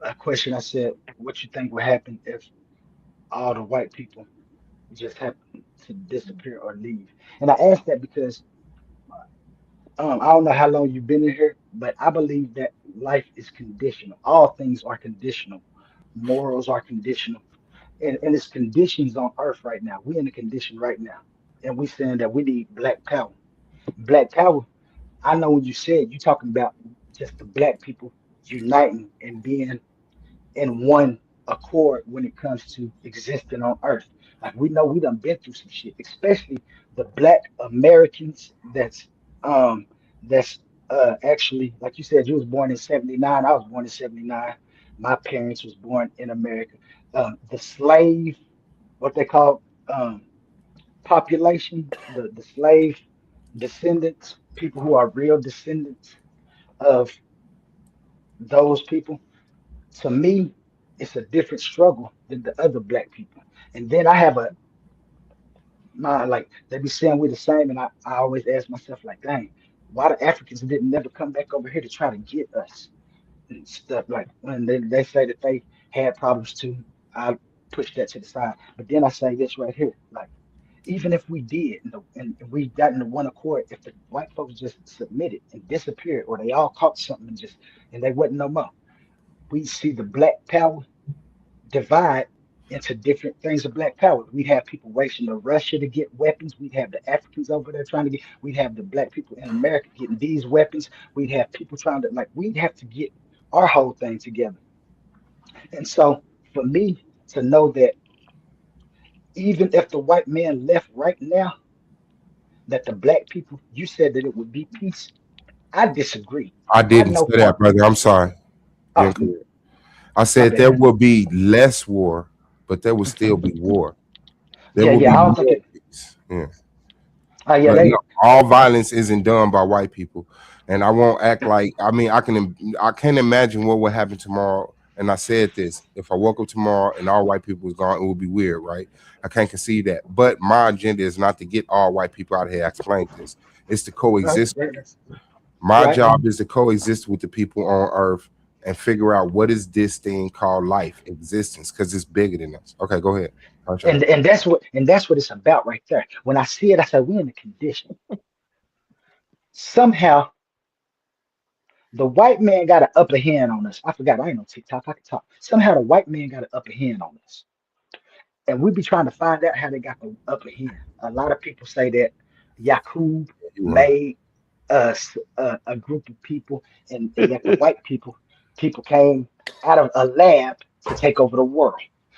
a question. I said, "What you think would happen if all the white people just happen to disappear or leave?" And I asked that because I don't know how long you've been in here, but I believe that life is conditional. All things are conditional. Morals are conditional, and it's conditions on Earth right now. We in a condition right now, and we saying that we need black power. Black power. I know when you said you talking about just the black people uniting and being in one accord when it comes to existing on earth. Like we know we done been through some shit, especially the black Americans um that's actually like you said, you was born in 79, I was born in 79. My parents was born in America. The slave, what they call population, the slave descendants, people who are real descendants of those people, to me, it's a different struggle than the other black people. And then I have a my like they be saying we're the same, and I always ask myself like, dang, why the Africans didn't never come back over here to try to get us and stuff like when they say that they had problems too. I push that to the side. But then I say this right here, like even if we did and we got into one accord, if the white folks just submitted and disappeared, or they all caught something and they wasn't no more, we see the black power divide into different things of black power. We'd have people racing to Russia to get weapons. We'd have the Africans over there trying to get, we'd have the black people in America getting these weapons. We'd have people trying to, like, we'd have to get our whole thing together. And so for me to know that even if the white man left right now, that the black people, you said that it would be peace. I disagree. I I didn't know say for, that, brother. I'm sorry. You oh, incorrect. I my said there bad. will be less war, but there will still be war. There Yeah, will yeah, be I don't think more it, peace. Yeah. yeah, But no, they, all violence isn't done by white people, and I won't act like. I mean, I can't imagine what would happen tomorrow. And I said this: if I woke up tomorrow and all white people was gone, it would be weird, right? I can't conceive that. But my agenda is not to get all white people out of here. I explained this. It's to right, coexist. right, My right. job is to coexist with the people on Earth and figure out what is this thing called life, existence, because it's bigger than us. Okay, go ahead. Contrary. And that's what it's about right there. When I see it, I say we're in a condition. Somehow the white man got an upper hand on us. I forgot I ain't on TikTok. I can talk. Somehow the white man got an upper hand on us, and we be trying to find out how they got the upper hand. A lot of people say that Yakub You right. made us a group of people, and that the white people came out of a lab to take over the world.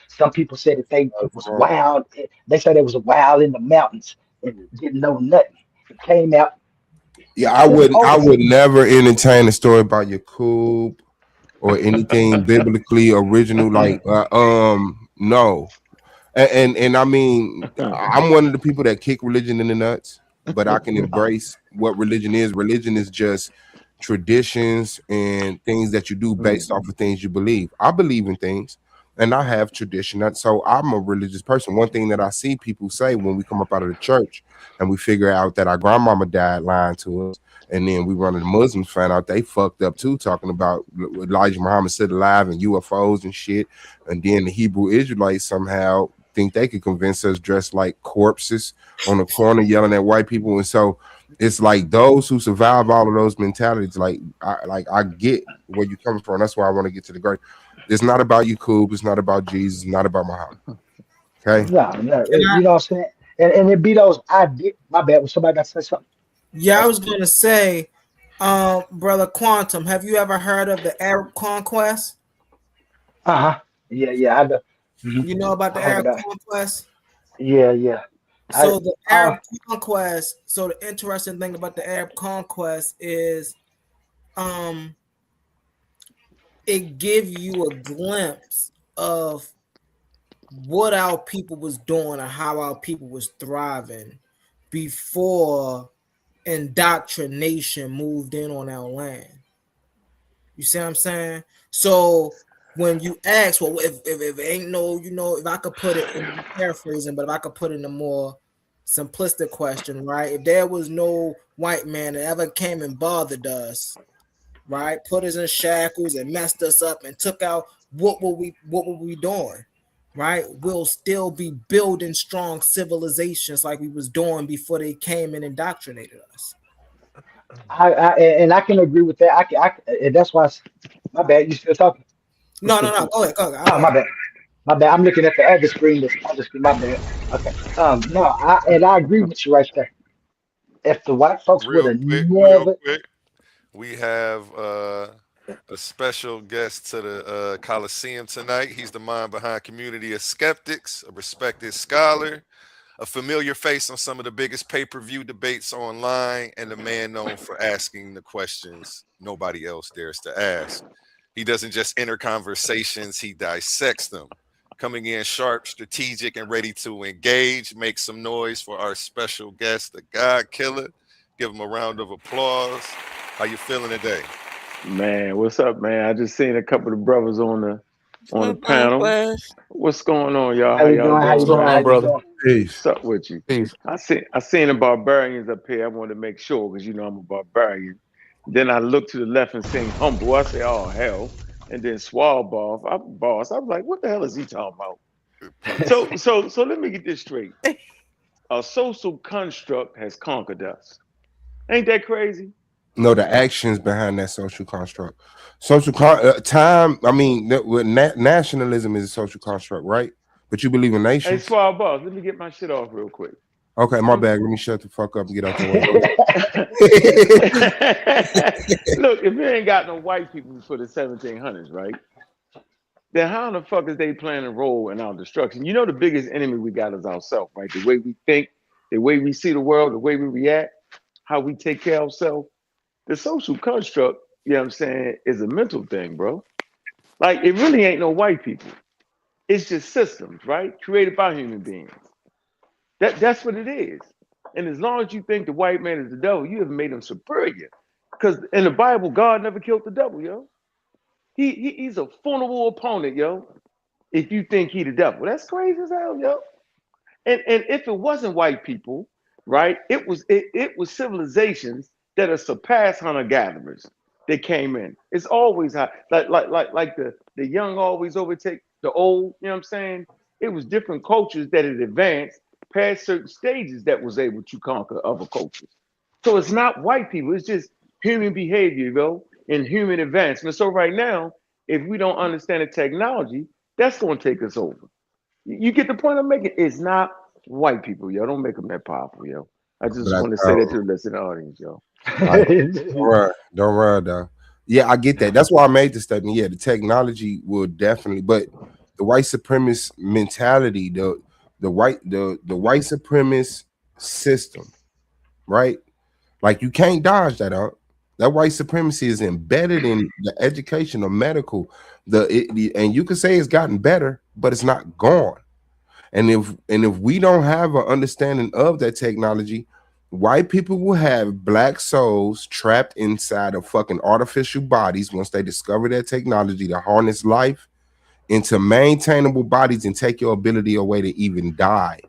Some people said that they That's was wrong. wild. They said they was wild in the mountains and didn't know nothing. It came out, Yeah, took I over. would never entertain a story about Yakub or anything biblically original. Like, no. And I mean, I'm one of the people that kick religion in the nuts, but I can embrace what religion is. Religion is just traditions and things that you do based off of things you believe. I believe in things and I have tradition. So I'm a religious person. One thing that I see people say when we come up out of the church and we figure out that our grandmama died lying to us, and then we run into Muslims, find out they fucked up too, talking about Elijah Muhammad still alive and UFOs and shit. And then the Hebrew Israelites somehow think they could convince us dressed like corpses on the corner yelling at white people. And so it's like those who survive all of those mentalities, I get where you're coming from. That's why I want to get to the great. It's not about you, Coob. It's not about Jesus. It's not about Muhammad. Okay. No, no, Can I? you know what I'm saying? And it be those I did my bad. Was somebody got to say something? Yeah, I Oh, was gonna say, brother Quantum, have you ever heard of the Arab conquest? uh-huh. Yeah, yeah. You know about I the heard Arab about it. conquest? Yeah, yeah. I So the uh Arab conquest. So the interesting thing about the Arab conquest is, um, it give you a glimpse of what our people was doing and how our people was thriving before indoctrination moved in on our land. You see what I'm saying? So when you ask, well, if it ain't no, if I could put it in paraphrasing, but if I could put it in a more simplistic question, right? If there was no white man that ever came and bothered us, right? Put us in shackles and messed us up and took out what were we doing? Right? We'll still be building strong civilizations like we was doing before they came and indoctrinated us. And I can agree with that. And that's why. My bad. You still talking? No. Go ahead. Oh, my bad. My bad. I'm looking at the other screen. This other screen. My bad. Okay. No. I agree with you right there. If the white folks would have Real never, quick, we have a special guest to the Coliseum tonight. He's the mind behind Community of Skeptics, a respected scholar, a familiar face on some of the biggest pay-per-view debates online, and a man known for asking the questions nobody else dares to ask. He doesn't just enter conversations, he dissects them. Coming in sharp, strategic, and ready to engage. Make some noise for our special guest, the God Killer. Give him a round of applause. How you feeling today? Man, what's up, man? I just seen a couple of brothers on the panel. What's going on, y'all? how you doing? How you doing? How you brother? doing? Peace. What's up with you? Peace. I seen the barbarians up here. I wanted to make sure because you know I'm a barbarian. Then I looked to the left and seen Humble. I say, oh hell. And then Swab off. I was like, what the hell is he talking about? So let me get this straight. A social construct has conquered us. Ain't that crazy? No, the actions behind that social construct. Time. I mean, nationalism is a social construct, right? But you believe in Hey, nations. Swab boss, let me get my shit off real quick. Okay, my bad. Let me shut the fuck up and get out the way. Look, if you ain't got no white people for the 1700s, right? Then how in the fuck is they playing a role in our destruction? You know the biggest enemy we got is ourselves, right? The way we think, the way we see the world, the way we react, how we take care of ourselves. The social construct, you know what I'm saying, is a mental thing, bro. Like, it really ain't no white people. It's just systems, right? Created by human beings. That's what it is. And as long as you think the white man is the devil, you have made him superior. Because in the Bible, God never killed the devil, yo. He's a formidable opponent, yo. If you think he the devil, that's crazy as hell, yo. And if it wasn't white people, right? It was civilizations that are surpassed hunter gatherers that came in. It's always high, like the young always overtake the old. You know what I'm saying? It was different cultures that had advanced past certain stages that was able to conquer other cultures. So it's not white people. It's just human behavior, yo, and human advancement. So right now, if we don't understand the technology, that's going to take us over. You get the point I'm making? It's not white people, yo. Don't make them that powerful, yo. I just want to say that to the listening audience, yo. Don't run, though. Yeah, I get that. That's why I made the statement. Yeah, the technology will definitely, but the white supremacist mentality, the white supremacist system, right? Like you can't dodge that out. That white supremacy is embedded in the education of medical. And you could say it's gotten better, but it's not gone. And if we don't have an understanding of that technology, white people will have black souls trapped inside of fucking artificial bodies once they discover that technology to harness life into maintainable bodies and take your ability away to even die.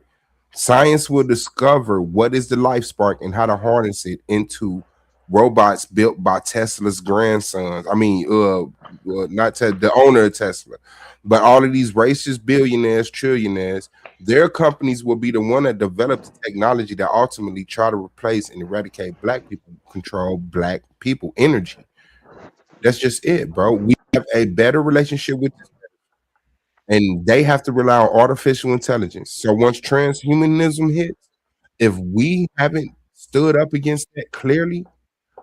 Science will discover what is the life spark and how to harness it into robots built by Tesla's grandsons. I mean, not the owner of Tesla, but all of these racist billionaires, trillionaires, their companies will be the one that develop the technology that ultimately try to replace and eradicate black people, control black people energy. That's just it, bro. We have a better relationship with this, and they have to rely on artificial intelligence. So once transhumanism hits, if we haven't stood up against that clearly,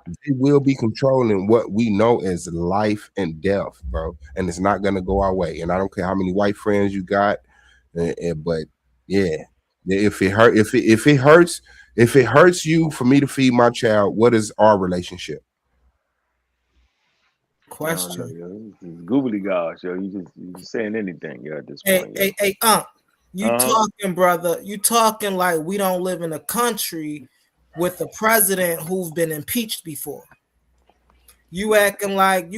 they will be controlling what we know as life and death, bro. And it's not gonna go our way. And I don't care how many white friends you got, but yeah, if it hurts you for me to feed my child, what is our relationship? Question. Yo, googly gosh, yo. You just saying anything, yo, at this point. Hey, you talking, brother? You talking like we don't live in a country with a president who's been impeached before. You acting like,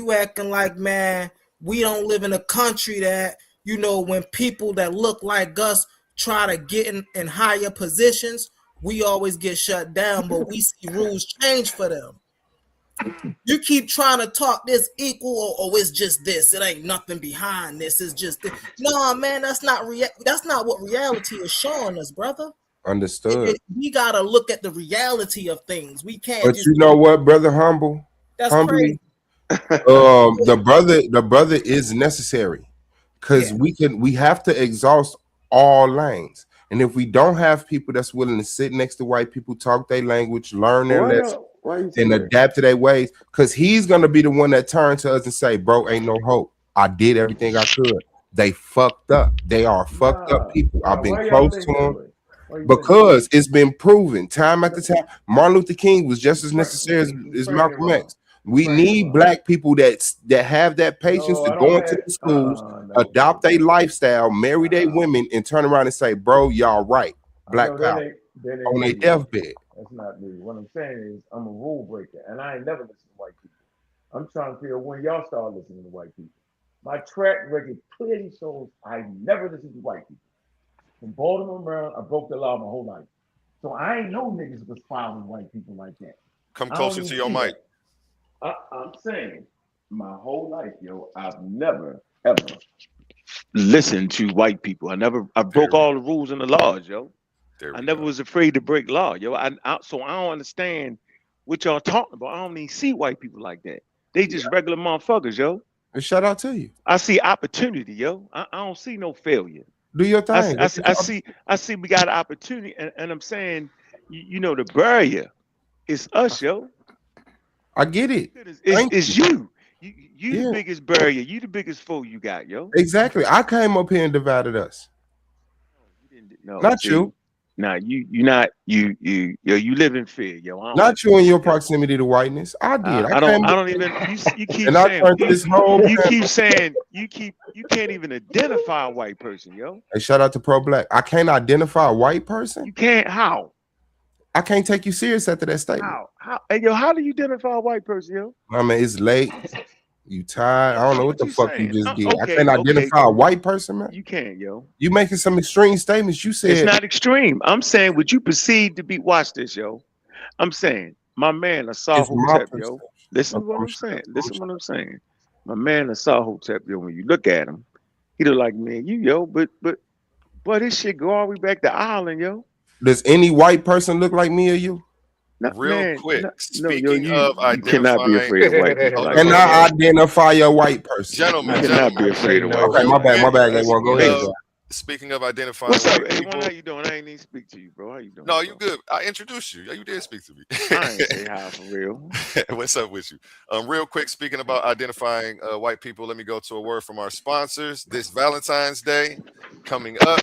man, we don't live in a country that, you know, when people that look like us try to get in higher positions, we always get shut down, but we see rules change for them. You keep trying to talk this equal, or it's just this. It ain't nothing behind this. It's just this. No, man, that's not what reality is showing us, brother. Understood. We gotta look at the reality of things. We can't. But just, you know what, brother, humbly, crazy. the brother is necessary, because we have to exhaust all lanes. And if we don't have people that's willing to sit next to white people, talk their language, learn their lessons, and adapt to their ways, because he's gonna be the one that turns to us and say, bro, ain't no hope. I did everything I could. They fucked up. They are fucked up people. I've been close to them. Because it's been proven time after time. Martin Luther King was just as necessary as Malcolm X. We need black people that have that patience to go into the schools, adopt a lifestyle, marry their women, and turn around and say, bro, y'all right. Black power on a deathbed. That's not me. What I'm saying is I'm a rule breaker, and I ain't never listened to white people. I'm trying to figure out when y'all start listening to white people. My track record clearly shows I never listened to white people. From Baltimore, Maryland, I broke the law my whole life. So I ain't know niggas was following white people like that. Come closer to your mic. I'm saying my whole life, yo, I've never, ever listened to white people. I broke all the rules and the laws, yo. I never was afraid to break law, yo. So I don't understand what y'all talking about. I don't even see white people like that. They just regular motherfuckers, yo. And shout out to you. I see opportunity, yo. I don't see no failure. Do your thing. I see we got an opportunity, and I'm saying, you know, the barrier is us, yo. I get it. It's you. You the biggest barrier. You the biggest foe you got, yo. Exactly. I came up here and divided us. No, not you. Nah, you live in fear, yo. Not you in your proximity to whiteness. I did. I don't even. You keep and saying. I turned this whole you keep saying you can't even identify a white person, yo. Hey, shout out to Pro Black. I can't identify a white person. You can't. How? I can't take you serious after that statement. How? Hey, yo, how do you identify a white person, yo? I mean, it's late. You tired? I don't know what the fuck saying? you just did. Okay, I can't identify a white person, man. You can't, yo. You making some extreme statements. You said it's not extreme. I'm saying, would you proceed to be? Watch this, yo. I'm saying, my man Asar Hotep, yo. Listen to what I'm saying. Listen to what I'm saying. My man Asar Hotep, yo. When you look at him, he look like me and you, yo. But this shit go all the way back to Ireland, yo. Does any white person look like me or you? Quick. Speaking of identifying, you cannot be afraid of white people. Like and I identify a white person. Gentlemen, you cannot be afraid of white people. Okay, my bad. Go ahead. Speaking of identifying, what's up, A1? How you doing? I ain't even speak to you, bro. How you doing? No, you good. I introduced you. You did speak to me. I ain't say hi for real. What's up with you? Real quick, speaking about identifying white people, let me go to a word from our sponsors. This Valentine's Day coming up.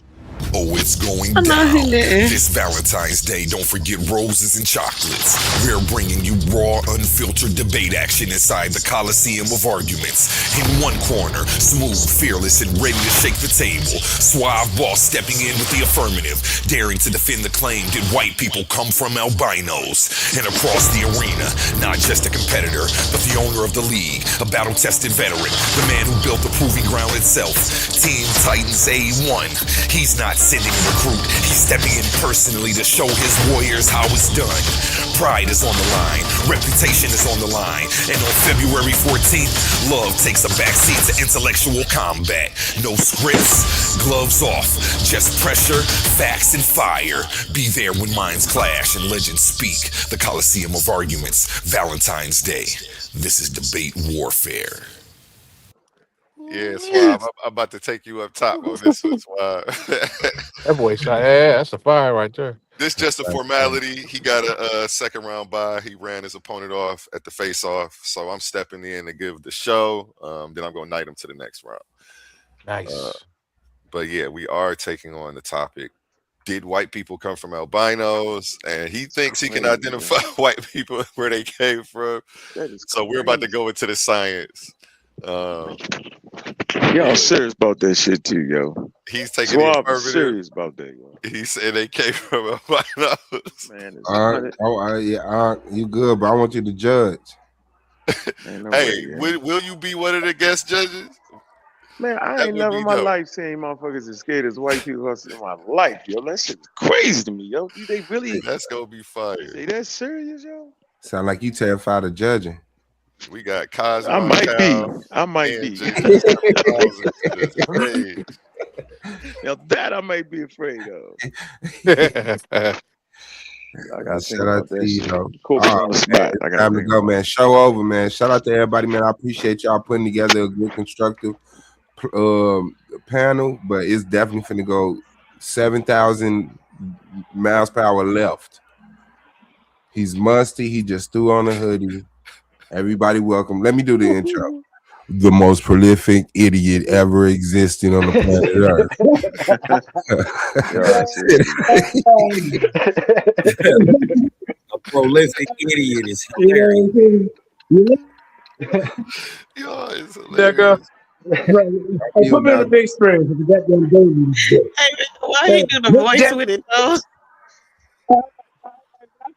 Oh, it's going down. This Valentine's Day, don't forget roses and chocolates. We're bringing you raw, unfiltered debate action inside the Coliseum of Arguments. In one corner, smooth, fearless, and ready to shake the table. Suave boss stepping in with the affirmative, daring to defend the claim that white people come from albinos. And across the arena, not just a competitor, but the owner of the league, a battle-tested veteran, the man who built the proving ground itself. Team Titans A1. He's not sending a recruit, he's stepping in personally to show his warriors how it's done. Pride is on the line, reputation is on the line, and on February 14th, love takes a backseat to intellectual combat. No scripts, gloves off, just pressure, facts, and fire. Be there when minds clash and legends speak. The Coliseum of Arguments, Valentine's Day. This is debate warfare. Yeah, Suave. I'm about to take you up top on this one, Suave. That boy shot. Yeah, that's a fire right there. This just a formality. He got a second round bye. He ran his opponent off at the face-off, so I'm stepping in to give the show. Then I'm going to knight him to the next round. Nice. But yeah, we are taking on the topic. Did white people come from albinos? And he thinks he can identify white people where they came from. So we're about to go into the science. Y'all serious about that shit too, yo. He's taking the affirmative. Serious about that, yo. He said they came from albinos. Man, you good, but I want you to judge. Hey, will you be one of the guest judges? Man, I ain't never in my life seen motherfuckers as scared as white people in my life, yo. That shit's crazy to me, yo. They really that's gonna be fire. They that serious, yo? Sound like you terrified of judging. We got Cosmo. I might be. I might and be. JJ falls into the stage. Now that I might be afraid of. I gotta think Shout out about that to you, shit. though. Cool Oh, on the man, spot. I it's gotta time to think go, about man. Show over, man. Shout out to everybody, man. I appreciate y'all putting together a good, constructive panel, but it's definitely finna go 7,000 miles per hour left. He's musty. He just threw on a hoodie. Everybody welcome. Let me do the intro. The most prolific idiot ever existing on the planet Earth. A prolific idiot is hilarious. Yo, it's There go. hilarious. Hey, put me in the big screen because the goddamn baby. Hey, why he do the voice with it though?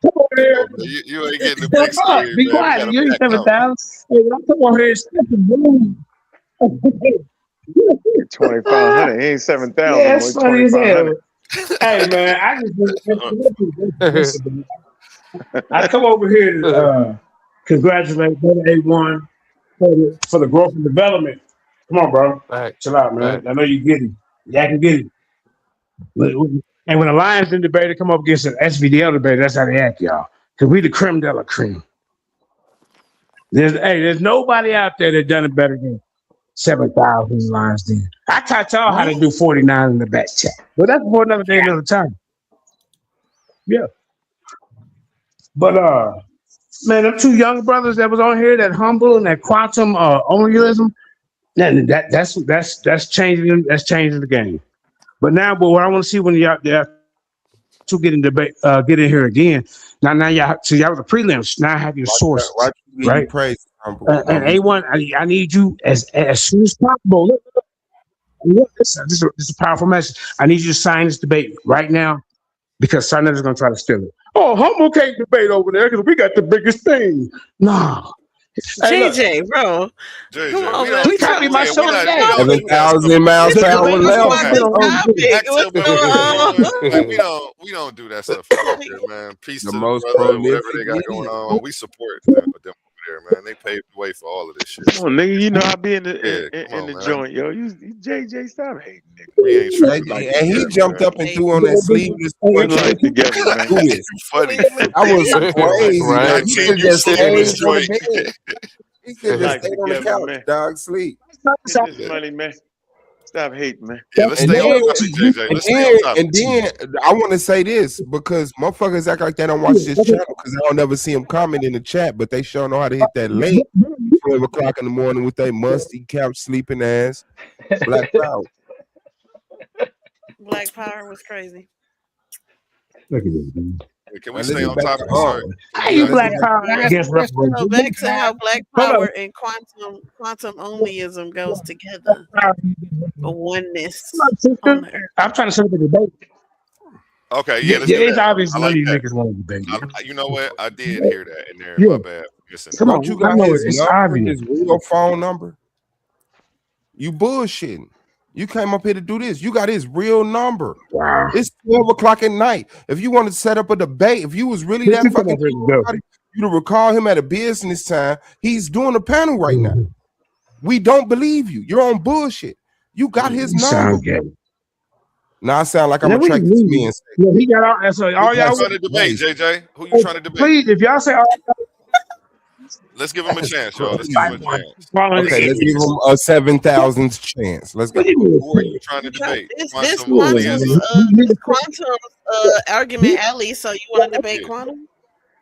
Come over here. You ain't getting the big Shut up. screen, Be man. We quiet. gotta You ain't back out. 7,000. Hey, when I come over here, it's the room. 2,500. He ain't 7,000. Yeah, it's funny as hell. 2,500. Hey, man, I come over here to congratulate Brother A1 for the growth and development. Come on, bro. Right. Chill out, man. Right. I know you get it. Yeah, I can get it. And when the Lions didn't debate to come up against an SVDL debate, that's how they act, y'all. Because we the creme de la creme. There's nobody out there that done it better than 7,000 Lions did. I taught y'all how to do 49 in the back chat. But that's for another day, another time. Yeah. But man, them two young brothers that was on here, that humble and that quantum onlyism, that's changing the game. But now, what I want to see when y'all to get in debate, get in here again. Now y'all, so y'all the prelims. Now I have your source, right? Praise, And A1, I need you as soon as possible. Look, this is a powerful message. I need you to sign this debate right now because Sarnetta is going to try to steal it. Oh, Humble can't debate over there because we got the biggest thing. No. JJ, bro. JJ, Come on, we man. don't- He trying to be my we show not- today. we don't do that 7,000 stuff. miles per hour What's left. the topic? What's going on? Like, we don't do that stuff over here, man. Peace The to most the brother, whatever prolific they got idiot. going on. We support them over there, man. They paved the way for all of this shit. Come on, nigga. You know I be in the Yeah, come in on, the man. joint, yo. You JJ, stop hating, nigga. We ain't tripping like And he that, jumped man. up and threw on that sleeveless We one like together, man. do it. Funny. I was crazy. Right. Like, he could You just sit stay in on this the joint. bed. He could Like just stay on the together, couch, man. dog, sleep. Get this money, man. Stop hating, man. Yeah, let's And stay then, on topic, JJ. Let's stay on topic. and then I want to say this because motherfuckers act like they don't watch this channel because I don't never see them comment in the chat, but they sure know how to hit that link 12 o'clock in the morning with their musty couch sleeping ass. Black Power. Black Power was crazy. Look at this, man. Can we stay on topic? Sorry. How you Black Power against So reparations? back to how Black Hold Power up. and quantum onlyism goes together. A oneness on the earth. I'm trying to set up a debate. Okay, yeah, let's do It's that. obvious I none like of you that. niggas want to debate. You know what? I did hear that in there. Yeah. My bad. Listen, Come on, Don't you I got know his it's number, obvious. his real phone number? You bullshitting. You came up here to do this. You got his real number. Wow. It's 12 o'clock at night. If you wanted to set up a debate, if you was really What that you come fucking up here to do? you'd have recall him at a business time. He's doing a panel right now. We don't believe you. You're on bullshit. You got his You number. sound gay. Now I sound like I'm Yeah, we attracted to believe me. you. Yeah, he got all that. So all Who y'all you trying to debate, JJ? Who you trying to debate? please, if y'all say all Let's give him a chance, y'all. Let's give him a chance. Okay, let's give him a 7,000th chance. Let's go. Who are you trying to debate? This Quantum quantum argument alley. So you want to debate Yeah. quantum?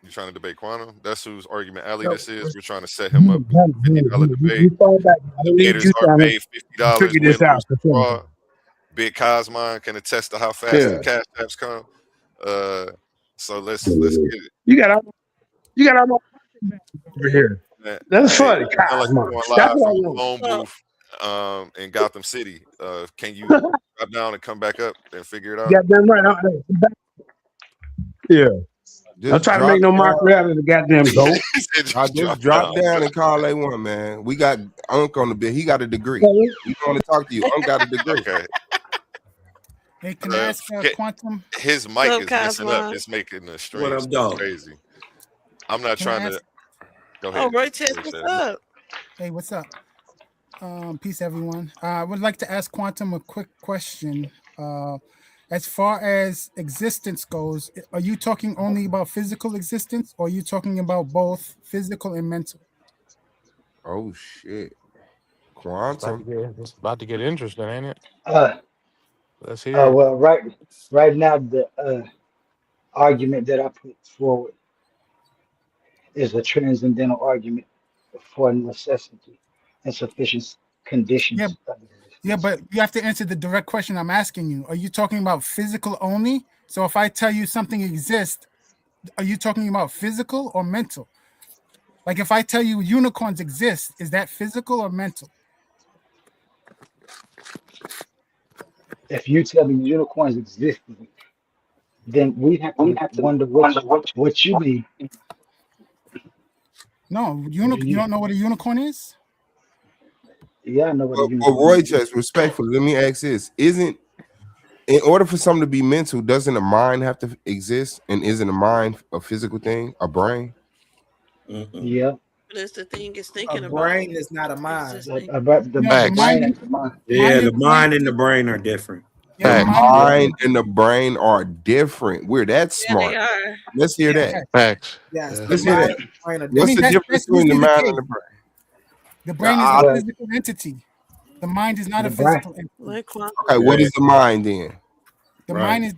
You trying to debate Quantum? That's whose argument alley this is. We're trying to set him up. $50 debate. Debaters are paid $50 figure win, this out. lose, draw. Big Cosmon can attest to how fast Yeah. the cash apps come. So let's get it. You got all over here. That's funny. It sound like Cosmo. you're going That's live what I from the want. phone booth in Gotham City. Can you drop down and come back up and figure it out? Goddamn right. Yeah. Just I'm trying to drop make no down. mockery out of the goddamn goat. I just drop down and call A1, man. We got Unc on the bit. He got a degree. We want to talk to you. Unc got a degree. Okay. Hey, can I ask Get- Quantum? His mic So, is messing Cosmo. up. It's making the stream What up, dog? crazy. I'm not Can I trying to ask? go Oh, ahead. Roy Test, what's up? Hey, what's up? Peace, everyone. I would like to ask Quantum a quick question. As far as existence goes, are you talking only about physical existence, or are you talking about both physical and mental? Oh shit. It's about to Quantum. get, it's about to get interesting, ain't it? Uh, Let's hear it. well, right now the argument that I put forward is a transcendental argument for necessity and sufficient Yeah, conditions of yeah, existence. but you have to answer the direct question I'm asking you. Are you talking about physical only? So if I tell you something exists, are you talking about physical or mental? Like if I tell you unicorns exist, is that physical or mental? If you tell me unicorns exist, then we have to wonder what you mean. No, you You, don't know what a unicorn is? yeah, I know what a Well, unicorn Roy is. Chess, respectfully, let me ask this: isn't in order for something to be mental, doesn't a mind have to exist? And isn't a mind a physical thing, a brain? Yeah. But it's the thing is A thinking about brain is not a mind. existing. But the No, the Facts. brain mind, ain't the mind. Yeah, mind the and mind and the brain are different. yeah, the The Facts. mind mind and the brain are different. We're that Yeah, they smart. are. Let's hear that. Facts. Facts. Yes, Yeah. the Let's hear mind that. and the brain are I What's mean, the different. difference that's between the usually the mind case. and the brain? The brain is a Well, physical entity. The mind is not the a brain. physical entity. Like quantum. Okay, what is the mind then? The Right. mind is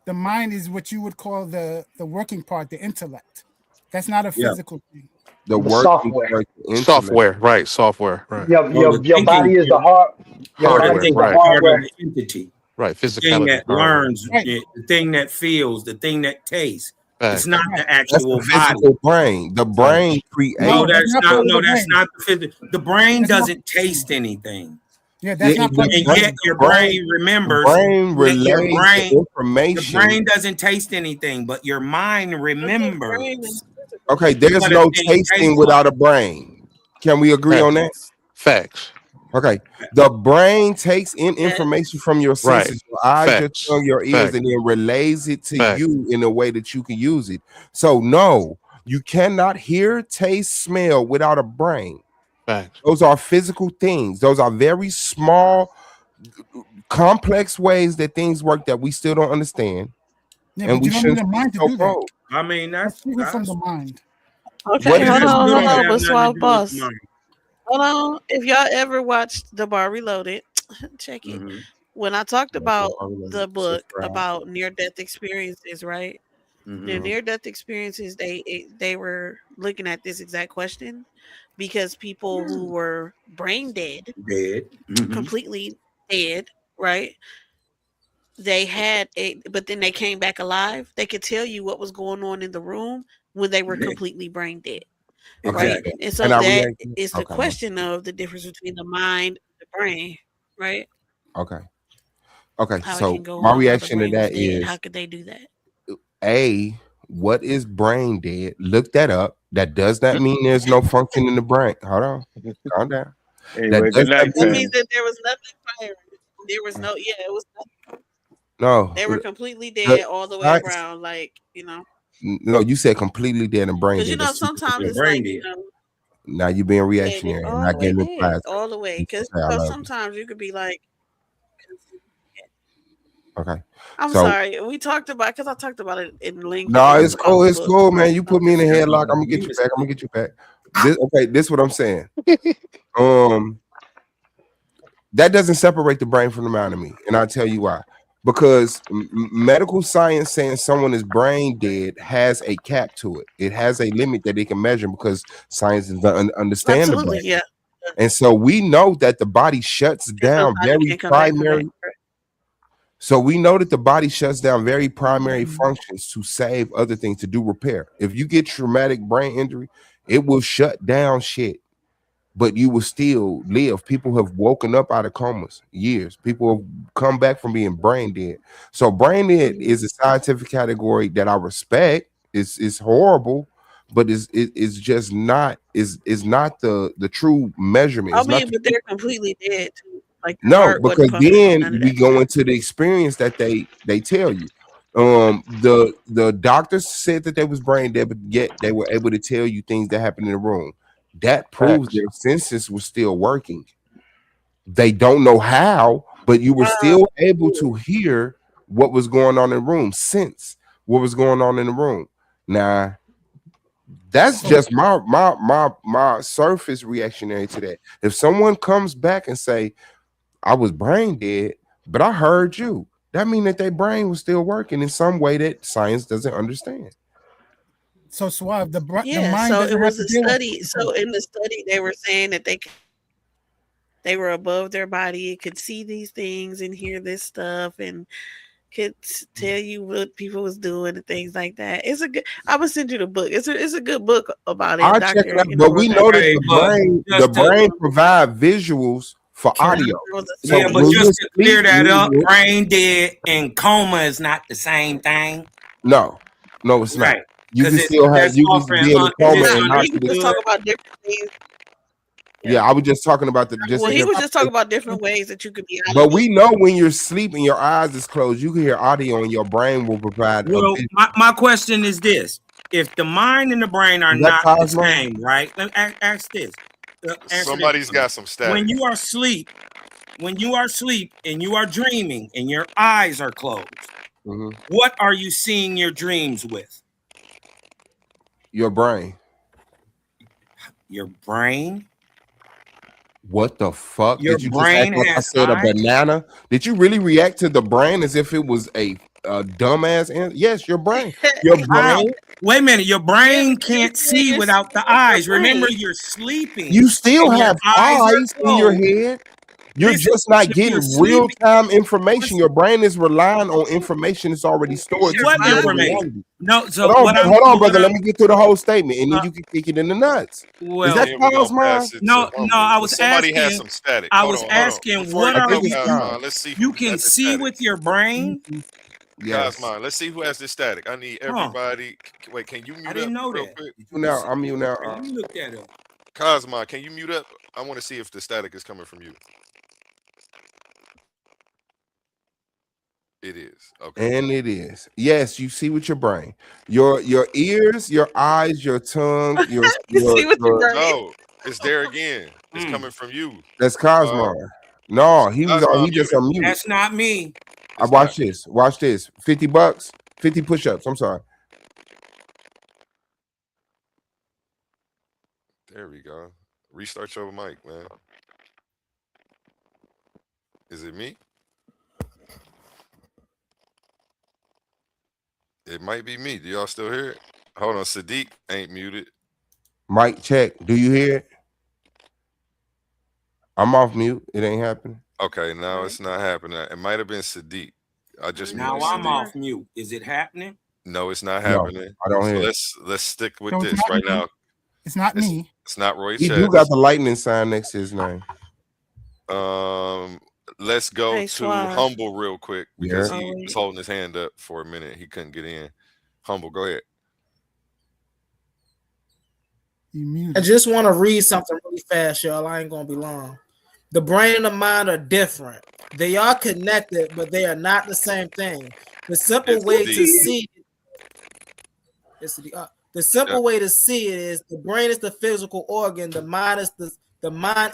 the mind is what you would call the working part, the intellect. That's not a Yeah. physical thing. The The working software. part, the intellect. Software, right? Software, right? Your Well, the your thinking body is the part, hard. Your the body Hardware, is the thinking right? part of hardware. the entity, Right. the thing Physicality, that hardware. learns, Right. the thing that feels, the thing that tastes. It's Facts. not Right. the That's actual the body. physical brain. The brain creates. No, that's that's not not. part of No, the that's brain. not the physical. The brain That's not. doesn't taste anything, Yeah, that's Yeah, not part of the and brain. yet your the brain, brain the remembers. brain Yet your relays the brain, your information. brain doesn't taste anything, but your mind But the brain is remembers physical. Okay, there's what a no thing tasting tastes without like. a brain. Can we agree on that? Facts. Okay. The brain takes in Yes. information from your Right. senses, your eyes, your Facts. tongue, your ears, Facts. and then relays it to Facts. you in a way that you can use it. So, no, you cannot hear, taste, smell without a brain. Facts. Those are physical things. Those are very small, complex ways that things work that we still don't understand. Yeah, And but we you don't shouldn't need a mind to so do that. bold. I mean, That's people from the mind. Okay, What is hold it? on, still hold don't on, have but nothing Swab to do with Boss. the mind. Hold on. If y'all ever watched The Bar Reloaded, check it. Mhm. When I talked about Bar Reloaded. the book Subscribe. about near-death experiences, right? The Mhm. near-death experiences, they were looking at this exact question because people who were brain dead, Dead. Mhm. completely dead, right? They had but then they came back alive. They could tell you what was going on in the room when they were Yeah. completely brain dead, Okay. right? Exactly. And so And I that react. is the Okay. question of the difference between the mind and the brain, right? Okay. Okay. How it So can go my on while the reaction to brain was that dead. How is could they do that? what is brain dead? Look that up. That does not mean there's no function in the brain. Hold on. Calm down. Anyway, That good does not night, That mean means family. that there was nothing firing. There was no, yeah, it was. no. They were completely The dead all the way science, around, like you know. no, you said completely dead and brain Because you dead. know That's two different sometimes The it's things. brain like you dead. know Now you're being dead reactionary and all the not way getting dead replies. all the way. Because Okay, I you know love sometimes you could be like. you. Okay. I'm So sorry. We talked about because I talked about it in length no, it's about cool. the It's book. cool, man. You put me in a Yeah, headlock. I'm gonna get you back. I'm gonna get you back. This is what I'm saying. That doesn't separate the brain from the mind of me, and I'll tell you why. Because medical science saying someone is brain dead has a cap to it. It has a limit that it can measure because science is understand the Absolutely, brain. yeah. And so we know that the body shuts Because down sometimes you very can't come back from primary. that. So we know that the body shuts down very primary functions to save other things, to do repair. If you get traumatic brain injury, it will shut down shit, but you will still live. People have woken up out of comas years. People have come back from being brain dead. So brain dead is a scientific category that I respect. It's horrible, but it's just not is not the true measurement. I It's not mean, but they're completely dead too. Like the no, heart wasn't because pumping, none then of we that. go into the experience that they tell you. The doctors said that they was brain dead, but yet they were able to tell you things that happened in the room. That proves their senses was still working. They don't know how, but you were still able to hear what was going on in the room, sense what was going on in the room. Now, that's just my surface reactionary to that. If someone comes back and say, I was brain dead, but I heard you, that means that their brain was still working in some way that science doesn't understand. So Suave, the mind so doesn't it was have a to deal with study. So in the study, they were saying that they were above their body, it could see these things and hear this stuff and could tell you what people was doing and things like that. It's a good. I will send you the book. It's a good book about it. I'll check it out, but we know that the brain provide visuals for audio. Yeah, but just to clear that up, brain dead and coma is not the same thing. No, it's not. Right. You can still have you can be in a coma and not we just talk about different things. Yeah, I was just talking about the. Well, he was just talking about different ways that you could be. But we know when you're sleeping, your eyes is closed, you can hear audio, and your brain will provide. Well, my question is this: if the mind and the brain are not the same, right? Let me ask this. Somebody's got some static. When you are asleep, and you are dreaming, and your eyes are closed, what are you seeing your dreams with? Your brain. Your brain. What the fuck? Your Did you brain just act like I said eyes? a banana? Did you really react to the brain as if it was a dumbass answer? Yes, your brain. Your brain. Wait a minute. Your brain can't see without the eyes. Remember, you're sleeping. You still and your have eyes in your closed. head. You're Listen, just not if getting you're sleeping- real-time information. Your brain is relying on information that's already stored. What to information? No, so hold on, what brother. Let me get through the whole statement, and then you can kick it in the nuts. Well, is that Kyle's mind? No, I was Somebody asking. has some static. I Hold was on, hold on. asking, Before what you are go, we? Cosmon, let's see. You who can has the see static. with your brain. Yes. Cosmon, let's see who has this static. I need everybody. Wait, can you mute I didn't up know real that. quick? Now I'm mute now. Let me look that up. Cosmon, can you mute up? I want to see if the static is coming from you. It is. Okay. And it is. Yes, you see with your brain. Your ears, your eyes, your tongue, your No, it's there again. It's coming from you. That's Cosmo. No, he just unmuted. That's not me. I watch this. Watch this. $50, 50 push-ups. I'm sorry. There we go. Restart your mic, man. Is it me? It might be me. Do y'all still hear it? Hold on. Sadiq ain't muted. Mic check. Do you hear it? I'm off mute. It ain't happening. Okay, now it's not happening. It might have been Sadiq. I just Now muted I'm Sadiq. off mute. Is it happening? No, it's not No, happening. I don't hear it. Let's stick with No, it's this not right me. now. It's not me. It's not Roy He Chess. do got the lightning sign next to his name. Let's go Hey, to Suave. Humble real quick because Yeah. he was holding his hand up for a minute. He couldn't get in. Humble, go ahead. You muted. I just want to read something really fast, y'all. I ain't gonna be long. The brain and the mind are different. They are connected, but they are not the same thing. The simple It's way the- to see the simple way to see it is the brain is the physical organ. The mind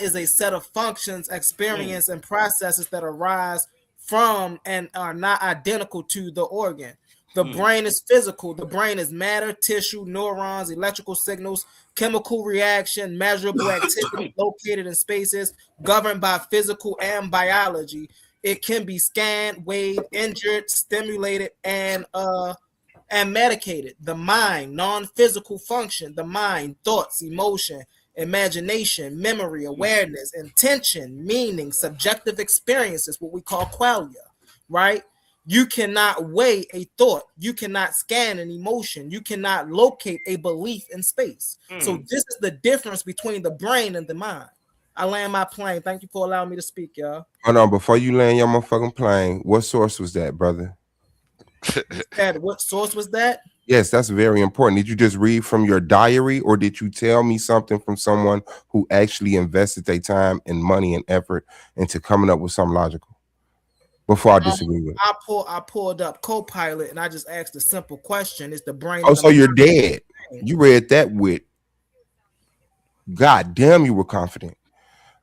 is a set of functions, experience, and processes that arise from and are not identical to the organ. The brain is physical. The brain is matter, tissue, neurons, electrical signals, chemical reaction, measurable activity located in spaces governed by physical and biology. It can be scanned, weighed, injured, stimulated, and medicated. The mind, non-physical function. The mind, thoughts, emotion, imagination, memory, awareness, intention, meaning, subjective experiences, what we call qualia, right? You cannot weigh a thought. You cannot scan an emotion. You cannot locate a belief in space. So this is the difference between the brain and the mind. I land my plane. Thank you for allowing me to speak, y'all. Hold on, before you land your motherfucking plane, what source was that, brother? What source was that? Yes, that's very important. Did you just read from your diary, or did you tell me something from someone who actually invested their time and money and effort into coming up with something logical? before I disagree with it. I pulled up Copilot and I just asked a simple question. Is the brain? Oh, so you're dead. You read that with. God damn, you were confident.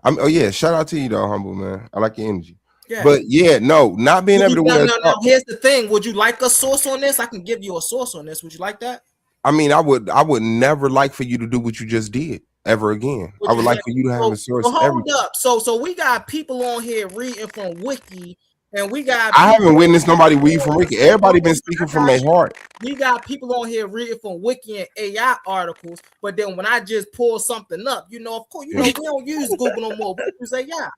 Oh yeah, shout out to you though, humble man. I like your energy. Yeah. But yeah, no, not being able to wear. No. Here's the thing. Would you like a source on this? I can give you a source on this. Would you like that? I mean, I would never like for you to do what you just did ever again. I would like for you to have a source. So hold up. So we got people on here reading from Wiki, and we got. I haven't witnessed nobody read from Wiki. Everybody been speaking from their heart. We got people on here reading from Wiki and AI articles, but then when I just pull something up, of course, we don't use Google no more. We use AI.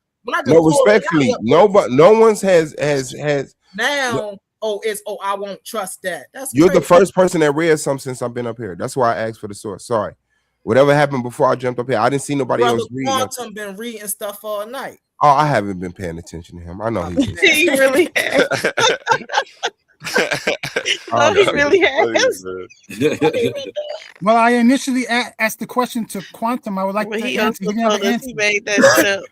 No, respectfully, no one's has now. I won't trust that. You're crazy. The first person that read something since I've been up here. That's why I asked for the source. Sorry, whatever happened before I jumped up here, I didn't see nobody else reading. Quantum been reading stuff all night. Oh, I haven't been paying attention to him. I know he really has. He really has. Well, I initially asked the question to Quantum. I would like to answer. He made that shit up.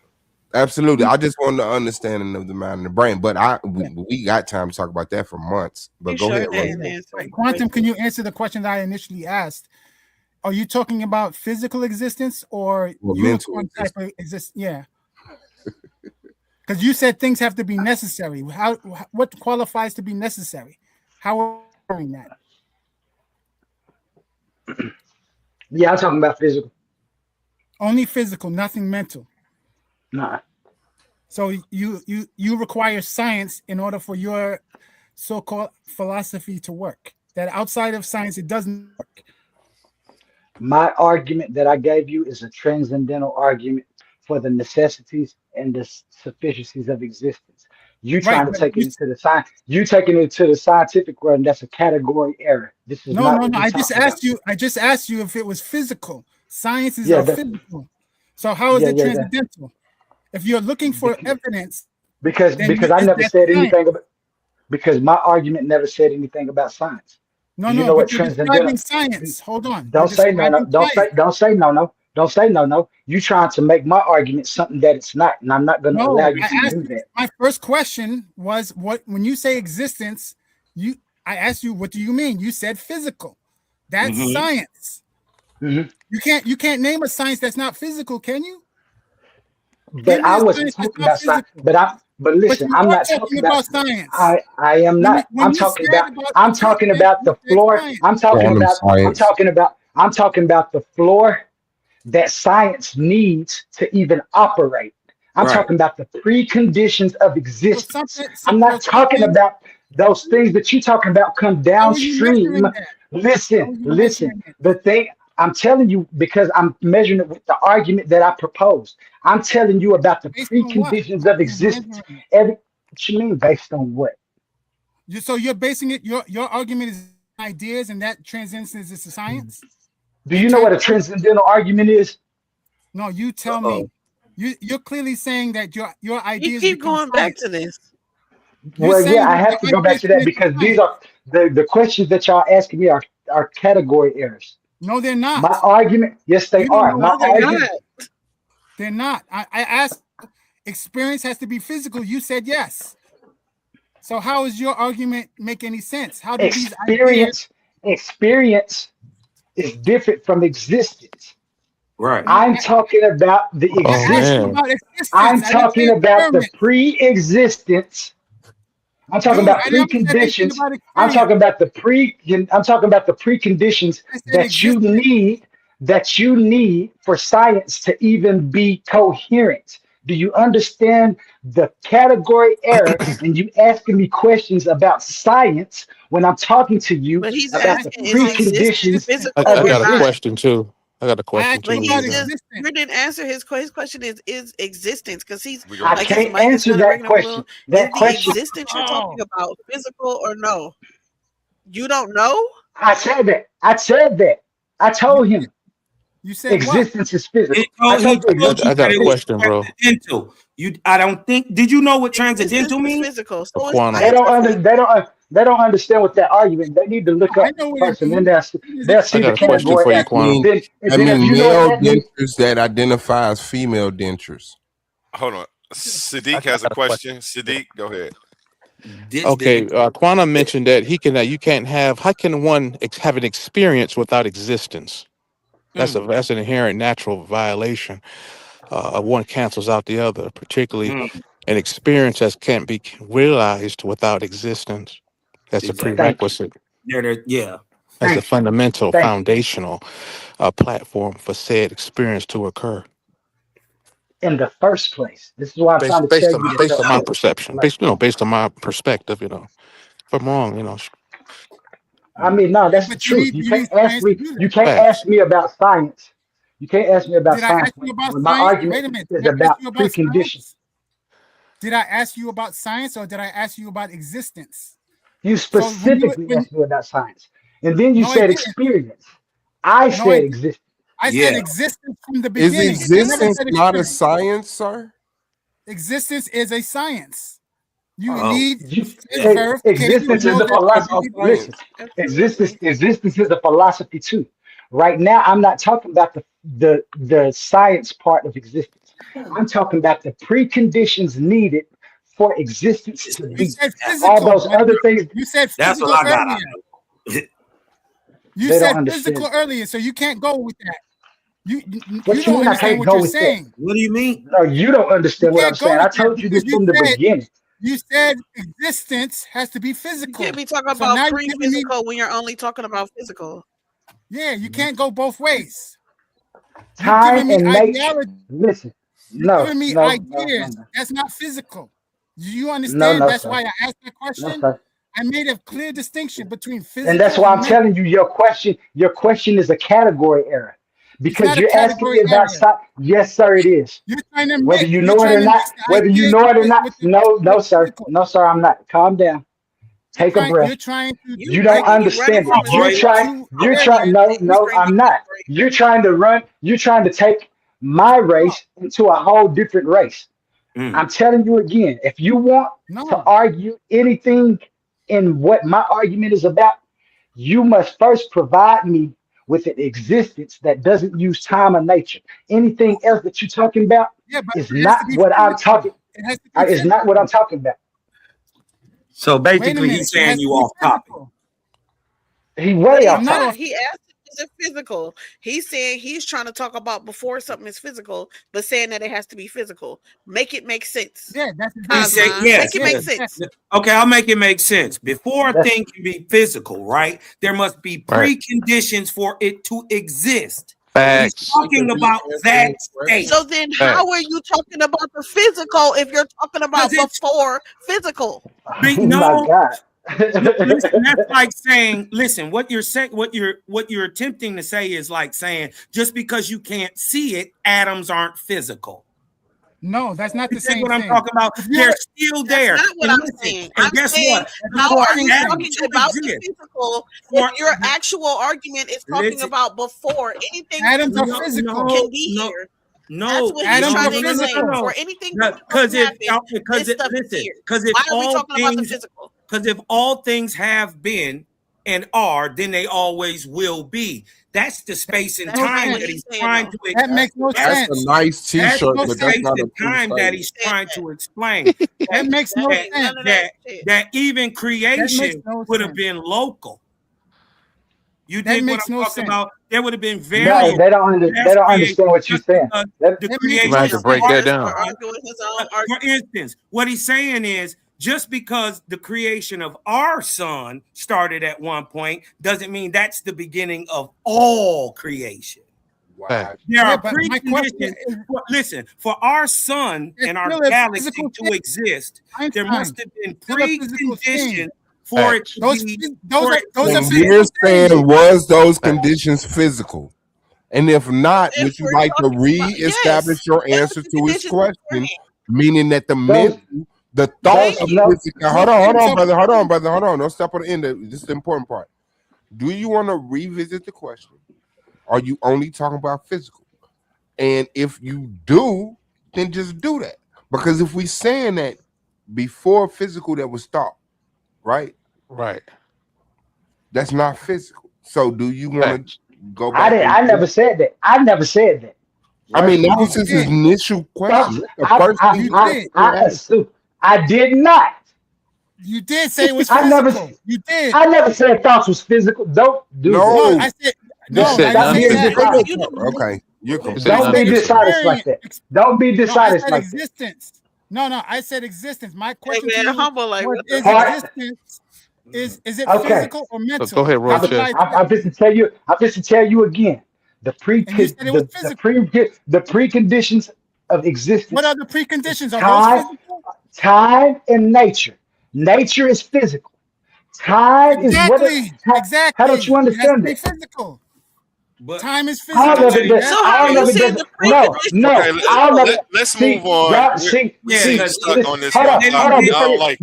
Absolutely. I just wanted the understanding of the mind and the brain, but we got time to talk about that for months. But go ahead. Quantum, can you answer the question that I initially asked? Are you talking about physical existence or mental type of existence? Yeah. Because you said things have to be necessary. What qualifies to be necessary? How are you doing that? Yeah, I'm talking about physical. Only physical, nothing mental. Nah. So you require science in order for your so-called philosophy to work. That outside of science, it doesn't work. My argument that I gave you is a transcendental argument for the necessities and the sufficiencies of existence. You trying to take it into the science. You taking it to the scientific world, and that's a category error. This is no. I just asked you if it was physical. Science is physical. So how is it transcendental? If you're looking for evidence, because I never said anything about. Because my argument never said anything about science. No, but you're describing science. Hold on. Don't say no. Don't say no. You trying to make my argument something that it's not, and I'm not going to allow you to do that. My first question was, when you say existence, I asked you, what do you mean? You said physical. That's science. Mm-hmm. You can't name a science that's not physical, can you? But I wasn't talking about science. But listen, I'm not talking about science. I am not. I'm talking about the floor. I'm talking about the floor that science needs to even operate. I'm talking about the preconditions of existence. I'm not talking about those things that you're talking about come downstream. Listen. The thing I'm telling you, because I'm measuring it with the argument that I proposed. I'm telling you about the preconditions of existence. What you mean based on what? So you're basing it. Your argument is ideas, and that transcends into science. Do you know what a transcendental argument is? No, you tell me. You're clearly saying that your ideas. You keep going back to this. Well, yeah, I have to go back to that because these are the questions that y'all asking me are category errors. No, they're not. My argument, yes, they are. They're not. I asked, experience has to be physical. You said yes. So how does your argument make any sense? How do experience is different from existence? Right. I'm talking about the existence. I'm talking about the pre-existence. I'm talking about preconditions. I'm talking about the preconditions that you need for science to even be coherent. Do you understand the category error? And you asking me questions about science when I'm talking to you about the preconditions. I got a question too. You didn't answer his question. Is existence because he's? I can't answer that question. That question. Existence you're talking about physical or no? You don't know. I said that. I told him. You said existence is physical. I got a question, bro. I don't think. Did you know what transcendental means? Physical. So they don't understand what that argument. They need to look up first, and then they'll see the category. I mean, male dentures that identify as female dentures. Hold on. Sadiq has a question. Sadiq, go ahead. Okay, Quantum mentioned that he can. You can't have. How can one have an experience without existence? That's an inherent natural violation. One cancels out the other, particularly an experience that can't be realized without existence. That's a prerequisite. Yeah. That's a fundamental, foundational platform for said experience to occur. In the first place, this is why I'm trying to Based tell you. on my perception, based on my perspective, if I'm wrong, I mean, no, that's the truth. You can't ask me. You can't ask me about science. You can't ask me about Did I science. ask you about When my science? argument Wait a minute. is Did I about ask you about preconditions. science? Did I ask you about science or did I ask you about existence? You specifically asked me about science, and then you No, I said didn't. experience. I No, said existence. I said existence from the Is beginning. I never existence said not a experience. science, sir? Existence is a science. You Oh. need Existence is a philosophy. Listen, existence is a philosophy too. Right now, I'm not talking about the science part of existence. I'm talking about the preconditions needed for existence to be. said All those physical. other things. You said That's physical what I got earlier. out of it. You They don't said understand. physical earlier, so you can't go with that. You What you you don't mean I understand can't what go you're with that? saying. What do you mean? No, you don't understand You what I'm can't go saying. I with that told you this because from the beginning. You said existence has to be physical. You can't be talking So now about you're giving me, pre-physical when you're only talking about physical. yeah, you can't go both ways. You're Time giving me and nature. ideology. Listen, You're giving me no. ideas. That's not physical. Do you No, understand? no, That's sir. why I asked that No, question. sir. I made a clear distinction between physical And that's why I'm mental. telling you, your question is a category error. Because not a you're asking me category about error. science. Yes, sir, it is. You're trying to Whether mix. you You're know it trying or to not, mix the whether you ideas know it or with not, the no, sir. physical. No, sir, I'm not. Calm down. Take a breath. You're trying to. You don't understand it. You're trying, no, I'm not. You're trying to take my race into a whole different race. I'm telling you again, if you want to argue anything in what my argument is about, you must first provide me with an existence that doesn't use time or nature. Anything else that you're talking about is it has not to be what I'm physical. talking. It has to be It's not what I'm talking about. So Wait a basically, minute. he's It has saying to you be off topic. physical. He way off not topic. off. He asked if it's physical. He's saying he's trying to talk about before something is physical, but saying that it has to be physical. Make it make sense. Yeah, that's He said Cosmo. yes. Make it make sense. Okay, I'll make it make sense. Before a That's- thing can be physical, right? There must be Right. preconditions for it to exist. Facts. He's talking about that state. So then how are you talking about the physical if you're talking about 'Cause it's- before physical? No, My God. listen, that's like saying, listen, what you're saying, what you're attempting to say is like saying, just because you can't see it, atoms aren't physical. No, that's not the That's same what I'm thing. talking about. If you're- They're still there. That's not what And I'm listen, saying. and I'm guess saying, what? how For are you atoms talking to about the exist, physical for- if your actual argument is talking Listen. about before anything Atoms are physical physical. can be No, here? no, That's what he's Atoms trying are to explain. physical. Before anything because if happen, this stuff is listen, here. because if Why are we all talking about the things, physical? because if all things have been and are, then they always will be. That's the space and That's not time what that he's he's saying, trying though. to That makes no that's- That's sense. a nice That's T-shirt, the but that's space not a and true time that statement. he's trying to explain. That makes no that, sense. None of that shit. that even creation no would have sense. been local. You That dig what makes I'm no talking sense. about? There would have been No, variants. they don't understand what you're just saying. because That- the That makes creation You might have to of break our that down. We're arguing his own For argument. instance, what he's saying is just because the creation of our sun started at one point doesn't mean that's the beginning of all creation. Facts. There Yeah, are but my question preconditions. is- Listen, for our sun It's and our still a galaxy physical to thing. exist, there Einstein. must have been Still a physical preconditions thing. for it to Those be. those for are it those to are And exist. we're physical saying, things. was those conditions physical? And if not, If would you we're like to talking about- re-establish yes, your what was answer the to his conditions question? beforehand? Meaning that the Those- mental, the thought those- of no. physical. Hold on, brother. Hold on. Don't step on the end. This is the important part. Do you want to revisit the question? Are you only talking about physical? And if you do, then just do that. Because if we saying that before physical that was thought, right? Right. That's not physical. So do you want Facts. to go I back? didn't. I never said that. I never said that. I mean, that You was his did. initial question. The I, first I, thing You you did. I assume I did not. You did say it was I never, physical. You did. I never said thoughts was physical. Don't do No. No, that. I said You no. said I didn't say nothing. that. Okay, you're You said Don't be nothing. dishonest like that. Don't be No, I dishonest said like that. existence. No, I said existence. My Hey question to man, you humble like was: what the is Heart. existence is it Okay. physical or So mental? go ahead, That's Roy why. Chess. I'm just to tell you. I'm just to tell you again. The And you said it was physical. the preconditions of What existence are the preconditions? is Are those physical? time and nature. Nature is physical. Time is what it. Exactly. How don't you It has to understand be that? physical. But Time is All physical. of it does. So how All are you of it saying does. the No, preconditions no. Okay, All of it. let's See, move on. y'all, yeah, see. because Stuck on this Hold one on, topic. hold on. I don't like it.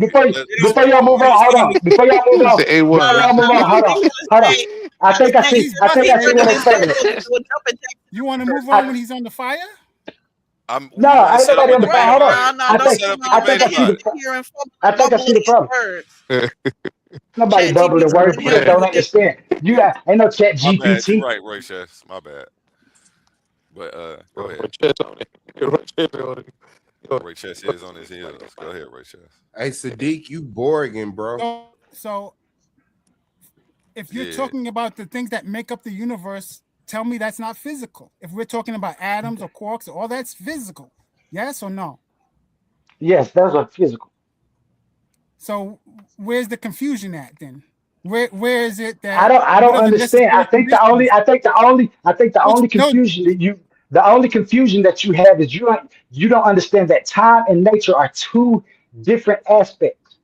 Before y'all move on, hold on. Before y'all move on, Say A1. before y'all move on, hold on, hold on. I think I see. I think I see what they're saying. You want to move on when he's on the fire? No, wanna ain't set up nobody a on the debate fire. Hold about on. it. No, I don't think Set up a I debate see about the. it. I think I see the problem. Nobody bubbling words. You just don't understand. You got ain't no chat My bad. You're GPT. right, Roy Chess. My bad. But go ahead. Roy Chess on it. Roy Chess on it. Roy Chess is on his heels. Go ahead, Roy Chess. Hey, Sadiq, you Borgin, bro. So if you're Yeah. talking about the things that make up the universe, tell me that's not physical. If we're talking about atoms or quarks, all that's physical. Yes or no? Yes, those are physical. So where's the confusion at then? Where is it that I don't what are the understand. I necessary think the only confusion that you have is you don't understand that time and nature are two different aspects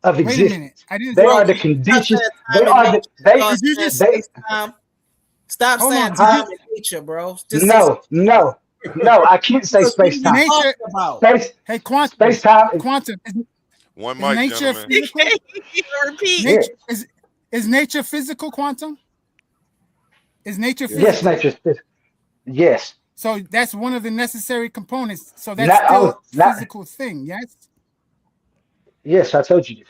of Wait a minute. existence. I didn't They say are the that. conditions. Time They and are nature. Did you just they Stop hold saying on? Did time you and nature, bro. Just say no. I can't say Because what are space you time. nature? talking about? Hey, quantum. Space time. Quantum. One Is mic, nature gentlemen. physical? Repeat. Nature is nature physical, quantum? Is nature Yes, physical? nature's physical. Yes. So that's one of the necessary components. So that's Not still oh, a not physical thing, yes? yes. I told you this.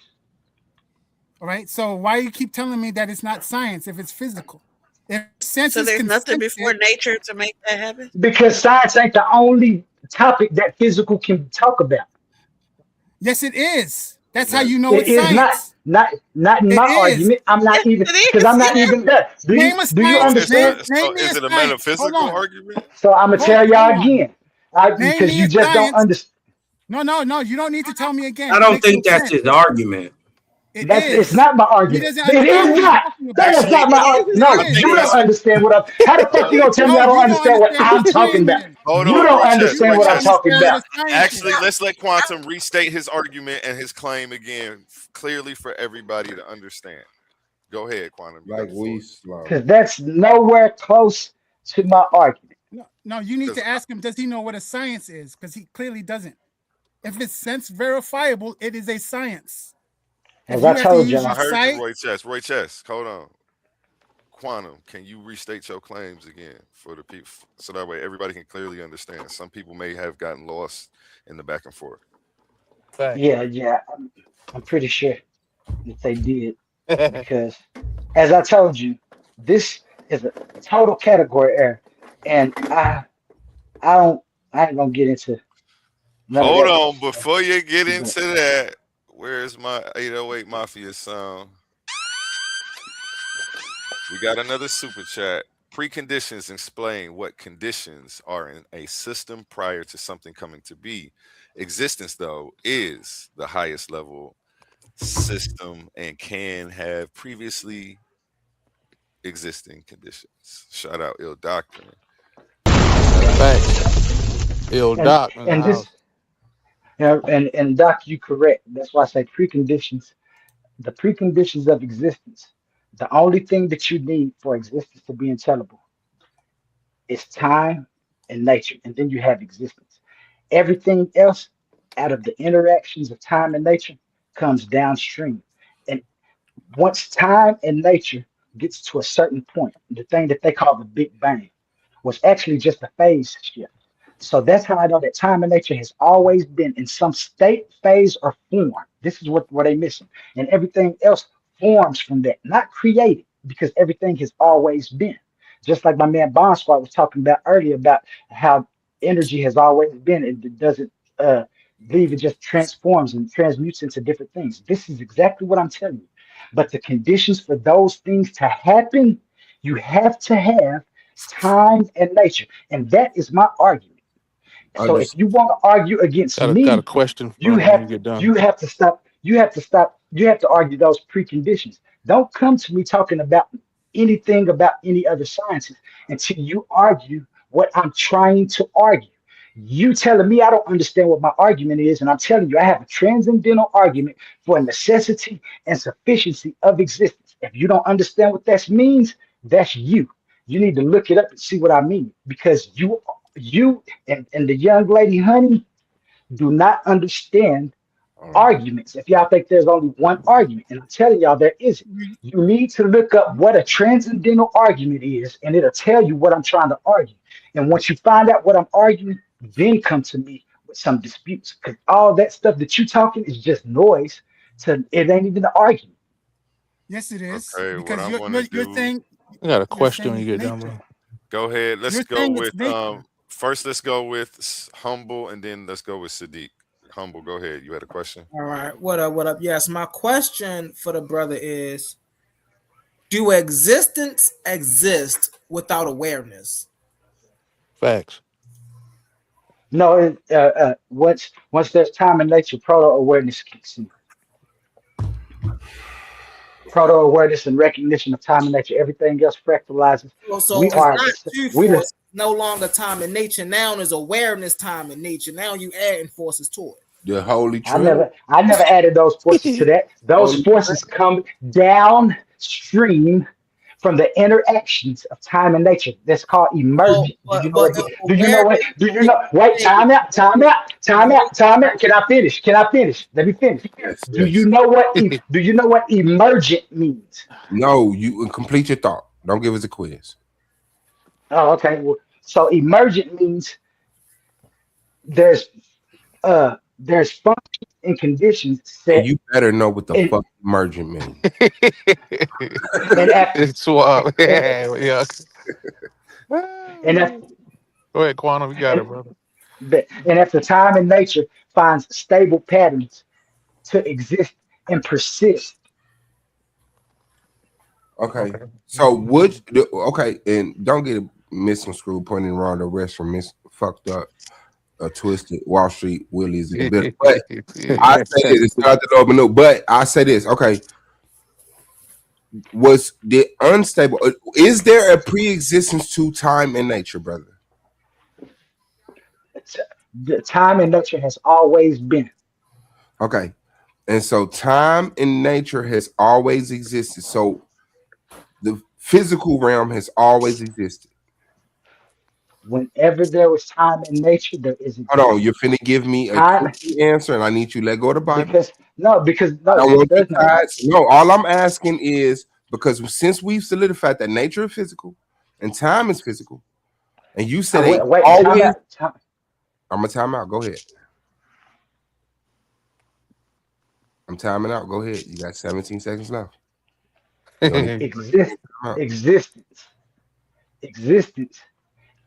All right. So why you keep telling me that it's not science if it's physical? If sense So is there's nothing before consistent, nature to make that happen? Because science ain't the only topic that physical can talk about. yes, it is. That's how Yes. you know It it's is science. not in It my is. argument. I'm not Yes, even it because is. I'm not even there. Name a Do you science. understand? Name me a Is it a science. Hold metaphysical on. argument? So I'm gonna tell Hold y'all on. again. Name Because me you a just don't science. understand. No. You don't need to tell me again. I It don't makes no think that's sense. his argument. It It's is. not my He argument. doesn't It understand is what he's not. talking That about. is not my argument. It No, I think you is. don't understand what I'm. How the fuck you gonna tell me No, I don't you don't understand what understand I'm what talking about? science is. Hold You on, don't Roy Chess. You understand Roy what don't I'm Chess. talking understand what about. a science Actually, is. let's let Quantum restate his argument and his claim again clearly for everybody to understand. Go ahead, Quantum. You got Like the floor. we slow. Because that's nowhere close to my argument. No, you need 'Cause to ask him, does he know what a science is? Because he clearly doesn't. If it's sense verifiable, it is a science. As If I you have to told use y'all, your I heard you, sight, Roy Chess. Roy Chess, hold on. Quantum, can you restate your claims again for the people so that way everybody can clearly understand? Some people may have gotten lost in the back and forth. yeah, I'm pretty sure that they did because, as I told you, this is a total category error, and I ain't gonna get into none of Hold that on, stuff. before you get But into that, where's my 808 Mafia sound? We got another super chat. Preconditions explain what conditions are in a system prior to something coming to be. Existence, though, is the highest level system and can have previously existing conditions. Shout out Ill Doctrine. Thanks. Ill Doc in the and house. this and Doc, you correct. That's why I say preconditions. The preconditions of existence. The only thing that you need for existence to be intelligible is time and nature, and then you have existence. Everything else out of the interactions of time and nature comes downstream. And once time and nature gets to a certain point, the thing that they call the Big Bang was actually just a phase shift. So that's how I know that time and nature has always been in some state, phase, or form. This is what they missing. And everything else forms from that, not created, because everything has always been. Just like my man Bond Squad was talking about earlier about how energy has always been. It doesn't believe it just transforms and transmutes into different things. This is exactly what I'm telling you. But the conditions for those things to happen, you have to have time and nature. And that is my argument. So if you want to argue against Got a me, question you when you have get done. you have to stop. You have to stop. You have to argue those preconditions. Don't come to me talking about anything about any other sciences until you argue what I'm trying to argue. You telling me I don't understand what my argument is, and I'm telling you I have a transcendental argument for necessity and sufficiency of existence. If you don't understand what that means, that's you. You need to look it up and see what I mean, because you and the young lady Honey do not understand arguments. If y'all think there's only one argument, and I'm telling y'all there isn't, you need to look up what a transcendental argument is, and it'll tell you what I'm trying to argue. And once you find out what I'm arguing, then come to me with some disputes, because all that stuff that you talking is just noise. It ain't even an argument. Yes, it is. Okay, Because what I'm you're, gonna you're do. saying I got a you're question saying when you it's get done, nature. bro. Go ahead. Let's You're go saying it's with nature. first let's go with Humble, and then let's go with Sadiq. Humble, go ahead. You had a question? All right. What up? What up? Yes, my question for the brother is: do existence exist without awareness? Facts. No, once there's time and nature, proto awareness kicks in. Proto awareness and recognition of time and nature. Everything else fractalizes. So We it's are not two we the forces, no longer time and nature. Now is awareness, time and nature. Now you adding forces to it. The Holy I Trinity. never added those forces to that. Those Holy forces come downstream from the interactions of time and nature. That's called emergent. Do you know what? Do you know what? Do you know? Wait, time out, time out, time out, time out. Can I finish? Can I finish? Let me finish. Yes, Do yes. you know what? Do you know what emergent means? No, you complete your thought. Don't give us a quiz. Oh, okay. Well, so emergent means there's functions and conditions set. And you better know what the in, fuck emergent means. and after, It's suave. and, Yeah. and after, Go ahead, Quantum. You got it, brother. and after time and nature finds stable patterns to exist and persist. Okay. So okay, and don't get it misconstrued, pointing around the rest from fucked up, twisted Wall Street Willies in a bit. But I say this, it's not the Lord, but no. But I say this, okay. Was the unstable? Is there a pre-existence to time and nature, brother? The time and nature has always been. Okay, and so time and nature has always existed. So the physical realm has always existed. Whenever there was time and nature, there is existence. Hold on, you're finna give me a answer, and I need you to let go of the Bible. Because no, no. All I'm asking is because since we've solidified that nature is physical and time is physical, and you said always. I'm gonna time out. Go ahead. I'm timing out. Go ahead. You got 17 seconds left. Existence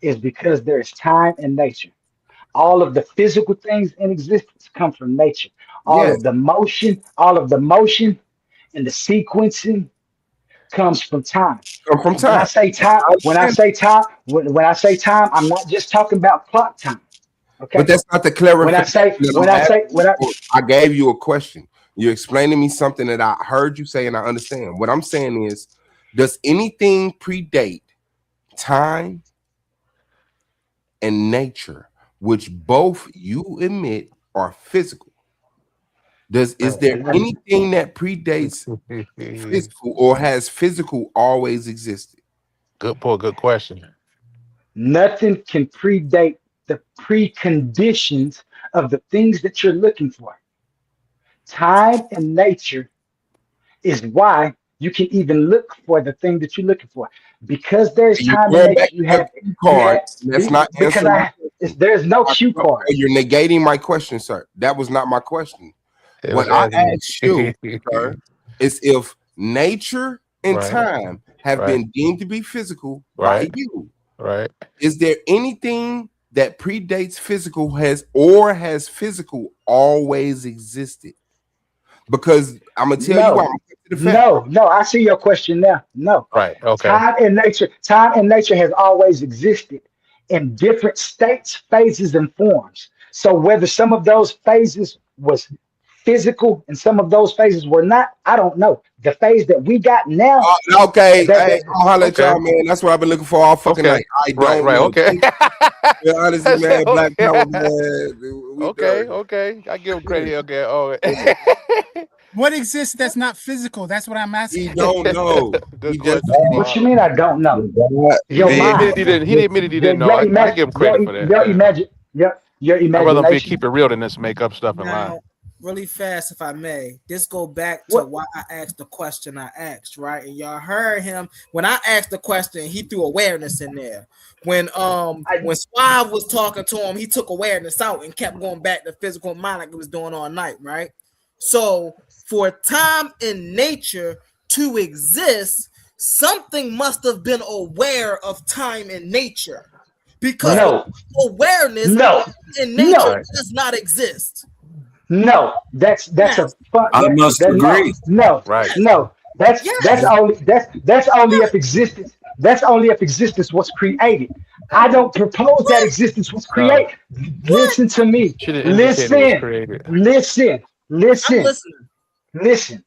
is because there is time and nature. All of the physical things in existence come from nature. All of the motion and the sequencing comes from time. From time. When I say time, I'm not just talking about clock time. Okay. But that's not the clarification. I gave you a question. You explained to me something that I heard you say and I understand. What I'm saying is, does anything predate time and nature, which both you admit are physical? Is there anything that predates physical or has physical always existed? Good question. Nothing can predate the preconditions of the things that you're looking for. Time and nature is why you can even look for the thing that you're looking for. Because there's time and nature, you have cards. That's not there's no cue card. You're negating my question, sir. That was not my question. What I asked you, sir, is if nature and time have been deemed to be physical by you. Right. Is there anything that predates physical has physical always existed? Because I'm gonna tell you why. No, I see your question now. No. Right. Okay. Time and nature has always existed in different states, phases, and forms. So whether some of those phases was physical and some of those phases were not, I don't know. The phase that we got now. Okay, I'll holler at y'all, man. That's what I've been looking for all fucking night. I don't know. Okay. Yeah, honestly, man, Black Power, man. Okay. I give him credit. Okay. Oh. What exists that's not physical? That's what I'm asking. He don't know. What you mean? I don't know. He admitted he didn't know. I give him credit for that. Your imagination. I'd rather keep it real than this make up stuff and lie. Really fast, if I may, this go back to why I asked the question I asked, right? And y'all heard him when I asked the question. He threw awareness in there. When Suave was talking to him, he took awareness out and kept going back to physical mind like it was doing all night, right? So for time and nature to exist, something must have been aware of time and nature, because awareness in nature does not exist. No, that's a fun. I must agree. No, that's only if existence. That's only if existence was created. I don't propose that existence was created. Listen to me. Listen.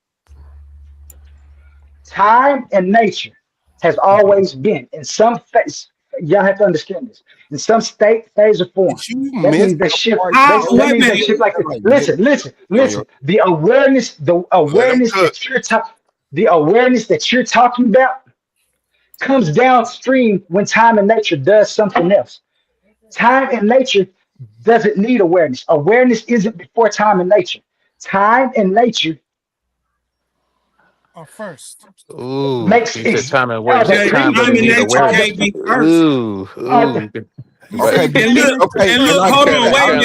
Time and nature has always been in some phase. Y'all have to understand this. In some state, phase, or form. That means that shit. That means that shit like this. Listen. The awareness that you're talking about comes downstream when time and nature does something else. Time and nature doesn't need awareness. Awareness isn't before time and nature. Time and nature first. Ooh, makes he said time and awareness. Time and nature can't be first. Ooh. And look, hold on, wait a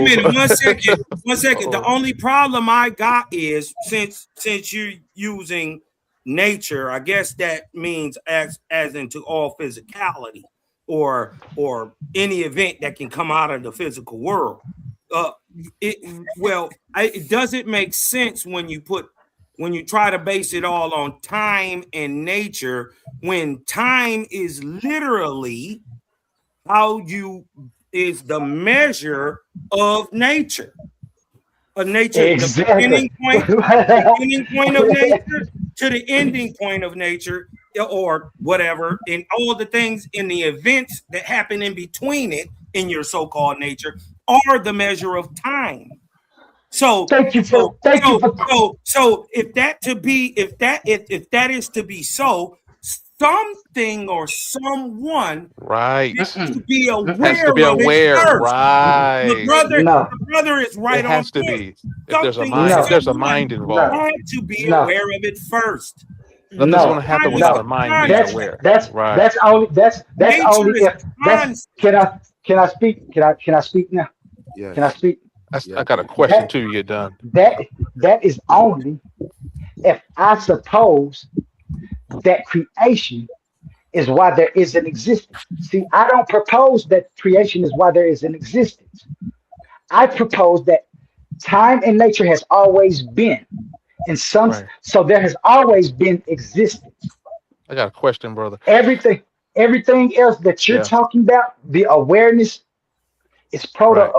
minute. One second. The only problem I got is since you're using nature, I guess that means as into all physicality or any event that can come out of the physical world. It doesn't make sense when you try to base it all on time and nature, when time is literally is the measure of nature. Exactly. The beginning point of nature to the ending point of nature, or whatever, and all the things in the events that happen in between it in your so-called nature are the measure of time. So so if that is to be so, something or someone has to be aware of it first. Right. The brother is right. It has to be. If there's a mind involved, had to be aware of it first. Nothing's going to happen without the mind being aware. That's only if can I speak? Can I speak now? Yes. Can I speak? I got a question too. You're done. That is only if I suppose that creation is why there is an existence. See, I don't propose that creation is why there is an existence. I propose that time and nature has always been in some, so there has always been existence. I got a question, brother. Everything else that you're talking about, the awareness is proto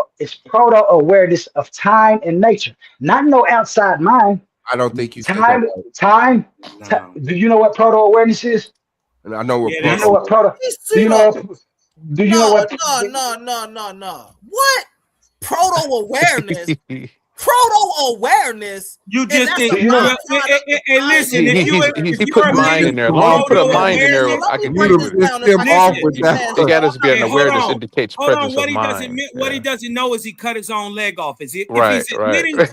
awareness of time and nature, not no outside mind. I don't think you time. Do you know what proto awareness is? And I know what. Do you know what proto? Do you know what? No. What proto awareness? Proto awareness. You just did. Hey, listen. He put mind in there. Long put a mind in there. I can him off with that. It got us be an awareness indicates presence of mind. What he doesn't know is he cut his own leg off. If he's admitting to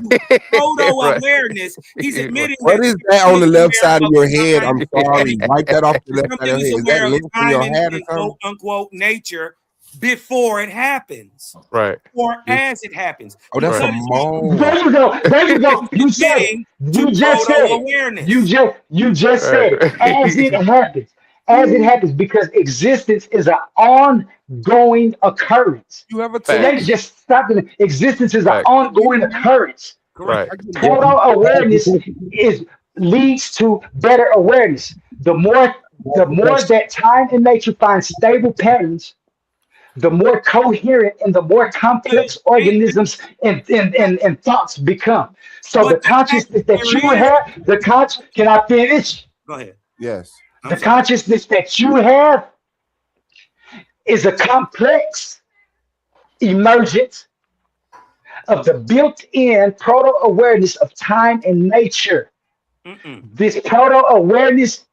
proto awareness, he's admitting. What is that on the left side of your head? I'm sorry. Wipe that off the left side of your head. Is that linked to your head or something? "Quote unquote" nature before it happens, right? Or as it happens. Oh, that's a mold. There you go. You just said it. As it happens. Because existence is an ongoing occurrence. You have a It ain't just something. Existence is an Facts. ongoing occurrence. Right. Proto awareness leads to better awareness. The more that time and nature finds stable patterns, the more coherent and the more complex organisms and thoughts become. So the consciousness that you have, can I finish? Go ahead. Yes. The consciousness that you have is a complex emergence of the built-in proto-awareness of time and nature. This proto-awareness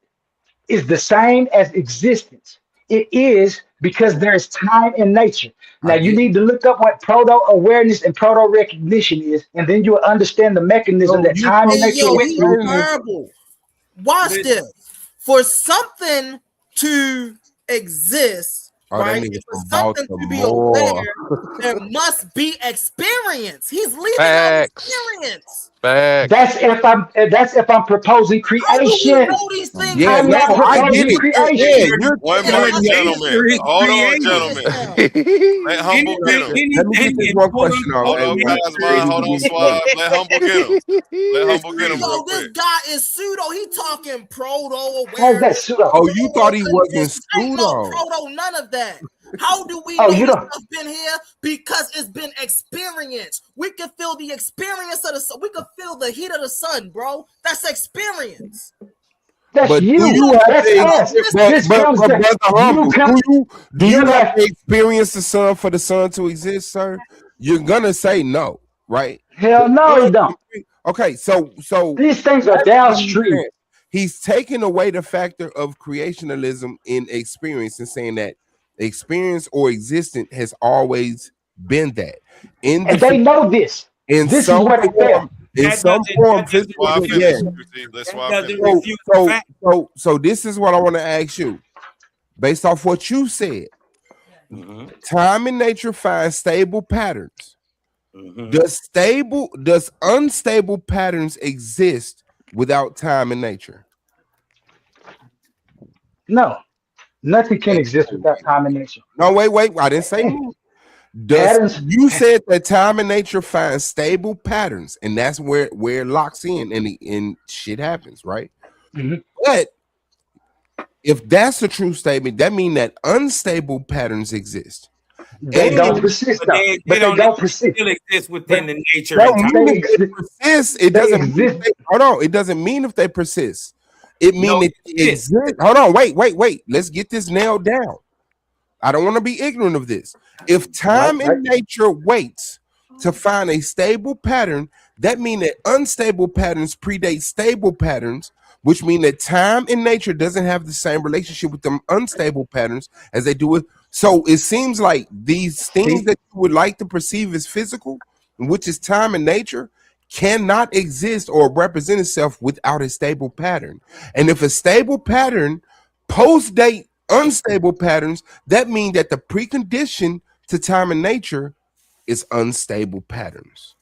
is the same as existence. It is because there is time and nature. Now you need to look up what proto-awareness and proto-recognition is, and then you'll understand the mechanism that time and nature went He's through. terrible. Watch this. For something to exist, Oh, that right? nigga For from something to be Baltimore. aware, there must be experience. He's leaving out Facts. experience. Facts. That's if I'm proposing How do we creation. know these things? Yeah, I'm no, not I get proposing it. creation. Yeah, One mic, gentlemen. Hold on, gentlemen. Let Humble get him. Let me get this one question out. Hold on, Cosmo. Hold on, Suave. Let Humble get him. Let Humble get him real Yo, this quick. guy is pseudo. He talking proto How's that pseudo? Oh, you thought he wasn't Ain't no pseudo? proto, none of that. How do we Oh, know you this don't- stuff been here? Because it's been experienced. We can feel the experience of the sun. We can feel the heat of the sun, bro. That's experience. That's But you. do you have That's to, us. This comes brother to Humble, do you have have to experience the sun for the sun to exist, sir? You're gonna say no, right? hell no, he don't. Okay, so These things are downstream. He's taking away the factor of creationalism in experience and saying that experience or existence has always been that. And they know this. In This is some what they form, in That some doesn't- form, that physical, Suave yeah. finish. Let's Suave doesn't finish. refute the fact. So this is what I want to ask you, based off what you said. Time and nature find stable patterns. Does unstable patterns exist without time and nature? No, nothing can exist without time and nature. No, wait. I didn't say that. Patterns. You said that time and nature find stable patterns, and that's where it locks in and shit happens, right? Mhm. But if that's a true statement, that means that unstable patterns exist. They don't persist, though. But they don't persist. Still exist within the nature. That and mean time. if they persist, it doesn't mean hold on. It doesn't mean if they persist. It means it exists. Hold on, wait. Let's get this nailed down. I don't want to be ignorant of this. If time and nature waits to find a stable pattern, that means that unstable patterns predate stable patterns, which means that time and nature doesn't have the same relationship with them unstable patterns as they do with. So it seems like these things that you would like to perceive as physical, which is time and nature, cannot exist or represent itself without a stable pattern. And if a stable pattern post-date unstable patterns, that means that the precondition to time and nature is unstable patterns,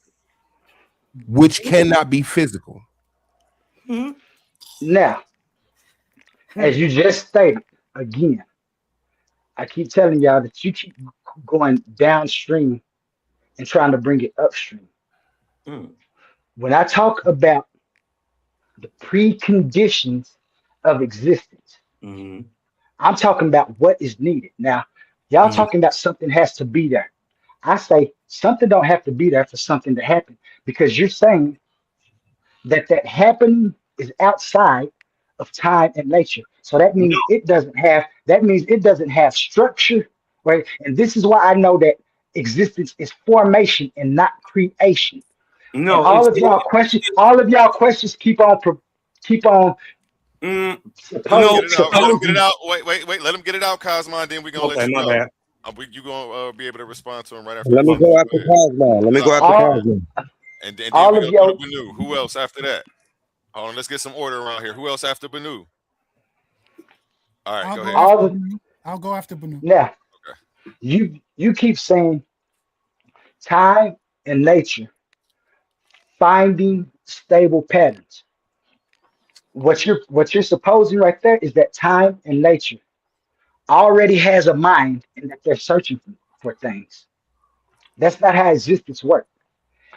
which cannot be physical. Now, as you just stated, again, I keep telling y'all that you keep going downstream and trying to bring it upstream. When I talk about the preconditions of existence, I'm talking about what is needed. Now, y'all talking about something has to be there. I say something don't have to be there for something to happen, because you're saying that happening is outside of time and nature. So that means it doesn't have structure, right? And this is why I know that existence is formation and not creation. No, and all of y'all questions keep on Let him get it out. Wait. Let him get it out, Cosmo, and then we're gonna let you go. You gonna be able to respond to him right after. Let me go after Cosmo. And then we're gonna go to Banu. Who else after that? Hold on, let's get some order around here. Who else after Banu? All right, go ahead. I'll go after Banu. Yeah. Okay. You keep saying time and nature finding stable patterns. What you're supposing right there is that time and nature already has a mind and that they're searching for things. That's not how existence works.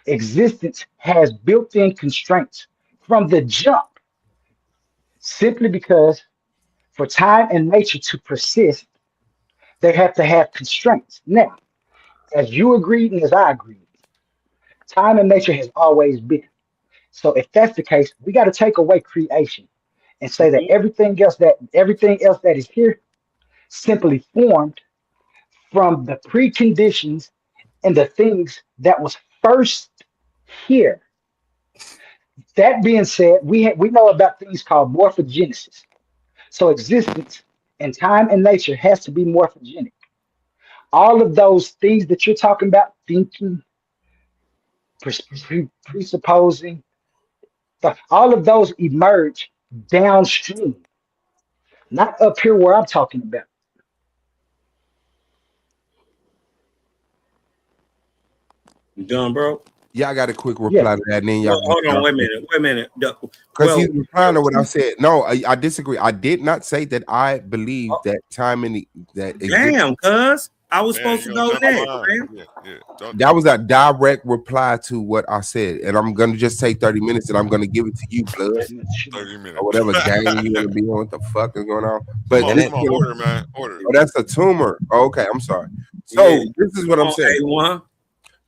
Existence has built-in constraints from the jump, simply because for time and nature to persist, they have to have constraints. Now, as you agreed and as I agreed, time and nature has always been. So if that's the case, we got to take away creation and say that everything else that is here simply formed from the preconditions and the things that was first here. That being said, we know about things called morphogenesis. So existence and time and nature has to be morphogenic. All of those things that you're talking about, thinking, presupposing, all of those emerge downstream, not up here where I'm talking about. You done, bro? Yeah, I got a quick reply to that. And then y'all hold on, wait a minute. Because he's replying to what I said. No, I disagree. I did not say that I believe that time in that. Damn, cuz I was supposed to go next, man. That was a direct reply to what I said, and I'm gonna just take 30 minutes, and I'm gonna give it to you, blood. 30 minutes. Or whatever game you want to be on. What the fuck is going on? But come on, order, man. Order. Oh, that's a tumor. Oh, okay, I'm sorry. So this is what I'm saying.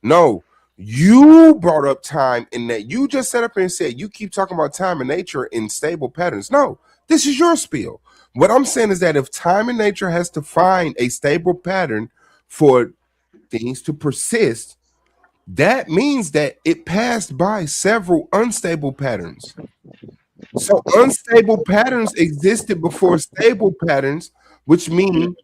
No. You brought up time in that you just set up and said you keep talking about time and nature in stable patterns. No, this is your spiel. What I'm saying is that if time and nature has to find a stable pattern for things to persist, that means that it passed by several unstable patterns. So unstable patterns existed before stable patterns, which means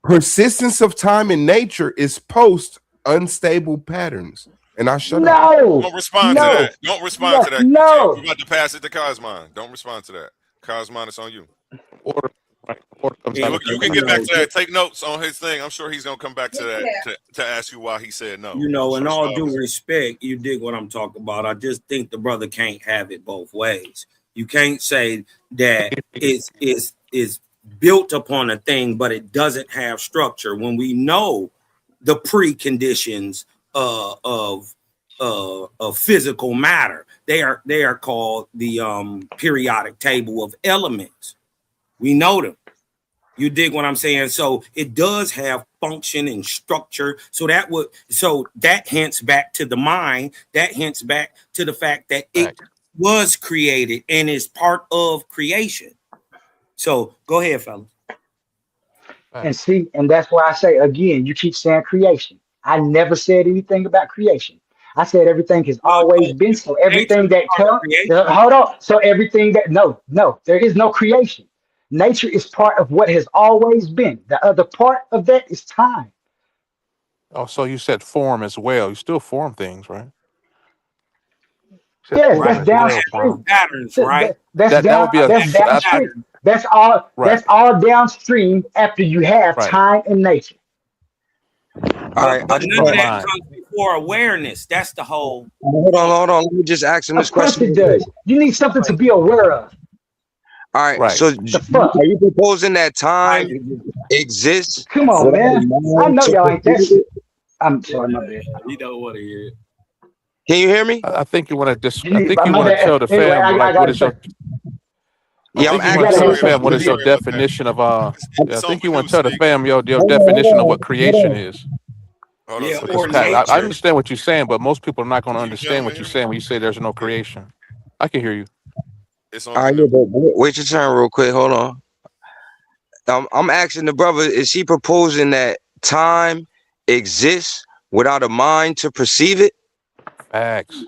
persistence of time in nature is post unstable patterns. And I shut up. Don't respond to that. Don't respond to that. No. We're about to pass it to Cosmon. Don't respond to that. Cosmon, it's on you. You can get back to that. Take notes on his thing. I'm sure he's gonna come back to that to ask you why he said no. You know, in all due respect, you dig what I'm talking about. I just think the brother can't have it both ways. You can't say that it's built upon a thing, but it doesn't have structure when we know the preconditions of physical matter. They are called the periodic table of elements. We know them. You dig what I'm saying? So it does have function and structure. So that hints back to the mind. That hints back to the fact that it was created and is part of creation. So go ahead, fellas. And see, and that's why I say again, you keep saying creation. I never said anything about creation. I said everything has always been. So everything that comes, hold on. So everything that no, there is no creation. Nature is part of what has always been. The other part of that is time. Oh, so you said form as well. You still form things, right? Yes, that's downstream. Patterns, right? That's downstream. That's all. Right. That's all downstream after you have time and nature. All right, but none of that comes before awareness. That's the whole. Hold on. Let me just ask him this question. Of course it does. You need something to be aware of. All right. So are you proposing that time exists? Come on, man. I know y'all ain't that shit. I'm sorry, my bad. You don't want to hear it. Can you hear me? I think you want to tell the fam what is your. Yeah, I'm asking. What is your definition of I think you want to tell the fam your definition of what creation is. I understand what you're saying, but most people are not going to understand what you're saying when you say there's no creation. I can hear you. All right, wait your turn real quick. Hold on. I'm asking the brother, is he proposing that time exists without a mind to perceive it? Facts.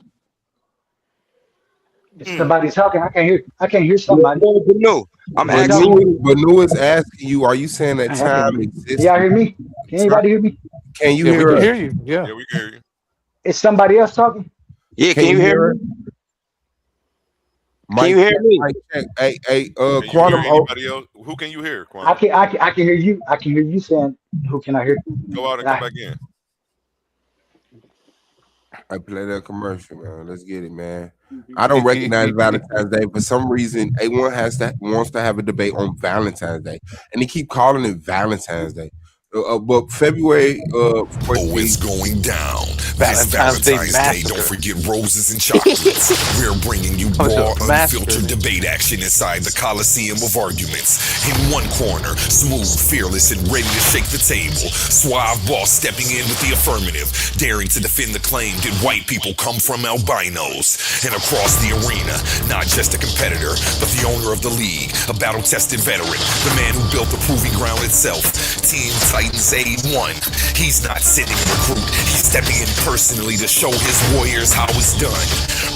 Somebody talking. I can't hear somebody. No, I'm asking you. Banu is asking you, are you saying that time exists? Y'all hear me? Can anybody hear me? Can you hear us? We can hear you. Yeah, we can hear you. Is somebody else talking? Yeah, can you hear me? Can you hear me? Hey, Quantum. Who can you hear? Quantum? I can hear you. I can hear you saying, "Who can I hear?" Go out and come back in. I play that commercial, man. Let's get it, man. I don't recognize Valentine's Day. For some reason, A1 wants to have a debate on Valentine's Day, and they keep calling it Valentine's Day. But February 14th, it's going down. Valentine's Day. Don't forget roses and chocolates. We're bringing you raw, unfiltered debate action inside the Coliseum of Arguments. In one corner, smooth, fearless, and ready to shake the table. Suave boss stepping in with the affirmative, daring to defend the claim that white people come from albinos. And across the arena, not just a competitor, but the owner of the league, a battle-tested veteran, the man who built the proving ground itself. Team Titans A1. He's not sitting in recruit. He's stepping in personally to show his warriors how it's done.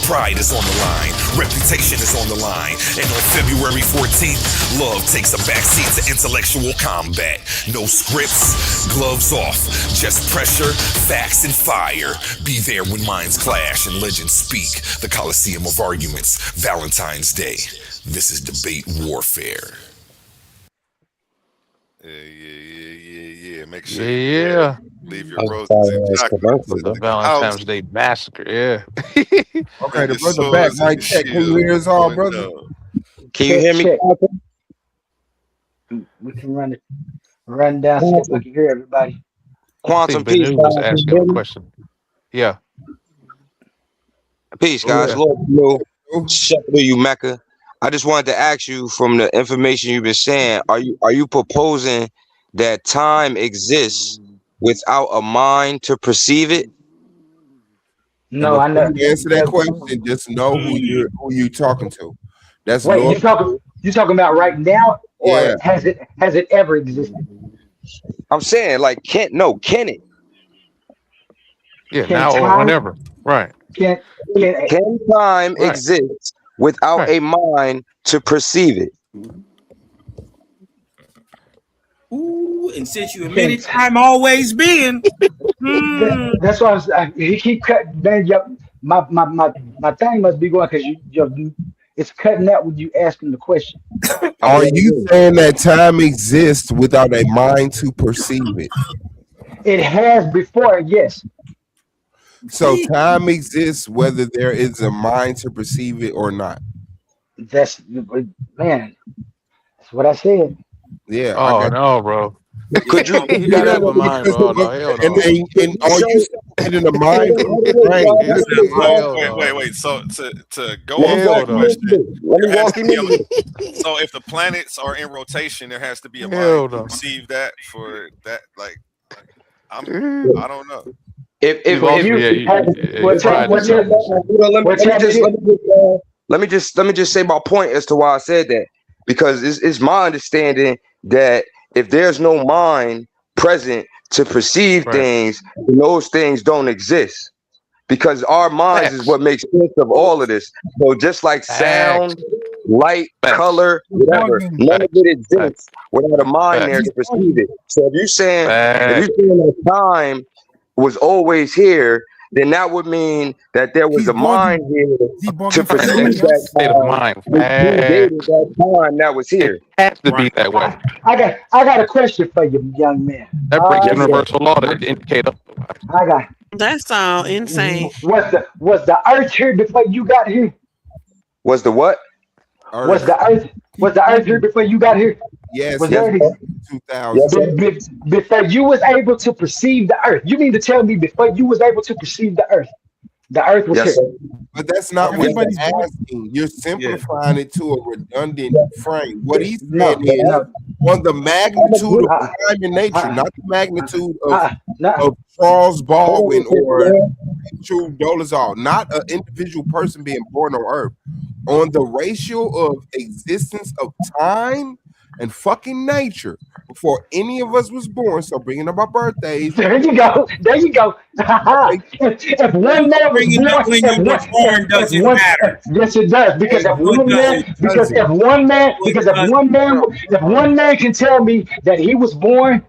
Pride is on the line. Reputation is on the line. And on February 14th, love takes a backseat to intellectual combat. No scripts, gloves off. Just pressure, facts, and fire. Be there when minds clash and legends speak. The Coliseum of Arguments. Valentine's Day. This is debate warfare. Yeah. Make sure leave your roses and chocolates. The Valentine's Day massacre. Yeah. Okay, the brother back. Mike check. Can you hear us all, brother? Can you hear me? We can run down so we can hear everybody. Quantum peace. Was asking a question. Yeah. Peace, guys. Lord, shout out to you, Mecca. I just wanted to ask you, from the information you've been saying, are you proposing that time exists without a mind to perceive it? No, I never answer that question. Just know who you're talking to. That's wait. You talking about right now, or has it ever existed? I'm saying, like, can it? Yeah, now or whenever. Right. Can time exist without a mind to perceive it? Ooh, and since you admitted time always been, that's why he keep cutting. Man, my thing must be going because it's cutting out when you asking the question. Are you saying that time exists without a mind to perceive it? It has before, yes. So time exists whether there is a mind to perceive it or not. That's what I said. Yeah. Oh no, bro. Could you? You gotta have a mind. Oh no, hell no. And are you saying in the mind? Wait. So to go off that question, so if the planets are in rotation, there has to be a mind to perceive that. For that, like, I don't know. Let me just say my point as to why I said that, because it's my understanding that if there's no mind present to perceive things, then those things don't exist, because our minds is what makes sense of all of this. So just like sound, light, color, whatever, none of it exists without a mind there to perceive it. So if you're saying that time was always here, then that would mean that there was a mind here to perceive that state of mind. That time that was here. It has to be that way. I got a question for you, young man. That breaks universal law to indicate. That's all insane. Was the earth here before you got here? Was the what? Was the earth here before you got here? Yes. Was there 2000. Before you was able to perceive the earth? You mean to tell me before you was able to perceive the earth was here? But that's not what he's asking. You're simplifying it to a redundant frame. What he's saying is on the magnitude of time in nature, not the magnitude of Charles Baldwin or True Dolezal, not an individual person being born on Earth. On the ratio of existence of time and fucking nature before any of us was born. So bringing up our birthdays. There you go. If one man was born, doesn't matter. Yes, it does. Because if one man can tell me that he was born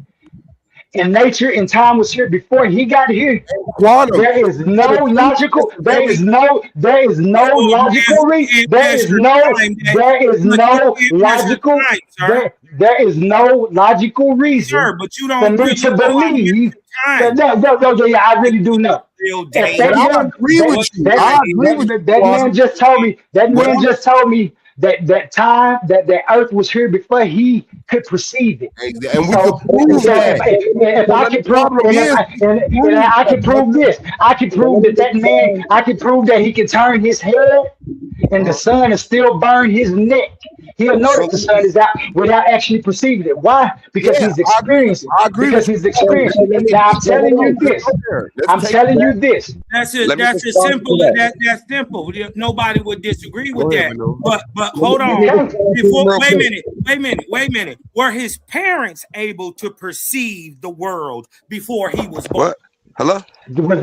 and nature and time was here before he got here, there is no logical reason but you don't for me to believe. I really do know. real If danger. that I man, agree with you. I agree with you. that man just told me. That What man I'm- just told me that time that the Earth was here before he could perceive it. And we could So prove that. if I But can the prove, problem and is, I can prove this, I can prove that that man, I can prove that he can turn his head, and the sun is still burn his neck. He'll know that the sun is out without actually perceiving it. Why? Because yeah, he's experienced it. I agree Because with he's you. experienced it. Now I'm telling you this. I'm telling you this. That's Let me that's as respond simple to as that. that's simple. Nobody would disagree with Go ahead, that. Manu. But hold on. Okay. Before wait a minute. Were his parents able to perceive the world before he was born? What? Hello? Was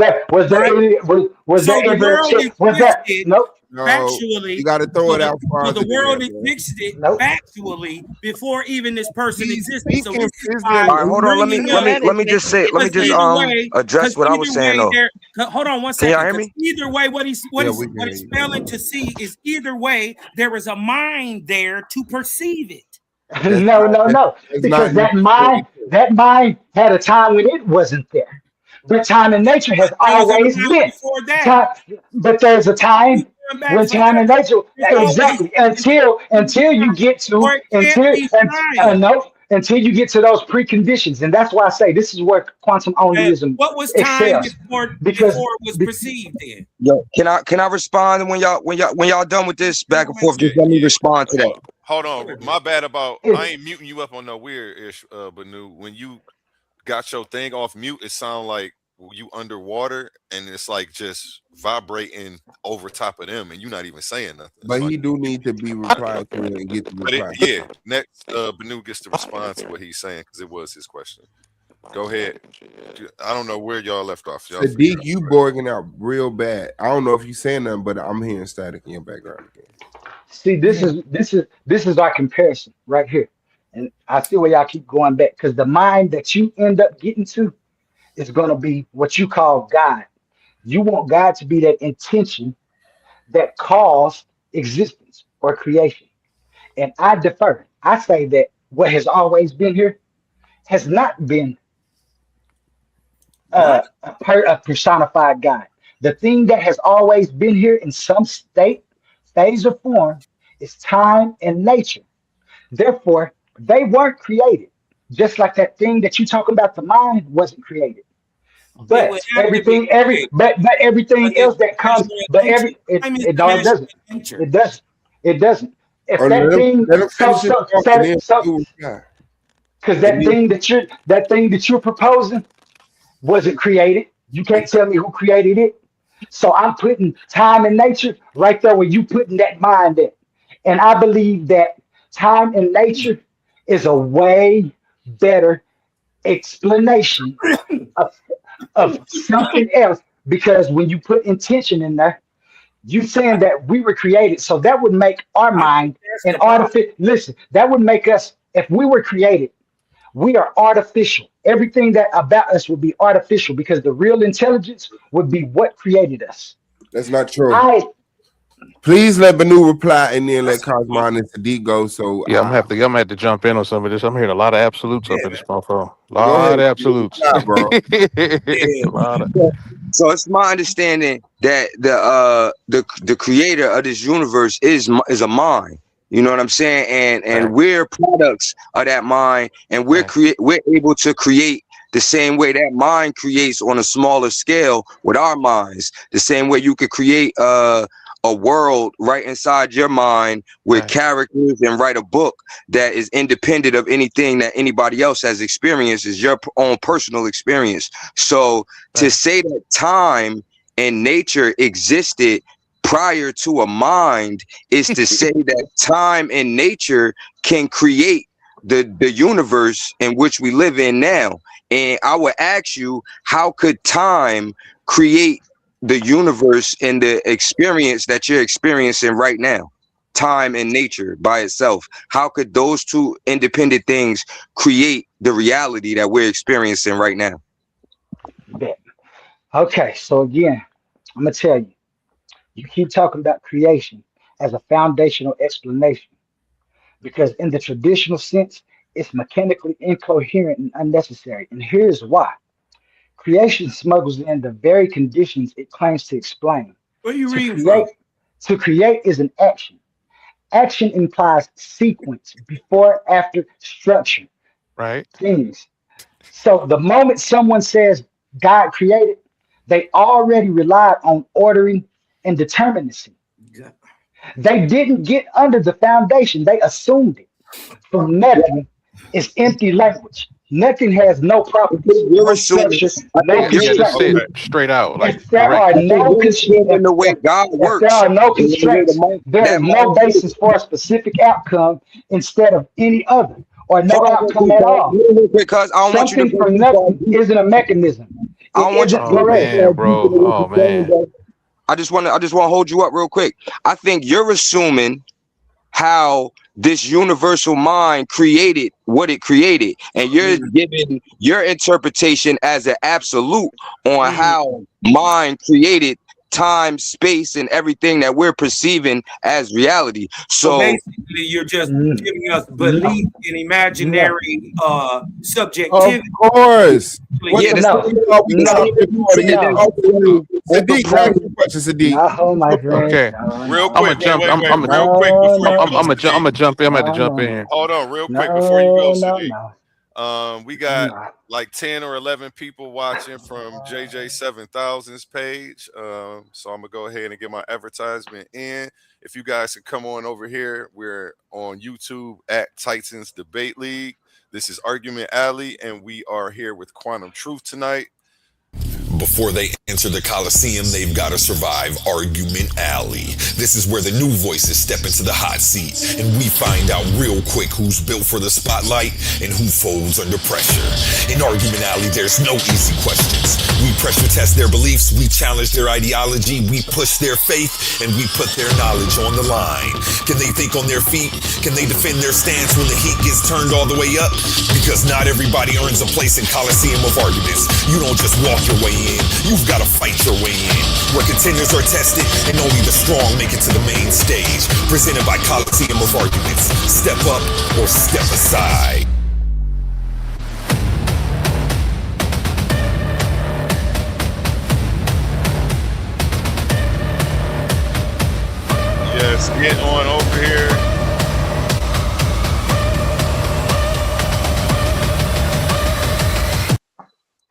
there any was So there the ever a world check? Was that existed nope? No, factually. you got to throw it out far. So the world there, bro. existed Nope. factually before even this person He's existed. So speaking this is physically. why All right, hold on. That is Just say. Let me because just either way, address what I was saying though. hold on one Can y'all second. hear 'Cause me? either way, what he's Yeah, we can what hear he's you. failing to see is either way there is a mind there to perceive it. No. Because that mind had a time when it wasn't there. But time and nature has There was a always mind been. before that. But there's a time Going back when time and forever. nature It's always exactly until you get to or it can't be time. until you get to those preconditions, and that's why I say this is where quantum And onism what was time excels before because it was perceived then? Yo, can I respond when y'all done with this back and forth? Just let me respond to that. Hold on. My bad about I ain't muting you up on no weird ish, Banu. When you got your thing off mute, it sound like you underwater and it's like just vibrating over top of them and you're not even saying nothing. But So he do need to be replied to and get the reply. yeah, next Banu gets to respond to what he's saying because it was his question. Go ahead. I don't know where y'all left off. Y'all Sadiq, you borging out real bad. I don't know if you saying nothing, but I'm hearing static in your background again. see this is our comparison right here, and I see where y'all keep going back because the mind that you end up getting to is going to be what you call God. You want God to be that intention that caused existence or creation. And I defer. I say that what has always been here has not been a personified God. The thing that has always been here in some state, phase, or form is time and nature. Therefore, they weren't created. Just like that thing that you talk about, the mind wasn't created. But everything, but everything else that comes, but it doesn't. It doesn't. It doesn't. If that thing, because that thing that you're proposing wasn't created. You can't tell me who created it. So I'm putting time and nature right there where you putting that mind in. And I believe that time and nature is a way better explanation of something else, because when you put intention in there, you saying that we were created, so that would make our mind an artificial. Listen, that would make us, if we were created, we are artificial. Everything that about us would be artificial because the real intelligence would be what created us. That's not true. Please let Banu reply and then let Cosmon and Sadiq go. So yeah, I'm gonna have to jump in on some of this. I'm hearing a lot of absolutes up in this motherfucker. A lot of absolutes. Bro. So it's my understanding that the creator of this universe is a mind. You know what I'm saying? And we're products of that mind, and we're able to create the same way that mind creates on a smaller scale with our minds. The same way you could create a world right inside your mind with characters and write a book that is independent of anything that anybody else has experienced, is your own personal experience. So to say that time and nature existed prior to a mind is to say that time and nature can create the universe in which we live in now. And I would ask you, how could time create the universe and the experience that you're experiencing right now? Time and nature by itself. How could those two independent things create the reality that we're experiencing right now? Okay, so again, I'm gonna tell you, you keep talking about creation as a foundational explanation because in the traditional sense, it's mechanically incoherent and unnecessary. And here's why. Creation smuggles in the very conditions it claims to explain. Where you To reading create, from? to create is an action. Action implies sequence, before, after, structure, Right. things. So the moment someone says God created, they already relied on ordering and determinacy. They didn't get under the foundation, they assumed it. From nothing is empty language. Nothing has no properties, You're no assuming. structure, I no think Yeah, you're just say construction. it straight out, like If there direct. are no assuming constraints, the way God if there works. are no And the way constraints, there that is no mind basis for a specific outcome instead of any other, or no hold on, outcome at all. because I don't want you to Something go from too far nothing deep. isn't a mechanism. I It don't want you to isn't Oh go too Perez. far man, deep bro. into what Oh you're saying, man. bro. I just want to hold you up real quick. I think you're assuming how this universal mind created what it created, and you're giving your interpretation as an absolute on how mind created time, space, and everything that we're perceiving as reality. So So basically, you're just giving us No, belief in no, imaginary Of subjectivity. course. What yeah, the the no, fuck you thought we same no, talking about? thing You that no, talking open Sadiq, ask your question, Sadiq. no, my friend. Okay. No, Real no, I'm gonna quick, no, wait, jump. wait, wait, I'm real gonna. quick before you no, go, no, I'm Sadiq. gonna jump in. I'm gonna no, jump no, in. Hold on, real quick before you go, no, no, Sadiq. no, We got no. like 10 or 11 people watching from JJ 7000's page. So I'm gonna go ahead and get my advertisement in. If you guys can come on over here, we're on YouTube at Titans Debate League. This is Argument Alley, and we are here with Quantum Truth tonight. Before they enter the Coliseum, they've got to survive Argument Alley. This is where the new voices step into the hot seat, and we find out real quick who's built for the spotlight and who folds under pressure. In Argument Alley, there's no easy questions. We pressure test their beliefs, we challenge their ideology, we push their faith, and we put their knowledge on the line. Can they think on their feet? Can they defend their stance when the heat gets turned all the way up? Because not everybody earns a place in Coliseum of Arguments. You don't just walk your way in, you've got to fight your way in. Where contenders are tested and only the strong make it to the main stage. Presented by Coliseum of Arguments. Step up or step aside. Yes, get on over here.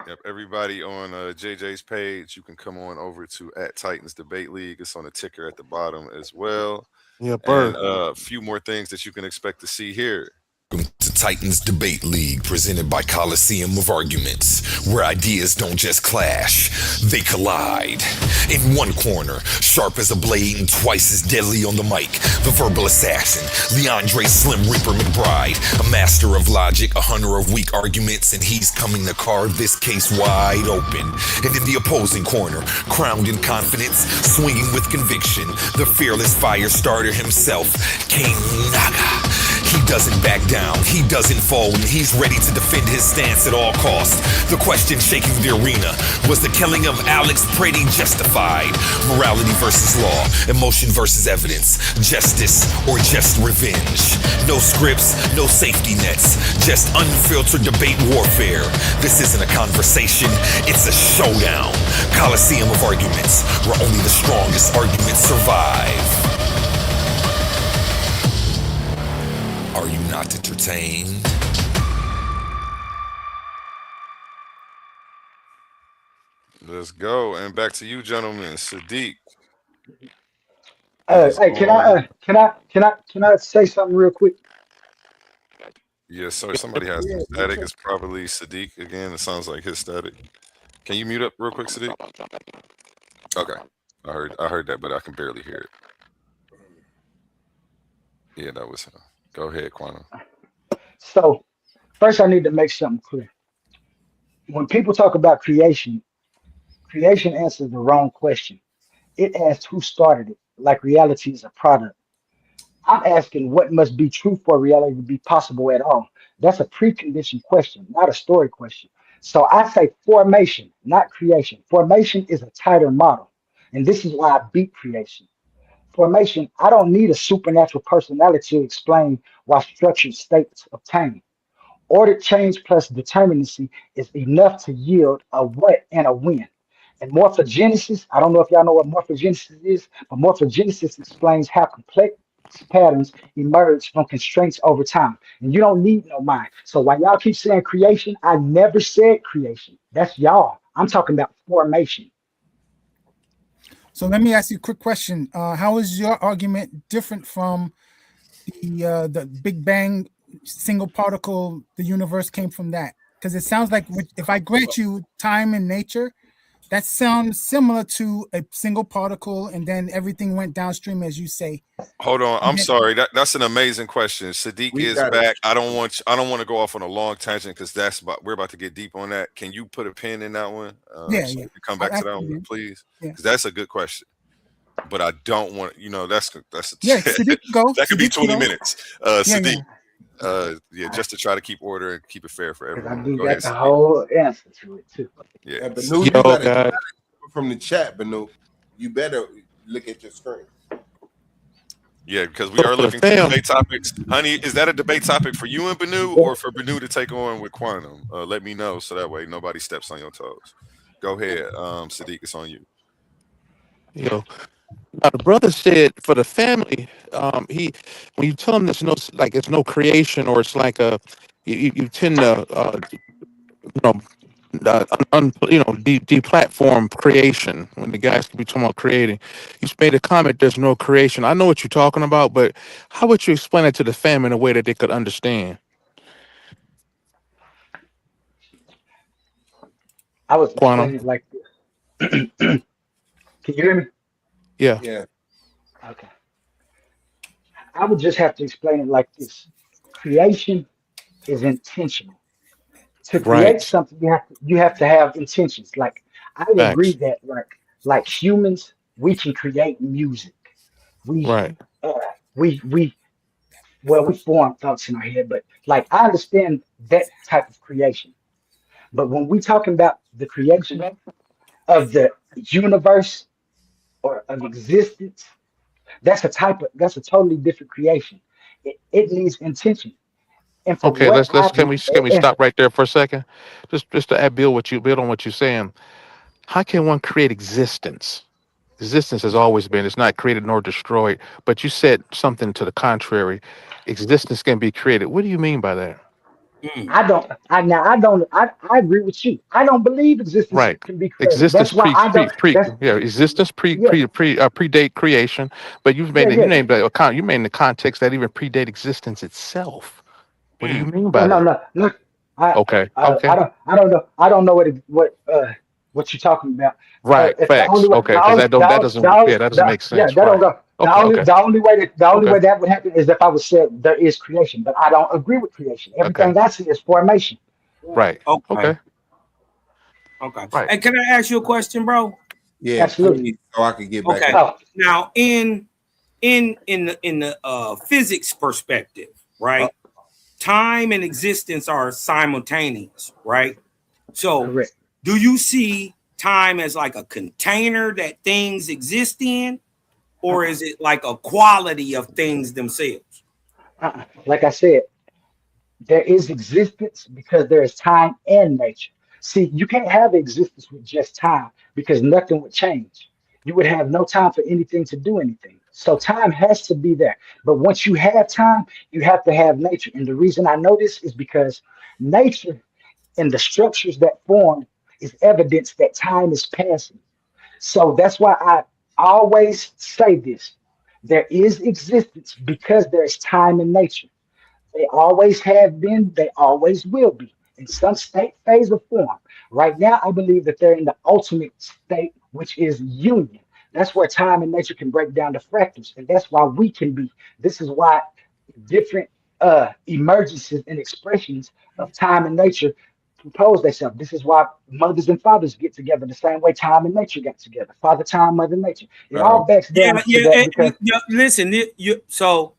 Yep, everybody on JJ's page, you can come on over to at Titans Debate League. It's on the ticker at the bottom as well. Yeah, and a few more things that you can expect to see here. Welcome to Titans Debate League, presented by Coliseum of Arguments, where ideas don't just clash, they collide. In one corner, sharp as a blade and twice as deadly on the mic, the verbal assassin, Leandre Slim Reaper McBride, a master of logic, a hunter of weak arguments, and he's coming to carve this case wide open. And in the opposing corner, crowned in confidence, swinging with conviction, the fearless fire starter himself, King Naga. He doesn't back down, he doesn't fold, and he's ready to defend his stance at all costs. The question shaking the arena, was the killing of Alex Brady justified? Morality versus law, emotion versus evidence, justice or just revenge? No scripts, no safety nets, just unfiltered debate warfare. This isn't a conversation, it's a showdown. Coliseum of Arguments, where only the strongest arguments survive. Are you not entertained? Let's go. And back to you, gentlemen. Sadiq. Hey, can I say something real quick? Yes, sir. Somebody has some static. It's probably Sadiq again. It sounds like his static. Can you mute up real quick, Sadiq? Okay. I heard that, but I can barely hear it. Yeah, that was him. Go ahead, Quantum. So, first I need to make something clear. When people talk about creation answers the wrong question. It asks who started it, like reality is a product. I'm asking what must be true for reality to be possible at all. That's a preconditioned question, not a story question. So I say formation, not creation. Formation is a tighter model. And this is why I beat creation. Formation, I don't need a supernatural personality to explain why structured states obtain. Ordered change plus determinacy is enough to yield a what and a when. And morphogenesis, I don't know if y'all know what morphogenesis is, but morphogenesis explains how complex patterns emerge from constraints over time. And you don't need no mind. So while y'all keep saying creation, I never said creation. That's y'all. I'm talking about formation. So let me ask you a quick question. How is your argument different from the Big Bang single particle? The universe came from that, because it sounds like if I grant you time and nature, that sounds similar to a single particle, and then everything went downstream, as you say. Hold on, I'm sorry. That's an amazing question. Sadiq is back. I don't want to go off on a long tangent because we're about to get deep on that. Can you put a pin in that one? Yeah. Come back to that one, please. Because that's a good question. But I don't want that's Sadiq, go. That could be 20 minutes. Sadiq. Yeah. Just to try to keep order and keep it fair for everyone. I do got the whole answer to it too. Yeah, but you gotta from the chat, but you better look at your screen. Yeah, because we are looking for debate topics. Honey, is that a debate topic for you and Banu, or for Banu to take on with Quantum? Let me know so that way nobody steps on your toes. Go ahead, Sadiq, it's on you. Now the brother said for the family, when you tell him there's it's no creation, or it's like you tend to deplatform creation when the guys could be talking about creating. You made a comment, there's no creation. I know what you're talking about, but how would you explain it to the family in a way that they could understand? I was explaining it like this. Can you hear me? Yeah. Okay. I would just have to explain it like this. Creation is intentional. To create something, you have to have intentions. Like I agree that like humans, we can create music. We form thoughts in our head, but like I understand that type of creation. But when we talking about the creation of the universe or of existence, that's a totally different creation. It needs intention. And okay, can we stop right there for a second? Just to build on what you're saying. How can one create existence? Existence has always been. It's not created nor destroyed. But you said something to the contrary. Existence can be created. What do you mean by that? I agree with you. I don't believe existence can be created. Existence predate predate creation. But you've made you made in the context that even predate existence itself. What do you mean by that? No. Look, okay. I don't know. I don't know what you're talking about. Right. Facts. Okay. Because that doesn't make sense. Yeah, that don't go. The only way that would happen is if I was said there is creation, but I don't agree with creation. Everything I see is formation. Right. Okay. Right. And can I ask you a question, bro? Yeah, absolutely. So I could get back. Okay. Now, in the physics perspective, right? Time and existence are simultaneous, right? So, correct. Do you see time as like a container that things exist in, or is it like a quality of things themselves? Like I said, there is existence because there is time and nature. See, you can't have existence with just time because nothing would change. You would have no time for anything to do anything. So time has to be there. But once you have time, you have to have nature. And the reason I know this is because nature and the structures that form is evidence that time is passing. So that's why I always say this. There is existence because there's time in nature. They always have been, they always will be in some state, phase, or form. Right now, I believe that they're in the ultimate state, which is union. That's where time and nature can break down to fractals. And that's why we can be. This is why different emergences and expressions of time and nature compose themselves. This is why mothers and fathers get together the same way time and nature got together. Father time, mother nature. It all backs down to that because listen, so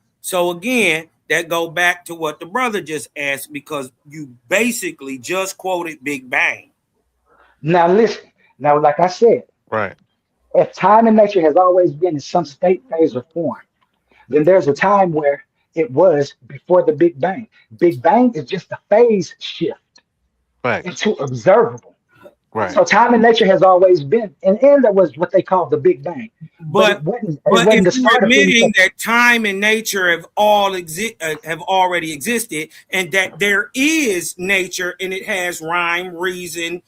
again, that go back to what the brother just asked, because you basically just quoted Big Bang. Now listen. Now, like I said, right. If time and nature has always been in some state, phase, or form, then there's a time where it was before the Big Bang. Big Bang is just a phase shift Right. into observable. Right. So time and nature has always been, and that was what they called the Big Bang. But it wasn't the if you're start of admitting anything. that time and nature have already existed, and that there is nature and it has rhyme, reason,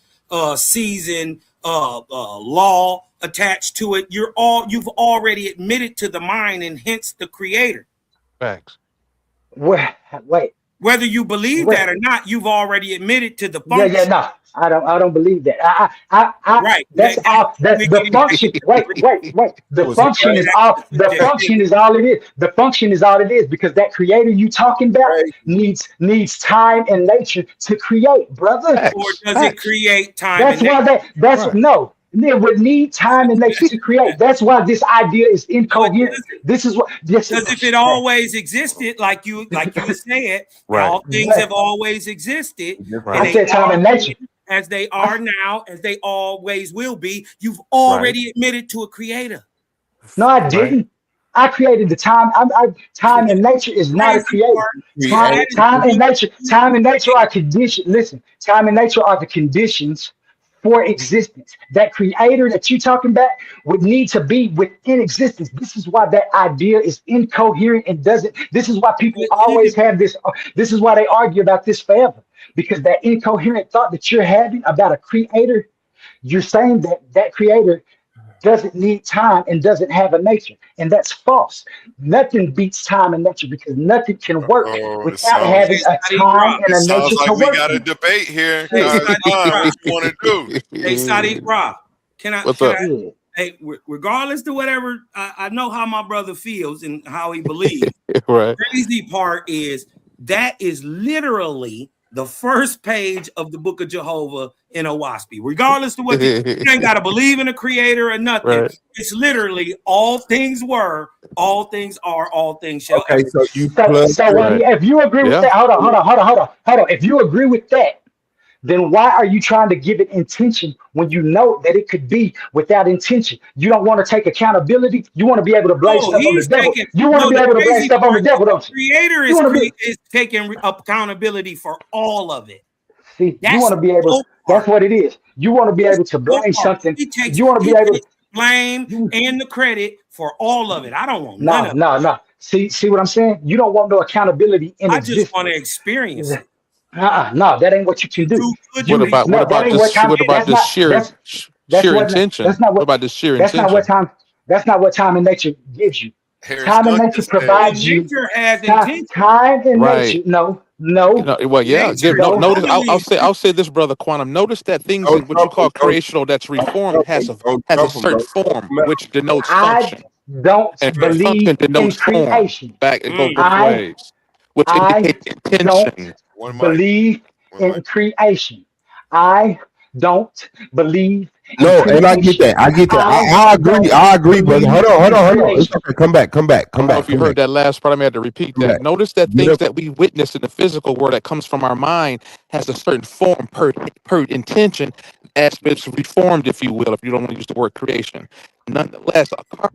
season, law attached to it, you've already admitted to the mind and hence the creator. Facts. Wait. Whether you believe that or not, you've already admitted to the function. Yeah, no, I don't believe that. Right. That's all. That's the function. Wait. The function is all. The function is all it is. The function is all it is, because that creator you talking about needs time and nature to create, brother. Or does it create time? That's and why nature? that's no. It would need time and nature to create. That's why this idea is incoherent. This is what. Because if it always existed, like you said, all things have always existed. I said time and nature. As they are now, as they always will be. You've already admitted to a creator. No, I didn't. I created the time. Time and nature is not a creator. Time and nature are conditions. Listen, time and nature are the conditions for existence. That creator that you're talking about would need to be within existence. This is why that idea is incoherent and doesn't. This is why people always have this. This is why they argue about this forever, because that incoherent thought that you're having about a creator, you're saying that creator doesn't need time and doesn't have a nature, and that's false. Nothing beats time and nature, because nothing can work without having a time and a nature to like we work. got a debate here. What you want to do? Hey, Sadiq Ra, What's up? Hey, regardless to whatever, I know how my brother feels and how he believes. Right. The crazy part is that is literally the first page of the Book of Jehovah in Owaspy. Regardless to what you ain't got to believe in a creator or nothing. Right. It's literally all things were, all things are, all things shall. Okay, so you if you agree with that, hold on. If you agree with that, then why are you trying to give it intention when you know that it could be without intention? You don't want to take accountability. You want to be able to blame stuff on the devil. You want to be able to blame stuff on the devil, don't you? Creator is taking accountability for all of it. See, you want to be able. That's what it is. You want to be able to blame something. You want to be able to blame and the credit for all of it. I don't want none of it. No. See what I'm saying? You don't want no accountability in I existence. just want to experience it. No, that ain't what you can do. What about just sheer intention? What about the sheer intention? That's not what time and nature gives you. Time and nature provides you. Nature has intention. Time and nature. No. Well, yeah. Notice. I'll say this, brother Quantum. Notice that things what you call creational that's reformed has a certain form which denotes function. I don't believe in creation. Back and go both ways, which indicates intention. Believe in creation. I don't believe. No, and I get that. I agree, brother. Hold on. It's okay. Come back. I don't know if you heard that last part. I may have to repeat that. Notice that things that we witness in the physical world that comes from our mind has a certain form per intention, as it's reformed, if you will, if you don't want to use the word creation. Nonetheless, a car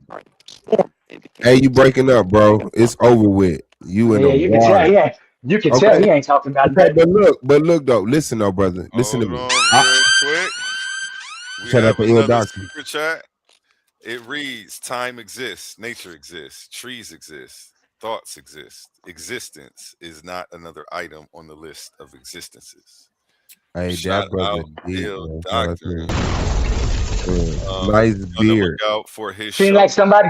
form. Hey, you breaking up, bro? It's over with. You in you can tell. Yeah, you can tell he ain't talking about that. But look though. Listen though, brother. Listen to me. Quick. Shout out to Ill Doctor. Super chat. It reads: time exists, nature exists, trees exist, thoughts exist. Existence is not another item on the list of existences. Hey, Shout that brother out deep, Ill man. Doctor. Nice beard. Look out for his Seem show. like somebody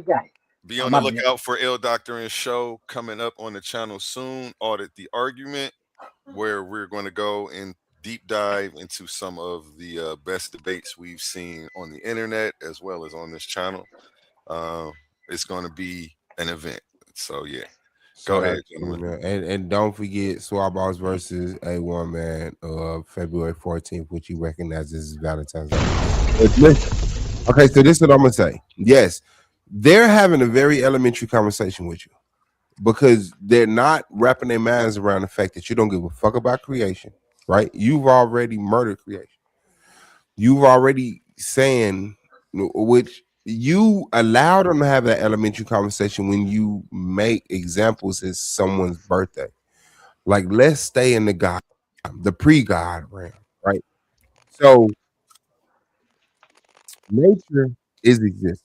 got it. Be on the lookout for Ill Doctor and show coming up on the channel soon. Audit the Argument, where we're going to go in deep dive into some of the best debates we've seen on the internet as well as on this channel. It's going to be an event. So yeah, go ahead, gentlemen. And don't forget Swabballs versus A1 Man February 14th, which you recognize as Valentine's Day. Okay, so this is what I'm gonna say. Yes, they're having a very elementary conversation with you because they're not wrapping their minds around the fact that you don't give a fuck about creation, right? You've already murdered creation. You've already saying, which you allow them to have that elementary conversation when you make examples as someone's birthday. Like, let's stay in the pre-God realm, right? So nature is existence.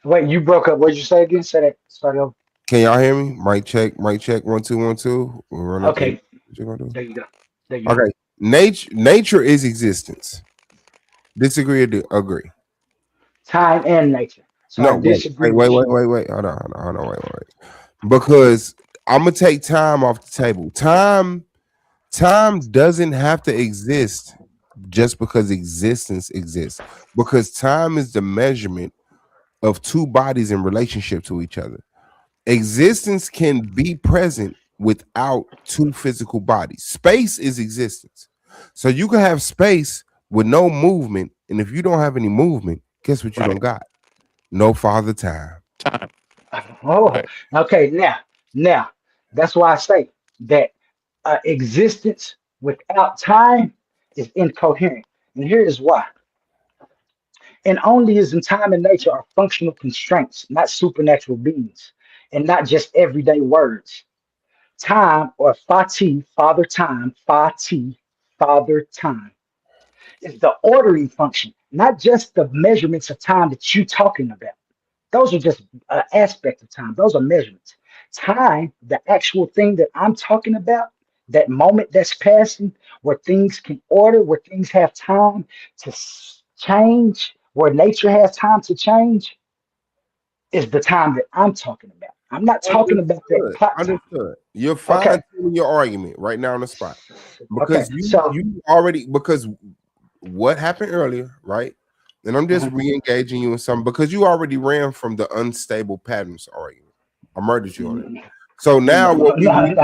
Wait, you broke up. What did you say again? Say that. Start over. Can y'all hear me? Mic check. 1 2 1 2. We'll run up Okay. There. There you go. There you go. Okay. Nature is existence. Disagree or agree? Time and nature. So No, I disagree. wait. Hold on, wait. Because I'm gonna take time off the table. Time doesn't have to exist just because existence exists. Because time is the measurement of two bodies in relationship to each other. Existence can be present without two physical bodies. Space is existence. So you can have space with no movement, and if you don't have any movement, guess what you don't got? No father time. Oh, okay. Now, that's why I say that existence without time is incoherent, and here is why. And only is in time and nature are functional constraints, not supernatural beings, and not just everyday words. Time, or fati, father time, fati, father time, is the ordering function, not just the measurements of time that you're talking about. Those are just aspects of time. Those are measurements. Time, the actual thing that I'm talking about, that moment that's passing, where things can order, where things have time to change, where nature has time to change, is the time that I'm talking about. I'm not talking about that clock time. Understood. You're fine tuning your argument right now on the spot. Because you already, because what happened earlier, right? And I'm just re-engaging you in something because you already ran from the unstable patterns argument. I murdered you on it. So now what we know,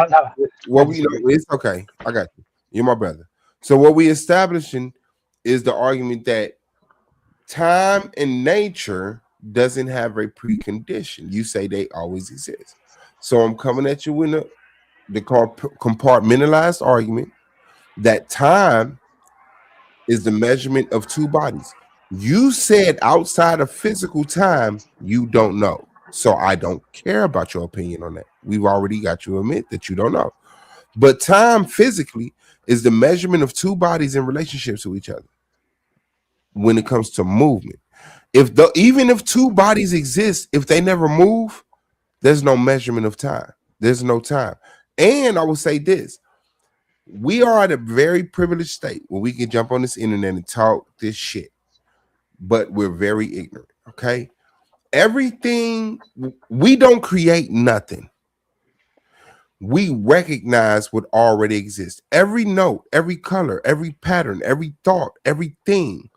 it's okay. I got you. You're my brother. So what we establishing is the argument that time and nature doesn't have a precondition. You say they always exist. So I'm coming at you in the compartmentalized argument that time is the measurement of two bodies. You said outside of physical time, you don't know. So I don't care about your opinion on that. We've already got you to admit that you don't know. But time physically is the measurement of two bodies in relationship to each other when it comes to movement. Even if two bodies exist, if they never move, there's no measurement of time. There's no time. And I will say this. We are at a very privileged state where we can jump on this internet and talk this shit. But we're very ignorant, okay? Everything, we don't create nothing. We recognize what already exists. Every note, every color, every pattern, every thought, everything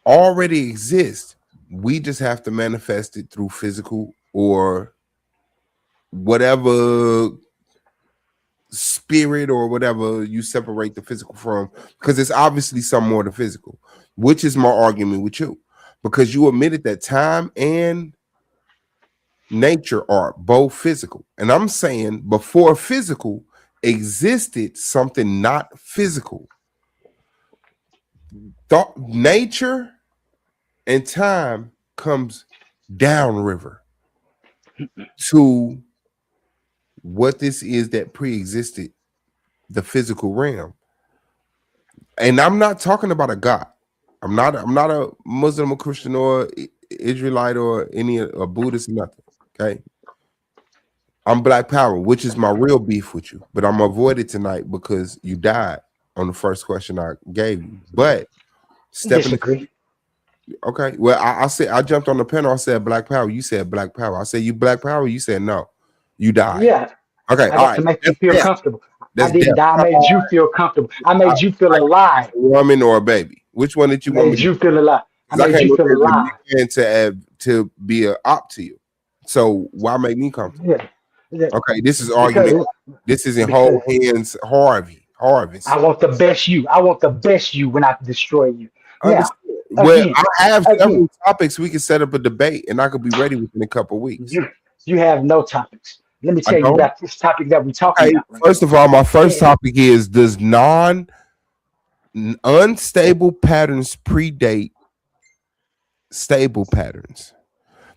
already exists. We just have to manifest it through physical or whatever spirit or whatever you separate the physical from, because it's obviously some more than physical, which is my argument with you, because you admitted that time and nature are both physical. And I'm saying before physical existed something not physical. Nature and time comes downriver to what this is that pre-existed the physical realm. And I'm not talking about a God. I'm not a Muslim or Christian or Israelite or a Buddhist, nothing. Okay. I'm Black Power, which is my real beef with you, but I'm gonna avoid it tonight because you died on the first question I gave you. But disagree. Okay. Well, I said I jumped on the panel. I said Black Power. You said Black Power. I said you Black Power. You said no. You died. Yeah. Okay. All right. To make you feel comfortable. I didn't die. I made you feel comfortable. I made you feel alive. A woman or a baby? Which one did you want me to you feel alive? I made you feel alive. And to be an op to you. So why make me comfortable? Yeah. Okay. This is argument. This isn't whole hands harvest. I want the best you. I want the best you when I destroy you. Now, well, I have several topics we can set up a debate, and I could be ready within a couple of weeks. You have no topics. Let me tell you about this topic that we're talking about. Right first of all, my first topic is: does unstable patterns predate stable patterns?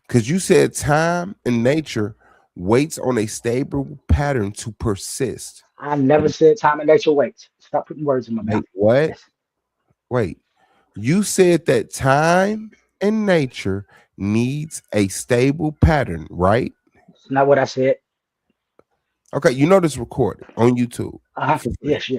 Because you said time and nature waits on a stable pattern to persist. I never said time and nature waits. Stop putting words in my mouth. What? Yes. Wait. You said that time and nature needs a stable pattern, right? It's not what I said. Okay, you know this recorded on YouTube. Yes.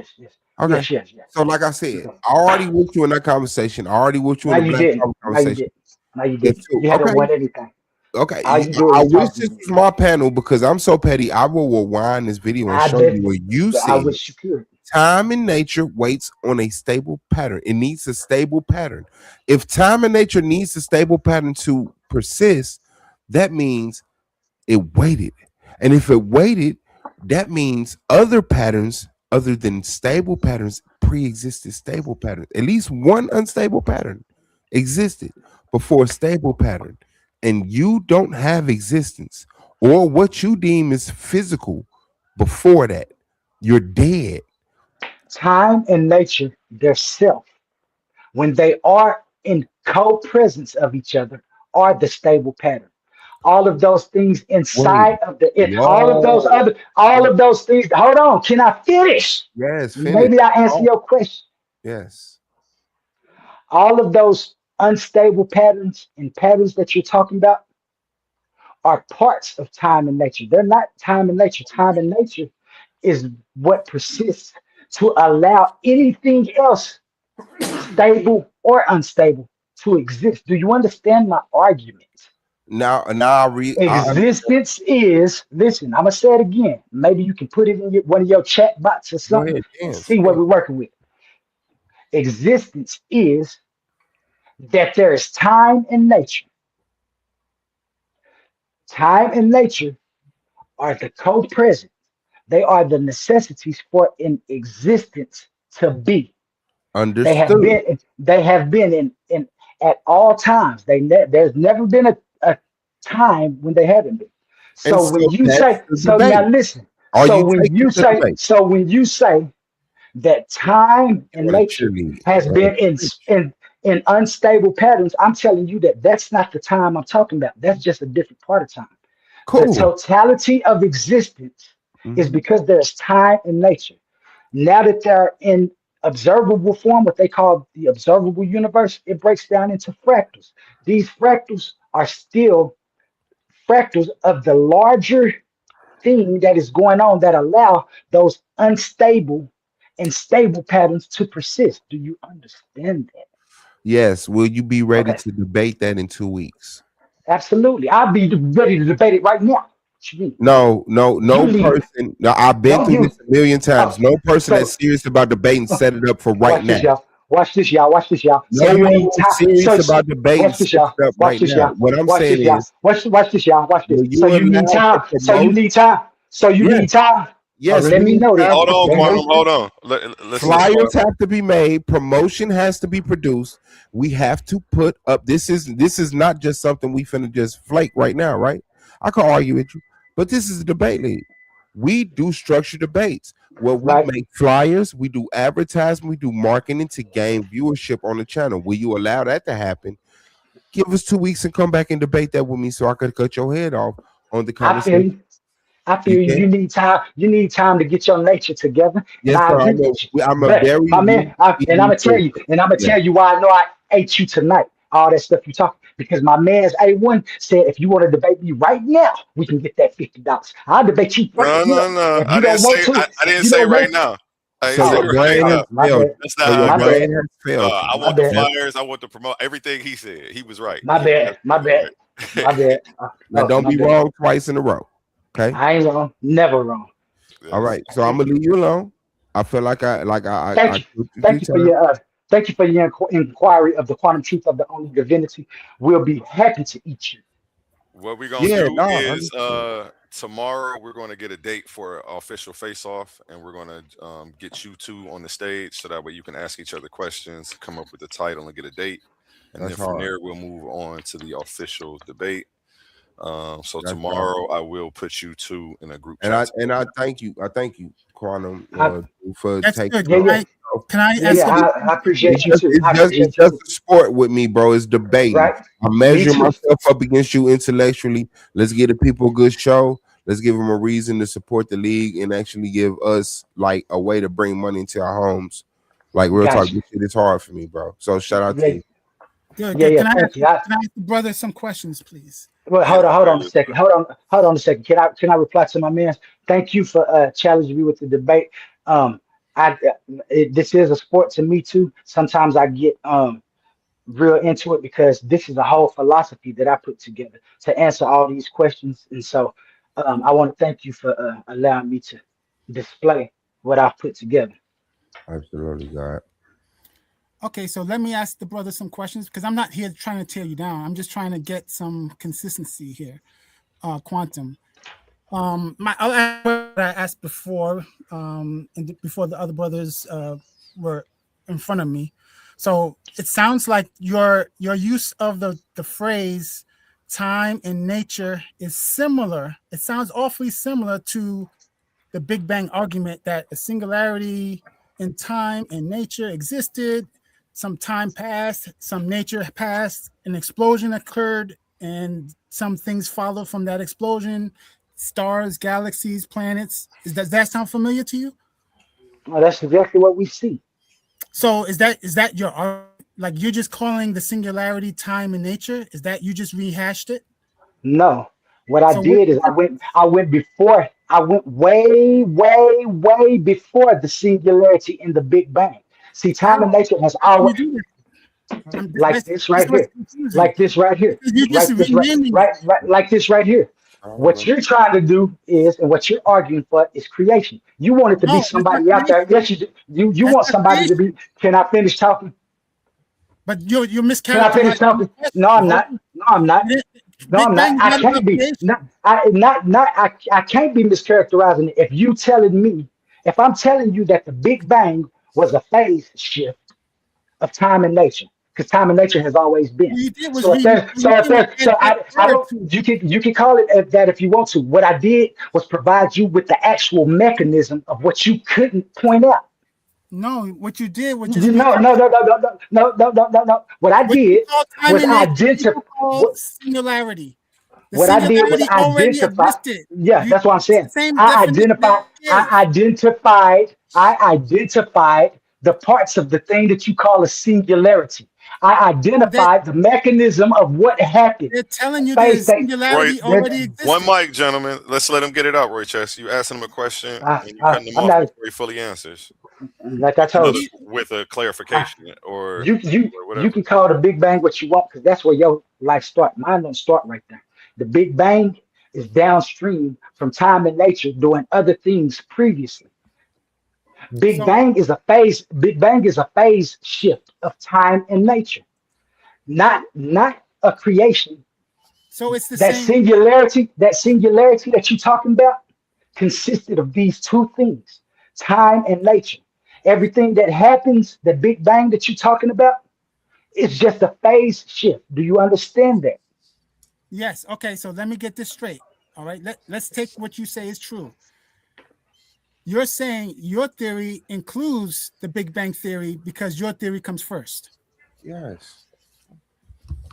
Okay. Yes. So, like I said, I already with you in that conversation. I already with you in the Black Power conversation. No, you didn't. You haven't won anything. Okay. I wish this was my panel because I'm so petty. I will rewind this video and show you where you said I wish you could. Time and nature waits on a stable pattern. It needs a stable pattern. If time and nature needs a stable pattern to persist, that means it waited. And if it waited, that means other patterns other than stable patterns pre-existed stable patterns. At least one unstable pattern existed before a stable pattern. And you don't have existence or what you deem is physical before that. You're dead. Time and nature, their self, when they are in co-presence of each other, are the stable pattern. All of those things inside of all of those things. Hold on, can I finish? Yes, finish. Maybe I answer your question. Yes. All of those unstable patterns and patterns that you're talking about are parts of time and nature. They're not time and nature. Time and nature is what persists to allow anything else, stable or unstable, to exist. Do you understand my argument? Now I read. Existence is, listen, I'm gonna say it again. Maybe you can put it in one of your chat bots or something and see what we're working with. Existence is that there is time and nature. Time and nature are the co-present. They are the necessities for an existence to be. Understood. They have been in at all times. There's never been a time when they haven't been. So when you say, so now listen. So when you say that time and nature has been in unstable patterns, I'm telling you that's not the time I'm talking about. That's just a different part of time. Cool. The totality of existence is because there's time and nature. Now that they're in observable form, what they call the observable universe, it breaks down into fractals. These fractals are still fractals of the larger thing that is going on that allow those unstable and stable patterns to persist. Do you understand that? Yes. Will you be ready to debate that in 2 weeks? Absolutely. I'll be ready to debate it right now. No person. No, I've been through this a million times. No person that's serious about debating set it up for right now. Watch this, y'all. No one serious about debating set it up right now. What I'm saying is, watch this, y'all. Watch this. So you need time. So you need time. Yes. Let me know that. Hold on. Flyers have to be made. Promotion has to be produced. We have to put up. This is not just something we finna just flake right now, right? I can argue with you, but this is a debate league. We do structured debates where we make flyers, we do advertising, we do marketing to gain viewership on the channel. Will you allow that to happen? Give us 2 weeks and come back and debate that with me so I could cut your head off on the conversation. I feel you. You need time. You need time to get your nature together. Yes, I'm gonna tell you. And I'm gonna tell you why I know I ate you tonight. All that stuff you talking, because my man's A1 said if you want to debate me right now, we can get that $50. I'll debate you. No. I didn't say right now. I want the flyers. I want to promote everything he said. He was right. My bad. Now don't be wrong twice in a row. Okay. I ain't wrong. Never wrong. All right. So I'm gonna leave you alone. I feel like Thank you for your inquiry of the quantum truth of the only divinity. We'll be happy to eat you. What we're gonna do is tomorrow we're gonna get a date for an official face-off, and we're gonna get you two on the stage so that way you can ask each other questions, come up with the title, and get a date. And then from there we'll move on to the official debate. So tomorrow I will put you two in a group chat. And I thank you, Quantum, for taking. Can I Yeah, ask? yeah, I appreciate you too. I It's appreciate you just too. a sport with me, bro. It's debating. Right? I Me measure too. myself up against you intellectually. Let's give the people a good show. Let's give them a reason to support the league and actually give us like a way to bring money into our homes. Like real talk, Gotcha. this shit is hard for me, bro. So shout out to Yeah, you. Good, yeah, good. yeah. Can I Thank ask, you. can I ask the brother some questions, please? Well, Yeah, hold on a absolutely. second. Hold on a second. Can I reply to my man? Thank you for challenging me with the debate. I this is a sport to me too. Sometimes I get real into it because this is a whole philosophy that I put together to answer all these questions. And so I want to thank you for allowing me to display what I've put together. Absolutely, God. Okay, so let me ask the brother some questions because I'm not here trying to tear you down. I'm just trying to get some consistency here. Quantum. What I asked before, before the other brothers were in front of me. So it sounds like your use of the phrase time and nature is similar. It sounds awfully similar to the Big Bang argument that a singularity in time and nature existed. Some time passed, some nature passed, an explosion occurred, and some things followed from that explosion. Stars, galaxies, planets. Does that sound familiar to you? Well, that's exactly what we see. So is that your, like, you're just calling the singularity time and nature? Is that you just rehashed it? No, what I So did is I went before, I went way, way, way before the singularity in the Big Bang. See, time and nature has how can you always do that? like this right what's here, confusing. like this right here, You're just like this right, renaming right, right, like this right here. What you're trying to do is, and what you're arguing for is creation. You want it to be No, that's not somebody out there. creation. Yes, you do. You That's want not somebody to creation. be. Can I finish talking? But you're Can I finish mischaracterizing the talking? question. No, I'm not. No, I'm not. No, Big I'm Bang not. is I not can't about be. creation. I can't be mischaracterizing it. If you telling me, if I'm telling you that the Big Bang was a phase shift of time and nature, because time and nature has always been. What you did was So if there's, so if there's, so I refer don't. to. You can call it that if you want to. What I did was provide you with the actual mechanism of what you couldn't point out. No, what you did was just No, no, no, no, no, no, no, no, no, no, no. What I what you did call time was and nature, identify. people call singularity. The What I did was singularity already identify. existed. Yeah, that's what I'm It's the saying. same I definition identified. as I identified the parts of the thing that you call a singularity. I no, that identified the mechanism of what happened. they're telling you the Phase state. Roy, singularity That, already one existed. mic, gentlemen. Let's let him get it out, Roy Chess. You asking him a question and you cutting him I'm off not before he fully answers. like I told you. With a I, clarification or you whatever. can call the Big Bang what you want because that's where your life starts. Mine don't start right there. The Big Bang is downstream from time and nature doing other things previously. Big So Bang is a phase. Big Bang is a phase shift of time and nature, not a creation. so it's the That same. singularity, that you're talking about, consisted of these two things: time and nature. Everything that happens, the Big Bang that you're talking about, is just a phase shift. Do you understand that? Yes. Okay. So let me get this straight. All right. Let's take what you say is true. You're saying your theory includes the Big Bang theory because your theory comes first. Yes.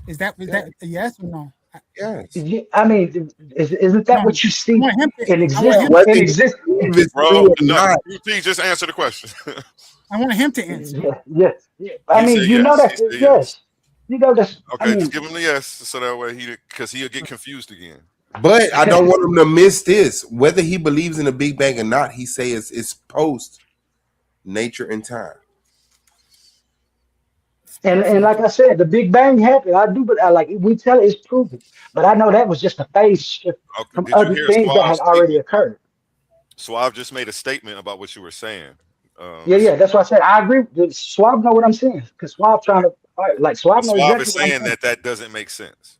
Is that a yes or no? Yes. I mean, isn't that No, what you see I want him to. in I want exist? him. In exist? Bro, no, QT, just answer the question. I want him to answer. Yeah. I He mean, said you know yes. that. He said Yes. You know that's. I Okay, mean, just give him the yes so that way because he'll get confused again. But I don't want him to miss this. Whether he believes in the Big Bang or not, he says it's post nature and time. and like I said, the Big Bang happened. I do, but I like we tell it, it's proven. But I know that was just a phase shift Okay, from did you other hear things that had Suave's already statement? occurred. Suave just made a statement about what you were saying. Yeah. That's why I said I agree. Swab know what I'm saying because Swab trying to like Swab know Suave is exactly what I'm saying saying. that doesn't make sense.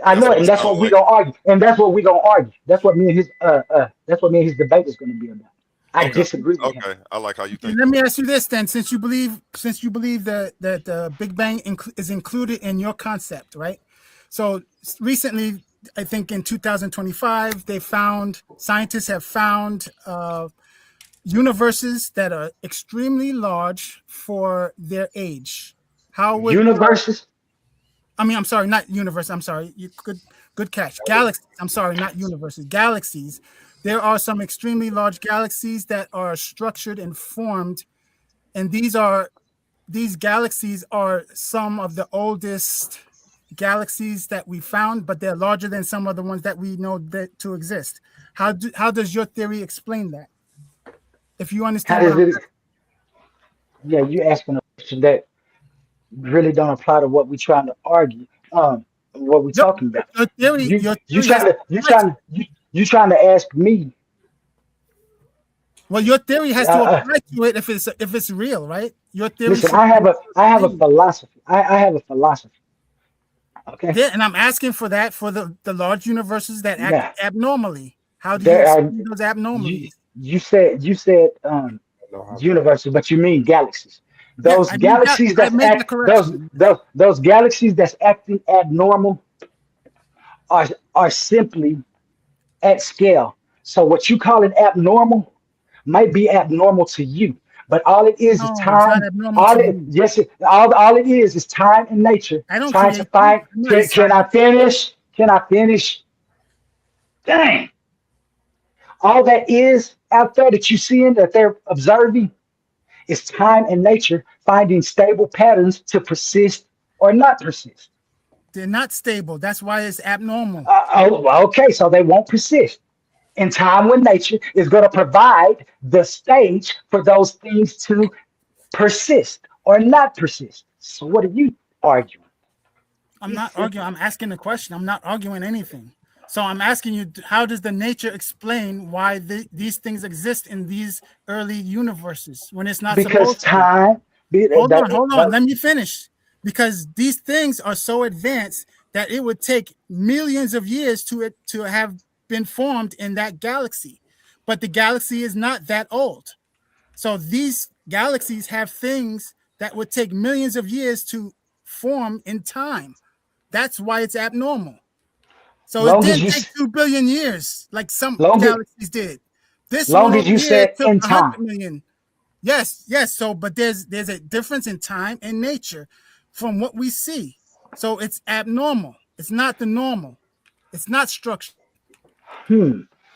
I That's know what it, it and that's sounds what we like. gonna argue, and that's what we gonna argue. That's what me and his debate is gonna be about. I Okay. disagree with him. Okay. I like how you think. Let me ask you this then: since you believe that the Big Bang is included in your concept, right? So recently, I think in 2025, scientists have found universes that are extremely large for their age. How would universes? I'm sorry, not universe. I'm sorry. Good catch. Galaxies. I'm sorry, not universes. Galaxies. There are some extremely large galaxies that are structured and formed, and these galaxies are some of the oldest galaxies that we found, but they're larger than some of the ones that we know that to exist. How does your theory explain that? If you understand, you asking a question that really don't apply to what we're trying to argue. What we're talking about. You trying to ask me. Well, your theory has to apply to it if it's real, right? Your theory. Listen, I have a philosophy. I have a philosophy. Okay. Yeah, and I'm asking for that for the large universes that act abnormally. How do you explain those abnormalities? You said universes, but you mean galaxies. Those galaxies those galaxies that's acting abnormal are simply at scale. So what you call it abnormal might be abnormal to you, but all it is time. All it is time and nature trying to find. Can I finish? Can I finish? Dang! All that is out there that you seeing that they're observing is time and nature finding stable patterns to persist or not persist. They're not stable. That's why it's abnormal. Okay, so they won't persist. And time with nature is going to provide the stage for those things to persist or not persist. So what are you arguing? I'm not arguing. I'm asking a question. I'm not arguing anything. So I'm asking you, how does the nature explain why these things exist in these early universes when it's not supposed to? Time. Hold on. Let me finish. Because these things are so advanced that it would take millions of years to have been formed in that galaxy. But the galaxy is not that old. So these galaxies have things that would take millions of years to form in time. That's why it's abnormal. So it didn't take 2 billion years like some galaxies did. This long as you said in time. Million. Yes. So, but there's a difference in time and nature from what we see. So it's abnormal. It's not the normal. It's not structured.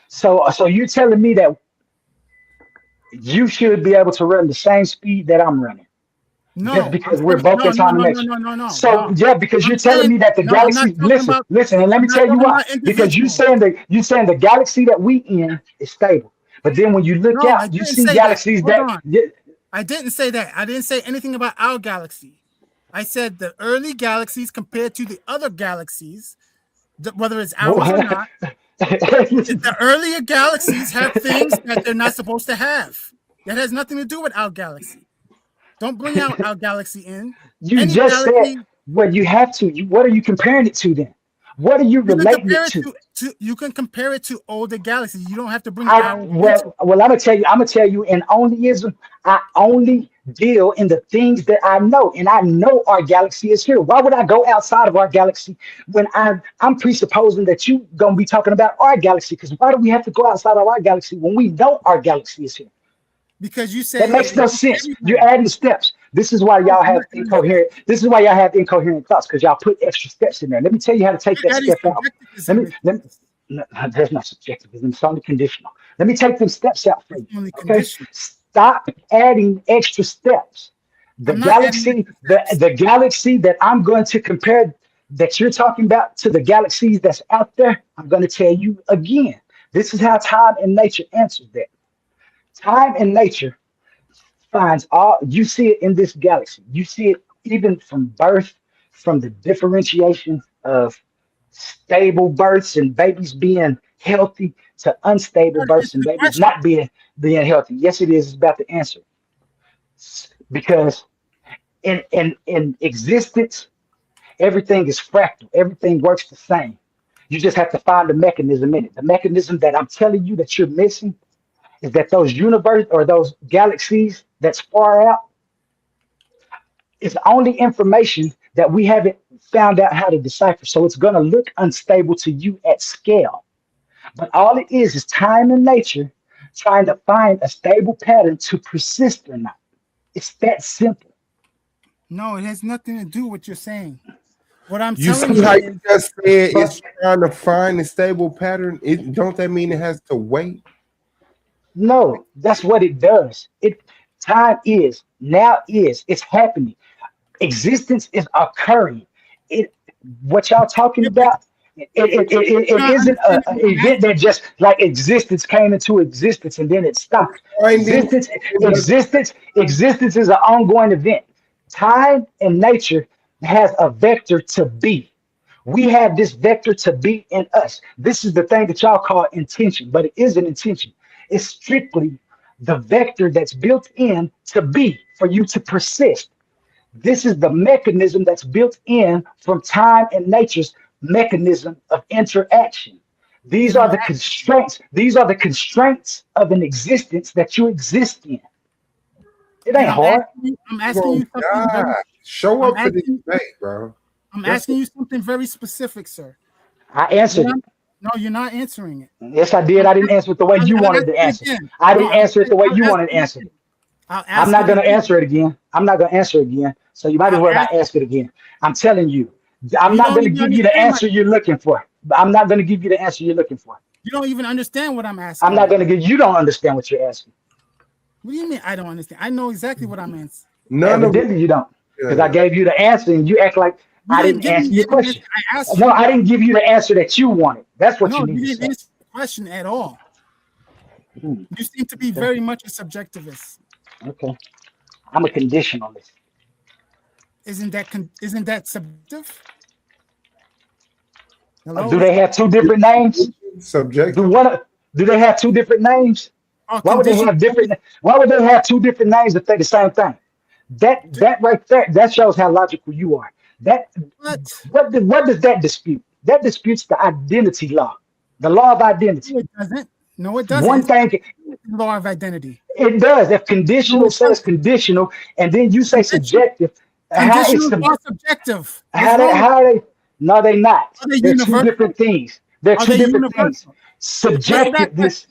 So you're telling me that you should be able to run the same speed that I'm running? No, just because we're both in time and nature. No. So because you're telling me that the galaxy. Listen, and let me tell you why. Because you saying the galaxy that we in is stable, but then when you look out, you see galaxies I didn't say that. I didn't say anything about our galaxy. I said the early galaxies compared to the other galaxies, whether it's ours or not. The earlier galaxies have things that they're not supposed to have. That has nothing to do with our galaxy. Don't bring out our galaxy in. You just said, well, you have to. What are you comparing it to then? What are you relating it to? You can compare it to older galaxies. You don't have to bring well, I'm gonna tell you in onlyism, I only deal in the things that I know, and I know our galaxy is here. Why would I go outside of our galaxy when I'm presupposing that you gonna be talking about our galaxy? Because why do we have to go outside of our galaxy when we know our galaxy is here? Because you said that makes no sense. You're adding steps. This is why y'all have incoherent. This is why y'all have incoherent thoughts, because y'all put extra steps in there. Let me tell you how to take that step out. No, there's no subjectivism. It's only conditional. Let me take them steps out for you. Okay? Stop adding extra steps. The galaxy that I'm going to compare that you're talking about to the galaxies that's out there, I'm going to tell you again. This is how time and nature answers that. Time and nature finds you see it in this galaxy. You see it even from birth, from the differentiation of stable births and babies being healthy to unstable births and babies not being healthy. Yes, it is. It's about the answer. Because in existence, everything is fractal. Everything works the same. You just have to find the mechanism in it. The mechanism that I'm telling you that you're missing is that those universe or those galaxies that's far out is only information that we haven't found out how to decipher. So it's going to look unstable to you at scale. But all it is time and nature trying to find a stable pattern to persist or not. It's that simple. No, it has nothing to do with what you're saying. What I'm You telling see how you you just said it's trying to find a stable pattern? Don't that mean it has to wait? No, that's what it does. Time is, now is, it's happening. Existence is occurring. What y'all talking about? It isn't an event that just like existence came into existence and then it stopped. Existence is an ongoing event. Time and nature has a vector to be. We have this vector to be in us. This is the thing that y'all call intention, but it isn't intention. It's strictly the vector that's built in to be for you to persist. This is the mechanism that's built in from time and nature's mechanism of interaction. These are the constraints. These are the constraints of an existence that you exist in. It ain't hard. I'm asking you something. Show up for this debate, bro. I'm asking you something very specific, sir. I answered it. No, you're not answering it. Yes, I did. I didn't answer it the way you wanted to answer. I didn't answer it the way you wanted to answer it. I'm not going to answer it again. I'm not going to answer it again. So you might as well not ask it again. I'm telling you, I'm not going to give you the answer you're looking for. I'm not going to give you the answer you're looking for. You don't even understand what I'm asking. I'm not going to give you. Don't understand what you're asking. What do you mean I don't understand? I know exactly what I'm answering. Evidently you don't, because I gave you the answer and you act like I didn't answer your question. No, I didn't give you the answer that you wanted. That's what you need to say. You didn't answer the question at all. You seem to be very much a subjectivist. Okay, I'm a conditionalist. Isn't that subjective? Hello? Do they have two different names? Subjective. Do they have two different names? Why would they have different? Why would they have two different names if they're the same thing? That right there, that shows how logical you are. What does that dispute? That disputes the identity law, the law of identity. No, it doesn't. No, it doesn't. One thing, law of identity. It does. If conditional says conditional, and then you say subjective, conditional are subjective. How are they? No, they're not. They're two different things. They're two different things. Subjectiveness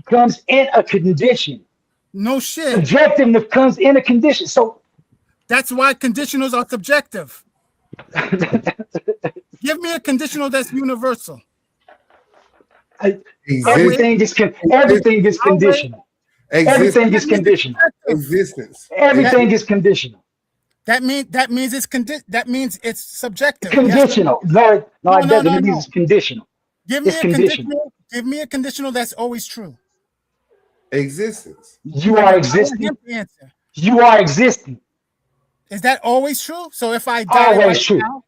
comes in a condition. No shit. Subjectiveness comes in a condition. So that's why conditionals are subjective. Give me a conditional that's universal. Everything is conditional. Everything is conditional. Existence. Everything is conditional. That means it's subjective. Conditional. Yes. No, it doesn't. It means it's conditional. Give me a conditional that's always true. Existence. You are existing. You are existing. Is that always true? So if I die, always true. Now,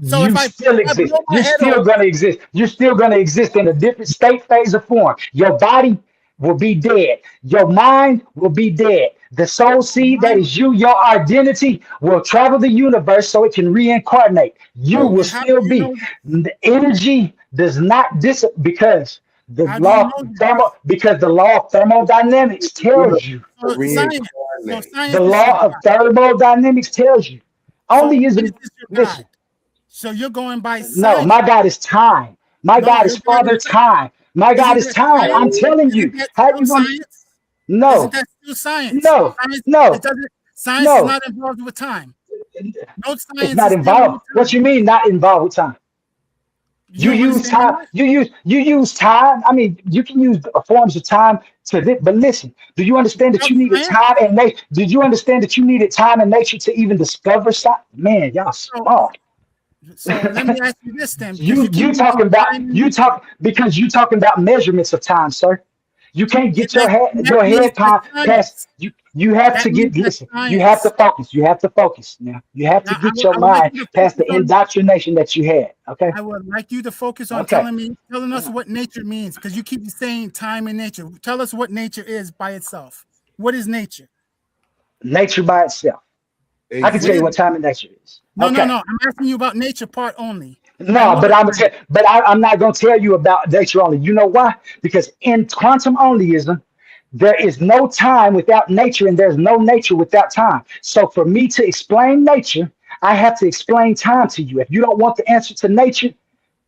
so you still exist. You're still gonna exist. You're still gonna exist in a different state, phase, or form. Your body will be dead. Your mind will be dead. The soul seed that is you, your identity, will travel the universe so it can reincarnate. You will still be. The energy does not disappear because the law of thermodynamics tells you. The law of thermodynamics tells you. Only is it. Listen. So you're going by science. No, my God is time. My God is Father Time. My God is time. I'm telling you. How you going? No. Isn't that still science? No. Science is not involved with time. No science. It's not involved. What you mean not involved with time? You use time. You use time. I mean, you can use forms of time to this, but listen, do you understand that you needed time and nature? Did you understand that you needed time and nature to even discover something? Man, y'all smart. So let me ask you this then. You talking about measurements of time, sir. You can't get your head past you. You have to get listen. You have to focus. You have to focus. Now you have to get your mind past the indoctrination that you had. Okay. I would like you to focus on telling us what nature means, because you keep saying time and nature. Tell us what nature is by itself. What is nature? Nature by itself. I can tell you what time and nature is. No. I'm asking you about nature part only. No, but I'm not going to tell you about nature only. You know why? Because in quantum onlyism, there is no time without nature, and there's no nature without time. So for me to explain nature, I have to explain time to you. If you don't want the answer to nature,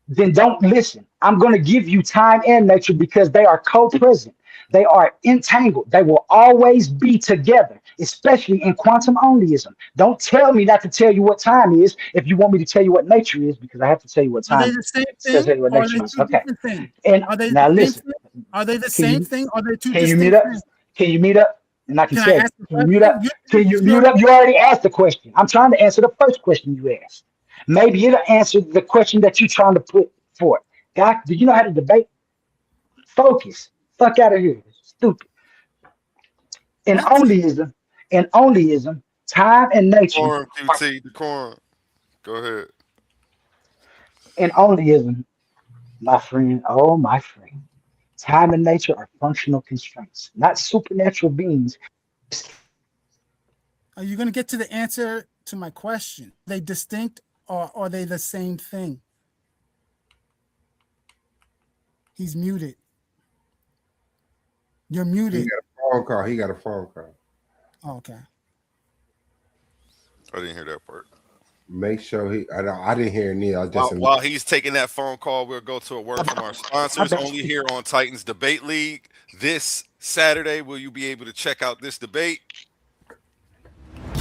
then don't listen. I'm going to give you time and nature because they are co-present. They are entangled. They will always be together, especially in quantum onlyism. Don't tell me not to tell you what time is if you want me to tell you what nature is, because I have to tell you what Are time they the is. same So tell thing, you what or are nature they is. two Okay. different things? And Are they now the same listen. thing? Are they the Can same you thing? Are they two can you mute distinct up? things? Can you mute up? And I can Can I tell you. ask the Can you mute up? question? Can you mute up? You already asked the question. I'm trying to answer the first question you asked. Maybe it'll answer the question that you're trying to put forth. God, do you know how to debate? Focus. Fuck out of here. Stupid. In onlyism, time and nature Decorum, QT, decorum. Go ahead. in onlyism, my friend, oh my friend. Time and nature are functional constraints, not supernatural beings. Are you going to get to the answer to my question? Are they distinct, or are they the same thing? He's muted. You're muted. He got a phone call. He got a phone call. Oh, okay. I didn't hear that part. Make sure I didn't hear Neil. I just While he's taking that phone call, we'll go to a word from our sponsors. Only here on Titans Debate League. This Saturday, will you be able to check out this debate?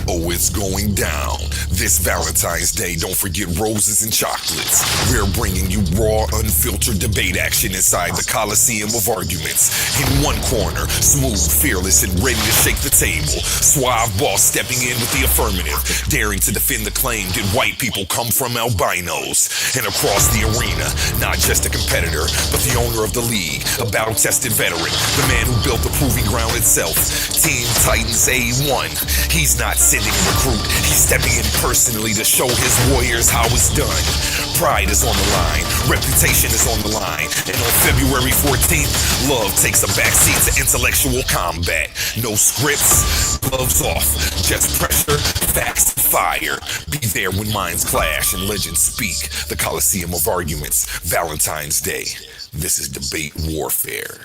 Oh, it's going down. This Valentine's Day, don't forget roses and chocolates. We're bringing you raw, unfiltered debate action inside the Coliseum of Arguments. In one corner, smooth, fearless, and ready to shake the table. Suave boss stepping in with the affirmative, daring to defend the claim that white people come from albinos. And across the arena, not just a competitor, but the owner of the league, a battle-tested veteran, the man who built the proving ground itself. Team Titans A1. He's not sending a recruit, he's stepping in personally to show his warriors how it's done. Pride is on the line, reputation is on the line, and on February 14th, love takes a backseat to intellectual combat. No scripts, gloves off, just pressure, fast fire. Be there when minds clash and legends speak. The Coliseum of Arguments, Valentine's Day. This is debate warfare.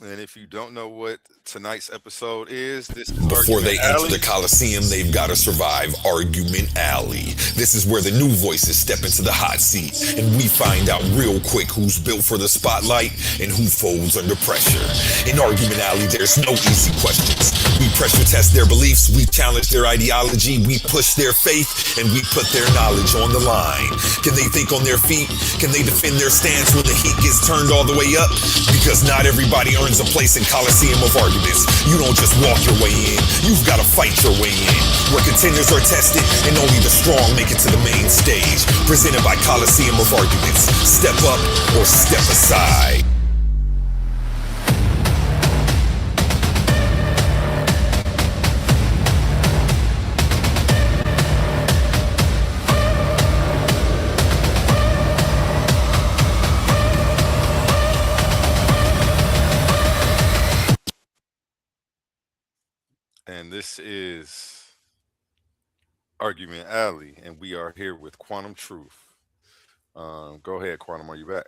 And if you don't know what tonight's episode is, this is Before they enter Alley. the Coliseum, they've got to survive Argument Alley. This is where the new voices step into the hot seat, and we find out real quick who's built for the spotlight and who folds under pressure. In Argument Alley, there's no easy questions. We pressure test their beliefs, we challenge their ideology, we push their faith, and we put their knowledge on the line. Can they think on their feet? Can they defend their stance when the heat gets turned all the way up? Because not everybody earns a place in Coliseum of Arguments. You don't just walk your way in, you've got to fight your way in. Where contenders are tested and only the strong make it to the main stage. Presented by Coliseum of Arguments. Step up or step aside. And this is Argument Alley, and we are here with Quantum Truth. Go ahead, Quantum. Are you back?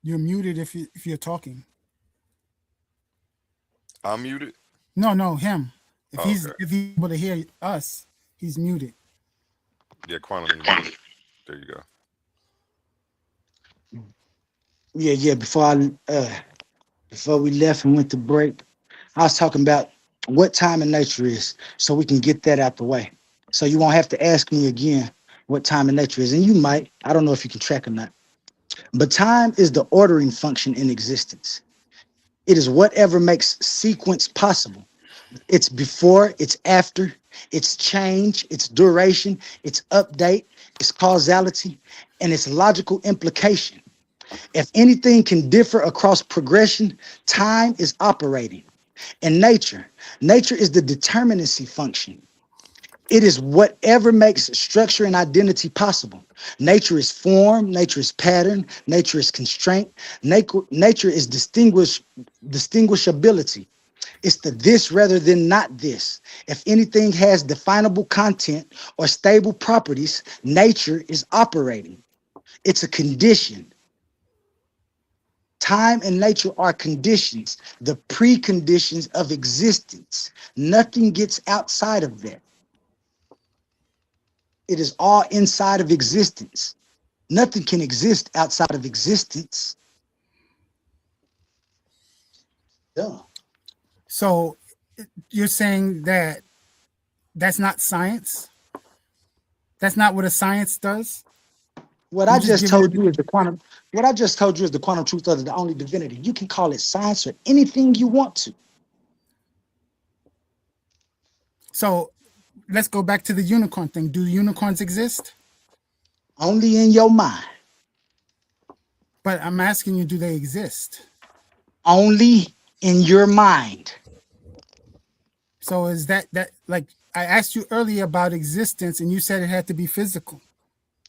You're muted if you're talking. I'm muted. No, him. If Oh, he's okay. if he's able to hear us, he's muted. Yeah, Quantum. Is muted. There you go. Yeah. Before we left and went to break, I was talking about what time and nature is, so we can get that out the way. So you won't have to ask me again what time and nature is, and you might. I don't know if you can track or not. But time is the ordering function in existence. It is whatever makes sequence possible. It's before, it's after, it's change, it's duration, it's update, it's causality, and it's logical implication. If anything can differ across progression, time is operating. And nature is the determinacy function. It is whatever makes structure and identity possible. Nature is form, nature is pattern, nature is constraint, nature is distinguishability. It's the this rather than not this. If anything has definable content or stable properties, nature is operating. It's a condition. Time and nature are conditions, the preconditions of existence. Nothing gets outside of that. It is all inside of existence. Nothing can exist outside of existence. Yeah. So you're saying that that's not science? That's not what a science does? What I just told you is the quantum. What I just told you is the quantum truth of the only divinity. You can call it science or anything you want to. So let's go back to the unicorn thing. Do unicorns exist? Only in your mind. But I'm asking you, do they exist? Only in your mind. So is that like I asked you earlier about existence and you said it had to be physical.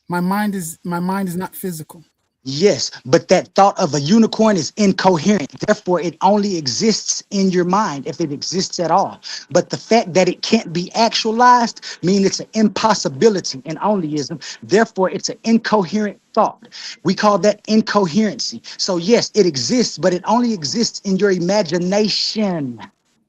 My mind is not physical. Yes, but that thought of a unicorn is incoherent. Therefore, it only exists in your mind if it exists at all. But the fact that it can't be actualized means it's an impossibility in onlyism. Therefore, it's an incoherent thought. We call that incoherency. So yes, it exists, but it only exists in your imagination.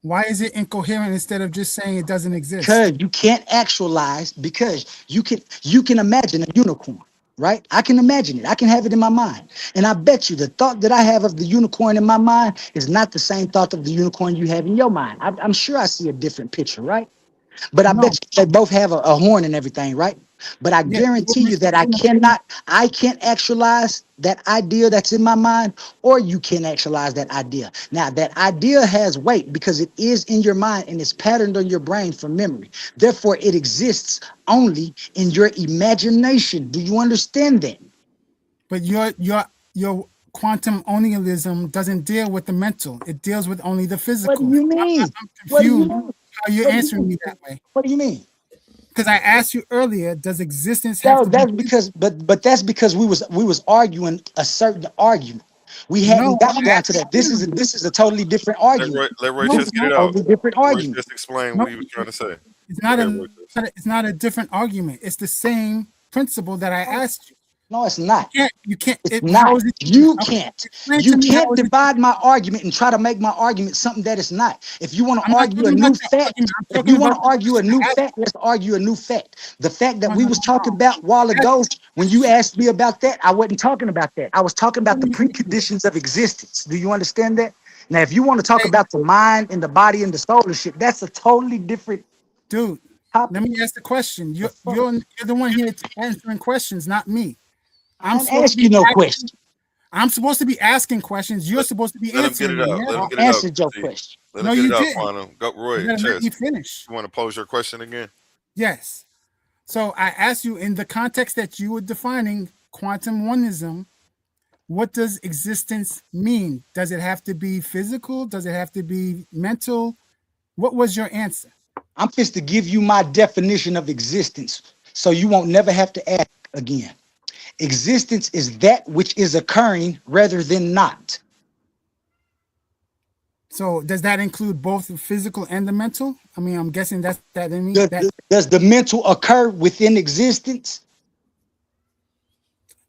Why is it incoherent instead of just saying it doesn't exist? Because you can't actualize, because you can imagine a unicorn. Right? I can imagine it. I can have it in my mind. And I bet you the thought that I have of the unicorn in my mind is not the same thought of the unicorn you have in your mind. I'm sure I see a different picture, right? But I bet you they both have a horn and everything, right? But I guarantee you that I can't actualize that idea that's in my mind, or you can actualize that idea. Now, that idea has weight because it is in your mind and it's patterned on your brain from memory. Therefore, it exists only in your imagination. Do you understand that? But your quantum onialism doesn't deal with the mental. It deals with only the physical. What do you mean? I'm confused how you're answering me that way. What do you mean? Because I asked you earlier, does existence have to that's be because but that's because we was arguing a certain argument. We hadn't gotten down to that. This is a totally different argument. Let Roy just get it out. Totally different argument. Roy just explain what he was trying to say. It's not a different argument. It's the same principle that I asked you. No, it's not. You can't. It's not. You can't. You can't divide my argument and try to make my argument something that it's not. If you want to argue a new fact, if you want to argue a new fact, let's argue a new fact. The fact that we was talking about a while ago, when you asked me about that, I wasn't talking about that. I was talking about the preconditions of existence. Do you understand that? Now, if you want to talk about the mind and the body and the soul and shit, that's a totally different dude. topic. Let me ask the question. You're the one here answering questions, not me. I'm asking you no question. I'm supposed to be asking questions. You're supposed to be answering. I answered your question. No, you didn't. Go, Roy. Let me finish. You want to pose your question again? Yes. So I asked you in the context that you were defining quantum oneism, what does existence mean? Does it have to be physical? Does it have to be mental? What was your answer? I'm just to give you my definition of existence so you won't never have to ask again. Existence is that which is occurring rather than not. So does that include both the physical and the mental? I mean, I'm guessing that means does the mental occur within existence?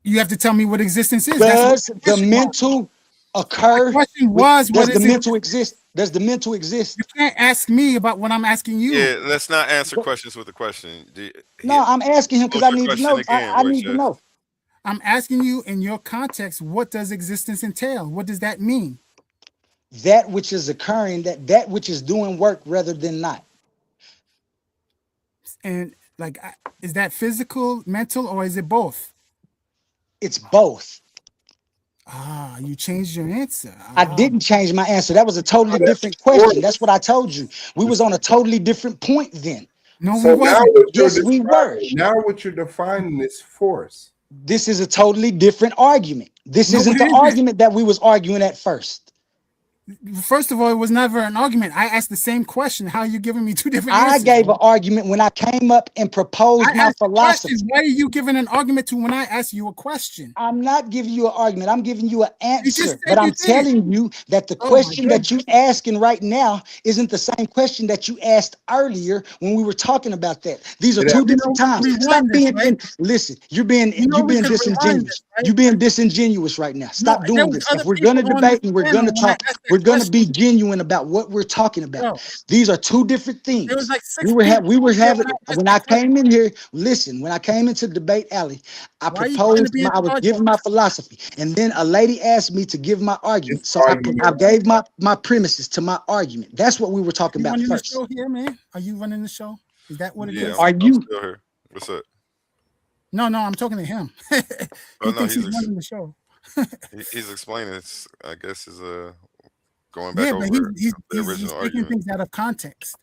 You have to tell me what existence is. Does the mental occur? The question was, does the mental exist? Does the mental exist? You can't ask me about what I'm asking you. Yeah, let's not answer questions with a question. No, I'm asking him because I need to know. I need to know. I'm asking you in your context, what does existence entail? What does that mean? That which is occurring, that which is doing work rather than not. And like, is that physical, mental, or is it both? It's both. Ah, you changed your answer. I didn't change my answer. That was a totally different question. That's what I told you. We was on a totally different point then. No, so we now wasn't. Yes, we were. Now what you're defining is force. This is a totally different argument. This isn't the argument that we was arguing at first. First of all, it was never an argument. I asked the same question. How are you giving me two different answers? I gave an argument when I came up and proposed my philosophy. Why are you giving an argument to when I ask you a question? I'm not giving you an argument. I'm giving you an answer. But I'm telling you that the question that you're asking right now isn't the same question that you asked earlier when we were talking about that. These are two different times. Stop being listen. You're being disingenuous. You're being disingenuous right now. Stop doing this. If we're gonna debate and we're gonna talk, we're going to be genuine about what we're talking about. Yo, These are two different things. there was like six We were people. having, when I came in here, listen, when I came into Debate Alley, I Why are you trying to proposed, be in I was charge? giving my philosophy. And then a lady asked me to give my argument. So I argument. gave my premises to my argument. That's what we were talking You about running the first. show here, man? Are you running the show? Is that what it is? Yeah, Are I'm you? still here. What's up? No, I'm talking to him. He Oh no, thinks he's he's running the show. he's explaining. It's, I guess is going back Yeah, but over he's the original taking argument. things out of context.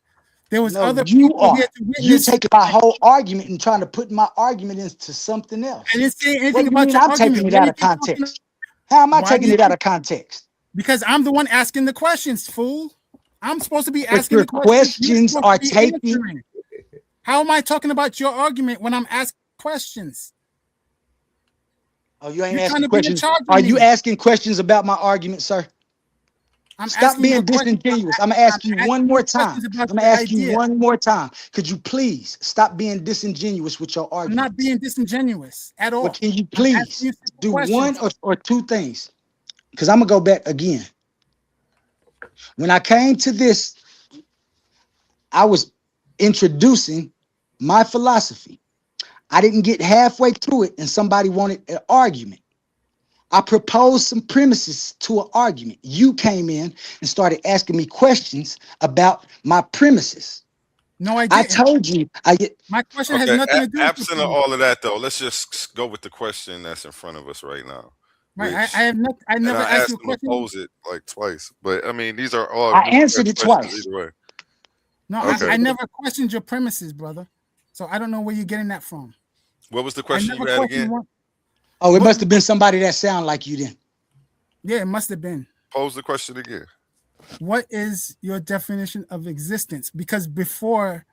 There was No, other you people are. here to You witness. taking my whole argument and trying to put my argument into something else. I didn't say What anything do you about mean your I'm argument. taking it Why out you of keep talking? context? How am I Why do taking you it out keep? of context? Because I'm the one asking the questions, fool. I'm supposed to be But asking your the questions. You're questions supposed are to be taking. answering. How am I talking about your argument when I'm asking questions? Oh, you ain't You're trying asking to be in questions. charge Are of you me. asking questions about my argument, sir? I'm Stop asking you being a question. disingenuous. I'm gonna ask you I'm one asking more you time. questions I'm about gonna your ask you idea. one more time. Could you please stop being disingenuous with your I'm not arguments? being disingenuous at Well, all. can you I'm asking please you simple do questions. one or two things? Because I'm gonna go back again. When I came to this, I was introducing my philosophy. I didn't get halfway through it and somebody wanted an argument. I proposed some premises to an argument. You came in and started asking me questions about my premises. No, I I didn't. told you. My question has Okay, nothing to do with your absent of point. all of that though, let's just go with the question that's in front of us right now. Right. Which, I have not. I and never I asked asked you a him to question. pose it like twice, but I mean these are all I really answered fair it questions twice. either way. No, Okay. I never questioned your premises, brother. So I don't know where you're getting that from. What was the I question never you had questioned again? one. Oh, it What- must have been somebody that sound like you then. Yeah, it must have been. Pose the question again. What is your definition of existence? Because before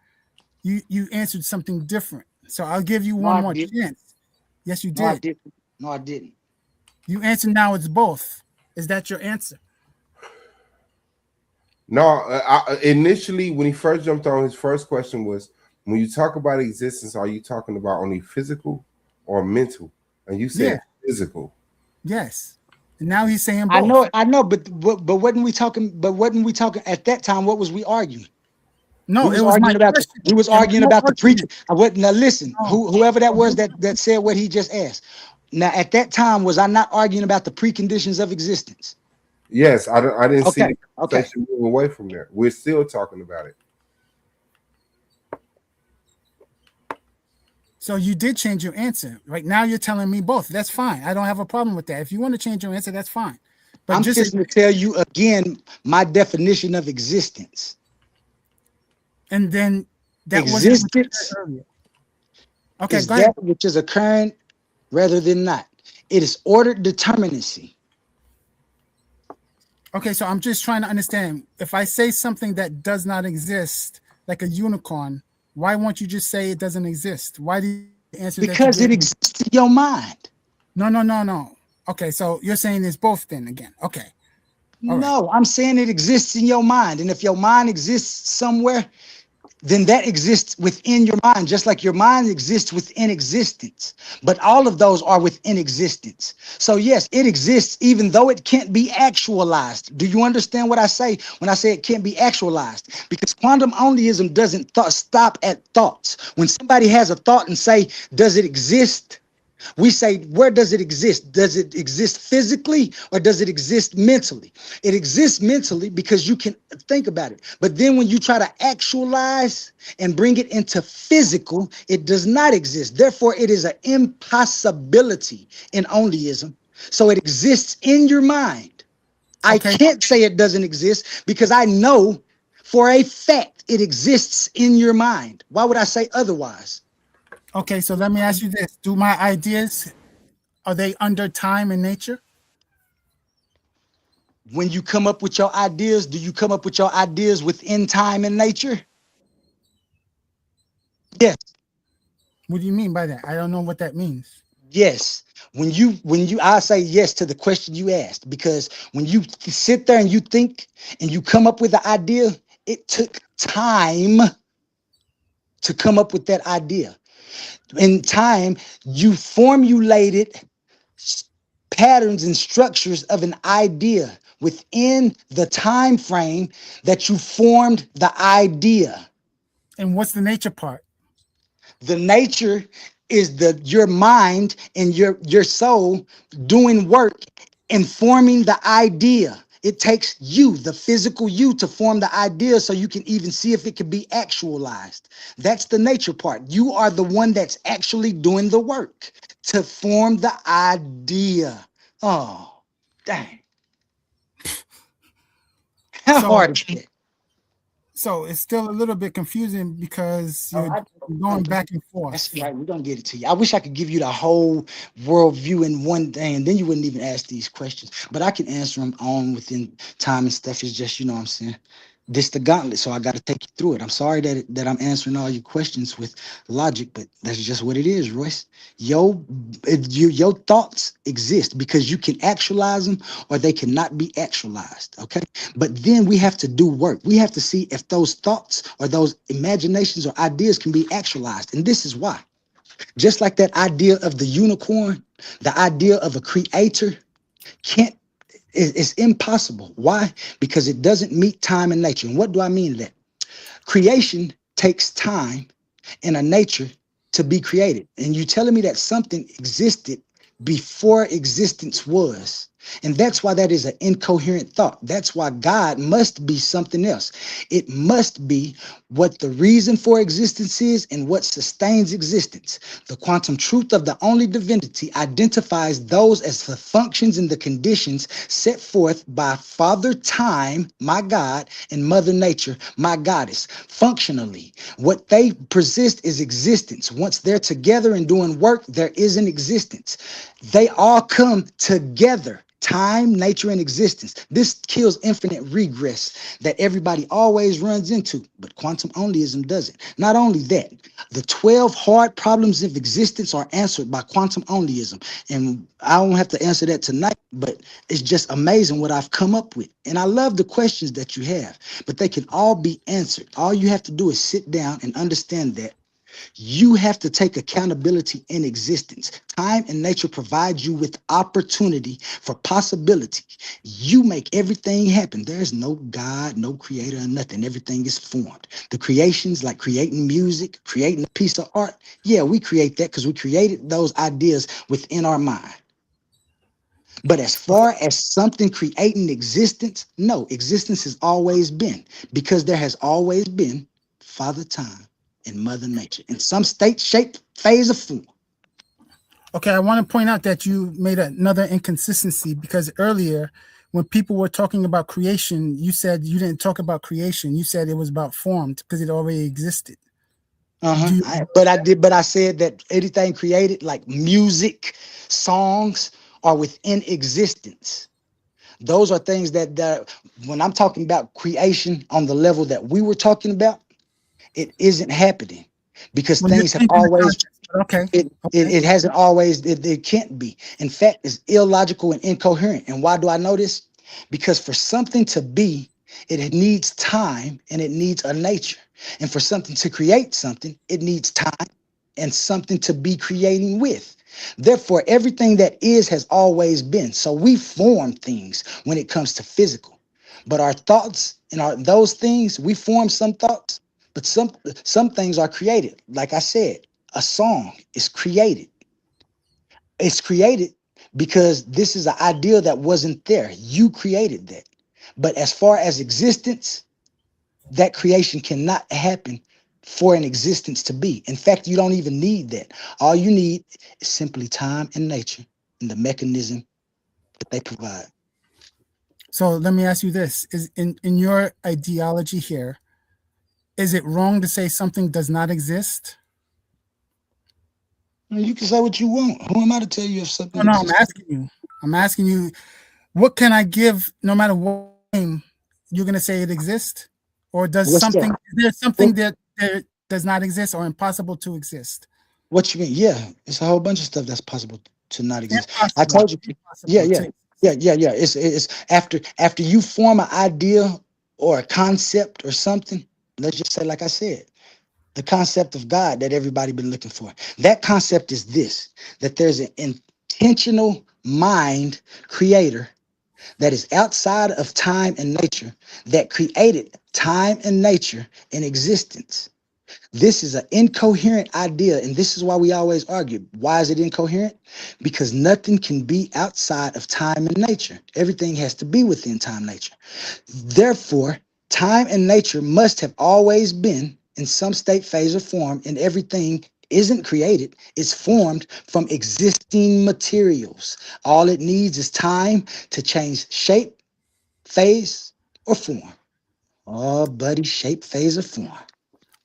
you answered something different. So I'll give you No, one I more didn't. chance. Yes, you No, I did. didn't. No, I didn't. You answered now it's both. Is that your answer? No, initially when he first jumped on, his first question was, when you talk about existence, are you talking about only physical or mental? And you said physical. Yes. And now he's saying both. I know, but wasn't we talking? But wasn't we talking at that time? What was we arguing? No, we it was my arguing about. question. We was There was arguing no about the preacher. argument. I wasn't. Now listen, No. whoever that was that said what he just asked. Now at that time, was I not arguing about the preconditions of existence? Yes, I didn't see Okay. the conversation move away from there. We're still talking about it. So you did change your answer. Right now you're telling me both. That's fine. I don't have a problem with that. If you want to change your answer, that's fine. But I'm just just going to tell you again my definition of existence. and then that Existence wasn't what you said earlier. Okay, is go ahead. that which is occurring rather than not. It is ordered determinacy. Okay, so I'm just trying to understand. If I say something that does not exist, like a unicorn, why won't you just say it doesn't exist? Why do you answer that? Because it exists in your mind. No. Okay, so you're saying it's both then again. Okay. All No, I'm saying it exists in your mind. And if your mind exists somewhere, then that exists within your mind, just like your mind exists within existence. But all of those are within existence. So yes, it exists even though it can't be actualized. Do you understand what I say when I say it can't be actualized? Because quantum onlyism doesn't stop at thoughts. When somebody has a thought and say, does it exist? We say, where does it exist? Does it exist physically or does it exist mentally? It exists mentally because you can think about it. But then when you try to actualize and bring it into physical, it does not exist. Therefore, it is an impossibility in onlyism. So it exists in your mind. I can't say it doesn't exist because I know for a fact it exists in your mind. Why would I say otherwise? Okay, so let me ask you this. Do my ideas, are they under time and nature? When you come up with your ideas, do you come up with your ideas within time and nature? Yes. What do you mean by that? I don't know what that means. Yes. I say yes to the question you asked, because when you sit there and you think and you come up with the idea, it took time to come up with that idea. In time, you formulated patterns and structures of an idea within the time frame that you formed the idea. And what's the nature part? The nature is your mind and your soul doing work and forming the idea. It takes you, the physical you, to form the idea so you can even see if it can be actualized. That's the nature part. You are the one that's actually doing the work to form the idea. Oh, dang. How hard is it? So it's still a little bit confusing because you're going back and forth. That's right. We're going to get it to you. I wish I could give you the whole worldview in one thing, and then you wouldn't even ask these questions. But I can answer them on within time and stuff. It's just, you know what I'm saying? This the gauntlet, so I got to take you through it. I'm sorry that I'm answering all your questions with logic, but that's just what it is, Royce. Your thoughts exist because you can actualize them or they cannot be actualized, okay? But then we have to do work. We have to see if those thoughts or those imaginations or ideas can be actualized, and this is why. Just like that idea of the unicorn, the idea of a creator can't. It's impossible. Why? Because it doesn't meet time and nature. And what do I mean that? Creation takes time and a nature to be created. And you telling me that something existed before existence was. And that's why that is an incoherent thought. That's why God must be something else. It must be what the reason for existence is and what sustains existence. The quantum truth of the only divinity identifies those as the functions and the conditions set forth by Father Time, my God, and Mother Nature, my goddess. Functionally, what they persist is existence. Once they're together and doing work, there is an existence. They all come together. Time, nature, and existence. This kills infinite regress that everybody always runs into, but quantum onlyism doesn't. Not only that, the 12 hard problems of existence are answered by quantum onlyism. And I don't have to answer that tonight, but it's just amazing what I've come up with. And I love the questions that you have, but they can all be answered. All you have to do is sit down and understand that you have to take accountability in existence. Time and nature provide you with opportunity for possibility. You make everything happen. There's no God, no creator, or nothing. Everything is formed. The creations, like creating music, creating a piece of art, yeah, we create that because we created those ideas within our mind. But as far as something creating existence, no, existence has always been, because there has always been Father Time and Mother Nature in some state, shape, phase, or form. Okay, I want to point out that you made another inconsistency, because earlier when people were talking about creation, you said you didn't talk about creation. You said it was about formed because it already existed. But I said that anything created, like music, songs, are within existence. Those are things that when I'm talking about creation on the level that we were talking about, it isn't happening because things have always, it hasn't always, it can't be. In fact, it's illogical and incoherent. And why do I know this? Because for something to be, it needs time and it needs a nature. And for something to create something, it needs time and something to be creating with. Therefore, everything that is has always been. So we form things when it comes to physical. But our thoughts and those things, we form some thoughts. But some things are created. Like I said, a song is created. It's created because this is an idea that wasn't there. You created that. But as far as existence, that creation cannot happen for an existence to be. In fact, you don't even need that. All you need is simply time and nature and the mechanism that they provide. So let me ask you this. Is in your ideology here, is it wrong to say something does not exist? You can say what you want. Who am I to tell you if something exists? I'm asking you, what can I give no matter what name you're going to say it exists? Or does is there something that does not exist or impossible to exist? What you mean? Yeah, it's a whole bunch of stuff that's possible to not exist. I told you. Yeah. It's after you form an idea or a concept or something. Let's just say, like I said, the concept of God that everybody been looking for. That concept is this: that there's an intentional mind creator that is outside of time and nature, that created time and nature and existence. This is an incoherent idea, and this is why we always argue. Why is it incoherent? Because nothing can be outside of time and nature. Everything has to be within time and nature. Therefore, time and nature must have always been in some state, phase, or form, and everything isn't created. It's formed from existing materials. All it needs is time to change shape, phase, or form. Oh, buddy, shape, phase, or form.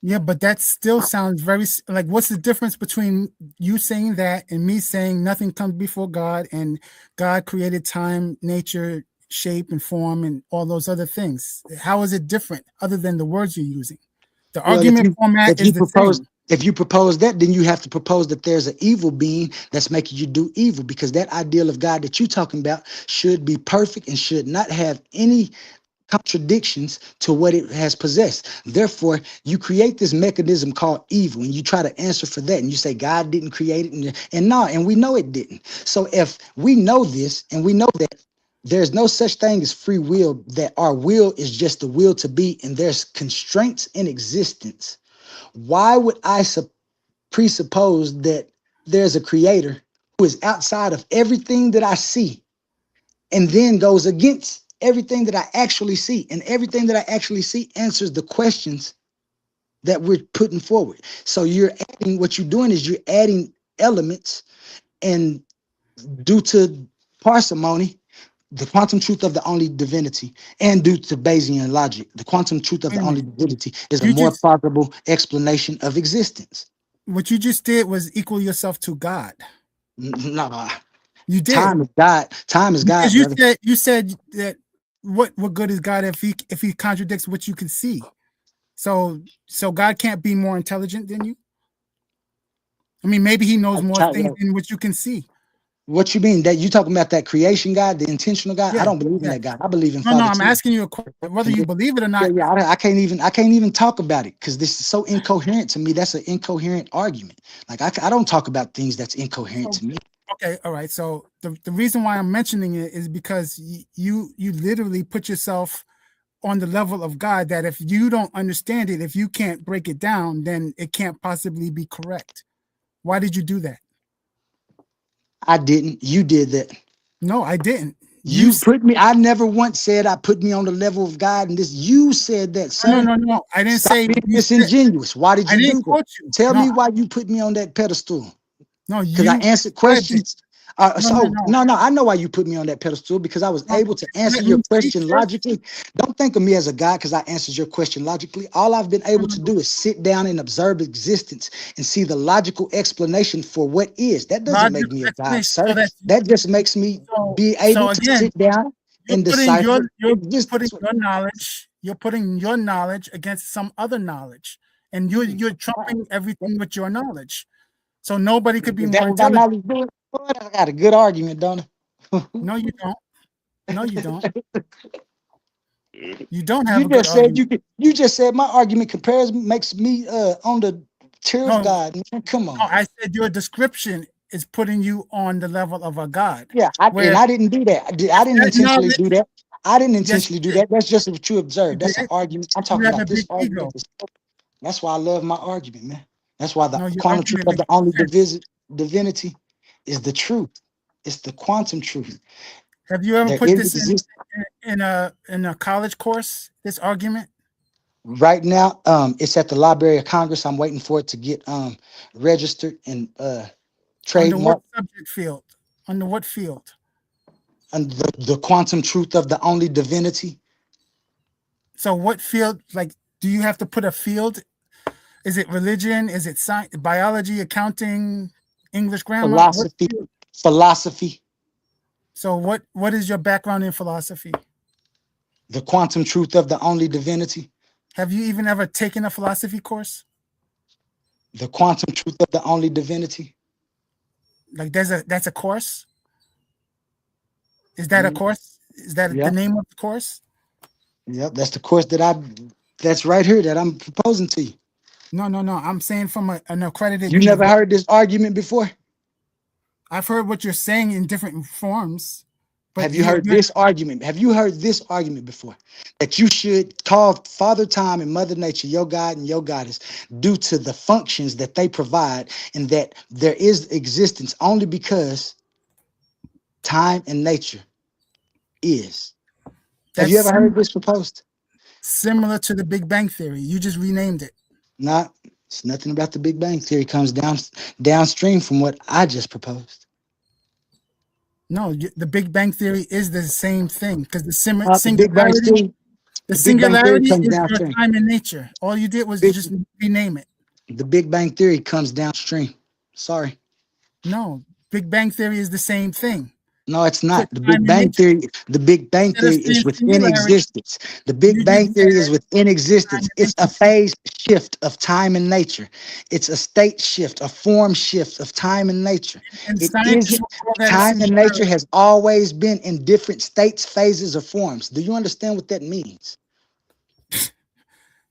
Yeah, but that still sounds very like, what's the difference between you saying that and me saying nothing comes before God and God created time, nature, shape, and form, and all those other things? How is it different other than the words you're using? The argument format is the same. If you propose that, then you have to propose that there's an evil being that's making you do evil, because that ideal of God that you're talking about should be perfect and should not have any contradictions to what it has possessed. Therefore, you create this mechanism called evil, and you try to answer for that, and you say God didn't create it, and we know it didn't. So if we know this, and we know that there's no such thing as free will, that our will is just the will to be, and there's constraints in existence, why would I presuppose that there's a creator who is outside of everything that I see, and then goes against everything that I actually see, and everything that I actually see answers the questions that we're putting forward? So you're adding, what you're doing is you're adding elements, and due to parsimony, the quantum truth of the only divinity, and due to Bayesian logic, the quantum truth of the only divinity is a more plausible explanation of existence. What you just did was equal yourself to God. No, you did. Time is God. Time is God. You said that what good is God if he contradicts what you can see? So God can't be more intelligent than you? I mean, maybe he knows more things than what you can see. What you mean? That you talking about that creation God, the intentional God? Yeah, I don't believe in that God. I believe in Father. No, I'm asking you a question, whether you believe it or not. Yeah, I can't even talk about it because this is so incoherent to me. That's an incoherent argument. Like I don't talk about things that's incoherent to me. Okay, all right. So the reason why I'm mentioning it is because you literally put yourself on the level of God, that if you don't understand it, if you can't break it down, then it can't possibly be correct. Why did you do that? I didn't. You did that. No, I didn't. You put me. I never once said I put me on the level of God, and this you said that. Son. No. I didn't say being disingenuous. Why did you do that? Tell me why you put me on that pedestal. No, because I answered questions. No, I know why you put me on that pedestal, because I was able to answer your question logically. Don't think of me as a God because I answered your question logically. All I've been able to do is sit down and observe existence and see the logical explanation for what is. That doesn't make me a God, sir. That just makes me be able to sit down and decipher. You're putting your knowledge against some other knowledge, and you're trumping everything with your knowledge. So nobody could be more intelligent. I got a good argument, don't I? No, you don't. No, you don't. You don't have. You just said my argument makes me on the tier of God. Man, come on. No, I said your description is putting you on the level of a God. Yeah, and I didn't do that. I didn't intentionally do that. I didn't intentionally do that. That's just what you observed. That's an argument. I'm talking about this argument. That's why I love my argument, man. That's why the quantum truth of the only divinity is the truth. It's the quantum truth. Have you ever put this in a college course, this argument? Right now, it's at the Library of Congress. I'm waiting for it to get registered and trademarked. Under what subject field? Under what field? Under the quantum truth of the only divinity. So what field, like, do you have to put a field? Is it religion? Is it science, biology, accounting, English grammar? Philosophy. So what is your background in philosophy? The quantum truth of the only divinity. Have you even ever taken a philosophy course? The quantum truth of the only divinity. Like that's a course? Is that a course? Is that the name of the course? Yep, that's the course that's right here that I'm proposing to you. No. I'm saying from an accredited. You never heard this argument before? I've heard what you're saying in different forms. But have you heard this argument? Have you heard this argument before? That you should call Father Time and Mother Nature your God and your goddess due to the functions that they provide, and that there is existence only because time and nature is. Have you ever heard this proposed? Similar to the Big Bang Theory. You just renamed it. Not. It's nothing about the Big Bang Theory. Comes downstream from what I just proposed. No, the Big Bang Theory is the same thing because the singularity is your time and nature. All you did was just rename it. The Big Bang Theory comes downstream. Sorry. No, Big Bang Theory is the same thing. No, it's not. The Big Bang Theory. The Big Bang Theory is within existence. The Big Bang Theory is within existence. It's a phase shift of time and nature. It's a state shift, a form shift of time and nature. Time and nature has always been in different states, phases, or forms. Do you understand what that means?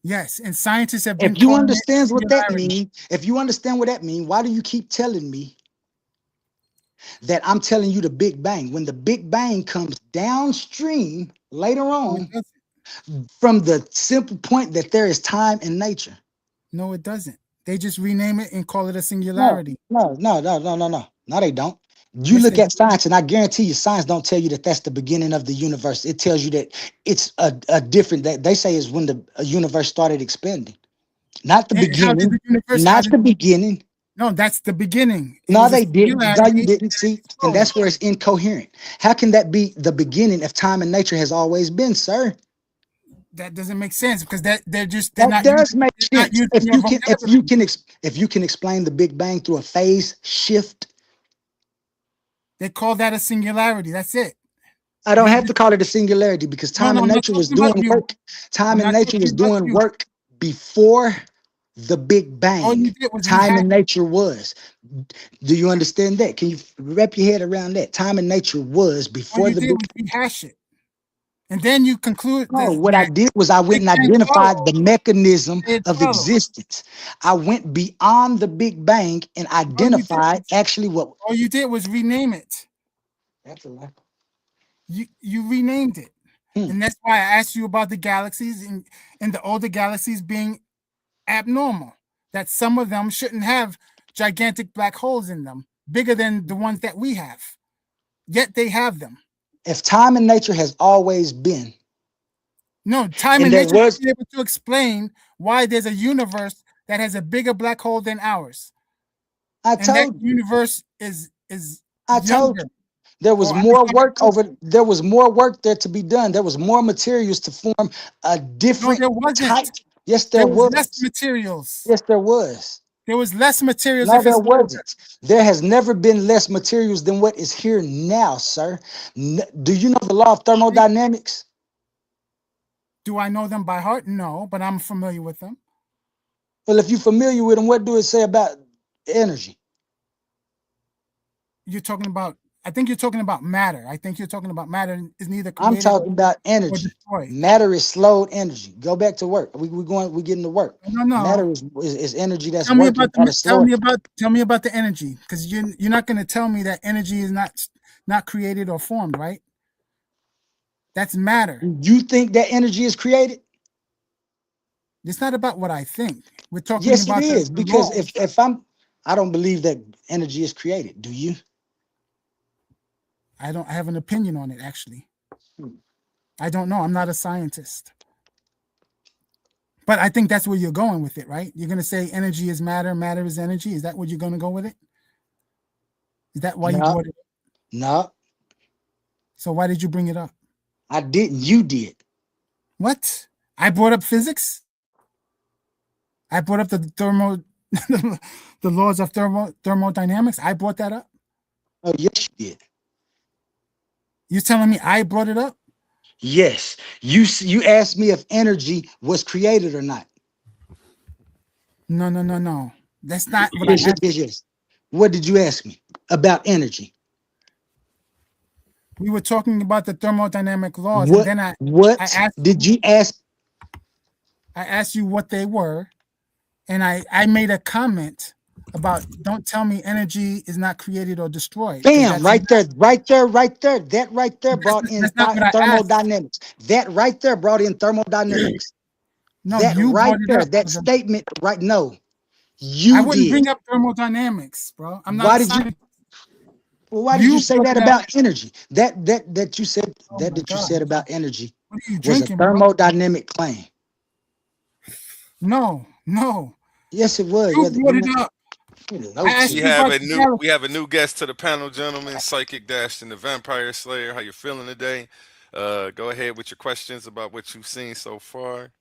Yes, and scientists have been. If you understand what that means, why do you keep telling me that I'm telling you the Big Bang when the Big Bang comes downstream later on from the simple point that there is time and nature? No, it doesn't. They just rename it and call it a singularity. No, they don't. You look at science, and I guarantee you, science don't tell you that that's the beginning of the universe. It tells you that it's a different. That they say is when the universe started expanding, not the beginning. Not the beginning. No, that's the beginning. No, they didn't. No, you didn't see, and that's where it's incoherent. How can that be the beginning if time and nature has always been, sir? That doesn't make sense because they're not. That does make sense if you can explain the Big Bang through a phase shift. They call that a singularity. That's it. I don't have to call it a singularity because time and nature was doing work. Time and nature was doing work before the Big Bang. Time and nature was. Do you understand that? Can you wrap your head around that? Time and nature was before the Big Bang. Rehash it. And then you conclude. No, what I did was I went and identified the mechanism of existence. I went beyond the Big Bang and identified actually what. All you did was rename it. That's a lie. You renamed it. And that's why I asked you about the galaxies and the older galaxies being abnormal. That some of them shouldn't have gigantic black holes in them, bigger than the ones that we have. Yet they have them. If time and nature has always been. No, time and nature is able to explain why there's a universe that has a bigger black hole than ours. That universe is I told you. There was more work there was more work there to be done. There was more materials to form a different type. Yes, there was. Less materials. Yes, there was. There was less materials. No, there wasn't. There has never been less materials than what is here now, sir. Do you know the law of thermodynamics? Do I know them by heart? No, but I'm familiar with them. Well, if you're familiar with them, what do it say about energy? I think you're talking about matter. I think you're talking about matter is neither created. I'm talking about energy. Matter is slowed energy. Go back to work. We're getting to work. No. Matter is energy that's tell me working. Tell me about the energy, because you're not going to tell me that energy is not created or formed, right? That's matter. You think that energy is created? It's not about what I think. We're talking yes, about it is, because if I don't believe that energy is created. Do you? I have an opinion on it, actually. I don't know. I'm not a scientist. But I think that's where you're going with it, right? You're going to say energy is matter, matter is energy. Is that what you're going to go with it? Is that why you brought it up? No. So why did you bring it up? I didn't. You did. What? I brought up physics? I brought up the laws of thermodynamics? I brought that up? Oh, yes, you did. You're telling me I brought it up? Yes. You asked me if energy was created or not. No. That's not what I asked. Yes. What did you ask me about energy? We were talking about the thermodynamic laws. What, and then did you ask? I asked you what they were, and I made a comment about don't tell me energy is not created or destroyed. Bam, right there. That right there brought in that's not what I asked. thermodynamics. That right there brought in thermodynamics. No, that you right brought it there, up. that statement right. No, I you wouldn't did. bring up thermodynamics, bro. I'm not Why a did you? scientist. Well, why did you say that brought about energy? That you said Oh that my you God. said about energy What are you was drinking, a bro? thermodynamic claim. No. Yes, it was. You brought it up. I asked We you have about a the new galaxy. we have a new guest to the panel, gentlemen. Psychic Dash and the Vampire Slayer. How you feeling today? Go ahead with your questions about what you've seen so far.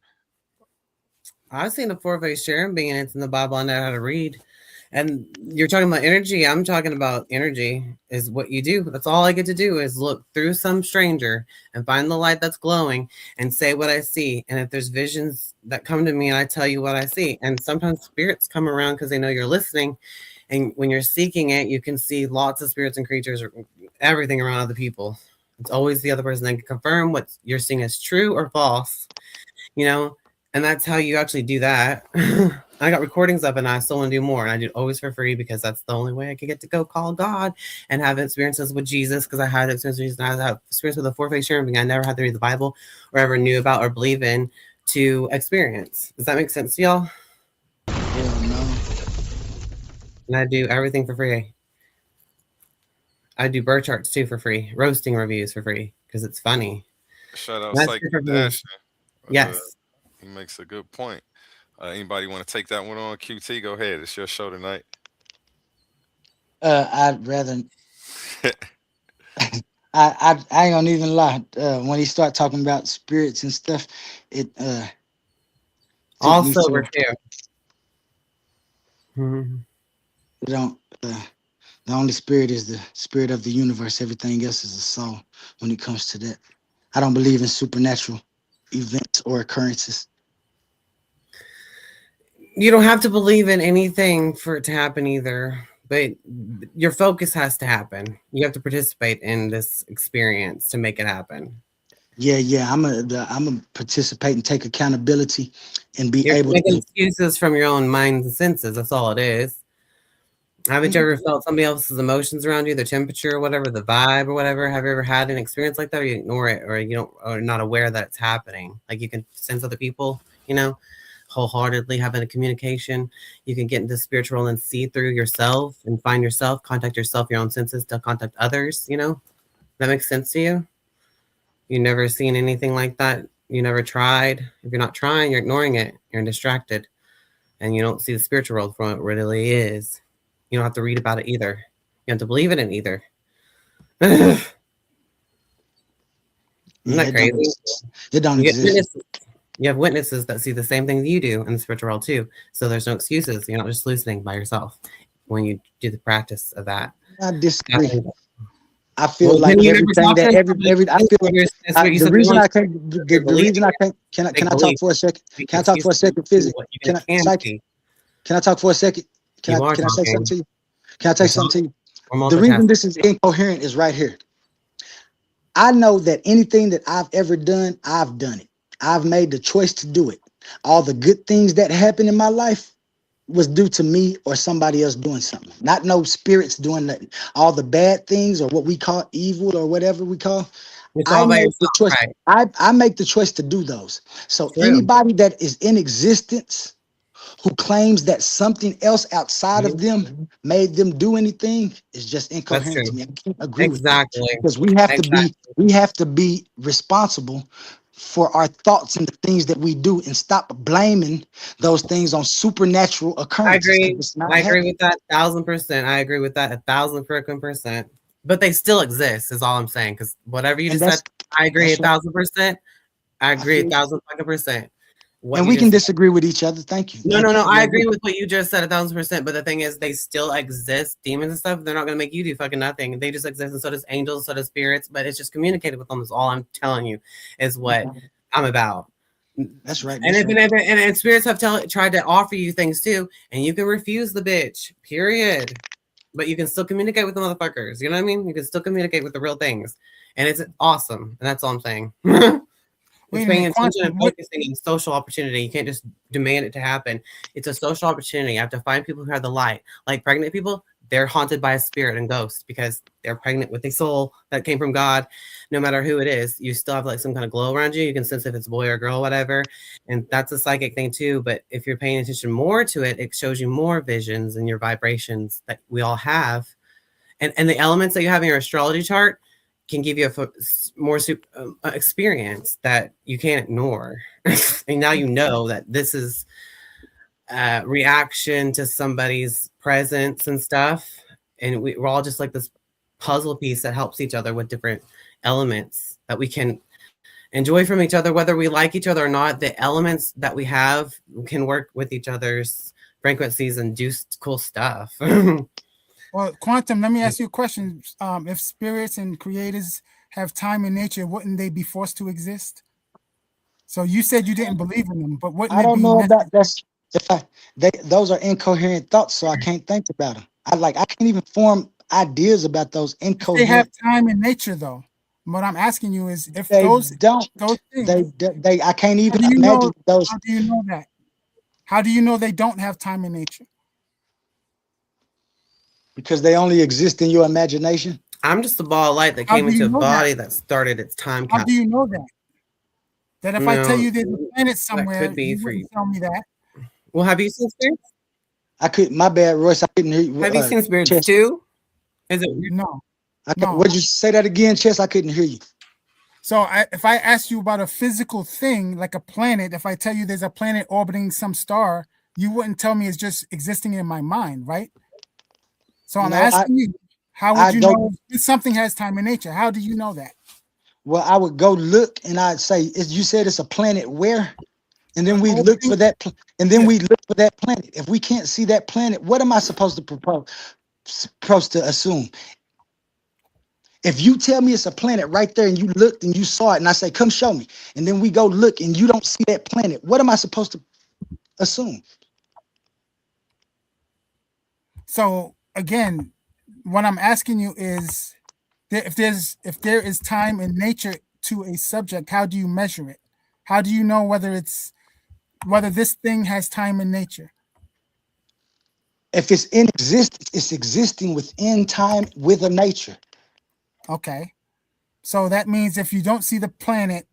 I've seen the four-faced cherubim being it's in the Bible. I know how to read. And you're talking about energy. I'm talking about energy is what you do. That's all I get to do is look through some stranger and find the light that's glowing and say what I see. And if there's visions that come to me and I tell you what I see, and sometimes spirits come around because they know you're listening. And when you're seeking it, you can see lots of spirits and creatures or everything around other people. It's always the other person that can confirm what you're seeing is true or false, and that's how you actually do that. I got recordings up and I still want to do more. And I do it always for free because that's the only way I can get to go call God and have experiences with Jesus, because I had experiences and I have experience with the four-faced cherubim. I never had to read the Bible or ever knew about or believe in to experience. Does that make sense to y'all? Hell no. And I do everything for free. I do birth charts too for free, roasting reviews for free because it's funny. Shout out That's Psychic good for me. Dash. Yes. He makes a good point. Anybody want to take that one on? QT, go ahead. It's your show tonight. I'd rather. I ain't gonna even lie. When he start talking about spirits and stuff, it Also, we're here. It don't. The only spirit is the spirit of the universe. Everything else is a soul. When it comes to that, I don't believe in supernatural events or occurrences. You don't have to believe in anything for it to happen either, but your focus has to happen. You have to participate in this experience to make it happen. Yeah. I'm a participate and take accountability and be You're able making to. excuses from your own minds and senses. That's all it is. Haven't you ever felt somebody else's emotions around you, the temperature or whatever, the vibe or whatever? Have you ever had an experience like that, or you ignore it, or you don't, or not aware that it's happening? Like you can sense other people, wholeheartedly having a communication. You can get into spiritual and see through yourself and find yourself, contact yourself, your own senses to contact others. That makes sense to you? You never seen anything like that? You never tried? If you're not trying, you're ignoring it. You're distracted, and you don't see the spiritual world for what it really is. You don't have to read about it either. You have to believe it in either. Isn't that crazy? It don't exist. You have witnesses that see the same thing you do in the spiritual world too. So there's no excuses. You're not just hallucinating by yourself when you do the practice of that. I disagree. I feel like everything that I feel the reason I can't. The reason I can't. Can I talk for a second? Can I talk for a second? Physically. Can I talk for a second? Can I say something to you? Can I say something to you? The reason this is incoherent is right here. I know that anything that I've ever done, I've done it. I've made the choice to do it. All the good things that happened in my life was due to me or somebody else doing something. Not no spirits doing nothing. All the bad things or what we call evil or whatever we call, I make the choice. Right. I make the choice to do those. So anybody that is in existence who claims that something else outside of them made them do anything is just incoherent to me. I can't agree with that, because we have to be responsible for our thoughts and the things that we do, and stop blaming those things on supernatural occurrences. I agree with that 1,000%. I agree with that 1,000%. But they still exist, is all I'm saying. Because whatever you just said, I agree 1,000%. I agree 1,000%. And we can disagree with each other. Thank you. No. I agree with what you just said 1,000%. But the thing is, they still exist. Demons and stuff, they're not going to make you do fucking nothing. They just exist. And so does angels, so does spirits. But it's just communicated with them. Is all I'm telling you is what I'm about. That's right. And spirits have tried to offer you things too. And you can refuse the bitch, period. But you can still communicate with the motherfuckers. You know what I mean? You can still communicate with the real things. And it's awesome. And that's all I'm saying. It's paying attention and focusing on social opportunity. You can't just demand it to happen. It's a social opportunity. You have to find people who have the light. Like pregnant people, they're haunted by a spirit and ghosts because they're pregnant with a soul that came from God. No matter who it is, you still have like some kind of glow around you. You can sense if it's a boy or girl, whatever. And that's a psychic thing too. But if you're paying attention more to it, it shows you more visions and your vibrations that we all have. And the elements that you have in your astrology chart can give you a more experience that you can't ignore. And now you know that this is a reaction to somebody's presence and stuff. And we're all just like this puzzle piece that helps each other with different elements that we can enjoy from each other, whether we like each other or not. The elements that we have can work with each other's frequencies and do cool stuff. Well, Quantum, let me ask you a question. If spirits and creators have time and nature, wouldn't they be forced to exist? So you said you didn't believe in them, but wouldn't I don't know necessary? about that's. Those are incoherent thoughts, so I can't think about them. I can't even form ideas about those incoherent. They have time and nature, though. What I'm asking you is, if they those don't, things, they I can't even imagine those. How do you know that? How do you know they don't have time and nature? Because they only exist in your imagination. I'm just a ball of light that came into a body that started its time. How do you know that? That if I tell you there's a planet somewhere, could be you for you. wouldn't tell me that. Well, have you seen spirits? I could. My bad, Royce. I couldn't hear you. Have you seen spirits Chess. too? Is it no? Would you say that again, Chess? I couldn't hear you. So if I ask you about a physical thing like a planet, if I tell you there's a planet orbiting some star, you wouldn't tell me it's just existing in my mind, right? So I'm asking you, how would you know if something has time and nature? How do you know that? Well, I would go look and I'd say, you said it's a planet where? And then we look for that, we look for that planet. If we can't see that planet, what am I supposed to assume? If you tell me it's a planet right there and you looked and you saw it and I say, come show me. And then we go look and you don't see that planet, what am I supposed to assume? So again, what I'm asking you is, if there is time and nature to a subject, how do you measure it? How do you know whether this thing has time and nature? If it's in existence, it's existing within time with a nature. Okay. So that means if you don't see the planet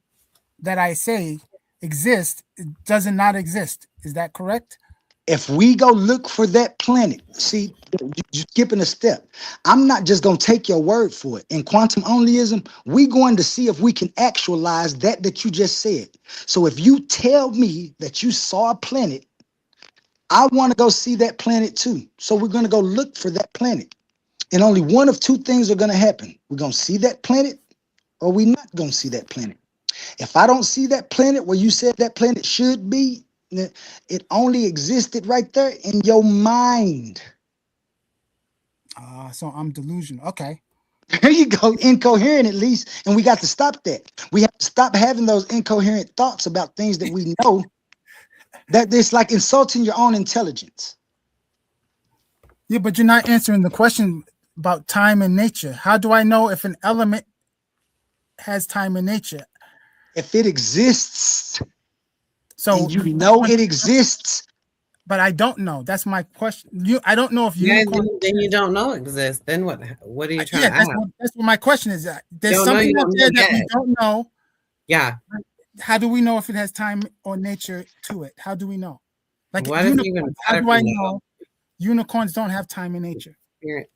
that I say exists, it does not exist. Is that correct? If we go look for that planet, see, you're skipping a step. I'm not just going to take your word for it. In quantum onlyism, we're going to see if we can actualize that you just said. So if you tell me that you saw a planet, I want to go see that planet too. So we're going to go look for that planet. And only one of two things are going to happen. We're going to see that planet or we're not going to see that planet. If I don't see that planet where you said that planet should be, it only existed right there in your mind. So I'm delusional. Okay. There you go. Incoherent, at least. And we got to stop that. We have to stop having those incoherent thoughts about things that we know. That it's like insulting your own intelligence. Yeah, but you're not answering the question about time and nature. How do I know if an element has time and nature? If it exists, so and you know it exists, but I don't know. That's my question. I don't know if you. Yeah, then you don't know it exists. Then what? What are you trying to ask? That's what my question is. There's something out there that we don't know. Yeah. How do we know if it has time or nature to it? How do we know? Like how do I know unicorns don't have time and nature?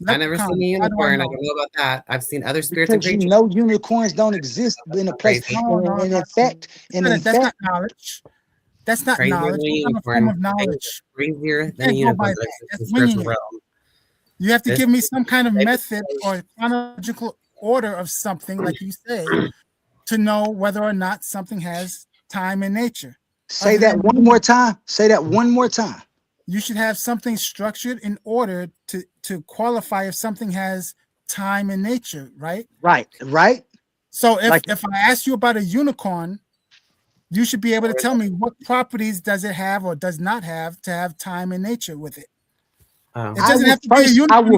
I never seen a unicorn. I don't know about that. I've seen other spirits and creatures. You know unicorns don't exist in a place. And in fact, that's not knowledge. That's not knowledge. That's a form of knowledge. Crazier than a unicorn. You have to give me some kind of method or chronological order of something, like you say, to know whether or not something has time and nature. Say that one more time. Say that one more time. You should have something structured in order to qualify if something has time and nature, right? Right. So if I ask you about a unicorn, you should be able to tell me what properties does it have or does not have to have time and nature with it. It doesn't have to be a unicorn.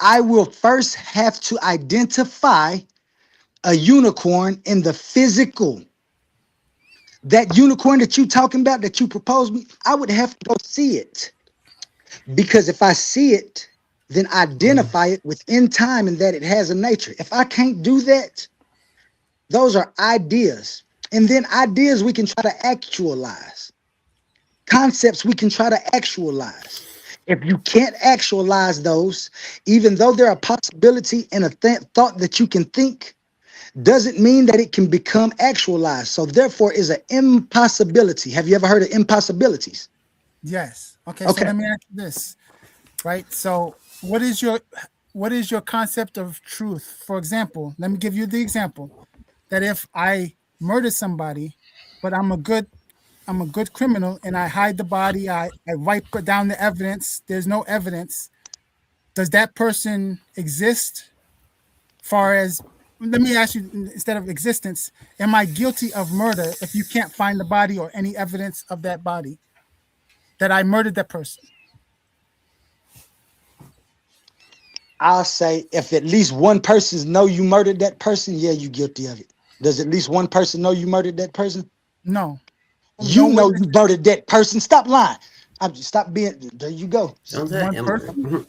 I will first have to identify a unicorn in the physical. That unicorn that you talking about, that you proposed me, I would have to go see it. Because if I see it, then identify it within time and that it has a nature. If I can't do that, those are ideas. And then ideas we can try to actualize. Concepts we can try to actualize. If you can't actualize those, even though they're a possibility and a thought that you can think, doesn't mean that it can become actualized. So therefore is an impossibility. Have you ever heard of impossibilities? Yes. Okay. So let me ask you this, right? So what is your concept of truth? For example, let me give you the example that if I murder somebody, but I'm a good criminal and I hide the body, I wipe down the evidence, there's no evidence, does that person exist? Far as, let me ask you, instead of existence, am I guilty of murder if you can't find the body or any evidence of that body that I murdered that person? I'll say if at least one person know you murdered that person, yeah, you guilty of it. Does at least one person know you murdered that person? No. You know you murdered that person. Stop lying. Stop being. There you go. Don't One person.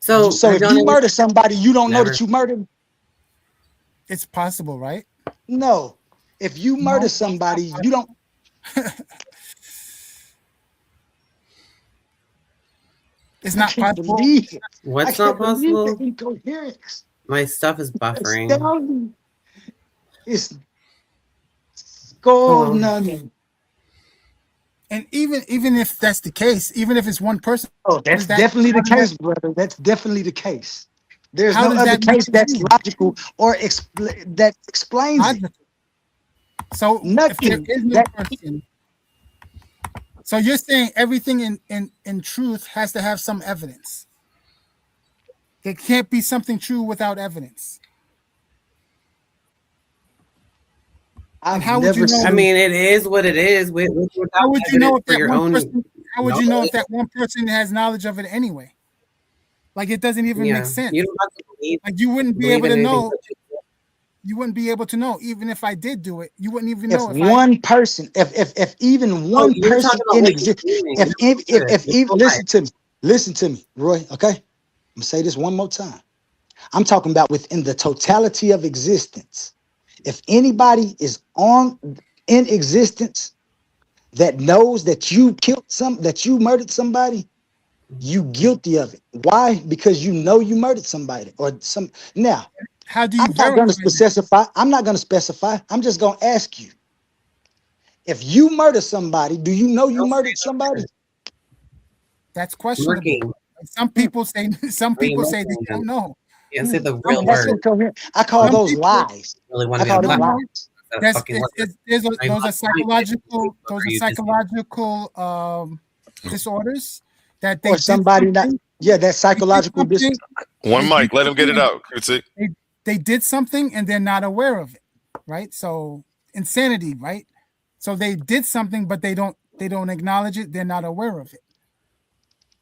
So if you murder somebody, you don't know that you murdered. It's possible, right? No. If you murder somebody, you don't. It's not possible. What's not possible? My stuff is buffering. It's going. And even if that's the case, even if it's one person, that's definitely the case, brother. That's definitely the case. There's How no does other that case make that's sense? logical or that explains it. So if there is no person, so you're saying everything in truth has to have some evidence. It can't be something true without evidence. And how would you know? I mean, it is what it is. How would you know if that one own person? How would you know if that one person has knowledge of it anyway? Like it doesn't even make sense. You don't have to believe. Like you wouldn't be believe able in to anything know. You wouldn't be able to know, even if I did do it. You wouldn't even know If one person, if even one you're person talking about in what existence, you're doing. if even listen to me, Roy. Okay, I'm gonna say this one more time. I'm talking about within the totality of existence. If anybody is in existence that knows that you killed that you murdered somebody, you guilty of it. Why? Because you know you murdered somebody or some. Now, how do you I'm not going to specify. I'm not going to specify. I'm just going to ask you. If you murder somebody, do you know you murdered somebody? That's questionable. Some people say. Some people say they don't know. Yeah, say the real word. I call those lies. Really want I to call be them a lies. Those are psychological. Those are psychological disorders that they or somebody not. Yeah, that's psychological disorder. One mic, let him get it out. They did something and they're not aware of it, right? So insanity, right? So they did something, but they don't acknowledge it. They're not aware of it.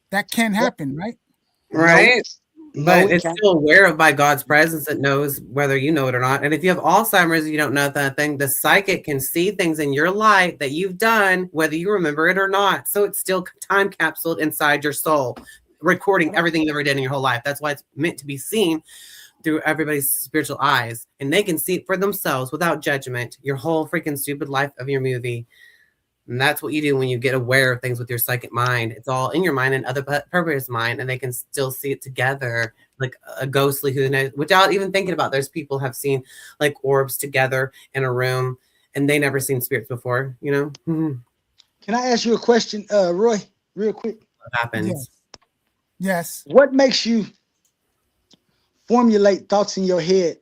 That can happen, right? Right. But it's still aware of by God's presence. It knows whether you know it or not. And if you have Alzheimer's, you don't know that thing. The psychic can see things in your life that you've done, whether you remember it or not. So it's still time capsuled inside your soul, recording everything you ever did in your whole life. That's why it's meant to be seen through everybody's spiritual eyes. And they can see it for themselves without judgment, your whole freaking stupid life of your movie. And that's what you do when you get aware of things with your psychic mind. It's all in your mind and other purpose mind, and they can still see it together, like a ghostly who knows, without even thinking about. There's people have seen like orbs together in a room, and they never seen spirits before. You know. Mm-hmm. Can I ask you a question, Roy, real quick? What happens? Yes. What makes you formulate thoughts in your head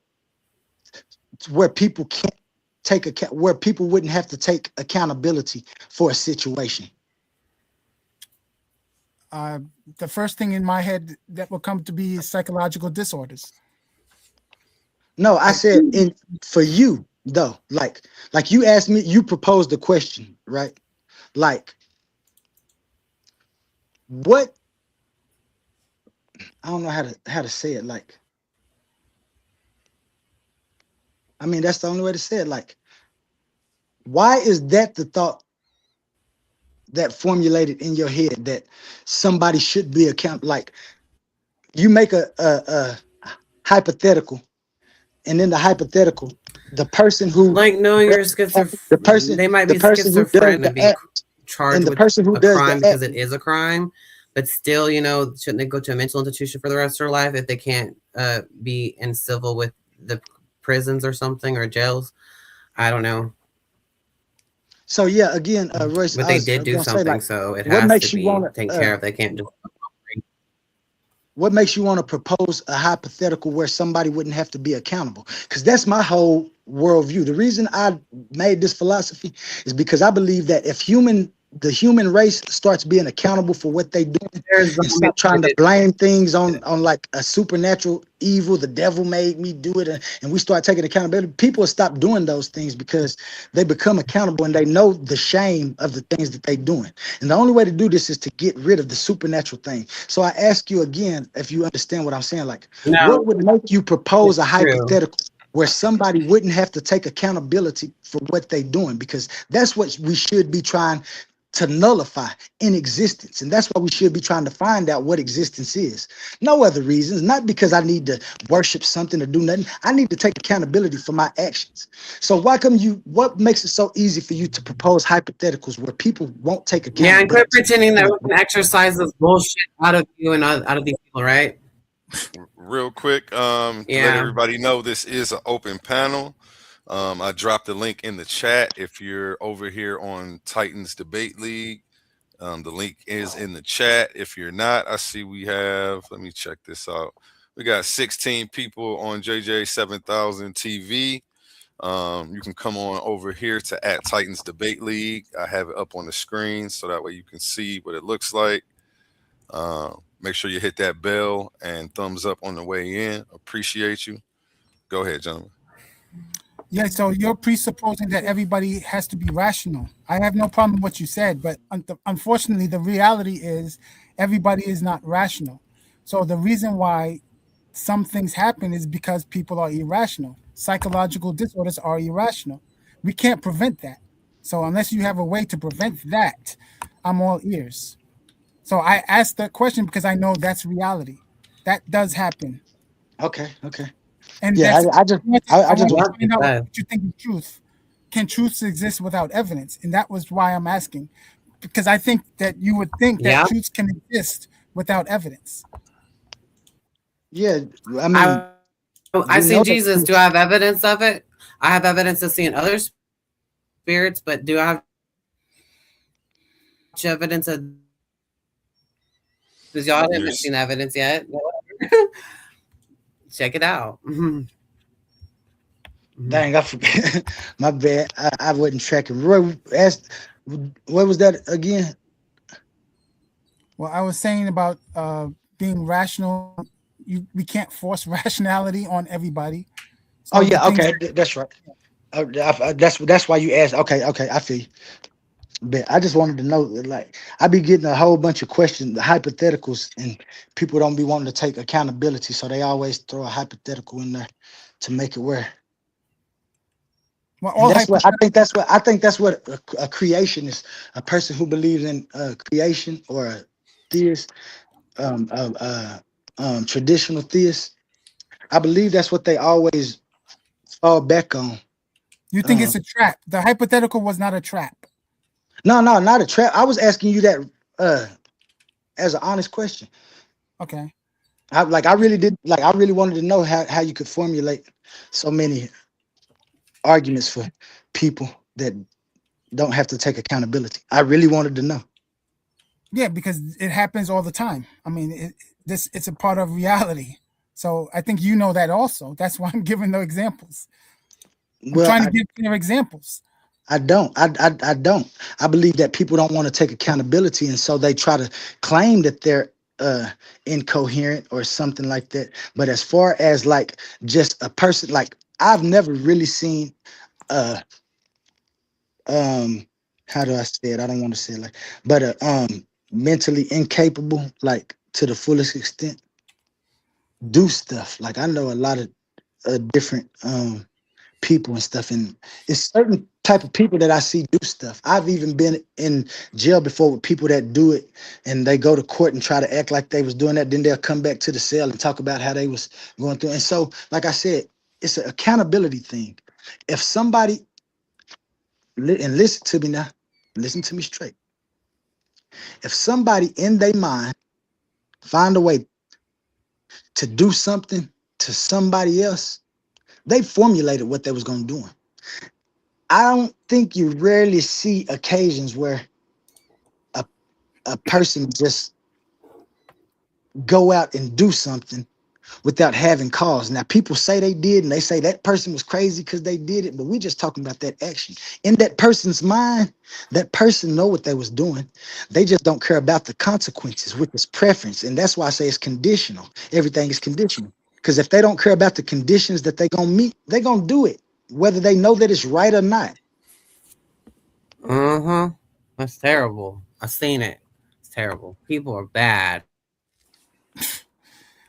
where people can't take account, where people wouldn't have to take accountability for a situation? The first thing in my head that will come to be is psychological disorders. No, I said for you though, like you asked me, you proposed the question, right? Like, what? I don't know how to say it. Like, I mean, that's the only way to say it. Like, Why is that the thought that formulated in your head that somebody should be accountable? Like you make a hypothetical, and in the hypothetical, the person who like knowing you're schizophrenic, they might be schizophrenic to be charged with a crime because it is a crime, but still, you know, shouldn't they go to a mental institution for the rest of their life if they can't be in civil with the prisons or something or jails? I don't know. So yeah, again, Royce, but they did do something, like, so it what has makes to you be wanna, taken care of. They can't just. What makes you want to propose a hypothetical where somebody wouldn't have to be accountable? Because that's my whole worldview. The reason I made this philosophy is because I believe that if the human race starts being accountable for what they do and stop trying to blame things on like a supernatural evil, the devil made me do it, and we start taking accountability, people will stop doing those things because they become accountable and they know the shame of the things that they're doing. And the only way to do this is to get rid of the supernatural thing. So I ask you again, if you understand what I'm saying, like what would make you propose a hypothetical where somebody wouldn't have to take accountability for what they're doing? Because that's what we should be trying to nullify in existence. And that's why we should be trying to find out what existence is. No other reasons, not because I need to worship something or do nothing. I need to take accountability for my actions. So why come what makes it so easy for you to propose hypotheticals where people won't take accountability? Yeah, and quit pretending that we can exercise this bullshit out of you and out of these people, right? Real quick, to let everybody know, this is an open panel. I dropped the link in the chat. If you're over here on Titans Debate League, the link is in the chat. If you're not, I see we have, let me check this out. We got 16 people on JJ 7000 TV. You can come on over here to @Titans Debate League. I have it up on the screen so that way you can see what it looks like. Make sure you hit that bell and thumbs up on the way in. Appreciate you. Go ahead, gentlemen. Yeah, so you're presupposing that everybody has to be rational. I have no problem with what you said, but unfortunately, the reality is everybody is not rational. So the reason why some things happen is because people are irrational. Psychological disorders are irrational. We can't prevent that. So unless you have a way to prevent that, I'm all ears. So I asked that question because I know that's reality. That does happen. Okay. And yeah, I just want to find out what you think of truth. Can truth exist without evidence? And that was why I'm asking, because I think that you would think that truth can exist without evidence. Yeah, I mean, I see Jesus. Do I have evidence of it? I have evidence of seeing other spirits, but do I have evidence of? Because y'all haven't seen evidence yet. Check it out. Dang, I forget. My bad. I wasn't tracking. Roy asked, what was that again? Well, I was saying about being rational. We can't force rationality on everybody. So okay, that's right. That's why you asked. Okay, I feel you. But I just wanted to know, like, I be getting a whole bunch of questions, the hypotheticals, and people don't be wanting to take accountability, so they always throw a hypothetical in there to make it where. Well, I think that's what a creation is. A person who believes in creation, or a theist, traditional theist. I believe that's what they always fall back on. You think it's a trap? The hypothetical was not a trap. No, not a trap. I was asking you that as an honest question. Okay. I really wanted to know how you could formulate so many arguments for people that don't have to take accountability. I really wanted to know. Yeah, because it happens all the time. I mean, it's a part of reality. So I think you know that also. That's why I'm giving the examples. I'm trying to give clear examples. I don't. I don't. I believe that people don't want to take accountability, and so they try to claim that they're incoherent or something like that. But as far as like just a person, like I've never really seen how do I say it? I don't want to say it like, but mentally incapable, like to the fullest extent, do stuff. Like I know a lot of different people and stuff. And it's certain type of people that I see do stuff. I've even been in jail before with people that do it, and they go to court and try to act like they was doing that. Then they'll come back to the cell and talk about how they was going through. And so, like I said, it's an accountability thing. If somebody, and listen to me now, listen to me straight. If somebody in their mind find a way to do something to somebody else, they formulated what they was going to do. I don't think you rarely see occasions where a person just go out and do something without having cause. Now, people say they did, and they say that person was crazy because they did it, but we're just talking about that action. In that person's mind, that person know what they was doing. They just don't care about the consequences, which is preference. And that's why I say it's conditional. Everything is conditional. Because if they don't care about the conditions that they're going to meet, they're going to do it, whether they know that it's right or not. That's terrible. I've seen it. It's terrible. People are bad.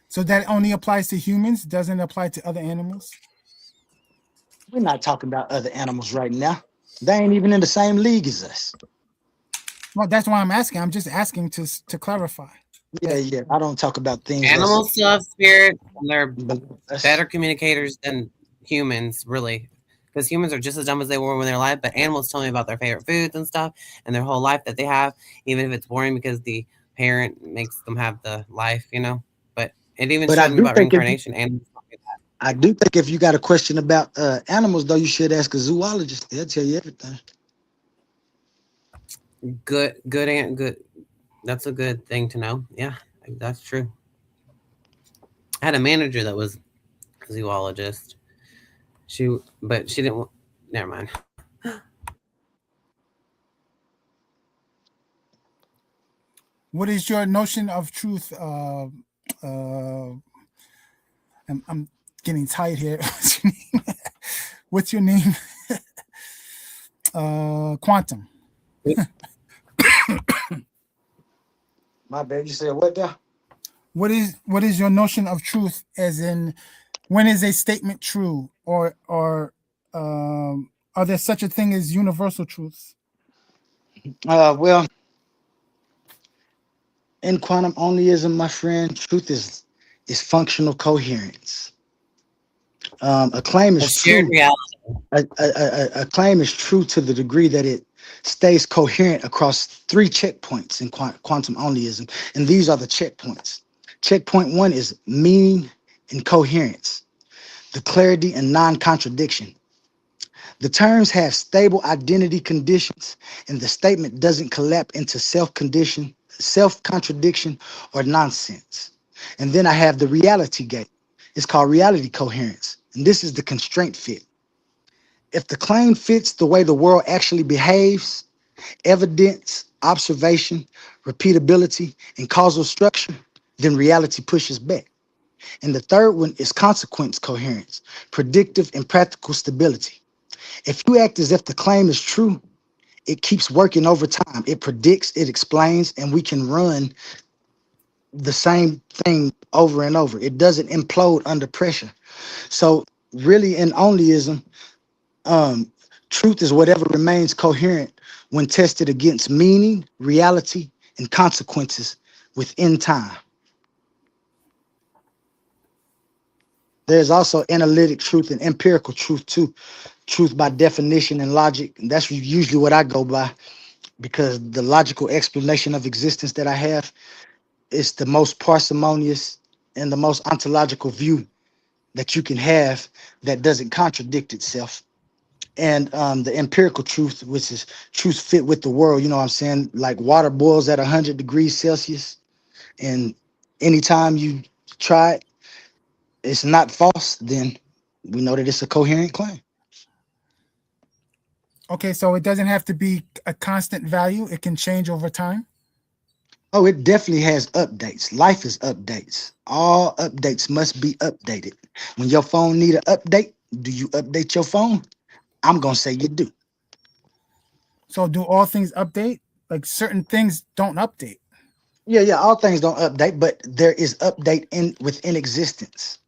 So that only applies to humans, doesn't apply to other animals? We're not talking about other animals right now. They ain't even in the same league as us. Well, that's why I'm asking. I'm just asking to clarify. Yeah. I don't talk about things. Animals still have spirit, and they're better communicators than humans, really. Because humans are just as dumb as they were when they're alive, but animals tell me about their favorite foods and stuff and their whole life that they have, even if it's boring because the parent makes them have the life, you know. But it even shows me about reincarnation. I do think if you got a question about animals, though, you should ask a zoologist. They'll tell you everything. Good. That's a good thing to know. Yeah, that's true. I had a manager that was a zoologist. But she didn't. Never mind. What is your notion of truth? I'm getting tired here. What's your name? Quantum. My bad. You said what there? What is your notion of truth? As in, when is a statement true, or are there such a thing as universal truths? Well, in quantum onlyism, my friend, truth is functional coherence. A claim is true. A claim is true to the degree that it stays coherent across 3 checkpoints in quantum onlyism, and these are the checkpoints. Checkpoint 1 is meaning and coherence, the clarity and non-contradiction. The terms have stable identity conditions, and the statement doesn't collapse into self-contradiction or nonsense. And then I have the reality gate. It's called reality coherence, and this is the constraint fit. If the claim fits the way the world actually behaves, evidence, observation, repeatability, and causal structure, then reality pushes back. And the third one is consequence coherence, predictive and practical stability. If you act as if the claim is true, it keeps working over time. It predicts, it explains, and we can run the same thing over and over. It doesn't implode under pressure. So really in onlyism, truth is whatever remains coherent when tested against meaning, reality, and consequences within time. There's also analytic truth and empirical truth too. Truth by definition and logic. And that's usually what I go by, because the logical explanation of existence that I have is the most parsimonious and the most ontological view that you can have that doesn't contradict itself. And the empirical truth, which is truth fit with the world, you know what I'm saying? Like water boils at 100 degrees Celsius, and anytime you try it, it's not false, then we know that it's a coherent claim. Okay, so it doesn't have to be a constant value. It can change over time. Oh, it definitely has updates. Life is updates. All updates must be updated. When your phone need an update, do you update your phone? I'm going to say you do. So do all things update? Like certain things don't update. Yeah, all things don't update, but there is update within existence.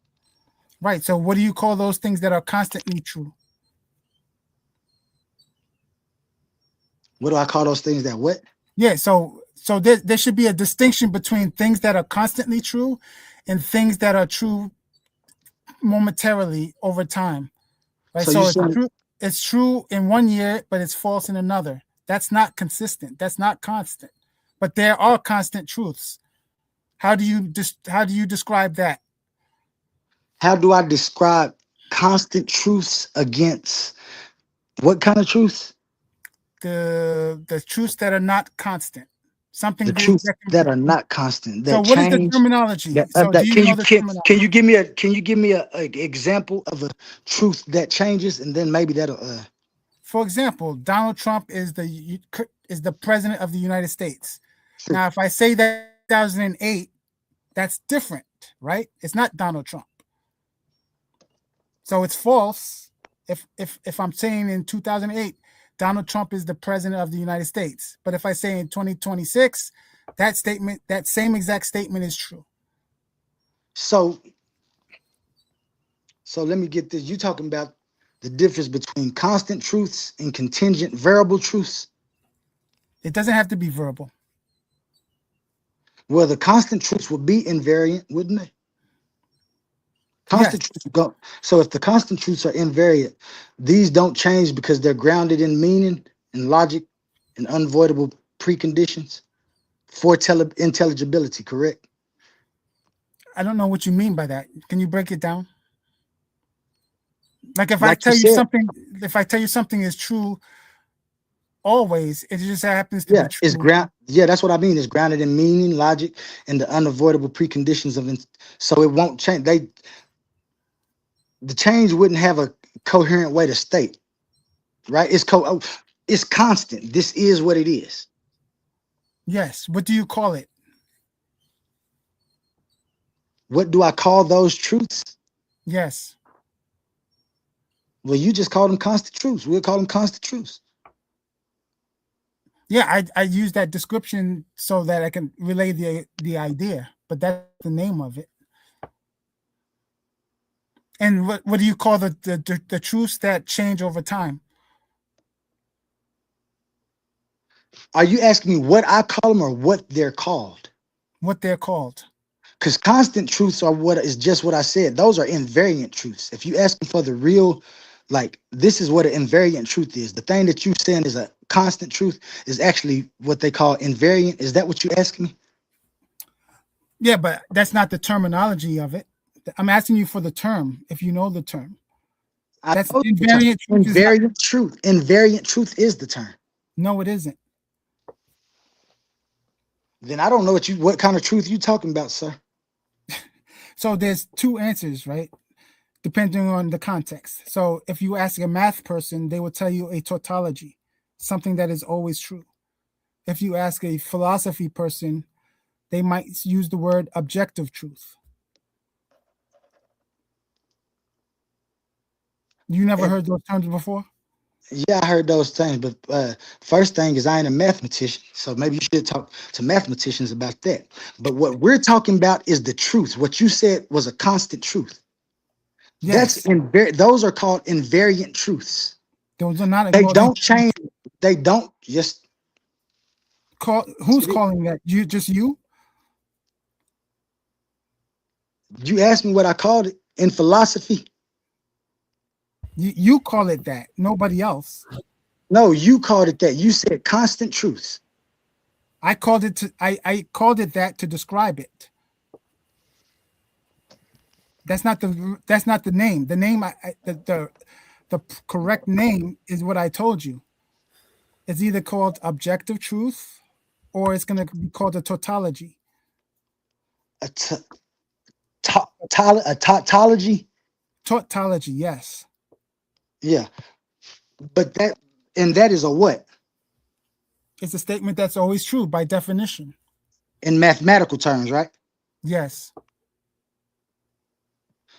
Right. So what do you call those things that are constantly true? What do I call those things that what? Yeah, so there should be a distinction between things that are constantly true and things that are true momentarily over time. Right? So So you saying it's true in 1 year, but it's false in another. That's not consistent. That's not constant. But there are constant truths. How do you describe that? how do I describe constant truths against what kind of truths? The truths that are not constant. Something The good truths that are not constant, So that what is the change. terminology? So That do you can know you the terminology? can you give me a example of a truth that changes, and then maybe that'll For example, Donald Trump is the president of the United States. Now, if I say that 2008, that's different, right? It's not Donald Trump. So it's false if I'm saying in 2008, Donald Trump is the president of the United States. But if I say in 2026, that same exact statement is true. So let me get this. You talking about the difference between constant truths and contingent variable truths? It doesn't have to be verbal. Well, the constant truths would be invariant, wouldn't they? Constant truths go. So if the constant truths are invariant, these don't change because they're grounded in meaning and logic and unavoidable preconditions for intelligibility, correct? I don't know what you mean by that. Can you break it down? Like if Like I tell you you said. something, is true always, it just happens to be true. It's that's what I mean. It's grounded in meaning, logic, and the unavoidable preconditions of so it won't change. The change wouldn't have a coherent way to state, right? It's constant. This is what it is. Yes. What do you call it? What do I call those truths? Yes. Well, you just call them constant truths. We'll call them constant truths. Yeah, I use that description so that I can relay the idea, but that's the name of it. And what do you call the truths that change over time? Are you asking me what I call them or what they're called? What they're called. Because constant truths are what is just what I said. Those are invariant truths. If you ask me for the real, like this is what an invariant truth is. The thing that you saying is a constant truth is actually what they call invariant. Is that what you asking me? Yeah, but that's not the terminology of it. I'm asking you for the term, if you know the term. That's invariant truth. Invariant truth. Invariant truth is the term. No, it isn't. Then I don't know what kind of truth you talking about, sir. So there's two answers, right? Depending on the context. So if you ask a math person, they will tell you a tautology, something that is always true. If you ask a philosophy person, they might use the word objective truth. You never heard those terms before? Yeah, I heard those things, but first thing is I ain't a mathematician, so maybe you should talk to mathematicians about that. But what we're talking about is the truth. What you said was a constant truth. Yes. Those are called invariant truths. Those are not. They don't change. They don't just call. Who's calling that? You just you? You asked me what I called it in philosophy. You call it that. Nobody else. No, you called it that. You said constant truths. I called it I called it that to describe it. That's not the name. The name the correct name is what I told you. It's either called objective truth or it's going to be called a tautology. A tautology? Tautology, yes. Yeah. But that is a what? It's a statement that's always true by definition. In mathematical terms, right? Yes.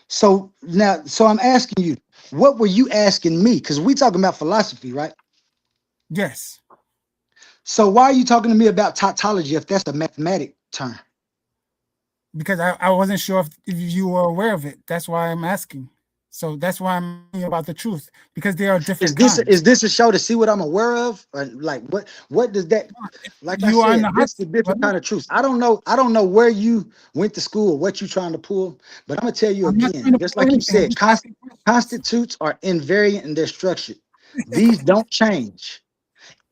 So I'm asking you, what were you asking me? Because we talking about philosophy, right? Yes. So why are you talking to me about tautology if that's a mathematic term? Because I wasn't sure if you were aware of it. That's why I'm asking. So that's why I'm talking about the truth, because there are different Is this a show to see what I'm aware of? Or like what does that, like I said, this is a different kind of truth. I don't know where you went to school, what you trying to pull, but I'm gonna tell you again, just like you said, constitutes are invariant and they're structured. These don't change.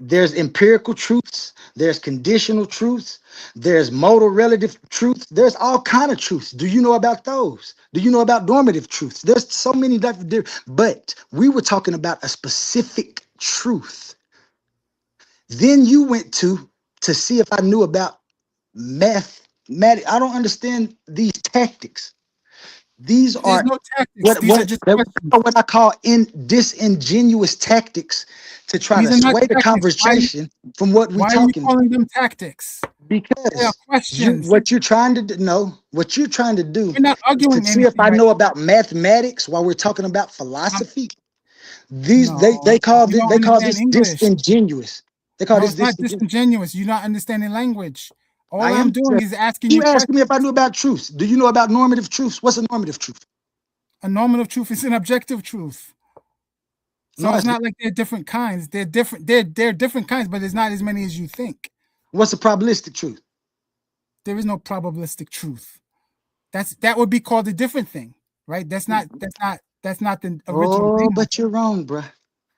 There's empirical truths, there's conditional truths, there's modal relative truths, there's all kind of truths. Do you know about those? Do you know about normative truths? There's so many different, but we were talking about a specific truth. Then you went to see if I knew about mathematics. I don't understand these tactics. These are no tactics. What I call disingenuous tactics to try to sway the conversation from what we're talking about. Why are you calling them tactics? Because questions. What you're trying to do, we're not arguing to see if I know about mathematics while we're talking about philosophy. They call this disingenuous. They call this not disingenuous. You're not understanding language. All I'm doing is asking you. You asked me if I knew about truths. Do you know about normative truths? What's a normative truth? A normative truth is an objective truth. So it's not like they're different kinds. They're different. They're different kinds, but there's not as many as you think. What's a probabilistic truth? There is no probabilistic truth. That would be called a different thing, right? That's not the original thing. But you're wrong, bro.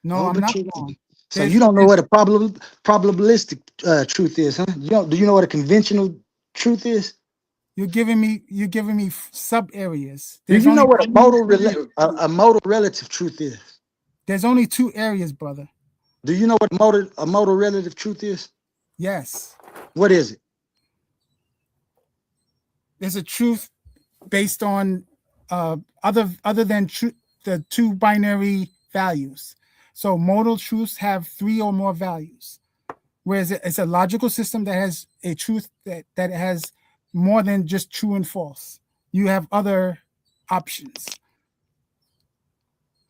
No, I'm not wrong. So you don't know what a probabilistic truth is, huh? Do you know what a conventional truth is? You're giving me sub areas. Do you know what a modal relative truth is? There's only 2 areas, brother. Do you know what a modal relative truth is? Yes. What is it? There's a truth based on other than the 2 binary values. So modal truths have 3 or more values, whereas it's a logical system that has a truth that has more than just true and false. You have other options.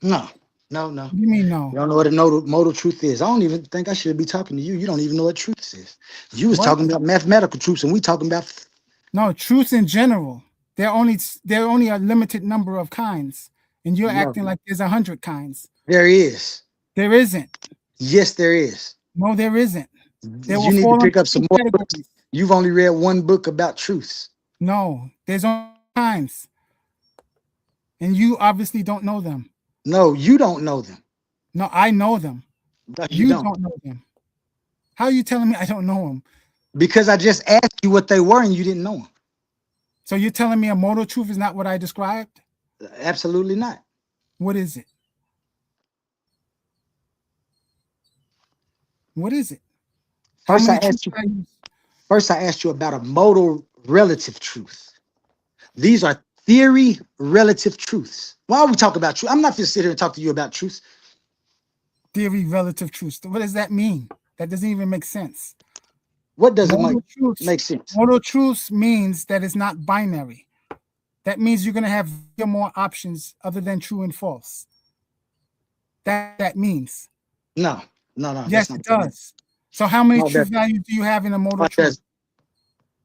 No. What do you mean no? You don't know what a modal truth is. I don't even think I should be talking to you. You don't even know what truth is. You was talking about mathematical truths, and we talking about truths in general. There are only a limited number of kinds, and you're acting like there's 100 kinds. There is. There isn't. Yes, there is. No, there isn't. You need to pick up some more books. You've only read one book about truths. No, there's only kinds. And you obviously don't know them. No, you don't know them. No, I know them. But you don't know them. How are you telling me I don't know them? Because I just asked you what they were and you didn't know them. So you're telling me a modal truth is not what I described? Absolutely not. What is it? What is it? First, I asked you about a modal relative truth. These are theory relative truths. Why are we talking about truth? I'm not going to sit here and talk to you about truths. Theory relative truths. What does that mean? That doesn't even make sense. What does it make sense? Modal truths means that it's not binary. That means you're going to have more options other than true and false. That means. No. Yes, it does. So how many true values do you have in a modal truth?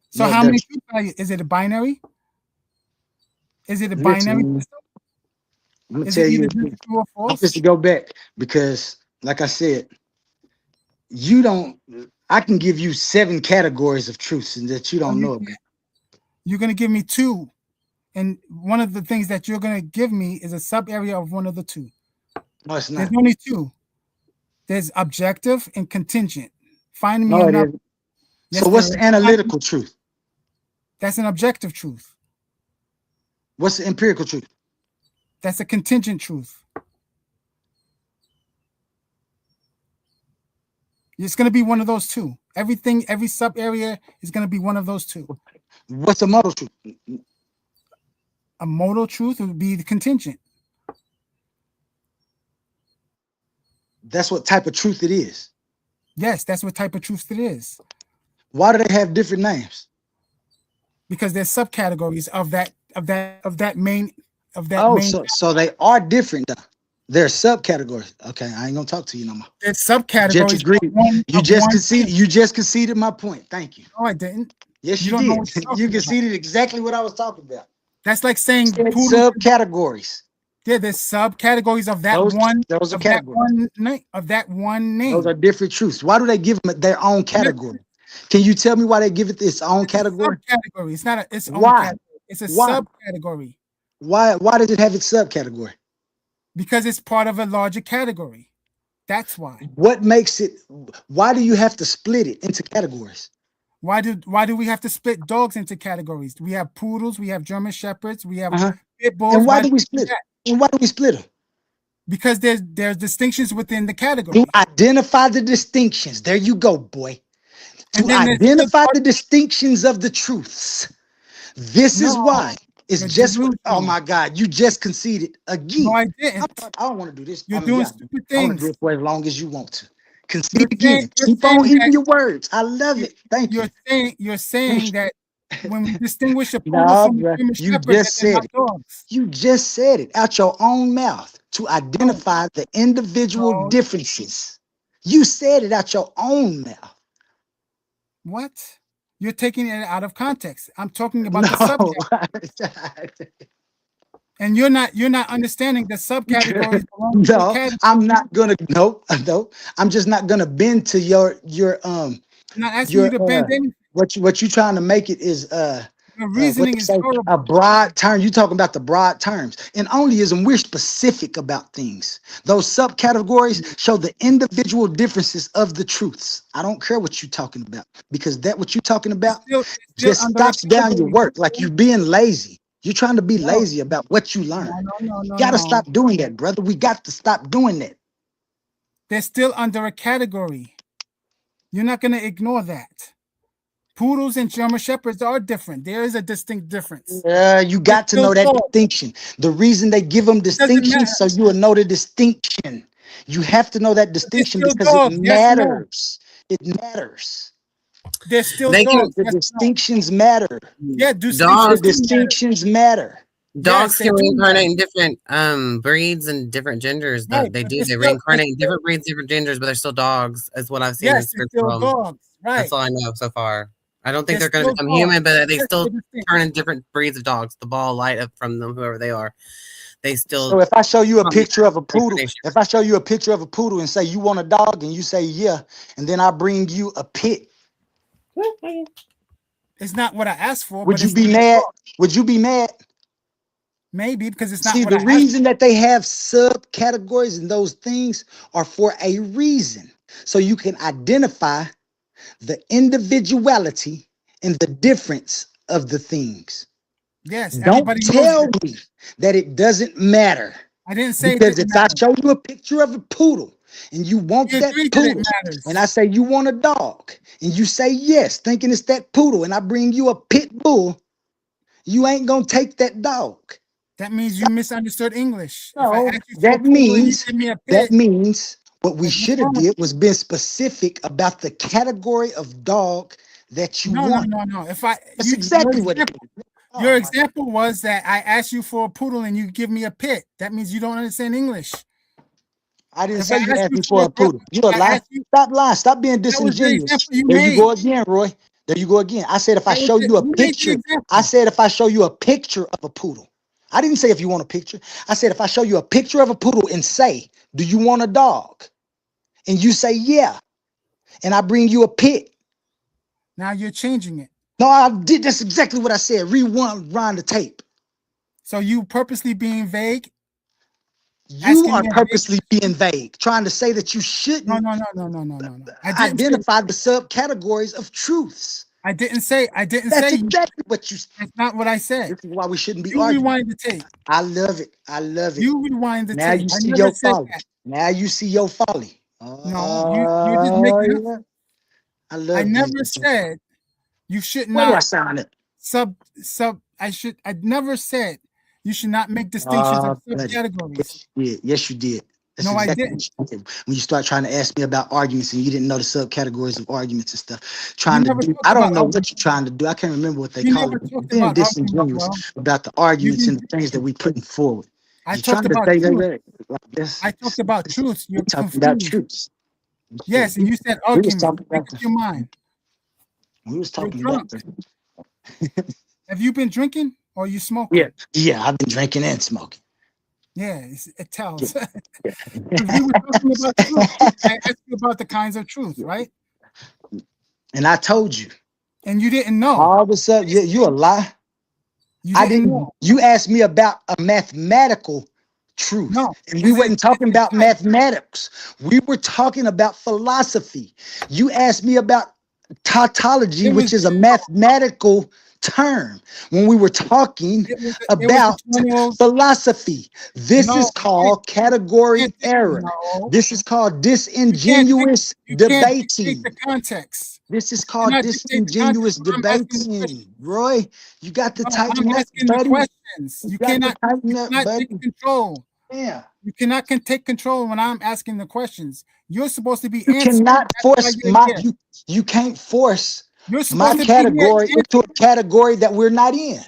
So how many true values? Is it a binary? Is it a binary system? I'm going to tell you. I'm just to go back because, like I said, I can give you 7 categories of truths that you don't know about. You're going to give me 2. And one of the things that you're going to give me is a sub area of one of the 2. No, it's not. There's only 2. There's objective and contingent. Find me another. So what's the analytical truth? That's an objective truth. What's the empirical truth? That's a contingent truth. It's going to be one of those 2. Every sub area is going to be one of those 2. What's a modal truth? A modal truth would be the contingent. That's what type of truth it is. Yes, that's what type of truth it is. Why do they have different names? Because there's subcategories of that main. So they are different. They're subcategories. Okay, I ain't gonna talk to you no more. It's subcategories. You just conceded my point. Thank you. No, I didn't. Yes, you did. You conceded exactly what I was talking about. That's like saying subcategories. Yeah, there's subcategories of that Those one. are Of that categories. one name. Of that one name. Those are different truths. Why do they give them their own category? Can you tell me why they give it its own category? Subcategory. It's not its own Why? category. It's a Why? subcategory. Why does it have its subcategory? Because it's part of a larger category. That's why. What makes it? Why do you have to split it into categories? Why do we have to split dogs into categories? We have poodles, we have German shepherds, we have pit bulls. And why do we split it? And why do we split them? Because there's distinctions within the category. To identify the distinctions. There you go, boy. To identify the distinctions of the truths. This is why. It's just oh my God, you just conceded again. No, I didn't. I don't want to do this. You're doing stupid things. I want to do it for as long as you want to. Concede again. Keep on eating your words. I love it. Thank you. You're saying that when we distinguish a poodle No, from a bruh, German you shepherd, just that they're said not it. dogs. You just said it out your own mouth to identify the individual differences. You said it out your own mouth. What? You're taking it out of context. I'm talking about the subject. And you're not understanding the subcategories. No, I'm not gonna. No. I'm just not gonna bend to your I'm not asking you to bend anything. What you trying to make it is The reasoning is horrible. a broad term. You talking about the broad terms. In onlyism, we're specific about things. Those subcategories show the individual differences of the truths. I don't care what you're talking about, because that what you're talking about It's just under stops a down your category. work. Like you being lazy. You're trying to be lazy about what you learn. You gotta stop doing that, brother. We got to stop doing that. They're still under a category. You're not going to ignore that. Poodles and German shepherds are different. There is a distinct difference. You got to know that distinction. The reason they give them distinctions so you will know the distinction. You have to know that distinction because it matters. It matters. They're still dogs. The distinctions matter. Yeah, Dogs. The distinctions matter. Dogs Yes, can they do reincarnate in different breeds and different genders. Right, They but do. they're They still- reincarnate in different breeds, different genders, but they're still dogs, is what I've seen in Yes, they're spiritual still realm. dogs. Right. That's all I know so far. I don't think They're they're going to still become human, dogs. but they Yes, still they're distinct. turn in different breeds of dogs. The ball light up from them, whoever they are. They still. So if I show you a picture of a poodle, Reincarnation. if I show you a picture of a poodle and say you want a dog and you say yeah, and then I bring you a pit, It's not what I asked for. would but you it's be still mad? dog. Would you be mad? Maybe because it's not See, what the I asked reason that they have subcategories and those things are for a reason. So you can identify the individuality and the difference of the things. Yes, Don't everybody knows tell that. me that it doesn't matter. I didn't say it Because didn't if I matter. show you a picture of a poodle and you want You that agree that it poodle, matters. and I say you want a dog, and you say yes, thinking it's that poodle, and I bring you a pit bull, you ain't gonna take that dog. That means you misunderstood English. If I No, ask you for a that poodle and you means give me a that pit, means what we what's should wrong have with did was been specific about the category of dog that you no, want. no. If I That's exactly what it is. your example was that I asked you for a poodle and you give me a pit. That means you don't understand English. I didn't If say I you asked asked you me for a poodle. You a I lie. asked you- Stop lying. Stop being That was the disingenuous. example you There you made. go again, Roy. There you go again. I said if I That was show the- you a you made the picture, example. I said if I show you a picture of a poodle. I didn't say if you want a picture. I said if I show you a picture of a poodle and say, do you want a dog? And you say yeah. And I bring you a pit. Now you're changing it. No, I did. That's exactly what I said. Rewind the tape. So you purposely being vague? You Asking are me a purposely being vague, trying to say that you shouldn't No. I didn't say, identify the subcategories of truths. I didn't say That's exactly what you said. That's not what I said. This is why we shouldn't be You arguing. rewind the tape. I love it. I love it. You rewind the Now tape. you I see never your said folly. that. Now you see your folly. No, you're just making up. I love I never these. said you should Where do I not sign it? I never said you should not make distinctions of Buddy. subcategories. Yes, you did. That's No, I exactly didn't. what you did. When you start trying to ask me about arguments and you didn't know the subcategories of arguments and stuff, trying to never do, talked I don't about know what arguments. you're trying to do. I can't remember what they You call never it. talked Being about arguments, disingenuous bro. about the arguments and the things that we putting forward. I You're talked trying to about say truth. like this. I talked about truth. You're We're talking about confused. truths. Yes, and you said We was argument. talking Make about up your mind. We was You're talking about drunk. Have you been drinking or you smoking? yeah, I've been drinking and smoking. Yeah, it tells. Because we were talking about truth. I asked you about the kinds of truth, right? And I told you. And you didn't know. All of a sudden, you a lie. I didn't. Know. You asked me about a mathematical truth. No, and we weren't talking about mathematics. We were talking about philosophy. You asked me about tautology, which is a mathematical term. When we were talking about philosophy, this is called category error. This is called disingenuous debating. The context. This is called disingenuous debating. Roy, you got to tighten up, buddy. Questions. You cannot take control. Yeah. You cannot take control when I'm asking the questions. You're supposed to be You cannot force you can't force my category into a category that we're not in.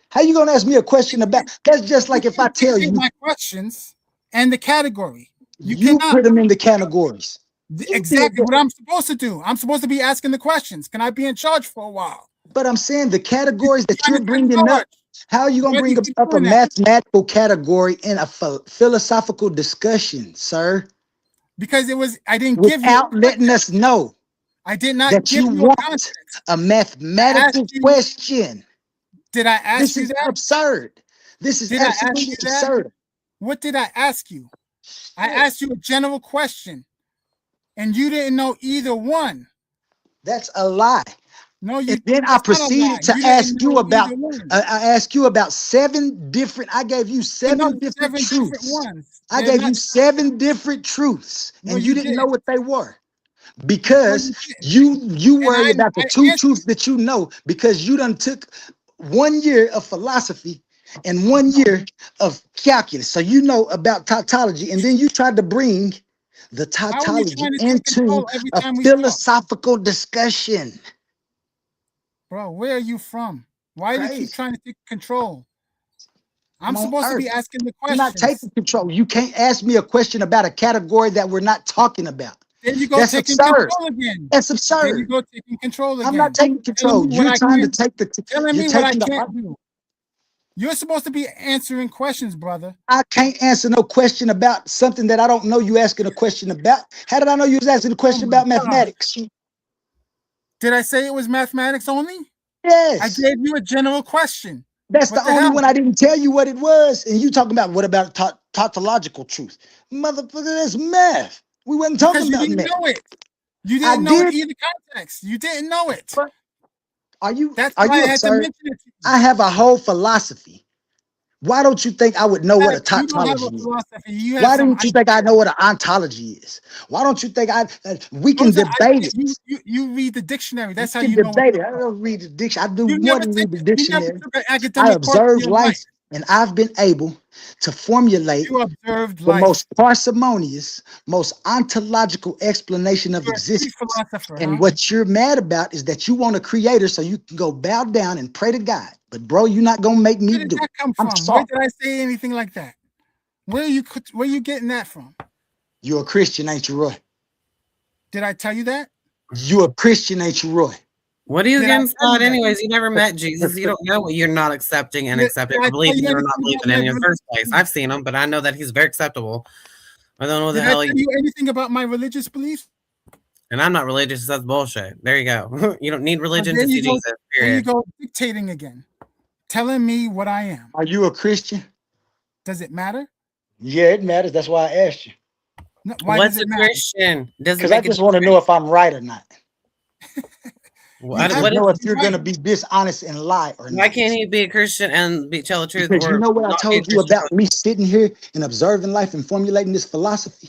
How you gonna ask me a question about that's just like if I tell you my questions and the category. You put them in the categories. Exactly what I'm supposed to do. I'm supposed to be asking the questions. Can I be in charge for a while? But I'm saying the categories that you're bringing up, how are you going to bring up a mathematical category in a philosophical discussion, sir? Because I didn't give you. Without letting us know. I did not that give you you want a mathematical question. Did I ask you that? This is absurd. This is absolutely absurd. What did I ask you? I asked you a general question. And you didn't know either one. That's a lie. No, you. And then I proceeded to ask you about. I asked you about 7 different. I gave you 7 different truths. I gave you 7 different truths, and you didn't know what they were because you worry about the 2 truths that you know because you done took 1 year of philosophy and 1 year of calculus, so you know about tautology, and then you tried to bring the tautology into a philosophical discussion. Bro, where are you from? Why do you keep trying to take control? I'm supposed to be asking the questions. You're not taking control. You can't ask me a question about a category that we're not talking about. Then you go taking control again. That's absurd. Then you go taking control again. I'm not taking control. You're trying to take the. Telling me what I can't do. You're supposed to be answering questions, brother. I can't answer no question about something that I don't know you asking a question about. How did I know you was asking a question about mathematics? Did I say it was mathematics only? Yes. I gave you a general question. That's the only one I didn't tell you what it was. And you talking about what about tautological truth? Motherfucker, that's math. We wasn't talking about math. You didn't know it. You didn't know it either context. You didn't know it. Are you? That's why I had to mention it to you. I have a whole philosophy. Why don't you think I would know what a tautology is? Why don't you think I know what an ontology is? Why don't you think we can debate it? You read the dictionary. That's how you know. Debate it. I don't read the dictionary. I do more than read the dictionary. I observe life, and I've been able to formulate the most parsimonious, most ontological explanation of existence. And what you're mad about is that you want a creator so you can go bow down and pray to God. But bro, you're not gonna make me do it. Where did I say anything like that? Where you getting that from? You're a Christian, ain't you, Roy? Did I tell you that? You're a Christian, ain't you, Roy? What are you against God anyways? You never met Jesus. You don't know what you're not accepting and accepting or believing or not believing in the first place. I've seen him, but I know that he's very acceptable. I don't know what the hell. Did I tell you anything about my religious beliefs? And I'm not religious. That's bullshit. There you go. You don't need religion to see Jesus. There you go, dictating again. Telling me what I am. Are you a Christian? Does it matter? Yeah, it matters. That's why I asked you. No, what's a Christian? Because I just want to know if I'm right or not. I don't know if you're going to be dishonest and lie or not. Why can't he be a Christian and tell the truth? Because you know what I told you about me sitting here and observing life and formulating this philosophy?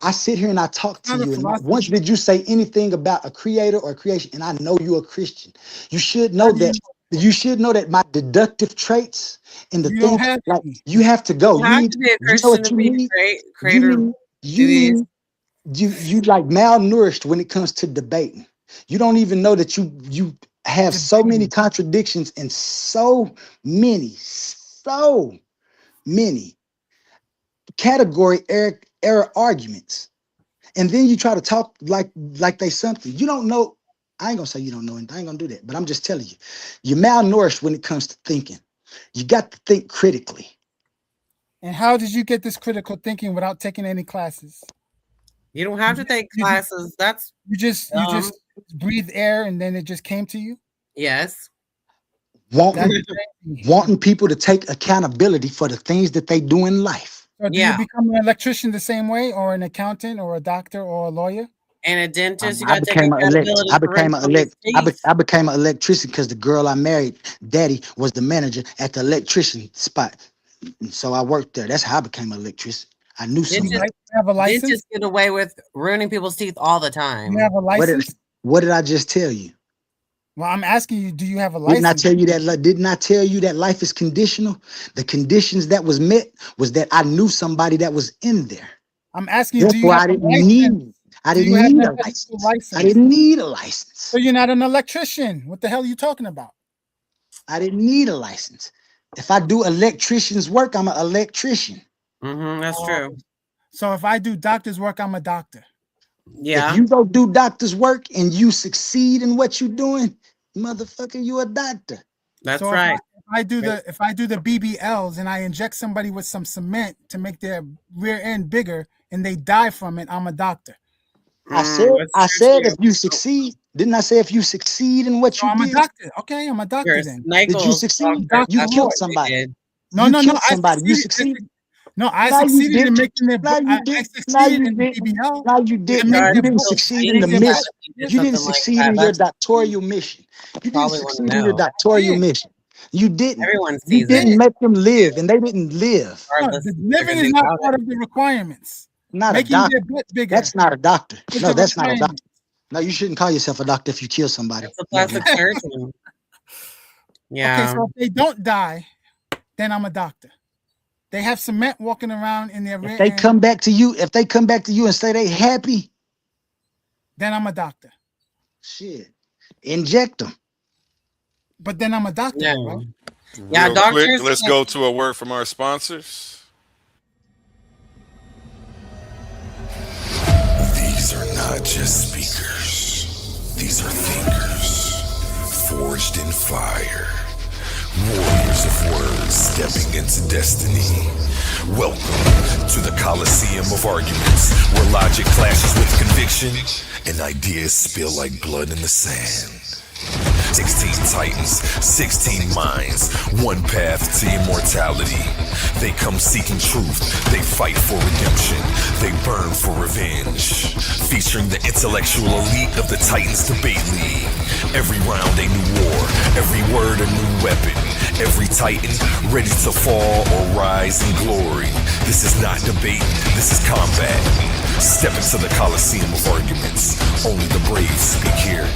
I sit here and I talk to you, and once did you say anything about a creator or a creation? And I know you're a Christian. You should know that. You should know that my deductive traits and the things like you have to go. You have to be a Christian to be creator. You like malnourished when it comes to debating. You don't even know that you have so many contradictions and so many category error arguments. And then you try to talk like they something. You don't know. I ain't gonna say you don't know anything. I ain't gonna do that. But I'm just telling you, you're malnourished when it comes to thinking. You got to think critically. And how did you get this critical thinking without taking any classes? You don't have to take classes. That's you just breathe air and then it just came to you. Yes. Wanting people to take accountability for the things that they do in life. So do you become an electrician the same way, or an accountant, or a doctor, or a lawyer? And a dentist, you I got to take accountability. I became an electrician because the girl I married, daddy, was the manager at the electrician spot. And so I worked there. That's how I became an electrician. I knew somebody. You have a license? Dentists get away with ruining people's teeth all the time. You have a license? What did I just tell you? Well, I'm asking you, do you have a license? Didn't I tell you that life is conditional? The conditions that was met was that I knew somebody that was in there. I'm asking you, do you have a license? I didn't need a license. I didn't need a license. So you're not an electrician. What the hell are you talking about? I didn't need a license. If I do electrician's work, I'm an electrician. That's true. So if I do doctor's work, I'm a doctor. Yeah. If you go do doctor's work and you succeed in what you're doing, motherfucker, you a doctor. That's so right. If I do the BBLs and I inject somebody with some cement to make their rear end bigger and they die from it, I'm a doctor. I said if you succeed. Didn't I say if you succeed in what you I'm did? a doctor. Okay, I'm a doctor then. Did you succeed? You killed somebody. No. You succeeded. No, I succeeded in making their book. I succeeded in the BBL. No, you didn't. You didn't succeed in the mission. You didn't succeed in your doctoral mission. You didn't succeed in your doctoral mission. You didn't. Everyone sees you didn't make them live, and they didn't live. Living is not part of the requirements. Not making a doctor. their butt bigger. That's not a doctor. No, that's not a doctor. No, you shouldn't call yourself a doctor if you kill somebody. It's a plastic surgeon. Yeah. Okay, so if they don't die, then I'm a doctor. They have cement walking around in their rear end. If they come back to you and say they happy, then I'm a doctor. Shit. Inject them. But then I'm a doctor, right? Yeah, doctors. Quick, let's go to a word from our sponsors. These are not just speakers. These are thinkers, forged in fire. Warriors of words stepping into destiny. Welcome to the Coliseum of Arguments, where logic clashes with conviction and ideas spill like blood in the sand. 16 titans, 16 minds, one path to immortality. They come seeking truth, they fight for redemption, they burn for revenge. Featuring the intellectual elite of the Titans Debate League. Every round a new war, every word a new weapon. Every titan ready to fall or rise in glory. This is not debate, this is combat. Step into the Coliseum of Arguments. Only the brave speak here.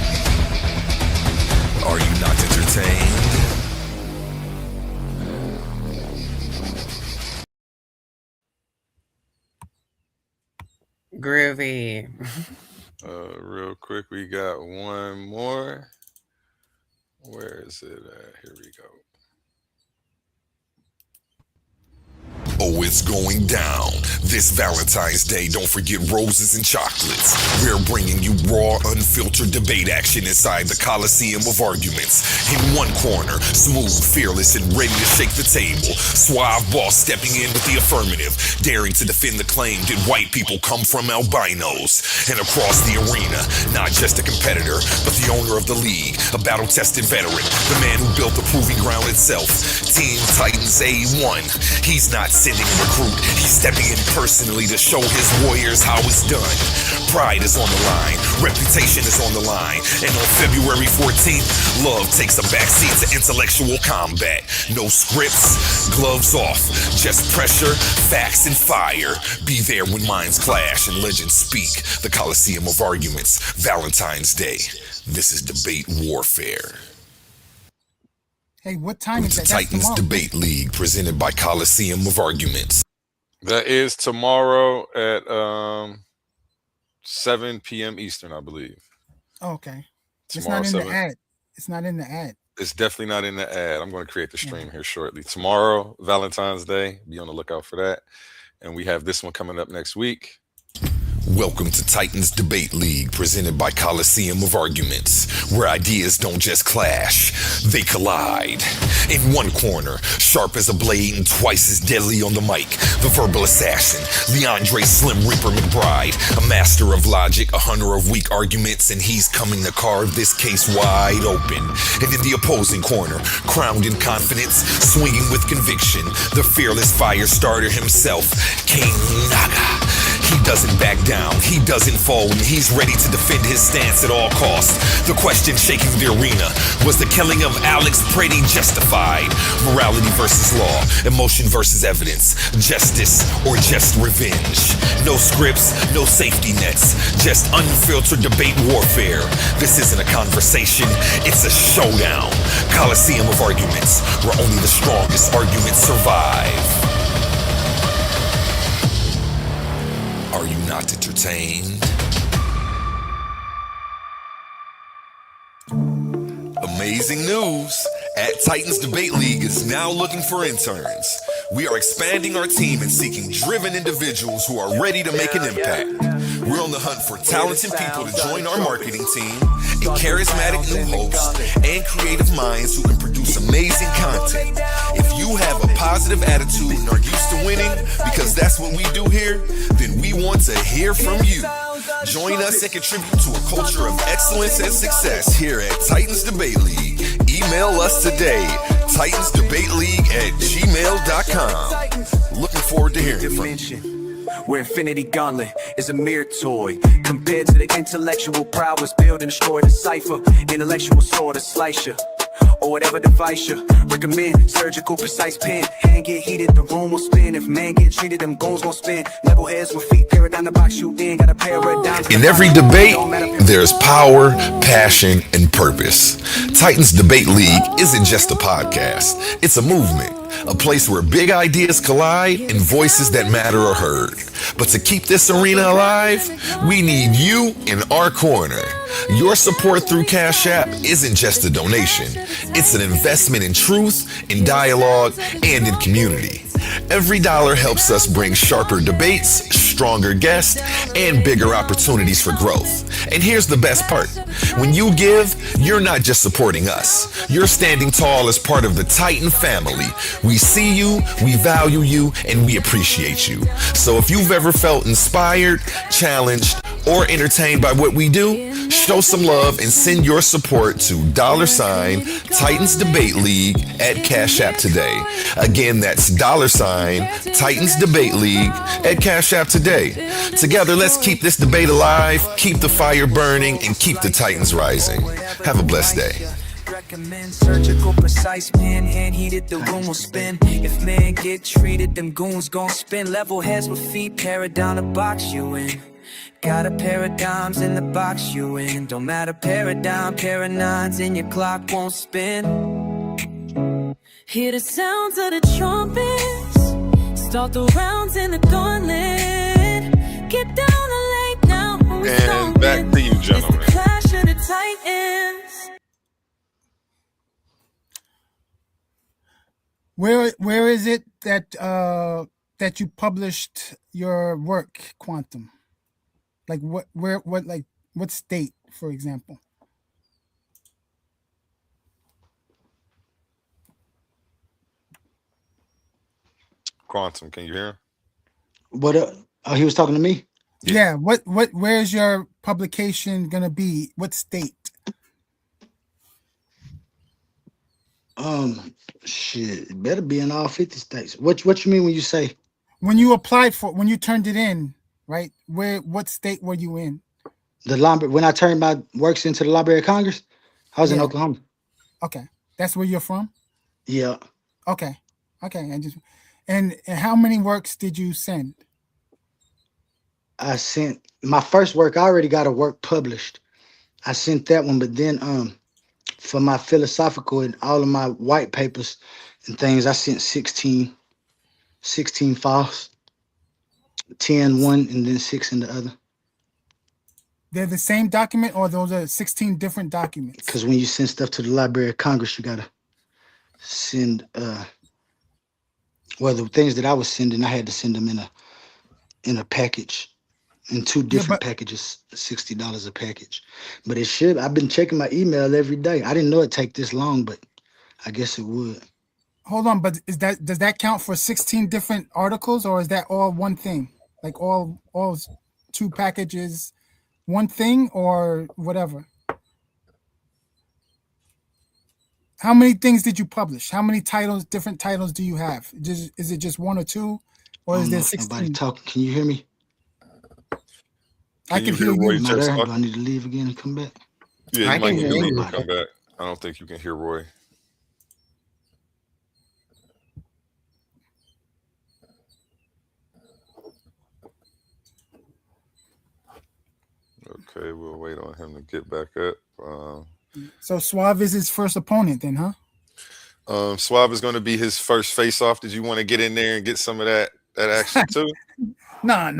Are you not entertained? Groovy. Real quick, we got one more. Where is it at? Here we go. Oh, it's going down. This Valentine's Day, don't forget roses and chocolates. We're bringing you raw, unfiltered debate action inside the Coliseum of Arguments. In one corner, smooth, fearless, and ready to shake the table. Suave boss stepping in with the affirmative, daring to defend the claim, did white people come from albinos? And across the arena, not just a competitor, but the owner of the league, a battle-tested veteran, the man who built the proving ground itself. Team Titans A1. He's not sending a recruit, he's stepping in personally to show his warriors how it's done. Pride is on the line, reputation is on the line, and on February 14th, love takes a backseat to intellectual combat. No scripts, gloves off, just pressure, facts, and fire. Be there when minds clash and legends speak. The Coliseum of Arguments, Valentine's Day. This is debate warfare. Hey, what time is that? Titans Debate League, presented by Coliseum of Arguments. That is tomorrow at 7 p.m. Eastern, I believe. Oh, okay. Tomorrow, it's not in the ad. It's not in the ad. It's definitely not in the ad. I'm going to create the stream here shortly. Tomorrow, Valentine's Day. Be on the lookout for that. And we have this one coming up next week. Welcome to Titans Debate League, presented by Coliseum of Arguments, where ideas don't just clash, they collide. In one corner, sharp as a blade and twice as deadly on the mic, the verbal assassin, Leandre Slim Reaper McBride, a master of logic, a hunter of weak arguments, and he's coming to carve this case wide open. And in the opposing corner, crowned in confidence, swinging with conviction, the fearless fire starter himself, King Naga. He doesn't back down, he doesn't fold, and he's ready to defend his stance at all costs. The question shaking the arena, was the killing of Alex Pretty justified? Morality versus law, emotion versus evidence, justice or just revenge? No scripts, no safety nets, just unfiltered debate warfare. This isn't a conversation, it's a showdown. Coliseum of Arguments, where only the strongest arguments survive. Are you not entertained? Amazing news! At Titans Debate League is now looking for interns. We are expanding our team and seeking driven individuals who are ready to make an impact. We're on the hunt for talented people to join our marketing team, a charismatic new host, and creative minds who can produce amazing content. If you have a positive attitude and are used to winning, because that's what we do here, then we want to hear from you. Join us and contribute to a culture of excellence and success here at Titans Debate League. Email us today, titansdebateleague@gmail.com. Looking forward to hearing from you. Where Infinity Gauntlet is a mere toy compared to the intellectual prowess build and destroy the cipher. Intellectual sword to slice you, or whatever device you recommend. Surgical precise pen, hand get heated, the room will spin. If man get treated, them goals gon' spin. Level heads with feet, paradigm the box you in. Got a paradigm. In every debate, there's power, passion, and purpose. Titans Debate League isn't just a podcast, it's a movement. A place where big ideas collide and voices that matter are heard. But to keep this arena alive, we need you in our corner. Your support through Cash App isn't just a donation. It's an investment in truth, in dialogue, and in community. Every dollar helps us bring sharper debates, stronger guests, and bigger opportunities for growth. And here's the best part. When you give, you're not just supporting us. You're standing tall as part of the Titan family. We see you, we value you, and we appreciate you. So if you've ever felt inspired, challenged, or entertained by what we do, show some love and send your support to $Titans Debate League at Cash App today. Again, that's $Titans Debate League at Cash App today. Together, let's keep this debate alive, keep the fire burning, and keep the Titans rising. Have a blessed day. Recommend surgical precise pen, hand heated, the room will spin. If man get treated, them goons gon' spin. Level heads with feet, paradigm the box you in. Got a pair of dimes in the box you in. Don't matter paradigm, pair of nines, and your clock won't spin. Hear the sounds of the trumpets, start the rounds in the gauntlet. Get down the lane now. And back to you, gentlemen. It's the clash of the Titans. Where is it that that you published your work, Quantum? Like what state, for example? Quantum, can you hear? What? Oh, he was talking to me. Yeah. Where's your publication gonna be? What state? Shit, it better be in all 50 states. What you mean when you say? When you applied for, when you turned it in, right? What state were you in? The library. When I turned my works into the Library of Congress, I was in Oklahoma. Okay, that's where you're from. Yeah. Okay. And how many works did you send? I sent my first work. I already got a work published. I sent that one, but then for my philosophical and all of my white papers and things, I sent 16 files. 10 one and then 6 in the other. They're the same document, or those are 16 different documents? Because when you send stuff to the Library of Congress, you gotta send well, the things that I was sending, I had to send them in a package in two different packages, $60 a package. But it should. I've been checking my email every day. I didn't know it'd take this long, but I guess it would. Hold on, but does that count for 16 different articles, or is that all one thing? Like all 2 packages, one thing, or whatever? How many things did you publish? How many titles, different titles do you have? Is it just 1 or 2, or is there 16? Nobody talking. Can you hear me? I can hear you. Am I there? Do I need to leave again and come back? Yeah, you might need to leave and come back. I don't think you can hear Roy. Okay, we'll wait on him to get back up. So Suave is his first opponent then, huh? Suave is going to be his first face-off. Did you want to get in there and get some of that action too? Nah.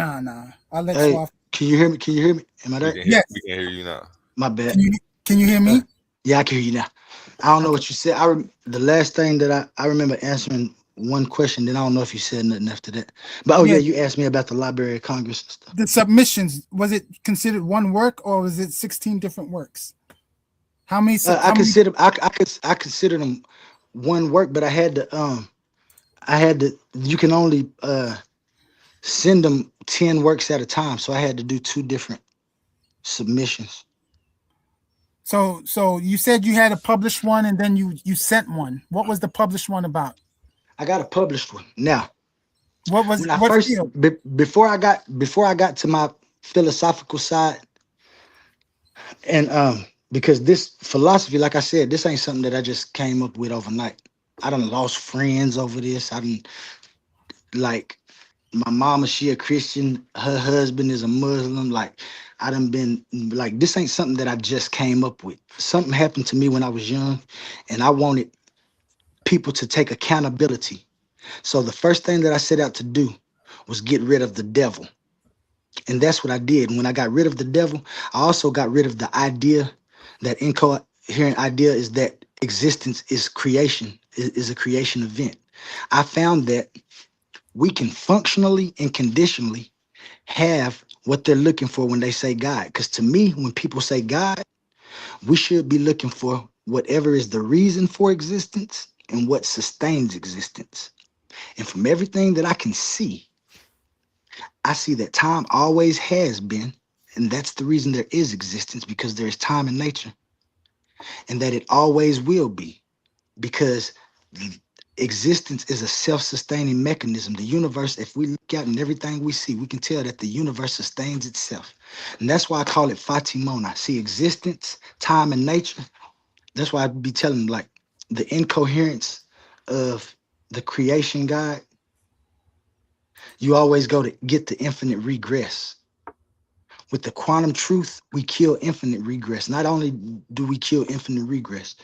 I'll let Suave. Can you hear me? Can you hear me? Am I there? Yes. We can hear you now. My bad. Can you hear me? Yeah, I can hear you now. I don't know what you said. The last thing that I remember answering one question, then I don't know if you said nothing after that. But yeah, you asked me about the Library of Congress and stuff. The submissions, was it considered one work, or was it 16 different works? How many? I consider them one work, but I had to. You can only send them 10 works at a time, so I had to do 2 different submissions. So you said you had a published one, and then you sent one. What was the published one about? I got a published one. Now, what was before I got to my philosophical side, and because this philosophy, like I said, this ain't something that I just came up with overnight. I done lost friends over this. Like my mama, she a Christian, her husband is a Muslim. Like I done been like, this ain't something that I just came up with. Something happened to me when I was young, and I wanted people to take accountability. So the first thing that I set out to do was get rid of the devil. And that's what I did. When I got rid of the devil, I also got rid of the idea, that incoherent idea is that existence is creation, is a creation event. I found that we can functionally and conditionally have what they're looking for when they say God. Because to me, when people say God, we should be looking for whatever is the reason for existence and what sustains existence. And from everything that I can see, I see that time always has been, and that's the reason there is existence, because there is time in nature, and that it always will be, because existence is a self-sustaining mechanism. The universe, if we look out and everything we see, we can tell that the universe sustains itself. And that's why I call it Fatimona. See, existence, time, and nature. That's why I be telling them, like, the incoherence of the creation God, you always go to get the infinite regress. With the quantum truth, we kill infinite regress. Not only do we kill infinite regress,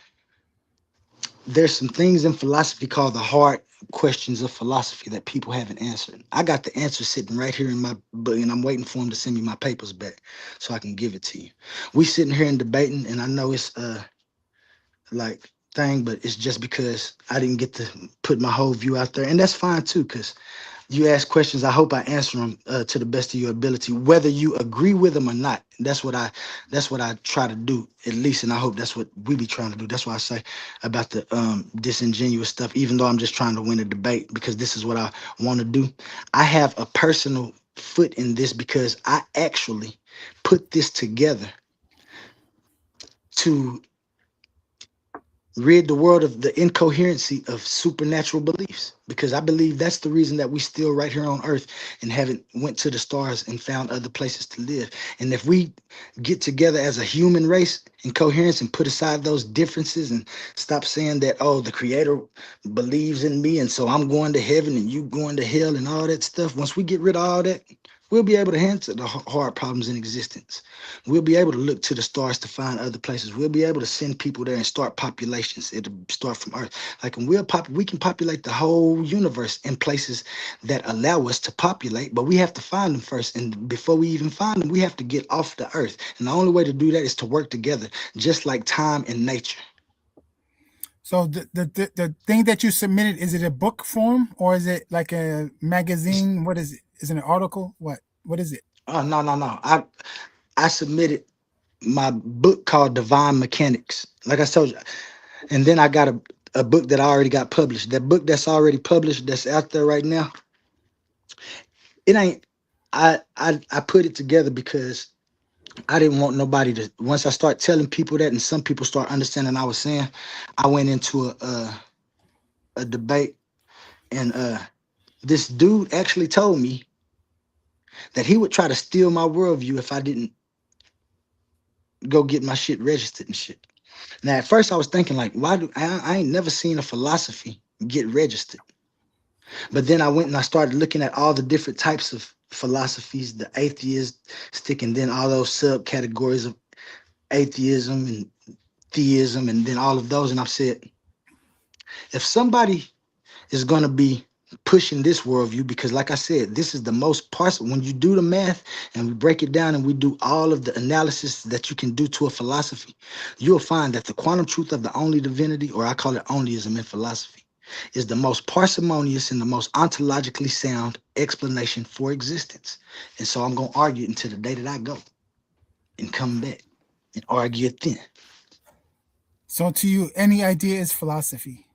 there's some things in philosophy called the hard questions of philosophy that people haven't answered. I got the answer sitting right here in my book, and I'm waiting for him to send me my papers back so I can give it to you. We sitting here and debating, and I know it's like thing, but it's just because I didn't get to put my whole view out there, and that's fine too, because you ask questions, I hope I answer them to the best of your ability, whether you agree with them or not. That's what I try to do, at least, and I hope that's what we be trying to do. That's why I say about the disingenuous stuff, even though I'm just trying to win a debate, because this is what I want to do. I have a personal foot in this because I actually put this together to rid the world of the incoherency of supernatural beliefs, because I believe that's the reason that we still right here on earth and haven't went to the stars and found other places to live. And if we get together as a human race in coherence and put aside those differences and stop saying that, oh, the creator believes in me and so I'm going to heaven and you going to hell and all that stuff, once we get rid of all that, we'll be able to answer the hard problems in existence. We'll be able to look to the stars to find other places. We'll be able to send people there and start populations. It'll start from Earth. Like, and we can populate the whole universe in places that allow us to populate, but we have to find them first. And before we even find them, we have to get off the Earth. And the only way to do that is to work together, just like time and nature. So the thing that you submitted, is it a book form or is it like a magazine? What is it? Is it an article? What is it? Oh no. I submitted my book called Divine Mechanics. Like I told you. And then I got a book that I already got published. That book that's already published, that's out there right now, it ain't. I put it together because I didn't want nobody to. Once I start telling people that, and some people start understanding what I was saying, I went into a debate, and this dude actually told me that he would try to steal my worldview if I didn't go get my shit registered and shit. Now, at first I was thinking like, why do I ain't never seen a philosophy get registered. But then I went and I started looking at all the different types of philosophies, the atheistic, and then all those subcategories of atheism and theism, and then all of those. And I've said, if somebody is going to be pushing this worldview, because like I said, this is the most parts when you do the math and we break it down and we do all of the analysis that you can do to a philosophy, you'll find that the quantum truth of the only divinity, or I call it onlyism in philosophy, is the most parsimonious and the most ontologically sound explanation for existence. And so I'm going to argue it until the day that I go and come back and argue it then. So to you, any idea is philosophy?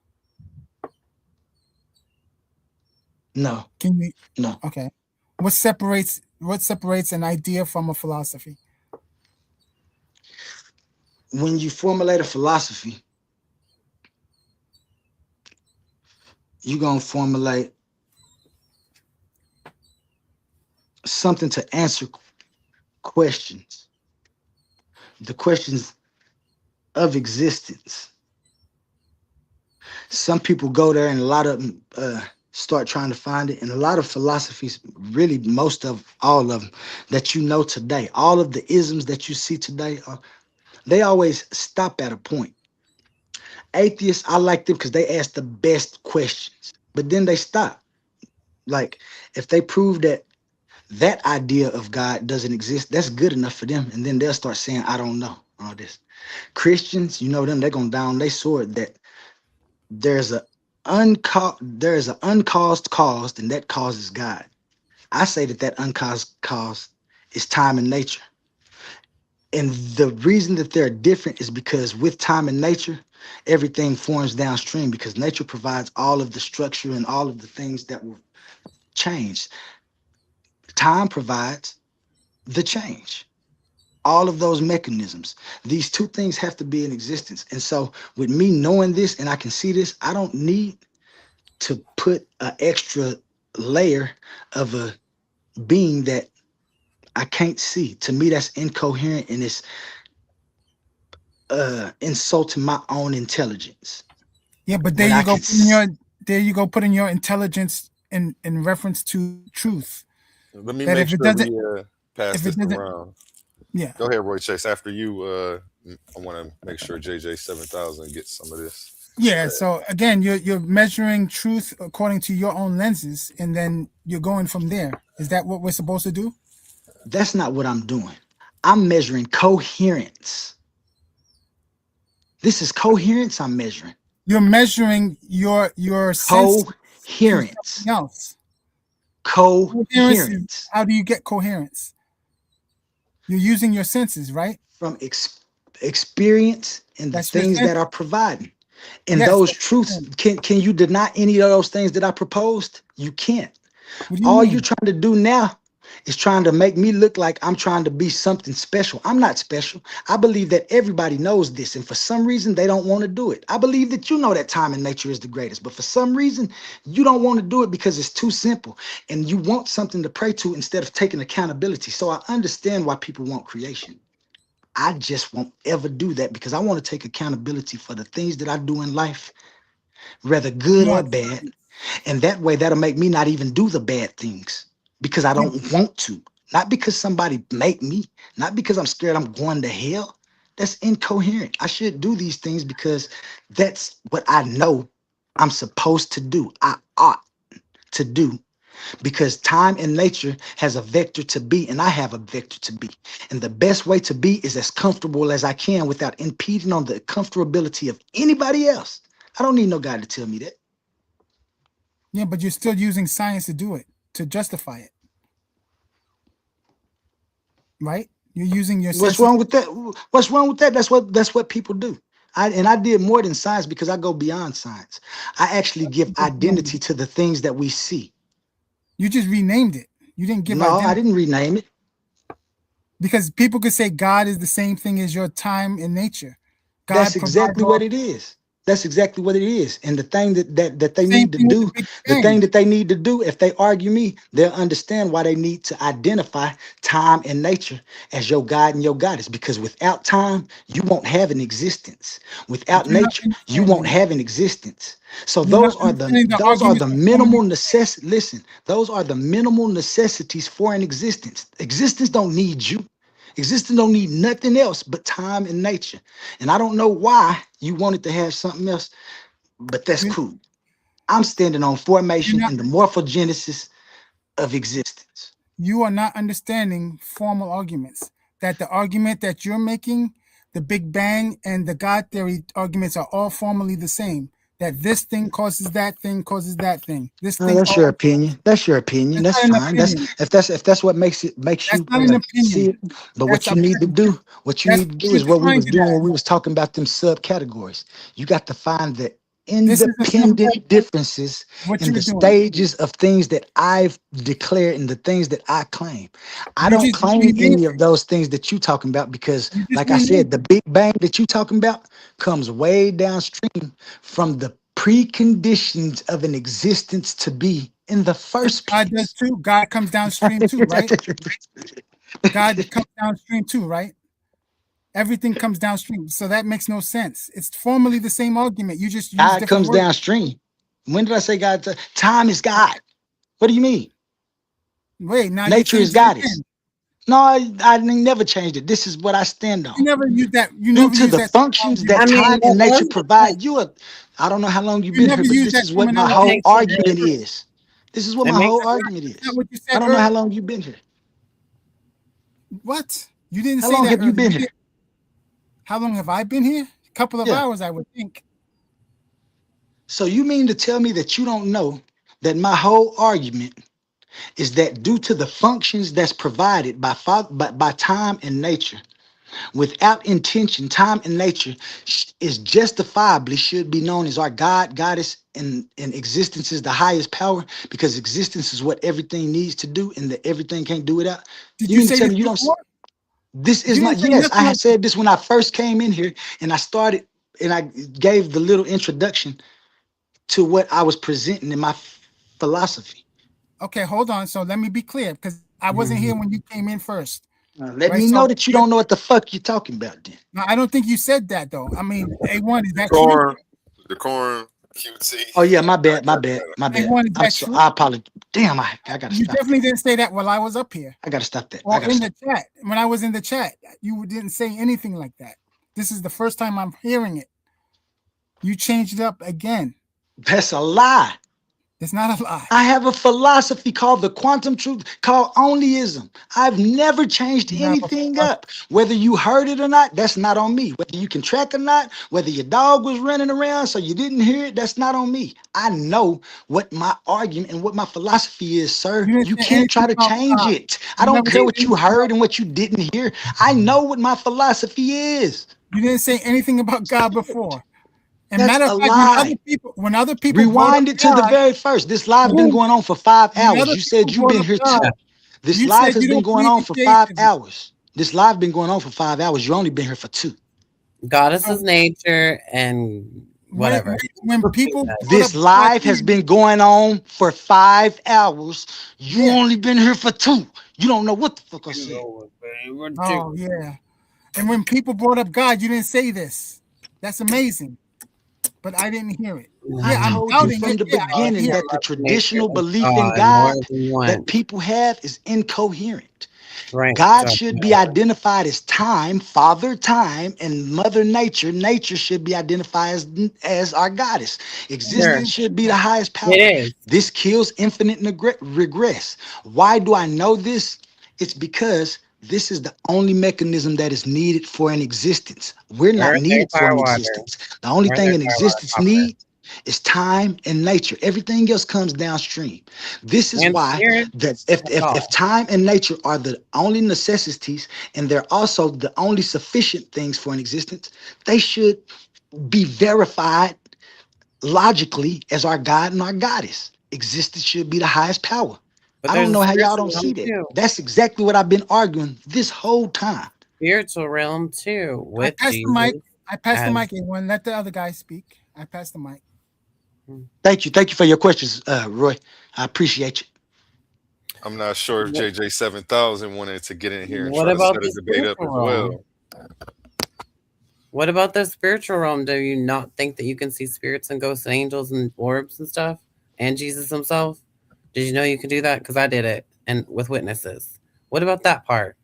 No. Can you? No. Okay. What separates an idea from a philosophy? When you formulate a philosophy, you're going to formulate something to answer questions. The questions of existence. Some people go there and a lot of them start trying to find it. And a lot of philosophies, really most of all of them that you know today, all of the isms that you see today, they always stop at a point. Atheists, I like them because they ask the best questions, but then they stop. Like if they prove that that idea of God doesn't exist, that's good enough for them. And then they'll start saying, I don't know, all this. Christians, you know them, they're going down their sword that there's an uncaused cause, and that cause is God. I say that uncaused cause is time and nature. And the reason that they're different is because with time and nature, everything forms downstream because nature provides all of the structure and all of the things that will change. Time provides the change. All of those mechanisms. These two things have to be in existence. And so with me knowing this and I can see this, I don't need to put an extra layer of a being that I can't see. To me, that's incoherent and it's insulting my own intelligence. Yeah, but there you go, putting your intelligence in reference to truth. Let me make sure we pass this around. Yeah. Go ahead, Roy Chase. After you, I want to make sure JJ 7000 gets some of this. Yeah. So again, you're measuring truth according to your own lenses, and then you're going from there. Is that what we're supposed to do? That's not what I'm doing. I'm measuring coherence. This is coherence I'm measuring. You're measuring your coherence. Else. Coherence. How do you get coherence? You're using your senses, right? From experience and the things that are provided. And those truths, can you deny any of those things that I proposed? You can't. All you're trying to do now is trying to make me look like I'm trying to be something special. I'm not special. I believe that everybody knows this, and for some reason they don't want to do it. I believe that you know that time and nature is the greatest, but for some reason you don't want to do it because it's too simple, and you want something to pray to instead of taking accountability. So I understand why people want creation. I just won't ever do that because I want to take accountability for the things that I do in life, whether good or bad. And that way, that'll make me not even do the bad things because I don't want to. Not because somebody make me, not because I'm scared I'm going to hell. That's incoherent. I should do these things because that's what I know I'm supposed to do. I ought to do. Because time and nature has a vector to be, and I have a vector to be. And the best way to be is as comfortable as I can without impeding on the comfortability of anybody else. I don't need no guy to tell me that. Yeah, but you're still using science to do it, to justify it. right? You're using your What's senses. wrong with that? What's wrong with that? That's what people do. I did more than science because I go beyond science. I actually give identity to the things that we see. You just renamed it. You didn't give No, identity. I didn't rename it. Because people could say God is the same thing as your time and nature. God That's exactly what it is. That's exactly what it is. And the thing that they need to do, the thing that they need to do, if they argue me, they'll understand why they need to identify time and nature as your God and your goddess. Because without time, you won't have an existence. Without nature, you won't have an existence. So those are the minimal necessities. Listen, those are the minimal necessities for an existence. Existence don't need you. Existence don't need nothing else but time and nature. And I don't know why you wanted to have something else, but that's cool. I'm standing on formation and the morphogenesis of existence. You are not understanding formal arguments. That the argument that you're making, the Big Bang and the God theory arguments are all formally the same. That this thing causes that thing, causes that thing. This thing. That's your opinion. That's your opinion. That's fine. That's if that's what makes you see it. But what you need to do, is what we was doing when we was talking about them subcategories. You got to find the independent differences in the stages of things that I've declared and the things that I claim. I don't claim any of those things that you talking about because, like I said, the Big Bang that you talking about comes way downstream from the preconditions of an existence to be in the first place. God does too. God comes downstream too, right? God comes downstream too, right? Everything comes downstream, so that makes no sense. It's formally the same argument. You just use God comes words. downstream. When did I say God? Time is God. What do you mean? Wait, now nature is goddess. No, I never changed it. This is what I stand on. You never use that. You Due never to use the that functions that time and nature provide you. I don't know how long you've been here, but this is what my whole argument is. This is what my whole argument is. I don't know how long you've been here. What? You didn't how say long that have you earlier. been here? How long have I been here? A couple of hours, I would think. So you mean to tell me that you don't know that my whole argument is that due to the functions that's provided by time and nature, without intention, time and nature is justifiably should be known as our God, goddess, and existence is the highest power because existence is what everything needs to do and that everything can't do without. Did you say tell me you don't? This is my I had said this when I first came in here and I started and I gave the little introduction to what I was presenting in my philosophy. Okay, hold on. So let me be clear because I wasn't here when you came in first. Let me know that you don't know what the fuck you're talking about then. No, I don't think you said that though. I mean, A1, is that Corn, true? the corn, QT. Oh yeah, my bad. A1, is that true? I apologize. Damn, I gotta You stop. definitely didn't say that while I was up here. I gotta stop that. Or in the chat. When I was in the chat, you didn't say anything like that. This is the first time I'm hearing it. You changed it up again. That's a lie. It's not a lie. I have a philosophy called the quantum truth, called onlyism. I've never changed anything up. Whether you heard it or not, that's not on me. Whether you can track or not, whether your dog was running around so you didn't hear it, that's not on me. I know what my argument and what my philosophy is, sir. You can't try to change it. I don't care what you heard and what you didn't hear. I know what my philosophy is. You didn't say anything about God before. And That's matter a of fact, lie. when other people rewind it to the very first. This live been going on for 5 hours. You said you've been here too. This live has been going on for 5 hours. This live been going on for 5 hours. You only been here for 2. Goddess is nature and whatever. When people this live has been going on for 5 hours. You only been here for 2. You don't know what the fuck I said. Oh yeah. And when people brought up God, you didn't say this. That's amazing. But I didn't hear it. I told you from the beginning that the traditional belief in God that people have is incoherent. Right. God should be identified as time, Father Time, and Mother Nature. Nature should be identified as our goddess. Existence should be the highest power. This kills infinite regress. Why do I know this? It's because this is the only mechanism that is needed for an existence. We're not needed for an existence. The only thing an existence needs It's time and nature. Everything else comes downstream. This is And why spirit. that That's all. if time and nature are the only necessities and they're also the only sufficient things for an existence, they should be verified logically as our God and our goddess. Existence should be the highest power. But I there's don't a know how y'all spiritual don't see realm that. too. That's exactly what I've been arguing this whole time. Spiritual realm too, I with pass the mic. Jesus. I pass the as- mic, everyone. Let the other guy speak. I pass the mic. Thank you for your questions, Roy. I appreciate you. I'm not sure if JJ 7000 wanted to get in here and What try to about set a the debate up spiritual as realm? well. What about the spiritual realm? Do you not think that you can see spirits and ghosts and angels and orbs and stuff? And Jesus himself? Did you know you could do that? Because I did it, and with witnesses. What about that part?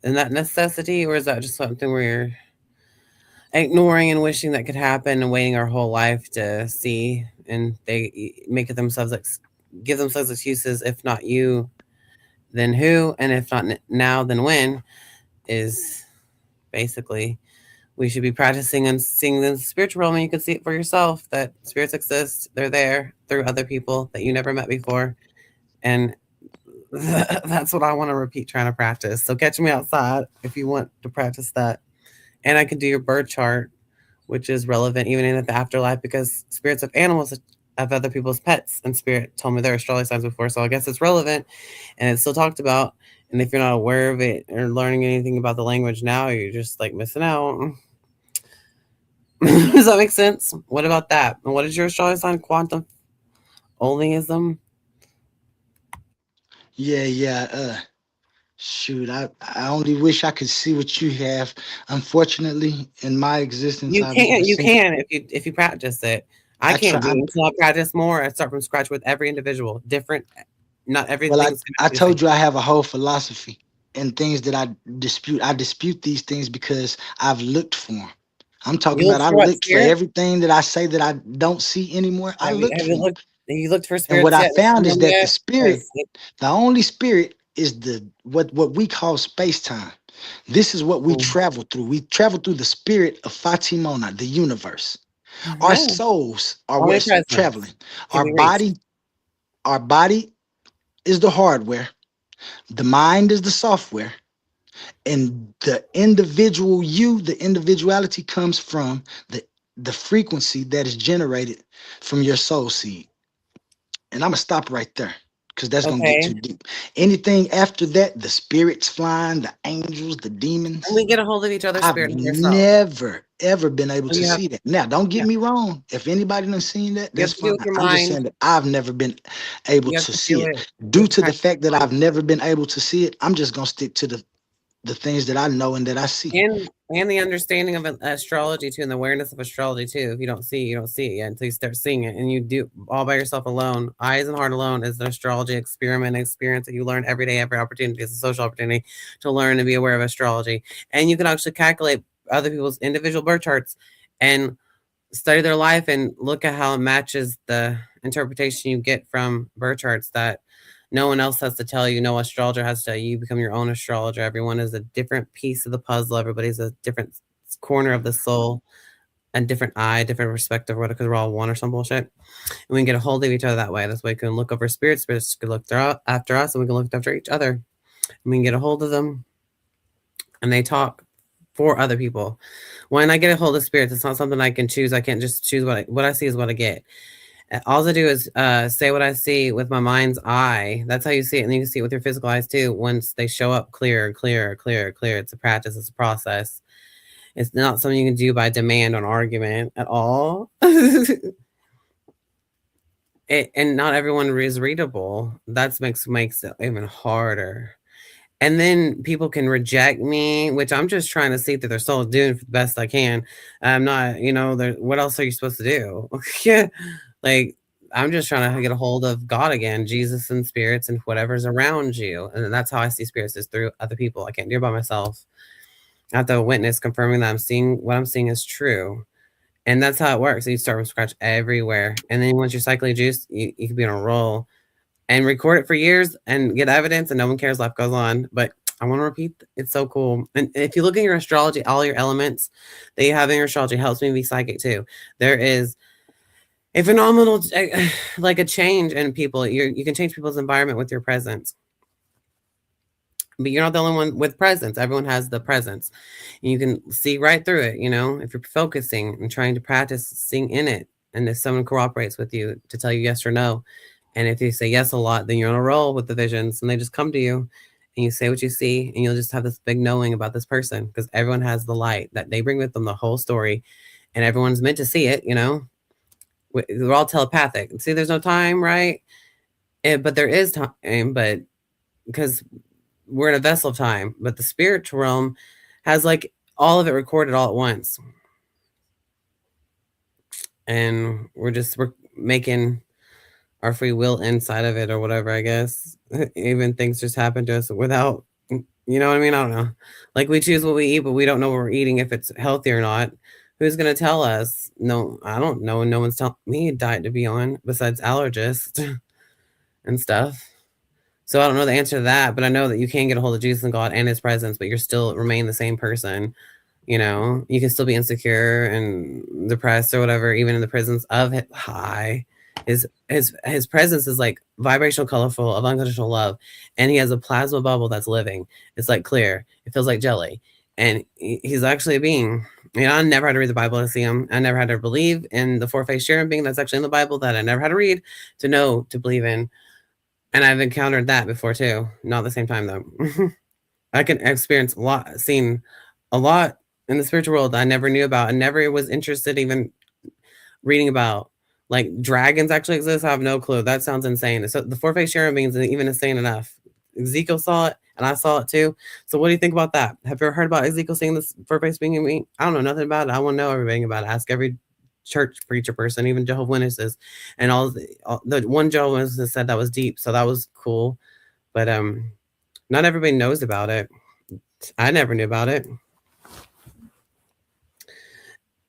Is that necessity, or is that just something where you're ignoring and wishing that could happen and waiting our whole life to see? And they give themselves excuses. If not you, then who? And if not now, then when? Is basically we should be practicing and seeing the spiritual realm, and you can see it for yourself that spirits exist. They're there through other people that you never met before. And that's what I want to repeat trying to practice. So catch me outside if you want to practice that. And I can do your birth chart, which is relevant even in the afterlife, because spirits of animals have other people's pets, and spirit told me their astrology signs before. So I guess it's relevant and it's still talked about. And if you're not aware of it or learning anything about the language now, you're just like missing out. Does that make sense? What about that? And what is your astrology sign? Quantum onlyism? Yeah. Shoot, I only wish I could see what you have. Unfortunately, in my existence, You I've can. never You seen. can if you practice it. I I try. can't do it until I practice more. I start from scratch with every individual. Different. Not Well, everything's I gonna be the told same. you I have a whole philosophy and things that I dispute. I dispute these things because I've looked for them. I'm talking You about look I for what, looked for spirit? everything that I say that I don't see anymore. I looked Have for you 'em. looked? Have you looked for And what spirits I yet? found is Them that the yet? spirit, the only spirit is the what we call space time. This is what we travel through. We travel through the spirit of Fatimona, the universe. Our No. souls are Only what's presence traveling. can Our be reached. body is the hardware. The mind is the software. And the individual you, the individuality comes from the frequency that is generated from your soul seed. And I'm gonna stop right there because that's gonna get Okay. too deep. Anything after that, the spirits flying, the angels, the demons. And we get a hold of each other's I've spirit and yourself. never ever been able So to you have, see that. Now, don't get yeah. me wrong. If anybody done seen that, You have that's to do it fine. with your I'm just mind. saying that I've never been able You have to to see do it. it. You Due have to to the practice fact that your I've mind. never been able to see it, I'm just gonna stick to the things that I know and that I see. And the understanding of astrology too, and the awareness of astrology too. If you don't see it, you don't see it yet until you start seeing it, and you do all by yourself alone. Eyes and heart alone is an astrology experiment experience that you learn every day, every opportunity. It's a social opportunity to learn and be aware of astrology, and you can actually calculate other people's individual birth charts and study their life and look at how it matches the interpretation you get from birth charts that no one else has to tell you. No astrologer has to tell you. You become your own astrologer. Everyone is a different piece of the puzzle. Everybody's a different corner of the soul and different eye, different perspective, because we're all one or some bullshit. And we can get a hold of each other that way. That's why we can look over spirits. Spirits can look after us, and we can look after each other. And we can get a hold of them, and they talk for other people. When I get a hold of spirits, it's not something I can choose. I can't just choose what I see is what I get. All I do is say what I see with my mind's eye. That's how you see it. And you can see it with your physical eyes too. Once they show up clear. It's a practice. It's a process. It's not something you can do by demand or argument at all. And not everyone is readable. That makes it even harder. And then people can reject me, which I'm just trying to see through their soul, doing the best I can. I'm not, what else are you supposed to do? Yeah. Like, I'm just trying to get a hold of God again, Jesus and spirits and whatever's around you. And that's how I see spirits, is through other people. I can't do it by myself. I have to witness confirming that what I'm seeing is true. And that's how it works. You start from scratch everywhere. And then once you're cycling juice, you can be on a roll and record it for years and get evidence, and no one cares. Life goes on. But I want to repeat, it's so cool. And if you look at your astrology, all your elements that you have in your astrology helps me be psychic too. There is a phenomenal, like a change in people. You can change people's environment with your presence. But you're not the only one with presence. Everyone has the presence. And you can see right through it, you know, if you're focusing and trying to practice seeing in it. And if someone cooperates with you to tell you yes or no, and if you say yes a lot, then you're on a roll with the visions and they just come to you and you say what you see and you'll just have this big knowing about this person because everyone has the light that they bring with them, the whole story, and everyone's meant to see it, you know. We're all telepathic. See, there's no time, right? But there is time, but because we're in a vessel of time, but the spiritual realm has like all of it recorded all at once. And we're making our free will inside of it or whatever, I guess. Even things just happen to us without, you know what I mean? I don't know. Like we choose what we eat, but we don't know what we're eating, if it's healthy or not. Who's going to tell us? No, I don't know. No one's telling me a diet to be on besides allergists and stuff. So I don't know the answer to that, but I know that you can get a hold of Jesus and God and his presence, but you're still remain the same person. You know, you can still be insecure and depressed or whatever, even in the presence of high. His presence is like vibrational, colorful, of unconditional love. And he has a plasma bubble that's living. It's like clear. It feels like jelly. And he's actually a being. You know, I never had to read the Bible to see him. I never had to believe in the four-faced cherubim being that's actually in the Bible that I never had to read to know to believe in. And I've encountered that before too. Not at the same time though. I can experience a lot, seen a lot in the spiritual world that I never knew about. I never was interested even reading about. Like dragons actually exist. I have no clue. That sounds insane. So the four-faced cherubim isn't even insane enough. Ezekiel saw it and I saw it too. So what do you think about that? Have you ever heard about Ezekiel seeing this four-faced being? I don't know nothing about it. I want to know everything about it. Ask every church preacher person, even Jehovah's Witnesses, and all the one Jehovah's Witness said that was deep, so that was cool. But not everybody knows about it. I never knew about it.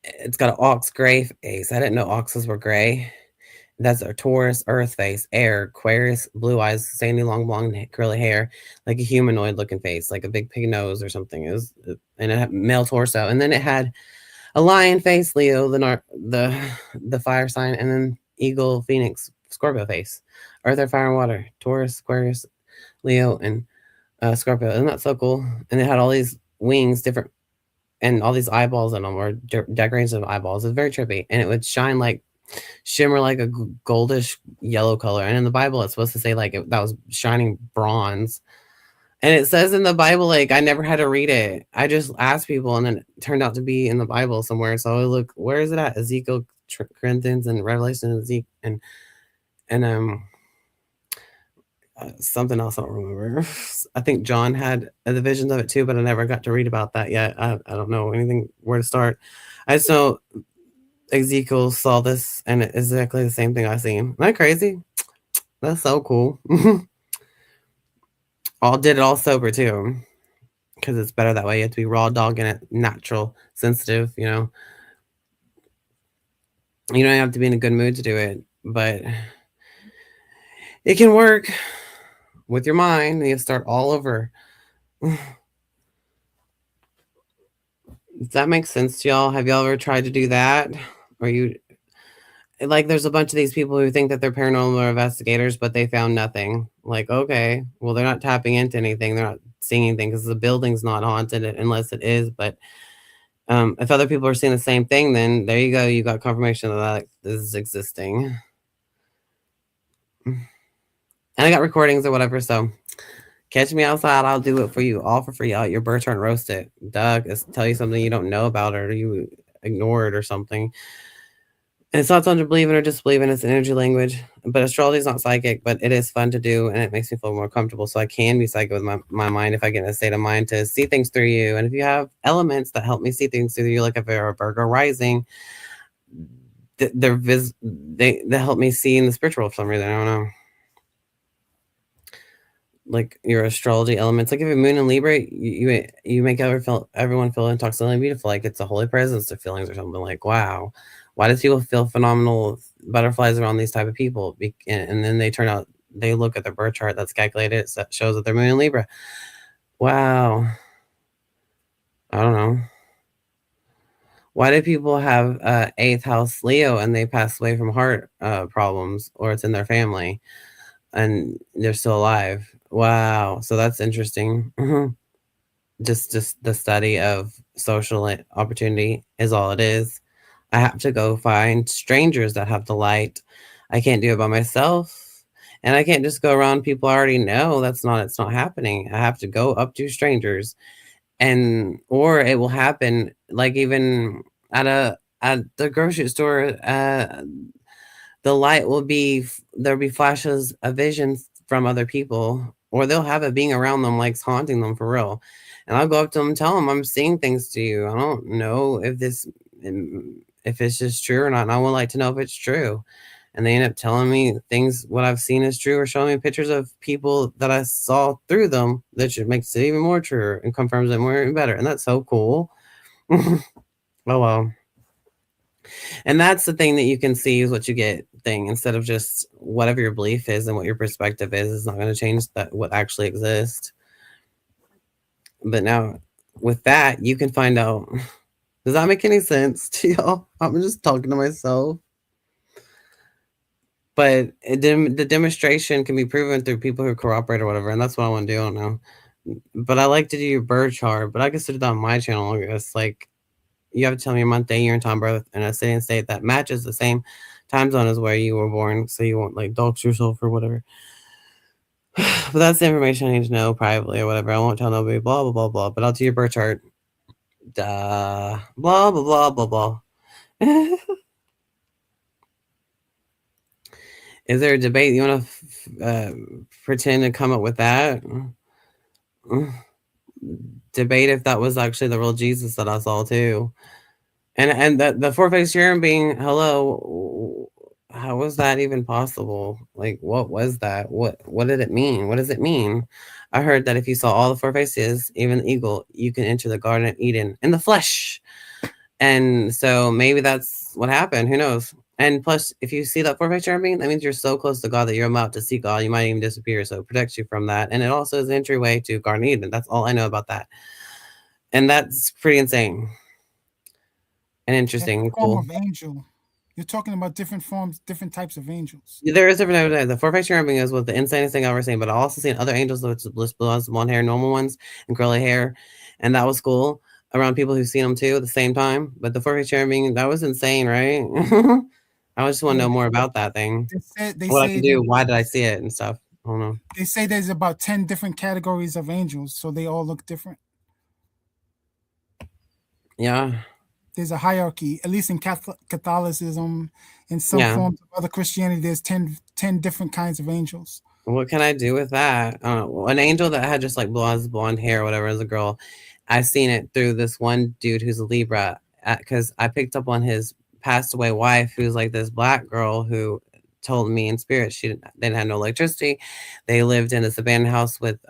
It's got an ox gray face. I didn't know oxes were gray. That's a Taurus earth face, air, Aquarius, blue eyes, sandy long blonde curly hair, like a humanoid looking face, like a big pig nose or something. And it had male torso, and then it had a lion face, Leo, the fire sign, and then eagle, Phoenix, Scorpio face. Earth, air, fire, and water. Taurus, Aquarius, Leo, and Scorpio. Isn't that so cool? And it had all these wings, different, and all these eyeballs in them, or decorations of eyeballs. It's very trippy, and it would shimmer like a goldish yellow color. And in the Bible, it's supposed to say like that was shining bronze. And it says in the Bible, like, I never had to read it. I just asked people, and then it turned out to be in the Bible somewhere. So I look, where is it at? Ezekiel, Corinthians, and Revelation, Ezekiel, and something else I don't remember. I think John had the visions of it too, but I never got to read about that yet. I don't know anything where to start. I just know Ezekiel saw this, and it's exactly the same thing I seen. Isn't that crazy? That's so cool. Did it all sober too, because it's better that way. You have to be raw dogging it, natural, sensitive. You know, you don't have to be in a good mood to do it, but it can work with your mind. You start all over. Does that make sense to y'all? Have y'all ever tried to do that? Or you like, there's a bunch of these people who think that they're paranormal investigators, but they found nothing. Like, okay, well, they're not tapping into anything. They're not seeing anything because the building's not haunted unless it is. But if other people are seeing the same thing, then there you go. You got confirmation that this is existing. And I got recordings or whatever. So catch me outside. I'll do it for you all for free. Out your birth chart, roast it. Doug, tell you something you don't know about or you ignore it or something. And it's not something to believe in or disbelieve in. It's an energy language. But astrology is not psychic, but it is fun to do, and it makes me feel more comfortable. So I can be psychic with my mind if I get in a state of mind to see things through you. And if you have elements that help me see things through you, like if you're a Virgo rising, they help me see in the spiritual for some reason. I don't know. Like your astrology elements, like if you're Moon and Libra, you make everyone feel intoxicatingly beautiful, like it's a holy presence of feelings or something. Like, wow, why do people feel phenomenal butterflies around these type of people? And then they look at their birth chart that's calculated, it shows that they're Moon and Libra. Wow, I don't know. Why do people have 8th house Leo and they pass away from heart problems, or it's in their family and they're still alive? Wow. So that's interesting. Just the study of social opportunity is all it is. I have to go find strangers that have the light. I can't do it by myself. And I can't just go around people I already know. It's not happening. I have to go up to strangers. And or it will happen like even at the grocery store, the light will be, there'll be flashes of visions from other people, or they'll have it being around them, like haunting them for real. And I'll go up to them and tell them, I'm seeing things to you. I don't know if it's just true or not. And I would like to know if it's true. And they end up telling me things, what I've seen is true, or showing me pictures of people that I saw through them, that just makes it even more true and confirms it more and better. And that's so cool. Oh, well. And that's the thing that you can see is what you get thing, instead of just whatever your belief is and what your perspective is not going to change that what actually exists. But now with that, you can find out. Does that make any sense to y'all? I'm just talking to myself. But the demonstration can be proven through people who cooperate or whatever, and that's what I want to do. I don't know. But I like to do your birth chart, but I can do that on my channel. It's like you have to tell me your month, day, year, and time of birth, and a city and state that matches the same time zone as where you were born, so you won't like dox yourself or whatever. But that's the information I need to know privately or whatever. I won't tell nobody, blah, blah, blah, blah. But I'll do your birth chart. Duh. Blah, blah, blah, blah, blah. Is there a debate? You want to pretend to come up with that? Debate if that was actually the real Jesus that I saw too. And the four-faced cherubim being, hello, how was that even possible? Like, what was that? What did it mean? What does it mean? I heard that if you saw all the four faces, even the eagle, you can enter the Garden of Eden in the flesh. And so maybe that's what happened. Who knows? And plus, if you see that four-faced cherubim, that means you're so close to God that you're about to see God. You might even disappear. So it protects you from that. And it also is an entryway to Garden of Eden. That's all I know about that. And that's pretty insane and interesting and cool. Form of angel. You're talking about different forms, different types of angels. There is different. The four-faced cherubim is what the insanest thing I've ever seen. But I've also seen other angels with blonde hair, normal ones, and curly hair. And that was cool around people who've seen them too at the same time. But the four-faced cherubim, that was insane, right? I just want to know more about that thing. What I can do, why did I see it and stuff. I don't know. They say there's about 10 different categories of angels, so they all look different. Yeah. There's a hierarchy, at least in Catholicism, in some forms of other Christianity, there's 10 different kinds of angels. What can I do with that? An angel that had just like blonde hair or whatever as a girl, I seen it through this one dude who's a Libra, because I picked up on his passed away wife, who's like this black girl who told me in spirit they didn't have no electricity. They lived in this abandoned house with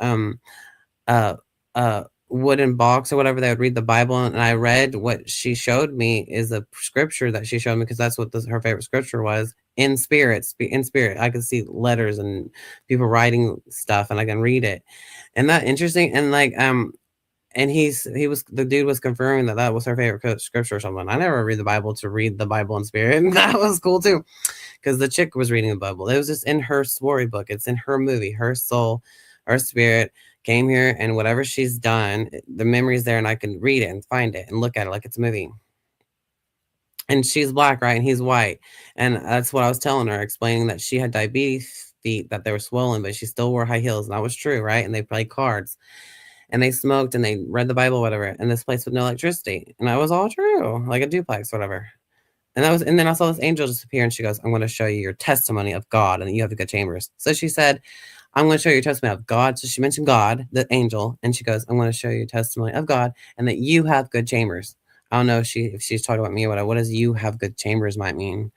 wooden box or whatever. They would read the Bible, and I read what she showed me is a scripture that she showed me, because that's what her favorite scripture was. In spirit, I could see letters and people writing stuff, and I can read it. And that interesting. And like and the dude was confirming that was her favorite scripture or something. I never read the Bible to read the Bible in spirit. And that was cool too, because the chick was reading the Bible. It was just in her storybook. It's in her movie. Her soul, her spirit came here, and whatever she's done, the memory's there, and I can read it and find it and look at it like it's a movie. And she's black, right? And he's white. And that's what I was telling her, explaining that she had diabetes feet, that they were swollen, but she still wore high heels. And that was true, right? And they played cards. And they smoked and they read the Bible, whatever. And this place with no electricity. And that was all true, like a duplex, whatever. And then I saw this angel disappear, and she goes, I'm going to show you your testimony of God, and you have the good chambers. So she said, I'm going to show you your testimony of God. So she mentioned God, the angel, and she goes, I'm going to show you your testimony of God, and that you have good chambers. I don't know if she's talking about me or whatever. What does you have good chambers might mean?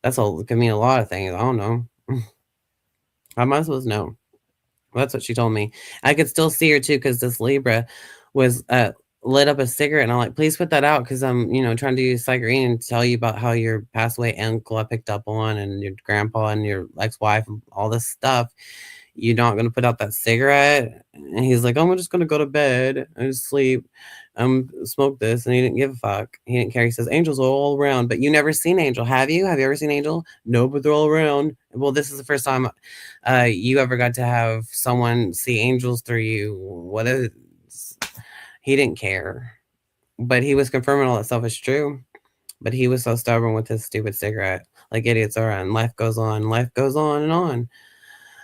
Could mean a lot of things. I don't know. I might as well know. That's what she told me. I could still see her too, because this Libra was lit up a cigarette, and I'm like, please put that out, because I'm trying to do psychic and tell you about how your passed away uncle I picked up on, and your grandpa and your ex-wife and all this stuff. you're not gonna put out that cigarette. And he's like, oh, I'm just gonna go to bed and sleep. Smoke this, and he didn't give a fuck. He didn't care. He says angels are all around, but you never seen Angel, have you? Have you ever seen Angel? No, but they're all around. Well, this is the first time you ever got to have someone see angels through you. What is? He didn't care, but he was confirming all that stuff is true. But he was so stubborn with his stupid cigarette, like idiots are. And life goes on and on.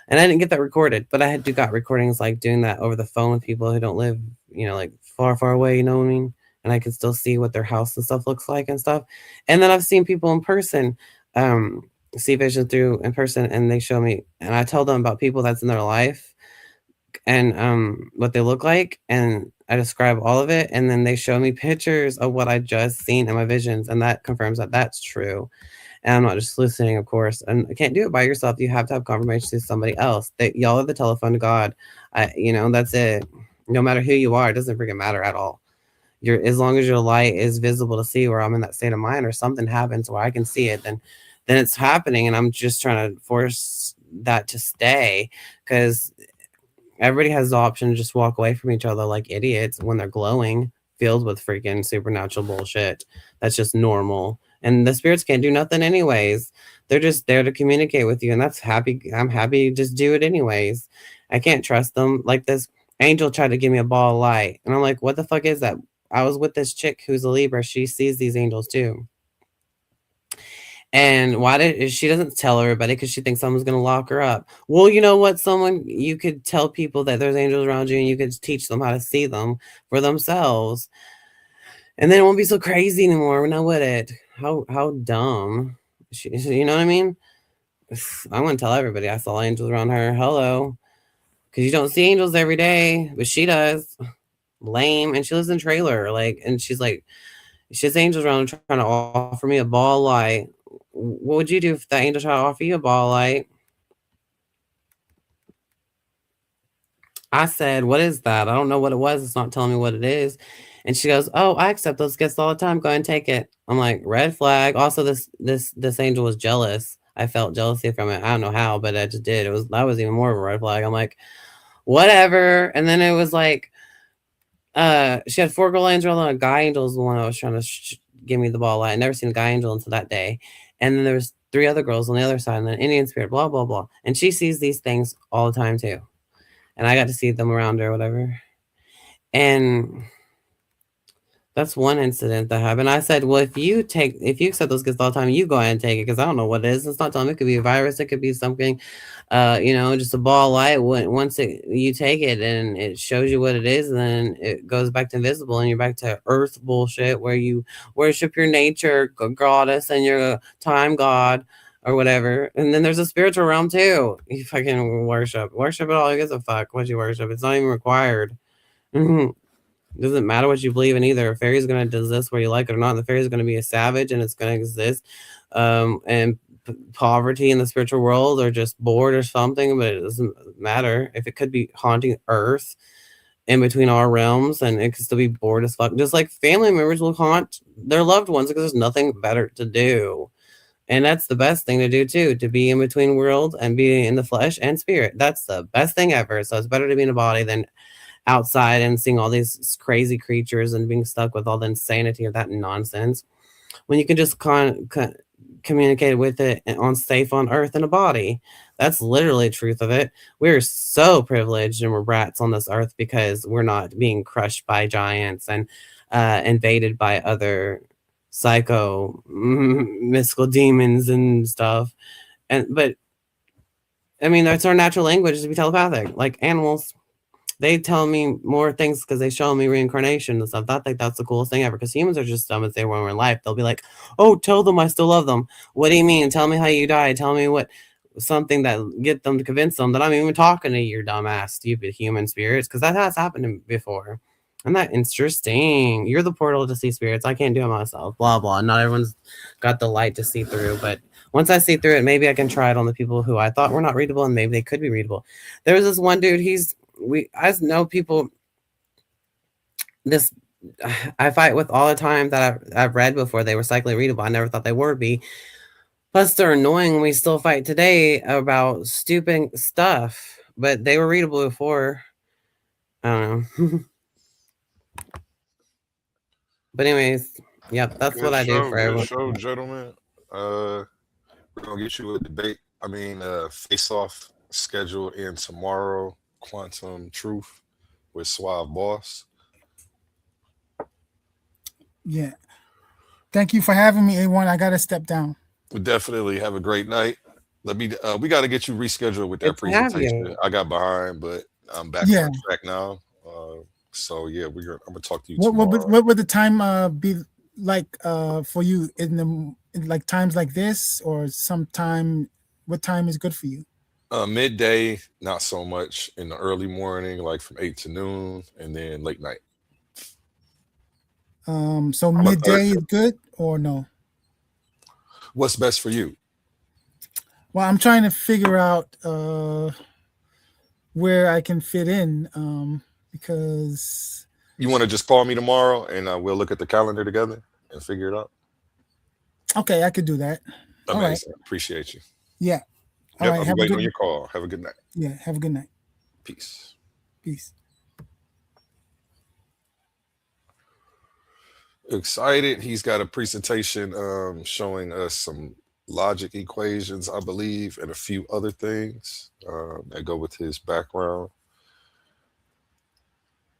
And I didn't get that recorded, but I got recordings like doing that over the phone with people who don't live, like far, far away, you know what I mean? And I can still see what their house and stuff looks like and stuff. And then I've seen people in person, see vision through in person, and they show me, and I tell them about people that's in their life and what they look like, and I describe all of it, and then they show me pictures of what I just seen in my visions, and that confirms that that's true. And I'm not just hallucinating, of course. And I can't do it by yourself. You have to have confirmation to somebody else. Y'all are the telephone to God. That's it. No matter who you are, it doesn't freaking matter at all. As long as your light is visible to see, where I'm in that state of mind, or something happens where I can see it, then it's happening. And I'm just trying to force that to stay, because everybody has the option to just walk away from each other like idiots when they're glowing, filled with freaking supernatural bullshit. That's just normal. And the spirits can't do nothing anyways. They're just there to communicate with you. And that's happy. I'm happy to just do it anyways. I can't trust them. Like this angel tried to give me a ball of light. And I'm like, what the fuck is that? I was with this chick who's a Libra. She sees these angels too. And she doesn't tell everybody because she thinks someone's going to lock her up. Well, you know what? You could tell people that there's angels around you, and you could teach them how to see them for themselves. And then it won't be so crazy anymore. Now would it? How dumb. You know what I mean? I'm going to tell everybody I saw angels around her. Hello. Because you don't see angels every day, but she does. Lame. And she lives in a trailer. And she's like, she has angels around her trying to offer me a ball of light. What would you do if that angel tried to offer you a ball of light? I said, what is that? I don't know what it was. It's not telling me what it is. And she goes, oh, I accept those gifts all the time. Go ahead and take it. I'm like, red flag. Also, this angel was jealous. I felt jealousy from it. I don't know how, but I just did. That was even more of a red flag. I'm like, whatever. And then it was like, she had 4 girl angels, and a guy angel was the one I was trying to give me the ball of light. I never seen a guy angel until that day. And then there was 3 other girls on the other side, and then Indian spirit, blah, blah, blah. And she sees these things all the time too. And I got to see them around her or whatever. And that's one incident that happened. I said, well, if you accept those gifts all the time, you go ahead and take it, because I don't know what it is. It's not telling me. It could be a virus. It could be something, just a ball of light. Once you take it and it shows you what it is, and then it goes back to invisible, and you're back to earth bullshit where you worship your nature goddess and your time god or whatever. And then there's a spiritual realm too. You fucking worship it all. Who gives a fuck what you worship? It's not even required. It doesn't matter what you believe in either. A fairy is going to exist whether you like it or not. The fairy is going to be a savage, and it's going to exist. And poverty in the spiritual world, or just bored or something, but it doesn't matter. If it could be haunting Earth in between our realms, and it could still be bored as fuck. Just like family members will haunt their loved ones because there's nothing better to do. And that's the best thing to do too, to be in between worlds and be in the flesh and spirit. That's the best thing ever. So it's better to be in a body than outside and seeing all these crazy creatures and being stuck with all the insanity of that nonsense, when you can just communicate with it safe on Earth in a body. That's literally the truth of it. We're so privileged, and we're brats on this earth because we're not being crushed by giants and invaded by other mystical demons and stuff. But I mean, that's our natural language, to be telepathic. Like animals, they tell me more things because they show me reincarnation and stuff. I think that's the coolest thing ever, because humans are just dumb as they were in life. They'll be like, oh, tell them I still love them. What do you mean? Tell me how you died. Tell me something that get them to convince them that I'm even talking to your dumbass, stupid human spirits, because that has happened before. Isn't that interesting? You're the portal to see spirits. I can't do it myself. Blah, blah. Not everyone's got the light to see through, but once I see through it, maybe I can try it on the people who I thought were not readable, and maybe they could be readable. There was this one dude, I know people I fight with all the time that I've read before they were psychically readable. I never thought they would be. Plus they're annoying. We still fight today about stupid stuff. but they were readable before. I don't know. But anyways, yep, that's what I do for everyone. Show, gentlemen. We're gonna get you a debate. Face-off scheduled in tomorrow. Quantum Truth with Suave Boss. Yeah. Thank you for having me, A1. I gotta step down. We definitely have a great night. We got to get you rescheduled with that presentation. I got behind, but I'm back on track now. So yeah, I'm gonna talk to you tomorrow. What would the time be like for you in like times like this, or sometime? What time is good for you? Midday, not so much. In the early morning, like from 8 to noon, and then late night. So midday is good or no? What's best for you? Well, I'm trying to figure out where I can fit in because you want to just call me tomorrow and we'll look at the calendar together and figure it out. Okay, I could do that. Amazing. All right. Appreciate you. Yeah. All right. I'll be waiting on your call. Have a good night. Yeah. Have a good night. Peace. Peace. Excited. He's got a presentation showing us some logic equations, I believe, and a few other things that go with his background.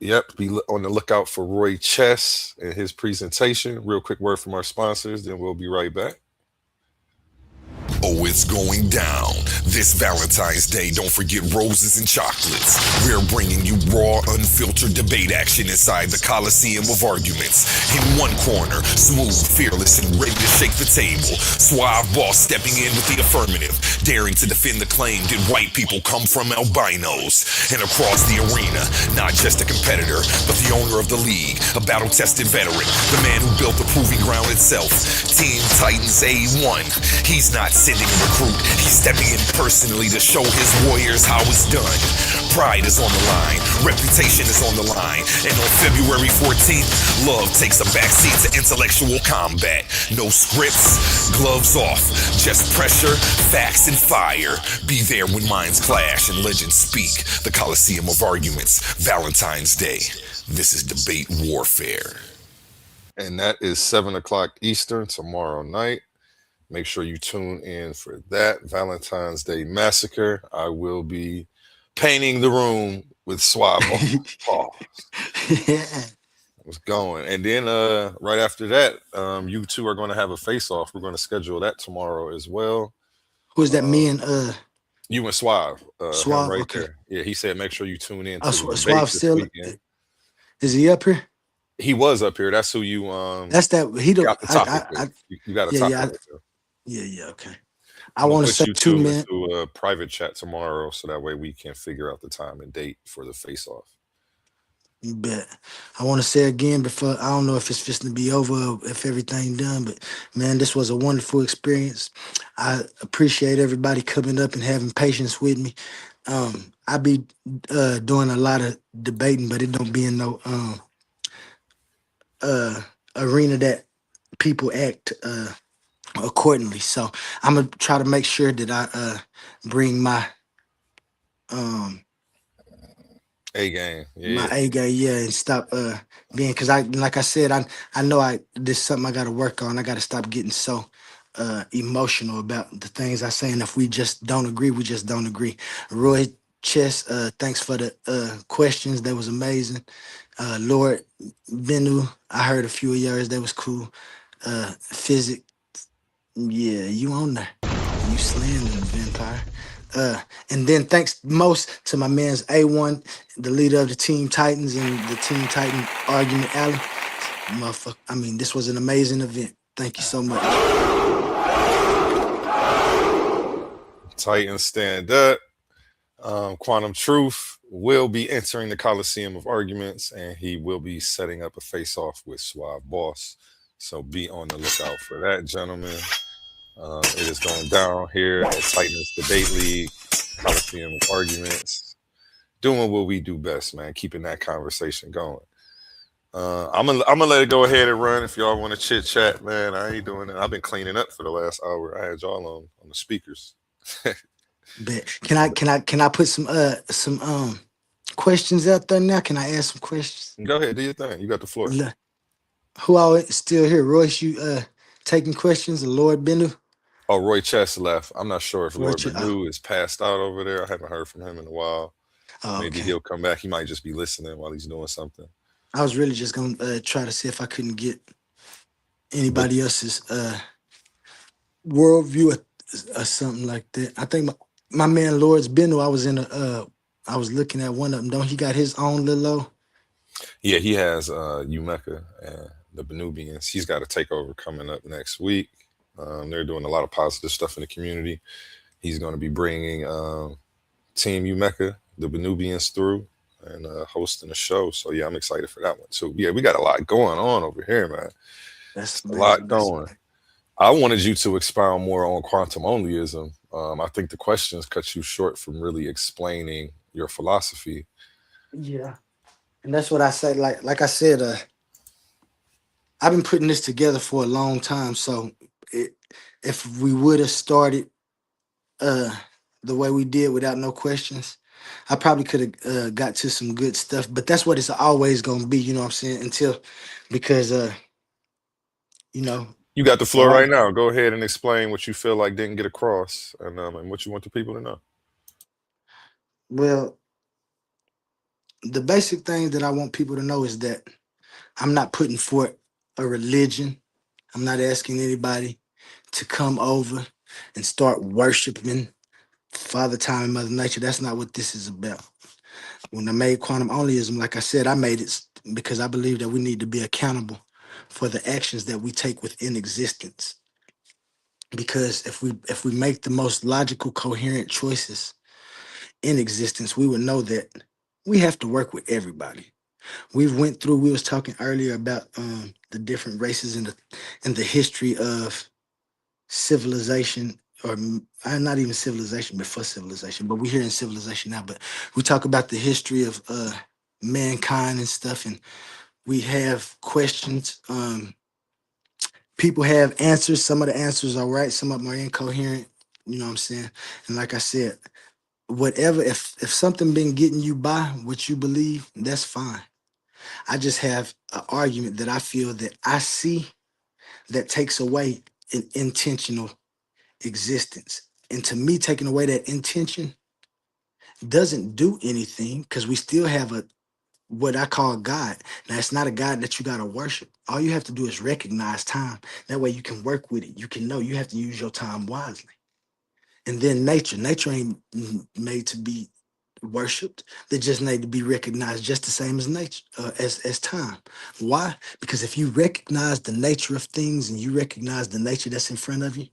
Yep, be on the lookout for Roy Chess and his presentation. Real quick word from our sponsors, then we'll be right back. Oh, it's going down. This Valentine's Day, don't forget roses and chocolates. We're bringing you raw, unfiltered debate action inside the Coliseum of Arguments. In one corner, smooth, fearless, and ready to shake the table. Suave Boss stepping in with the affirmative, daring to defend the claim that white people come from albinos. And across the arena, not just a competitor, but the owner of the league, a battle-tested veteran, the man who built the proving ground itself. Team Titans A1. He's not sending a recruit, he's stepping in personally to show his warriors how it's done. Pride is on the line, reputation is on the line, and on February 14th, love takes a backseat to intellectual combat. No scripts, gloves off, just pressure, facts, and fire. Be there when minds clash and legends speak. The Coliseum of Arguments, Valentine's Day. This is debate warfare. And that is 7 o'clock Eastern tomorrow night. Make sure you tune in for that Valentine's Day Massacre. I will be painting the room with Suave. What's going? And then right after that, you two are going to have a face-off. We're going to schedule that tomorrow as well. Who's that? Me and you and Suave. Suave, right okay. there. Yeah, he said make sure you tune in. Suave still weekend. Is he up here? He was up here. That's who you That's that he don't got the topic. You got a topic. Yeah, okay. I want to say 2 minutes to a private chat tomorrow, so that way we can figure out the time and date for the face-off. You bet. I want to say again before, I don't know if it's just to be over or if everything done, but man, this was a wonderful experience. I appreciate everybody coming up and having patience with me. I be doing a lot of debating, but it don't be in no arena that people act accordingly. So I'm gonna try to make sure that I bring my A game, my A game, and stop being, because like I said, I know this is something I got to work on. I got to stop getting so emotional about the things I say, and if we just don't agree, we just don't agree. Roy Chess, thanks for the questions. That was amazing. Lord Venu, I heard a few of yours. That was cool. Physics. Yeah, you on there. You slaying the vampire. And then thanks most to my man's A1, the leader of the Team Titans and the Team Titan Argument Alley. Motherfucker, I mean, this was an amazing event. Thank you so much. Titans stand up. Quantum Truth will be entering the Coliseum of Arguments, and he will be setting up a face-off with Suave Boss. So be on the lookout for that, gentlemen. It is going down here at Titans Debate League, Coliseum of Arguments. Doing what we do best, man. Keeping that conversation going. I'm gonna let it go ahead and run. If y'all want to chit chat, man, I ain't doing it. I've been cleaning up for the last hour. I had y'all on the speakers. But can I put some questions out there now? Can I ask some questions? Go ahead, do your thing. You got the floor. Who all still here? Royce, you taking questions? Lord Bendu? Oh, Roy Chess left. I'm not sure if Roy Lord Ch- Badu is passed out over there. I haven't heard from him in a while. Maybe okay. he'll come back. He might just be listening while he's doing something. I was really just gonna try to see if I couldn't get anybody else's worldview or something like that. I think my man Lord's Bendu, I was looking at one of them. Don't he got his own little? Yeah, he has Umeka and the Benubians. He's got a takeover coming up next week. They're doing a lot of positive stuff in the community. He's going to be bringing Team Umeka, the Benubians, through and hosting a show. So yeah, I'm excited for that one too. Yeah, we got a lot going on over here, man. That's a lot going. I wanted you to expound more on quantum onlyism. I think the questions cut you short from really explaining your philosophy. Yeah, and that's what I say. Like I said, I've been putting this together for a long time. So if we would have started the way we did without no questions, I probably could have got to some good stuff. But that's what it's always going to be. You know what I'm saying? Because you know. You got the floor right now. Go ahead and explain what you feel like didn't get across and what you want the people to know. Well, the basic thing that I want people to know is that I'm not putting forth a religion. I'm not asking anybody to come over and start worshiping Father Time and Mother Nature. That's not what this is about. When I made quantum onlyism, like I said, I made it because I believe that we need to be accountable for the actions that we take within existence. Because if we make the most logical, coherent choices in existence, we would know that we have to work with everybody. We was talking earlier about the different races in the history of civilization, or not even civilization, before civilization, but we're here in civilization now. But we talk about the history of mankind and stuff, and we have questions. People have answers. Some of the answers are right, some of them are incoherent. You know what I'm saying? And like I said, whatever, if something been getting you by what you believe, that's fine. I just have an argument that I feel that I see that takes away an intentional existence. And to me, taking away that intention doesn't do anything, because we still have what I call God. Now, it's not a God that you got to worship. All you have to do is recognize time. That way you can work with it. You can know you have to use your time wisely. And then nature ain't made to be worshipped. They just need to be recognized just the same as nature, as time. Why? Because if you recognize the nature of things and you recognize the nature that's in front of you,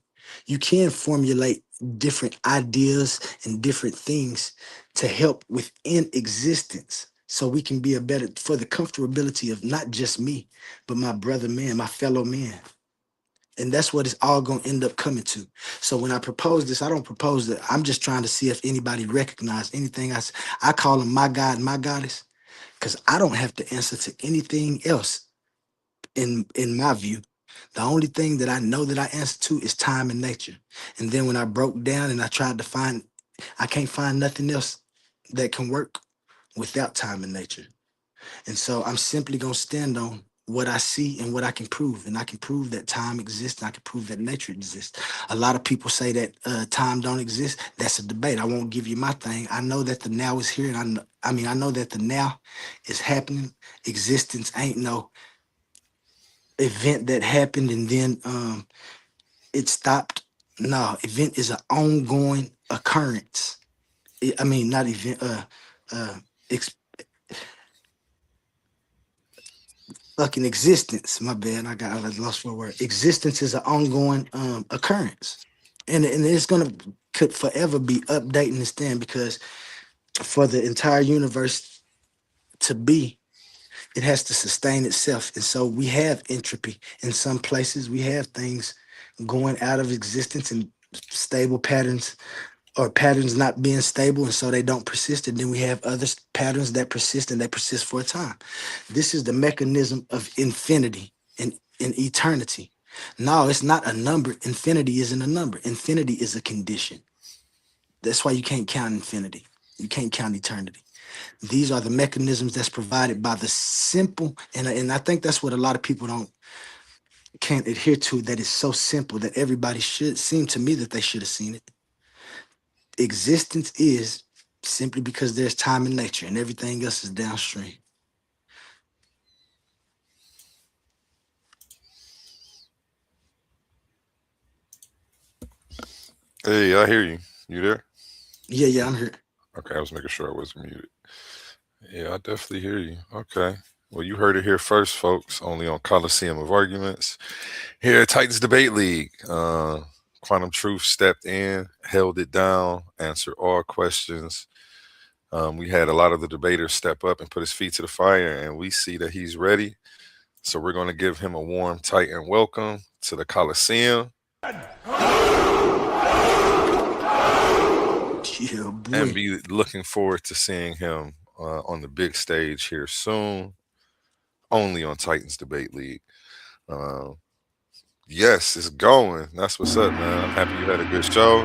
you can formulate different ideas and different things to help within existence, so we can be for the comfortability of not just me, but my brother man, my fellow man. And that's what it's all going to end up coming to. So when I propose this, I don't propose that. I'm just trying to see if anybody recognize anything. I call them my God and my goddess, because I don't have to answer to anything else in my view. The only thing that I know that I answer to is time and nature. And then when I broke down and I tried to find, I can't find nothing else that can work without time and nature. And so I'm simply going to stand on what I see and what I can prove. And I can prove that time exists, and I can prove that nature exists. A lot of people say that time don't exist. That's a debate. I won't give you my thing. I know that the now is here, and I know that the now is happening. Existence ain't no event that happened and then it stopped. No, event is an ongoing occurrence. Not event, fucking existence. My bad. I lost for a word. Existence is an ongoing occurrence, and it's could forever be updating this thing, because for the entire universe to be, it has to sustain itself. And so we have entropy in some places. We have things going out of existence and stable patterns, or patterns not being stable, and so they don't persist. And then we have other patterns that persist, and they persist for a time. This is the mechanism of infinity and eternity. No, it's not a number. Infinity isn't a number. Infinity is a condition. That's why you can't count infinity. You can't count eternity. These are the mechanisms that's provided by the simple, and I think that's what a lot of people can't adhere to, that is so simple that everybody should seem to me that they should have seen it. Existence is simply because there's time in nature and everything else is downstream. Hey, I hear you. You there? Yeah, I'm here. Okay, I was making sure I wasn't muted. Yeah, I definitely hear you. Okay. Well, you heard it here first, folks, only on Coliseum of Arguments. Here at Titans Debate League. Quantum Truth stepped in, held it down, answered all questions. We had a lot of the debaters step up and put his feet to the fire, and we see that he's ready. So we're going to give him a warm Titan welcome to the Coliseum. Yeah, boy. And be looking forward to seeing him on the big stage here soon, only on Titans Debate League. Yes, it's going. That's what's up, man. I'm happy you had a good show.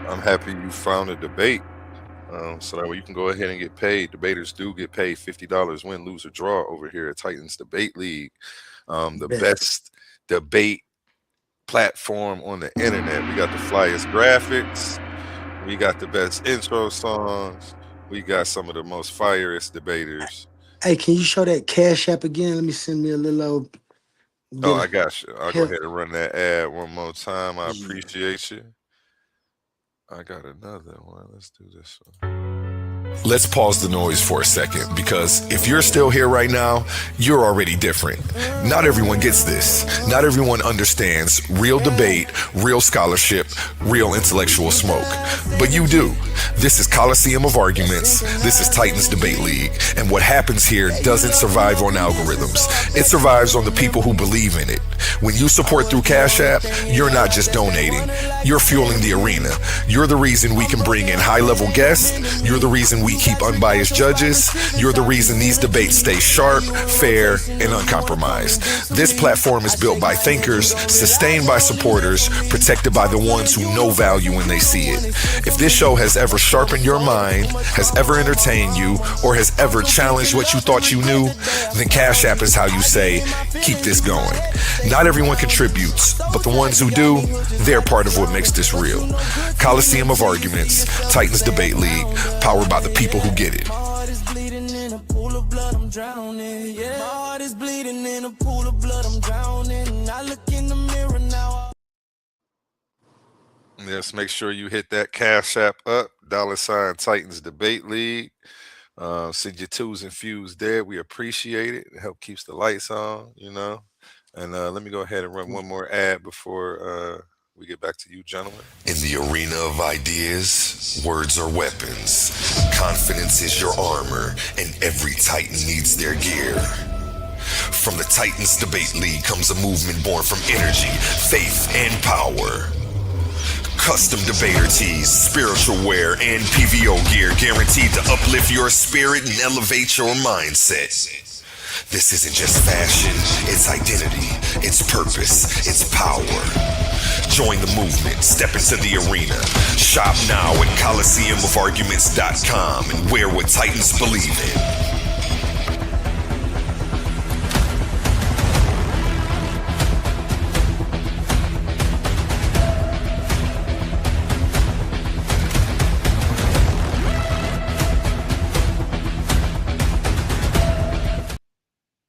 I'm happy you found a debate, so that way you can go ahead and get paid. Debaters do get paid $50 win, lose, or draw over here at Titans Debate League, the best debate platform on the internet. We got the flyest graphics. We got the best intro songs. We got some of the most fierest debaters. Hey, can you show that Cash App again? Let me send me a little. Oh, I got you. I'll go ahead and run that ad one more time. I appreciate you. I got another one. Let's do this one. Let's pause the noise for a second, because if you're still here right now, you're already different. Not everyone gets this. Not everyone understands real debate, real scholarship, real intellectual smoke. But you do. This is Coliseum of Arguments. This is Titans Debate League. And what happens here doesn't survive on algorithms. It survives on the people who believe in it. When you support through Cash App, you're not just donating. You're fueling the arena. You're the reason we can bring in high-level guests. You're the reason we keep unbiased judges. You're the reason these debates stay sharp, fair, and uncompromised. This platform is built by thinkers, sustained by supporters, protected by the ones who know value when they see it. If this show has ever sharpened your mind, has ever entertained you, or has ever challenged what you thought you knew, then Cash App is how you say, keep this going. Not everyone contributes, but the ones who do, they're part of what makes this real. Coliseum of Arguments, Titans Debate League, powered by the people who get it. My heart is bleeding in a pool of blood, I'm drowning. Yeah, my heart is bleeding in a pool of blood, I'm drowning. I look in the mirror now. Yes, make sure you hit that Cash App up, $ Titans Debate League. Send your twos and fews there. We appreciate it. It helps keeps the lights on, you know. And let me go ahead and run one more ad before we get back to you, gentlemen. In the arena of ideas, words are weapons. Confidence is your armor, and every Titan needs their gear. From the Titans Debate League comes a movement born from energy, faith, and power. Custom debater tees, spiritual wear, and PVO gear guaranteed to uplift your spirit and elevate your mindset. This isn't just fashion, it's identity, it's purpose, it's power. Join the movement, step into the arena. Shop now at ColiseumofArguments.com and wear what Titans believe in.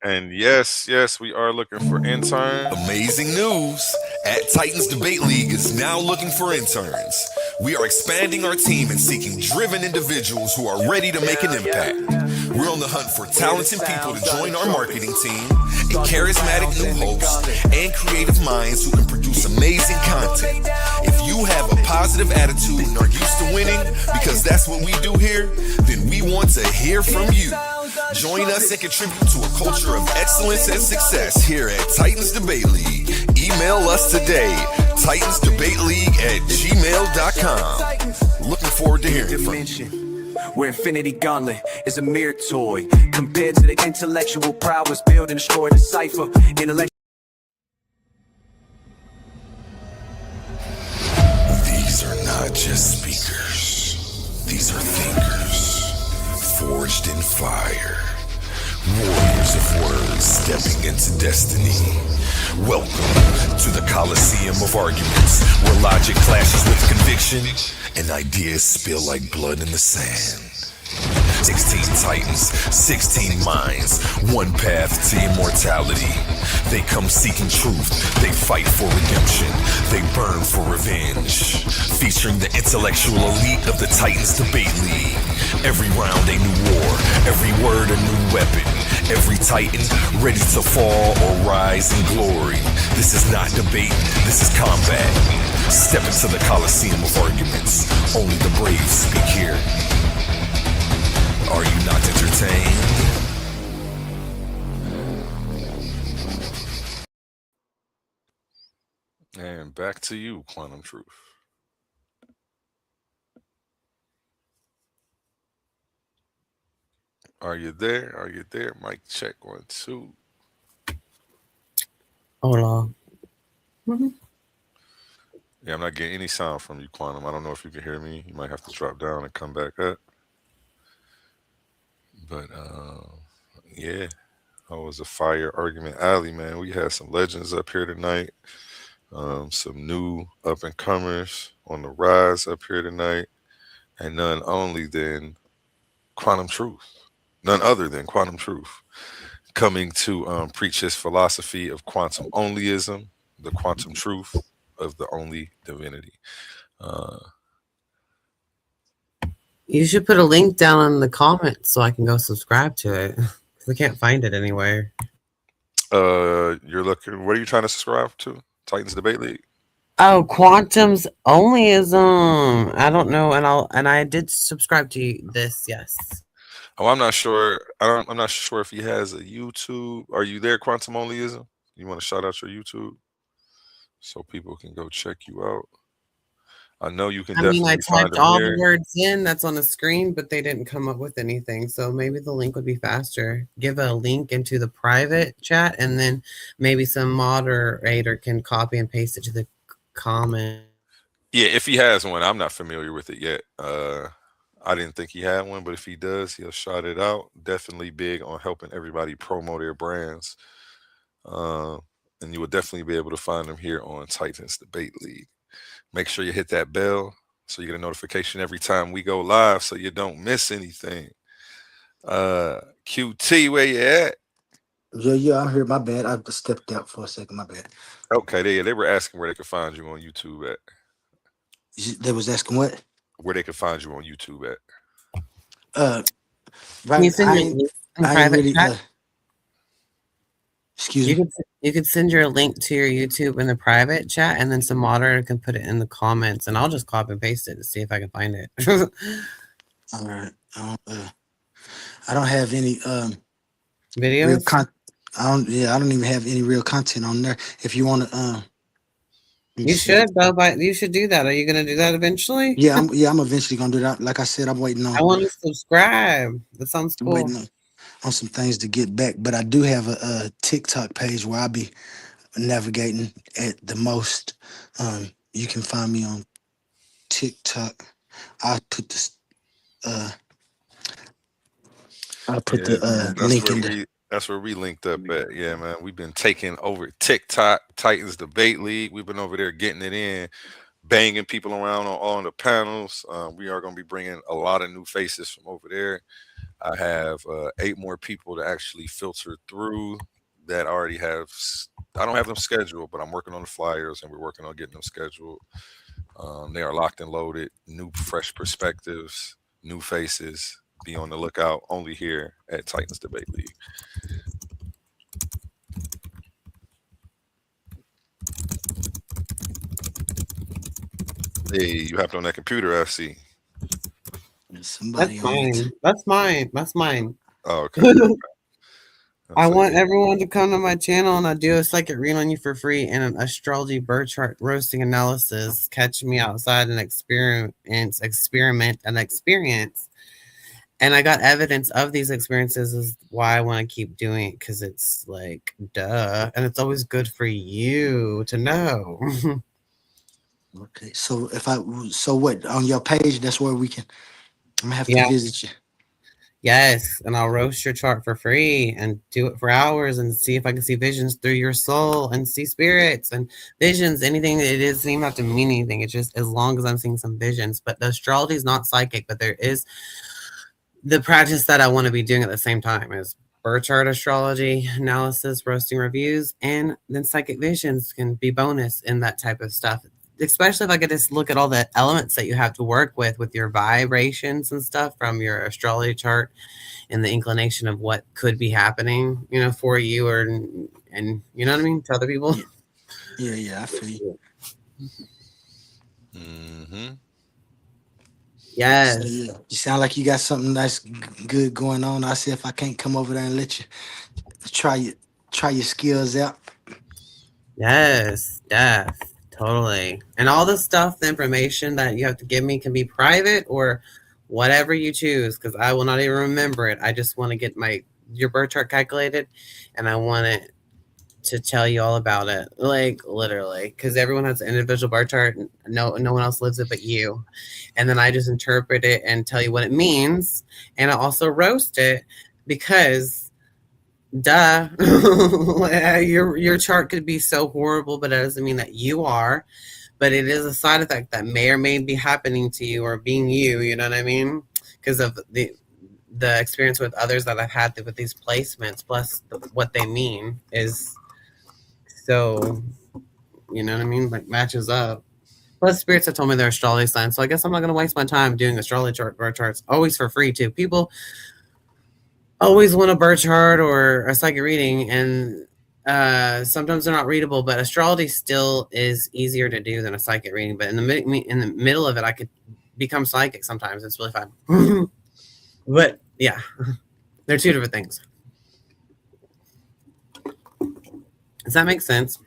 And yes, we are looking for interns. Amazing news! At Titans Debate League is now looking for interns. We are expanding our team and seeking driven individuals who are ready to make an impact. We're on the hunt for talented people to join our marketing team, a charismatic new host, and creative minds who can produce amazing content. If you have a positive attitude and are used to winning, because that's what we do here, then we want to hear from you. Join us and contribute to a culture of excellence and success here at Titans Debate League. Email us today, titansdebateleague@gmail.com. Looking forward to hearing from you. Where Infinity Gauntlet is a mere toy compared to the intellectual prowess build and destroy the cipher. These are not not just speakers. These are thinkers, forged in fire. Warriors of words stepping into destiny. Welcome to the Coliseum of Arguments, where logic clashes with conviction and ideas spill like blood in the sand. 16 titans, 16 minds, one path to immortality. They come seeking truth, they fight for redemption, they burn for revenge. Featuring the intellectual elite of the Titans Debate League. Every round a new war, every word a new weapon. Every titan ready to fall or rise in glory. This is not debate, this is combat. Step into the Coliseum of Arguments. Only the brave speak here. Are you not entertained? And back to you, Quantum Truth. Are you there? Are you there? Mic check 1, 2. Hola. Yeah, I'm not getting any sound from you, Quantum. I don't know if you can hear me. You might have to drop down and come back up. But yeah, that was a fire argument alley, man. We had some legends up here tonight. Some new up and comers on the rise up here tonight, and none other than Quantum Truth, coming to preach his philosophy of quantum onlyism, the quantum truth of the only divinity. You should put a link down in the comments so I can go subscribe to it. We can't find it anywhere. You're looking. What are you trying to subscribe to? Titans Debate League. Oh, Quantum's onlyism. I don't know, and I did subscribe to this. Yes. Oh, I'm not sure. I'm not sure if he has a YouTube. Are you there, Quantum Onlyism? You want to shout out your YouTube so people can go check you out? I know you can. I mean, I definitely typed find all him the here. words in that's on the screen, but they didn't come up with anything. So maybe the link would be faster. Give a link into the private chat, and then maybe some moderator can copy and paste it to the comment. Yeah, if he has one, I'm not familiar with it yet. I didn't think he had one, but if he does, he'll shout it out. Definitely big on helping everybody promote their brands. And you will definitely be able to find them here on Titans Debate League. Make sure you hit that bell so you get a notification every time we go live so you don't miss anything. QT, where you at? Yeah, I'm here. My bad. I stepped out for a second. My bad. Okay, they were asking where they could find you on YouTube at. They was asking what? Where they could find you on YouTube at. Right. I ain't really. Excuse me. You could send your link to your YouTube in the private chat, and then some moderator can put it in the comments, and I'll just copy and paste it to see if I can find it. All right. I don't have any videos. Real I don't even have any real content on there. If you want to, you should though. You should do that. Are you going to do that eventually? Yeah, I'm eventually gonna do that. Like I said, I'm waiting on. I want to subscribe. That sounds cool. I'm waiting on some things to get back, but I do have a TikTok page where I'll be navigating at the most. You can find me on TikTok. I'll put this. I'll put the link in there. That's where we linked up at. Yeah, man. We've been taking over TikTok, Titans Debate League. We've been over there getting it in, banging people around on all the panels. We are going to be bringing a lot of new faces from over there. I have 8 more people to actually filter through that already have. I don't have them scheduled, but I'm working on the flyers and we're working on getting them scheduled. They are locked and loaded. New, fresh perspectives, new faces. Be on the lookout only here at Titans Debate League. Hey, you hopped on that computer, I see. Somebody That's mine. Oh, okay. I want everyone to come to my channel and I do a psychic read on you for free and an astrology birth chart roasting analysis. Catch me outside and experiment and experience. And I got evidence of these experiences is why I want to keep doing it, because it's like, duh. And it's always good for you to know. Okay, so what on your page? That's where we can. I'm gonna have to visit you. Yes, and I'll roast your chart for free and do it for hours and see if I can see visions through your soul and see spirits and visions. Anything, it doesn't even have to mean anything. It's just as long as I'm seeing some visions. But the astrology is not psychic, but there is the practice that I want to be doing at the same time is birth chart astrology analysis, roasting reviews, and then psychic visions can be bonus in that type of stuff. Especially if I get to look at all the elements that you have to work with your vibrations and stuff from your astrology chart and the inclination of what could be happening, for you and you know what I mean, to other people. Yeah, I feel you. Mm-hmm. Yes. So, yeah, you sound like you got something nice, good going on. I'll see if I can't come over there and let you try your skills out. Yes, totally. And all the stuff, the information that you have to give me can be private or whatever you choose, because I will not even remember it. I just want to get your birth chart calculated, and I want it to tell you all about it, like literally, because everyone has an individual birth chart. No one else lives it but you. And then I just interpret it and tell you what it means, and I also roast it because duh. your chart could be so horrible, but it doesn't mean that you are. But it is a side effect that may or may be happening to you or being you know what I mean? Because of the experience with others that I've had with these placements, plus what they mean is so, you know what I mean? Like matches up. Plus spirits have told me they're astrology signs, so I guess I'm not going to waste my time doing astrology birth charts, always for free too. People always want a birth chart or a psychic reading, and sometimes they're not readable, but astrology still is easier to do than a psychic reading. But in the middle of it, I could become psychic sometimes. It's really fun. But yeah, they're two different things. Does that make sense?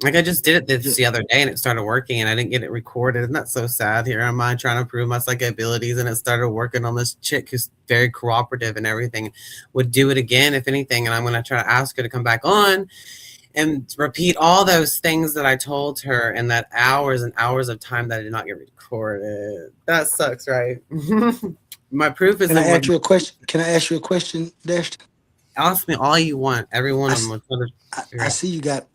Like I just did it this the other day and it started working and I didn't get it recorded. And that's so sad. Here am I trying to prove my psychic abilities, and it started working on this chick who's very cooperative and everything. Would do it again if anything, and I'm going to try to ask her to come back on and repeat all those things that I told her in that hours and hours of time that I did not get recorded. That sucks, right? My proof is. Can I ask you a question? Can I ask you a question, Dash? Ask me all you want. Every one of them. I see you got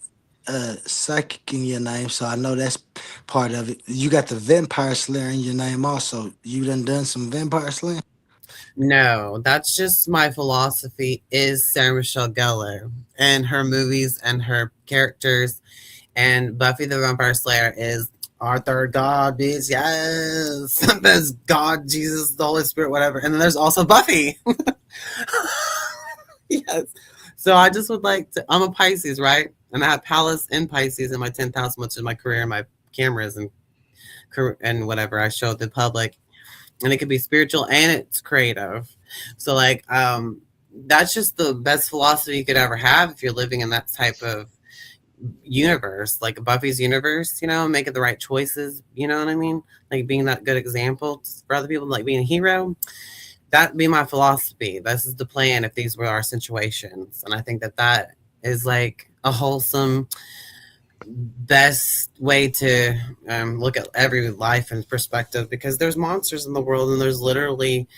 psychic in your name, so I know that's part of it. You got the vampire slayer in your name also. You done some vampire slaying? No, that's just my philosophy is Sarah Michelle Gellar and her movies and her characters, and Buffy the Vampire Slayer is our third god, bitch. Yes. There's God, Jesus, the Holy Spirit, whatever. And then there's also Buffy. Yes. So I just would like to, I'm a Pisces, right? And I have Pallas in Pisces in my 10th house, which is my career, my cameras and whatever I show the public. And it could be spiritual and it's creative. So like, that's just the best philosophy you could ever have if you're living in that type of universe, like Buffy's universe, making the right choices. You know what I mean? Like being that good example for other people, like being a hero. That'd be my philosophy. This is the plan if these were our situations. And I think that is like a wholesome, best way to look at every life in perspective, because there's monsters in the world and there's literally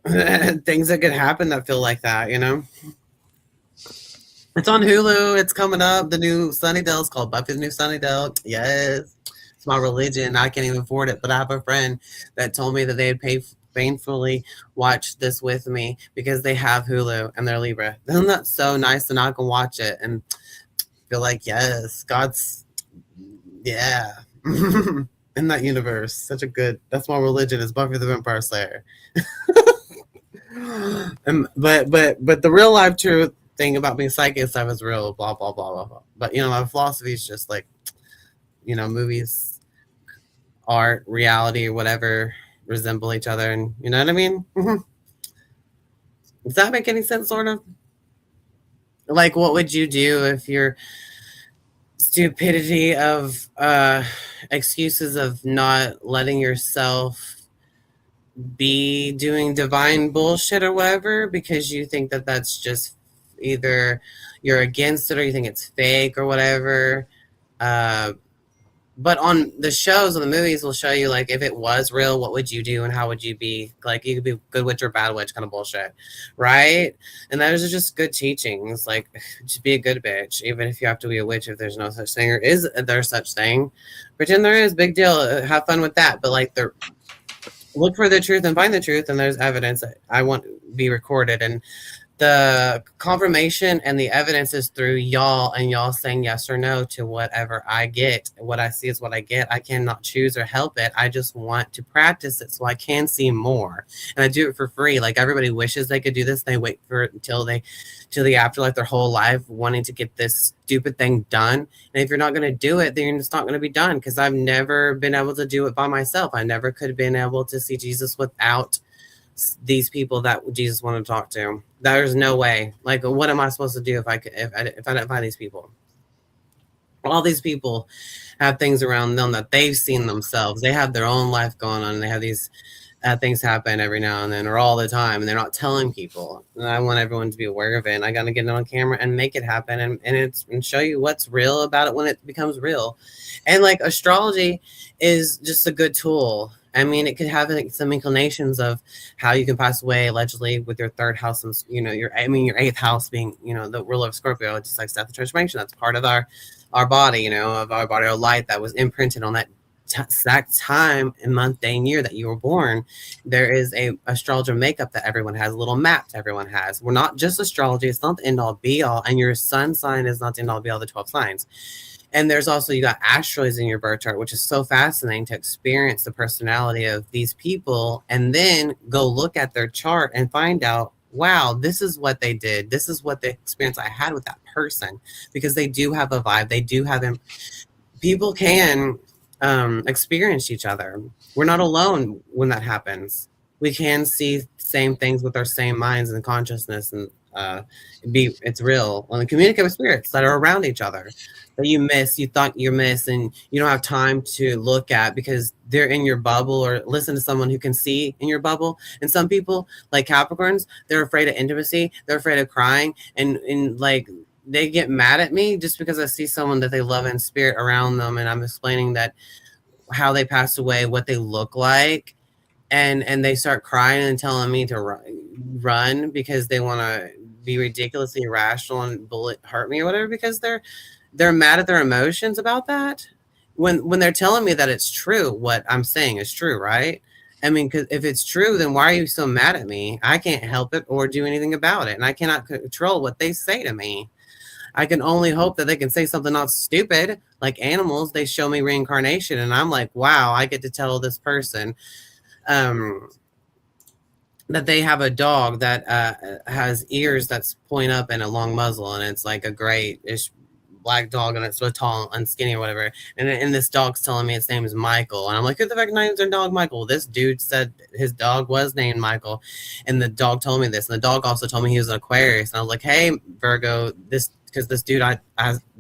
things that could happen that feel like that, It's on Hulu. It's coming up. The new Sunnydale is called Buffy's New Sunnydale. Yes. It's my religion. I can't even afford it, but I have a friend that told me that they'd painfully watch this with me because they have Hulu and they're Libra. Isn't that so nice? And I can watch it and feel like, yes, God's, yeah, in that universe. Such a good, that's my religion, is Buffy the Vampire Slayer. But the real life truth thing about being psychic and stuff is real, blah, blah, blah, blah, blah. But, my philosophy is just like, movies, art, reality, or whatever resemble each other, and you know what I mean? Does that make any sense, sort of? Like, what would you do if your stupidity of excuses of not letting yourself be doing divine bullshit or whatever because you think that that's just either you're against it or you think it's fake or whatever, But on the shows and the movies will show you, like, if it was real, what would you do and how would you be? Like, you could be good witch or bad witch kind of bullshit, right? And those are just good teachings. Like, just be a good bitch, even if you have to be a witch if there's no such thing. Or is there such thing? Pretend there is, big deal. Have fun with that. But, like, look for the truth and find the truth, and there's evidence that I want to be recorded. And the confirmation and the evidence is through y'all, and y'all saying yes or no to whatever I get. What I see is what I get. I cannot choose or help it. I just want to practice it so I can see more. And I do it for free. Like, everybody wishes they could do this. They wait for it until the afterlife, their whole life, wanting to get this stupid thing done. And if you're not going to do it, then it's not going to be done, because I've never been able to do it by myself. I never could have been able to see Jesus without these people that Jesus wanted to talk to. There's no way. Like, what am I supposed to do if I don't find these people? All these people have things around them that they've seen themselves. They have their own life going on, and they have these things happen every now and then, or all the time, and they're not telling people. And I want everyone to be aware of it, and I got to get it on camera and make it happen, and show you what's real about it when it becomes real. And, like, astrology is just a good tool. I mean, it could have, like, some inclinations of how you can pass away allegedly with your third house, and your eighth house being, the ruler of Scorpio, just like death and transformation. That's part of our body, of our body, our light that was imprinted on that exact time and month, day, and year that you were born. There is a astrologer makeup that everyone has, a little map that everyone has. We're not just astrology; it's not the end all be all, and your sun sign is not the end all be all. The 12 signs. And there's also, you got asteroids in your birth chart, which is so fascinating to experience the personality of these people, and then go look at their chart and find out, wow, this is what they did. This is what the experience I had with that person, because they do have a vibe. They do have them. People can experience each other. We're not alone when that happens. We can see same things with our same minds and consciousness, and it's real. When we communicate with spirits that are around each other, that you thought you missed, and you don't have time to look at because they're in your bubble, or listen to someone who can see in your bubble. And some people, like Capricorns, they're afraid of intimacy, they're afraid of crying, and like, they get mad at me just because I see someone that they love in spirit around them, and I'm explaining that how they passed away, what they look like, and they start crying and telling me to run because they want to be ridiculously irrational and hurt me or whatever, because they're mad at their emotions about that, when they're telling me that it's true. What I'm saying is true, right? I mean, because if it's true, then why are you so mad at me? I can't help it or do anything about it, and I cannot control what they say to me. I can only hope that they can say something not stupid. Like animals, they show me reincarnation, and I'm like, wow, I get to tell this person that they have a dog that has ears that's point up and a long muzzle, and it's like a grayish black dog, and it's so tall and skinny or whatever. And this dog's telling me its name is Michael, and I'm like, who the fuck names their dog Michael? This dude said his dog was named Michael, and the dog told me this, and the dog also told me he was an Aquarius. And I was like, hey, Virgo, because this dude I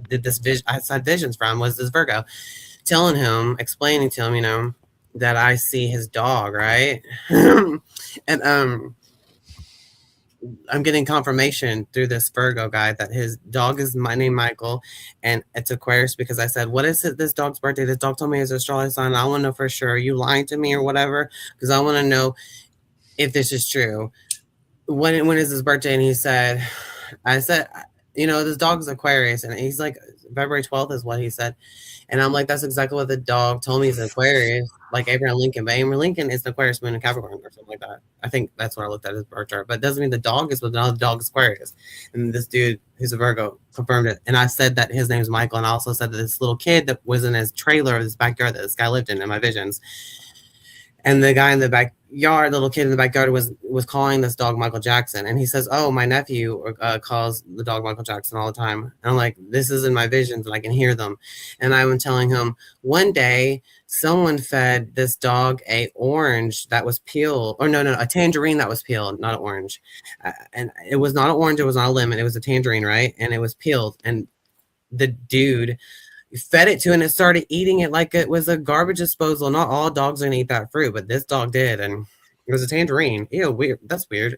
did this I had visions from was this Virgo, explaining to him, that I see his dog, right? And I'm getting confirmation through this Virgo guy that his dog is named Michael, and it's Aquarius, because I said, what is this dog's birthday? This dog told me his astrology sign. I want to know for sure. Are you lying to me or whatever? Because I want to know if this is true. When is his birthday? And I said, this dog's Aquarius, and he's like, February 12th is what he said. And I'm like, that's exactly what the dog told me is Aquarius, like Abraham Lincoln. But Abraham Lincoln is the Aquarius moon in Capricorn or something like that. I think that's what I looked at his birth chart. But it doesn't mean the dog is, but now the dog is Aquarius. And this dude, who's a Virgo, confirmed it. And I said that his name is Michael. And I also said that this little kid that was in his trailer of his backyard that this guy lived in my visions. And the guy in the backyard, the little kid in the backyard, was calling this dog Michael Jackson. And he says, oh, my nephew calls the dog Michael Jackson all the time. And I'm like, this is in my visions, and I can hear them. And I was telling him, one day, someone fed this dog a orange that was peeled. Or no, a tangerine that was peeled, not an orange. And it was not an orange, it was not a lemon, it was a tangerine, right? And it was peeled. And the dude fed it to, and it started eating it like it was a garbage disposal. Not all dogs are gonna eat that fruit, but this dog did, and it was a tangerine. Ew, weird. That's weird.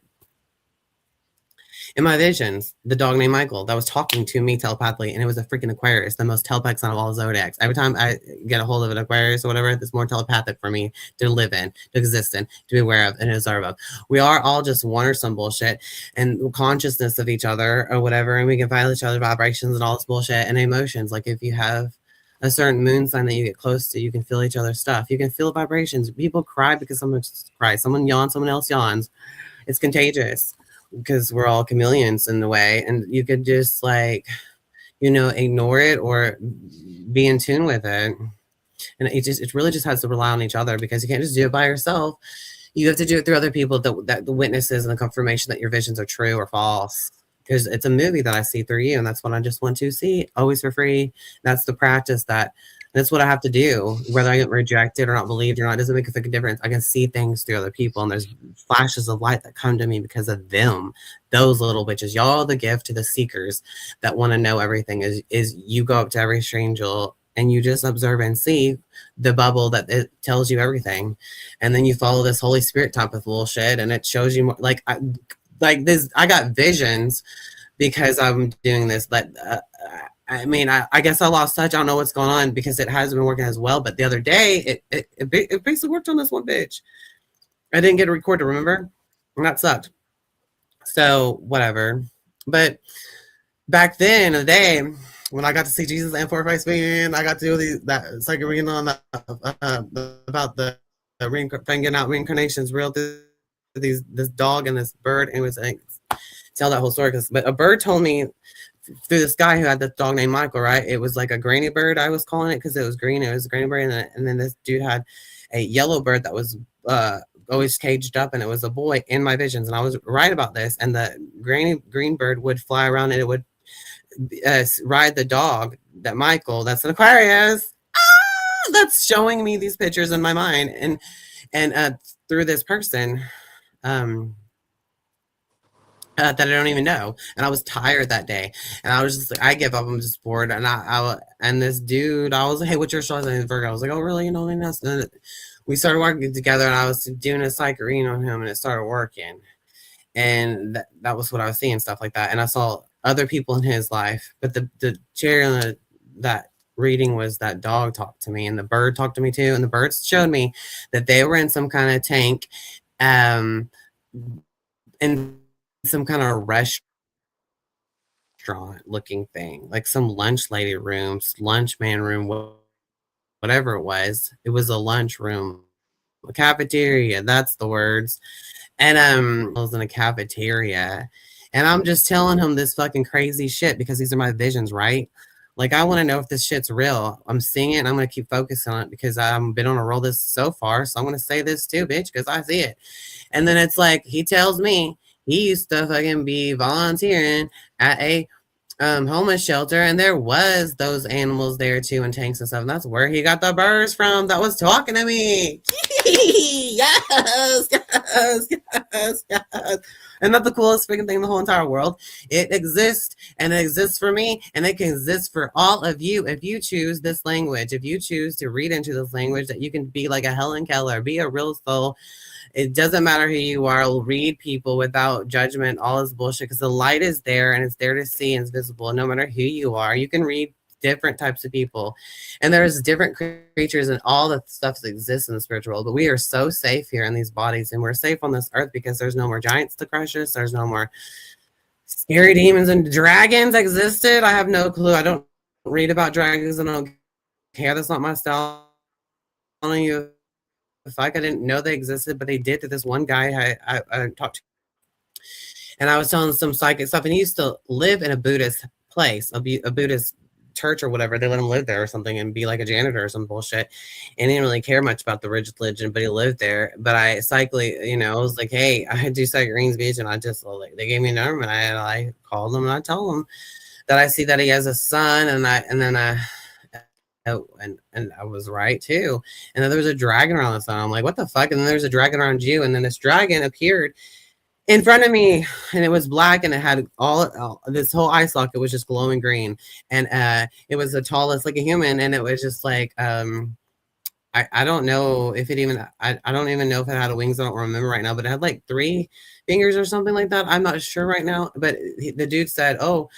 In my visions, the dog named Michael that was talking to me telepathically, and it was a freaking Aquarius, the most telepathic sign of all zodiacs. Every time I get a hold of an Aquarius or whatever, it's more telepathic for me to live in, to exist in, to be aware of, and observe of. We are all just one or some bullshit and consciousness of each other or whatever, and we can feel each other vibrations and all this bullshit and emotions. Like if you have a certain moon sign that you get close to, you can feel each other's stuff. You can feel vibrations. People cry because someone cries. Someone yawns, someone else yawns. It's contagious because we're all chameleons in the way, and you could just like, ignore it or be in tune with it. And it really just has to rely on each other, because you can't just do it by yourself. You have to do it through other people, that the witnesses and the confirmation that your visions are true or false. Because it's a movie that I see through you, and that's what I just want to see, always for free. That's the practice that's what I have to do. Whether I get rejected or not believed or not, it doesn't make a freaking difference. I can see things through other people, and there's flashes of light that come to me because of them. Those little bitches. Y'all are the gift to the seekers that want to know everything. Is you go up to every stranger and you just observe and see the bubble that it tells you everything, and then you follow this Holy Spirit type of bullshit, and it shows you more. Like this, I got visions because I'm doing this, but I mean, I guess I lost touch. I don't know what's going on because it hasn't been working as well. But the other day, it basically worked on this one bitch. I didn't get a recorder, remember? And that sucked. So whatever. But back then, in the day, when I got to see Jesus and Four-Face Being, I got to do that second reading on about the figuring out reincarnations, real this dog and this bird, and it was like tell that whole story. But a bird told me through this guy who had this dog named Michael, right? It was like a granny bird, I was calling it, because it was green. It was a granny bird, and then this dude had a yellow bird that was always caged up, and it was a boy in my visions. And I was right about this. And the green bird would fly around, and it would ride the dog that Michael, that's an Aquarius, that's showing me these pictures in my mind, and through this person that I don't even know. And I was tired that day, and I was just like, I give up, I'm just bored. And and this dude, I was like, hey, what's your star sign? Virgo. I was like, oh really? And then we started working together, and I was doing a psychic reading on him, and it started working. And that was what I was seeing, stuff like that. And I saw other people in his life, but the cherry on that reading was that dog talked to me, and the bird talked to me too. And the birds showed me that they were in some kind of tank, in some kind of restaurant looking thing, like some lunch lady room, lunch man room, whatever it was. It was a lunch room, a cafeteria, that's the words. And I was in a cafeteria, and I'm just telling him this fucking crazy shit because these are my visions, right? Like, I want to know if this shit's real. I'm seeing it, and I'm going to keep focusing on it because I've been on a roll this so far. So I'm going to say this too, bitch, because I see it. And then it's like, he tells me he used to fucking be volunteering at a homeless shelter, and there was those animals there too, and tanks and stuff. And that's where he got the birds from that was talking to me. Yes. And that's the coolest freaking thing in the whole entire world. It exists, and it exists for me, and it can exist for all of you if you choose this language. If you choose to read into this language, that you can be like a Helen Keller, be a real soul. It doesn't matter who you are. I'll read people without judgment, all this bullshit, because the light is there, and it's there to see, and it's visible. No matter who you are, you can read different types of people, and there's different creatures and all the stuff that exists in the spiritual world. But we are so safe here in these bodies, and we're safe on this earth because there's no more giants to crush us. There's no more scary demons and dragons existed. I have no clue. I don't read about dragons, and I don't care. That's not my style. I'm telling you, I didn't know they existed, but they did to this one guy I talked to. And I was telling some psychic stuff, and he used to live in a Buddhist place, a Buddhist church or whatever. They let him live there or something and be like a janitor or some bullshit. And he didn't really care much about the religion, but he lived there. But I psychically, I was like, hey, I do psychic readings, bitch. And I just, like, they gave me a number, and I called them, and I told them that I see that he has a son, and I was right too. And then there was a dragon around the sun. I'm like, what the fuck? And then there's a dragon around you. And then this dragon appeared in front of me, and it was black, and it had all this whole eye socket was just glowing green. And it was the tallest, like a human. And it was just like, I I don't know if it even, I don't even know if it had wings. I don't remember right now, but it had like 3 fingers or something like that. I'm not sure right now, but the dude said, oh,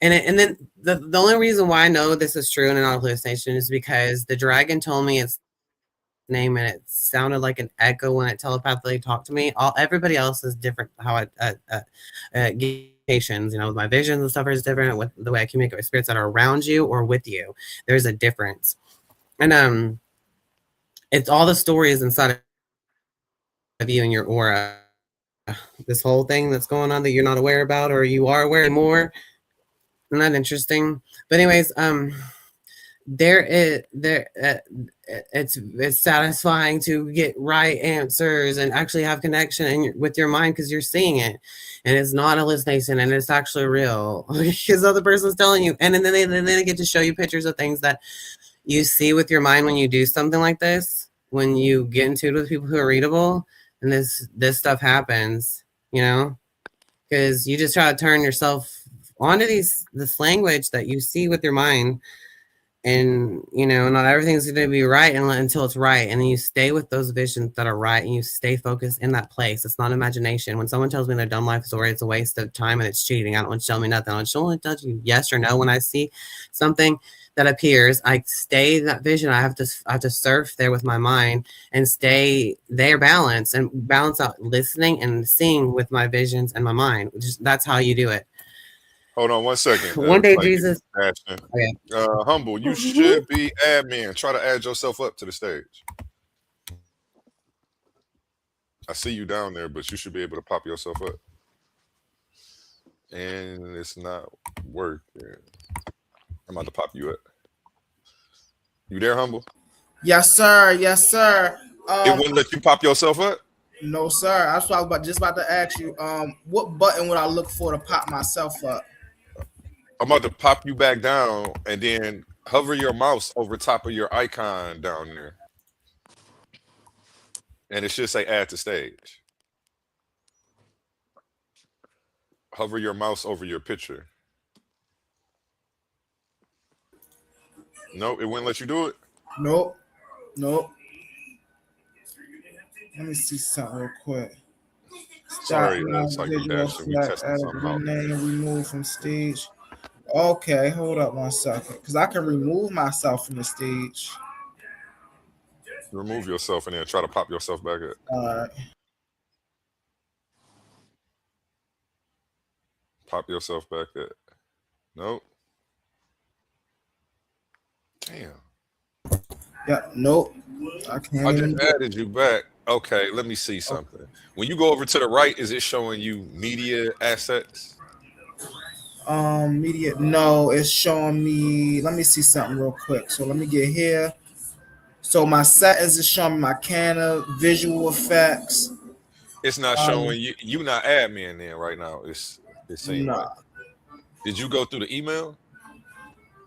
and then the only reason why I know this is true and not a hallucination is because the dragon told me its name and it sounded like an echo when it telepathically talked to me. Everybody else is different. How communications, you know, my visions and stuff is different with the way I communicate with spirits that are around you or with you. There's a difference, and it's all the stories inside of you and your aura. This whole thing that's going on that you're not aware about, or you are aware more. Isn't that interesting? But anyways, it's satisfying to get right answers and actually have connection with your mind because you're seeing it, and it's not a hallucination and it's actually real because the other person's telling you, and then they get to show you pictures of things that you see with your mind when you do something like this. When you get into it with people who are readable, and this stuff happens, you know, because you just try to turn yourself onto this language that you see with your mind, and you know, not everything's going to be right until it's right, and then you stay with those visions that are right, and you stay focused in that place. It's not imagination. When someone tells me their dumb life story, it's a waste of time and it's cheating. I don't want to tell me nothing. I want to tell you yes or no. When I see something that appears, I stay in that vision. I have to surf there with my mind and stay there, balance out listening and seeing with my visions and my mind. That's how you do it. Hold on 1 second. One day, Jesus. Okay. Humble, you should be admin. Try to add yourself up to the stage. I see you down there, but you should be able to pop yourself up. And it's not working. I'm about to pop you up. You there, Humble? Yes, sir. Yes, sir. It wouldn't let you pop yourself up? No, sir. That's what I was just about to ask you. What button would I look for to pop myself up? I'm about to pop you back down and then hover your mouse over top of your icon down there. And it should say add to stage. Hover your mouse over your picture. No, it wouldn't let you do it? Nope. Let me see something real quick. Sorry, that's like we testing something out. Remove from stage. Okay, hold up 1 second, because I can remove myself from the stage. Remove yourself and then try to pop yourself back up. All right. Pop yourself back up. Nope. Damn. Yeah, nope. I can't. I just added you back. Okay, let me see something. When you go over to the right, is it showing you media assets? Media. No, it's showing me. Let me see something real quick. So let me get here. So my settings is showing me my Canva, visual effects. It's not showing you. You not admin then right now. It's saying. Nah. Like, did you go through the email?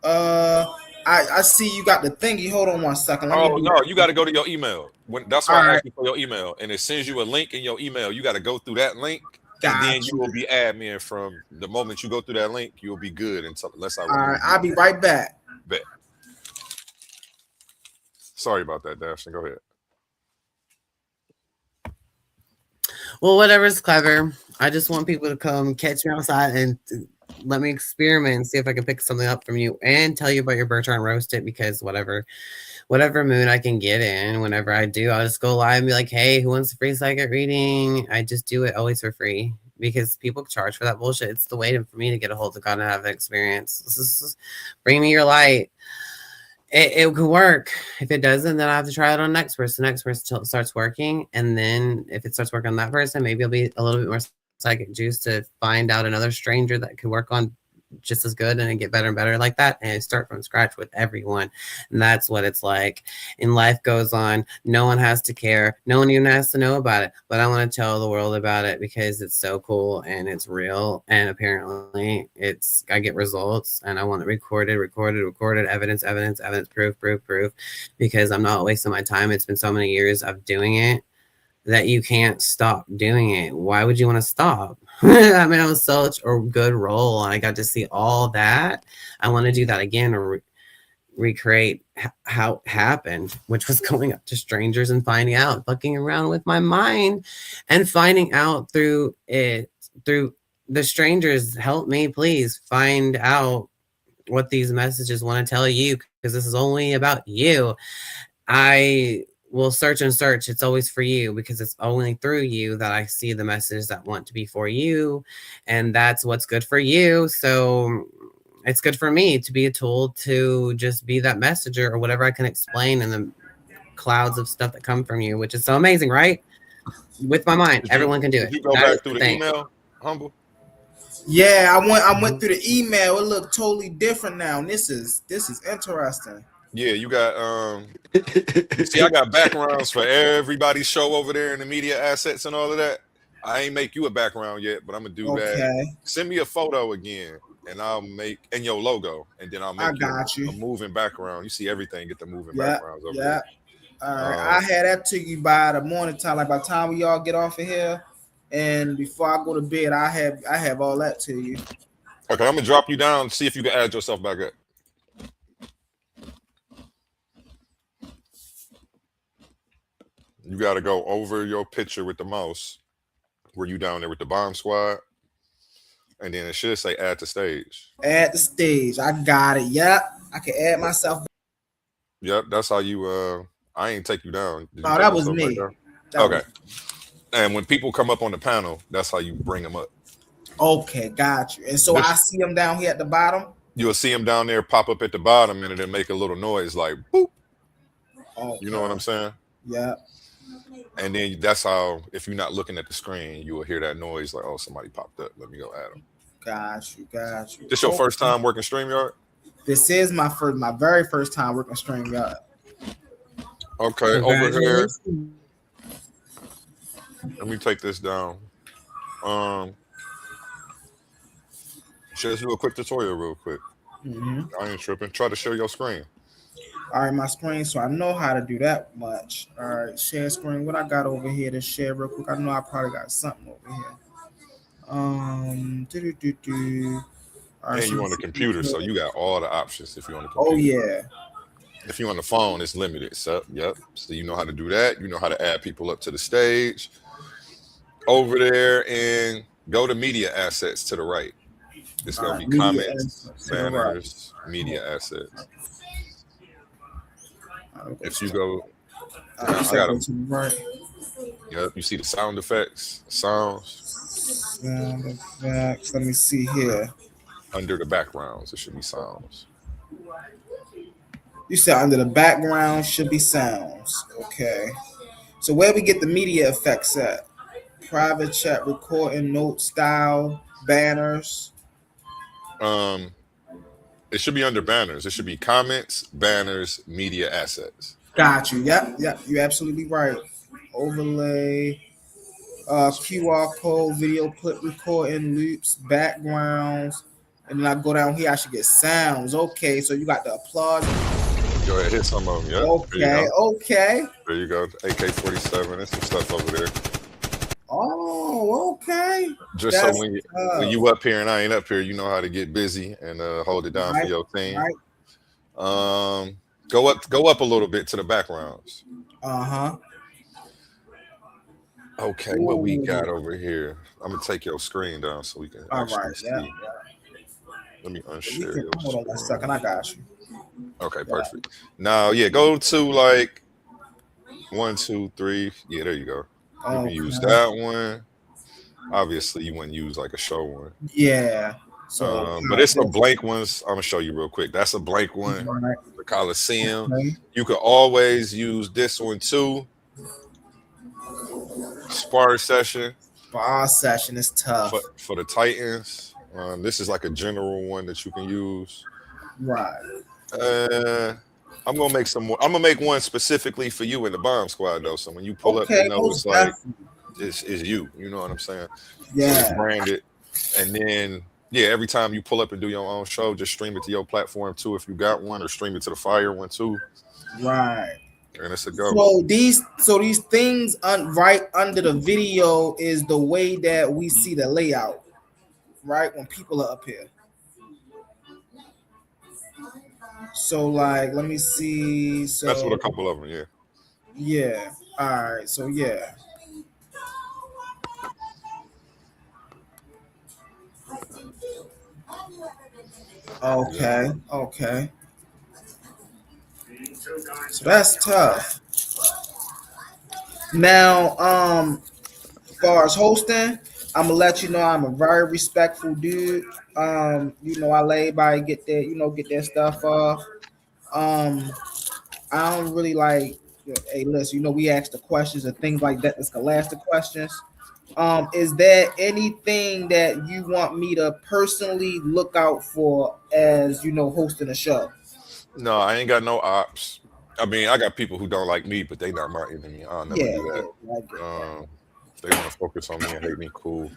I see you got the thingy. Hold on 1 second. No, you got to go to your email. That's why I asked you for your email, and it sends you a link in your email. You got to go through that link, and then you will be admin from the moment you go through that link. You'll be good unless I. All right, I'll be right back. Bet. Sorry about that, Daphne. Go ahead. Well, whatever's clever. I just want people to come catch me outside and let me experiment and see if I can pick something up from you and tell you about your bird chart and roast it, because whatever mood I can get in, whenever I do, I'll just go live and be like, hey, who wants a free psychic reading? I just do it always for free because people charge for that bullshit. It's the way for me to get a hold of God and have an experience. Bring me your light. It could work. If it doesn't, then I have to try it on the next person. The next person till it starts working. And then if it starts working on that person, maybe it'll be a little bit more psychic juice to find out another stranger that could work on just as good and get better and better like that, and start from scratch with everyone. And that's what it's like. And life goes on. No one has to care. No one even has to know about it. But I want to tell the world about it because it's so cool and it's real. And apparently I get results, and I want it recorded, evidence, proof, because I'm not wasting my time. It's been so many years of doing it that you can't stop doing it. Why would you want to stop? I mean, it was such a good role, and I got to see all that. I want to do that again, or recreate how it happened, which was going up to strangers and finding out, fucking around with my mind and finding out through the strangers. Help me, please find out what these messages want to tell you, because this is only about you. I will search and search. It's always for you, because it's only through you that I see the message that want to be for you. And that's what's good for you. So it's good for me to be a tool to just be that messenger or whatever I can explain in the clouds of stuff that come from you, which is so amazing, right? With my mind, everyone can do it. Did you go back through the email, Humble? Yeah, I went through the email. It looked totally different now. And this is interesting. Yeah, you got see, I got backgrounds for everybody's show over there in the media assets and all of that. I ain't make you a background yet, but I'm gonna do that. Send me a photo again, and I'll make your logo, and then I'll make a moving background. You see everything, get the moving backgrounds over there. All right, I had that to you by the morning time, like by the time we all get off of here, and before I go to bed, I have all that to you. Okay, I'm gonna drop you down. See if you can add yourself back up. You got to go over your picture with the mouse. Were you down there with the bomb squad? And then it should say add to stage. Add the stage. I got it. Yep. I can add myself. Yep. That's how you, I ain't take you down. No, that was me. Okay. And when people come up on the panel, that's how you bring them up. Okay. Got you. And so I see them down here at the bottom. You'll see them down there pop up at the bottom, and it'll make a little noise like boop. Okay. You know what I'm saying? Yeah. And then that's how, if you're not looking at the screen, you will hear that noise like, oh, somebody popped up. Let me go add them. Got you. This your first time working StreamYard? This is my very first time working StreamYard. Okay, over here. Let me take this down. Just do a quick tutorial real quick. I ain't tripping. Try to share your screen. All right, my screen, so I know how to do that much. All right, share screen. What I got over here to share real quick? I know I probably got something over here. All right, and you on the computer, so you got all the options if you're on the computer. Oh, yeah. If you're on the phone, it's limited. So, yep. So you know how to do that. You know how to add people up to the stage. Over there, and go to media assets to the right. It's going to be comments, banners, media assets. If you go, I got them. Right. Yep, you see the sound effects, sounds. Sound effects. Let me see here. Under the backgrounds, it should be sounds. You said under the background should be sounds. Okay. So where we get the media effects at? Private chat, recording, note style, banners. It should be under banners. It should be comments, banners, media assets. Got you. Yep. You're absolutely right. Overlay, QR code, video clip recording, loops, backgrounds, and then I go down here. I should get sounds. Okay, so you got the applause. Go ahead, hit some of them. Yep. Okay. There you go. AK-47. There's some stuff over there. Oh, okay. Just so when you up here and I ain't up here, you know how to get busy and hold it down for your team. Right. Go up a little bit to the backgrounds. Okay, ooh. What we got over here? I'm gonna take your screen down so we can. All right. Yeah. Let me unshare your hold on 1 second. I got you. Okay, perfect. Now, go to like 1, 2, 3. Yeah, there you go. You can use that one. Obviously, you wouldn't use like a show one. Yeah. So, but it's a blank ones. I'm gonna show you real quick. That's a blank one. Right. The Coliseum. Okay. You could always use this one too. Spar session. Spar session is tough for the Titans. This is like a general one that you can use. Right. I'm gonna make some more. I'm gonna make one specifically for you in the bomb squad though. So when you pull up, you know it's like it's you. You know what I'm saying? Yeah. So it's branded, and then every time you pull up and do your own show, just stream it to your platform too if you got one, or stream it to the Fire one too. Right. And it's a go. So these things right under the video is the way that we see the layout, right? When people are up here. So like, let me see. So That's with a couple of them, yeah. Yeah. All right. So yeah. Okay. Okay. So that's tough. Now, as far as hosting, I'm gonna let you know I'm a very respectful dude. You know, I let everybody get their, get their stuff off. I don't really like, hey, listen, we ask the questions and things like that. Let's go ask the questions. Is there anything that you want me to personally look out for as hosting a show? No, I ain't got no ops. I mean, I got people who don't like me, but they not my enemy. I'll never do that. If they want to focus on me and hate me, cool.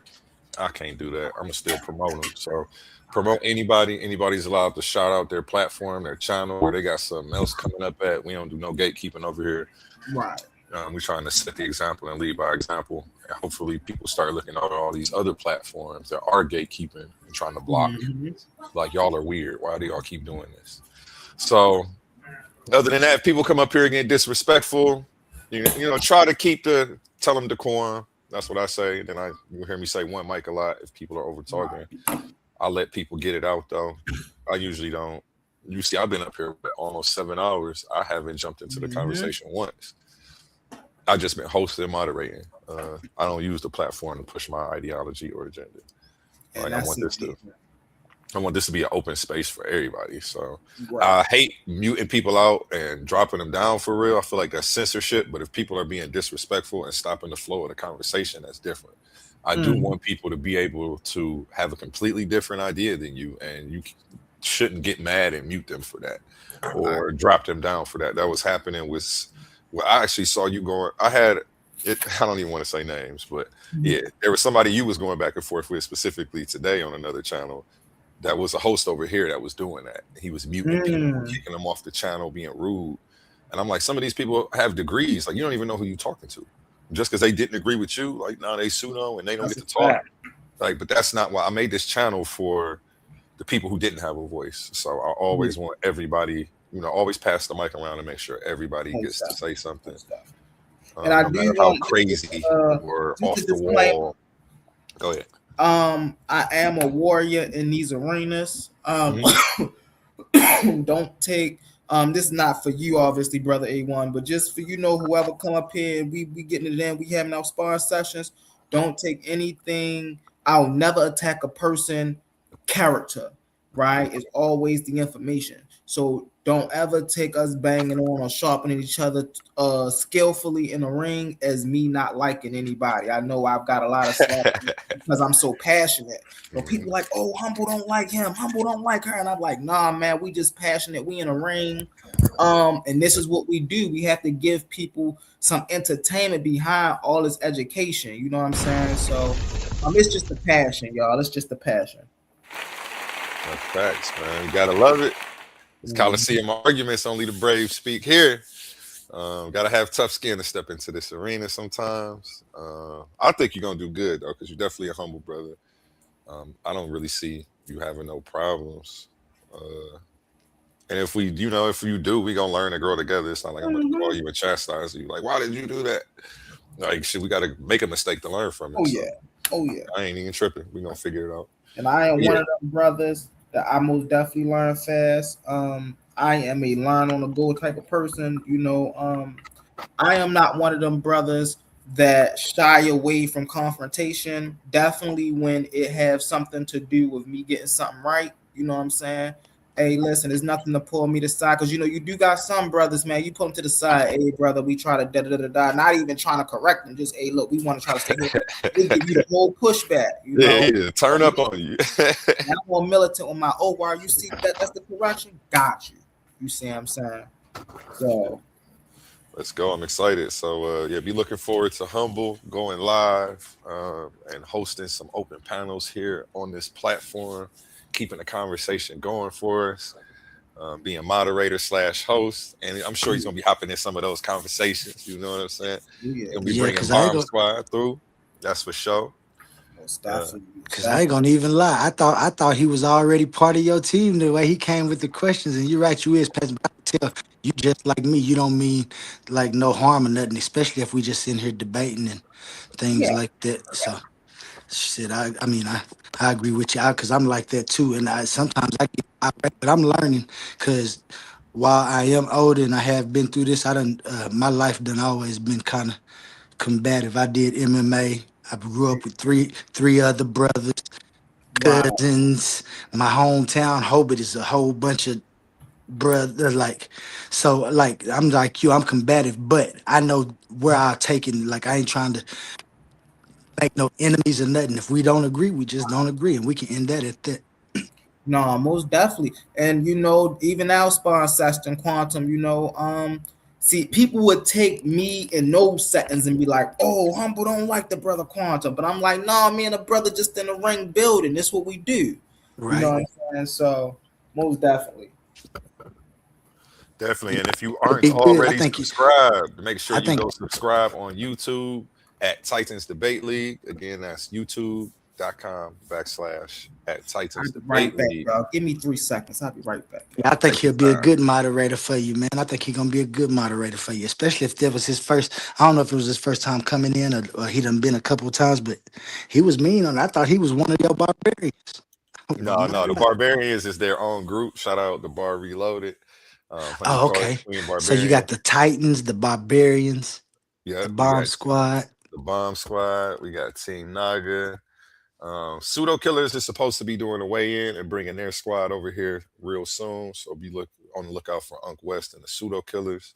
I can't do that. I'm gonna still promote them. So promote anybody. Anybody's allowed to shout out their platform, their channel, or they got something else coming up at. We don't do no gatekeeping over here. Right. We're trying to set the example and lead by example. And hopefully people start looking at all these other platforms that are gatekeeping and trying to block. Like, y'all are weird. Why do y'all keep doing this? So other than that, if people come up here and get disrespectful, try to tell them decorum. That's what I say. Then you hear me say one mic a lot. If people are over talking, I'll let people get it out though. I usually don't. You see, I've been up here for almost 7 hours. I haven't jumped into the conversation once. I've just been hosting and moderating. I don't use the platform to push my ideology or agenda. Like, I want this to be an open space for everybody. So I hate muting people out and dropping them down for real. I feel like that's censorship. But if people are being disrespectful and stopping the flow of the conversation, that's different. I do want people to be able to have a completely different idea than you, and you shouldn't get mad and mute them for that or drop them down for that. That was happening with I actually saw you going. I don't even want to say names, but yeah, there was somebody you was going back and forth with specifically today on another channel. That was a host over here that was doing that. He was muting people, kicking them off the channel, being rude. And I'm like, some of these people have degrees. Like, you don't even know who you're talking to. Just because they didn't agree with you, like, now they pseudo and they don't get to talk. Like, but that's not why I made this channel, for the people who didn't have a voice. So I always want everybody, always pass the mic around and make sure everybody gets to say something. And I no do matter how crazy or off the wall. Go ahead. I am a warrior in these arenas. Don't take this is not for you, obviously, brother A1, but just for whoever come up here and we getting it in, we having our sparring sessions. Don't take anything. I'll never attack a person character, right? It's always the information. So don't ever take us banging on or sharpening each other skillfully in the ring as me not liking anybody. I know I've got a lot of slack because I'm so passionate. But people like, oh, Humble don't like him. Humble don't like her. And I'm like, nah, man, we just passionate. We in a ring. And this is what we do. We have to give people some entertainment behind all this education. You know what I'm saying? So it's just the passion, y'all. It's just the passion. That's facts, man. You gotta love it. It's Coliseum arguments. Only the brave speak here. Gotta have tough skin to step into this arena sometimes. I think you're gonna do good though, because you're definitely a humble brother. I don't really see you having no problems. And if you do, we gonna learn and grow together. It's not like I'm gonna call you and chastise you. Like, why did you do that? Like, shit, we gotta make a mistake to learn from it. Oh yeah. I ain't even tripping. We gonna figure it out. And I am one of them brothers that I most definitely learn fast. I am a learn on the go type of person. I am not one of them brothers that shy away from confrontation. Definitely when it has something to do with me getting something right. You know what I'm saying? Hey, listen, there's nothing to pull me to the side, because you do got some brothers, man. You pull them to the side. Hey, brother, we try to da-da-da-da-da. Not even trying to correct them. Just, hey, look, we want to try to stay here. We give you the whole pushback. Yeah, turn up on you. I'm more militant on my why you see that's the correction. Got you. You see what I'm saying? So let's go. I'm excited. So be looking forward to Humble going live and hosting some open panels here on this platform, keeping the conversation going for us, being moderator / host. And I'm sure he's going to be hopping in some of those conversations. You know what I'm saying? He'll be bringing Bomb Squad through. That's for sure. Most definitely. Because I ain't gonna even lie. I thought he was already part of your team the way he came with the questions. And you're right, you is Pastor. But I can tell you just like me. You don't mean like no harm or nothing, especially if we just sitting here debating and things Yeah. like that. So shit, I mean I agree with you because I'm like that too. And sometimes I get irate, but I'm learning because while I am older and I have been through this, my life done always been kind of combative. I did MMA. I grew up with three other brothers, cousins. My hometown, Hobart, is a whole bunch of brothers. Like I'm like you. I'm combative, but I know where I'll take it. Like I ain't trying to make no enemies or nothing. If we don't agree, we just don't agree, and we can end that at that. No, most definitely. And even our sponsor, Session Quantum, see, people would take me in those settings and be like, oh, Humble don't like the brother Quantum. But I'm like, nah, me and the brother just in the ring building. That's what we do. Right. You know what I'm saying? So most definitely. Definitely. And if you aren't already subscribed, make sure you go subscribe on YouTube at Titans Debate League. Again, that's youtube.com/@Titans Debate League. Bro. Give me 3 seconds. I'll be right back. Yeah, I think he'll be a good moderator for you, man. I think he's gonna be a good moderator for you, especially if that was his first. I don't know if it was his first time coming in or he done been a couple of times, but he was mean on it. I thought he was one of your barbarians. No, the Barbarians is their own group. Shout out the Bar Reloaded. Okay. So you got the Titans, the Barbarians, the Bomb Squad. The Bomb Squad. We got Team Naga. Pseudo Killers is supposed to be doing a weigh-in and bringing their squad over here real soon. So be on the lookout for Unc West and the Pseudo Killers.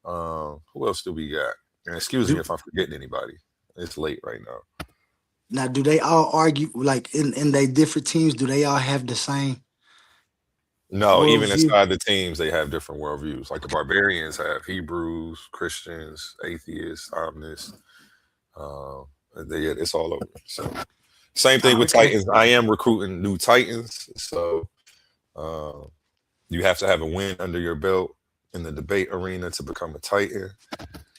Who else do we got? And excuse me if I'm forgetting anybody. It's late right now. Now, do they all argue like in their different teams? Do they all have the same? No, even inside the teams, they have different worldviews. Like the Barbarians have Hebrews, Christians, atheists, omnists. It's all over. So same thing with Titans. I am recruiting new Titans. So you have to have a win under your belt in the debate arena to become a Titan.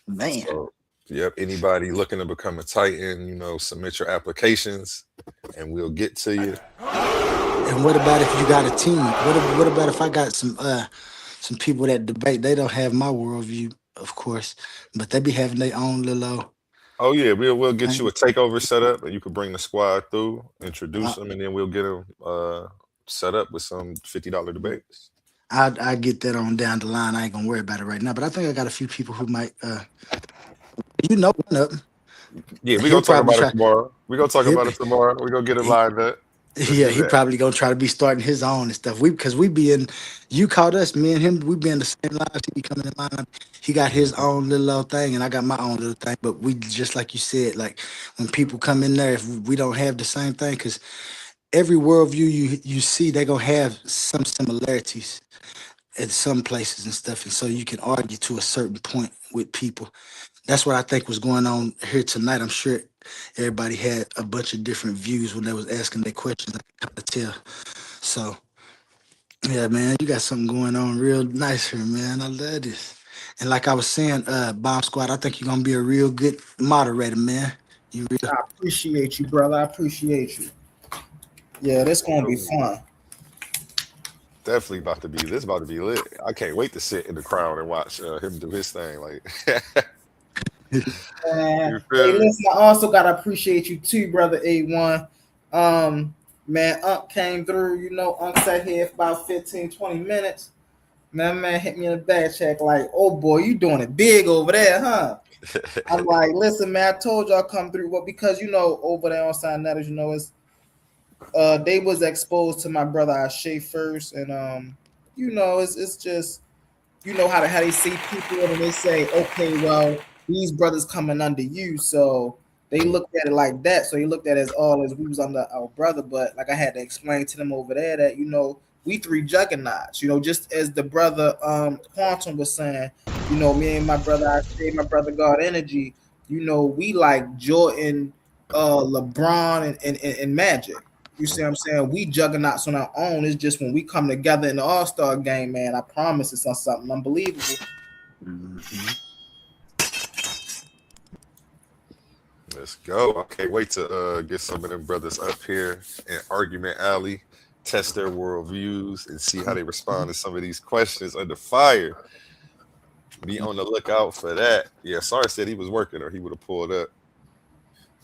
Man. So, yep. Anybody looking to become a Titan, submit your applications and we'll get to you. And what about if you got a team? What about if I got some people that debate? They don't have my worldview, of course, but they be having their own little. Oh yeah, we'll get you a takeover set up, and you can bring the squad through, introduce them, and then we'll get them set up with some $50 debates. I get that on down the line. I ain't gonna worry about it right now, but I think I got a few people who might. One of them. Yeah, we're gonna talk about it tomorrow. We're gonna talk about it tomorrow. We're gonna get it lined up. Yeah, he probably gonna try to be starting his own and stuff. Because we be in, you caught us, me and him, we be in the same line. He be coming in line. He got his own little thing, and I got my own little thing. But we just like you said, like when people come in there, if we don't have the same thing, because every worldview you see, they gonna have some similarities at some places and stuff, and so you can argue to a certain point with people. That's what I think was going on here tonight. I'm sure everybody had a bunch of different views when they was asking their questions. I can kind of tell. So, yeah, man, you got something going on real nice here, man. I love this. And like I was saying, Bomb Squad, I think you're going to be a real good moderator, man. I appreciate you, brother. I appreciate you. Yeah, this going to be fun. Definitely about to be lit. I can't wait to sit in the crowd and watch him do his thing. Like, hey, listen, I also gotta appreciate you too, brother A1. Man, Unc came through. Unc sat here for about 15-20 minutes. Man hit me in the back check like, oh boy, you doing it big over there, huh? I'm like, listen, man, I told y'all come through. Well, because over there on Signetters, it's they was exposed to my brother Ashe first, and it's just how they see people and they say, okay, well, these brothers coming under you, so they looked at it like that. So he looked at it as all as we was under our brother, but like I had to explain to them over there that we three juggernauts. Just as the brother Quantum was saying, me and my brother Ashe, my brother God Energy, we like Jordan, LeBron, and Magic. You see what I'm saying? We juggernauts on our own. It's just when we come together in the All-Star game, man, I promise it's on something unbelievable. Mm-hmm. Let's go. I can't wait to get some of them brothers up here in Argument Alley, test their worldviews, and see how they respond to some of these questions under fire. Be on the lookout for that. Yeah, Sorry said he was working, or he would have pulled up.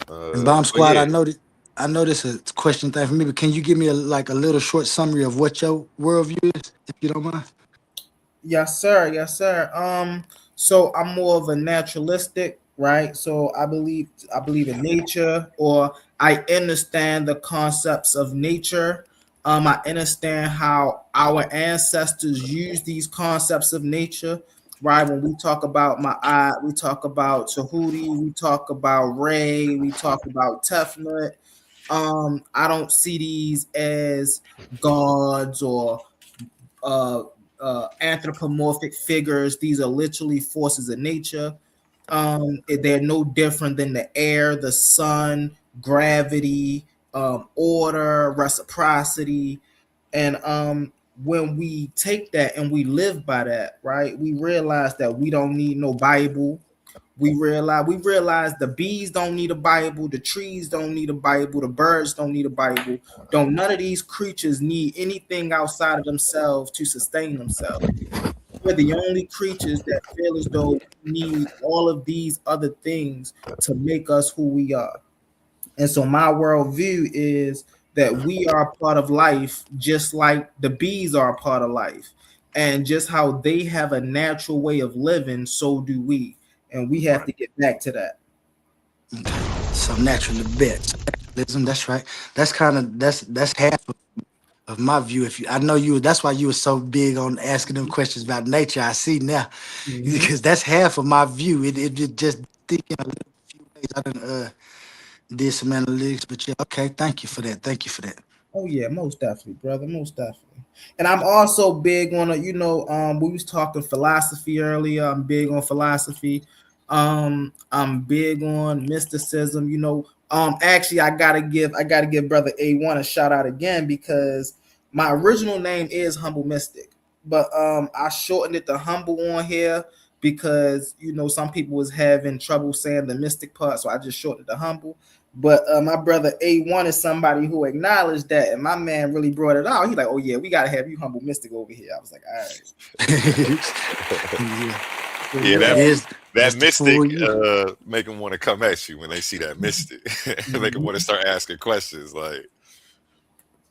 And Bomb Squad, I know this is a question thing for me, but can you give me a little short summary of what your worldview is, if you don't mind? Yes, sir. Yes, sir. So I'm more of a naturalistic, right? So I believe in nature, or I understand the concepts of nature. I understand how our ancestors used these concepts of nature, right? When we talk about Ma'at, we talk about Tahuti, we talk about Ray, we talk about Tefnut. I don't see these as gods or anthropomorphic figures. These are literally forces of nature. They're no different than the air, the sun, gravity, order, reciprocity. And when we take that and we live by that, right, we realize that we don't need no Bible. We realize the bees don't need a Bible, the trees don't need a Bible, the birds don't need a Bible. None of these creatures need anything outside of themselves to sustain themselves. We're the only creatures that feel as though we need all of these other things to make us who we are. And so my worldview is that we are a part of life, just like the bees are a part of life. And just how they have a natural way of living, so do we. And we have to get back to that. So naturally, naturalism. That's right. That's half of my view. That's why you were so big on asking them questions about nature. I see now, because that's half of my view. It just thinking a little few ways. I done did some analytics, but yeah, okay. Thank you for that. Oh yeah, most definitely, brother, most definitely. And I'm also big on we was talking philosophy earlier. I'm big on philosophy. I'm big on mysticism. Actually, I gotta give brother A1 a shout out again, because my original name is Humble Mystic, but I shortened it to Humble on here because some people was having trouble saying the mystic part, so I just shortened it to Humble. But my brother A1 is somebody who acknowledged that, and my man really brought it out. He's like, "Oh yeah, we gotta have you Humble Mystic over here." I was like, "All right." Yeah, that mystic make them want to come at you when they see that mystic. Make them want to start asking questions.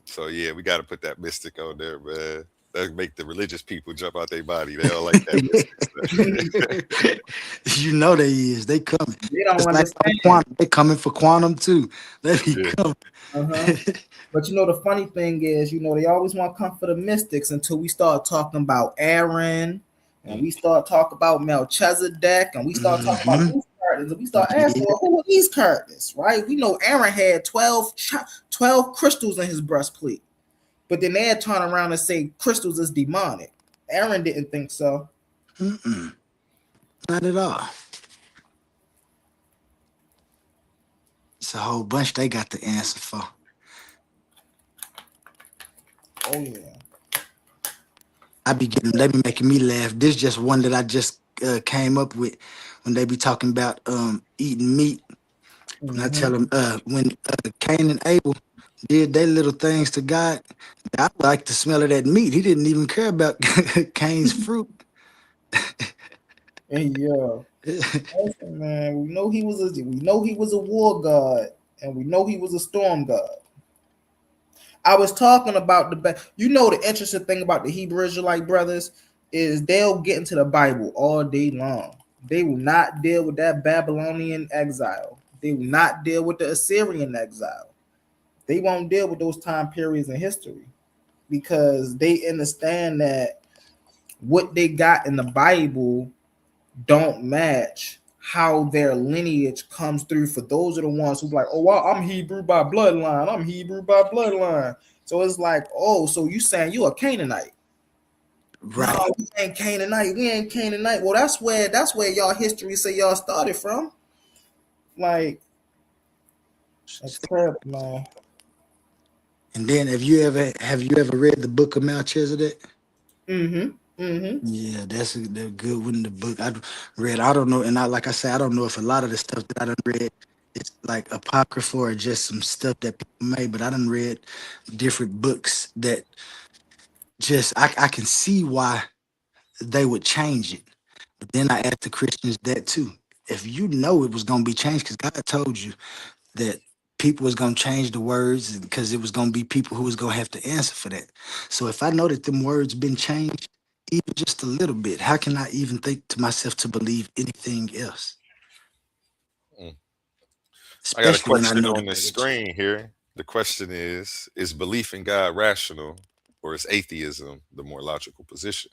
So yeah, we got to put that mystic on there, man. That make the religious people jump out their body. They don't like that mystic stuff. They is. They coming. They don't understand. They coming for quantum too. They be coming. But the funny thing is, they always want to come for the mystics until we start talking about Aaron, and we start talking about Melchizedek, and we start talking about these characters, and we start asking, well, who are these characters, right? We know Aaron had 12 crystals in his breastplate. But then they turn around and say crystals is demonic. Aaron didn't think so. Not at all. It's a whole bunch they got the answer for. Oh yeah. They be making me laugh. This just one that I just came up with when they be talking about eating meat. And I tell them when Cain and Abel did their little things to God, I like the smell of that meat. He didn't even care about Cain's fruit. Hey yo, man, we know he was a war god, and we know he was a storm god. I was talking about the interesting thing about the Hebrew Israelite brothers is they'll get into the Bible all day long. They will not deal with that Babylonian exile. They will not deal with the Assyrian exile. They won't deal with those time periods in history because they understand that what they got in the Bible don't match how their lineage comes through. For those are the ones who like, oh, well, I'm Hebrew by bloodline. So it's like, oh, so you saying you a Canaanite? Right. No, we ain't Canaanite. Well, that's where y'all history say y'all started from. Like, that's crap, man. And then have you ever read the book of Melchizedek? Yeah, that's a good one. The book I read, I don't know, and like I said, I don't know if a lot of the stuff that I done read it's like apocrypha or just some stuff that people made. But I done read different books that just I can see why they would change it. But then I asked the Christians that too. If you know it was gonna be changed, because God told you that people was gonna change the words because it was gonna be people who was gonna have to answer for that. So if I know that them words been changed even just a little bit, how can I even think to myself to believe anything else? I got a Especially when I question know on that the screen here. The question is belief in God rational, or is atheism the more logical position?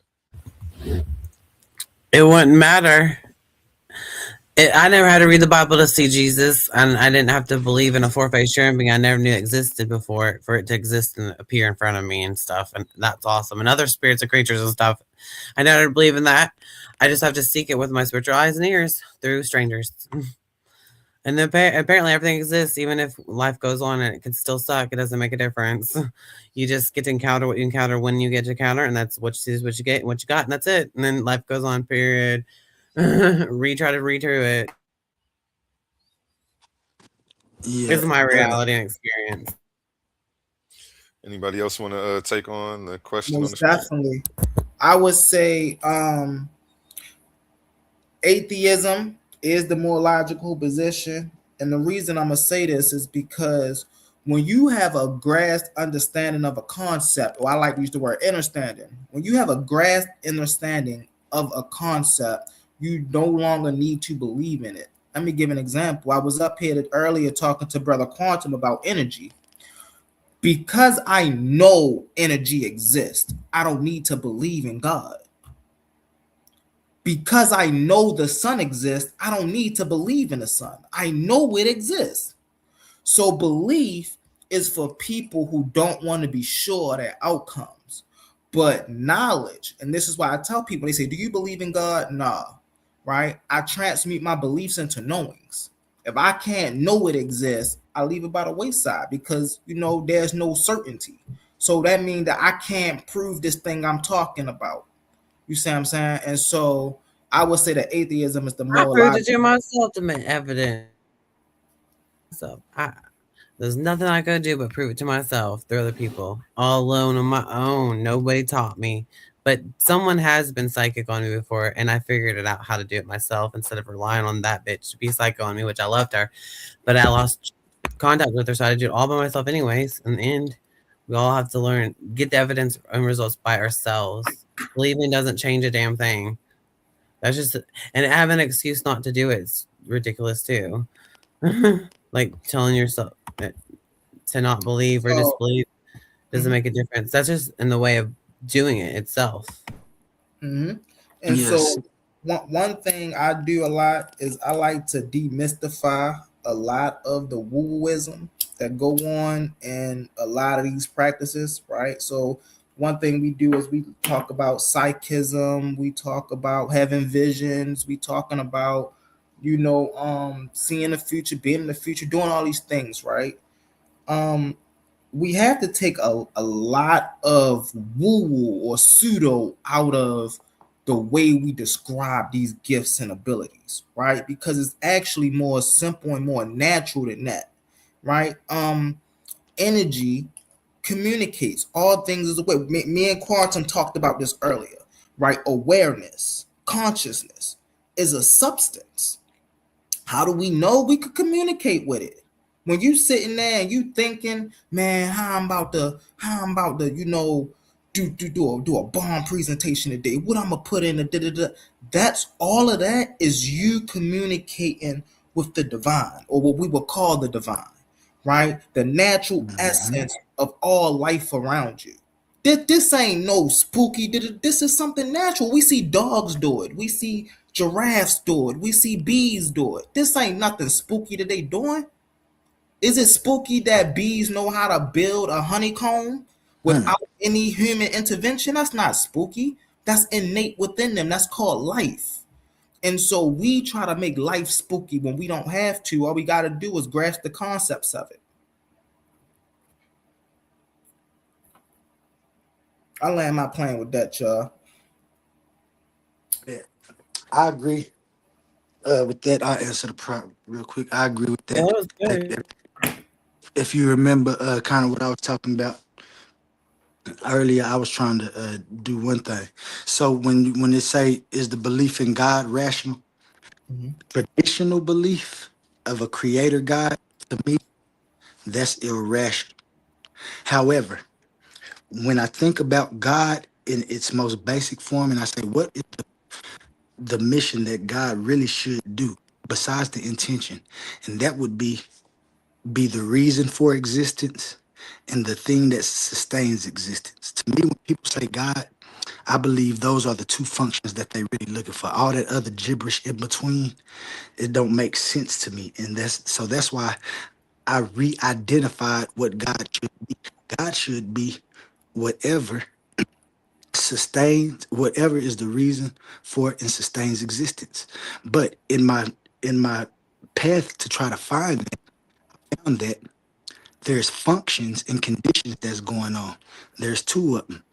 It wouldn't matter. I never had to read the Bible to see Jesus, and I didn't have to believe in a four-faced sharing being I never knew existed before for it to exist and appear in front of me and stuff, and that's awesome. And other spirits and creatures and stuff, I never believe in that. I just have to seek it with my spiritual eyes and ears through strangers. And then apparently everything exists, even if life goes on and it can still suck. It doesn't make a difference. You just get to encounter what you encounter when you get to encounter, and that's what you see is what you get, what you got, and that's it. And then life goes on, period. Try to read through it. Yeah, It's my reality and experience. Anybody else want to take on the question? Most on the definitely. I would say atheism is the more logical position. And the reason I'm going to say this is because when you have a grasped understanding of a concept, or I like to use the word understanding, when you have a grasped understanding of a concept, you no longer need to believe in it. Let me give an example. I was up here earlier talking to Brother Quantum about energy. Because I know energy exists, I don't need to believe in God. Because I know the sun exists, I don't need to believe in the sun. I know it exists. So belief is for people who don't want to be sure of their outcomes. But knowledge, and this is why I tell people, they say, do you believe in God? Nah, right? I transmute my beliefs into knowings. If I can't know it exists, I leave it by the wayside because, there's no certainty. So that means that I can't prove this thing I'm talking about. You see what I'm saying? And so I would say that atheism is the more I proved it to myself to make evidence. So there's nothing I could do but prove it to myself through other people, all alone on my own. Nobody taught me, but someone has been psychic on me before, and I figured it out how to do it myself instead of relying on that bitch to be psycho on me, which I loved her, but I lost contact with her, so I had to do it all by myself anyways. In the end, we all have to learn, get the evidence and results by ourselves. Believing doesn't change a damn thing. That's just, and have an excuse not to do it's ridiculous too. Like telling yourself to not believe or disbelieve doesn't make a difference. That's just in the way of doing it itself. Mm-hmm. And so one thing I do a lot is I like to demystify a lot of the woo-ism that go on in a lot of these practices, right? So one thing we do is we talk about psychism, we talk about having visions, we talking about seeing the future, being in the future, doing all these things, right? We have to take a lot of woo-woo or pseudo out of the way we describe these gifts and abilities, right? Because it's actually more simple and more natural than that, right? Energy communicates. All things is a way. Me and Quantum talked about this earlier, right? Awareness, consciousness is a substance. How do we know? We could communicate with it. When you sitting there and you thinking, man, how I'm about to, do a bomb presentation today. What I'm gonna put in the That's all of that is you communicating with the divine, or what we would call the divine, right? The natural essence of all life around you. This ain't no spooky. This is something natural. We see dogs do it. We see giraffes do it. We see bees do it. This ain't nothing spooky that they doing. Is it spooky that bees know how to build a honeycomb without any human intervention? That's not spooky. That's innate within them. That's called life. And so we try to make life spooky when we don't have to. All we got to do is grasp the concepts of it. I land my plane with that, y'all. Yeah, I agree. With that, I'll answer the prompt real quick. I agree with that. That was good. If you remember kind of what I was talking about earlier, I was trying to do one thing. So when they say, is the belief in God rational? Traditional belief of a creator God, to me, that's irrational. However, when I think about God in its most basic form, and I say, what is the mission that God really should do besides the intention? And that would be the reason for existence and the thing that sustains existence. To me, when people say God, I believe those are the two functions that they really looking for. All that other gibberish in between, it don't make sense to me. And that's why I re-identified what God should be. God should be whatever sustains, whatever is the reason for and sustains existence. But in my path to try to find that, I found that there's functions and conditions that's going on. There's two of them,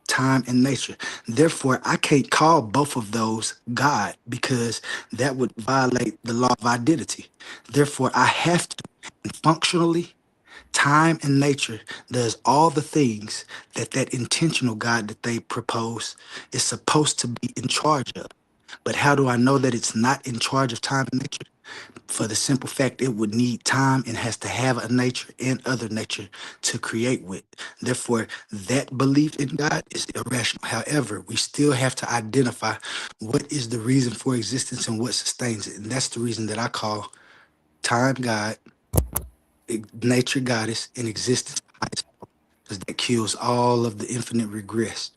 time and nature. Therefore, I can't call both of those God because that would violate the law of identity. Therefore, I have to, functionally, time and nature does all the things that intentional God that they propose is supposed to be in charge of. But how do I know that it's not in charge of time and nature? For the simple fact it would need time and has to have a nature and other nature to create with. Therefore, that belief in God is irrational. However, we still have to identify what is the reason for existence and what sustains it. And that's the reason that I call time God, nature goddess, and existence highest, because that kills all of the infinite regress.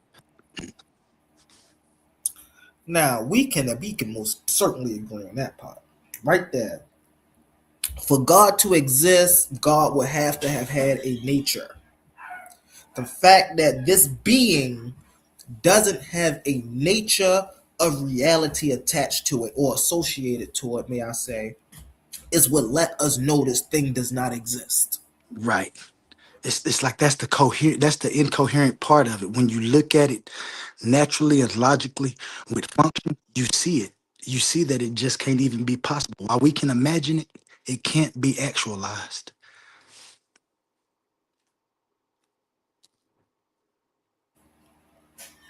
Now we can most certainly agree on that part right there. For God to exist, God would have to have had a nature. The fact that this being doesn't have a nature of reality attached to it or associated to it, may I say, is what let us know this thing does not exist. Right. It's like that's the incoherent part of it. When you look at it naturally and logically with function, you see it. You see that it just can't even be possible. While we can imagine it, it can't be actualized.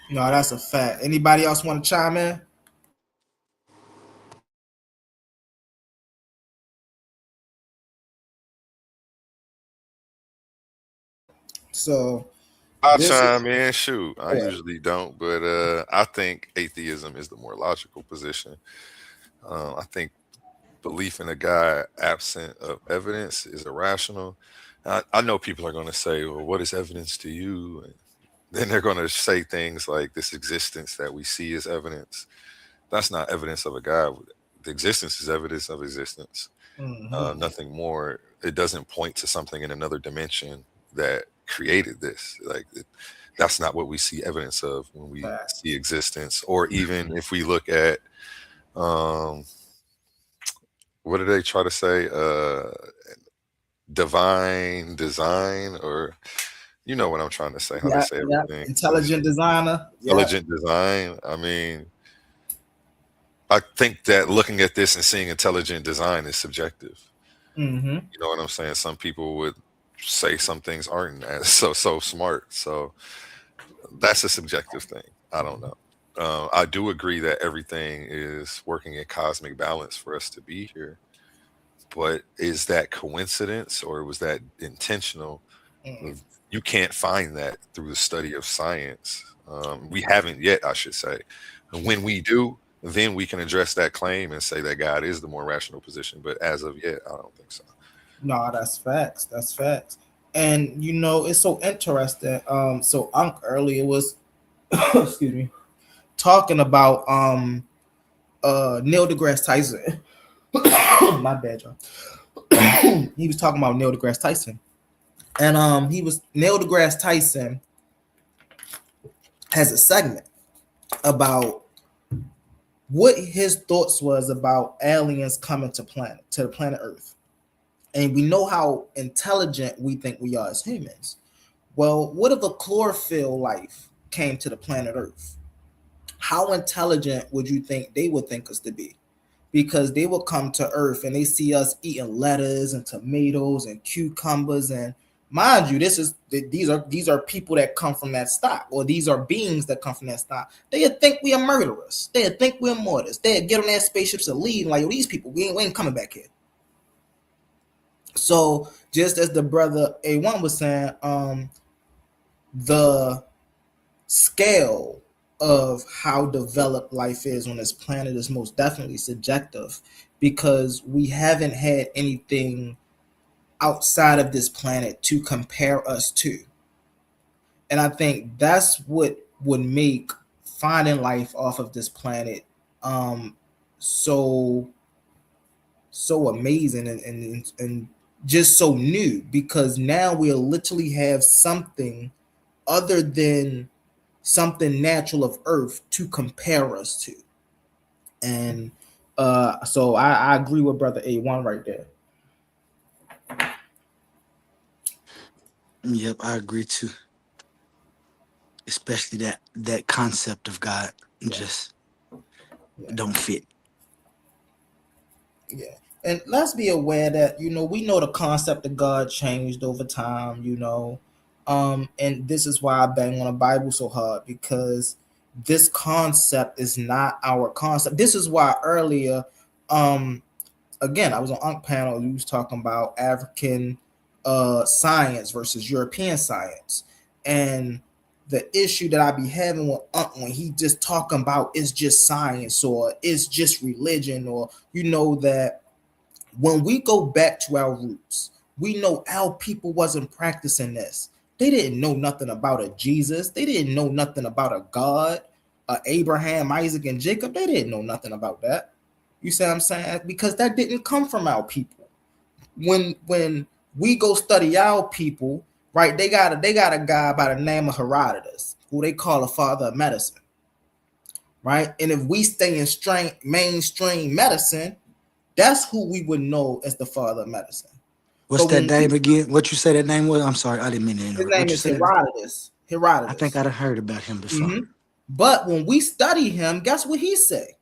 No, that's a fact. Anybody else want to chime in? So I'll this chime in. Shoot, I Yeah. usually don't, but I think atheism is the more logical position. I think belief in a God absent of evidence is irrational. I know people are going to say, well, what is evidence to you? And then they're going to say things like this existence that we see as evidence. That's not evidence of a God. The existence is evidence of existence. Nothing more. It doesn't point to something in another dimension that created this. That's not what we see evidence of when we see existence. Or even if we look at what do they try to say? Divine design, or you know what I'm trying to say, how they say everything. Intelligent designer. Intelligent design. I mean, I think that looking at this and seeing intelligent design is subjective. Mm-hmm. You know what I'm saying? Some people would say some things aren't as so smart. So that's a subjective thing. I don't know. I do agree that everything is working in cosmic balance for us to be here. But is that coincidence or was that intentional? You can't find that through the study of science. We haven't yet, I should say. And when we do, then we can address that claim and say that God is the more rational position. But as of yet, I don't think so. No, that's facts. That's facts. And you know, it's so interesting. So Unc earlier was excuse me, talking about Neil deGrasse Tyson. My bad, John. He was talking about Neil deGrasse Tyson. And Neil deGrasse Tyson has a segment about what his thoughts was about aliens coming to the planet Earth. And we know how intelligent we think we are as humans. Well, what if a chlorophyll life came to the planet Earth? How intelligent would you think they would think us to be? because they will come to Earth and they see us eating lettuce and tomatoes and cucumbers, and mind you, these are people that come from that stock, or these are beings that come from that stock. They'd think we are murderers. They'd think we're mortars. They'd get on their spaceships and leave like, yo, these people, we ain't coming back here. So just as the brother A1 was saying, the scale of how developed life is on this planet is most definitely subjective, because we haven't had anything outside of this planet to compare us to. And I think that's what would make finding life off of this planet so amazing and just so new, because now we'll literally have something other than something natural of Earth to compare us to. And so I agree with brother A1 right there. Yep, I agree too. Especially that concept of God just don't fit. Yeah. And let's be aware that, we know the concept of God changed over time, and this is why I bang on the Bible so hard, because this concept is not our concept. This is why earlier, again, I was on Unc panel, you was talking about African science versus European science. And the issue that I be having with Unc when he just talking about it's just science or it's just religion, or that when we go back to our roots, we know our people wasn't practicing this. They didn't know nothing about a Jesus. They didn't know nothing about a God, Abraham, Isaac, and Jacob. They didn't know nothing about that. You see what I'm saying? Because that didn't come from our people. When we go study our people, right, they got a guy by the name of Herodotus, who they call a father of medicine, right? And if we stay in mainstream medicine, that's who we would know as the father of medicine. What's that name again? What you say that name was? I'm sorry, I didn't mean to interrupt. His name is Herodotus. Herodotus. I think I'd have heard about him before. Mm-hmm. But when we study him, guess what he say?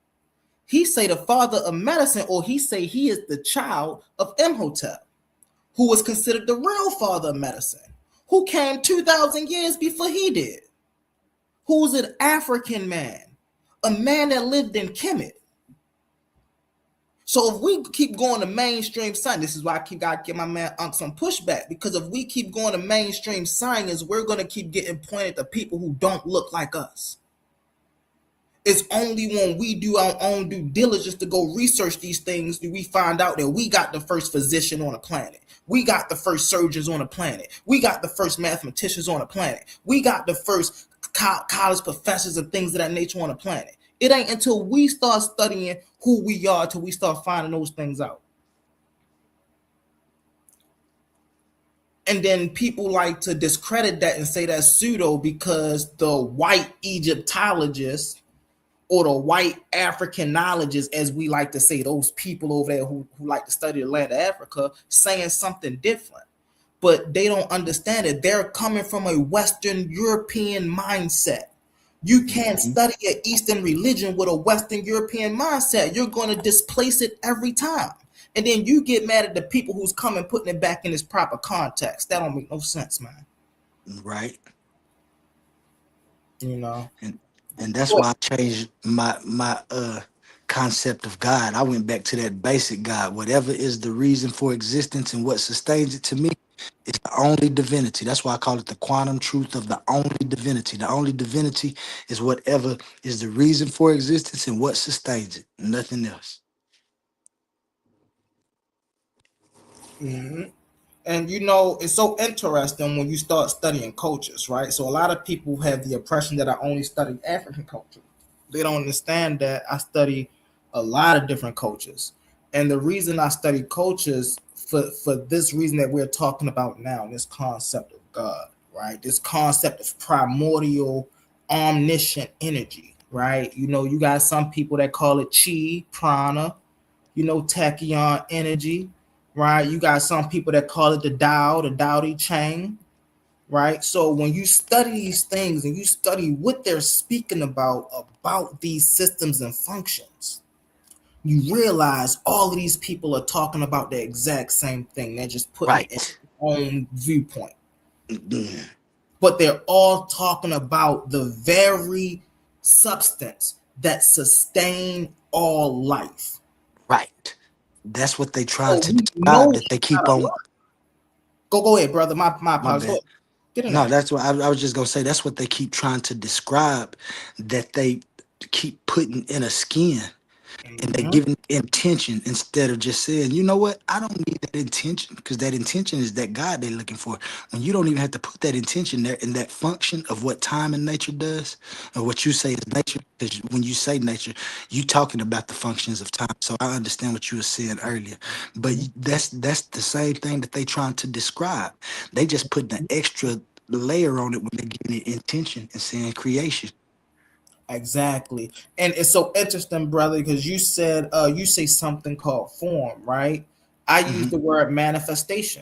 He say the father of medicine, or he say he is the child of Imhotep, who was considered the real father of medicine, who came 2,000 years before he did, who's an African man, a man that lived in Kemet. So if we keep going to mainstream science, this is why I gotta give my man Unc some pushback, because if we keep going to mainstream science, we're gonna keep getting pointed to people who don't look like us. It's only when we do our own due diligence to go research these things do we find out that we got the first physician on the planet. We got the first surgeons on the planet. We got the first mathematicians on the planet. We got the first college professors and things of that nature on the planet. It ain't until we start studying who we are till we start finding those things out. And then people like to discredit that and say that's pseudo because the white Egyptologists or the white Africanologists, as we like to say, those people over there who like to study the land of Africa, saying something different. But they don't understand it. They're coming from a Western European mindset. You can't study an Eastern religion with a Western European mindset. You're going to displace it every time. And then you get mad at the people who's coming, putting it back in its proper context. That don't make no sense, man. Right. And that's why I changed my concept of God. I went back to that basic God. Whatever is the reason for existence and what sustains it, to me, it's the only divinity. That's why I call it the quantum truth of the only divinity. The only divinity is whatever is the reason for existence and what sustains it. Nothing else. Mm-hmm. And it's so interesting when you start studying cultures, right? So a lot of people have the impression that I only study African culture. They don't understand that I study a lot of different cultures. And the reason I study cultures for this reason that we're talking about now, this concept of God, right? This concept of primordial, omniscient energy, right? You got some people that call it chi, prana, tachyon energy, right? You got some people that call it the Tao, the Tao Te Ching, right? So when you study these things and you study what they're speaking about these systems and functions, you realize all of these people are talking about the exact same thing. They're just putting it in their own viewpoint. But they're all talking about the very substance that sustain all life. Right. That's what they try to describe, that they keep on. Go ahead, brother. My apologies. bad. Get in No, there. that's what I was just gonna say. That's what they keep trying to describe, that they keep putting in a skin, and they giving intention instead of just saying, you know what, I don't need that intention, because that intention is that God they're looking for. When you don't even have to put that intention there in that function of what time and nature does, or what you say is nature, because when you say nature, you talking about the functions of time. So I understand what you were saying earlier, but that's the same thing that they trying to describe. They just putting an extra layer on it when they're giving it intention and saying creation. Exactly. And it's so interesting, brother, because you said you say something called form, right? I use the word manifestation.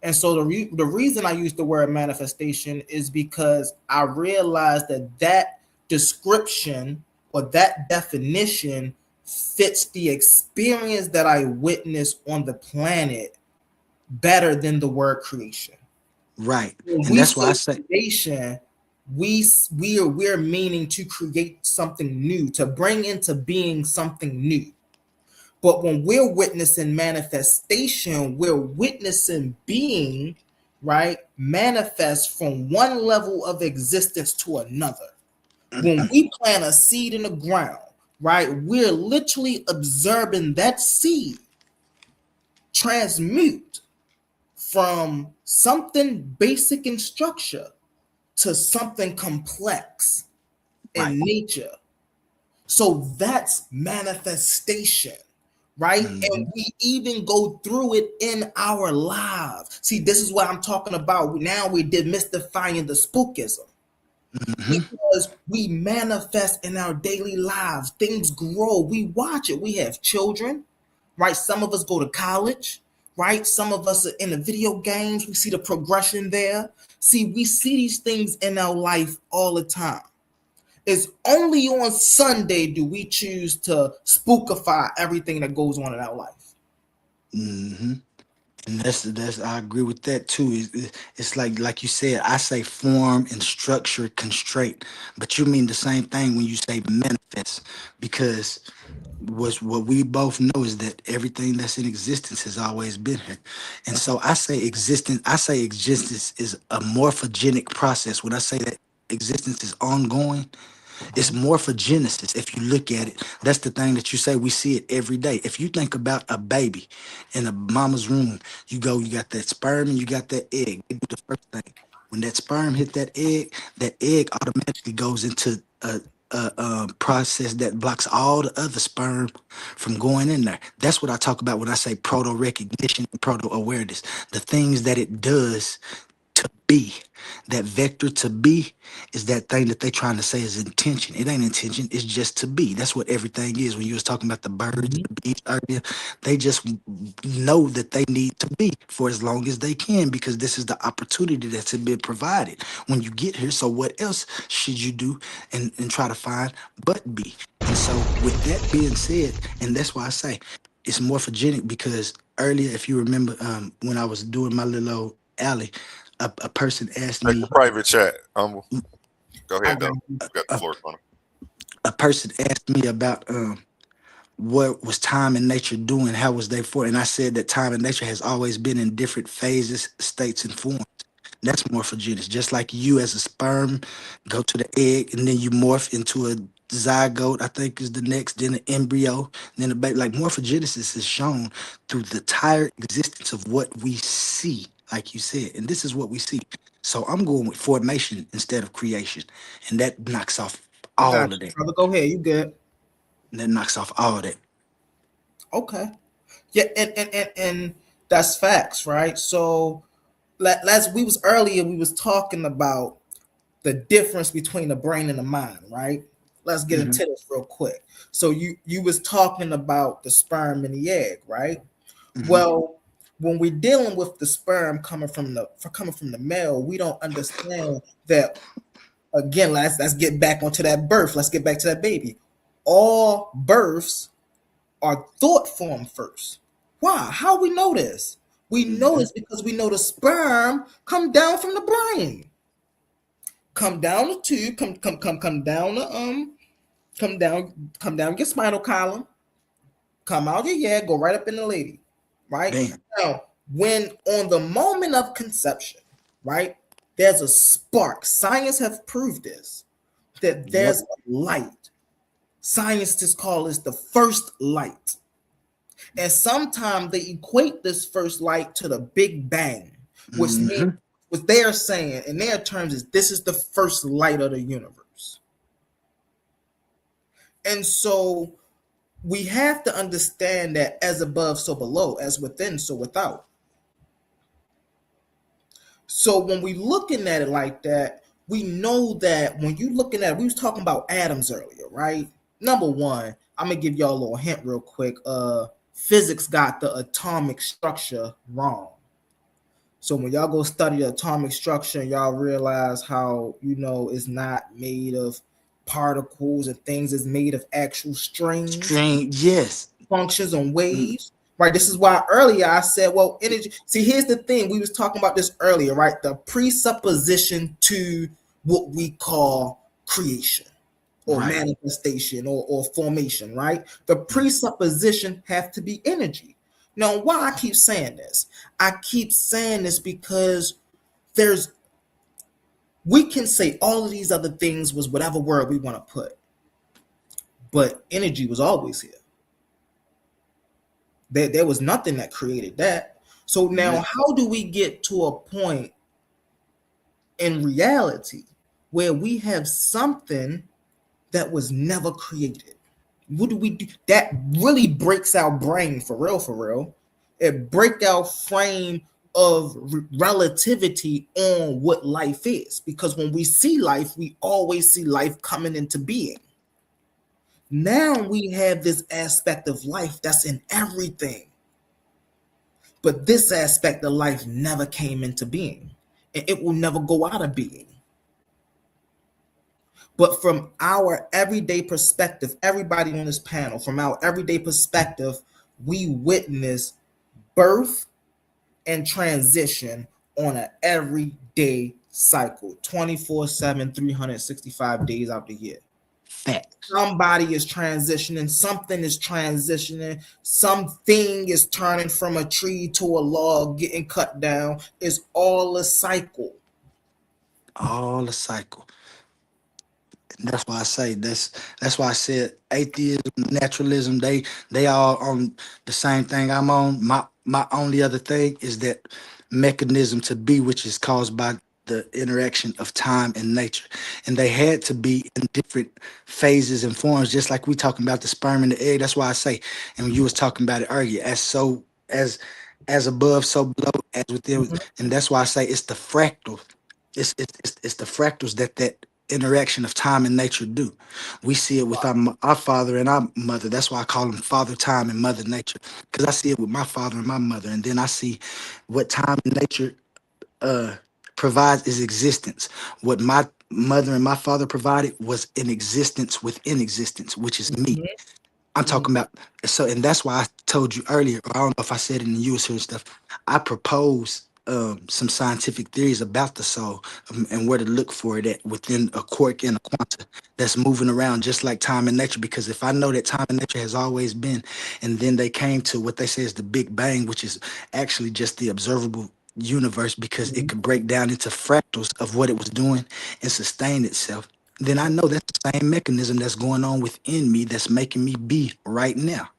And so the reason I use the word manifestation is because I realized that description or that definition fits the experience that I witnessed on the planet better than the word creation. Right. When And that's why I say creation, we're meaning to create something new, to bring into being something new. But when we're witnessing manifestation, we're witnessing being, right, manifest from one level of existence to another. When we plant a seed in the ground, right, we're literally observing that seed transmute from something basic in structure to something complex in nature. So that's manifestation, right? And we even go through it in our lives. See, this is what I'm talking about. Now we're demystifying the spookism. Because we manifest in our daily lives. Things grow. We watch it. We have children, right? Some of us go to college, right? Some of us are in the video games. We see the progression there. See, we see these things in our life all the time. It's only on Sunday do we choose to spookify everything that goes on in our life. And that's I agree with that too. It's like you said, I say form and structure, constraint, but you mean the same thing when you say manifest, because what we both know is that everything that's in existence has always been here. And so I say existence is a morphogenic process. When I say that existence is ongoing, it's morphogenesis. If you look at it, that's the thing that you say, we see it every day. If you think about a baby in a mama's room, you got that sperm and you got that egg. They do the first thing. When that sperm hit that egg automatically goes into a process that blocks all the other sperm from going in there. That's what I talk about when I say proto-recognition and proto-awareness. The things that it does to be. That vector to be is that thing that they trying to say is intention. It ain't intention, it's just to be. That's what everything is. When you was talking about the birds and the bees earlier, they just know that they need to be for as long as they can, because this is the opportunity that's been provided when you get here. So what else should you do and try to find but be? And so with that being said, and that's why I say it's morphogenic, because earlier, if you remember, when I was doing my little old alley, a person asked me. Private chat. Go ahead, though. Got the floor on. A person asked me about what was time and nature doing, how was they for? And I said that time and nature has always been in different phases, states, and forms. That's morphogenesis. Just like you as a sperm go to the egg and then you morph into a zygote, I think is the next, then an embryo, then a baby. Like morphogenesis is shown through the entire existence of what we see, like you said. And this is what we see. So I'm going with formation instead of creation. And that knocks off all of that. Brother, go ahead. You good. And that knocks off all that. Okay. Yeah, and that's facts, right? So we was talking about the difference between the brain and the mind, right? Let's get into this real quick. So you was talking about the sperm and the egg, right? Well, when we're dealing with the sperm coming from the male, we don't understand that. Again, let's get back onto that birth. Let's get back to that baby. All births are thought formed first. Why? How we know this? We know this because we know the sperm come down from the brain. Come down the tube, come down the come down your spinal column, come out your head, go right up in the lady, right? Damn. Now, when on the moment of conception, right, there's a spark. Science have proved this, that there's a light. Scientists call this the first light. And sometimes they equate this first light to the Big Bang, which means what they are saying in their terms is this is the first light of the universe. And so we have to understand that as above, so below, as within, so without. So when we looking at it like that, we know that when you looking at it, we was talking about atoms earlier, right? Number one, I'm gonna give y'all a little hint real quick. Physics got the atomic structure wrong. So when y'all go study the atomic structure, y'all realize how, it's not made of particles and things, is made of actual strings. Yes. Functions and waves. Right. This is why earlier I said, well, energy. See, here's the thing. We was talking about this earlier, right? The presupposition to what we call creation or manifestation or formation, right? The presupposition have to be energy. Now, why I keep saying this? I keep saying this because we can say all of these other things was whatever word we want to put, but energy was always here. There was nothing that created that. So now how do we get to a point in reality where we have something that was never created? What do we do? That really breaks our brain for real. It breaks our frame of relativity on what life is. Because when we see life, we always see life coming into being. Now we have this aspect of life that's in everything. But this aspect of life never came into being. And it will never go out of being. But from our everyday perspective, everybody on this panel, from our everyday perspective, we witness birth and transition on an everyday cycle, 24/7, 365 days out the year. Fact. Somebody is transitioning, something is transitioning, something is turning from a tree to a log, getting cut down. It's all a cycle. All a cycle. And that's why I say that's why I said atheism, naturalism, they all on the same thing I'm on. My only other thing is that mechanism to be, which is caused by the interaction of time and nature. And they had to be in different phases and forms, just like we talking about the sperm and the egg. That's why I say, and you was talking about it earlier, as above, so below, as within. And that's why I say it's the fractal. It's the fractals that interaction of time and nature do. We see it with our father and our mother. That's why I call them Father Time and Mother Nature, because I see it with my father and my mother, and then I see what time and nature provides is existence. What my mother and my father provided was an existence within existence, which is me. I'm talking about, and that's why I told you earlier, or I don't know if I said it in the US and stuff, I propose some scientific theories about the soul and where to look for it at within a quark and a quanta that's moving around just like time and nature. Because if I know that time and nature has always been, and then they came to what they say is the Big Bang, which is actually just the observable universe, because it could break down into fractals of what it was doing and sustain itself, then I know that's the same mechanism that's going on within me that's making me be right now.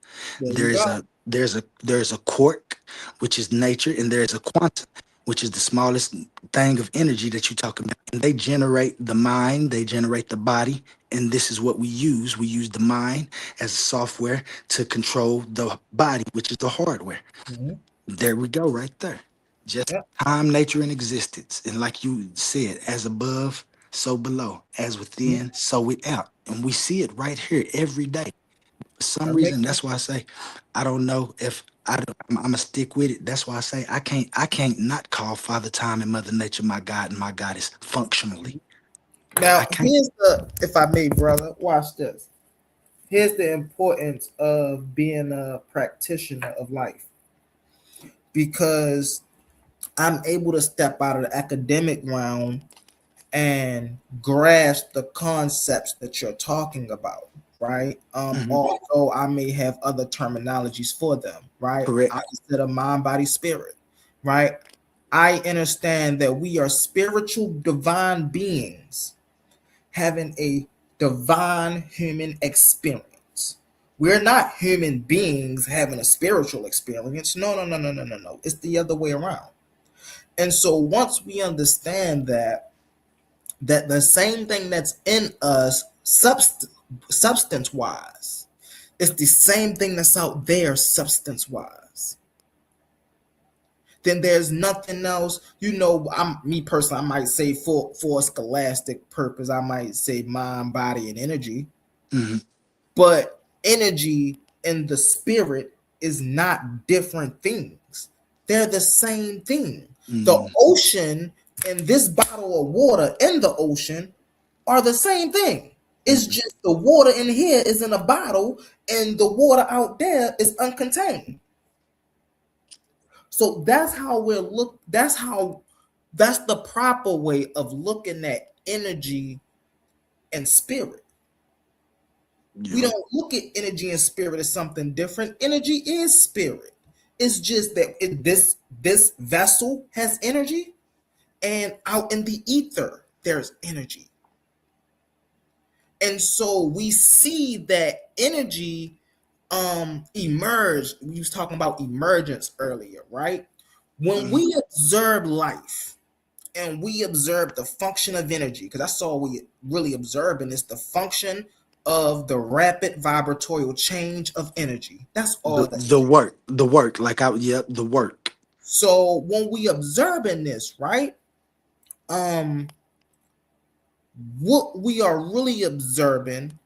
There's a quark, which is nature, and there's a quantum, which is the smallest thing of energy that you talk about. And they generate the mind, they generate the body, and this is what we use. We use the mind as a software to control the body, which is the hardware. There we go, right there. Just time, nature, and existence. And like you said, as above, so below, as within, so without. And we see it right here every day. For some reason, that's why I say, I don't know if I'm gonna stick with it. That's why I say I can't not call Father Time and Mother Nature my God and my Goddess functionally. Now, here's if I may, brother, watch this. here's the importance of being a practitioner of life, because I'm able to step out of the academic realm and grasp the concepts that you're talking about, right? Although I may have other terminologies for them, right? Correct. I consider mind, body, spirit, right? I understand that we are spiritual divine beings having a divine human experience. We're not human beings having a spiritual experience. No. It's the other way around. And so once we understand that the same thing that's in us substance wise, it's the same thing that's out there substance wise, then there's nothing else. I'm me personally, I might say for a scholastic purpose, I might say mind, body, and energy. But energy and the spirit is not different things. They're the same thing. The ocean and this bottle of water in the ocean are the same thing. It's just the water in here is in a bottle and the water out there is uncontained. So that's how that's the proper way of looking at energy and spirit. We don't look at energy and spirit as something different. Energy is spirit. It's just that this vessel has energy, and out in the ether there's energy. And so we see that energy emerge. We was talking about emergence earlier, right? When we observe life and we observe the function of energy, because that's all we really observing is the function of the rapid vibratorial change of energy. That's all. The work. The work. So when we observing this, right? What we are really observing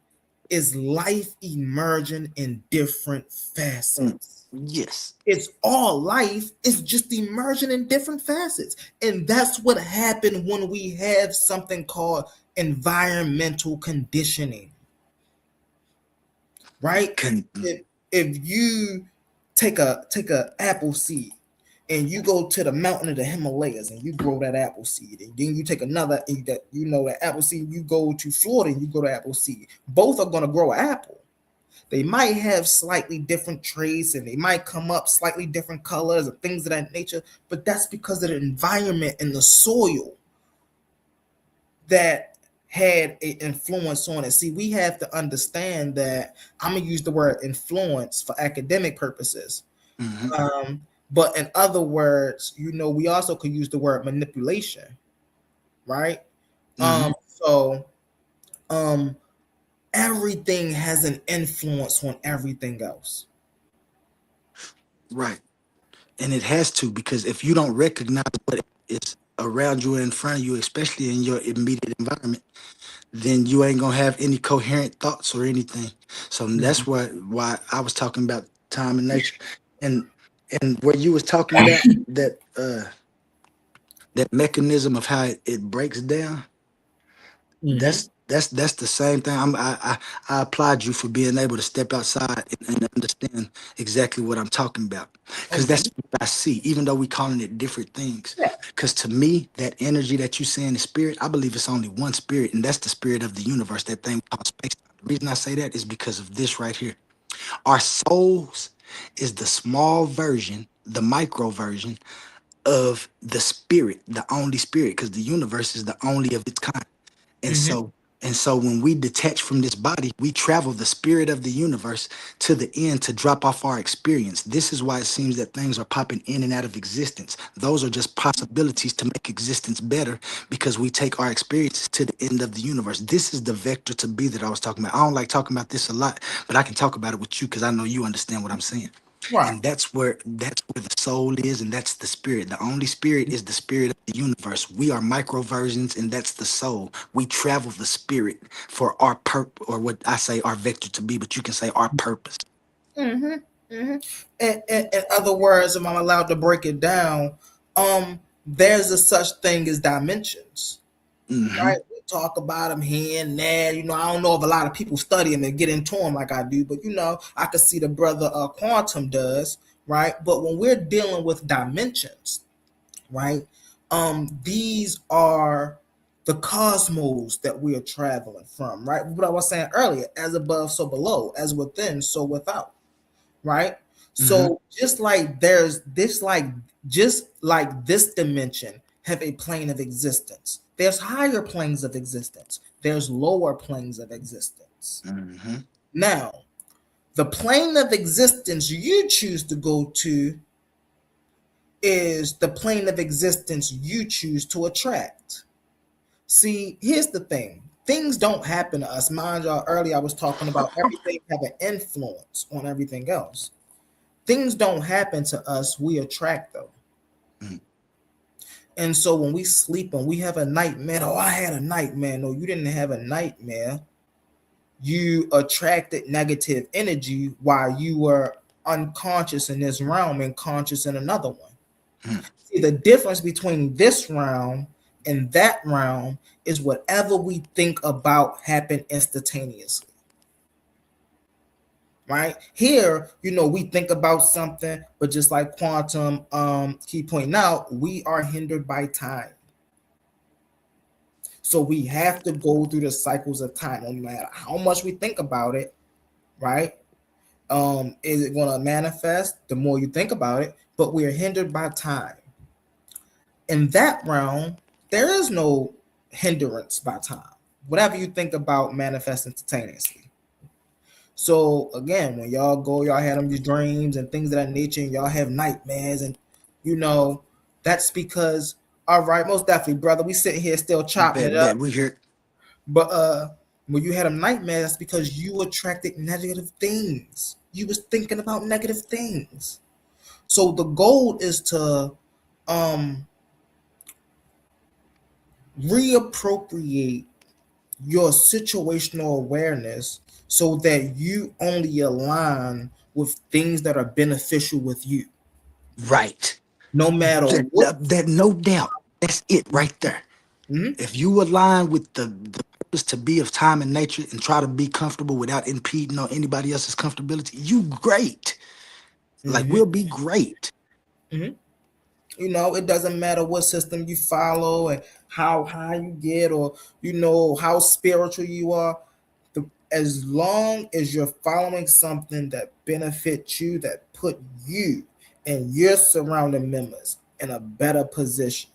is life emerging in different facets. Yes. It's all life. It's just emerging in different facets. And that's what happened when we have something called environmental conditioning. Right? If you take a apple seed and you go to the mountain of the Himalayas and you grow that apple seed, and then you take another that apple seed, you go to Florida and you grow the apple seed. Both are going to grow an apple. They might have slightly different traits and they might come up slightly different colors and things of that nature, but that's because of the environment and the soil that had an influence on it. See, we have to understand that I'm gonna use the word influence for academic purposes. But in other words, we also could use the word manipulation, right? So everything has an influence on everything else. Right. And it has to, because if you don't recognize what is around you and in front of you, especially in your immediate environment, then you ain't gonna have any coherent thoughts or anything. So that's why I was talking about time and nature, and where you was talking about that mechanism of how it breaks down. That's the same thing. I applaud you for being able to step outside and understand exactly what I'm talking about, because that's what I see, even though we calling it different things. Because to me, that energy that you saying is spirit, I believe it's only one spirit, and that's the spirit of the universe, that thing called space. The reason I say that is because of this right here. Our souls is the small version, the micro version of the spirit, the only spirit, because the universe is the only of its kind. And so when we detach from this body, we travel the spirit of the universe to the end to drop off our experience. This is why it seems that things are popping in and out of existence. Those are just possibilities to make existence better, because we take our experiences to the end of the universe. This is the vector to be that I was talking about. I don't like talking about this a lot, but I can talk about it with you because I know you understand what I'm saying. Right. And that's where the soul is, and that's the spirit. The only spirit is the spirit of the universe. We are micro versions, and that's the soul. We travel the spirit for our purpose, or what I say our vector to be, but you can say our purpose. In other words, if I'm allowed to break it down, there's a such thing as dimensions. Right? talk about them here and there. You know, I don't know if a lot of people study them and get into them like I do, but you know, I could see the brother Quantum does, right? But when we're dealing with dimensions, right? These are the cosmos that we are traveling from, right? What I was saying earlier, as above, so below, as within, so without, right? So just like there's this, just like this dimension have a plane of existence. There's higher planes of existence. There's lower planes of existence. Now, the plane of existence you choose to go to is the plane of existence you choose to attract. See, here's the thing. Things don't happen to us. Mind y'all, earlier I was talking about everything have an influence on everything else. Things don't happen to us, we attract them. And so when we sleep and we have a nightmare, oh, I had a nightmare. No, you didn't have a nightmare. You attracted negative energy while you were unconscious in this realm and conscious in another one. See, the difference between this realm and that realm is whatever we think about happen instantaneously. Right here, you know, we think about something, but just like Quantum keep pointing out, we are hindered by time. So we have to go through the cycles of time, no matter how much we think about it, right? Is it going to manifest the more you think about it? But we are hindered by time. In that realm, there is no hindrance by time. Whatever you think about manifests instantaneously. So again, when y'all go, y'all had them these dreams and things of that nature, and y'all have nightmares, and you know, that's because, all right, most definitely, brother, we sitting here still chopping it up. We hear. But when you had a nightmare, that's because you attracted negative things. You was thinking about negative things. So the goal is to reappropriate your situational awareness so that you only align with things that are beneficial with you. Right. No matter what. That no doubt. That's it right there. If you align with the purpose to be of time and nature and try to be comfortable without impeding on anybody else's comfortability, you great. Like we'll be great. You know, it doesn't matter what system you follow and how high you get, or you know how spiritual you are. As long as you're following something that benefits you, that put you and your surrounding members in a better position,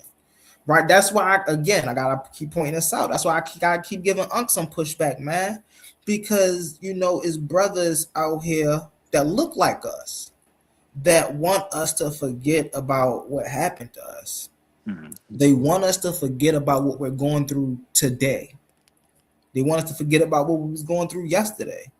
right? That's why I gotta keep pointing this out. That's why I gotta keep giving Unc some pushback, man, because you know it's brothers out here that look like us that want us to forget about what happened to us. They want us to forget about what we're going through today. They want us to forget about what we was going through yesterday.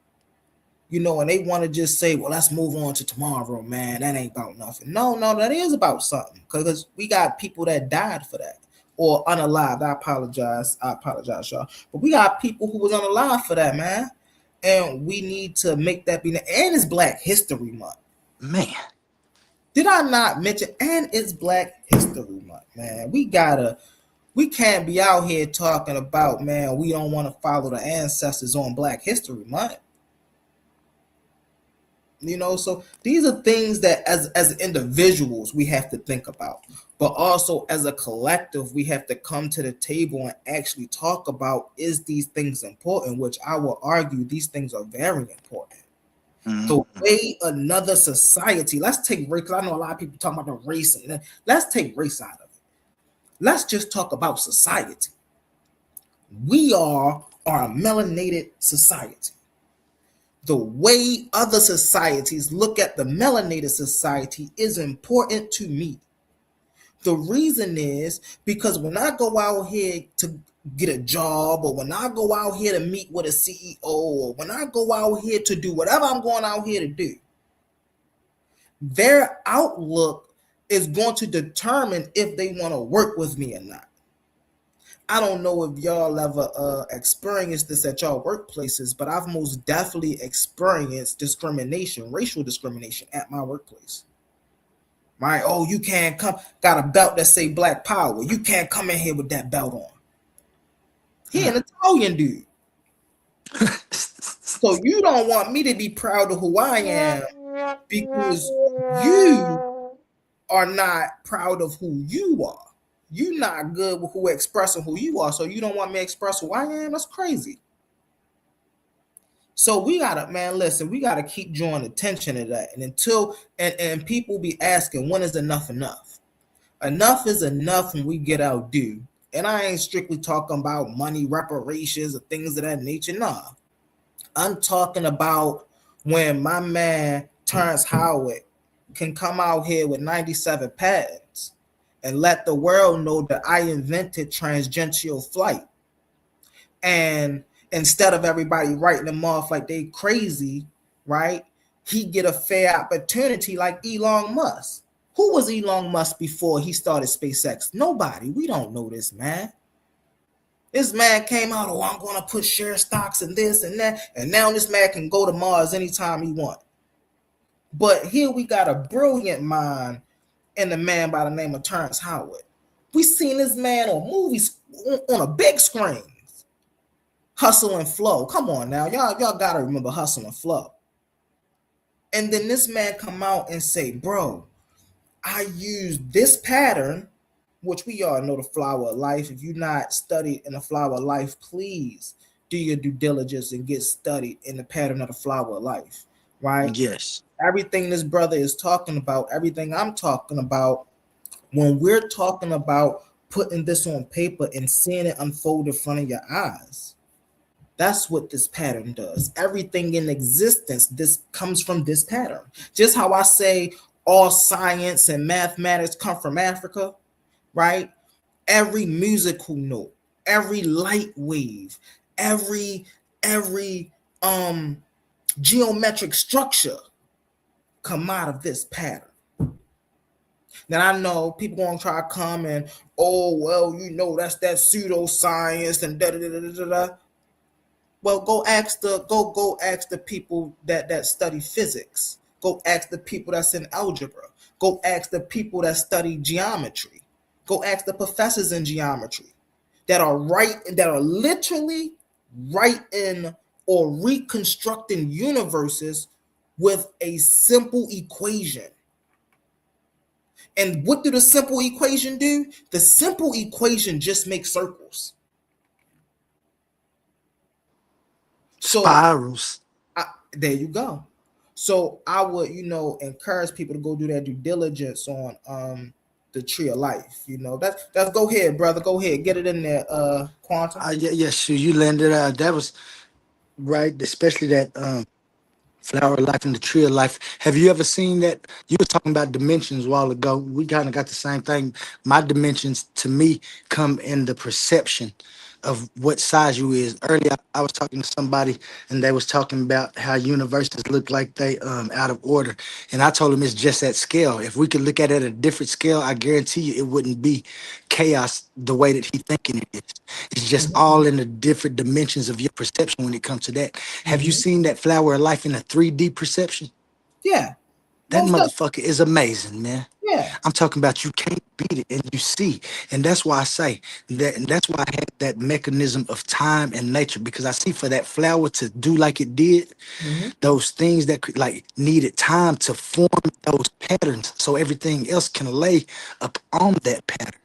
You know, and they want to just say, well, let's move on to tomorrow, man. That ain't about nothing. No, that is about something. Because we got people that died for that. Or unalived. I apologize, y'all. But we got people who was unalive for that, man. And we need to make that be. And it's Black History Month. Man. Did I not mention? And it's Black History Month, man. We can't be out here talking about, man, we don't want to follow the ancestors on Black History Month. You know, so these are things that as individuals we have to think about. But also as a collective, we have to come to the table and actually talk about, is these things important? Which I will argue these things are very important. The way another society, let's take race, because I know a lot of people talking about the race, and let's take race out of it. Let's just talk about society. We are a melanated society. The way other societies look at the melanated society is important to me. The reason is because when I go out here to get a job, or when I go out here to meet with a CEO, or when I go out here to do whatever I'm going out here to do, their outlook is going to determine if they want to work with me or not. I don't know if y'all ever experienced this at y'all workplaces, but I've most definitely experienced discrimination, racial discrimination at my workplace. Right? Oh, you can't come, got a belt that say Black Power. You can't come in here with that belt on. He an Italian dude. So you don't want me to be proud of who I am because you are not proud of who you are. You're not good with who expressing who you are, so you don't want me to express who I am. That's crazy. So we gotta, man, listen, we gotta keep drawing attention to that. And until and people be asking, when is enough enough? Enough is enough when we get our due. And I ain't strictly talking about money, reparations, or things of that nature. Nah. I'm talking about when my man Terrence Howard can come out here with 97 patents and let the world know that I invented transgenital flight. And instead of everybody writing them off like they crazy, right? He get a fair opportunity like Elon Musk. Who was Elon Musk before he started SpaceX? Nobody. We don't know this man. This man came out, oh, I'm going to put share stocks and this and that. And now this man can go to Mars anytime he wants. But here we got a brilliant mind in the man by the name of Terrence Howard. We seen this man on movies on a big screen. Hustle and Flow. Come on now. Y'all got to remember Hustle and Flow. And then this man come out and say, bro, I used this pattern, which we all know the Flower of Life. If you're not studied in the Flower of Life, please do your due diligence and get studied in the pattern of the Flower of Life, right? Yes. Everything this brother is talking about, everything I'm talking about, when we're talking about putting this on paper and seeing it unfold in front of your eyes, that's what this pattern does. Everything in existence, this comes from this pattern. Just how I say all science and mathematics come from Africa, right? Every musical note, every light wave, every geometric structure come out of this pattern. Now I know people gonna try to come and, oh well, you know that's that pseudoscience and da da da da da da. Well, go ask the people that study physics. Go ask the people that's in algebra. Go ask the people that study geometry. Go ask the professors in geometry that are literally writing or reconstructing universes with a simple equation. And what do the simple equation do? The simple equation just makes circles. Spirals. There you go. So I would, encourage people to go do their due diligence on the Tree of Life. That's go ahead, brother. Go ahead, get it in there, Quantum. Sure. You landed out. That was right, especially that Flower of Life and the Tree of Life. Have you ever seen that? You were talking about dimensions a while ago. We kind of got the same thing. My dimensions, to me, come in the perception of what size you is. Earlier, I was talking to somebody, and they was talking about how universes look like they out of order. And I told them it's just that scale. If we could look at it at a different scale, I guarantee you it wouldn't be chaos the way that he's thinking it is. It's just all in the different dimensions of your perception when it comes to that. Have you seen that Flower of Life in a 3D perception? Yeah. That motherfucker is amazing, man. Yeah. I'm talking about you can't beat it and you see. And that's why I say that, and that's why I had that mechanism of time and nature, because I see for that flower to do like it did, those things that like needed time to form those patterns so everything else can lay up on that pattern.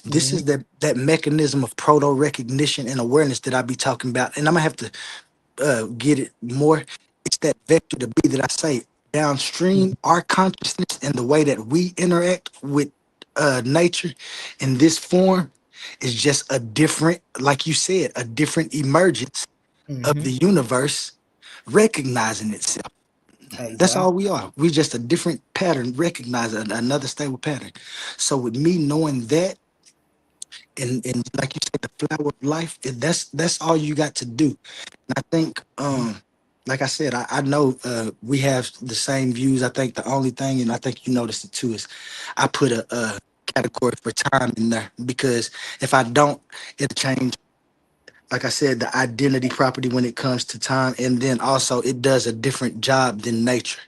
This is that mechanism of proto recognition and awareness that I be talking about. And I'm gonna have to get it more. It's that vector to be that I say downstream, our consciousness and the way that we interact with nature in this form is just a different, like you said, a different emergence of the universe recognizing itself. Exactly. That's all we are. We're just a different pattern, recognizing another stable pattern. So with me knowing that, and like you said, the flower of life, that's all you got to do. And I think like I said, I know we have the same views. I think the only thing, and I think you noticed it too, is I put a category for time in there, because if I don't, it'll change like I said, the identity property when it comes to time, and then also it does a different job than nature.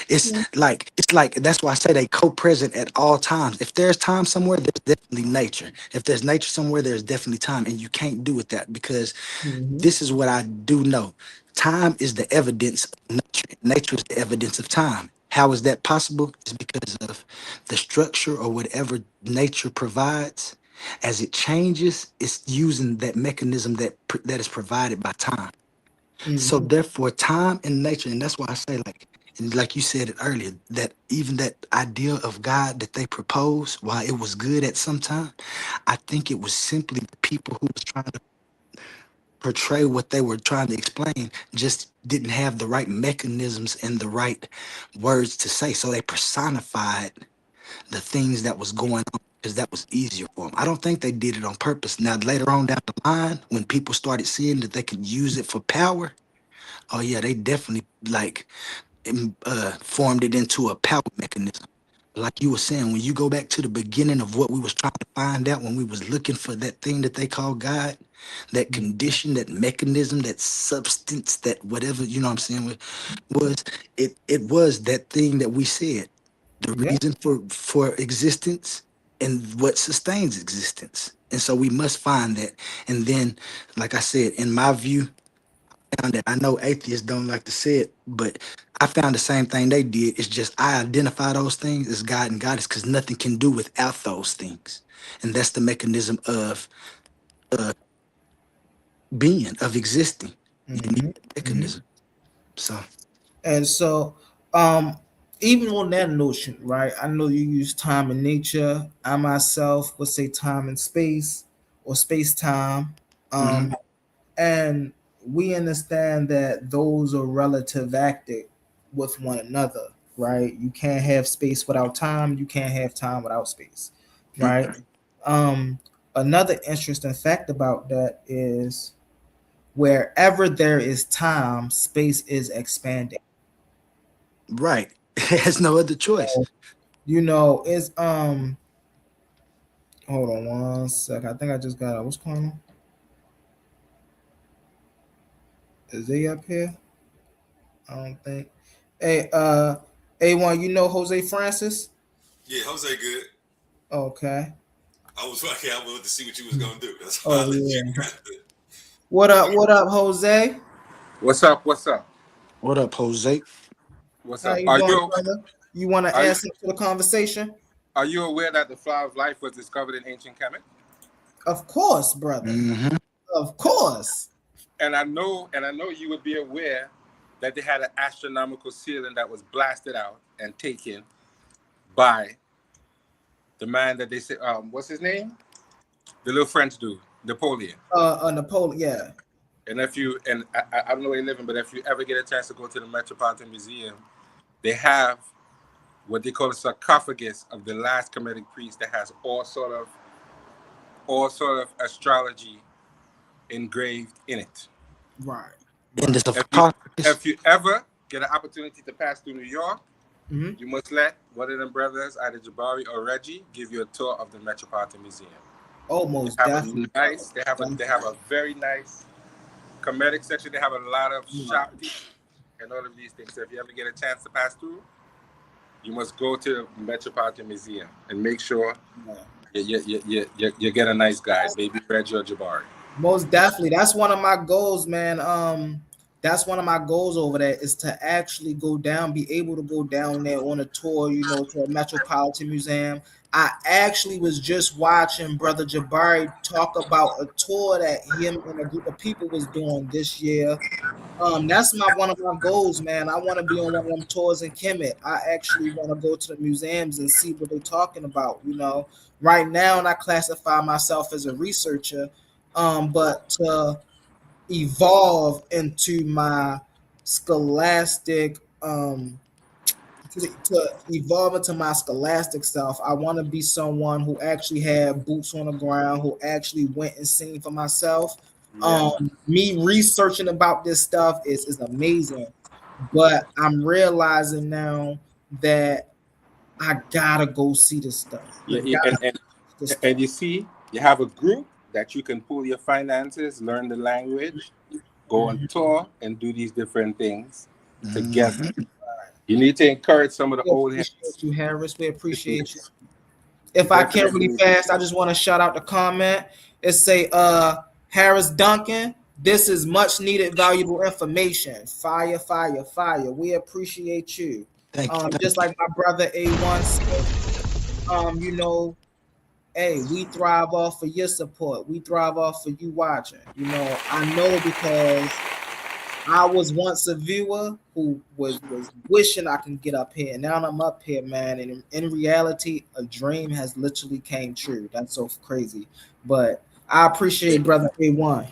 It's like that's why I say they co-present at all times. If there's time somewhere, there's definitely nature. If there's nature somewhere, there's definitely time, and you can't do with that because this is what I do know. Time is the evidence of nature. Nature is the evidence of time. How is that possible? It's because of the structure or whatever nature provides. As it changes, it's using that mechanism that is provided by time. So therefore, time and nature, and that's why I say, like you said it earlier, that even that idea of God that they proposed, while it was good at some time, I think it was simply the people who was trying to portray what they were trying to explain just didn't have the right mechanisms and the right words to say. So they personified the things that was going on because that was easier for them. I don't think they did it on purpose. Now, later on down the line, when people started seeing that they could use it for power, oh yeah, they definitely formed it into a power mechanism. Like you were saying, when you go back to the beginning of what we was trying to find out when we was looking for that thing that they call God, that condition, that mechanism, that substance, that whatever, you know what I'm saying, was it was that thing that we said, the reason for existence and what sustains existence. And so we must find that. And then, like I said, in my view, found that I know atheists don't like to say it, but I found the same thing they did. It's just I identify those things as God and Goddess because nothing can do without those things. And that's the mechanism of being, of existing. You need a mechanism. So and so even on that notion, right? I know you use time and nature. I myself would say time and space or space time. And we understand that those are relativistic with one another, right? You can't have space without time. You can't have time without space, right? Another interesting fact about that is wherever there is time, space is expanding. Right. It has no other choice. You know, it's hold on one sec. I think I just got what's going on? Is he up here? I don't think. Hey, A1, you know Jose Francis? Yeah, Jose good. Okay. I was lucky. I wanted to see what you was gonna do. That's Oh, why yeah. What up, Jose? What's up? What up, Jose? What's How up? you doing, brother? You want to add something to the conversation? Are you aware that the flower of life was discovered in ancient Kemet? Of course, brother. Of course. And I know you would be aware that they had an astronomical ceiling that was blasted out and taken by the man that they say, what's his name? The little French dude, Napoleon. Napoleon, yeah. And I don't know where you're living, but if you ever get a chance to go to the Metropolitan Museum, they have what they call a sarcophagus of the last Kemetic priest that has all sort of astrology engraved in it. Right. If you ever get an opportunity to pass through New York, you must let one of them brothers, either Jabari or Reggie, give you a tour of the Metropolitan Museum. Almost definitely. They have a very nice Kemetic section. They have a lot of Shakti and all of these things. So if you ever get a chance to pass through, you must go to the Metropolitan Museum and make sure you get a nice guide, maybe Reggie or Jabari. Most definitely. That's one of my goals, man. That's one of my goals over there is to actually go down, be able to go down there on a tour, you know, to a Metropolitan Museum. I actually was just watching Brother Jabari talk about a tour that him and a group of people was doing this year. That's one of my goals, man. I want to be on one of them tours in Kemet. I actually want to go to the museums and see what they're talking about, you know. Right now, and I classify myself as a researcher, but to evolve into my scholastic self, I want to be someone who actually had boots on the ground, who actually went and seen for myself. Me researching about this stuff is amazing, but I'm realizing now that I gotta go see this stuff. And you see, you have a group that you can pool your finances, learn the language, go on tour, and do these different things together. You need to encourage some of the old heads. You, Harris. We appreciate you. If I can really fast, I just want to shout out the comment. It say, Harris Duncan, this is much needed, valuable information. Fire, fire, fire. We appreciate you. Thank you. Just like my brother A1 said, you know, hey, we thrive off of your support. We thrive off of you watching. You know, I know because I was once a viewer who was wishing I can get up here. Now I'm up here, man. And in reality, a dream has literally came true. That's so crazy. But I appreciate brother A1.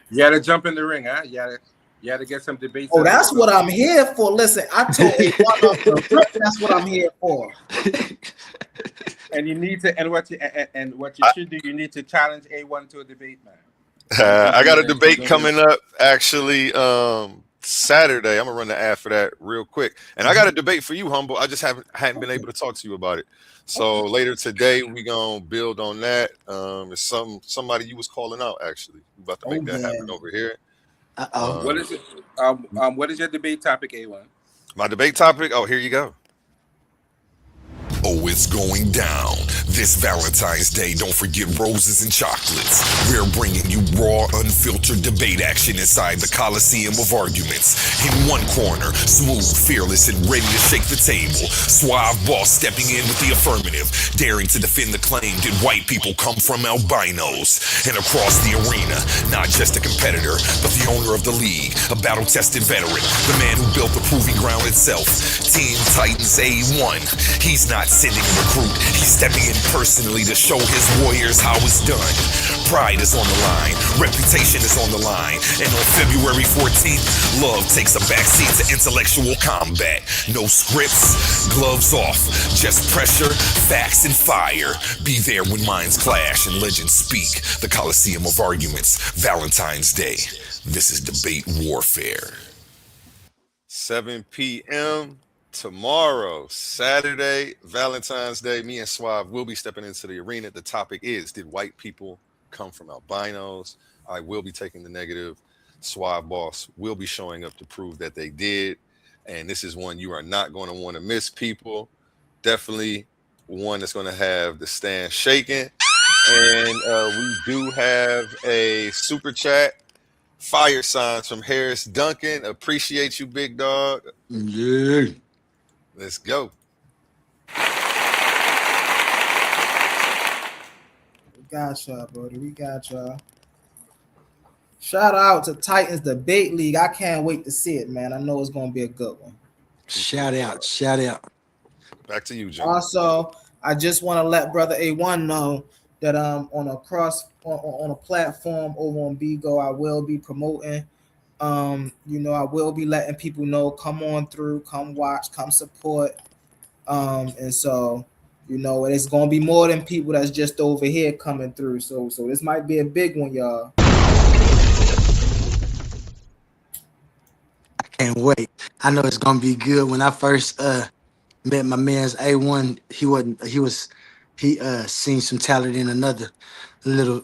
You gotta jump in the ring, huh? You gotta get some debates. Oh, that's what I'm here for. Listen, I told A1 off the rip, that's what I'm here for. And you need to, and what you should do, you need to challenge A1 to a debate, man. I got a debate coming up actually Saturday. I'm gonna run the ad for that real quick, and I got a debate for you, Humble. I just hadn't been able to talk to you about it. So later today we gonna build on that. It's somebody you was calling out actually. We're about to make that happen over here. What is it? What is your debate topic, A1? My debate topic. Oh, here you go. Oh, it's going down. This Valentine's Day, don't forget roses and chocolates. We're bringing you raw, unfiltered debate action inside the Coliseum of Arguments. In one corner, smooth, fearless, and ready to shake the table. Suave Boss stepping in with the affirmative, daring to defend the claim that white people come from albinos. And across the arena, not just a competitor, but the owner of the league, a battle-tested veteran, the man who built the proving ground itself. Team Titans A1. He's not sending a recruit, he's stepping in personally to show his warriors how it's done. Pride is on the line, reputation is on the line, and on February 14th, love takes a backseat to intellectual combat. No scripts, gloves off, just pressure, facts, and fire. Be there when minds clash and legends speak. The Coliseum of Arguments, Valentine's Day. This is debate warfare. 7 p.m. tomorrow, Saturday, Valentine's Day. Me and Suave will be stepping into the arena. The topic is, did white people come from albinos? I will be taking the negative. Suave Boss will be showing up to prove that they did. And this is one you are not going to want to miss, people. Definitely one that's going to have the stand shaking. And we do have a super chat. Fire signs from Harris Duncan. Appreciate you, big dog. Yeah. Let's go. We got y'all, brother. We got y'all. Shout out to Titans Debate League. I can't wait to see it, man. I know it's going to be a good one. Shout out. Shout out. Back to you, Jim. Also, I just want to let brother A1 know that on a platform over on Bigo, I will be promoting. I will be letting people know, come on through, come watch, come support. And so, it's gonna be more than people that's just over here coming through. So this might be a big one, y'all. I can't wait. I know it's gonna be good. When I first met my man's A1, he seen some talent in another little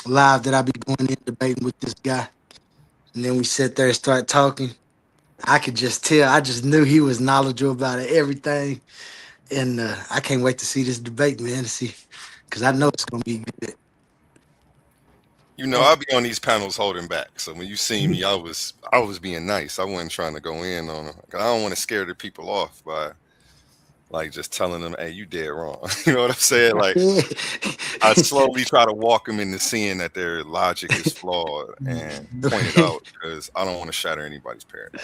live that I be going in debating with this guy. And then we sat there and started talking. I could just tell. I just knew he was knowledgeable about everything. And I can't wait to see this debate, man, because I know it's going to be good. I'll be on these panels holding back. So when you see me, I was being nice. I wasn't trying to go in on them. I don't want to scare the people off by just telling them, hey, you dead wrong. You know what I'm saying? I slowly try to walk them into seeing that their logic is flawed and point it out, because I don't want to shatter anybody's paradigm.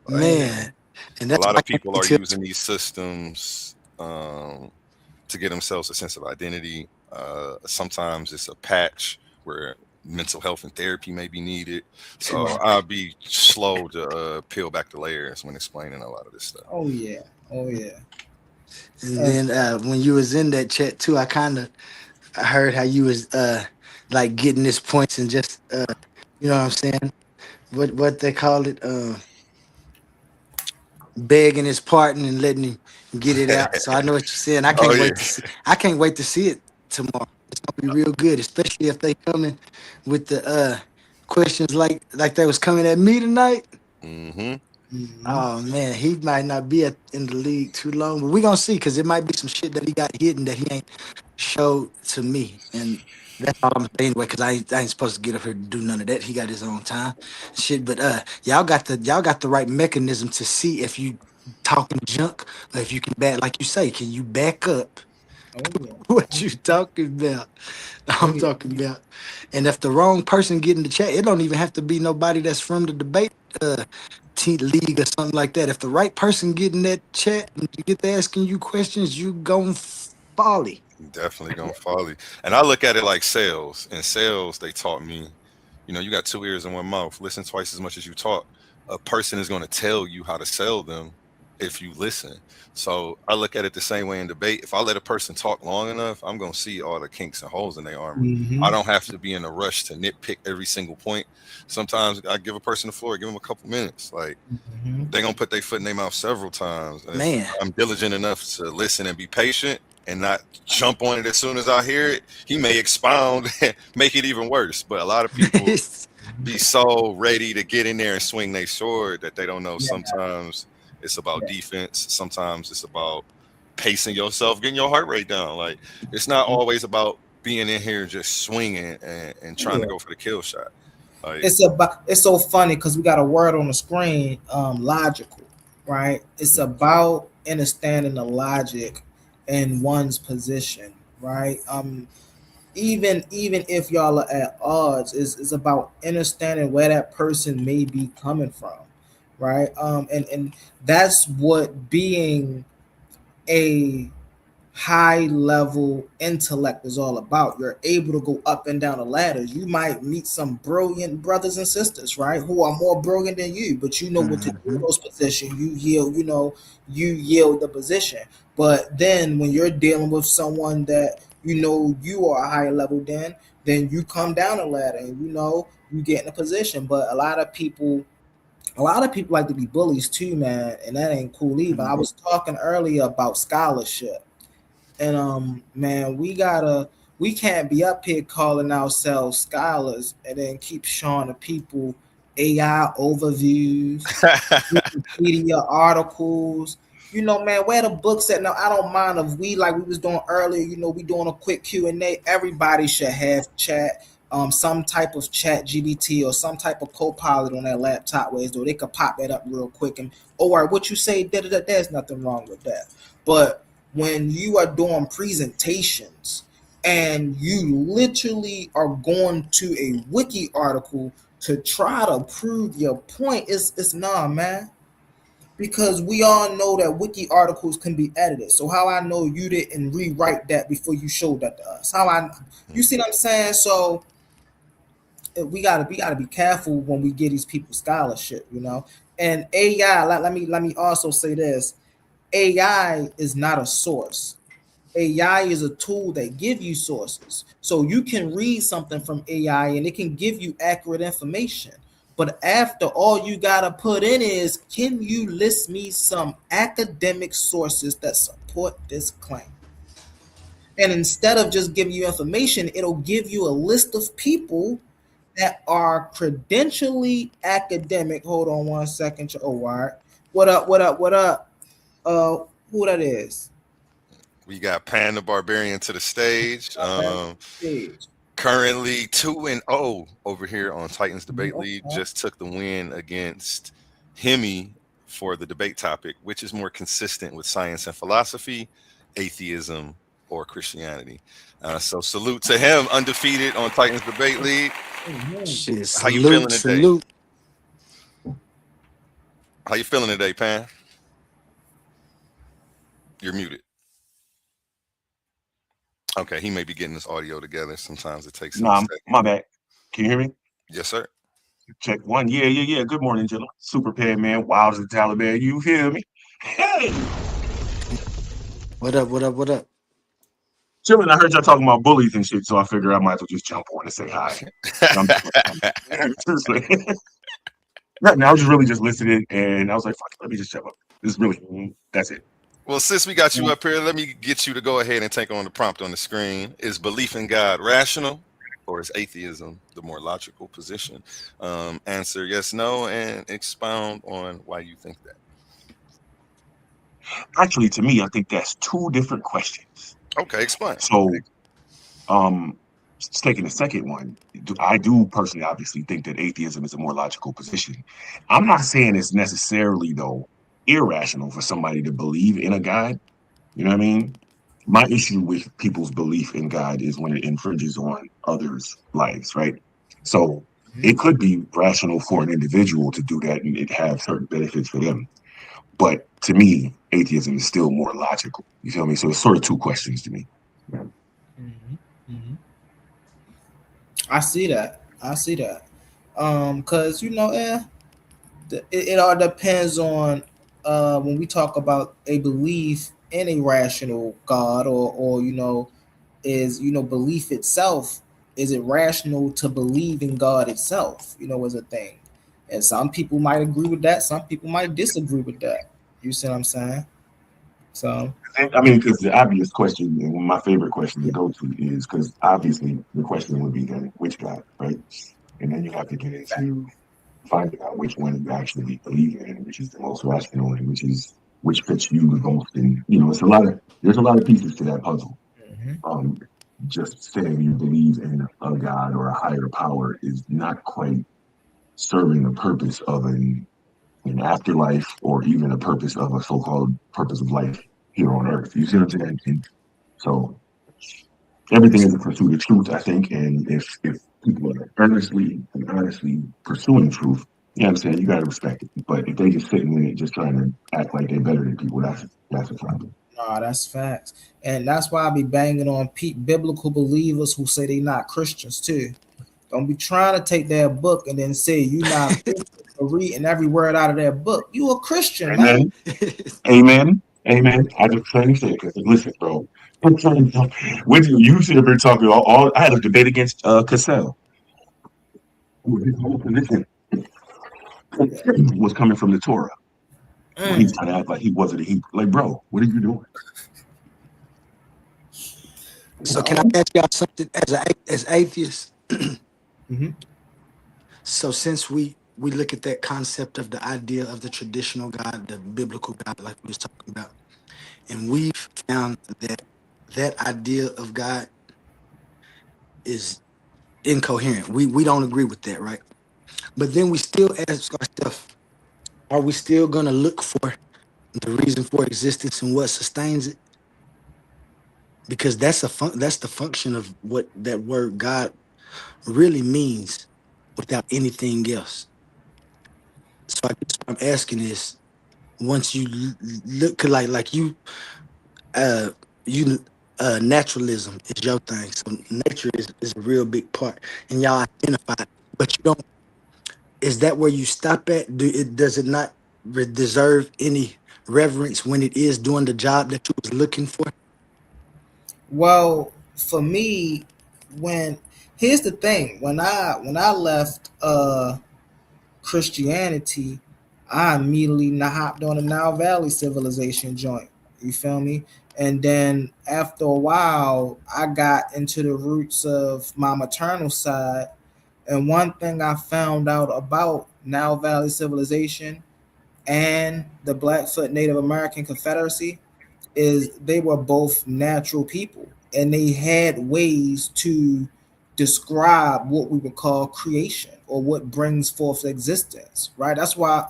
Man. And a lot of people are using these systems to get themselves a sense of identity. Sometimes it's a patch where mental health and therapy may be needed. So I'll be slow to peel back the layers when explaining a lot of this stuff. Oh, yeah. And then when you was in that chat too, I heard how you was getting his points and just you know what I'm saying? What they call it? Begging his pardon and letting him get it out. So I know what you're saying. I can't wait to see it tomorrow. It's gonna be real good, especially if they coming with the questions like they was coming at me tonight. Oh man, he might not be in the league too long, but we gonna see, because it might be some shit that he got hidden that he ain't showed to me, and that's all I'm saying anyway. Because I ain't supposed to get up here to do none of that. He got his own time, shit. But y'all got the right mechanism to see if you talking junk or if you can back, like you say, can you back up what you talking about? I'm talking about. And if the wrong person get in the chat, it don't even have to be nobody that's from the debate league or something like that. If the right person get in that chat and you get to asking you questions, you gon' folly. Definitely gonna follow you. And I look at it like sales. In sales, they taught me, you got 2 ears and 1 mouth. Listen twice as much as you talk. A person is going to tell you how to sell them if you listen. So I look at it the same way in debate. If I let a person talk long enough, I'm going to see all the kinks and holes in their armor. I don't have to be in a rush to nitpick every single point. Sometimes I give a person the floor, give them a couple minutes. Like they're going to put their foot in their mouth several times. And Man, I'm diligent enough to listen and be patient and not jump on it as soon as I hear it. He may expound and make it even worse. But a lot of people be so ready to get in there and swing their sword that they don't know sometimes it's about defense. Sometimes it's about pacing yourself, getting your heart rate down. Like, it's not always about being in here just swinging and trying to go for the kill shot. Like, it's so funny because we got a word on the screen, logical, right? It's about understanding the logic in one's position, right? Even if y'all are at odds, it's about understanding where that person may be coming from, right? And that's what being a high level intellect is all about. You're able to go up and down the ladder. You might meet some brilliant brothers and sisters, right, who are more brilliant than you, but you know what to do in those positions. You yield the position. But then when you're dealing with someone that you are a higher level then you come down the ladder and you get in a position. But a lot of people like to be bullies too, man, and that ain't cool either. I was talking earlier about scholarship, and man, we can't be up here calling ourselves scholars and then keep showing the people AI overviews, Wikipedia articles. Man, where the books at? Now, I don't mind if we, like we was doing earlier, we doing a quick Q&A. Everybody should have some type of chat GBT or some type of Copilot on their laptop where they could pop that up real quick and, what you say, there's nothing wrong with that. But when you are doing presentations and you literally are going to a wiki article to try to prove your point, it's nah, man. Because we all know that wiki articles can be edited. So how I know you didn't rewrite that before you showed that to us? You see what I'm saying? So we gotta be careful when we get these people scholarship, And AI, let me also say this: AI is not a source. AI is a tool that gives you sources. So you can read something from AI and it can give you accurate information. But after all you gotta put in is, can you list me some academic sources that support this claim? And instead of just giving you information, it'll give you a list of people that are credentially academic. Hold on one second. Oh, all right. What up? Who that is? We got Pan the Barbarian to the stage. Currently 2-0 over here on Titans Debate League. Just took the win against Hemi for the debate topic, which is more consistent with science and philosophy, atheism, or Christianity. So salute to him, undefeated on Titans Debate League. How you feeling today? How you feeling today, Pan? You're muted. Okay, he may be getting his audio together. Sometimes it takes. No, my bad. Can you hear me? Yes, sir. Check one. Yeah. Good morning, gentlemen. Super Pan Man, wild as the Taliban. You hear me? Hey. What up? Chillin', I heard y'all talking about bullies and shit, so I figured I might as well just jump on and say hi. Right now, I was just really just listening, and I was like, fuck it, let me just jump up. This is really, that's it. Well, since we got you up here, let me get you to go ahead and take on the prompt on the screen. Is belief in God rational, or is atheism the more logical position? Answer yes, no, and expound on why you think that. Actually, to me, I think that's two different questions. Okay, explain. So, taking the second one, I do personally obviously think that atheism is a more logical position. I'm not saying it's necessarily, though, irrational for somebody to believe in a God. You know what I mean? My issue with people's belief in God is when it infringes on others' lives, right? So it could be rational for an individual to do that and it have certain benefits for them. But to me, atheism is still more logical. You feel me? So it's sort of two questions to me. I see that. Cause it all depends on when we talk about a belief in a rational God, or is belief itself, is it rational to believe in God itself? Is a thing, and some people might agree with that. Some people might disagree with that. You see what I'm saying? So I mean, because the obvious question, and my favorite question to go to is, because obviously the question would be then which God, right? And then you have to get into finding out which one you actually believe in, which is the most rational, and which fits you the most. And there's a lot of pieces to that puzzle. Just saying you believe in a God or a higher power is not quite serving the purpose of an afterlife, or even a purpose of a so-called purpose of life here on earth. You see what I'm saying? And so everything is a pursuit of truth, I think. And if people are earnestly and honestly pursuing truth, you know what I'm saying, you got to respect it. But if they just sitting in it, just trying to act like they're better than people, that's a problem. Nah, that's facts. And that's why I be banging on biblical believers who say they not Christians too. Don't be trying to take their book and then say you not reading every word out of their book. You a Christian, Amen. man. Amen. I just trying to say, because listen, bro, I'm trying to with you should have been talking all I had a debate against Cassell. His whole position was coming from the Torah. He's trying to act like he wasn't a Hebrew. Like, bro, what are you doing? So can I ask y'all something as atheists? So since we look at that concept of the idea of the traditional God, the biblical God, like we was talking about, and we've found that idea of God is incoherent. We don't agree with that, right? But then we still ask ourselves, are we still going to look for the reason for existence and what sustains it? Because that's the function of what that word God really means without anything else. So I guess what I'm asking is, once you look like naturalism is your thing. So nature is a real big part, and y'all identify it, but you don't. Is that where you stop at? Does it not deserve any reverence when it is doing the job that you was looking for? Well, for me, here's the thing, when I left Christianity, I immediately hopped on the Nile Valley civilization joint. You feel me? And then after a while, I got into the roots of my maternal side. And one thing I found out about Nile Valley civilization and the Blackfoot Native American Confederacy is they were both natural people, and they had ways to describe what we would call creation, or what brings forth existence, right? That's why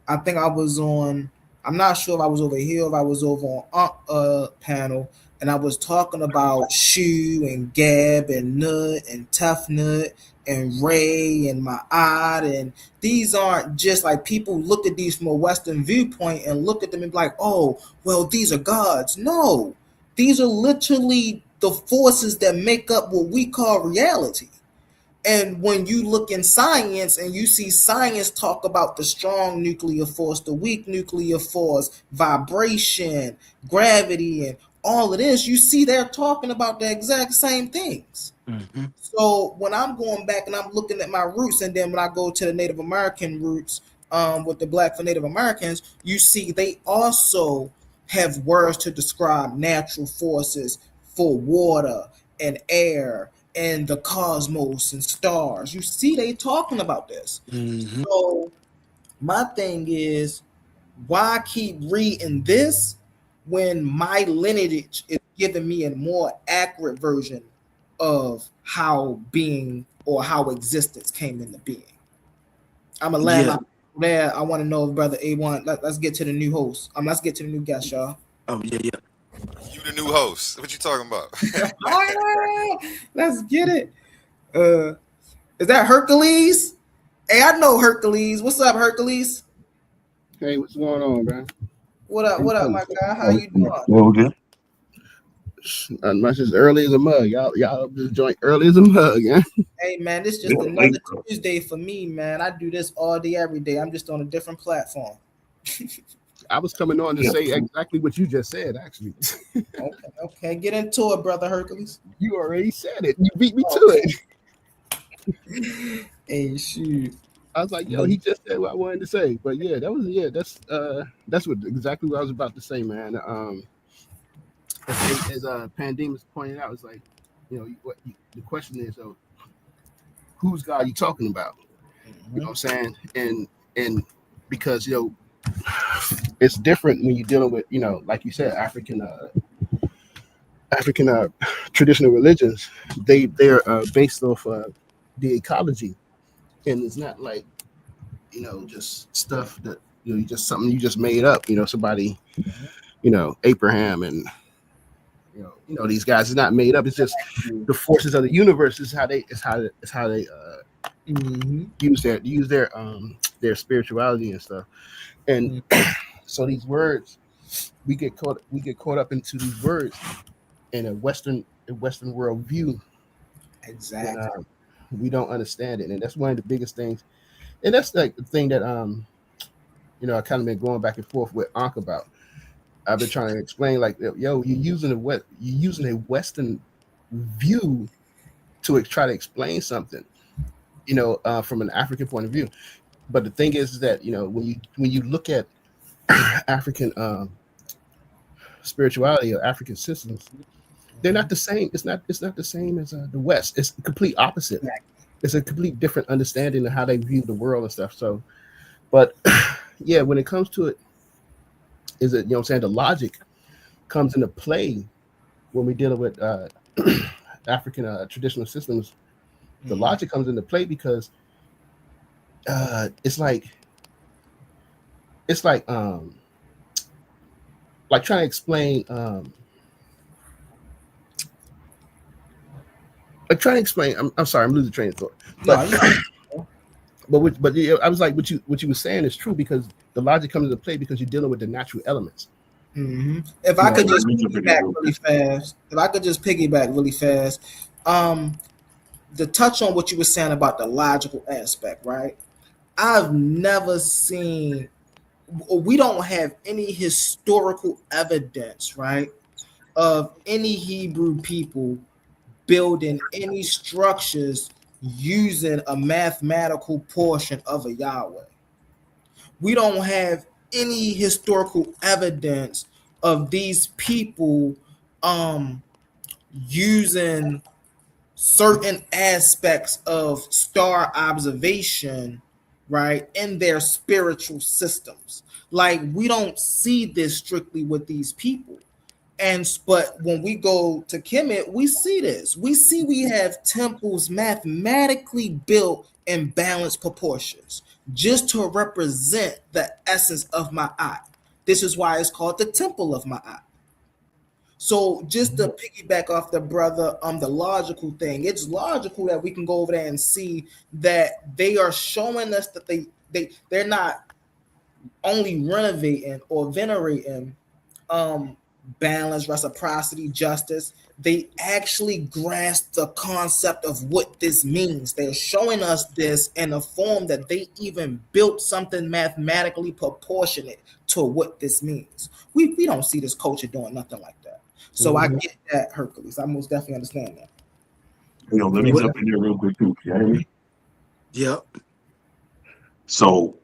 I think I was on, I'm not sure if I was over here, if I was over on panel, and I was talking about Shu and Gab and Nut and Tough Nut and Ray and Ma'at, and these aren't just like people look at these from a Western viewpoint and look at them and be like, oh, well, these are gods. No, these are literally the forces that make up what we call reality. And when you look in science and you see science talk about the strong nuclear force, the weak nuclear force, vibration, gravity, and all of this, you see they're talking about the exact same things. Mm-hmm. So when I'm going back and I'm looking at my roots, and then when I go to the Native American roots with the Black for Native Americans, you see they also have words to describe natural forces for water and air and the cosmos and stars. You see, they talking about this. Mm-hmm. So my thing is, why keep reading this when my lineage is giving me a more accurate version of how being or how existence came into being? I'm gonna land there. I want to know, brother A1. Let's get to the new host. Let's get to the new guest, y'all. Oh yeah. You the new host. What you talking about? Let's get it. Is that Hercules? Hey, I know Hercules. What's up, Hercules? Hey, what's going on, man? What up, my guy? How you doing? Well, good. Not much as early as a mug. Y'all up this joint early as a mug, yeah. Hey man, this is just another Tuesday for me, man. I do this all day, every day. I'm just on a different platform. I was coming on to say exactly what you just said, actually. Okay, get into it, brother Hercules. You already said it. You beat me to it. Hey, shoot. I was like, yo, he just said what I wanted to say. But yeah, that's exactly what I was about to say, man. As Pandemus pointed out, it's like, the question is, whose God are you talking about? You know what I'm saying? And because it's different when you're dealing with, like you said, African traditional religions. They're based off the ecology, and it's not like just stuff that just something you just made up. Somebody, Abraham and these guys is not made up. It's just the forces of the universe is how they use their spirituality and stuff. And so these words, we get caught up into these words in a Western world view. Exactly. And, we don't understand it, and that's one of the biggest things. And that's like the thing that I kind of been going back and forth with Ankh about. I've been trying to explain, like, you're using a Western view to try to explain something, from an African point of view. But the thing is that when you look at African spirituality or African systems, they're not the same. It's not the same as the West. It's the complete opposite. It's a complete different understanding of how they view the world and stuff. So, but yeah, when it comes to it, is it, the logic comes into play when we're dealing with African traditional systems. The logic comes into play because it's like trying to explain I'm sorry, I'm losing train of thought. But I was like, what you were saying is true, because the logic comes into play because you're dealing with the natural elements. Mm-hmm. If I could just piggyback really fast, the touch on what you were saying about the logical aspect, right? I've never seen, we don't have any historical evidence, right, of any Hebrew people building any structures using a mathematical portion of a Yahweh. We don't have any historical evidence of these people using certain aspects of star observation, right, in their spiritual systems. Like, we don't see this strictly with these people. But when we go to Kemet, we see this. We have temples mathematically built in balanced proportions, just to represent the essence of Ma'at. This is why it's called the Temple of Ma'at. So just to piggyback off the brother, the logical thing, it's logical that we can go over there and see that they are showing us that they're not only renovating or venerating balance, reciprocity, justice. They actually grasp the concept of what this means. They're showing us this in a form that they even built something mathematically proportionate to what this means. We don't see this culture doing nothing like that. So I get that, Hercules. I most definitely understand that. Let me jump in here real quick too. Can you hear me? Yep. So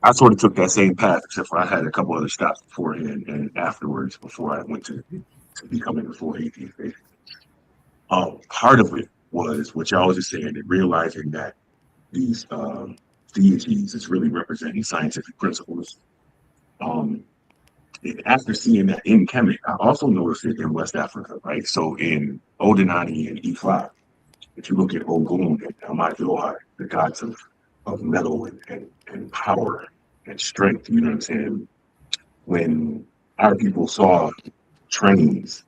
I sort of took that same path, except for I had a couple other stops beforehand and afterwards before I went to becoming a full atheist. Part of it was what y'all was just saying, and realizing that these deities is really representing scientific principles. And after seeing that in Kemet, I also noticed it in West Africa, right? So in Odinani and Ifa, if you look at Ogun and Amadioha, the gods of metal and power and strength, you know what I'm saying? When our people saw trains,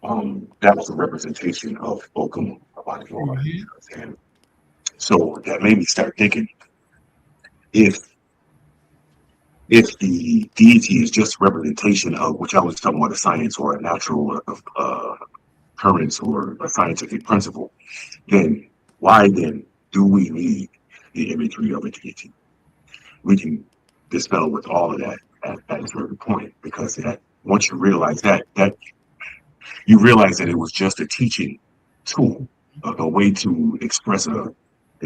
that was a representation of Ogun, Amadioha, you know what I'm saying? So that made me start thinking, if the deity is just a representation of, which I was talking about, a science or a natural occurrence or a scientific principle, then why then do we need the imagery of a deity? We can dispel with all of that at a certain point, because once you realize that you realize that it was just a teaching tool, a way to express an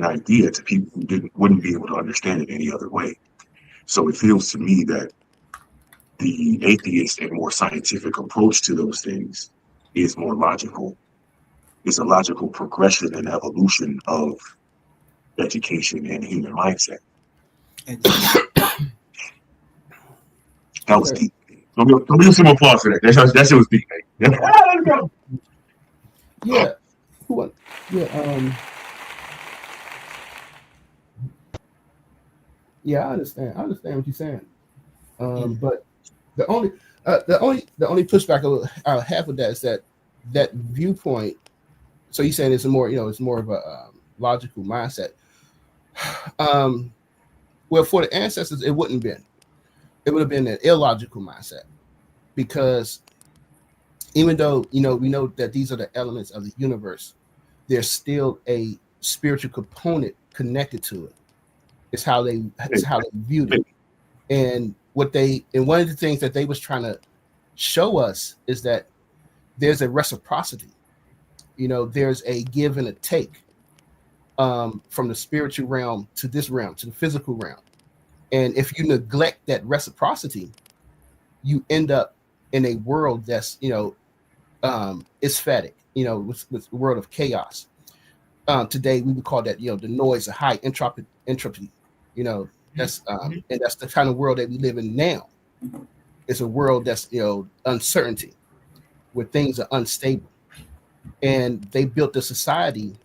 idea to people who wouldn't be able to understand it any other way. So it feels to me that the atheist and more scientific approach to those things is more logical. It's a logical progression and evolution of education and human mindset. That was deep. Don't give some applause for that. That shit was deep, man. Yeah. Yeah. Yeah, I understand. I understand what you're saying. But the only pushback I'll have with that is that viewpoint. So you're saying it's more of a logical mindset. Well, for the ancestors, it wouldn't been. It would have been an illogical mindset, because even though we know that these are the elements of the universe, there's still a spiritual component connected to it. It's how they viewed it, and one of the things that they was trying to show us is that there's a reciprocity. There's a give and a take from the spiritual realm to this realm, to the physical realm. And if you neglect that reciprocity, you end up in a world that's asphatic, with the world of chaos. Today we would call that the noise, a high entropy. That's and that's the kind of world that we live in now. It's a world that's uncertainty, where things are unstable, and they built a society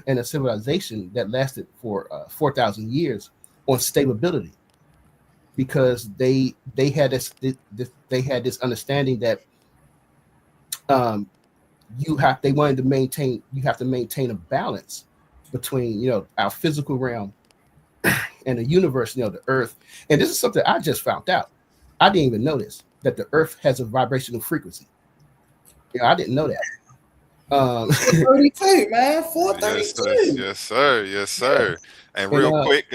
and a civilization that lasted for 4,000 years on stability, because they had this understanding that you have to maintain a balance between our physical realm and the universe, the earth. And this is something I just found out. I didn't even know this, that the earth has a vibrational frequency. I didn't know that. 32, man, 432. Yes, sir. And real quick,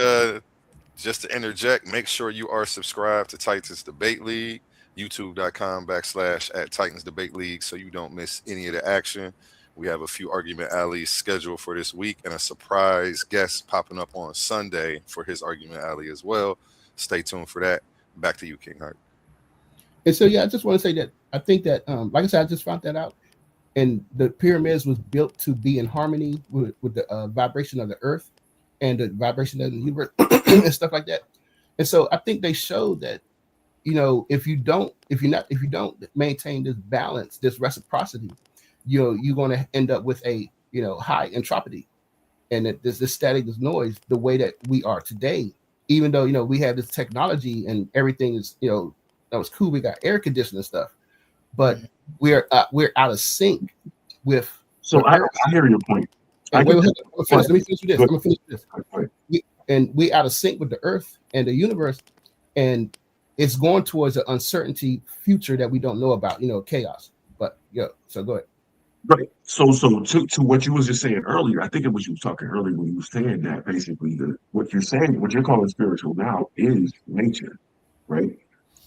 just to interject, make sure you are subscribed to Titans Debate League, youtube.com/@Titans Debate League, so you don't miss any of the action. We have a few Argument Alleys scheduled for this week, and a surprise guest popping up on Sunday for his Argument Alley as well. Stay tuned for that. Back to you, King Hart. And so, I just want to say that I think that, like I said, I just found that out. And the pyramids was built to be in harmony with the vibration of the earth and the vibration of the universe and stuff like that. And so I think they showed that, if you don't maintain this balance, this reciprocity, you're going to end up with a high entropy, and that this static, this noise, the way that we are today. Even though we have this technology and everything is that was cool, we got air conditioning stuff, but we're out of sync with. So I hear your point. Let me finish this. I'm gonna finish this. We out of sync with the earth and the universe, and it's going towards an uncertainty future that we don't know about. Chaos. But so go ahead. Right. So to what you was just saying earlier, I think it was you talking earlier when you were saying that basically what you're calling spiritual now is nature, right?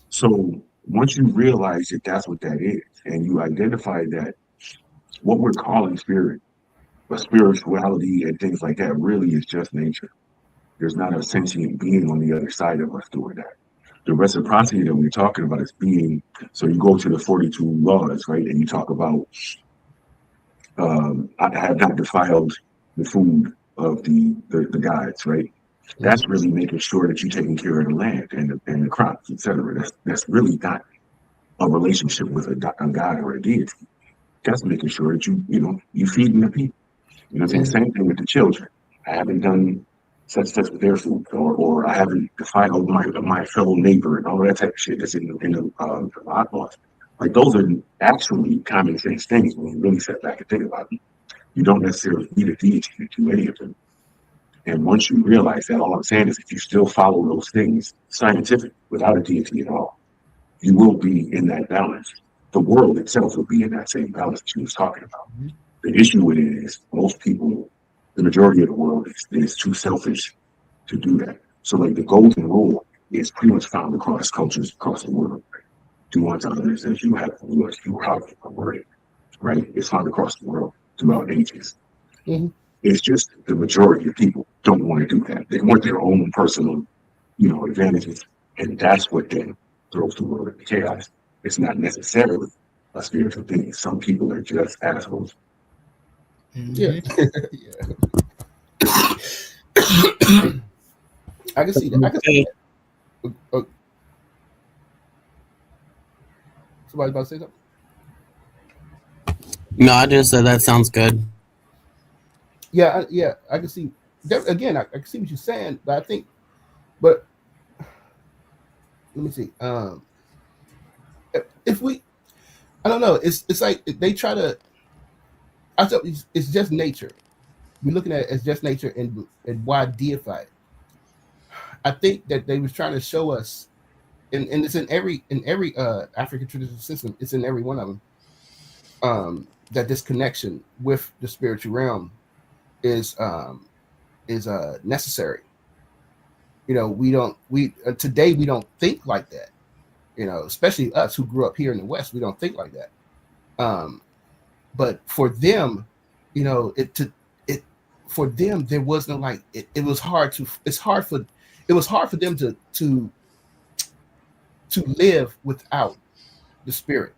So once you realize that that's what that is, and you identify that what we're calling spirit, but spirituality and things like that really is just nature. There's not a sentient being on the other side of us doing that. The reciprocity that we're talking about is being, so you go to the 42 laws, right? And you talk about, I have not defiled the food of the gods, right? That's really making sure that you're taking care of the land and the crops, etc. That's really not a relationship with a god or a deity. That's making sure that you feeding the people. You know what I'm saying? Same thing with the children. I haven't done such with their food, or I haven't defiled my fellow neighbor and all that type of shit that's in the laws. Like, those are actually common sense things when you really sit back and think about it. You don't necessarily need a deity to do any of them. And once you realize that, all I'm saying is if you still follow those things scientific without a deity at all, you will be in that balance. The world itself will be in that same balance that you was talking about. The issue with it is most people, the majority of the world is too selfish to do that. So like the golden rule is pretty much found across cultures across the world. Right? Do unto others as you have you have a word, right? It's found across the world throughout ages. It's just the majority of people don't want to do that. They want their own personal, advantages, and that's what then throws the world into chaos. It's not necessarily a spiritual thing. Some people are just assholes. Yeah. I can see that. I can see that. Somebody about to say something? No, I just said that sounds good. Yeah, I can see. Again, I can see what you're saying, but let me see. If we, I don't know. It's like they try to. I thought it's just nature. We're looking at it as just nature and why deify it. I think that they was trying to show us, and it's in every African traditional system. It's in every one of them. That this connection with the spiritual realm is necessary. Today we don't think like that. Especially us who grew up here in the West, we don't think like that. But for them, for them there was no like it was hard for them to live without the spirit.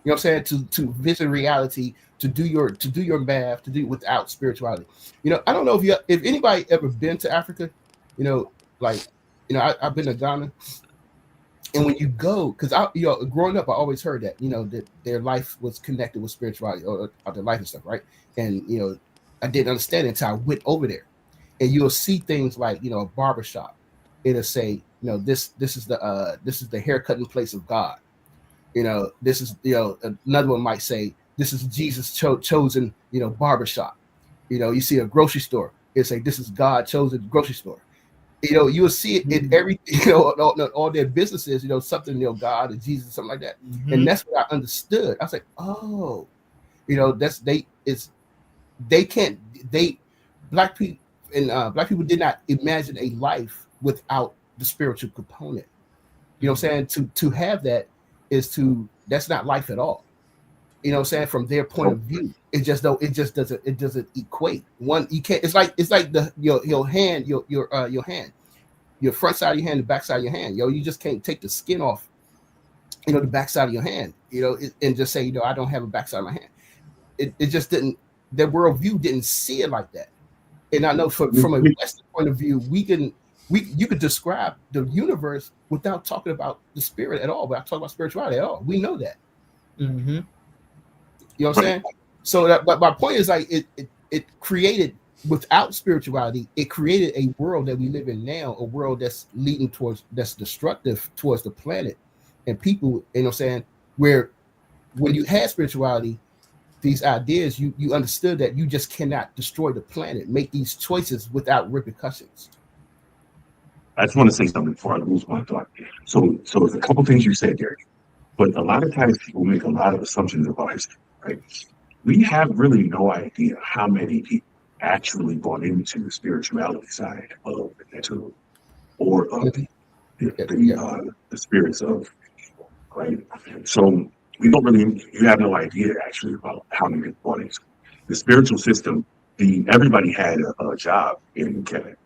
You know what I'm saying? To vision reality, to do your math, to do without spirituality. I don't know if anybody ever been to Africa, I've been to Ghana. And when you go, because growing up, I always heard that, that their life was connected with spirituality or their life and stuff, right? And, I didn't understand it until I went over there. And you'll see things like, a barbershop. It'll say, this is the haircutting place of God. This is, another one might say, this is Jesus chosen, barbershop. You see a grocery store. It'll say, this is God chosen grocery store. You will see it in everything, all their businesses, something, God or Jesus, something like that. And that's what I understood. I was like, oh, black people did not imagine a life without the spiritual component. You know what I'm saying? To have that that's not life at all. You know what I'm saying? From their point of view, it just doesn't equate. One, you can't. It's like your hand, your hand, your front side of your hand, the back side of your hand. You just can't take the skin off, the back side of your hand, and just say, I don't have a back side of my hand. It just didn't. Their worldview didn't see it like that. And I know from a Western point of view, you could describe the universe without talking about the spirit at all, without talking about spirituality at all. We know that. Mm-hmm. You know what I'm saying? So but my point is like it created, without spirituality, it created a world that we live in now, a world that's that's destructive towards the planet and people, you know what I'm saying? Where when you had spirituality, these ideas, you understood that you just cannot destroy the planet, make these choices without repercussions. I just want to say something before I lose my thought. So there's a couple things you said, Derek, but a lot of times people make a lot of assumptions about history, right? We have really no idea how many people actually bought into the spirituality side of the natural or of the spirits of people, right? So we don't really, you have no idea actually about how many people bought into the spiritual system. Everybody had a job in Kemet.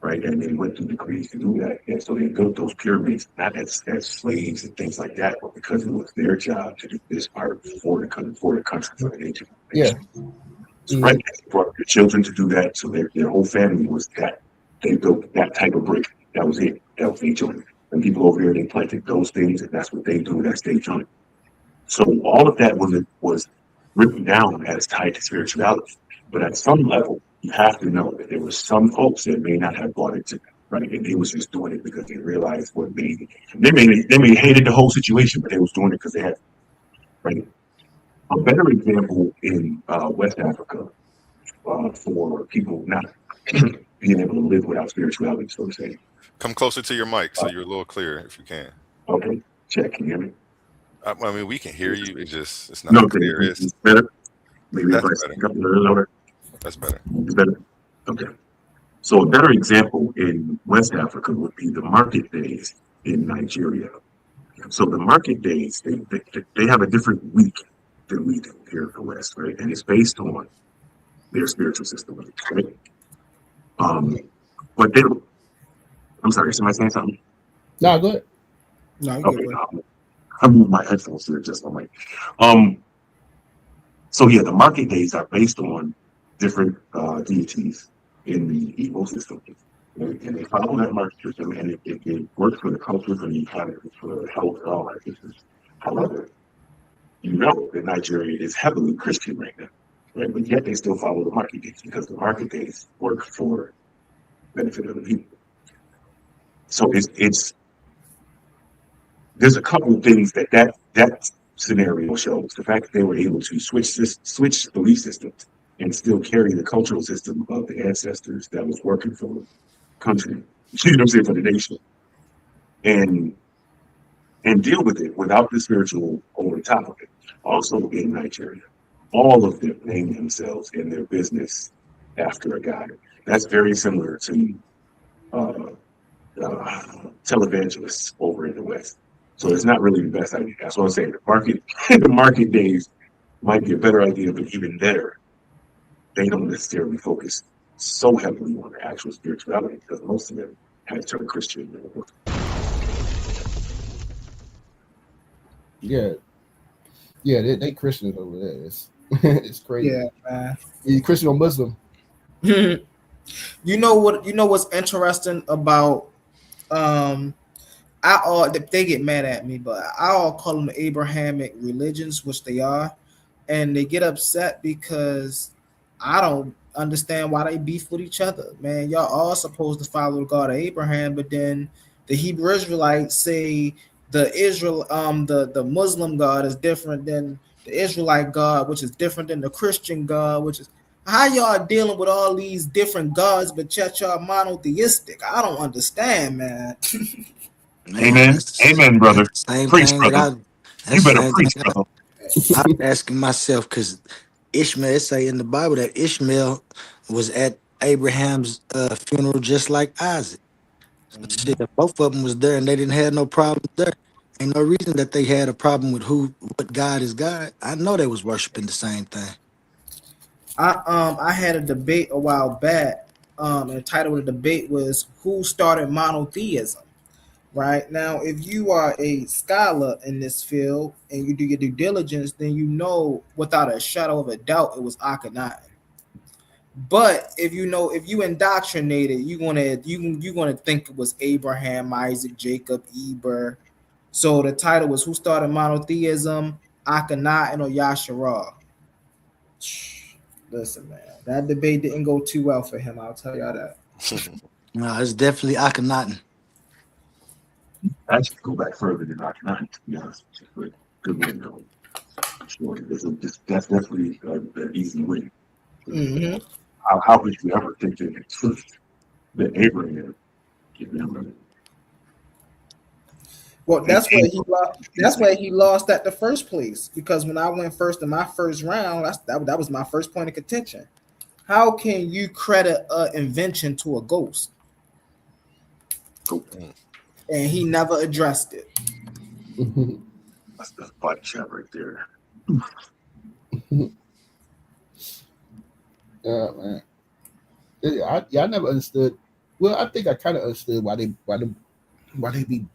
right? And they went through degrees to do that. And so they built those pyramids not as slaves and things like that, but because it was their job to do this part for the country, for the nation. Yeah. So, right, they brought their children to do that. So their whole family was that. They built that type of brick. That was it. That was their joint. And people over here, they planted those things, and that's what they do. That's their joint. So all of that was written down as tied to spirituality. But at some level, you have to know that there were some folks that may not have bought into that, right? And they was just doing it because they realized what they may hated the whole situation, but they was doing it because they had, right? A better example in West Africa for people not being able to live without spirituality, so to say. Come closer to your mic so you're a little clearer if you can. Okay, check. Can you hear me? I mean, we can hear you. It's not clear. It's better. Maybe that's if I better. speak up a little louder. That's better. It's better. Okay. So a better example in West Africa would be the market days in Nigeria. So the market days, they have a different week than we do here in the West, right? And it's based on their spiritual system, right? But they don't. I'm sorry, somebody saying something? No, go ahead. No, okay. I moved my headphones to adjust my mic. So yeah, the market days are based on different deities in the ecosystem, and they follow that market system, and it works for the culture, for the economy, for the health, and all that business. However, you know that Nigeria is heavily Christian right now, right? But yet they still follow the market days because the market days work for benefit of the people. So it's there's a couple of things that scenario shows. The fact that they were able to switch belief systems and still carry the cultural system of the ancestors that was working for the country, you know what I'm saying, for the nation, and deal with it without the spiritual over the top of it. Also in Nigeria, all of them name themselves in their business after a god. That's very similar to televangelists over in the West. So it's not really the best idea. That's what I'm saying. The market days might be a better idea, but even there, they don't necessarily focus so heavily on the actual spirituality because most of them have turned Christian. Yeah, they Christians over there. It's crazy. Yeah, man. You Christian or Muslim? You know what's interesting about they get mad at me, but I all call them the Abrahamic religions, which they are, and they get upset because I don't understand why they beef with each other. Man, y'all all supposed to follow the God of Abraham, but then the Hebrew Israelites say the Muslim God is different than the Israelite God, which is different than the Christian God, which is how y'all dealing with all these different gods, but yet y'all monotheistic. I don't understand, man. Amen. Amen, brother. Same Preach, thing brother. You better preach, brother. I'm asking myself because Ishmael, it say in the Bible that Ishmael was at Abraham's funeral just like Isaac. So shit, if both of them was there and they didn't have no problem there. Ain't no reason that they had a problem with what God is God. I know they was worshiping the same thing. I had a debate a while back. And the title of the debate was "Who started monotheism?" Right now, if you are a scholar in this field and you do your due diligence, then you know without a shadow of a doubt it was Akhenaten. But if you indoctrinated, you're gonna think it was Abraham, Isaac, Jacob, Eber. So the title was "Who started monotheism? Akhenaten or Yasharal?" Listen, man, that debate didn't go too well for him. I'll tell y'all that. No, it's definitely Akhenaten. I should go back further than Akhenaten, to be honest. Good win, though. Sure, that's definitely an easy win. Mm-hmm. How could you ever think that Abraham can remember? Well, that's where he lost at the first place, because when I went first in my first round, that was my first point of contention. How can you credit an invention to a ghost? And he never addressed it. That's the body shot right there. Man. I never understood Well, I think I kind of understood why they be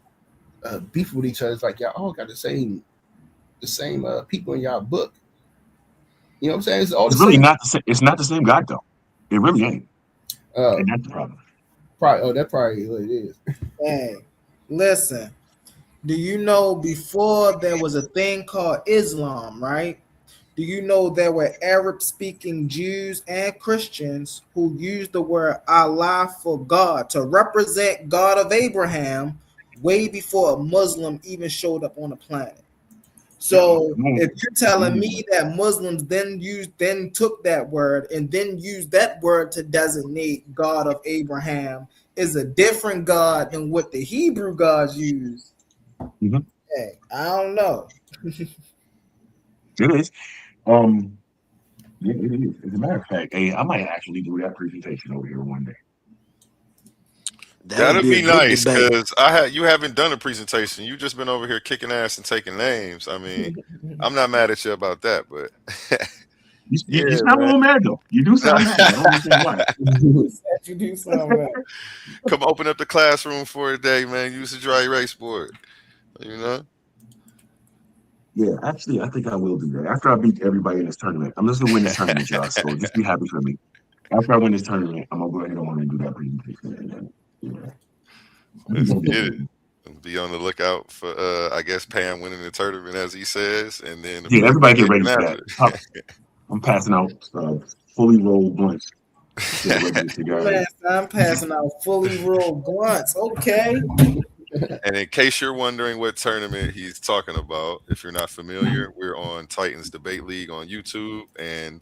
beefing with each other. It's like y'all all got the same people in y'all book. You know what I'm saying? It's all It's the really same. not the same. It's not the same God though. It really ain't. And that's the problem. Probably. Oh, that probably what it is. Hey, listen. Do you know before there was a thing called Islam, right? Do you know there were Arab-speaking Jews and Christians who used the word Allah for God to represent God of Abraham way before a Muslim even showed up on the planet? So if you're telling me that Muslims then took that word and then used that word to designate God of Abraham is a different God than what the Hebrew gods use. Mm-hmm. Hey, I don't know. It is. It is. As a matter of fact, hey, I might actually do that presentation over here one day. That'd be nice because you haven't done a presentation. You've just been over here kicking ass and taking names. I mean, I'm not mad at you about that, but you sound a little mad though. You do sound mad. I don't understand why. You do sound mad. Come open up the classroom for a day, man. Use the dry erase board. You know. Yeah, actually, I think I will do that after I beat everybody in this tournament. I'm just gonna win this tournament, y'all. So just be happy for me. After I win this tournament, I'm gonna go ahead and do that presentation. Let's get it. Be on the lookout for I guess Pam winning the tournament as he says, and then everybody get ready for that. I'm passing out fully rolled blunts. Man, I'm passing out fully rolled blunts. Okay. And in case you're wondering what tournament he's talking about, if you're not familiar, we're on Titans Debate League on YouTube, and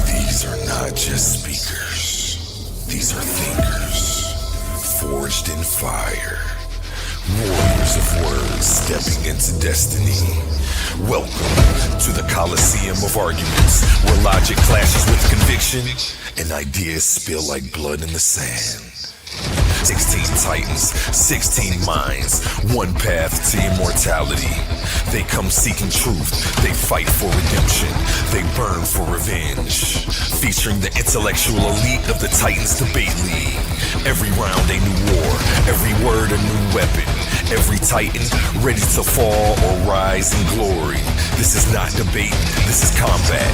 these are not just speakers. These are thinkers, forged in fire, warriors of words stepping into destiny. Welcome to the Coliseum of Arguments, where logic clashes with conviction and ideas spill like blood in the sand. 16 titans, 16 minds, one path to immortality. They come seeking truth, they fight for redemption, they burn for revenge. Featuring the intellectual elite of the Titans Debate League. Every round a new war, every word a new weapon. Every titan ready to fall or rise in glory. This is not debate, this is combat.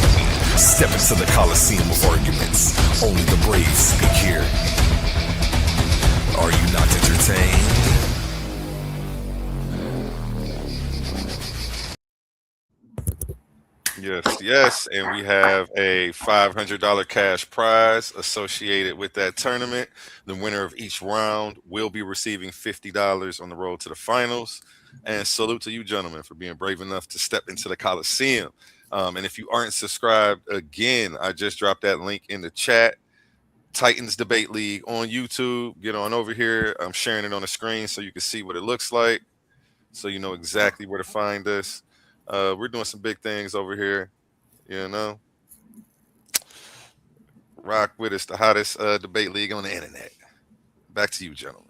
Step into the Coliseum of Arguments. Only the brave speak here. Are you not entertained? Yes, and we have a $500 cash prize associated with that tournament. The winner of each round will be receiving $50 on the road to the finals. And salute to you, gentlemen, for being brave enough to step into the Coliseum. And if you aren't subscribed, again, I just dropped that link in the chat. Titans Debate League on YouTube. Get on over here. I'm sharing it on the screen so you can see what it looks like, so you know exactly where to find us. We're doing some big things over here, you know. Rock with us, the hottest debate league on the internet. Back to you, gentlemen.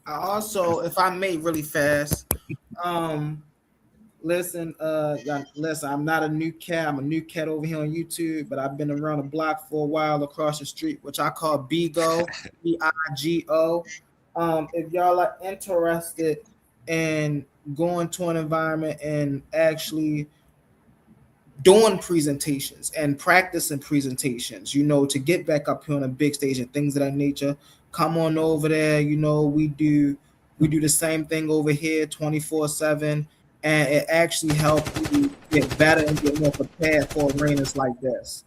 I also, if I may, really fast, listen, I'm not a new cat. I'm a new cat over here on YouTube, but I've been around the block for a while across the street, which I call Bigo, B-I-G-O. If y'all are interested in going to an environment and actually doing presentations and practicing presentations, you know, to get back up here on a big stage and things of that nature, come on over there. You know, we do the same thing over here 24/7, and it actually helps you get better and get more prepared for arenas like this.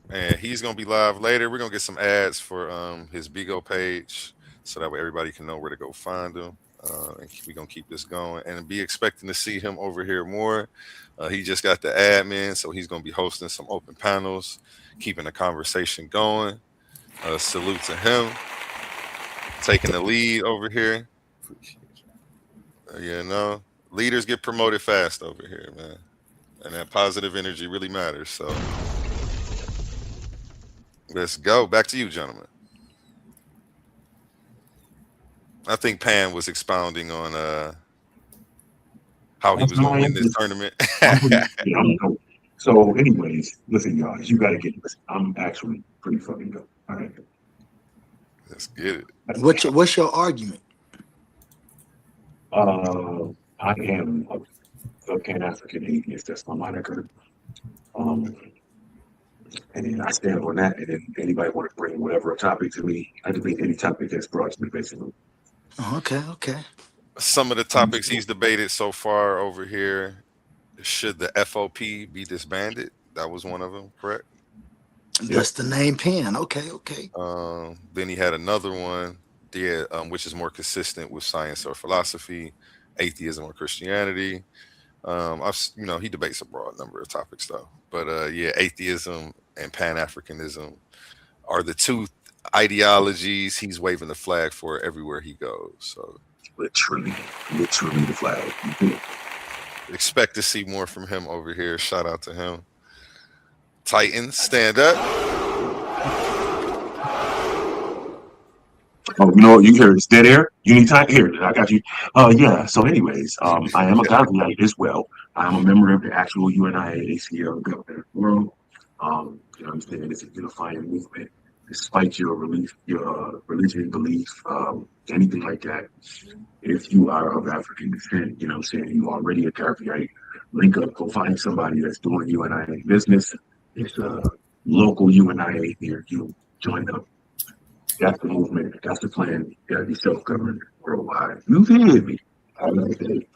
And he's gonna be live later. We're gonna get some ads for his Bigo page, so that way everybody can know where to go find him. And we're gonna keep this going and be expecting to see him over here more. He just got the admin, so he's gonna be hosting some open panels, keeping the conversation going. Salute to him, taking the lead over here. You know, leaders get promoted fast over here, man, and that positive energy really matters. So let's go. Back to you, gentlemen. I think Pam was expounding on how he That's was going to my win this answer. tournament. So, anyways, listen, y'all, you got to get this. I'm actually pretty fucking dope. All right. Let's get it. What's your argument? I am a Pan-African atheist. That's my moniker. And then I stand on that. And then anybody want to bring whatever topic to me, I debate any topic that's brought to me, basically. Oh, okay. Some of the topics he's debated so far over here. Should the FOP be disbanded? That was one of them, correct? That's the name Pan. Okay. Then he had another one, which is more consistent with science or philosophy, atheism or Christianity. He debates a broad number of topics though. But atheism and Pan-Africanism are the two ideologies he's waving the flag for everywhere he goes. So literally the flag. Expect to see more from him over here. Shout out to him. Titans, stand up. Oh, you know what? You hear it's dead air. You need time here. I got you. Yeah. So, anyways, I am a Gaviite as well. I'm a member of the actual UNIA ACL Government of the World. You know what I'm saying? It's a unifying movement. Despite your religion, belief, anything like that, if you are of African descent, you know what I'm saying, you already a Gaviite, link up, go find somebody that's doing UNIA business. It's a local UNIA here. You join up. That's the movement. That's the plan. You gotta be self-governed worldwide. You hear me? I love it.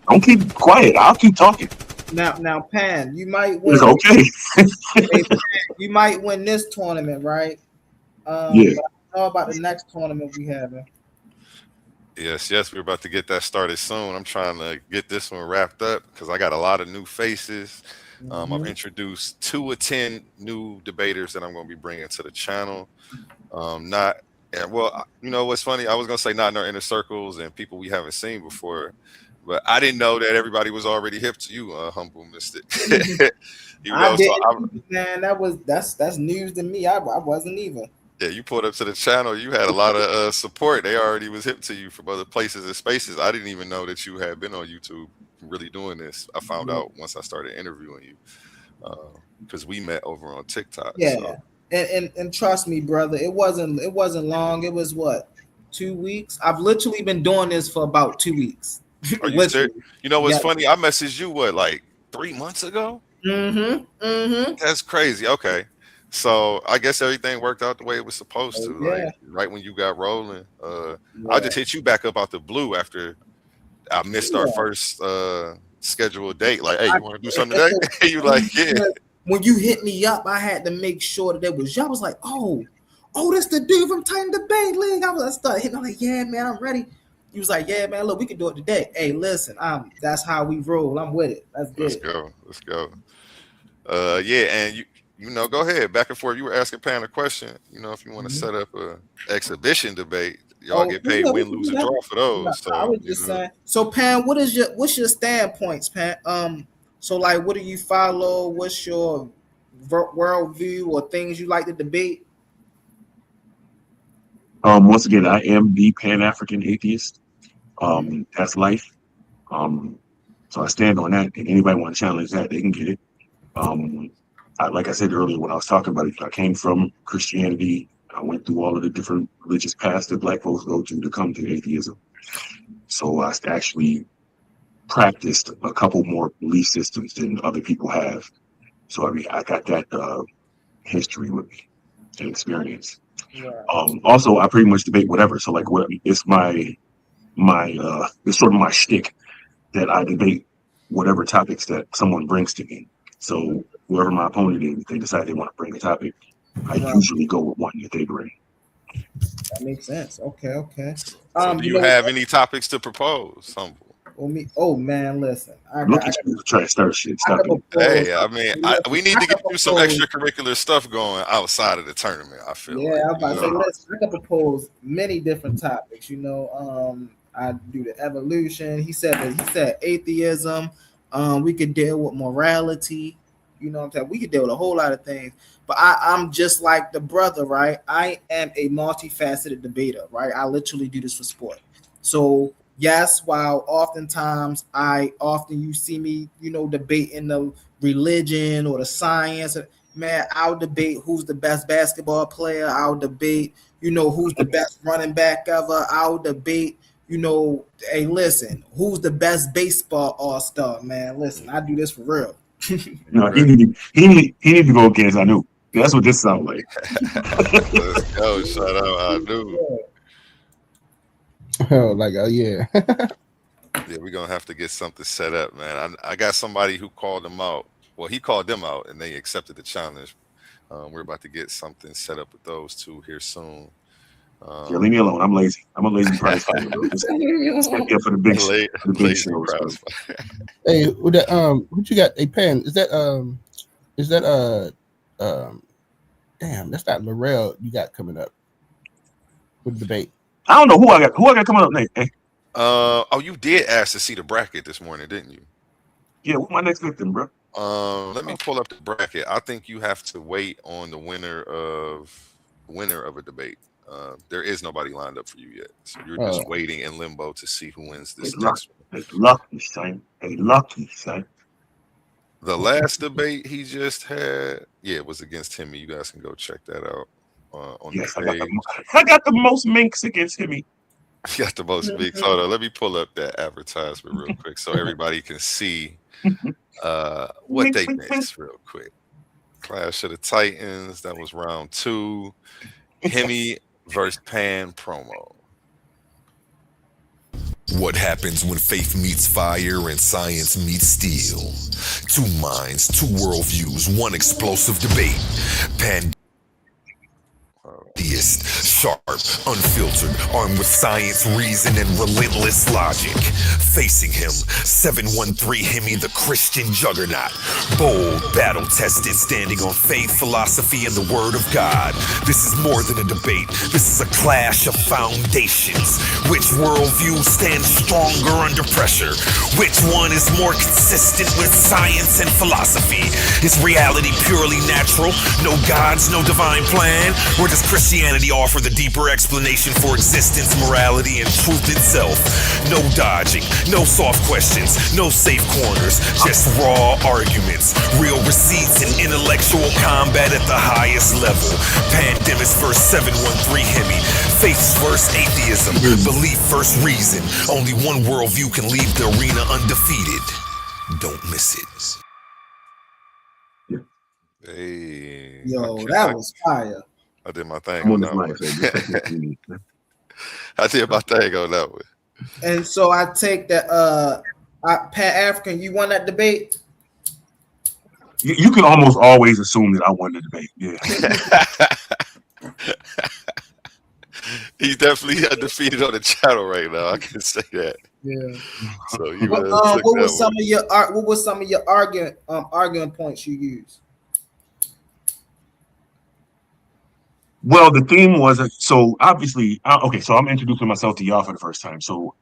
Don't keep quiet. I'll keep talking. Now, Pan, you might win. It's okay. Hey, Pan, you might win this tournament, right? Yeah. But I know about the next tournament we having. Yes, we're about to get that started soon. I'm trying to get this one wrapped up because I got a lot of new faces. I've introduced 2 of 10 new debaters that I'm going to be bringing to the channel. You know what's funny? I was going to say not in our inner circles and people we haven't seen before, but I didn't know that everybody was already hip to you, Humble Mystic. Man, that's news to me. I wasn't even. Yeah, you pulled up to the channel. You had a lot of support. They already was hip to you from other places and spaces. I didn't even know that you had been on YouTube really doing this. I found out once I started interviewing you because we met over on TikTok. Yeah, so. and trust me, brother, it wasn't long. It was what, 2 weeks? I've literally been doing this for about 2 weeks. Are you serious? You know what's funny? I messaged you like 3 months ago. That's crazy. Okay. So I guess everything worked out the way it was supposed to. Like right when you got rolling, I just hit you back up out the blue after I missed our first scheduled date. Like, hey, you want to do something today? You like, yeah. When you hit me up, I had to make sure that it was you. I was like, oh, that's the dude from Titan Debate League. I started hitting. I'm like, yeah, man, I'm ready. He was like, yeah, man, look, we can do it today. Hey, listen, that's how we roll. I'm with it. That's good. Let's go. And you know, go ahead, back and forth. You were asking Pan a question. You know, if you want to set up a exhibition debate, y'all get paid win, lose, or draw for those. So I was just saying. So Pan, what's your standpoints, Pan? So like, what do you follow? What's your worldview or things you like to debate? Once again, I am the Pan-African atheist. That's life. So I stand on that. And anybody want to challenge that, they can get it. Like I said earlier when I was talking about it, I came from Christianity. I went through all of the different religious paths that Black folks go to come to atheism. So I actually practiced a couple more belief systems than other people have. So I mean, I got that history with me and experience. Also, I pretty much debate whatever. So like, it's my it's sort of my shtick that I debate whatever topics that someone brings to me. So whoever my opponent is, if they decide they want to bring a topic, I usually go with one that they bring. That makes sense. Okay. So do you have any topics to propose? Humble. Oh man, listen. Look at you trying to start shit. Stop it. Hey, I mean, we need to get you some extracurricular stuff going outside of the tournament. I feel. Yeah, I'm about to say, listen, I can propose many different topics. You know, I do the evolution. He said atheism. We could deal with morality. You know what I'm saying? We could deal with a whole lot of things. But I'm just like the brother, right? I am a multifaceted debater, right? I literally do this for sport. So yes, while oftentimes you see me, debating the religion or the science, man, I'll debate who's the best basketball player. I'll debate, who's the best running back ever. I'll debate, hey, listen, who's the best baseball all-star, man? Listen, I do this for real. No, he need to go against Anu. That's what this sounds like. Let's go. Shout out Anu. Oh, yeah. Yeah, we're gonna have to get something set up, man. I got somebody who called them out. Well, he called them out and they accepted the challenge. We're about to get something set up with those two here soon. Yeah, leave me alone. I'm lazy. I'm a lazy prize fighter. Just here for the big shows. Hey, with that, what you got? A pen? Is that damn, that's not Laurel you got coming up with the debate. I don't know who I got coming up next. Hey. You did ask to see the bracket this morning, didn't you? Yeah, what's my next victim, bro? Let me pull up the bracket. I think you have to wait on the winner of a debate. There is nobody lined up for you yet, so you're just waiting in limbo to see who wins this next one. Lucky son. The last debate he just had, it was against Timmy. You guys can go check that out on the page. I got the most minks against Timmy. You got the most minks. Hold on, let me pull up that advertisement real quick so everybody can see what they missed real quick. Clash of the Titans. That was round 2. Hemi versus Pan promo. What happens when faith meets fire and science meets steel? 2 minds, 2 worldviews, 1 explosive debate. Sharp, unfiltered, armed with science, reason, and relentless logic. Facing him, 713 Hemi, the Christian juggernaut. Bold, battle-tested, standing on faith, philosophy, and the word of God. This is more than a debate. This is a clash of foundations. Which worldview stands stronger under pressure? Which one is more consistent with science and philosophy? Is reality purely natural? No gods, no divine plan? Or does Christianity offer the deeper explanation for existence, morality, and truth itself? No dodging, no soft questions, no safe corners, just raw arguments, real receipts, and intellectual combat at the highest level. Pandemis versus 713 Hemi, faith versus atheism, belief versus reason. Only one worldview can leave the arena undefeated. Don't miss it. Hey, yo, that was fire. I did my thing on that one. I did my thing on that one. And so I take that Pat African, you won that debate? You can almost always assume that I won the debate. Yeah. He's definitely undefeated on the channel right now. I can say that. Yeah. So you what was some of your arguing points you used? Well, the theme was so obviously okay. So I'm introducing myself to y'all for the first time. So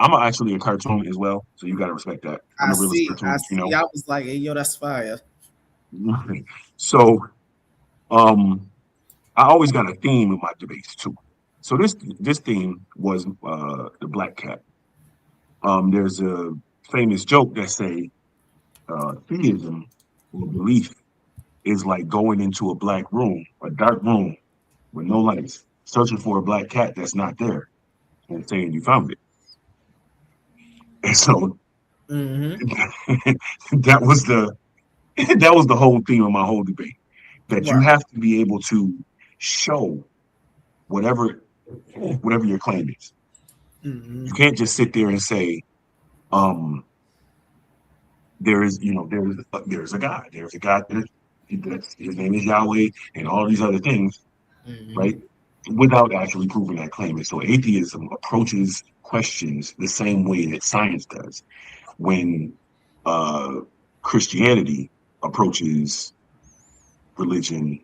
I'm actually a cartoon as well. So you got to respect that. I'm a realist cartoon, I see. I was like, hey, yo, that's fire. So, I always got a theme with my debates too. So this theme was the black cat. There's a famous joke that say theism or belief is like going into a black room, a dark room with no lights, searching for a black cat that's not there, and saying you found it. And so that was the whole theme of my whole debate. That you have to be able to show whatever your claim is. You can't just sit there and say, there's a God. There's a God that his name is Yahweh and all these other things, right? Without actually proving that claim. And so atheism approaches questions the same way that science does. When Christianity approaches religion,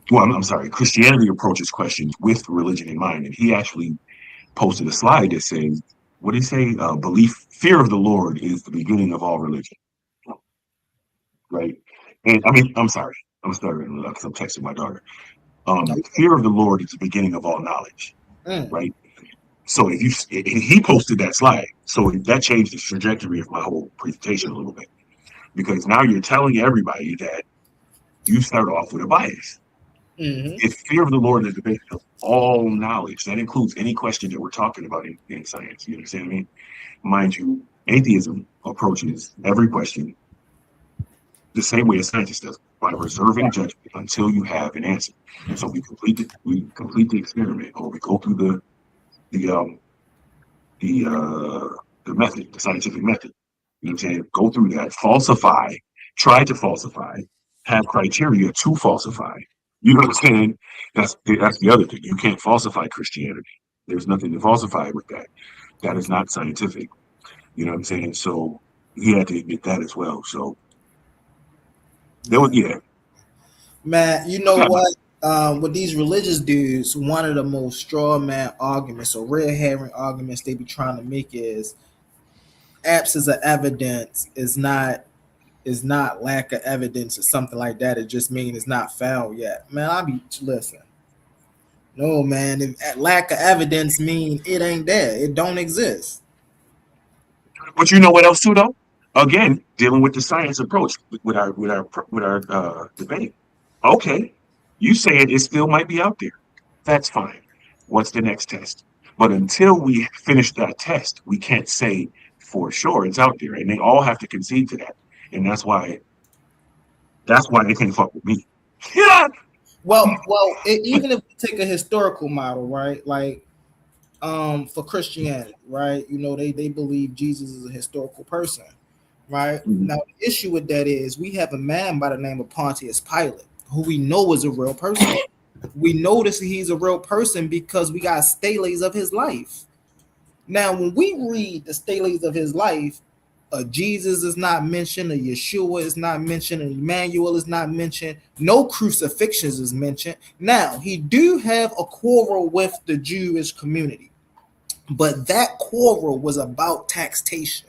Christianity approaches questions with religion in mind. And he actually posted a slide that says, what did he say? Fear of the Lord is the beginning of all religion. Right? And I mean, I'm sorry because I'm texting my daughter. Fear of the Lord is the beginning of all knowledge, right? So he posted that slide, so that changed the trajectory of my whole presentation a little bit, because now you're telling everybody that you start off with a bias. If fear of the Lord is the basis of all knowledge, that includes any question that we're talking about in science. You understand what I mean? Mind you, atheism approaches every question the same way a scientist does, by reserving judgment until you have an answer. So we complete the experiment, or we go through the method, the scientific method. You know what I'm saying? Go through that, falsify, try to falsify, have criteria to falsify. You know what I'm saying? That's the other thing. You can't falsify Christianity. There's nothing to falsify with that. That is not scientific. You know what I'm saying? So he had to admit that as well. So there was, Man, you know what? With these religious dudes, one of the most straw man arguments or red herring arguments they be trying to make is absence of evidence is not lack of evidence or something like that. It just means it's not found yet. Man, listen. No, man, if lack of evidence mean it ain't there. It don't exist. But you know what else too, though? Again, dealing with the science approach with our debate. Okay, you saying it still might be out there. That's fine. What's the next test? But until we finish that test, we can't say for sure it's out there, and they all have to concede to that. And that's why they can't fuck with me. Yeah. Well, even if we take a historical model, right? Like, for Christianity, right? You know, they believe Jesus is a historical person, right? Now, the issue with that is we have a man by the name of Pontius Pilate, who we know is a real person. We notice he's a real person because we got steles of his life. Now, when we read the steles of his life, Jesus is not mentioned, a Yeshua is not mentioned, an Emmanuel is not mentioned, no crucifixions is mentioned. Now, he do have a quarrel with the Jewish community, but that quarrel was about taxation.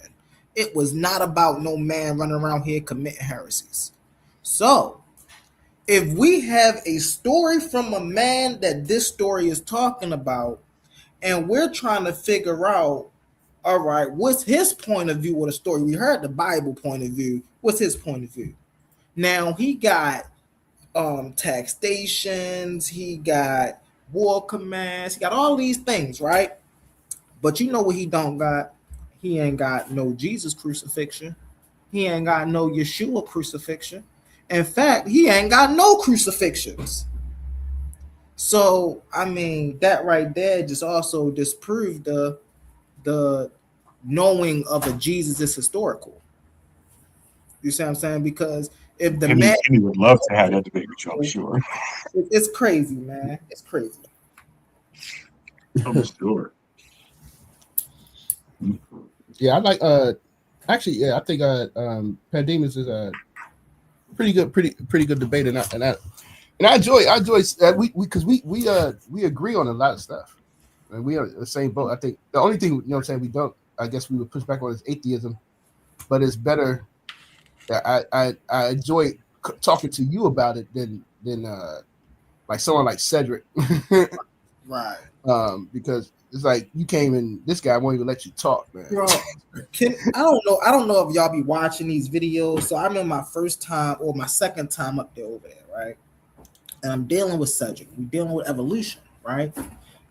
It was not about no man running around here committing heresies. So, if we have a story from a man that this story is talking about, and we're trying to figure out, all right, what's his point of view of the story? We heard the Bible point of view. What's his point of view? Now, he got taxations, he got war commands, he got all these things, right? But you know what he don't got? He ain't got no Jesus crucifixion. He ain't got no Yeshua crucifixion. In fact, he ain't got no crucifixions. So, I mean, that right there just also disproved the knowing of a Jesus is historical. You see what I'm saying? Because if the man would love to have that debate with you, I'm sure. It's crazy, man. It's crazy. I'm sure. Yeah, I like actually, yeah, I think Pandemus is a pretty good debate, and I enjoy we agree on a lot of stuff. And we are the same boat. I think the only thing, you know what I'm saying, we don't, I guess we would push back on is atheism, but it's better that I enjoy talking to you about it than like someone like Cedric. Right. Because it's like you came in, this guy won't even let you talk, man. Bro, I don't know if y'all be watching these videos. So I'm in my first time or my second time up there over there, right? And I'm dealing with Cedric. We're dealing with evolution, right?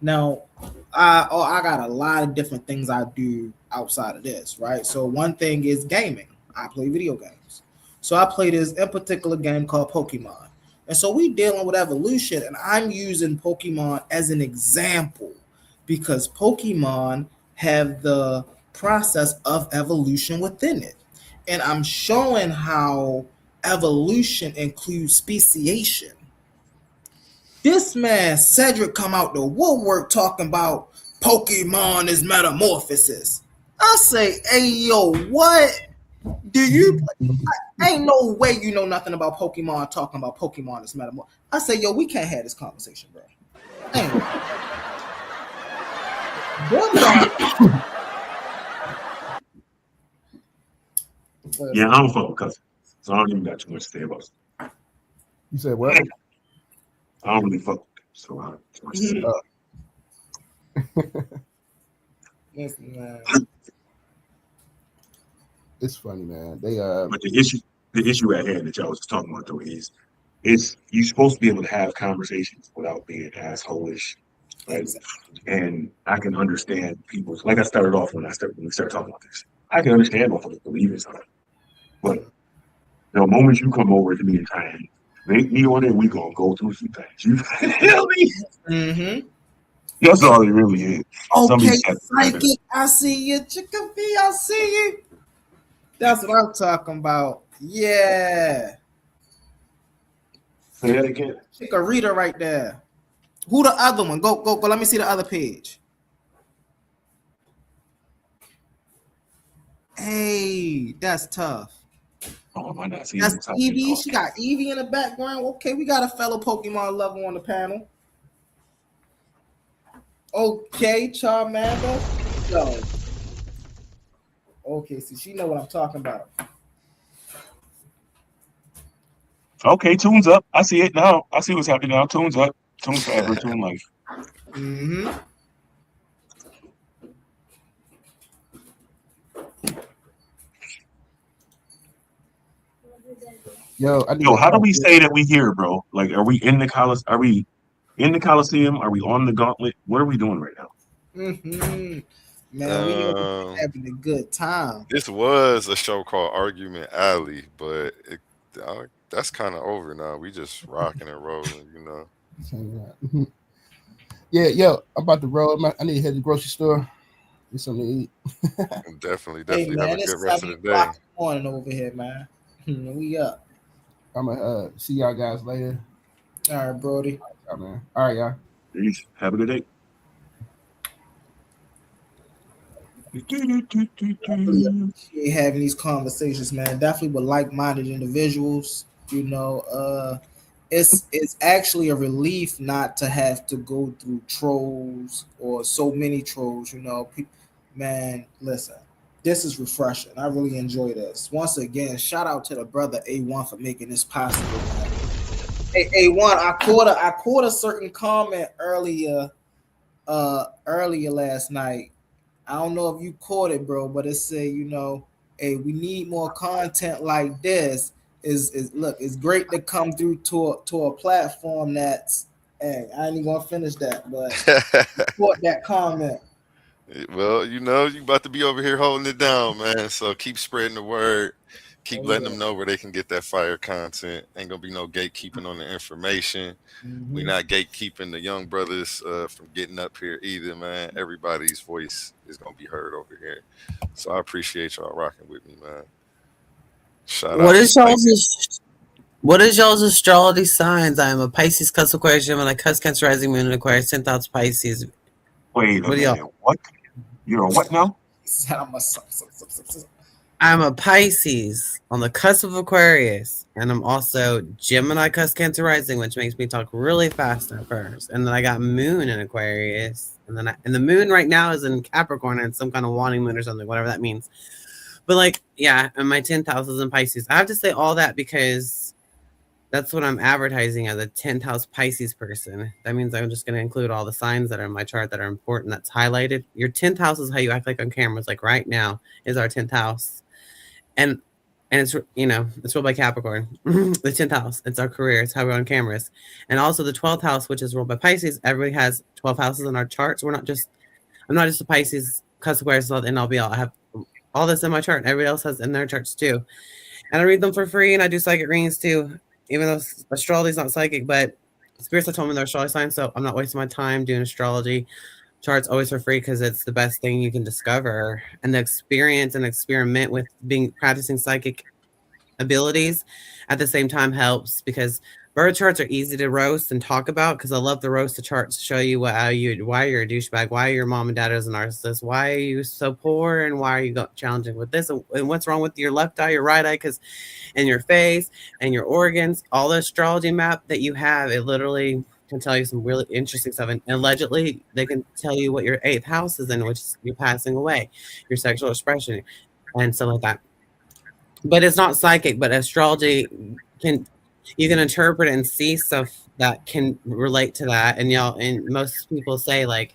Now, I got a lot of different things I do outside of this, right? So one thing is gaming. I play video games. So I play this in particular game called Pokemon. And so we dealing with evolution, and I'm using Pokemon as an example because Pokemon have the process of evolution within it. And I'm showing how evolution includes speciation. This man, Cedric, come out the woodwork talking about Pokemon is metamorphosis. I say, hey, yo, what? Do you? Ain't no way you know nothing about Pokemon talking about Pokemon is metamorphosis. I say, yo, we can't have this conversation, bro. Anyway. Yeah, I don't fuck with cousins. So I don't even got too much to say about it. You said what? I don't really fuck with them, so I don't too much to say. Listen, man. It's funny, man. But the issue at hand that y'all was just talking about though is you're supposed to be able to have conversations without being asshole-ish. Right? And I can understand people's, like I started off when we started talking about this. I can understand what folks believe in something. But the moment you come over to me and try and make me on it, we gonna go through some things. You feel me? Mm-hmm. That's all it really is. Okay, psychic, I see you. Chicka B, I see you. That's what I'm talking about. Yeah. Say that again. Chikorita right there. Who the other one? Go. Let me see the other page. Hey, that's tough. Oh, why not see That's Eevee. She got Eevee in the background. Okay, we got a fellow Pokemon lover on the panel. Okay, Charmander. Yo. Okay, so she know what I'm talking about. Okay, tunes up. I see it now. I see what's happening now. Tunes up. Tunes forever. Tune life. Mm-hmm. Yo, how do we say that we here, bro? Like, are we in the Coliseum? Are we in the Coliseum? Are we on the Gauntlet? What are we doing right now? Mm-hmm. Man, we are having a good time. This was a show called Argument Alley, but that's kind of over now. We just rocking and rolling, you know. Yeah, yo, I'm about to roll. I need to head to the grocery store. Get something to eat. Definitely Hey, man, have a it's good rest of the 7 day. o'clock in the morning over here, man. We up. I'm gonna see y'all guys later. All right, Brody. All right, man. All right, y'all. Peace. Have a good day. Appreciate having these conversations, man. Definitely with like-minded individuals. You know, it's actually a relief not to have to go through trolls or so many trolls. You know, man, listen, this is refreshing. I really enjoy this. Once again, shout out to the brother A1 for making this possible. Man. Hey, A1, I caught a certain comment earlier last night. I don't know if you caught it, bro, but it said, you know, hey, we need more content like this. Look, it's great to come through to a platform that's, hey, I ain't even gonna finish that, but caught that comment. Well, you know, you about to be over here holding it down, man. So keep spreading the word. Keep letting them know where they can get that fire content. Ain't gonna be no gatekeeping on the information. Mm-hmm. We not gatekeeping the young brothers from getting up here either, man. Everybody's voice is gonna be heard over here. So I appreciate y'all rocking with me, man. What is y'all's astrology signs? I am a Pisces, Cusp Aquarius, Gemini, Cusp Cancer, Rising Moon, and Aquarius, 10,000 Pisces. Wait a minute. What? You're a what now? I'm a Pisces on the cusp of Aquarius, and I'm also Gemini, Cusp Cancer, Rising, which makes me talk really fast at first. And then I got Moon in Aquarius, and the Moon right now is in Capricorn, and some kind of wanting moon or something, whatever that means. But like, yeah, and my 10th house is in Pisces. I have to say all that because that's what I'm advertising as a 10th house Pisces person. That means I'm just going to include all the signs that are in my chart that are important. That's highlighted. Your 10th house is how you act like on cameras. Like right now is our 10th house. And it's, you know, it's ruled by Capricorn. The 10th house, it's our career. It's how we're on cameras. And also the 12th house, which is ruled by Pisces. Everybody has 12 houses in our charts. I'm not just a Pisces, Cusp Aquarius, and I'll be all. I have all this in my chart. Everybody else has in their charts too. And I read them for free, and I do psychic readings too. Even though astrology is not psychic, but spirits have told me they're astrology signs, so I'm not wasting my time doing astrology charts always for free because it's the best thing you can discover. And the experience and experiment with practicing psychic abilities at the same time helps because birth charts are easy to roast and talk about because I love the roast the charts to show you why you're a douchebag, why your mom and dad is a narcissist, why are you so poor, and why are you challenging with this, and what's wrong with your left eye, your right eye, because in your face and your organs, all the astrology map that you have, it literally can tell you some really interesting stuff. And allegedly, they can tell you what your 8th house is in, which is you're passing away, your sexual expression, and stuff like that. But it's not psychic, but astrology you can interpret and see stuff that can relate to that. And most people say, like,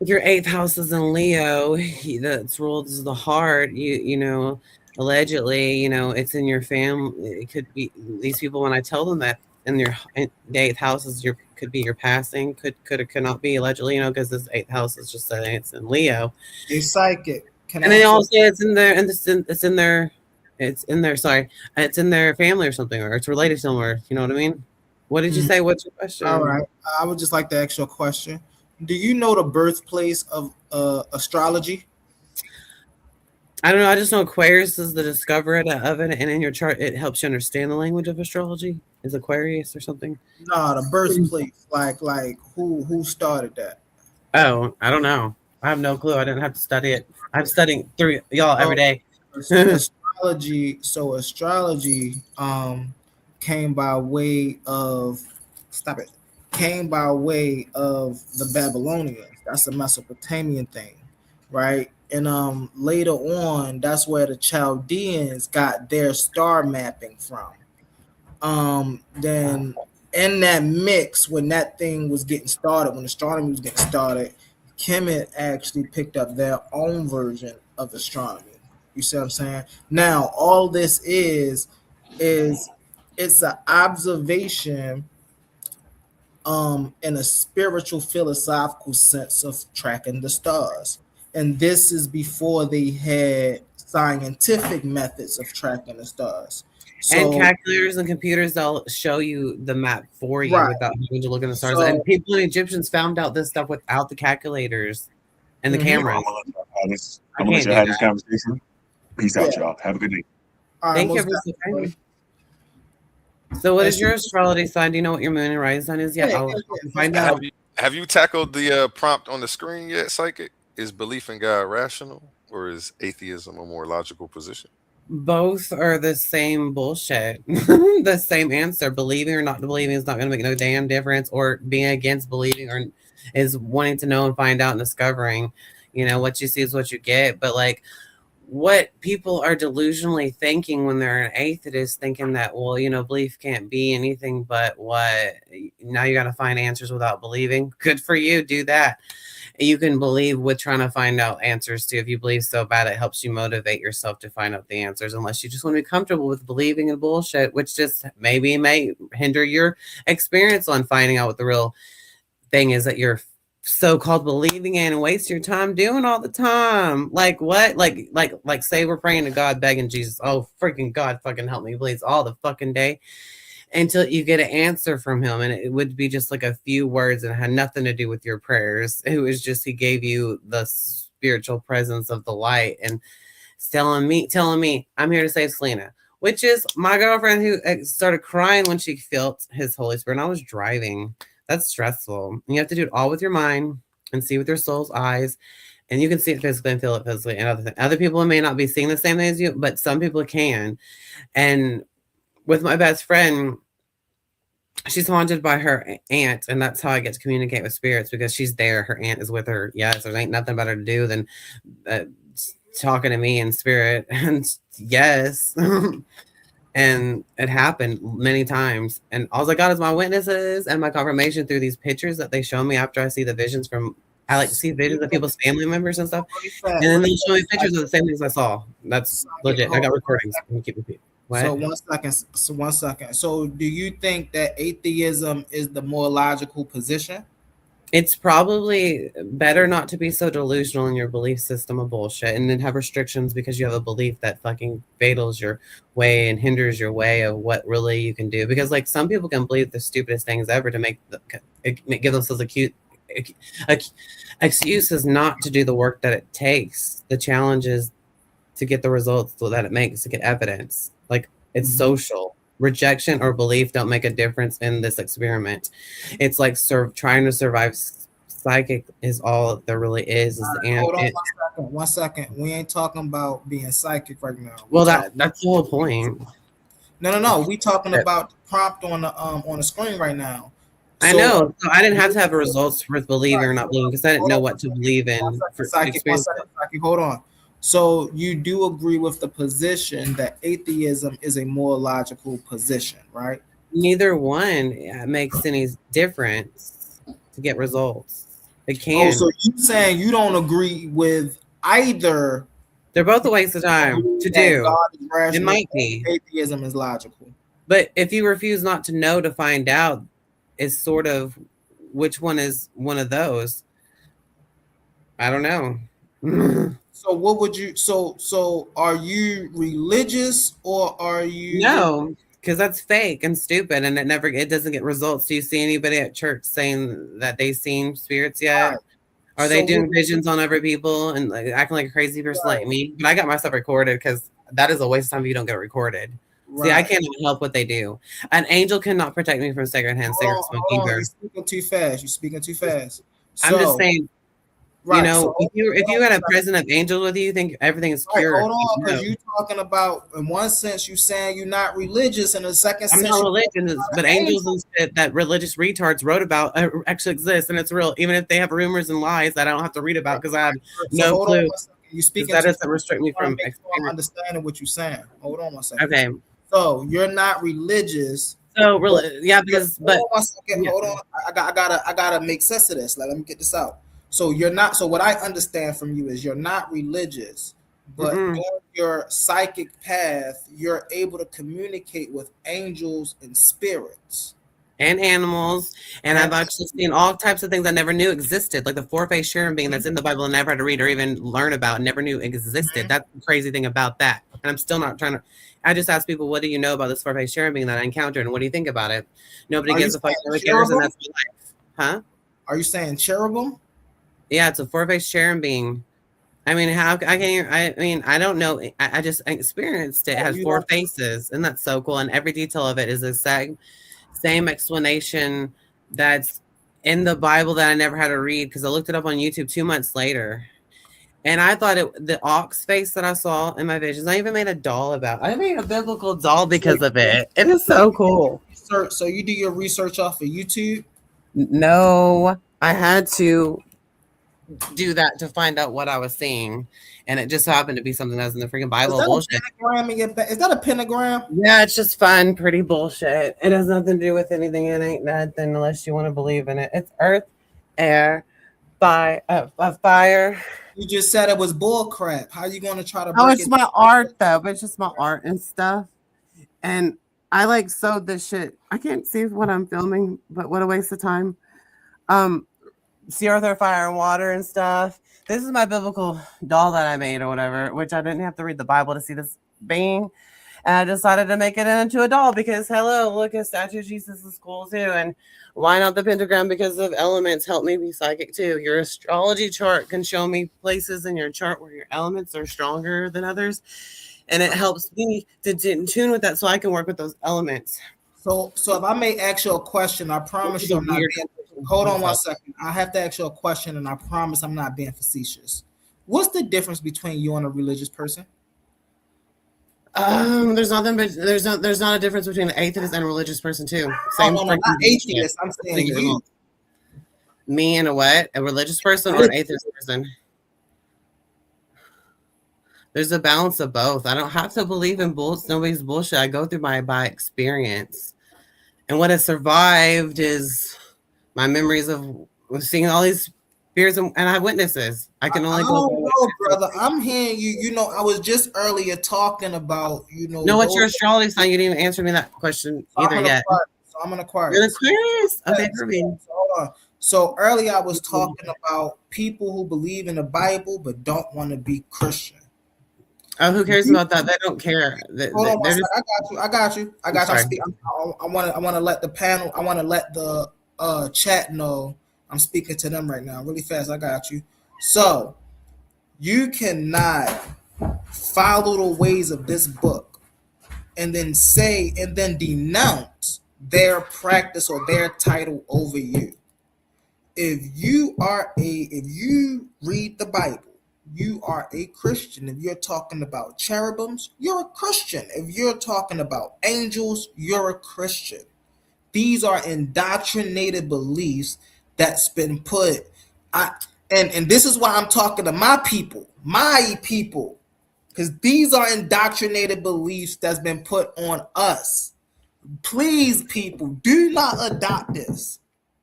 if your 8th house is in Leo, that's ruled as the heart, you know, allegedly, it's in your family. It could be these people, when I tell them that in the 8th house is could be your passing, could or could not be, allegedly, because this 8th house is just saying it's in Leo. It's psychic. And they all say it's in there, and it's in their family or something, or it's related somewhere. You know what I mean? What did you say? What's your question? All right. I would just like to ask you a question. Do you know the birthplace of astrology? I don't know. I just know Aquarius is the discoverer of it, and in your chart, it helps you understand the language of astrology. Is Aquarius or something? No, the birthplace. Like who started that? Oh, I don't know. I have no clue. I didn't have to study it. I'm studying through y'all every day. Astrology. So astrology came by way of came by way of the Babylonians. That's a Mesopotamian thing, right? And later on, that's where the Chaldeans got their star mapping from. Then in that mix, when that thing was getting started, when astronomy was getting started, Kemet actually picked up their own version of astronomy. You see what I'm saying? Now, all this is it's an observation in a spiritual philosophical sense of tracking the stars. And this is before they had scientific methods of tracking the stars. And calculators and computers, they'll show you the map for you without having to look in the stars. So, and people in Egyptians found out this stuff without the calculators and the cameras. I'm gonna let y'all have this conversation. Peace out, y'all. Have a good day. Thank you. So what is your astrology sign? Do you know what your moon and rising sign is yet? I'll find out. Have you tackled the prompt on the screen yet, Psychic? Is belief in God rational, or is atheism a more logical position? Both are the same bullshit. The same answer. Believing or not believing is not going to make no damn difference, or being against believing or is wanting to know and find out and discovering. What you see is what you get. But like, what people are delusionally thinking when they're an atheist, thinking that, well, belief can't be anything but what. Now you got to find answers without believing. Good for you. Do that. You can believe with trying to find out answers too. If you believe so bad, it helps you motivate yourself to find out the answers, unless you just want to be comfortable with believing in bullshit, which just may hinder your experience on finding out what the real thing is that you're so-called believing in and waste your time doing all the time. Like what? Like say we're praying to God, begging Jesus, oh freaking God, fucking help me please, all the fucking day, until you get an answer from him. And it would be just like a few words and had nothing to do with your prayers. It was just, he gave you the spiritual presence of the light and telling me I'm here to save Selena, which is my girlfriend, who started crying when she felt his Holy Spirit. And I was driving. That's stressful. And you have to do it all with your mind and see with your soul's eyes. And you can see it physically and feel it physically. And other people may not be seeing the same thing as you, but some people can. And with my best friend, she's haunted by her aunt, and that's how I get to communicate with spirits, because she's there. Her aunt is with her. Yes, there ain't nothing better to do than talking to me in spirit. And yes, and it happened many times. And all I got is my witnesses and my confirmation through these pictures that they show me after I see the visions from. I like to see visions of people's family members and stuff, and then they show me pictures of the same things I saw. That's legit. I got recordings. Keep repeating. What? So 1 second. So do you think that atheism is the more logical position? It's probably better not to be so delusional in your belief system of bullshit and then have restrictions because you have a belief that fucking fatals your way and hinders your way of what really you can do. Because like some people can believe the stupidest things ever to give themselves excuses not to do the work that it takes. The challenge is to get the results that it makes, to get evidence. Like it's social. Rejection or belief don't make a difference in this experiment. It's like trying to survive. Psychic is all there really is. Hold on 1 second. We ain't talking about being psychic right now. Well, that's the whole point. No. We talking about the prompt on the screen right now. I know. So I didn't have to have results with believing or not believing because I didn't know what to believe in. Psychic, hold on. So you do agree with the position that atheism is a more logical position, right? Neither one makes any difference to get results. It Oh, can. so you saying you don't agree with either? They're both a waste of time to that do. God is It rational, might be. atheism is logical. But if you refuse not to know to find out, is sort of which one is one of those. I don't know. So what would you? So are you religious or are you? No, because that's fake and stupid, and it doesn't get results. Do you see anybody at church saying that they've seen spirits yet? Are they So doing what- visions on other people and like acting like a crazy person like me? But I got myself recorded because that is a waste of time if you don't get it recorded. See, I Right. can't help what they do. An angel cannot protect me from secondhand cigarette smoke Hold on, either. you're speaking too fast. You're speaking too fast. I'm just So- saying, Right, you know, so- if you had a president of angels with you, you think everything is Right, cured. hold on, because No. you talking about in one sense you saying you're not religious, in the second I'm sense not you're religious, talking but about angels and shit that religious retards wrote about actually exist, and it's real. Even if they have rumors and lies that I don't have to read about because I have So no hold on clue. one second. You speaking That too doesn't fast. restrict me I wanna from make sure I'm experience. understanding what you're saying. Hold on one second. Okay. So you're not religious. So but- yeah, because hold but on one second. yeah. Hold on. I gotta make sense of this. Like, let me get this out. So you're not. So what I understand from you is you're not religious, but on your psychic path, you're able to communicate with angels and spirits. and animals, and I've actually seen all types of things I never knew existed, like the four-faced cherubim being that's in the Bible and never had to read or even learn about, never knew existed. That's the crazy thing about that. And I'm still not trying to. I just ask people, what do you know about this four-faced cherubim that I encountered, and what do you think about it? Nobody Are gives you a fuck. saying Nobody cares, and cherubim? that's my life. Huh? Are you saying cherubim? Yeah, it's a four-faced cherubim being. I mean, how I can't. I mean, I don't know. I just experienced it. It has You four don't- faces, and that's so cool. And every detail of it is the same explanation that's in the Bible that I never had to read because I looked it up on YouTube 2 months later. And I thought the ox face that I saw in my visions, I even made a doll about. I made a biblical doll because of it. It is so cool. So you do your research off of YouTube? No, I had to do that to find out what I was seeing, and it just happened to be something that was in the freaking Bible. Is that Bullshit. a pentagram in your is that a pentagram? Yeah, it's just fun, pretty bullshit. It has nothing to do with anything. It ain't nothing unless you want to believe in it. It's earth, air, fire. You just said it was bull crap. How you gonna try to Oh, break it's it my down? art though, but it's just my art and stuff. And I like sewed this shit. I can't see what I'm filming, but what a waste of time. See earth, air, fire, and water and stuff. This is my biblical doll that I made or whatever, which I didn't have to read the Bible to see this being. And I decided to make it into a doll because hello, look, a statue of Jesus is cool too. And why not the pentagram? Because of elements help me be psychic too. Your astrology chart can show me places in your chart where your elements are stronger than others. And it helps me to in tune with that so I can work with those elements. So if I may ask you a question, I promise you I'm not being, hold on one second. I have to ask you a question and I promise I'm not being facetious. What's the difference between you and a religious person? There's nothing, but there's not a difference between an atheist and a religious person too. Same no, not freaking atheist. shit. I'm saying you. Me and a what? A religious person or an atheist person? There's a balance of both. I don't have to believe in nobody's bullshit. I go through by experience. And what has survived is my memories of seeing all these spirits and eyewitnesses. I can only go. No, brother. I'm hearing you. You know, I was just earlier talking about, No, what's your astrology sign? You didn't even answer me that question either yet. I'm an Aquarius. You're an Aquarius? Okay, Yes. for me. So hold on. So earlier I was talking about people who believe in the Bible but don't want to be Christian. Oh, who cares about that? They don't care. Hold on, one second. I got you. I Sorry. want to let the panel. I want to let the chat know I'm speaking to them right now, really fast. I got you. So you cannot follow the ways of this book and then denounce their practice or their title over you. If you read the Bible, you are a Christian. If you're talking about cherubims, you're a Christian. If you're talking about angels, you're a Christian. These are indoctrinated beliefs that's been put. and this is why I'm talking to my people, because these are indoctrinated beliefs that's been put on us. Please, people, do not adopt this.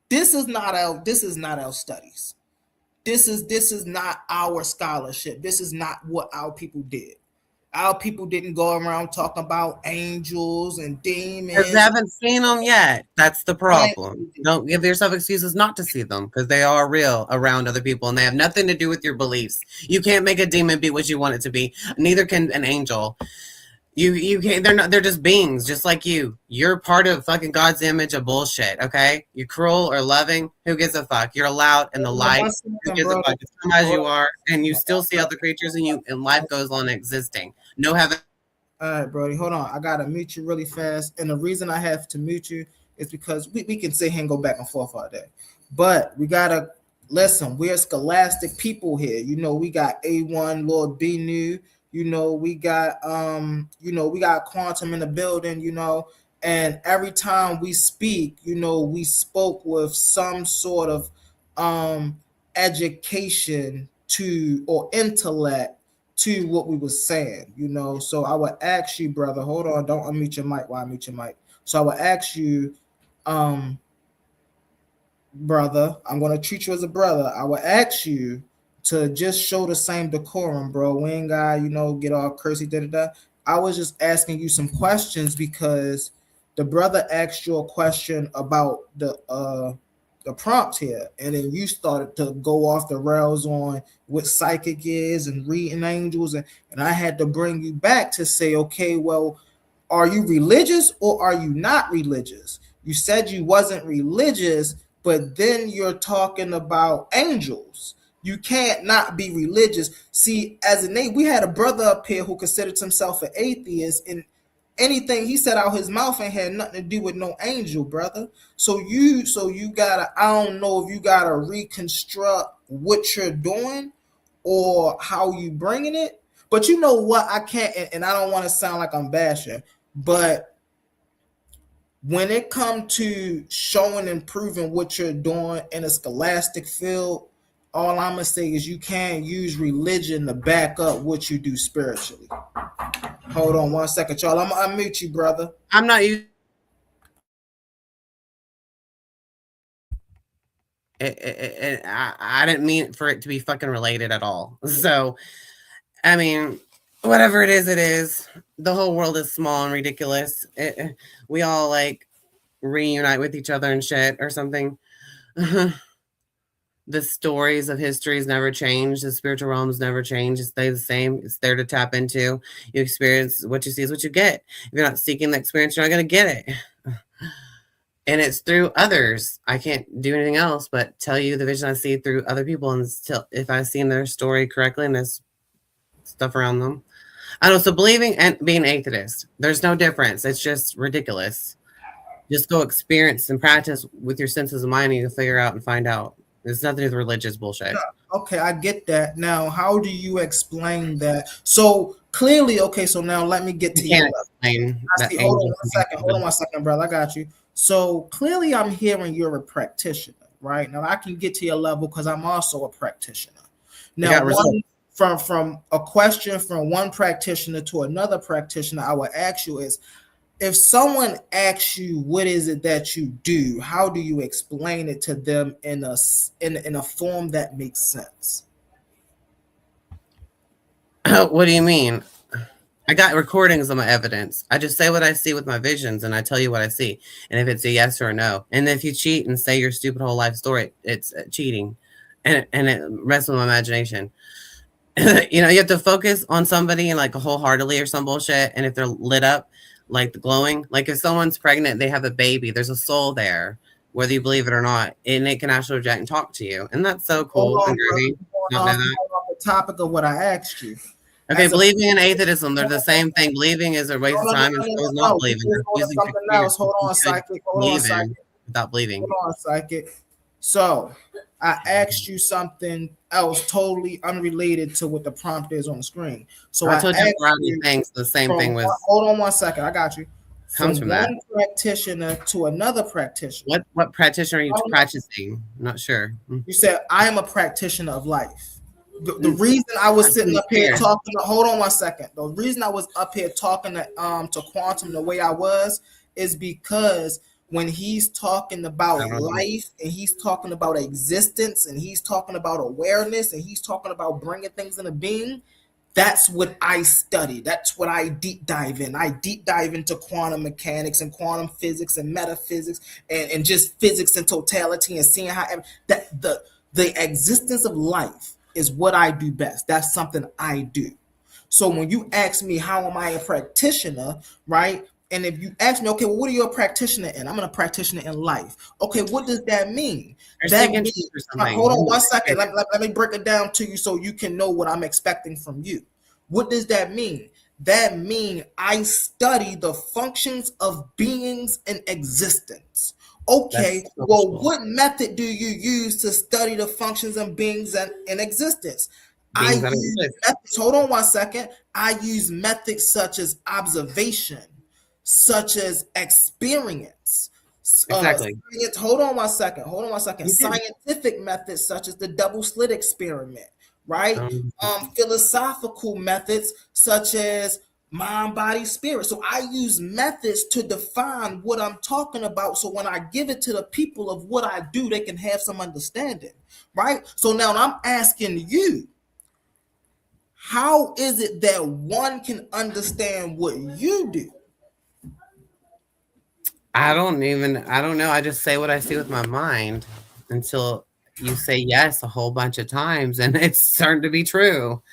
This is not our studies. This is not our scholarship. This is not what our people did. Our people didn't go around talking about angels and demons. Because they haven't seen them yet. That's the problem. Don't give yourself excuses not to see them, because they are real around other people and they have nothing to do with your beliefs. You can't make a demon be what you want it to be. Neither can an angel. You can't. They're just beings, just like you. You're part of fucking God's image of bullshit. Okay, you're cruel or loving. Who gives a fuck? You're allowed in the light. Who gives a fuck? Just come as you are, and you still see other creatures, and life goes on existing. No heaven. All right, Brody, hold on. I gotta mute you really fast, and the reason I have to mute you is because we can sit here and go back and forth all day, but we gotta listen. We're scholastic people here. You know, we got A1 Lord B New. You know, we got we got Quantum in the building, you know, and every time we speak, you know, we spoke with some sort of education to or intellect to what we were saying, you know. So I would ask you, brother, hold on, don't unmute your mic while I mute your mic. So I would ask you, brother, I'm gonna treat you as a brother. I would ask you to just show the same decorum, bro. We ain't got, you know, get all cursy, da-da-da. I was just asking you some questions because the brother asked you a question about the prompt here, and then you started to go off the rails on what psychic is and reading angels, and I had to bring you back to say, okay, well, are you religious or are you not religious? You said you wasn't religious, but then you're talking about angels. You can't not be religious. See, as a name, we had a brother up here who considered himself an atheist, and anything he said out his mouth ain't had nothing to do with no angel, brother. So you gotta, I don't know if you gotta reconstruct what you're doing or how you bringing it. But you know what? I can't, and I don't want to sound like I'm bashing, but when it comes to showing and proving what you're doing in a scholastic field, all I'm gonna say is you can't use religion to back up what you do spiritually. Hold on 1 second, y'all. I'm gonna unmute you, brother. I'm not using. I didn't mean for it to be fucking related at all. So, I mean, whatever it is, it is. The whole world is small and ridiculous. We all like reunite with each other and shit or something. The stories of histories never change. The spiritual realms never change. It stays the same. It's there to tap into. You experience what you see is what you get. If you're not seeking the experience, you're not going to get it. And it's through others. I can't do anything else but tell you the vision I see through other people. And still, if I've seen their story correctly and there's stuff around them. I don't know. So believing and being atheist, there's no difference. It's just ridiculous. Just go experience and practice with your senses of mind and you'll figure out and find out. There's nothing to do with religious bullshit. Okay, I get that. Now, how do you explain that? So clearly, okay, so now let me get to you. Hold on one second, brother. I got you. So clearly I'm hearing you're a practitioner, right? Now I can get to your level because I'm also a practitioner. Now, from a question from one practitioner to another practitioner, I would ask you is, if someone asks you what is it that you do, how do you explain it to them in a form that makes sense? What do you mean? I got recordings of my evidence. I just say what I see with my visions and I tell you what I see. And if it's a yes or a no. And if you cheat and say your stupid whole life story, it's cheating. And it rests with my imagination. You know, you have to focus on somebody and like wholeheartedly or some bullshit. And if they're lit up, like the glowing, like if someone's pregnant, they have a baby, there's a soul there, whether you believe it or not, and it can actually project and talk to you. And that's so cool. On the topic of what I asked you. Okay, believing in atheism, they're the same thing. Believing is a waste of time, and so is not believing. Something else. Hold on, psychic. Without believing. Hold on, psychic. So I asked you something else totally unrelated to what the prompt is on the screen. So I told you things. The same thing was. Hold on 1 second. I got you. comes from that. One practitioner to another practitioner. What practitioner are you practicing? I'm not sure. You said I am a practitioner of life. The reason I was sitting up here talking to, hold on one second. The reason I was up here talking to Quantum the way I was is because when he's talking about life and he's talking about existence and he's talking about awareness and he's talking about bringing things into being, that's what I study. That's what I deep dive in. I deep dive into quantum mechanics and quantum physics and metaphysics and just physics in totality and seeing how that the existence of life is what I do best. That's something I do. So when you ask me how am I a practitioner, right? And if you ask me, okay, well, what are you a practitioner in? I'm a practitioner in life. Okay, what does that mean? That means, hold on one second. Let me break it down to you so you can know what I'm expecting from you. What does that mean? That means I study the functions of beings in existence. Okay, well, what method do you use to study the functions of beings in existence? I use methods, hold on one second. I use methods such as observation, such as experience. Exactly. Hold on one second. Scientific methods such as the double slit experiment, right? Philosophical methods such as mind, body, spirit. So I use methods to define what I'm talking about. So when I give it to the people of what I do, they can have some understanding, right? So now I'm asking you, how is it that one can understand what you do? I don't know. I just say what I see with my mind until you say yes a whole bunch of times and it's starting to be true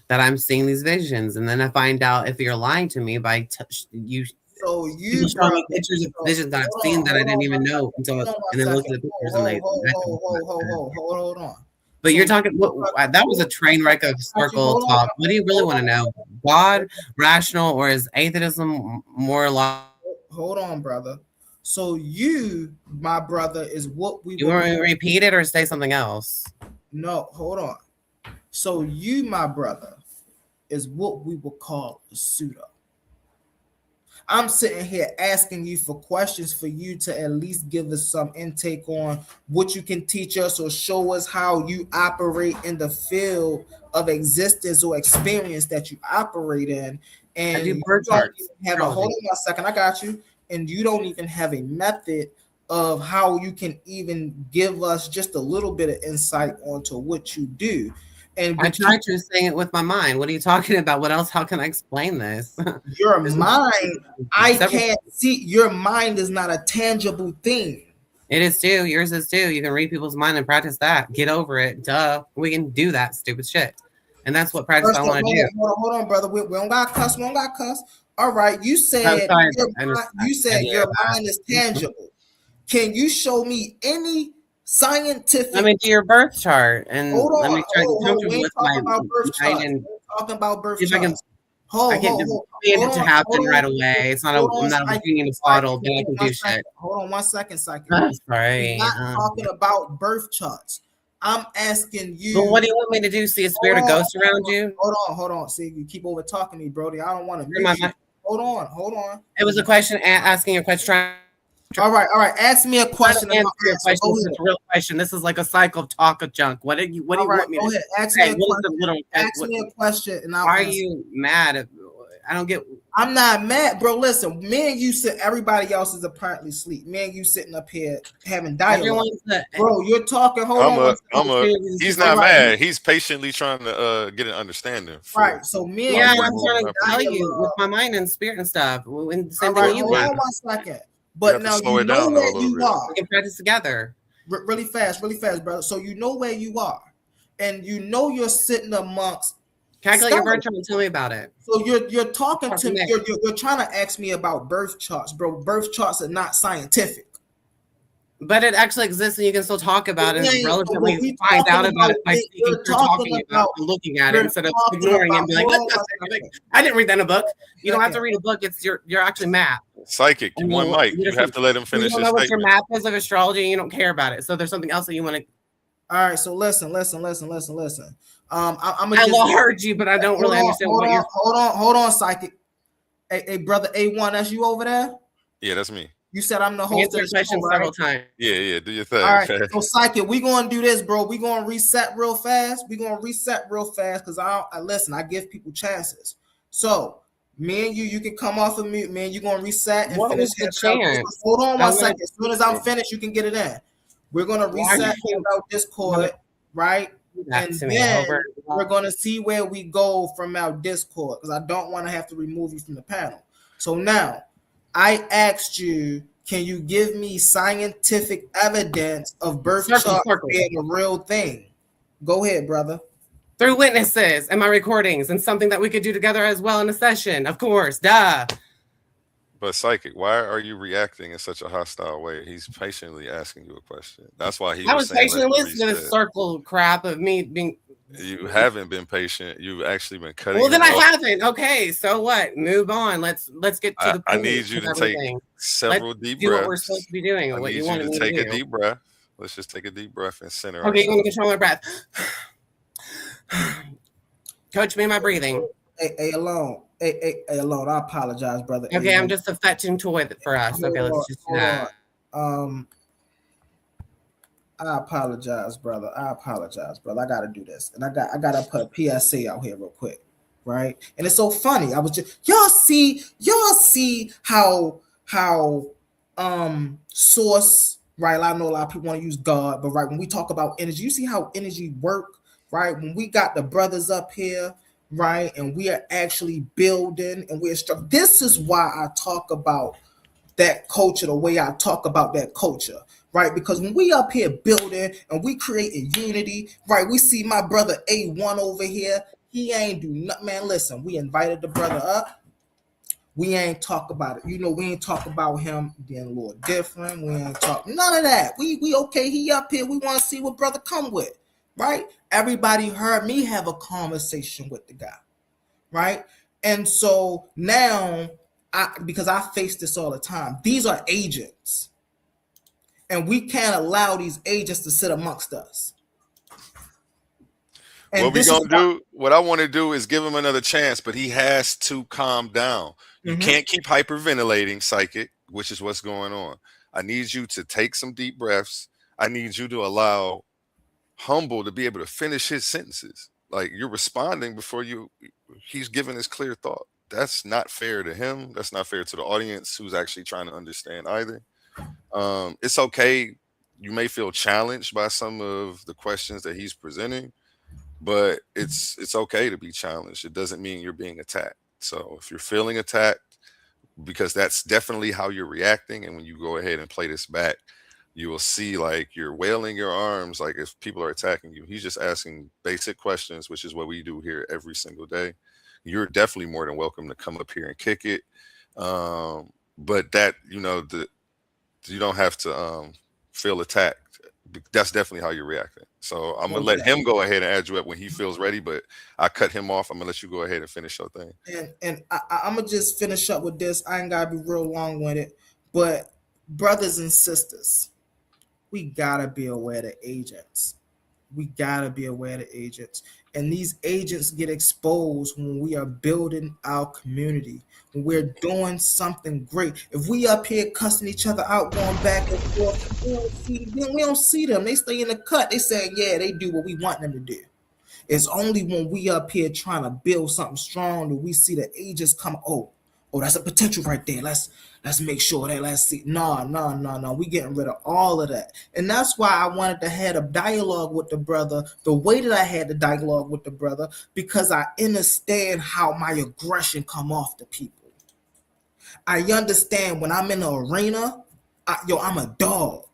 that I'm seeing these visions. And then I find out if you're lying to me by you showing me pictures of visions that I've seen that I didn't even know until and then look at the pictures and they hold on. But you're talking, that was a train wreck of circle talk. What do you really want to know? God, rational, or is atheism more like? Hold on, brother. So you, my brother, is what we... You want me to repeat it or say something else? No, hold on. So you, my brother, is what we would call a pseudo. I'm sitting here asking you for questions for you to at least give us some intake on what you can teach us or show us how you operate in the field of existence or experience that you operate in. And I do birth charts. Hold on one second, I got you. And you don't even have a method of how you can even give us just a little bit of insight onto what you do. And I tried to say it with my mind. What are you talking about? What else? How can I explain this? Your mind, I can't see. Your mind is not a tangible thing. It is too. Yours is too. You can read people's mind and practice that. Get over it. Duh. We can do that stupid shit. And that's what practice I want to do. Hold on, brother. We don't got cuss. We don't got cuss. All right. You said your mind is tangible. Can you show me any scientific? Let me do your birth chart and let me try to come with my mind. Talking about birth chart. I can't demand it to happen right away. It's not. I'm not repeating the bottle, but I can do shit. Hold on 1 second, Psychic. Sorry. I'm not talking about birth charts. I'm asking you. But what do you want me to do? See a spirit of ghosts around you? Hold on. See, you keep over talking me, Brody. I don't want to. Hold on. It was a question asking a question. All right. Ask me a question. Answer your question. This is a real question. This is like a cycle of talk of junk. What do you want me to do? Ask me a question. And why are you mad? I don't get. I'm not mad, bro. Listen, me and you everybody else is apparently asleep. Me and you sitting up here having dialogue. Bro, you're talking. Hold on. He's not mad. He's patiently trying to get an understanding. Right. So me and I'm trying to tell you with my mind and spirit and stuff. And the same thing you hold on 1 second. But now you know where you are. We can practice together. Really fast, brother. So you know where you are, and you know you're sitting amongst. Calculate your birth chart and tell me about it. So you're talking to me. You're trying to ask me about birth charts, bro. Birth charts are not scientific. But it actually exists, and you can still talk about it. And relatively find out about it by speaking through talking about and looking at it instead of ignoring it and be like, I didn't read that in a book. You don't have to read a book. It's you're actually math. Psychic. One mic. You have to let him finish. You don't know what your math is of astrology, and you don't care about it. So there's something else that you want to. All right. So listen. I heard you, but I don't really understand what you're. Hold on, Psychic. Hey, brother A1, that's you over there? Yeah, that's me. You said I'm the host of the show, right? Several times. Yeah, do your thing. All right, so Psychic, we gonna do this, bro. We gonna reset real fast. Because I give people chances. So me and you can come off of mute, man. You gonna reset and What finish was the chance? Hold on one second. As soon as I'm finished, you can get it in. We're gonna reset our Discord, right? And then we're gonna see where we go from our Discord, because I don't want to have to remove you from the panel. So now I asked you, can you give me scientific evidence of birth chart being a real thing? Go ahead, brother. Through witnesses and my recordings, and something that we could do together as well in a session, of course. Duh. But Psychic, why are you reacting in such a hostile way? He's patiently asking you a question. That's why he I was was patiently listening to this circle crap of me being. You haven't been patient. You've actually been cutting. Well, then I haven't. Okay, so what? Move on. Let's get to the point. I need you to take several deep breaths. Do what we're supposed to be doing. I What need you you want to me take to a do. deep breath. Let's just take a deep breath and center. Okay, you want to control my breath. Coach me in my breathing. Hey, alone. Hey, alone. I apologize, brother. Okay, I'm just a fetching toy for us. Okay, let's just do that. I apologize, brother. I gotta do this, and I gotta put a PSA out here real quick, right? And it's so funny. I was just y'all see how source, right? I know a lot of people want to use God, but right when we talk about energy, you see how energy work, right? When we got the brothers up here, right, and we are actually building and we're struck. This is why I talk about that culture the way I talk about that culture, right? Because when we up here building and we creating unity, right? We see my brother A1 over here. He ain't do nothing, man. Listen, we invited the brother up. We ain't talk about it. You know, we ain't talk about him being a little different. We ain't talk none of that. We okay. He up here. We want to see what brother come with, right? Everybody heard me have a conversation with the guy, right? And so now, because I face this all the time, these are agents. And we can't allow these agents to sit amongst us. And what we gonna do? What I want to do is give him another chance, but he has to calm down. You can't keep hyperventilating, Psychic, which is what's going on. I need you to take some deep breaths. I need you to allow Humble to be able to finish his sentences. Like, you're responding before he's giving his clear thought. That's not fair to him. That's not fair to the audience who's actually trying to understand either. It's okay. You may feel challenged by some of the questions that he's presenting, but it's okay to be challenged. It doesn't mean you're being attacked. So if you're feeling attacked, because that's definitely how you're reacting, and when you go ahead and play this back, you will see like you're wailing your arms like if people are attacking you. He's just asking basic questions, which is what we do here every single day. You're definitely more than welcome to come up here and kick it. But that, you don't have to feel attacked. That's definitely how you're reacting. So I'm gonna let him go ahead and add you up when he feels ready, but I cut him off. I'm gonna let you go ahead and finish your thing. And I'm gonna just finish up with this. I ain't gotta be real long with it, but brothers and sisters, we gotta be aware of the agents. We gotta be aware of the agents. And these agents get exposed when we are building our community, when we're doing something great. If we up here cussing each other out, going back and forth, we don't see them. They stay in the cut. They say, yeah, they do what we want them to do. It's only when we up here trying to build something strong that we see the agents come, oh, that's a potential right there. Let's make sure that let's see. No. We getting rid of all of that. And that's why I wanted to have a dialogue with the brother the way that I had the dialogue with the brother, because I understand how my aggression come off to people. I understand when I'm in the arena, I'm a dog.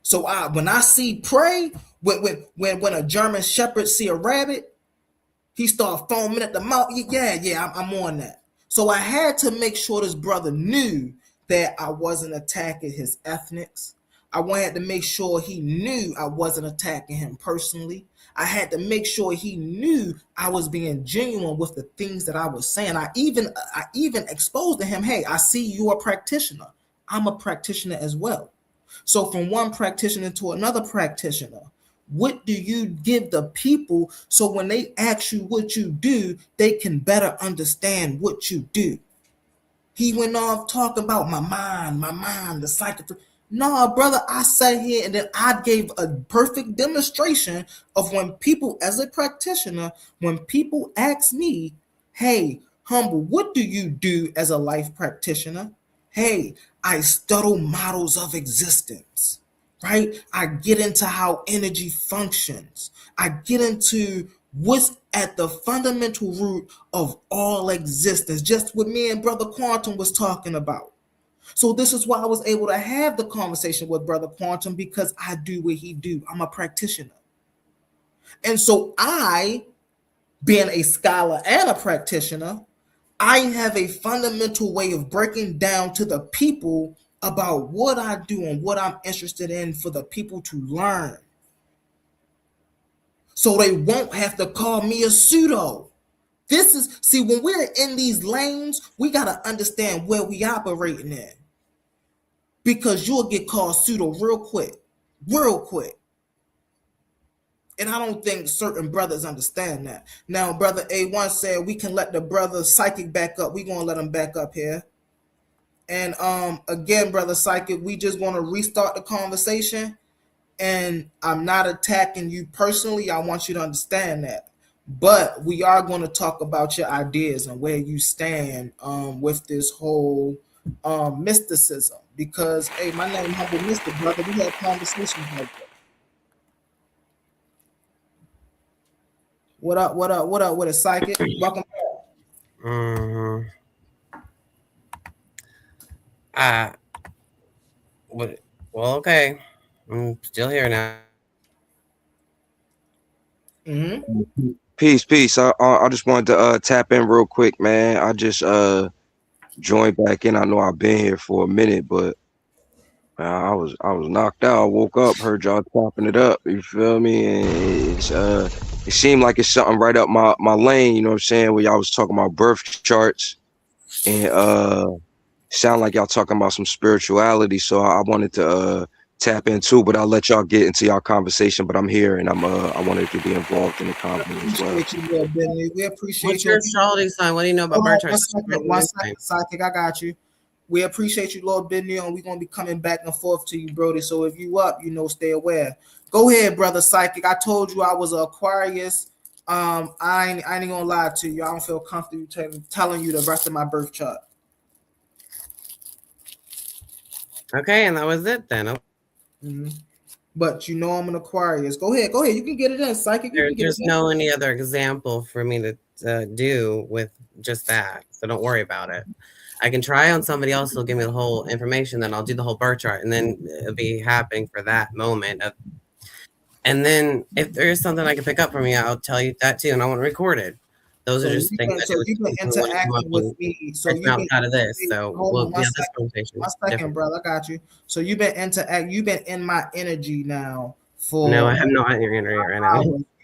So when I see prey, when a German shepherd see a rabbit, he start foaming at the mouth. Yeah, I'm on that. So I had to make sure this brother knew that I wasn't attacking his ethnics. I wanted to make sure he knew I wasn't attacking him personally. I had to make sure he knew I was being genuine with the things that I was saying. I even exposed to him, hey, I see you're a practitioner. I'm a practitioner as well. So from one practitioner to another practitioner, what do you give the people so when they ask you what you do, they can better understand what you do? He went off talking about my mind, the psychic. No, brother, I sat here and then I gave a perfect demonstration of when people, as a practitioner, when people ask me, hey, Humble, what do you do as a life practitioner? Hey, I study models of existence, right? I get into how energy functions. I get into what's at the fundamental root of all existence, just what me and Brother Quantum was talking about. So this is why I was able to have the conversation with Brother Quantum, because I do what he do. I'm a practitioner. And so I, being a scholar and a practitioner, I have a fundamental way of breaking down to the people about what I do and what I'm interested in for the people to learn. So they won't have to call me a pseudo. This is, see, when we're in these lanes, we got to understand where we operating in. Because you'll get called pseudo real quick. And I don't think certain brothers understand that. Now, Brother A1 said we can let the brother Psychic back up. We're going to let him back up here. And again, Brother Psychic, we just want to restart the conversation. And I'm not attacking you personally. I want you to understand that. But we are going to talk about your ideas and where you stand with this whole mysticism. Because, hey, my name is Humble Mystic, brother. We had conversations like that. What up with a Psychic? Welcome back. Well, okay. I'm still here now. Mm-hmm. Peace. I just wanted to tap in real quick, man. I just joined back in. I know I've been here for a minute, but I was knocked out. I woke up, heard y'all chopping it up. You feel me? And it's it seemed like it's something right up my lane. You know what I'm saying? Where y'all was talking about birth charts, and sound like y'all talking about some spirituality. So I wanted to tap into, but I'll let y'all get into y'all conversation. But I'm here, and I wanted to be involved in the conversation as well. We appreciate What's your astrology sign? What do you know about birth charts? One second, Psychic, I got you. We appreciate you, Lord Benny, and we're gonna be coming back and forth to you, Brody. So if you up, stay aware. Go ahead, Brother Psychic. I told you I was an Aquarius. I ain't gonna lie to you. I don't feel comfortable telling you the rest of my birth chart. Okay, and that was it then. Mm-hmm. But I'm an Aquarius. Go ahead. You can get it in, Psychic. There's no any other example for me to do with just that, so don't worry about it. I can try on somebody else who'll give me the whole information, then I'll do the whole birth chart, and then it'll be happening for that moment. And then if there is something I can pick up from you, I'll tell you that too, and I want to record it. Those are just things that you've been interacting with me. So you've been outside of this. So we'll have this conversation. One second, brother. I got you. So you've been You've been in my energy now for. No, I have not in your energy right now.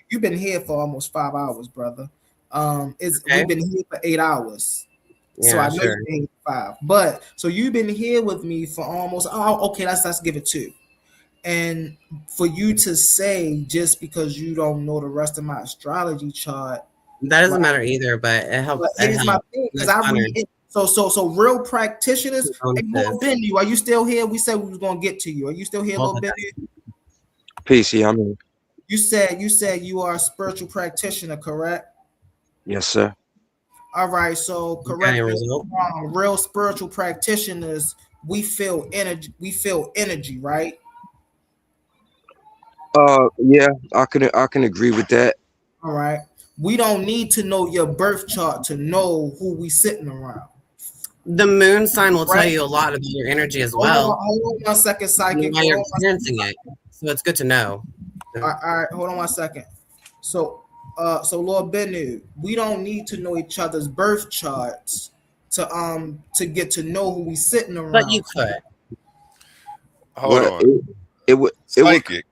You've been here for almost 5 hours, brother. We've been here for 8 hours. Yeah, so I know you've been here for 5. But so you've been here with me for almost. Okay. Let's give it 2. And for you to say just because you don't know the rest of my astrology chart. That doesn't matter either, but it helps. But here's my thing, because I read it. So real practitioners. Hey, Lil Benny, are you still here? We said we was gonna get to you. Are you still here, Lil Benny? Peace, yeah, I'm here. You said you are a spiritual practitioner, correct? Yes, sir. All right, so correct. Real spiritual practitioners, we feel energy. We feel energy, right? Yeah, I can agree with that. All right. We don't need to know your birth chart to know who we sitting around. The moon sign will tell you a lot about your energy as well. Hold on 1 second, Psychic. While you're experiencing it, so it's good to know. All right, hold on 1 second. So Lord Bennu, we don't need to know each other's birth charts to get to know who we sitting around. But you could. Hold on. Psychic.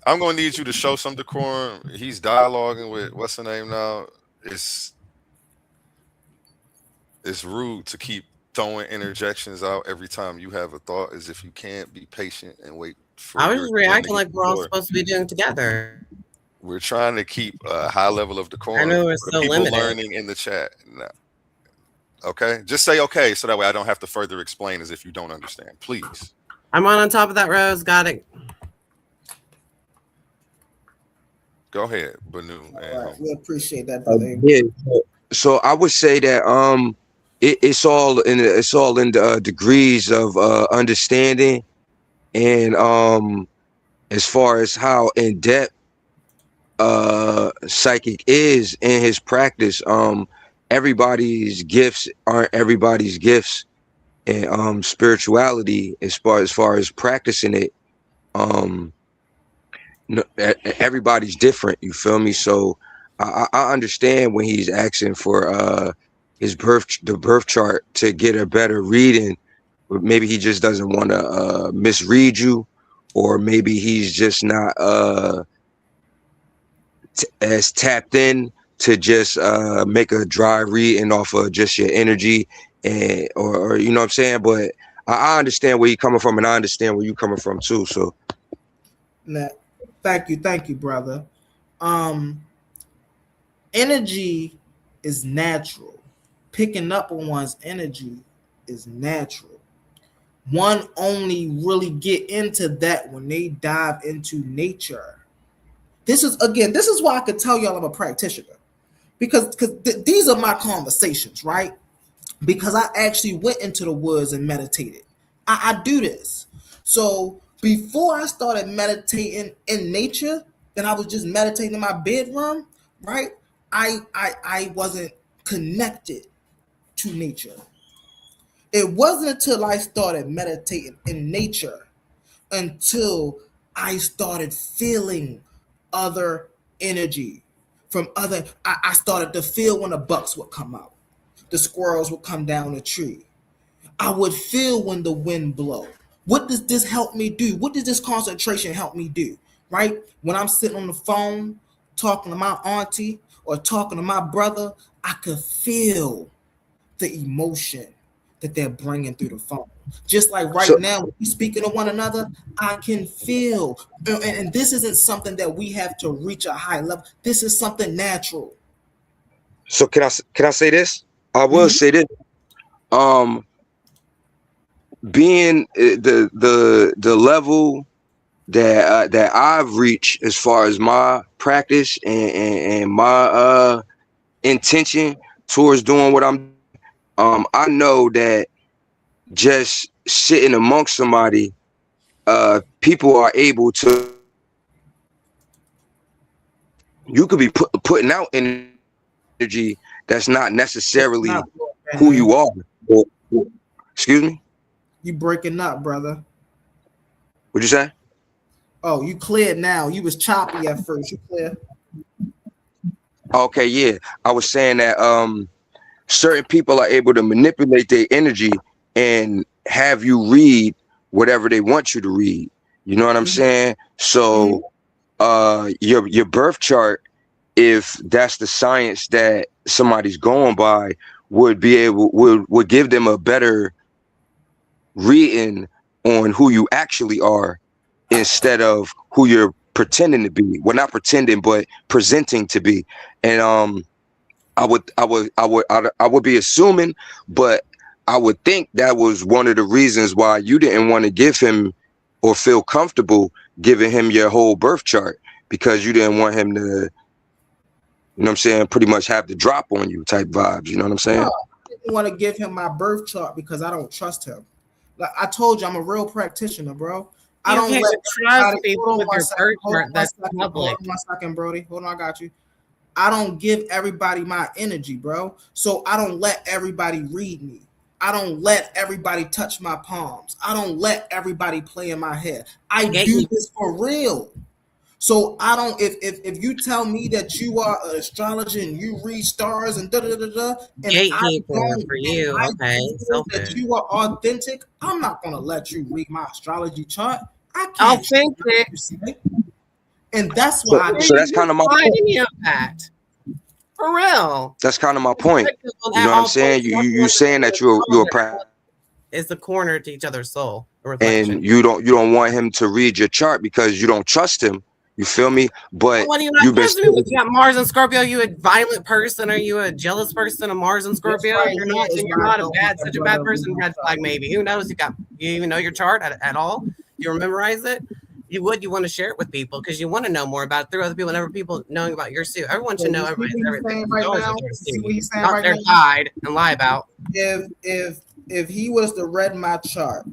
I'm gonna need you to show some decorum. He's dialoguing with what's the name now. It's rude to keep throwing interjections out every time you have a thought, as if you can't be patient and wait for. I was just reacting like we're all supposed to be doing together. We're trying to keep a high level of decorum. I know we're so people limited. Learning in the chat. Nah. Okay, just say okay, so that way I don't have to further explain as if you don't understand. Please. I'm on top of that, Rose. Got it. Go ahead, Banu. All right, we appreciate that, brother. Yeah. So I would say that it's all in the degrees of understanding, and as far as how in depth psychic is in his practice, everybody's gifts aren't everybody's gifts, and spirituality as far as practicing it, everybody's different. You feel me? So I understand when he's asking for the birth chart to get a better reading. Maybe he just doesn't want to misread you, or maybe he's just not as tapped in to just make a dry reading off of just your energy, and or you know what I'm saying. But I understand where you're coming from, and I understand where you're coming from too. So, thank you, brother. Energy is natural. Picking up on one's energy is natural. One only really get into that when they dive into nature. This is why I could tell y'all I'm a practitioner, because these are my conversations, right? Because I actually went into the woods and meditated. I do this. So before I started meditating in nature, then I was just meditating in my bedroom, right? I wasn't connected to nature. It wasn't until I started meditating in nature until I started feeling other energy from other. I started to feel when the bucks would come out, the squirrels would come down the tree. I would feel when the wind blow. What does this help me do? What does this concentration help me do? Right? When I'm sitting on the phone talking to my auntie or talking to my brother, I could feel the emotion that they're bringing through the phone. Just like now, when we're speaking to one another, I can feel. And this isn't something that we have to reach a high level. This is something natural. So can I say this? I will say this. Being the level that I've reached as far as my practice and my intention towards doing what I'm, I know that just sitting amongst somebody, people are able to. You could be putting out energy that's not necessarily who you are. Excuse me? You breaking up, brother. What'd you say? Oh, you cleared now. You was choppy at first. You clear? Okay, yeah. I was saying that certain people are able to manipulate their energy and have you read whatever they want you to read. You know what I'm saying? So your birth chart, if that's the science that somebody's going by, would give them a better reading on who you actually are instead of who you're pretending to be. Well, not pretending, but presenting to be. And I would be assuming, but I would think that was one of the reasons why you didn't want to give him or feel comfortable giving him your whole birth chart, because you didn't want him to, you know what I'm saying, pretty much have to drop on you type vibes. You know what I'm saying? No, I didn't want to give him my birth chart because I don't trust him. Like I told you, I'm a real practitioner, bro. I don't let trust people with your birth chart. That's Hold public. on 1 second, Brody. Hold on, I got you. I don't give everybody my energy, bro. So I don't let everybody read me. I don't let everybody touch my palms. I don't let everybody play in my head. I do this for real. So I don't. If you tell me that you are an astrologer and you read stars and and gatekeeper for you, okay, that you are authentic, I'm not gonna let you read my astrology chart. I can't. Authentic. And that's why. So that's kind of my point. Impact. For real. That's kind of my point. You know what I'm saying? You saying that you're a is the corner to each other's soul, and you don't want him to read your chart because you don't trust him. You feel me? But What do you you've been you got Mars and Scorpio? You a violent person? Are you a jealous person? A Mars and Scorpio? right You're here not. is You're where I not go a with bad, that such a brother bad person. reading Red my flag, maybe. Who knows? You even know your chart at all? You memorize it? You want to share it with people because you want to know more about it through other people and other people knowing about yours too. Everyone should know everybody's everything. Right Always now, interested see in what you. he's saying Not right their now? side and lie about. If he was to read my chart,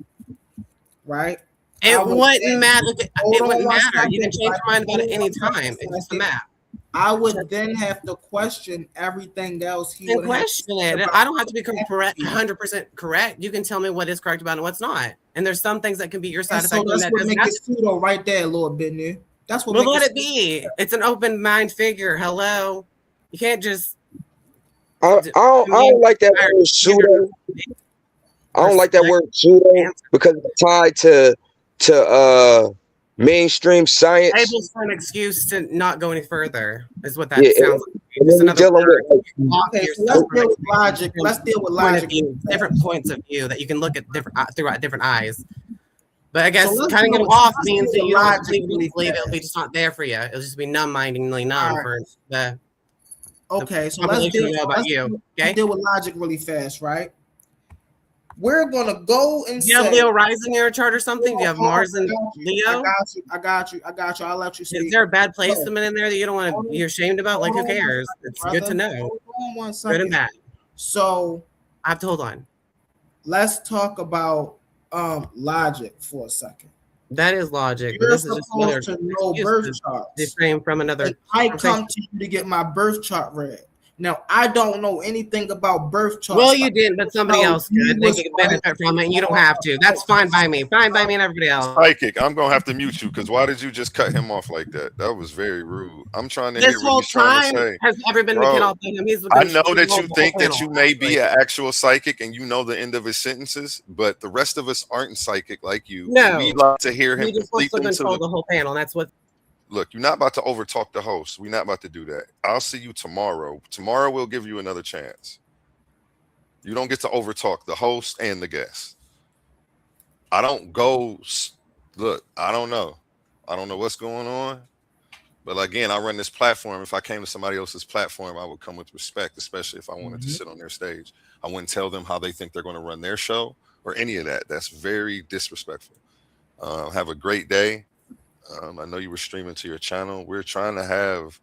right? It wouldn't matter. Hold It on wouldn't one matter. You can second. change your mind about it any time. It's just a map. I would then have to question everything else he And would have to question say it. about I don't have to be correct, 100% correct. You can tell me what is correct about it and what's not. And there's some things that can be your side And so effect. that's And that what doesn't make have it to. pseudo right there, Lord Bennu. That's what Well, make let it it be. It's an open mind figure. Hello. You can't just. I don't like that word pseudo. I don't like that word pseudo because it's tied to mainstream science. Able for an excuse to not go any further is what that Yeah, sounds like. and Just then another dealing word. with, Block Okay, so yourself let's from deal with logic. Let's deal with point of logic. view, different points of view that you can look at different through different eyes. But I guess let's cutting deal it with- off let's means that deal with you don't logic completely really it'll be just not there for you. It'll just be numb-mindedly numb All right. for the. Okay, so population let's deal, to know about you. let's deal with logic really fast, right? We're gonna go and Do you have say, Leo rising in your chart or something? Do you have Mars and Leo? I got you. I'll let you speak. Is there a bad placement in there that you don't want to? You're ashamed about? Like, who Hold on one cares? second, It's good to brother. know. Hold on one Good second. and bad. So I have to hold on. let's talk about logic for a second. That is logic. But You're this is just another supposed to know birth charts. They frame from another. I come to you to get my birth chart read. Now I don't know anything about birth charts. Well, you didn't, but somebody No, else you could. They was could benefit from it, and you don't have to. That's fine by me. Fine by me and everybody else. Psychic, I'm gonna have to mute you because why did you just cut him off like that? That was very rude. I'm trying to This hear what whole he's trying to time say. has every been Bro, the kid off him. He's I know that you the think whole that panel, you may be actually. an actual psychic and you know the end of his sentences, but the rest of us aren't psychic like you. No, We like to hear him you're just complete supposed to them to control the. the whole panel. That's what. Look, you're not about to overtalk the host. We're not about to do that. I'll see you tomorrow. Tomorrow we'll give you another chance. You don't get to overtalk the host and the guest. I don't go. Look, I don't know. I don't know what's going on. But again, I run this platform. If I came to somebody else's platform, I would come with respect, especially if I wanted to sit on their stage. I wouldn't tell them how they think they're going to run their show or any of that. That's very disrespectful. Have a great day. I know you were streaming to your channel. We're trying to have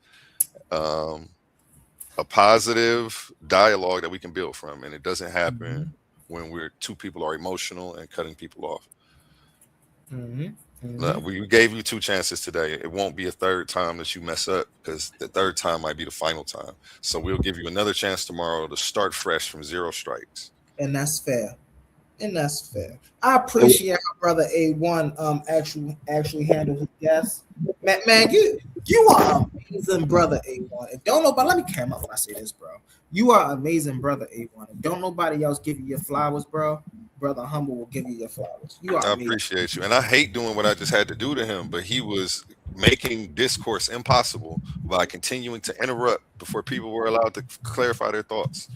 a positive dialogue that we can build from, and it doesn't happen when two people are emotional and cutting people off. We gave you 2 chances today. It won't be a third time that you mess up because the third time might be the final time. So we'll give you another chance tomorrow to start fresh from 0 strikes. And that's fair. I appreciate how brother A1 actually handled his guests. Man, you are amazing, brother A1. And don't nobody, let me come up when I say this, bro. You are amazing, brother A1. And don't nobody else give you your flowers, bro. Brother Humble will give you your flowers. You are I amazing. appreciate you. And I hate doing what I just had to do to him, but he was making discourse impossible by continuing to interrupt before people were allowed to clarify their thoughts.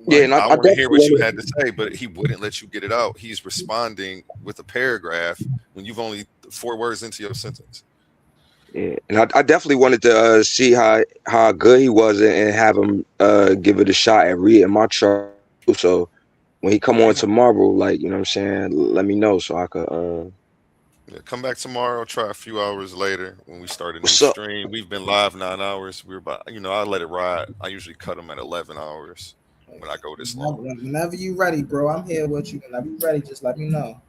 Yeah, and I want to hear what you definitely had to say, but he wouldn't let you get it out. He's responding with a paragraph when you've only 4 words into your sentence. Yeah, and I definitely wanted to see how good he was and have him give it a shot at reading my chart. So when he come on tomorrow, like, you know what I'm saying, let me know so I could Yeah, come back tomorrow. Try a few hours later when we start a new What's up? stream. We've been live 9 hours. We're about, I let it ride. I usually cut them at 11 hours when I go this long. Whenever you ready, bro, I'm here with you. Whenever you ready, just let me know.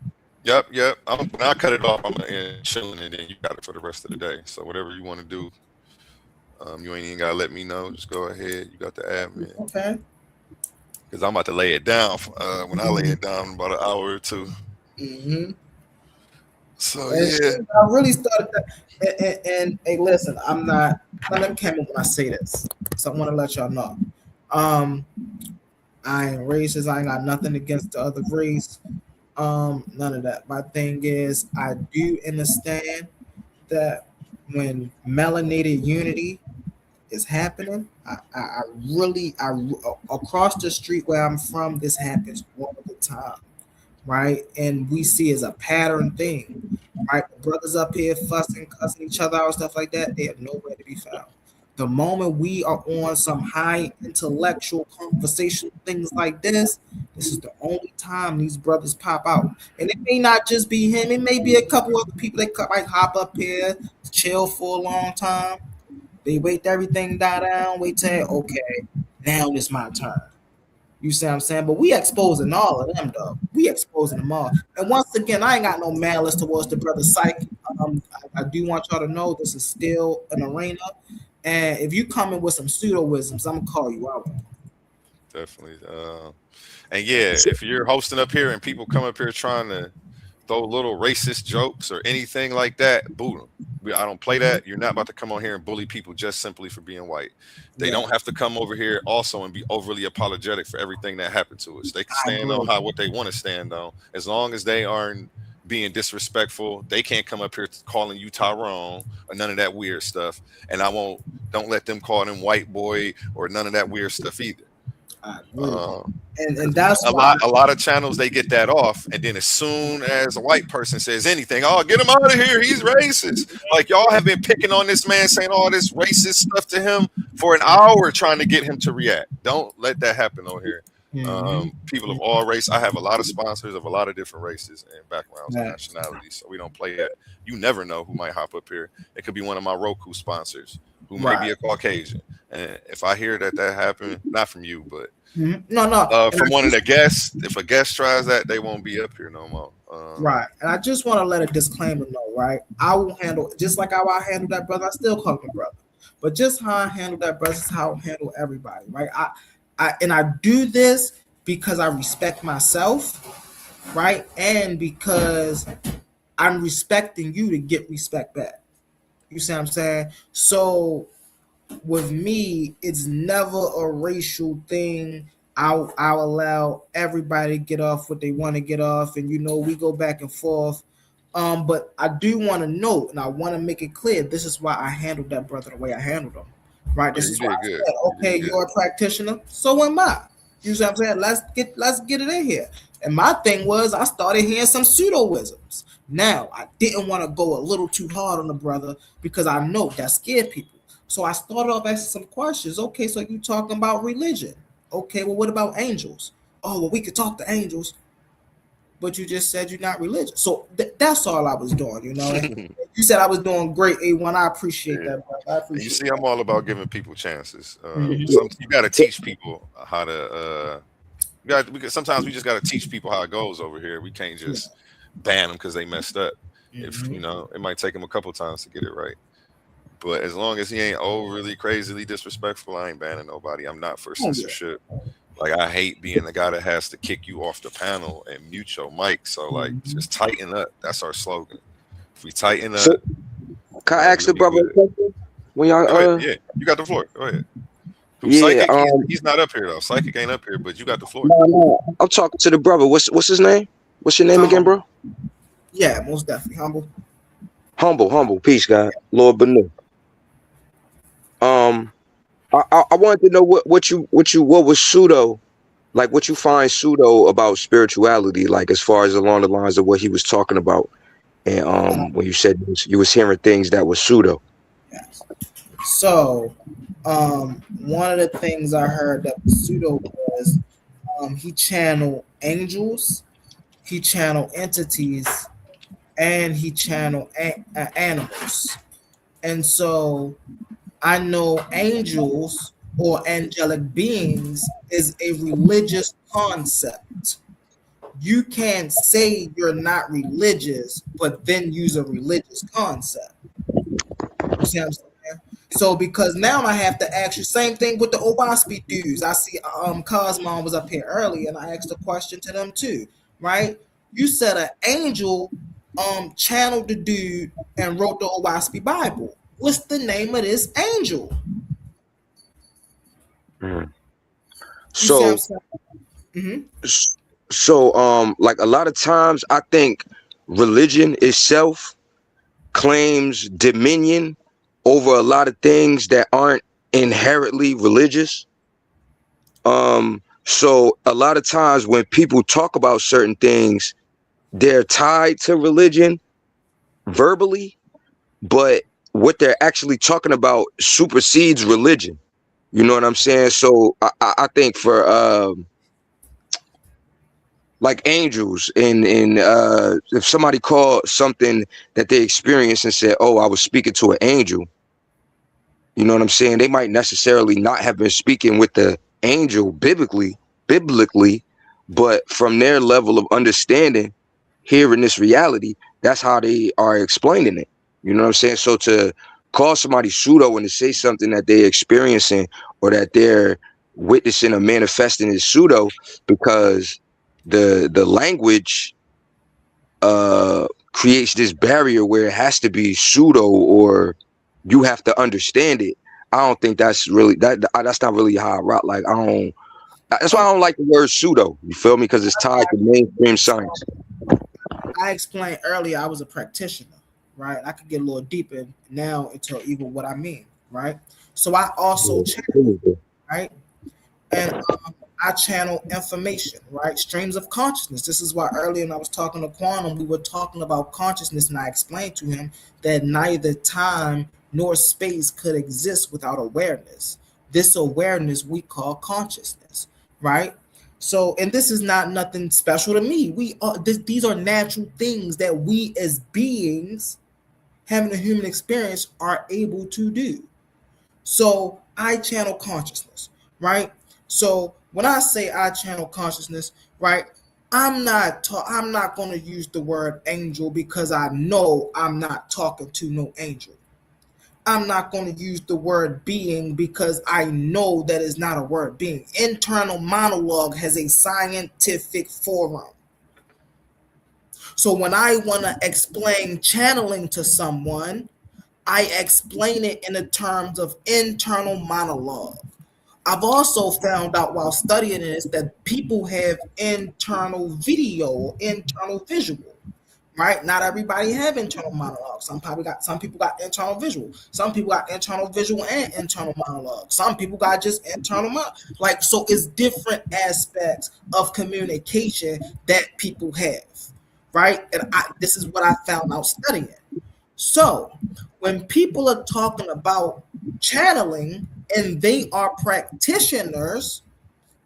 Yep. When I cut it off, I'm chilling, and then you got it for the rest of the day. So whatever you want to do, you ain't even gotta let me know. Just go ahead. You got the admin. Okay. Because I'm about to lay it down. When I lay it down, in about an hour or 2. So yeah, I really started that. And hey, listen, I'm not. Let me come in when I say this, so I want to let y'all know. I ain't racist. I ain't got nothing against the other race. None of that. My thing is, I do understand that when melanated unity is happening, I really across the street where I'm from, this happens all the time. right? And we see as a pattern thing, right? Brothers up here fussing, cussing each other out, stuff like that, they have nowhere to be found. The moment we are on some high intellectual conversation, things like this is the only time these brothers pop out. And it may not just be him, it may be a couple other people that might hop up here, chill for a long time. They wait everything die down, wait till, okay, now it's my turn. You see what I'm saying? But we exposing all of them, though. We exposing them all. And once again, I ain't got no malice towards the brother Psych. I do want y'all to know this is still an arena. And if you come in with some pseudo-wisdoms, I'm going to call you out. Definitely. And yeah, if you're hosting up here and people come up here trying to throw little racist jokes or anything like that, boo them. I don't play that. You're not about to come on here and bully people just simply for being white. They don't have to come over here also and be overly apologetic for everything that happened to us. They can stand on what they want to stand on. As long as they aren't being disrespectful, they can't come up here calling you Tyrone or none of that weird stuff. And don't let them call them white boy or none of that weird stuff either. And that's a lot of channels, they get that off, and then as soon as a white person says anything, oh, get him out of here, he's racist. Like, y'all have been picking on this man, saying all this racist stuff to him for an hour, trying to get him to react. Don't let that happen on here. People of all race. I have a lot of sponsors of a lot of different races and backgrounds and nationalities, so we don't play that. You never know who might hop up here. It could be one of my Roku sponsors who may be a Caucasian, and if I hear that happened, not from you, but from one of the guests, if a guest tries that, they won't be up here no more. Right. And I just want to let a disclaimer know, right? I will handle, just like how I handle that brother, I still call him brother. But just how I handle that brother is how I handle everybody, right? I do this because I respect myself, right? And because I'm respecting you to get respect back. You see what I'm saying? So with me, it's never a racial thing. I'll allow everybody to get off what they want to get off, and we go back and forth. But I do want to note, and I want to make it clear, this is why I handled that brother the way I handled him. Right? This is why I said, okay, you're a practitioner, so am I. You see what I'm saying? Let's get it in here. And my thing was, I started hearing some pseudo-wisdoms. Now, I didn't want to go a little too hard on the brother because I know that scared people. So I started off asking some questions. Okay, so you talking about religion. Okay, well, what about angels? Oh, well, we could talk to angels, but you just said you're not religious. So that's all I was doing, You said I was doing great, A1. I appreciate that, brother. You see, I'm all about giving people chances. You got to teach people how to. Sometimes we just got to teach people how it goes over here. We can't just ban them because they messed up. If it might take them a couple times to get it right. But as long as he ain't overly crazily disrespectful, I ain't banning nobody. I'm not for censorship. Like, I hate being the guy that has to kick you off the panel and mute your mic. So, like, just tighten up. That's our slogan. If we tighten up. Can I ask the brother a question? When y'all, yeah, you got the floor. Go ahead. Yeah, Psychic, he's not up here though. Psychic ain't up here, but you got the floor. No, I'm talking to the brother. What's his name? What's your name again, bro? Yeah, most definitely. Humble. Peace, God. Lord Benu. I wanted to know what was pseudo, like what you find pseudo about spirituality, like as far as along the lines of what he was talking about, and when you said you was hearing things that were pseudo. Yes. So, one of the things I heard that was pseudo was he channeled angels, he channeled entities, and he channeled animals, and so. I know angels or angelic beings is a religious concept. You can't say you're not religious, but then use a religious concept. You see what I'm saying? So because now I have to ask you, same thing with the Owaspi dudes. I see Cosmon was up here early and I asked a question to them too, right? You said an angel channeled the dude and wrote the Owaspi Bible. What's the name of this angel? So, like a lot of times, I think religion itself claims dominion over a lot of things that aren't inherently religious. So a lot of times when people talk about certain things, they're tied to religion verbally, but what they're actually talking about supersedes religion. You know what I'm saying? So I think for like angels and if somebody called something that they experienced and said, oh, I was speaking to an angel, you know what I'm saying? They might necessarily not have been speaking with the angel biblically, but from their level of understanding here in this reality, that's how they are explaining it. You know what I'm saying? So to call somebody pseudo and to say something that they're experiencing or that they're witnessing or manifesting is pseudo because the language creates this barrier where it has to be pseudo or you have to understand it. I don't think that's really that's not really how I rock. Like that's why I don't like the word pseudo. You feel me? Because it's tied to mainstream science. I explained earlier I was a practitioner, right? I could get a little deeper now into even what I mean, right? So I also channel, right? And I channel information, right? Streams of consciousness. This is why earlier when I was talking to Quantum, we were talking about consciousness, and I explained to him that neither time nor space could exist without awareness. This awareness we call consciousness, right? So, and this is not nothing special to me. These are natural things that we as beings having a human experience are able to do. So I channel consciousness, right? So when I say I channel consciousness, right, I'm not going to use the word angel because I know I'm not talking to no angel. I'm not going to use the word being because I know that is not a word being. Internal monologue has a scientific forum. So when I want to explain channeling to someone, I explain it in the terms of internal monologue. I've also found out while studying this that people have internal video, internal visual. Right? Not everybody have internal monologue. Some people got internal visual. Some people got internal visual and internal monologue. Some people got just internal monologue. So it's different aspects of communication that people have. Right? And this is what I found out studying. So when people are talking about channeling and they are practitioners,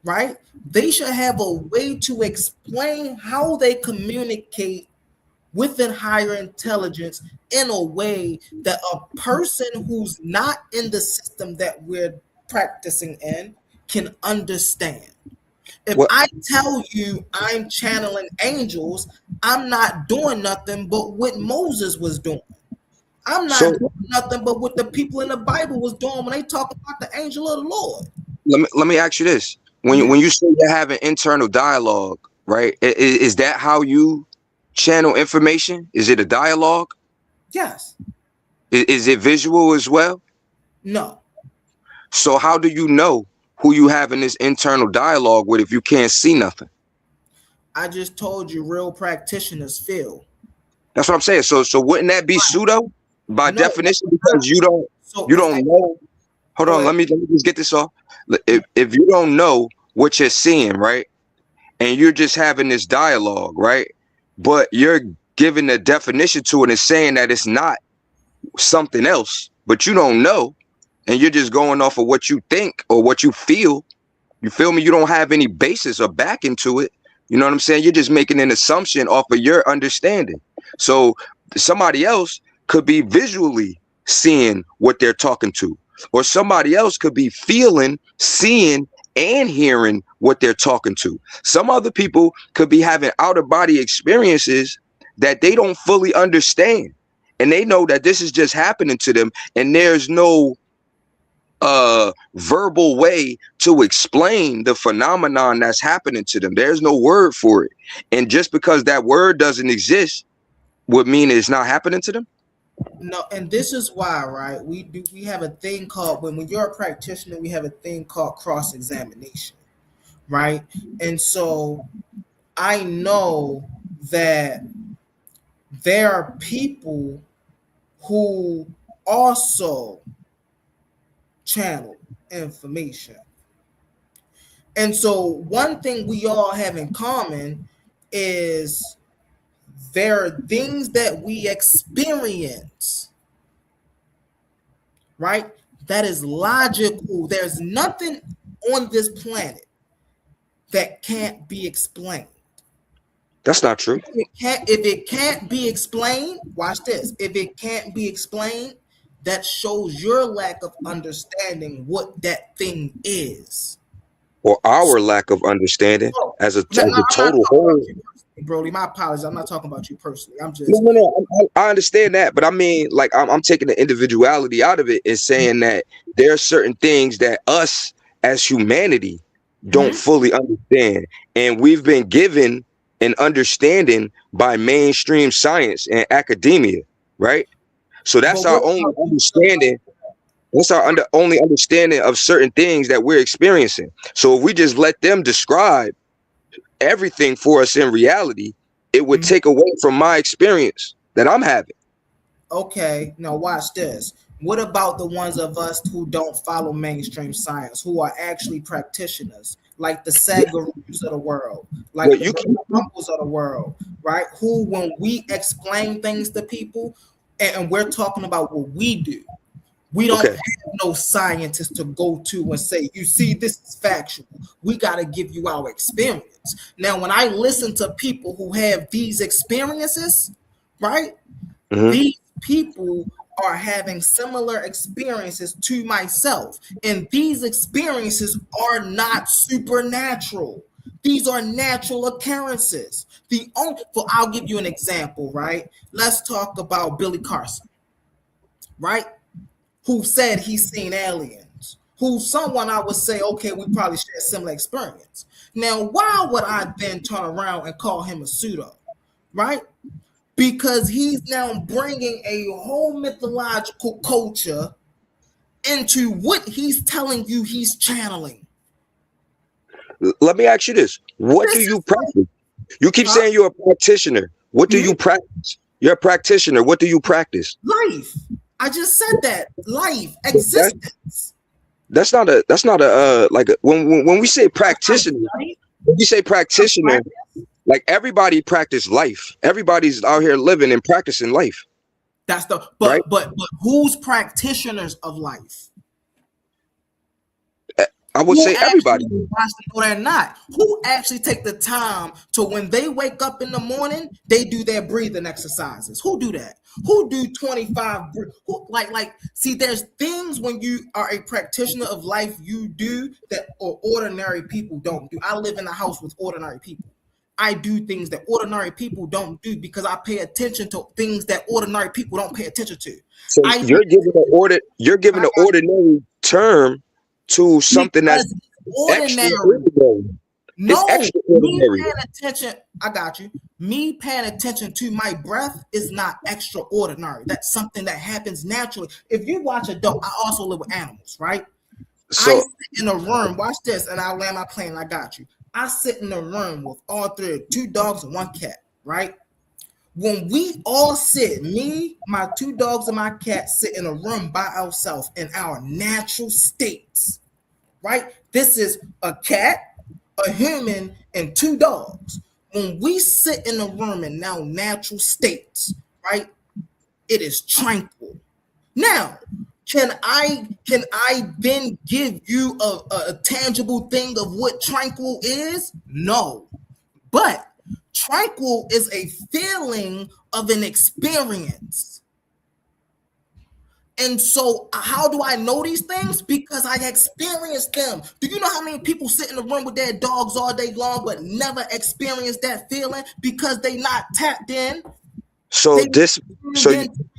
right? They should have a way to explain how they communicate within higher intelligence in a way that a person who's not in the system that we're practicing in can understand. If I tell you I'm channeling angels, I'm not doing nothing but what Moses was doing. I'm not doing nothing but what the people in the Bible was doing when they talk about the angel of the Lord. Let me ask you this. When you say you're having internal dialogue, right? Is that how you channel information? Is it a dialogue? Yes. Is it visual as well? No. So how do you know who you having this internal dialogue with if you can't see nothing? I just told you real practitioners feel. That's what I'm saying. So wouldn't that be pseudo by definition because you don't know? Hold on, let me just get this off. If you don't know what you're seeing, right? And you're just having this dialogue, right? But you're giving a definition to it and saying that it's not something else, but you don't know, and you're just going off of what you think or what you feel. You feel me? You don't have any basis or backing to it. You know what I'm saying? You're just making an assumption off of your understanding. So somebody else could be visually seeing what they're talking to, or somebody else could be feeling, seeing, and hearing what they're talking to. Some other people could be having out-of-body experiences that they don't fully understand, and they know that this is just happening to them, and there's no verbal way to explain the phenomenon that's happening to them. There's no word for it, and just because that word doesn't exist would mean it's not happening to them. No, and this is why, right? We have a thing called, when you're a practitioner, we have a thing called cross-examination, right? And so I know that there are people who also channel information. And so one thing we all have in common is there are things that we experience, right? That is logical. There's nothing on this planet that can't be explained. That's not true. If it can't be explained, watch this. If it can't be explained, that shows your lack of understanding what that thing is. Or our lack of understanding as a total whole. Brody, my apologies. I'm not talking about you personally. I'm just No. I understand that, but I mean, like, I'm taking the individuality out of it and saying that there are certain things that us as humanity don't fully understand, and we've been given an understanding by mainstream science and academia, right? So that's our only understanding. That's our only understanding of certain things that we're experiencing. So if we just let them describe everything for us in reality, it would take away from my experience that I'm having. Okay, now watch this. What about the ones of us who don't follow mainstream science, who are actually practitioners, like the Sagaroos of the world, like the Rumpels of the world, right? Who, when we explain things to people, and we're talking about what we do, we don't have no scientists to go to and say, you see, this is factual. We got to give you our experience. Now, when I listen to people who have these experiences, right? These people are having similar experiences to myself. And these experiences are not supernatural. These are natural occurrences. I'll give you an example, right? Let's talk about Billy Carson, right? Who said he's seen aliens, who's someone I would say, okay, we probably share a similar experience. Now, why would I then turn around and call him a pseudo, right? Because he's now bringing a whole mythological culture into what he's telling you he's channeling. Let me ask you this. What do you practice? You keep saying you're a practitioner. What do you practice? You're a practitioner. What do you practice? Life. I just said that. Life, existence. That's not a like when we say practitioner, like everybody practice life. Everybody's out here living and practicing life. That's but who's practitioners of life? I would say everybody. No, they're not. Who actually take the time to, when they wake up in the morning, they do their breathing exercises? Who do that? Who do 25? See, there's things when you are a practitioner of life you do that ordinary people don't do. I live in a house with ordinary people. I do things that ordinary people don't do because I pay attention to things that ordinary people don't pay attention to. So you're giving an ordinary term to something that's ordinary. No, it's extraordinary. Me paying attention, I got you. Me paying attention to my breath is not extraordinary. That's something that happens naturally. If you watch a dog, I also live with animals, right? So I sit in a room, watch this, and I'll land my plane. I got you. I sit in a room with all three, 2 dogs and 1 cat, right? When we all sit, me, my 2 dogs, and my cat sit in a room by ourselves in our natural states, right? This is a cat, a human, and 2 dogs. When we sit in a room in our natural states, right, it is tranquil. Now, can I then give you a tangible thing of what tranquil is? No, but tranquil is a feeling of an experience. And so how do I know these things? Because I experienced them. Do you know how many people sit in the room with their dogs all day long but never experience that feeling because they not tapped in?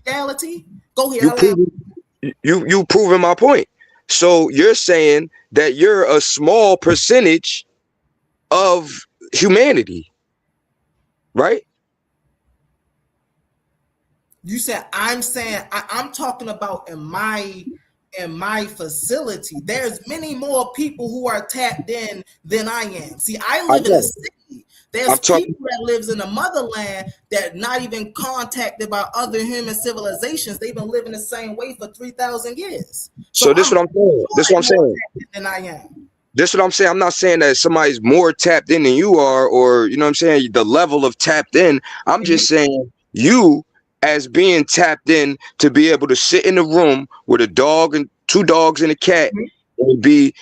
Reality? Go ahead. You proving my point. So you're saying that you're a small percentage of humanity, right? You said I'm saying I'm talking about in my facility. There's many more people who are tapped in than I am. See, I live in a city. There's people that lives in the motherland that not even contacted by other human civilizations. They've been living the same way for 3,000 years. So this is what I'm saying. This is what I'm saying. Than I am. That's what I'm saying. I'm not saying that somebody's more tapped in than you are, or you know what I'm saying, the level of tapped in. I'm just saying you as being tapped in to be able to sit in a room with a dog and 2 dogs and a cat and be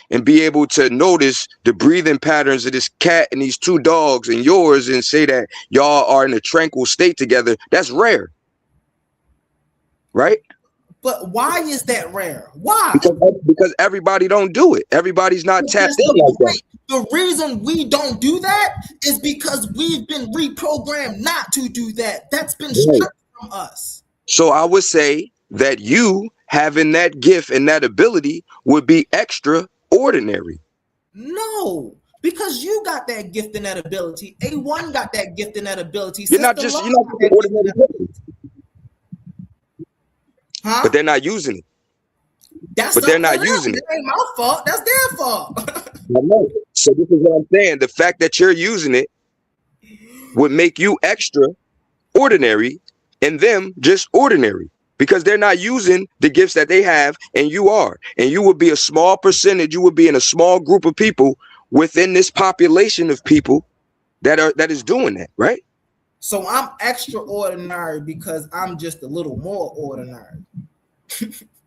able to notice the breathing patterns of this cat and these 2 dogs and yours and say that y'all are in a tranquil state together. That's rare. Right? But why is that rare? Why? Because everybody don't do it. Everybody's not tapped in like that. The reason we don't do that is because we've been reprogrammed not to do that. That's been stripped from us. So I would say that you having that gift and that ability would be extraordinary. No, because you got that gift and that ability. A1 got that gift and that ability. You're not just ordinary person. Huh? But they're not using it. They're not using it. That ain't my fault. That's their fault. I know. So this is what I'm saying. The fact that you're using it would make you extraordinary and them just ordinary, because they're not using the gifts that they have and you are. And you would be a small percentage. You would be in a small group of people within this population of people that is doing that, right? So I'm extraordinary because I'm just a little more ordinary.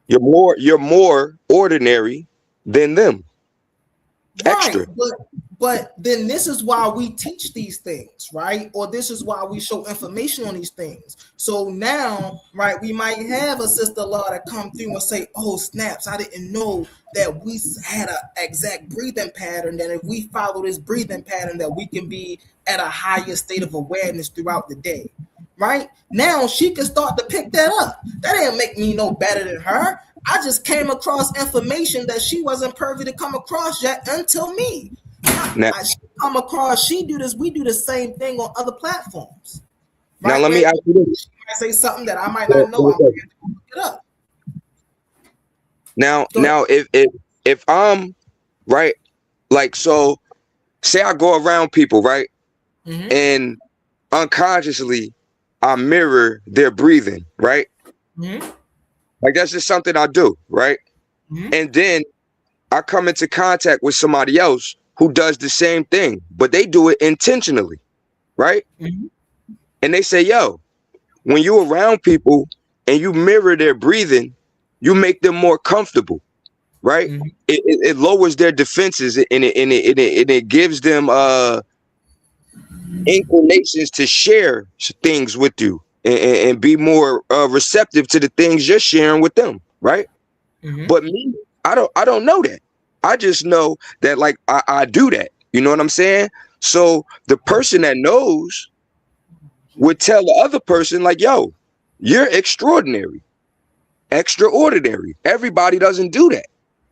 You're more ordinary than them. Extra. Right, but then this is why we teach these things, right? Or this is why we show information on these things. So now, right, we might have a sister law that come through and say, oh, snaps, I didn't know that we had an exact breathing pattern, that if we follow this breathing pattern that we can be at a higher state of awareness throughout the day, right? Now she can start to pick that up. That didn't make me no better than her. I just came across information that she wasn't privy to come across yet until me. Now, she do this, we do the same thing on other platforms. Right? Now let me ask you this. She might say something that I might not know. I'm going to look it up. Now if I'm right, like, so say I go around people, right? Mm-hmm. And unconsciously I mirror their breathing, right? Mm-hmm. Like that's just something I do, right? Mm-hmm. And then I come into contact with somebody else who does the same thing, but they do it intentionally, right? Mm-hmm. And they say, yo, when you're around people and you mirror their breathing, you make them more comfortable, right? Mm-hmm. It lowers their defenses and it gives them inclinations to share things with you and be more receptive to the things you're sharing with them, right? Mm-hmm. But me, I don't know that. I just know that, like, I do that. You know what I'm saying? So the person that knows would tell the other person, like, yo, you're extraordinary. Everybody doesn't do that.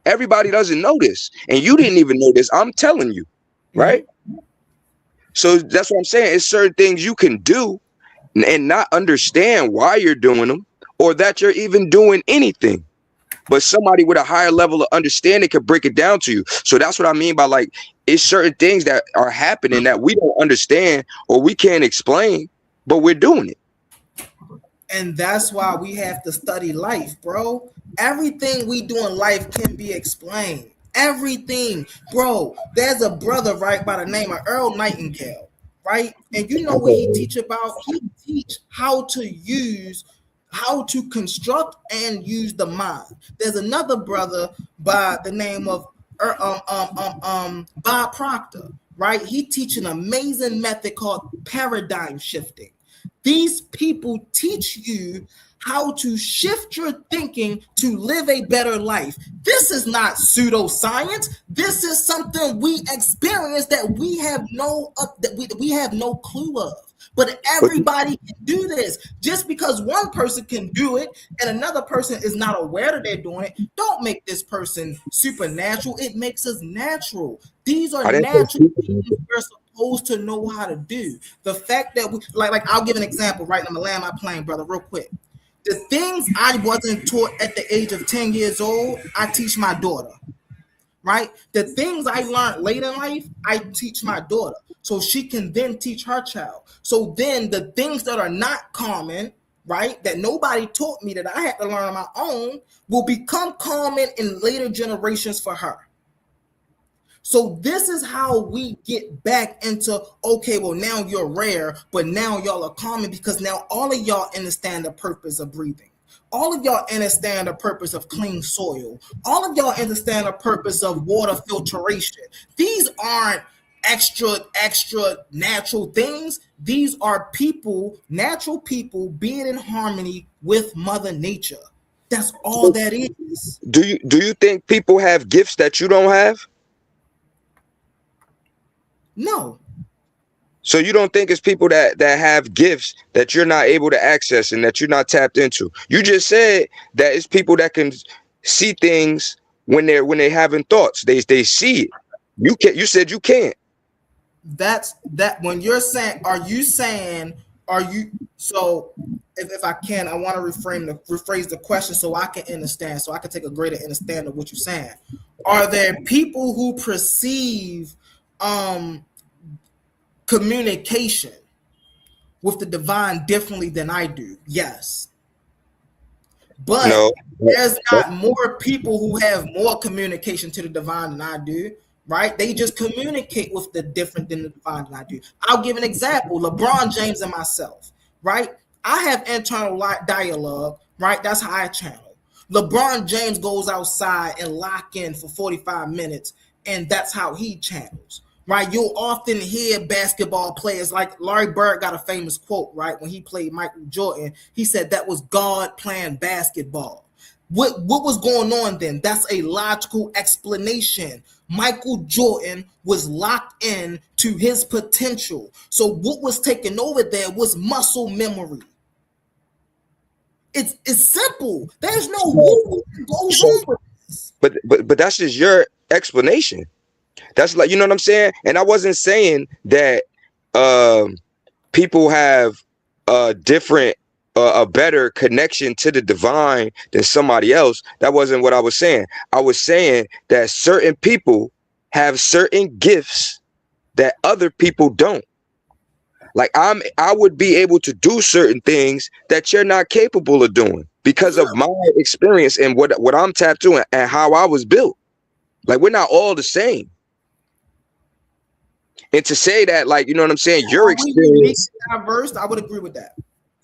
Everybody doesn't know this. And you didn't even know this. I'm telling you, right? Mm-hmm. So that's what I'm saying. It's certain things you can do and not understand why you're doing them or that you're even doing anything. But somebody with a higher level of understanding could break it down to you. So that's what I mean by, like, it's certain things that are happening that we don't understand or we can't explain, but we're doing it. And that's why we have to study life, bro. Everything we do in life can be explained. Everything, bro. There's a brother, right, by the name of Earl Nightingale, right? And you know what he teach about? He teach how to construct and use the mind. There's another brother by the name of Bob Proctor, right? He teach an amazing method called paradigm shifting. These people teach you how to shift your thinking to live a better life. This is not pseudoscience. This is something we experience that we have no clue of. But everybody can do this. Just because one person can do it and another person is not aware that they're doing it, don't make this person supernatural. It makes us natural. These are natural things we're supposed to know how to do. The fact that we like I'll give an example, right? I'm gonna land my plane, brother, real quick. The things I wasn't taught at the age of 10 years old, I teach my daughter. Right? The things I learned late in life, I teach my daughter. So she can then teach her child. So then the things that are not common, right, that nobody taught me that I had to learn on my own, will become common in later generations for her. So this is how we get back into, okay, well, now you're rare, but now y'all are common because now all of y'all understand the purpose of breathing. All of y'all understand the purpose of clean soil. All of y'all understand the purpose of water filtration. These aren't extra natural things. These are people, natural people, being in harmony with Mother Nature. That's all that is. Do you think people have gifts that you don't have? No. So you don't think it's people that have gifts that you're not able to access and that you're not tapped into? You just said that it's people that can see things when they're having thoughts. They see it. You said you can't. That's that. When you're saying, so if I can, I want to rephrase the question so I can understand, so I can take a greater understanding of what you're saying. Are there people who perceive communication with the divine differently than I do? Yes. But no, there's not more people who have more communication to the divine than I do, right? They just communicate with the different than the divine than I do. I'll give an example. LeBron James and myself, right? I have internal dialogue, right? That's how I channel. LeBron James goes outside and lock in for 45 minutes, and that's how he channels. Right, you'll often hear basketball players like Larry Bird got a famous quote, right? When he played Michael Jordan, he said that was God playing basketball. What was going on then? That's a logical explanation. Michael Jordan was locked in to his potential. So what was taken over there was muscle memory. It's simple. There's no rule that goes on with this. But that's just your explanation. That's like, you know what I'm saying? And I wasn't saying that people have a better connection to the divine than somebody else. That wasn't what I was saying. I was saying that certain people have certain gifts that other people don't. Like I would be able to do certain things that you're not capable of doing because of my experience and what I'm tapped to and how I was built. Like, we're not all the same. And to say that, like, you know what I'm saying, your experience diverse, I would agree with that.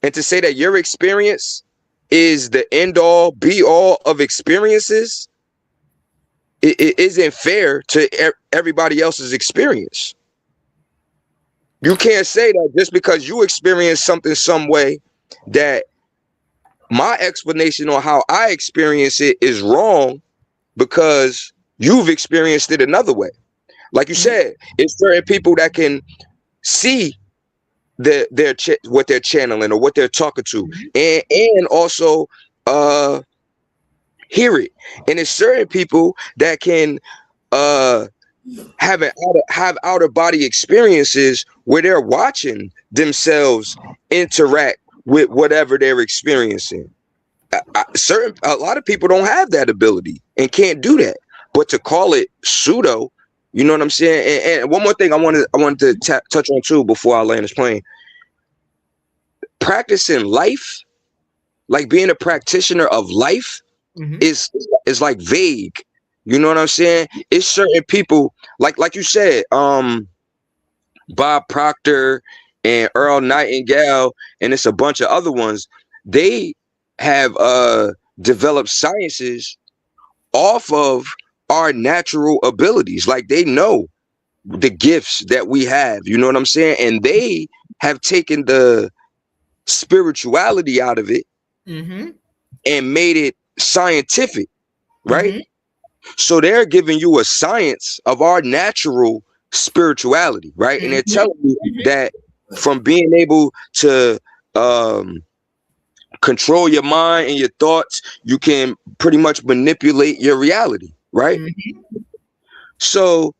And to say that your experience is the end all be all of experiences, it isn't fair to everybody else's experience. You can't say that just because you experience something some way that my explanation on how I experience it is wrong because you've experienced it another way. Like you said, it's certain people that can see what they're channeling or what they're talking to, and also hear it. And it's certain people that can have outer body experiences where they're watching themselves interact with whatever they're experiencing. A lot of people don't have that ability and can't do that. But to call it pseudo, you know what I'm saying? And one more thing I wanted to touch on too before I land this plane. Practicing life, like being a practitioner of life, is like vague. You know what I'm saying? It's certain people, like you said, Bob Proctor and Earl Nightingale, and it's a bunch of other ones. They have developed sciences off of our natural abilities. Like, they know the gifts that we have, you know what I'm saying? And they have taken the spirituality out of it and made it scientific, right? So they're giving you a science of our natural spirituality, right? And they're telling you that from being able to control your mind and your thoughts, you can pretty much manipulate your reality, right? So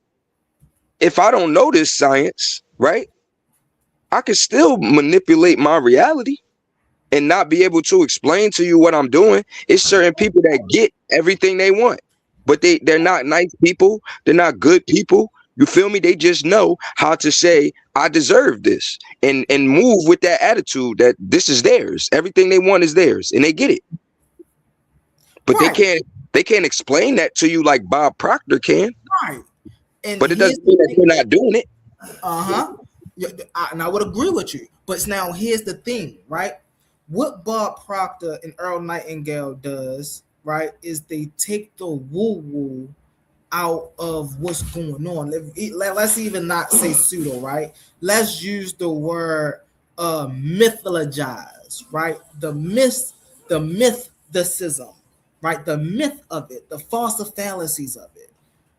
if I don't know this science, right, I can still manipulate my reality and not be able to explain to you what I'm doing. It's certain people that get everything they want, but they're not nice people. They're not good people. You feel me? They just know how to say, I deserve this, and move with that attitude that this is theirs. Everything they want is theirs, and they get it. But they can't explain that to you like Bob Proctor can. Right. And but it doesn't mean that you're not doing it. And I would agree with you. But now here's the thing, right? What Bob Proctor and Earl Nightingale does, right, is they take the woo-woo out of what's going on. Let's even not say pseudo, right? Let's use the word mythologize, right? The mythicism, right? The myth of it, the false fallacies of it,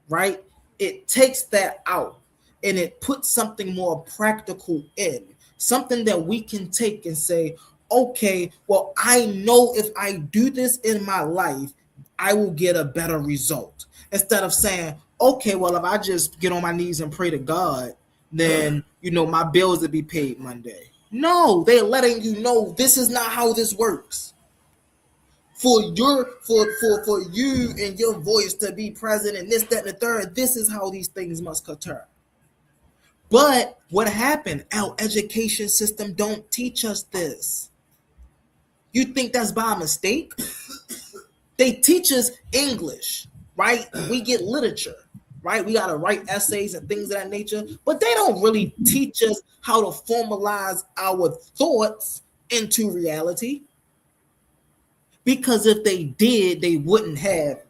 right? It takes that out and it puts something more practical in, something that we can take and say, okay, well, I know if I do this in my life, I will get a better result. Instead of saying, okay, well, if I just get on my knees and pray to God, then, my bills will be paid Monday. No, they're letting you know this is not how this works. For you and your voice to be present and this, that, and the third, this is how these things must occur. But what happened? Our education system don't teach us this. You think that's by mistake? They teach us English, right? We get literature, right? We got to write essays and things of that nature, but they don't really teach us how to formalize our thoughts into reality. Because if they did, they wouldn't have,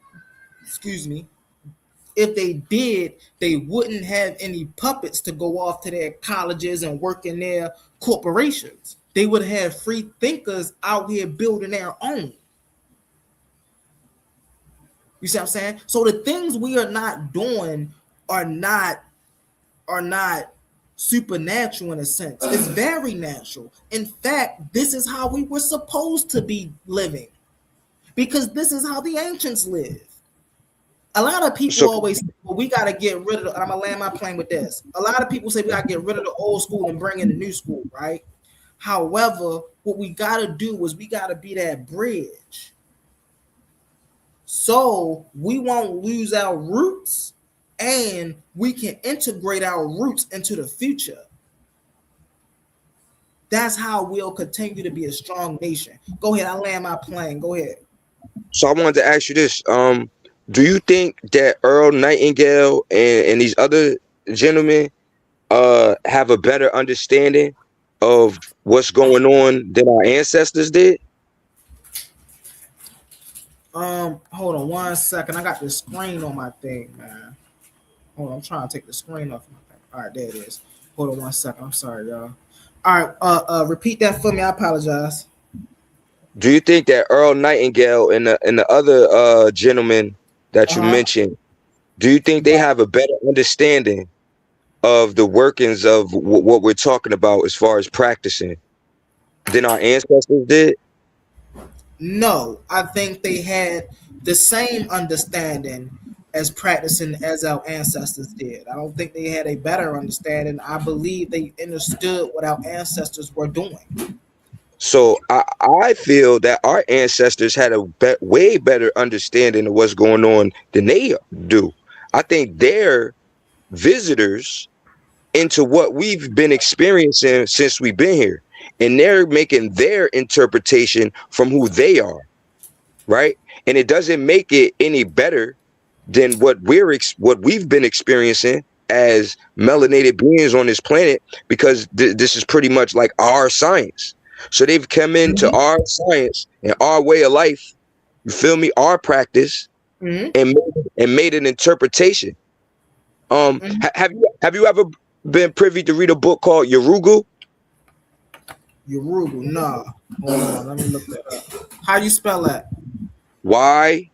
if they did, they wouldn't have any puppets to go off to their colleges and work in their corporations. They would have free thinkers out here building their own. You see what I'm saying? So the things we are not doing are not supernatural in a sense. It's very natural. In fact, this is how we were supposed to be living, because this is how the ancients lived. A lot of people always say, well, we got to get rid of, I'm going to land my plane with this. A lot of people say we got to get rid of the old school and bring in the new school, right? However, what we got to do is we got to be that bridge. So we won't lose our roots and we can integrate our roots into the future. That's how we'll continue to be a strong nation. Go ahead. I land my plane. Go ahead. So I wanted to ask you this. Do you think that Earl Nightingale and these other gentlemen have a better understanding of what's going on than our ancestors did? Hold on 1 second. I got the screen on my thing, man. Hold on, I'm trying to take the screen off my thing. All right, there it is. Hold on 1 second. I'm sorry, y'all. All right, repeat that for me. I apologize. Do you think that Earl Nightingale and the other gentlemen that you mentioned, do you think they have a better understanding of the workings of what we're talking about as far as practicing than our ancestors did? No, I think they had the same understanding as practicing as our ancestors did. I don't think they had a better understanding. I believe they understood what our ancestors were doing. So I feel that our ancestors had a way better understanding of what's going on than they do. I think they're visitors into what we've been experiencing since we've been here. And they're making their interpretation from who they are, right? And it doesn't make it any better than what we've been experiencing as melanated beings on this planet, because this is pretty much like our science. So they've come into our science and our way of life, you feel me, our practice, and made an interpretation. Have you ever been privy to read a book called Yurugu? Yurugu, nah. Hold on, let me look that up. How you spell that? Yurugu.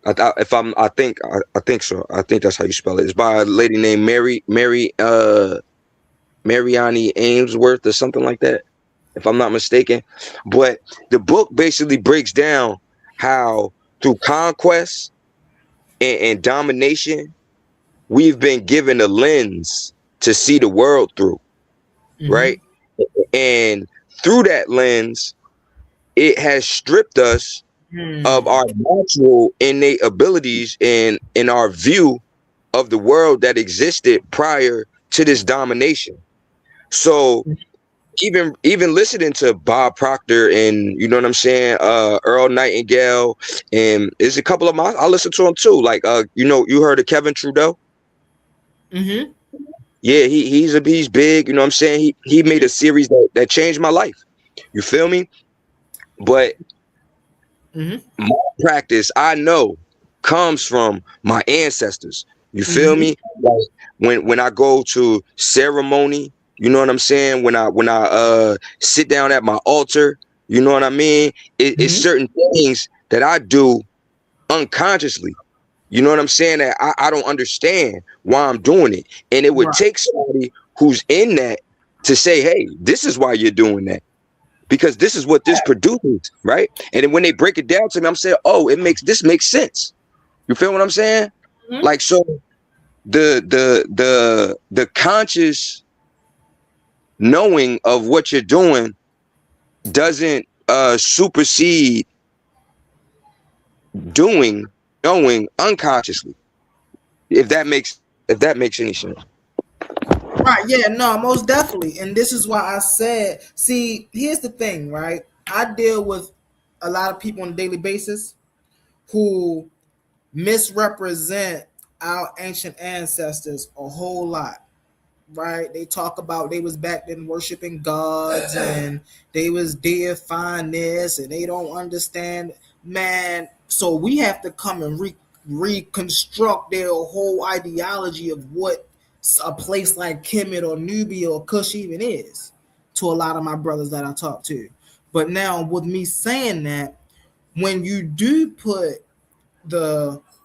I think so. I think that's how you spell it. It's by a lady named Mariani Ainsworth or something like that, if I'm not mistaken. But the book basically breaks down how through conquest and domination, we've been given a lens to see the world through. Right? And through that lens, it has stripped us of our natural innate abilities in our view of the world that existed prior to this domination. So even listening to Bob Proctor and you know what I'm saying, Earl Nightingale, and there's a couple of them I listen to them too. Like you heard of Kevin Trudeau? Mm-hmm. Yeah, he's big. You know what I'm saying? He made a series that changed my life. You feel me? But my practice, I know, comes from my ancestors. You feel me? Like when I go to ceremony, you know what I'm saying? When I sit down at my altar, you know what I mean? It's certain things that I do unconsciously. You know what I'm saying? That I don't understand why I'm doing it. And it would take somebody who's in that to say, hey, this is why you're doing that. Because this is what this produces, right? And then when they break it down to me, I'm saying, oh, this makes sense. You feel what I'm saying? Like, so the conscious knowing of what you're doing doesn't supersede knowing unconsciously. If that makes any sense. Right, yeah, no, most definitely. And this is why I said, see, here's the thing, right? I deal with a lot of people on a daily basis who misrepresent our ancient ancestors a whole lot, right? They talk about they was back then worshiping gods and they was deifying this and they don't understand, man. So we have to come and reconstruct their whole ideology of what a place like Kemet or Nubia or Kush even is to a lot of my brothers that I talk to. But now with me saying that, when you do put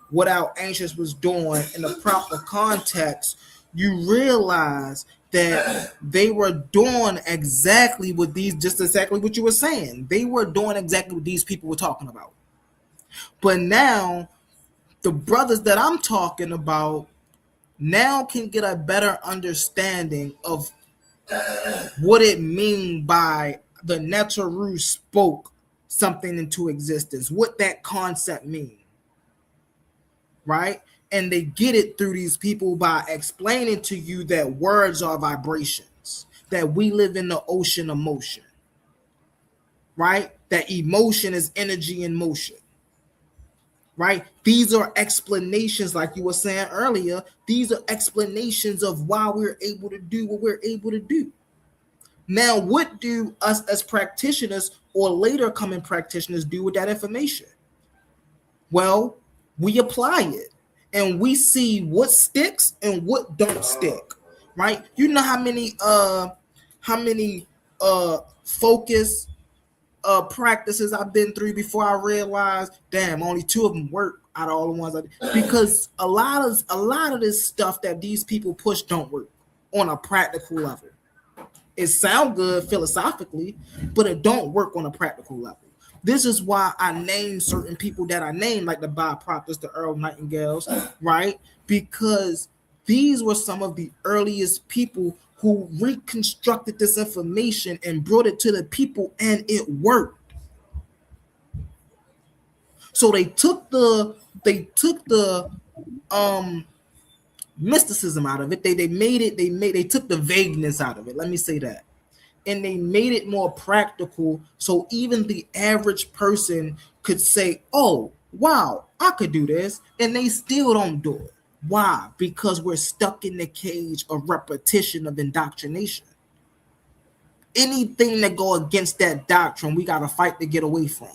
what our ancients was doing in the proper context, you realize that they were doing exactly what you were saying. They were doing exactly what these people were talking about. But now the brothers that I'm talking about now can get a better understanding of what it means by the Neteru spoke something into existence, what that concept means, right? And they get it through these people by explaining to you that words are vibrations, that we live in the ocean of motion, right? That emotion is energy in motion. Right? These are explanations, like you were saying earlier. These are explanations of why we're able to do what we're able to do. Now, what do us as practitioners or later coming practitioners do with that information? Well, we apply it and we see what sticks and what don't stick. Right? You know how many focus practices I've been through before I realized, damn, only 2 of them work out of all the ones I did. Because a lot of this stuff that these people push don't work on a practical level. It sounds good philosophically, but it don't work on a practical level. This is why I name certain people that I name, like the Bob Proctors, the Earl Nightingales, right? Because these were some of the earliest people who reconstructed this information and brought it to the people, and it worked. So they took the mysticism out of it. They took the vagueness out of it. Let me say that. And they made it more practical, so even the average person could say, oh, wow, I could do this, and they still don't do it. Why? Because we're stuck in the cage of repetition of indoctrination. Anything that go against that doctrine, we got to fight to get away from.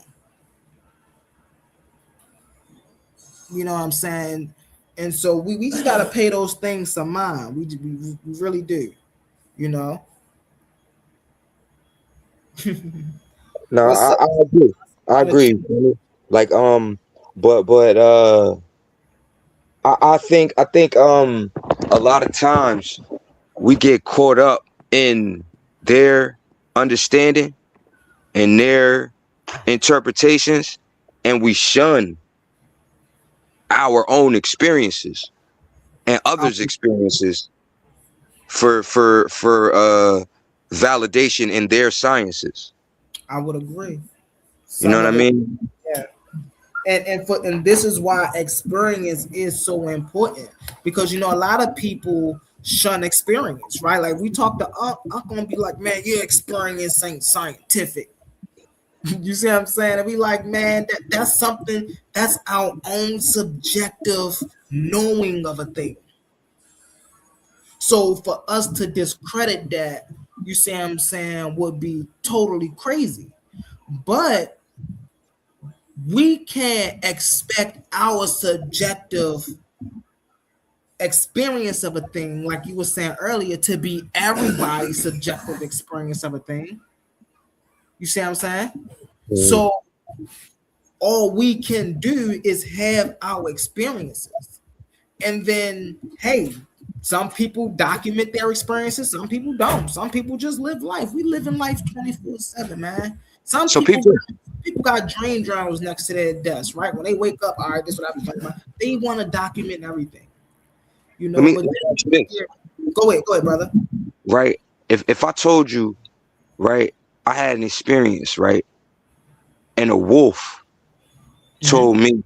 You know what I'm saying? And so we just got to pay those things some mind. We really do, you know? No, I agree. I agree. Like, but I think a lot of times we get caught up in their understanding and their interpretations, and we shun our own experiences and others' experiences for validation in their sciences. I would agree. You know what I mean? Yeah. And this is why experience is so important, because you know a lot of people shun experience, right? Like we talk to I'm gonna be like, man, your experience ain't scientific. You see what I'm saying? And we like, man, that's something, that's our own subjective knowing of a thing. So for us to discredit that, you see what I'm saying, would be totally crazy. But we can't expect our subjective experience of a thing, like you were saying earlier, to be everybody's subjective experience of a thing. You see what I'm saying? Mm-hmm. So all we can do is have our experiences. And then, hey, some people document their experiences, some people don't. Some people just live life. We live in life 24/7, man. Some people got dream journals next to their desk, right? When they wake up, all right, this is what I was talking about. They want to document everything. You know, go ahead, brother. Right. If I told you, right, I had an experience, right, and a wolf told me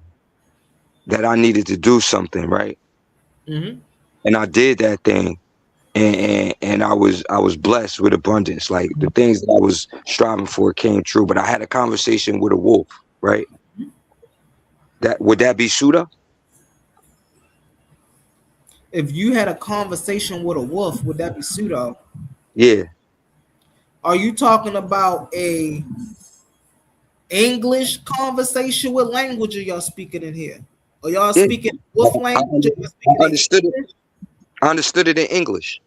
that I needed to do something, right? Mm-hmm. And I did that thing, and I was blessed with abundance. Like the things that I was striving for came true. But I had a conversation with a wolf, right? Would that be pseudo? If you had a conversation with a wolf, would that be pseudo? Yeah. Are you talking about a English conversation? What language are y'all speaking in here? Are y'all speaking wolf language? I understood it. I understood it in English.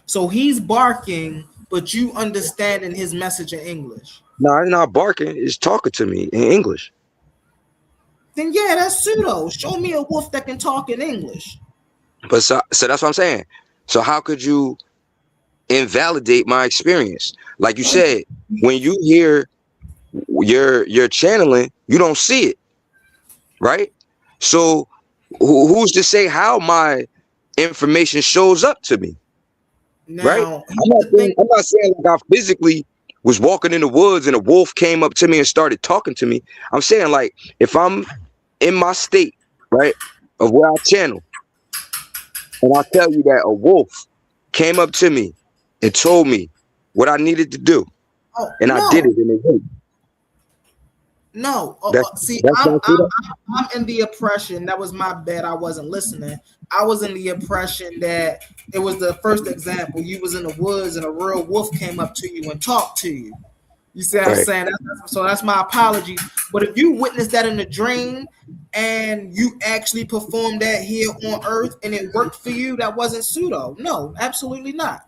So he's barking, but you understanding his message in English. No, I'm not barking. It's talking to me in English. Then yeah, that's pseudo. Show me a wolf that can talk in English. But so that's what I'm saying. So how could you invalidate my experience? Like you said, when you hear your channeling, you don't see it, right? So who's to say how my information shows up to me? Now, right? I'm not saying like I physically was walking in the woods and a wolf came up to me and started talking to me. I'm saying like if I'm in my state, right, of where I channel, and I tell you that a wolf came up to me and told me what I needed to do, and I did it in a way. No, see, I'm in the impression, that was my bad, I wasn't listening. I was in the impression that it was the first example. You was in the woods and a real wolf came up to you and talked to you. You see what I'm saying? So that's my apologies. But if you witnessed that in a dream and you actually performed that here on Earth and it worked for you, that wasn't pseudo. No, absolutely not.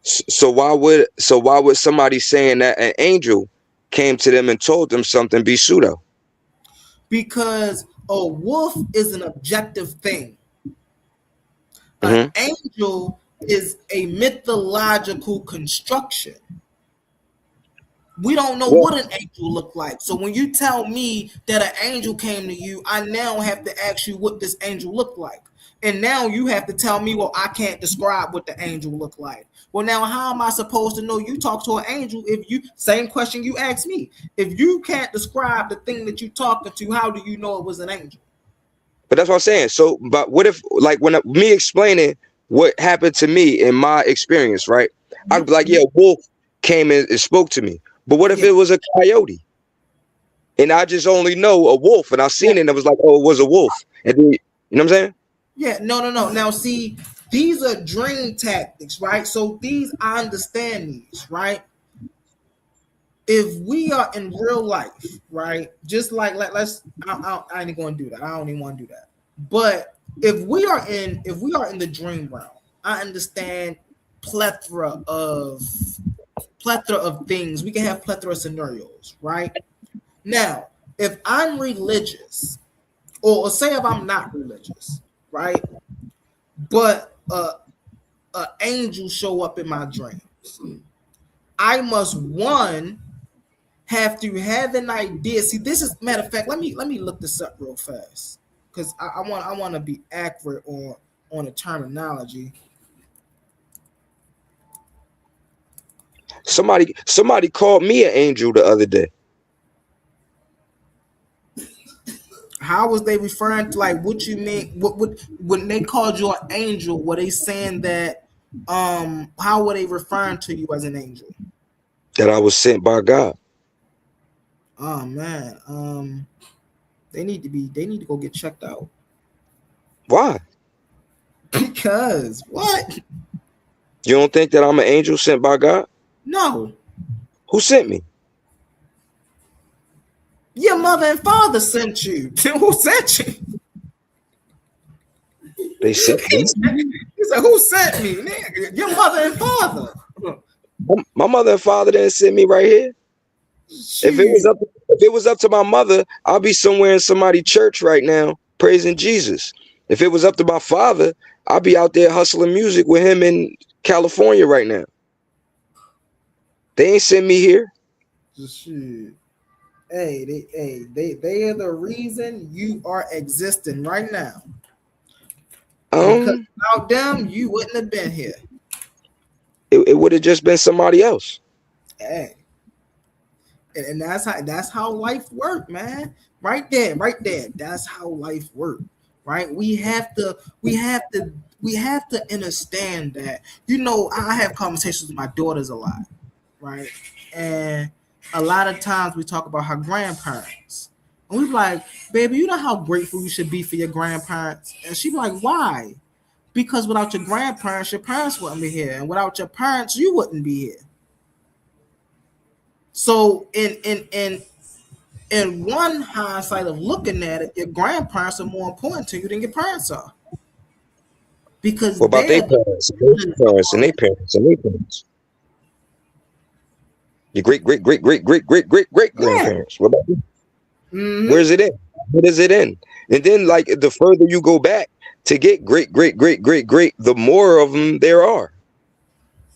So why would somebody saying that an angel came to them and told them something be pseudo? Because a wolf is an objective thing. An angel is a mythological construction. We don't know what an angel looked like. So when you tell me that an angel came to you, I now have to ask you what this angel looked like. And now you have to tell me, well, I can't describe what the angel looked like. Well, now how am I supposed to know you talk to an angel if you, same question you asked me. If you can't describe the thing that you're talking to, how do you know it was an angel? But that's what I'm saying. So, but what if, like, when me explaining what happened to me in my experience, right? I'd be like, yeah, a wolf came in and spoke to me. But what if it was a coyote? And I just only know a wolf, and I seen it and I was like, oh, it was a wolf. And then, you know what I'm saying? Yeah, no. Now, see, these are dream tactics, right? So these, I understand these, right? If we are in real life, right? Just like I ain't going to do that. I don't even want to do that. But if we are in the dream realm, I understand plethora of things. We can have plethora of scenarios, right? Now, if I'm religious, or say if I'm not religious, right? But an angel show up in my dreams, I must have to have an idea. See, this is, matter of fact, let me look this up real fast because I want to be accurate on the terminology. Somebody called me an angel the other day. How was they referring to, like, what you mean? What when they called you an angel? Were they saying that? How were they referring to you as an angel? That I was sent by God. Oh man, they need to go get checked out. Why? Because what? You don't think that I'm an angel sent by God? No. Who sent me? Your mother and father sent you. Who sent you? They sent me. He said, "Who sent me? Your mother and father." My mother and father didn't send me right here. If it was up to my mother, I'll be somewhere in somebody's church right now praising Jesus. If it was up to my father, I'll be out there hustling music with him in California right now. They ain't send me here. Shit. Hey, they are the reason you are existing right now. Because without them, you wouldn't have been here. It would have just been somebody else. Hey. And that's how life works, man. Right there. That's how life works. Right? We have to understand that. You know, I have conversations with my daughters a lot, right? And a lot of times we talk about her grandparents. And we be like, baby, you know how grateful you should be for your grandparents? And she be like, why? Because without your grandparents, your parents wouldn't be here. And without your parents, you wouldn't be here. So in one hindsight of looking at it, your grandparents are more important to you than your parents are. Because what about their parents and their parents? Your great grandparents. What about them? Mm-hmm. Where's it in? What is it in? And then, like, the further you go back to get great, the more of them there are.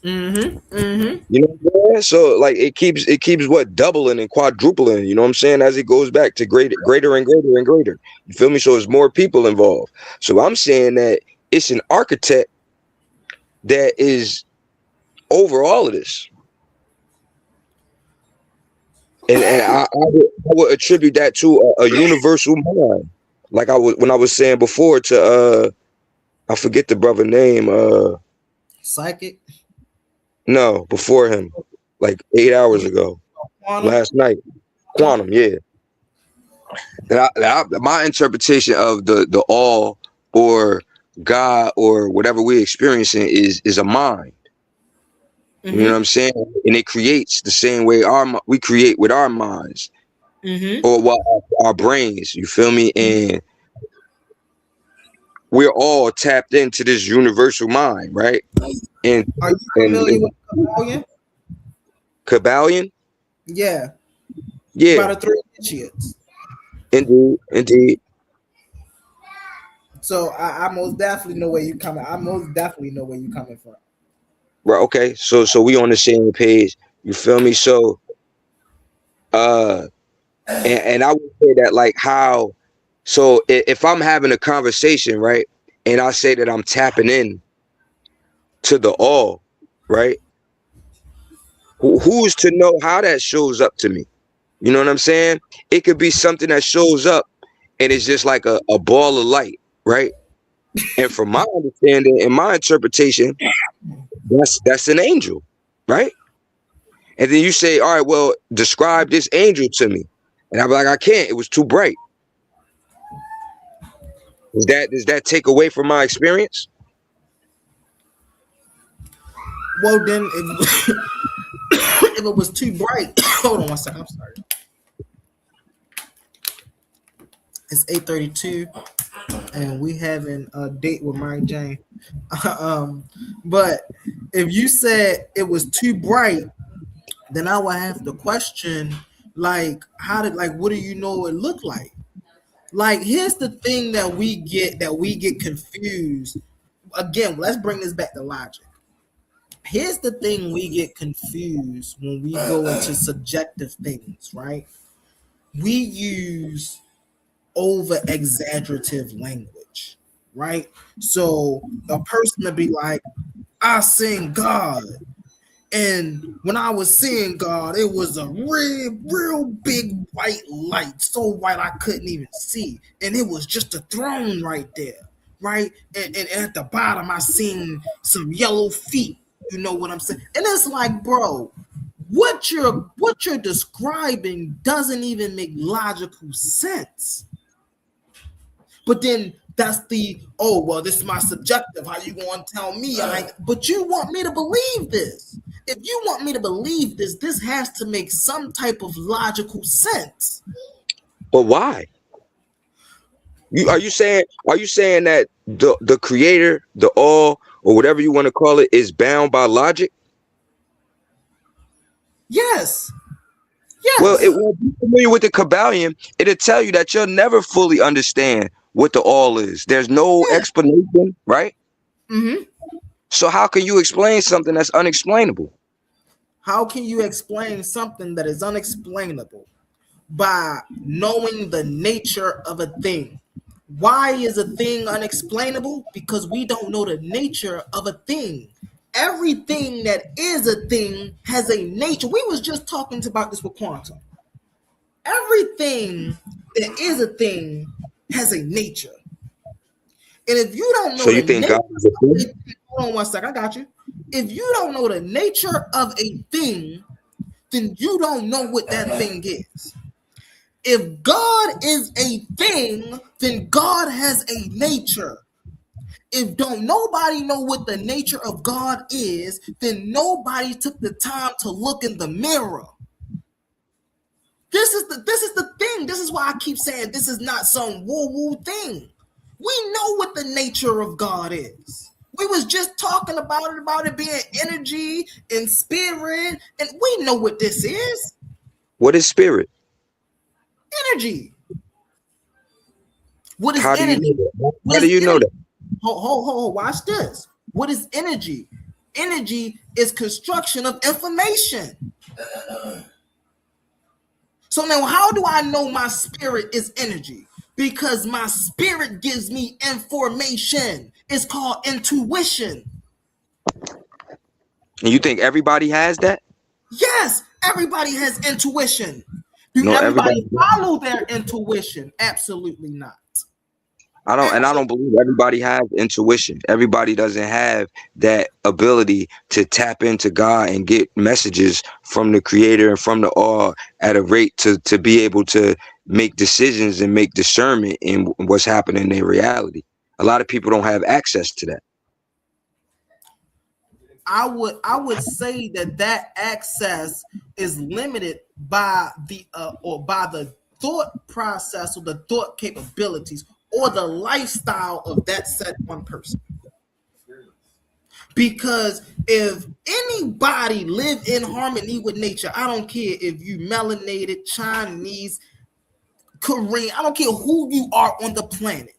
Mm-hmm. Mm-hmm. You know what I'm saying? So, like, it keeps what, doubling and quadrupling, you know what I'm saying, as it goes back to greater and greater. You feel me? So there's more people involved. So I'm saying that it's an architect that is over all of this. And I would attribute that to a universal mind. Like when I was saying before to I forget the brother name. Psychic? No, before him, like 8 hours ago. Quantum? Last night. Quantum, yeah. My interpretation of the all or God or whatever we're experiencing is a mind. Mm-hmm. You know what I'm saying? And it creates the same way we create with our minds, mm-hmm. or our brains. You feel me? And we're all tapped into this universal mind, right? And are you familiar with Kabbalion? Kabbalion? Yeah. Yeah. About the 3 initiates. Indeed. So I most definitely know where you're coming. From. Right. Okay. So we on the same page. You feel me? So, and I would say that, like, how. So if I'm having a conversation, right, and I say that I'm tapping in to the all, right, who's to know how that shows up to me? You know what I'm saying? It could be something that shows up and it's just like a ball of light, right? And from my understanding and my interpretation, that's an angel, right? And then you say, all right, well, describe this angel to me. And I'm like, I can't, it was too bright. Does that take away from my experience? Well, then, if it was too bright, hold on one second. I'm sorry. It's 8:32, and we having a date with Mary Jane. But if you said it was too bright, then I would have to question, like, what do you know it looked like? Like, here's the thing that we get confused. Again, let's bring this back to logic. Here's the thing we get confused when we go into subjective things, right? We use over exaggerative language, right? So a person to be like, I seen God. And when I was seeing God, it was a real big white light, so white I couldn't even see. And it was just a throne right there, right? And at the bottom, I seen some yellow feet. You know what I'm saying? And it's like, bro, what you're describing doesn't even make logical sense. But then that's the, oh, well, this is my subjective. How you going to tell me? But you want me to believe this. If you want me to believe this, this has to make some type of logical sense. But why? Are you saying that the creator, the all, or whatever you want to call it, is bound by logic? Yes. Well, it will be familiar with the Kabbalion. It'll tell you that you'll never fully understand what the all is. There's no explanation, right? Mm-hmm. So how can you explain something that's unexplainable? How can you explain something that is unexplainable? By knowing the nature of a thing. Why is a thing unexplainable? Because we don't know the nature of a thing. Everything that is a thing has a nature. We was just talking about this with quantum. Everything that is a thing has a nature. And if you don't know, so you think God is a thing? Hold on one second, I got you. If you don't know the nature of a thing, then you don't know what that thing is. If God is a thing, then God has a nature. If don't nobody know what the nature of God is, then nobody took the time to look in the mirror. This is the thing. This is why I keep saying this is not some woo-woo thing. We know what the nature of God is. We was just talking about it being energy and spirit, and we know what this is. What is spirit? Energy. What is How energy? How do you know that? Hold, watch this. What is energy? Energy is construction of information. So now how do I know my spirit is energy? Because my spirit gives me information. It's called intuition. And you think everybody has that? Yes, everybody has intuition. Do everybody follow their intuition? Absolutely not. I don't believe everybody has intuition. Everybody doesn't have that ability to tap into God and get messages from the creator and from the all at a rate to be able to make decisions and make discernment in what's happening in their reality. A lot of people don't have access to that. I would say that access is limited by the thought process or the thought capabilities or the lifestyle of that said one person. Because if anybody live in harmony with nature, I don't care if you melanated, Chinese, Korean, I don't care who you are on the planet.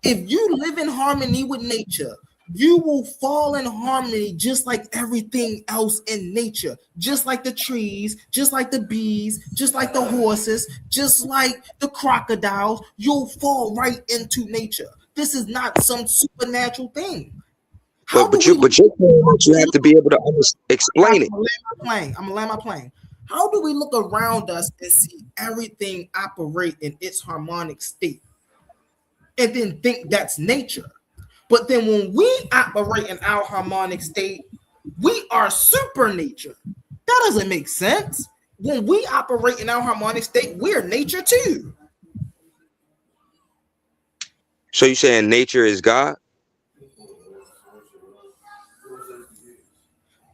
If you live in harmony with nature, you will fall in harmony just like everything else in nature, just like the trees, just like the bees, just like the horses, just like the crocodiles. You'll fall right into nature. This is not some supernatural thing. But you have to be able to explain it. I'm gonna land my plane. How do we look around us and see everything operate in its harmonic state and then think that's nature? But then when we operate in our harmonic state, we are super nature. That doesn't make sense. When we operate in our harmonic state, we're nature too. So you're saying nature is God?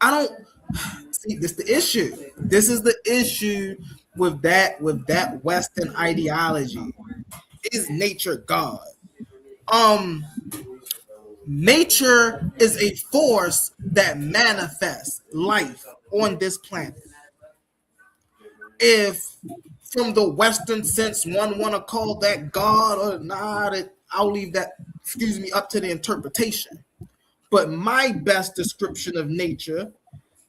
I don't see this the issue. This is the issue with that Western ideology. Is nature God? Nature is a force that manifests life on this planet. If from the Western sense one want to call that God or not, I'll leave that, up to the interpretation. But my best description of nature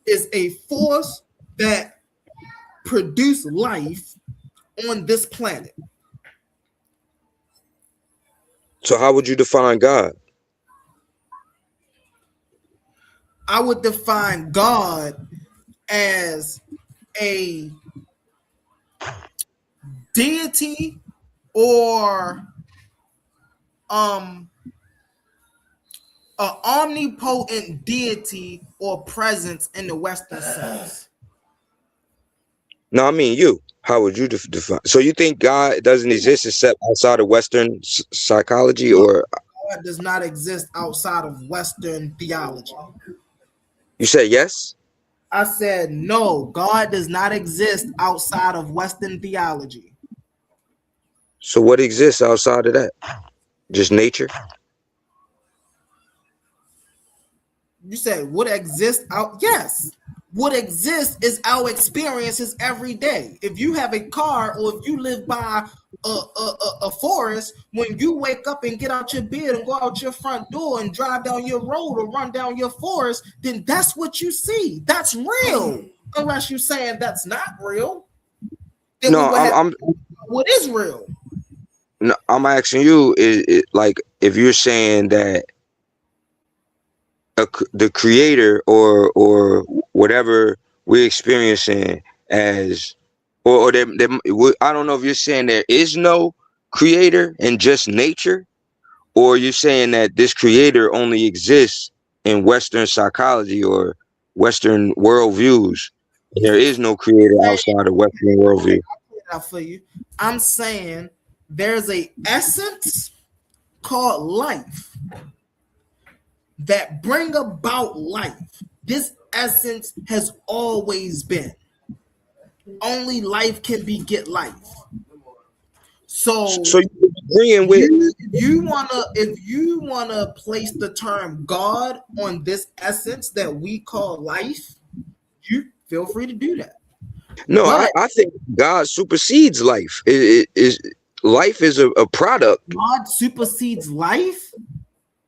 is a force that produces life on this planet. So how would you define God? I would define God as a deity or an omnipotent deity or presence in the Western sense? No, I mean you. How would you define? So you think God doesn't exist except outside of Western psychology, or God does not exist outside of Western theology? you said yes? I said no. God does not exist outside of Western theology. So what exists outside of that? Just nature? You said what exists out? Yes. What exists is our experiences every day. If you have a car or if you live by a forest, when you wake up and get out your bed and go out your front door and drive down your road or run down your forest, then that's what you see. That's real. Unless you're saying that's not real. Then No, what is real? No, I'm asking you, like, if you're saying that the creator or whatever we're experiencing as, or I don't know if you're saying there is no creator and just nature, or you're saying that this creator only exists in Western psychology or Western worldviews. There is no creator outside of Western worldview. For you, I'm saying there's a essence called life that bring about life. This essence has always been. Only life can beget life. So you're agreeing with if you wanna place the term God on this essence that we call life, you feel free to do that. No, I think God supersedes life. Life is a product. God supersedes life?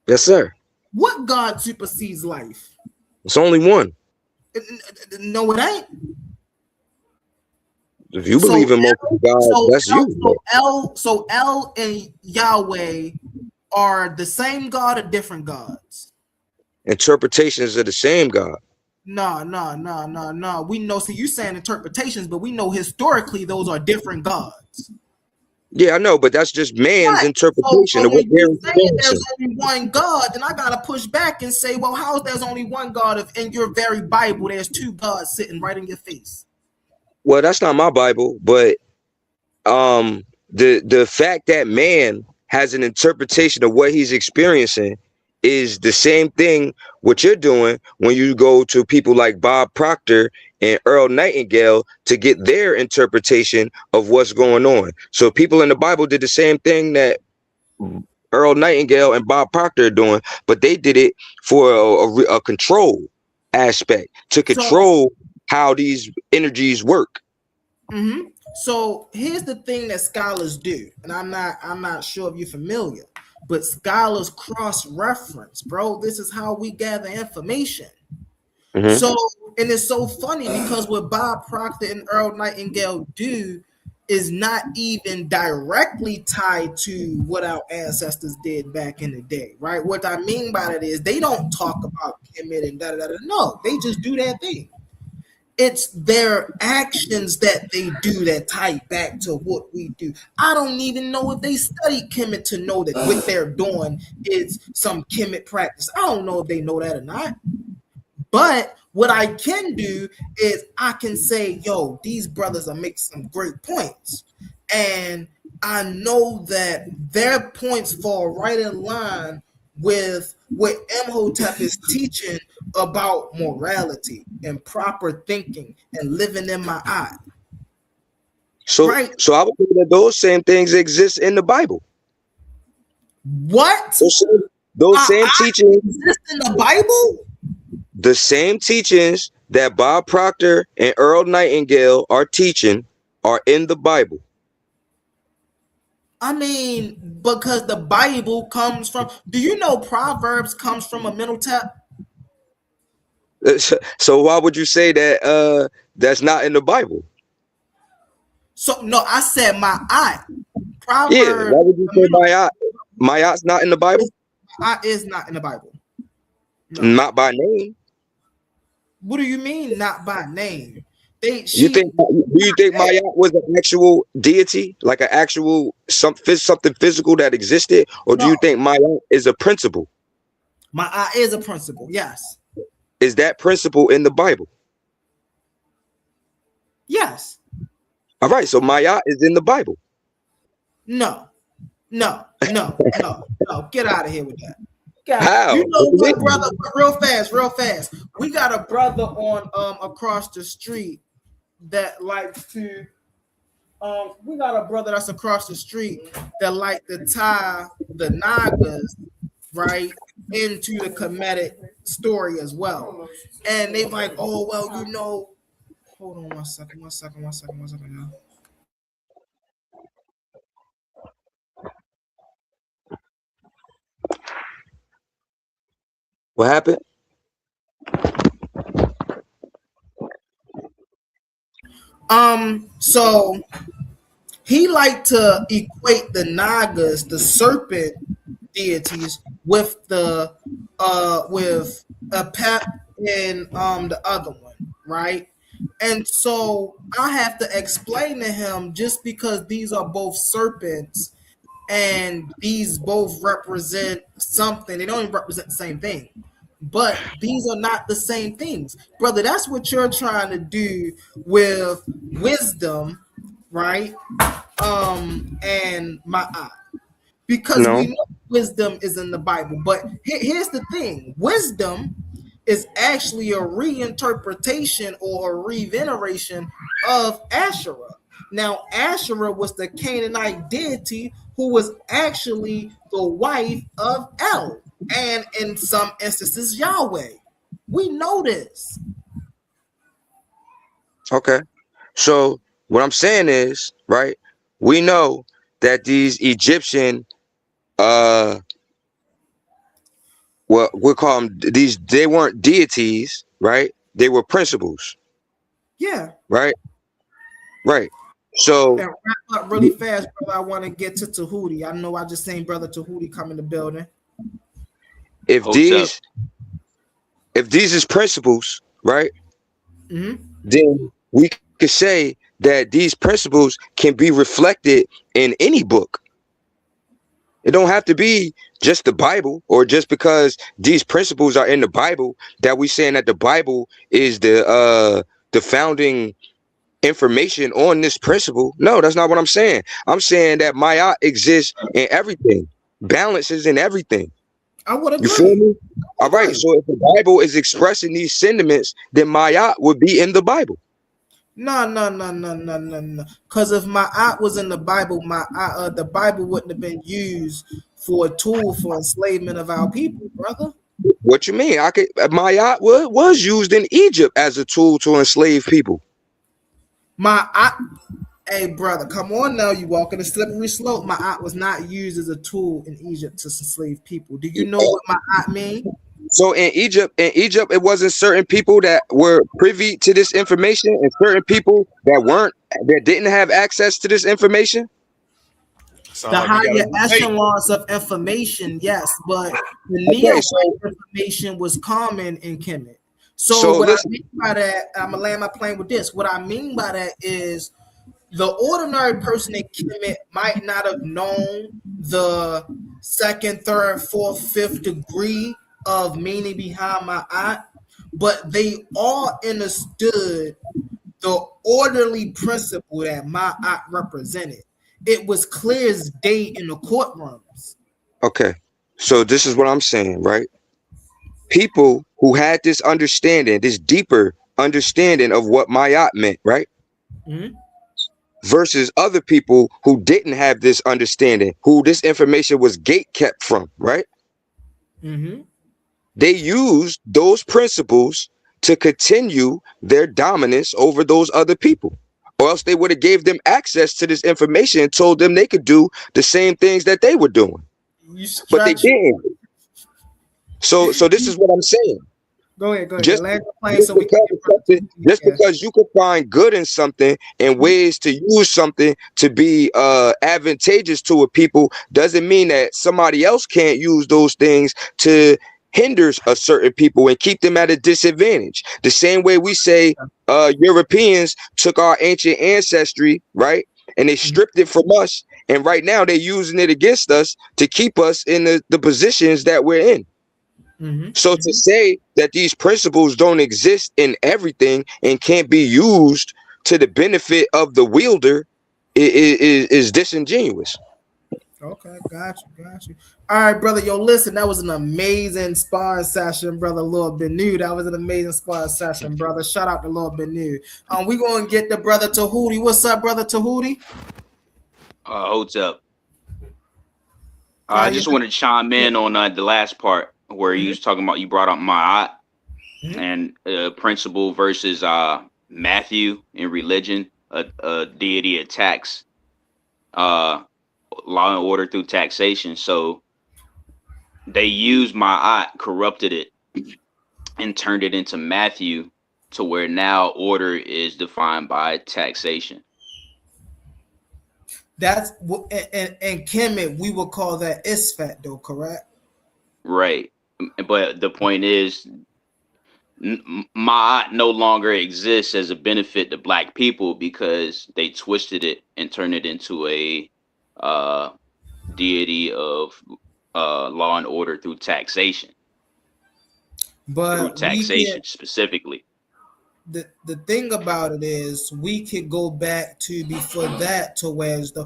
Yes, sir. What God supersedes life? It's only one. No, it ain't. If you believe in multiple gods, that's you. So El and Yahweh are the same God or different gods? Interpretations of the same God. No. We know. So you saying interpretations, but we know historically those are different gods. Yeah, I know, but that's just man's interpretation of what they're experiencing. There's only one God, then I gotta push back and say, well, how is there's only one God if in your very Bible there's two gods sitting right in your face? Well, that's not my Bible, but the fact that man has an interpretation of what he's experiencing is the same thing what you're doing when you go to people like Bob Proctor and Earl Nightingale to get their interpretation of what's going on. So people in the Bible did the same thing that Earl Nightingale and Bob Proctor are doing, but they did it for a control aspect, to control how these energies work. Mm-hmm. So here's the thing that scholars do, and I'm not sure if you're familiar, but scholars cross-reference, bro. This is how we gather information. Mm-hmm. So, and it's so funny because what Bob Proctor and Earl Nightingale do is not even directly tied to what our ancestors did back in the day, right? What I mean by that is they don't talk about Kemet and da-da-da-da. No, they just do their thing. It's their actions that they do that tie back to what we do. I don't even know if they studied Kemet to know that what they're doing is some Kemet practice. I don't know if they know that or not. But what I can do is I can say, yo, these brothers are making some great points. And I know that their points fall right in line with what Imhotep is teaching about morality and proper thinking and living in my eye. So, right? So I would say that those same things exist in the Bible. What? Those same teachings exist in the Bible? The same teachings that Bob Proctor and Earl Nightingale are teaching are in the Bible. I mean, because the Bible comes from, do you know Proverbs comes from Amenhotep? So why would you say that that's not in the Bible? So no, I said my eye. Proverbs, yeah, why would you say my eye? My eye's not in the Bible? My eye is not in the Bible. No. Not by name. What do you mean not by name? Do you think Mayat was an actual deity, like an actual something physical that existed, or do you think Mayat is a principle? Ma'at is a principle, yes. Is that principle in the Bible? Yes. All right, so Mayat is in the Bible. No. Get out of here with that. How? You know what, brother? Real fast. We got a brother on across the street that likes to we got a brother that's across the street that like to tie the Nagas right into the Kemetic story as well. And they like, oh well, you know, hold on one second now. What happened? So he liked to equate the Nagas, the serpent deities, with the with Apep and the other one, right? And so I have to explain to him, just because these are both serpents and these both represent something, they don't even represent the same thing. But these are not the same things, brother. That's what you're trying to do with wisdom, right? And Ma'at, because we know wisdom is in the Bible. But here's the thing: wisdom is actually a reinterpretation or a reveneration of Asherah. Now, Asherah was the Canaanite deity who was actually the wife of El. And in some instances, Yahweh. We know this. Okay. So what I'm saying is, right, we know that these Egyptian, well, we'll call them these, they weren't deities, right? They were principles. Yeah. Right? Right. So and wrap up really fast, brother. I want to get to Tahuti. I know I just seen brother Tahuti come in the building. If these is principles, right? Mm-hmm. Then we could say that these principles can be reflected in any book. It don't have to be just the Bible, or just because these principles are in the Bible that we saying that the Bible is the founding information on this principle. No, that's not what I'm saying. I'm saying that Ma'at exists in everything, balances in everything. I would agree. You feel me? All right. So if the Bible is expressing these sentiments, then Ma'at would be in the Bible. No. Because if Ma'at was in the Bible, the Bible wouldn't have been used for a tool for enslavement of our people, brother. What you mean? Ma'at was used in Egypt as a tool to enslave people. Hey, brother, come on now. You walking a slippery slope. Ma'at was not used as a tool in Egypt to enslave people. Do you know what Ma'at means? So in Egypt, it wasn't certain people that were privy to this information and certain people that didn't have access to this information. The higher echelons of information, yes, but the Neophyte information was common in Kemet. So what I mean by that, I'm gonna land my plane with this. What I mean by that is the ordinary person in Kemet might not have known the second, third, fourth, fifth degree of meaning behind Ma'at, but they all understood the orderly principle that Ma'at represented. It was clear as day in the courtrooms. Okay, so this is what I'm saying, right? People who had this understanding, this deeper understanding of what Ma'at meant, right? Mm-hmm. Versus other people who didn't have this understanding, who this information was gate kept from, right? Mm-hmm. They used those principles to continue their dominance over those other people, or else they would have gave them access to this information and told them they could do the same things that they were doing, but they didn't. So this is what I'm saying. Go ahead. Just because you could find good in something and ways to use something to be advantageous to a people doesn't mean that somebody else can't use those things to hinders a certain people and keep them at a disadvantage. The same way we say Europeans took our ancient ancestry, right? And they stripped it from us. And right now they're using it against us to keep us in the positions that we're in. So to say that these principles don't exist in everything and can't be used to the benefit of the wielder is disingenuous. Okay, got you. All right, brother. Yo, listen, that was an amazing sparring session, brother. Lord Benu. That was an amazing sparring session, brother. Shout out to Lord Benu. We gonna get the brother Tahuti. What's up, brother Tahuti? Holds up. I just want to chime in on the last part where you was talking about, you brought up Ma'at and principle versus Matthew in religion. A deity attacks law and order through taxation. So they used Ma'at, corrupted it, and turned it into Matthew, to where now order is defined by taxation. That's and Kemet, we would call that Isfat, though, correct? Right. But the point is, Ma'at no longer exists as a benefit to black people because they twisted it and turned it into a deity of law and order through taxation. But through taxation specifically. The thing about it is we could go back to before that to where's the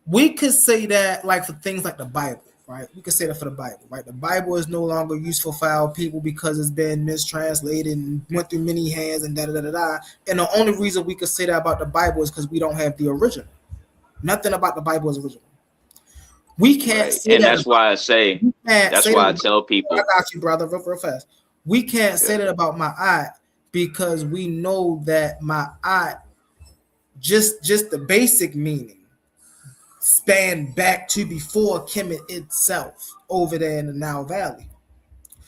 we could say that like for things like the Bible, right? We could say that for the Bible, right? The Bible is no longer useful for our people because it's been mistranslated and went through many hands and da. And the only reason we could say that about the Bible is because we don't have the original. Nothing about the Bible is original. We can't say and that. That's why I say. That's why I tell people. I got you, brother. Real fast. We can't say that about Ma'at because we know that Ma'at, just the basic meaning, span back to before Kemet itself over there in the Nile Valley.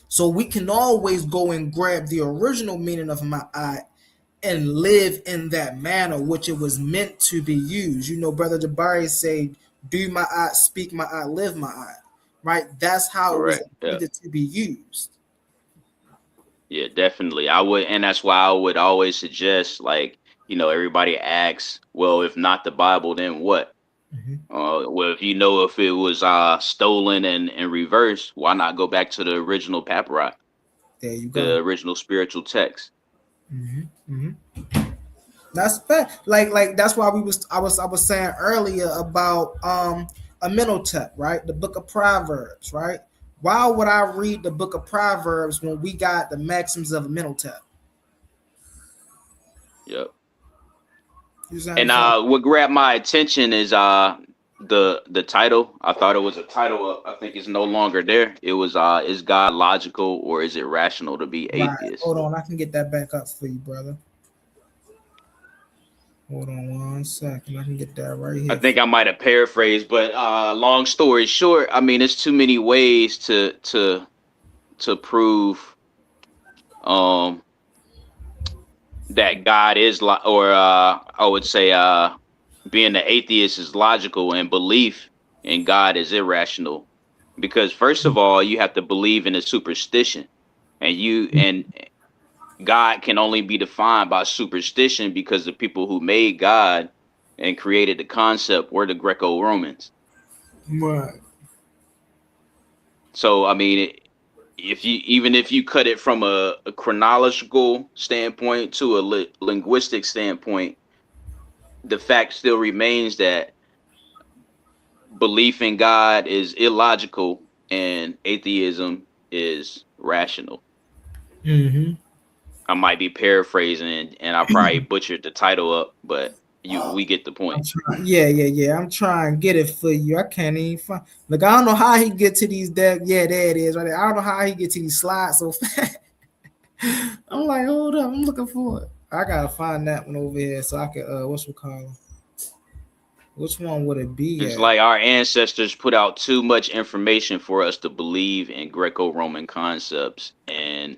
So we can always go and grab the original meaning of Ma'at and live in that manner which it was meant to be used. You know, Brother Jabari say, do Ma'at, speak Ma'at, live Ma'at. Right? That's how it was intended to be used. Yeah, definitely. I would, and that's why I would always suggest, like, you know, everybody asks, well, if not the Bible, then what? Well, if you know if it was stolen and reversed, why not go back to the original papyri? There you go. The original spiritual text. That's fact. Like that's why I was saying earlier about Amenhotep, right? The book of Proverbs, right? Why would I read the book of Proverbs when we got the maxims of Amenhotep? Yep. And what grabbed my attention is the title. I thought it was a title. I think it's no longer there. It was is God logical or is it rational to be atheist? Right. Hold on, I can get that back up for you, brother. Hold on 1 second. I can get that right here. I think I might have paraphrased, but long story short, I mean, there's too many ways to prove that God is I would say being an atheist is logical and belief in God is irrational. Because first of all, you have to believe in a superstition, and God can only be defined by superstition because the people who made God and created the concept were the Greco-Romans. Right. So, I mean, if you cut it from a chronological standpoint to a linguistic standpoint, the fact still remains that belief in God is illogical and atheism is rational. I might be paraphrasing and I probably butchered the title up, but we get the point. Yeah. I'm trying to get it for you. I can't even find. Like, I don't know how he get to these. Yeah, there it is right there. I don't know how he get to these slides so fast. I'm like, hold up, I'm looking for it. I gotta find that one over here so I can what's we call him? Which one would it be? It's like our ancestors put out too much information for us to believe in Greco-Roman concepts and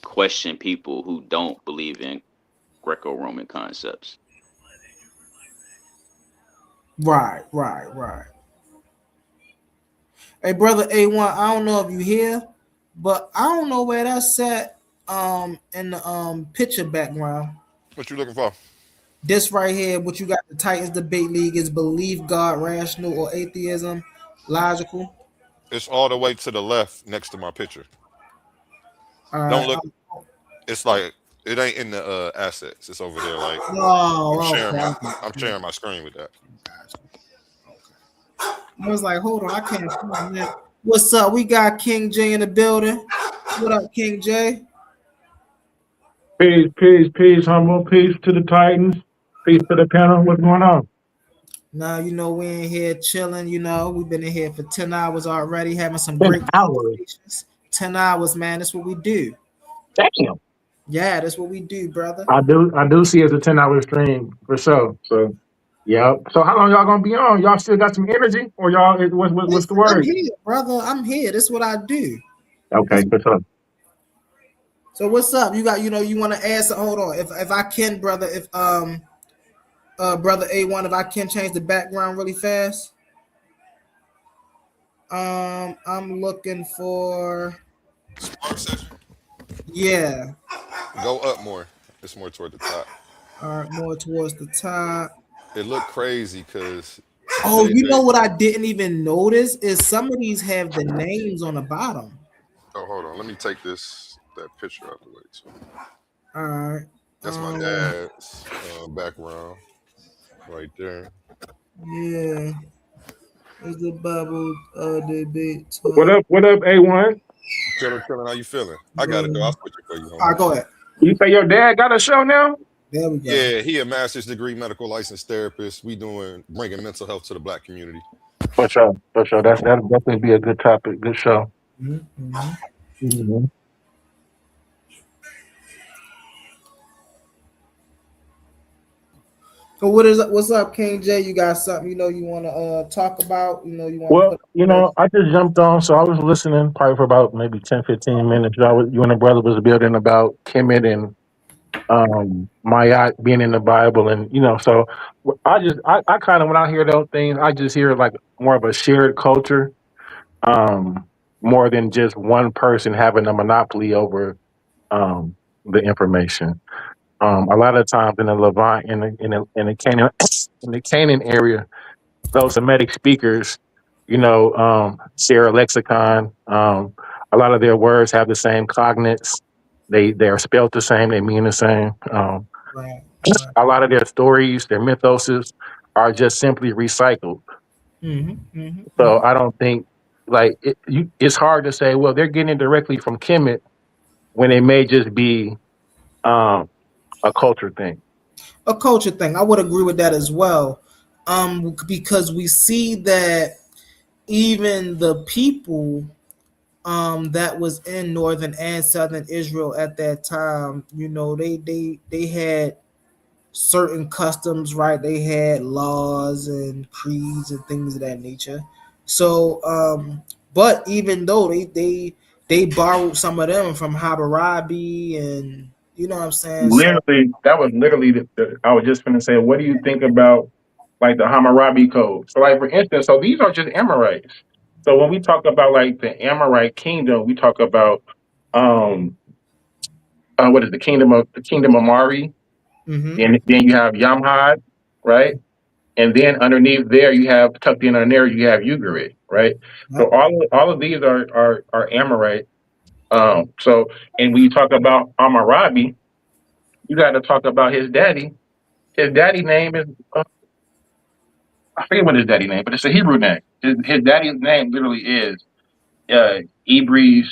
question people who don't believe in Greco-Roman concepts. Right. Hey, brother A1, I don't know if you here, but I don't know where that's at in the picture background. What you looking for? This right here, what you got, the Titans Debate League, is belief, God, rational, or atheism, logical? It's all the way to the left next to my picture. Don't look. It's like it ain't in the assets. It's over there. Like I'm sharing my screen with that. I was like, hold on, I can't find that. What's up? We got King J in the building. What up, King J? Peace, humble. Peace to the Titans. Peace to the panel. What's going on? Now, we in here chilling. We've been in here for 10 hours already, having some great conversations. 10 hours, man. That's what we do. Damn. Yeah, that's what we do, brother. I do see it's a 10-hour stream for sure. So, yeah. So, how long y'all gonna be on? Y'all still got some energy, or y'all? What's the word? I'm here, brother. I'm here. That's what I do. Okay, good stuff. So, what's up? You got, you want to add some? Hold on. If I can, brother. If brother A1, if I can change the background really fast. I'm looking for Spark session. Yeah. Go up more. It's more toward the top. All right, more towards the top. It looked crazy because. Oh, you know what I didn't even notice is some of these have the names on the bottom. Oh, hold on. Let me take that picture out the way too. All right. That's my dad's background right there. Yeah. There's the Bible debate. What up, A1? Chilling. How you feeling? I got it though. I'll switch it for you. All right, go ahead. You say your dad got a show now? There we go. Yeah, he a master's degree medical licensed therapist. We bringing mental health to the Black community. For sure. That'll definitely be a good topic, good show. Mm-hmm. Mm-hmm. So what's up, King J? You got something you want to talk about? You want? Well, I just jumped on, so I was listening probably for about maybe 10, 15 minutes. You and the brother was building about Kemet and Mayat being in the Bible, and so I kind of, when I hear those things, I just hear like more of a shared culture, more than just one person having a monopoly over the information. A lot of times in the Levant, in the Canaan area, those Semitic speakers, share a lexicon. A lot of their words have the same cognates. They are spelled the same. They mean the same. Right. A lot of their stories, their mythoses, are just simply recycled. So I don't think it's hard to say, well, they're getting it directly from Kemet when it may just be a culture thing. A culture thing. I would agree with that as well. Because we see that even the people that was in northern and southern Israel at that time, they had certain customs, right? They had laws and creeds and things of that nature. So, but even though they borrowed some of them from Hammurabi, and you know what I'm saying? Literally, that was literally I was just going to say, what do you think about like the Hammurabi code? So, like for instance, so these are just Amorites. So when we talk about like the Amorite kingdom, we talk about what is the kingdom of Mari, and then you have Yamhad, right? And then underneath there, you have tucked in on there, you have Ugarit, right? So all of these are Amorite. So, and when you talk about Hammurabi, you got to talk about his daddy. His daddy name is I forget what his daddy name, but it's a Hebrew name. His daddy's name literally is Ibris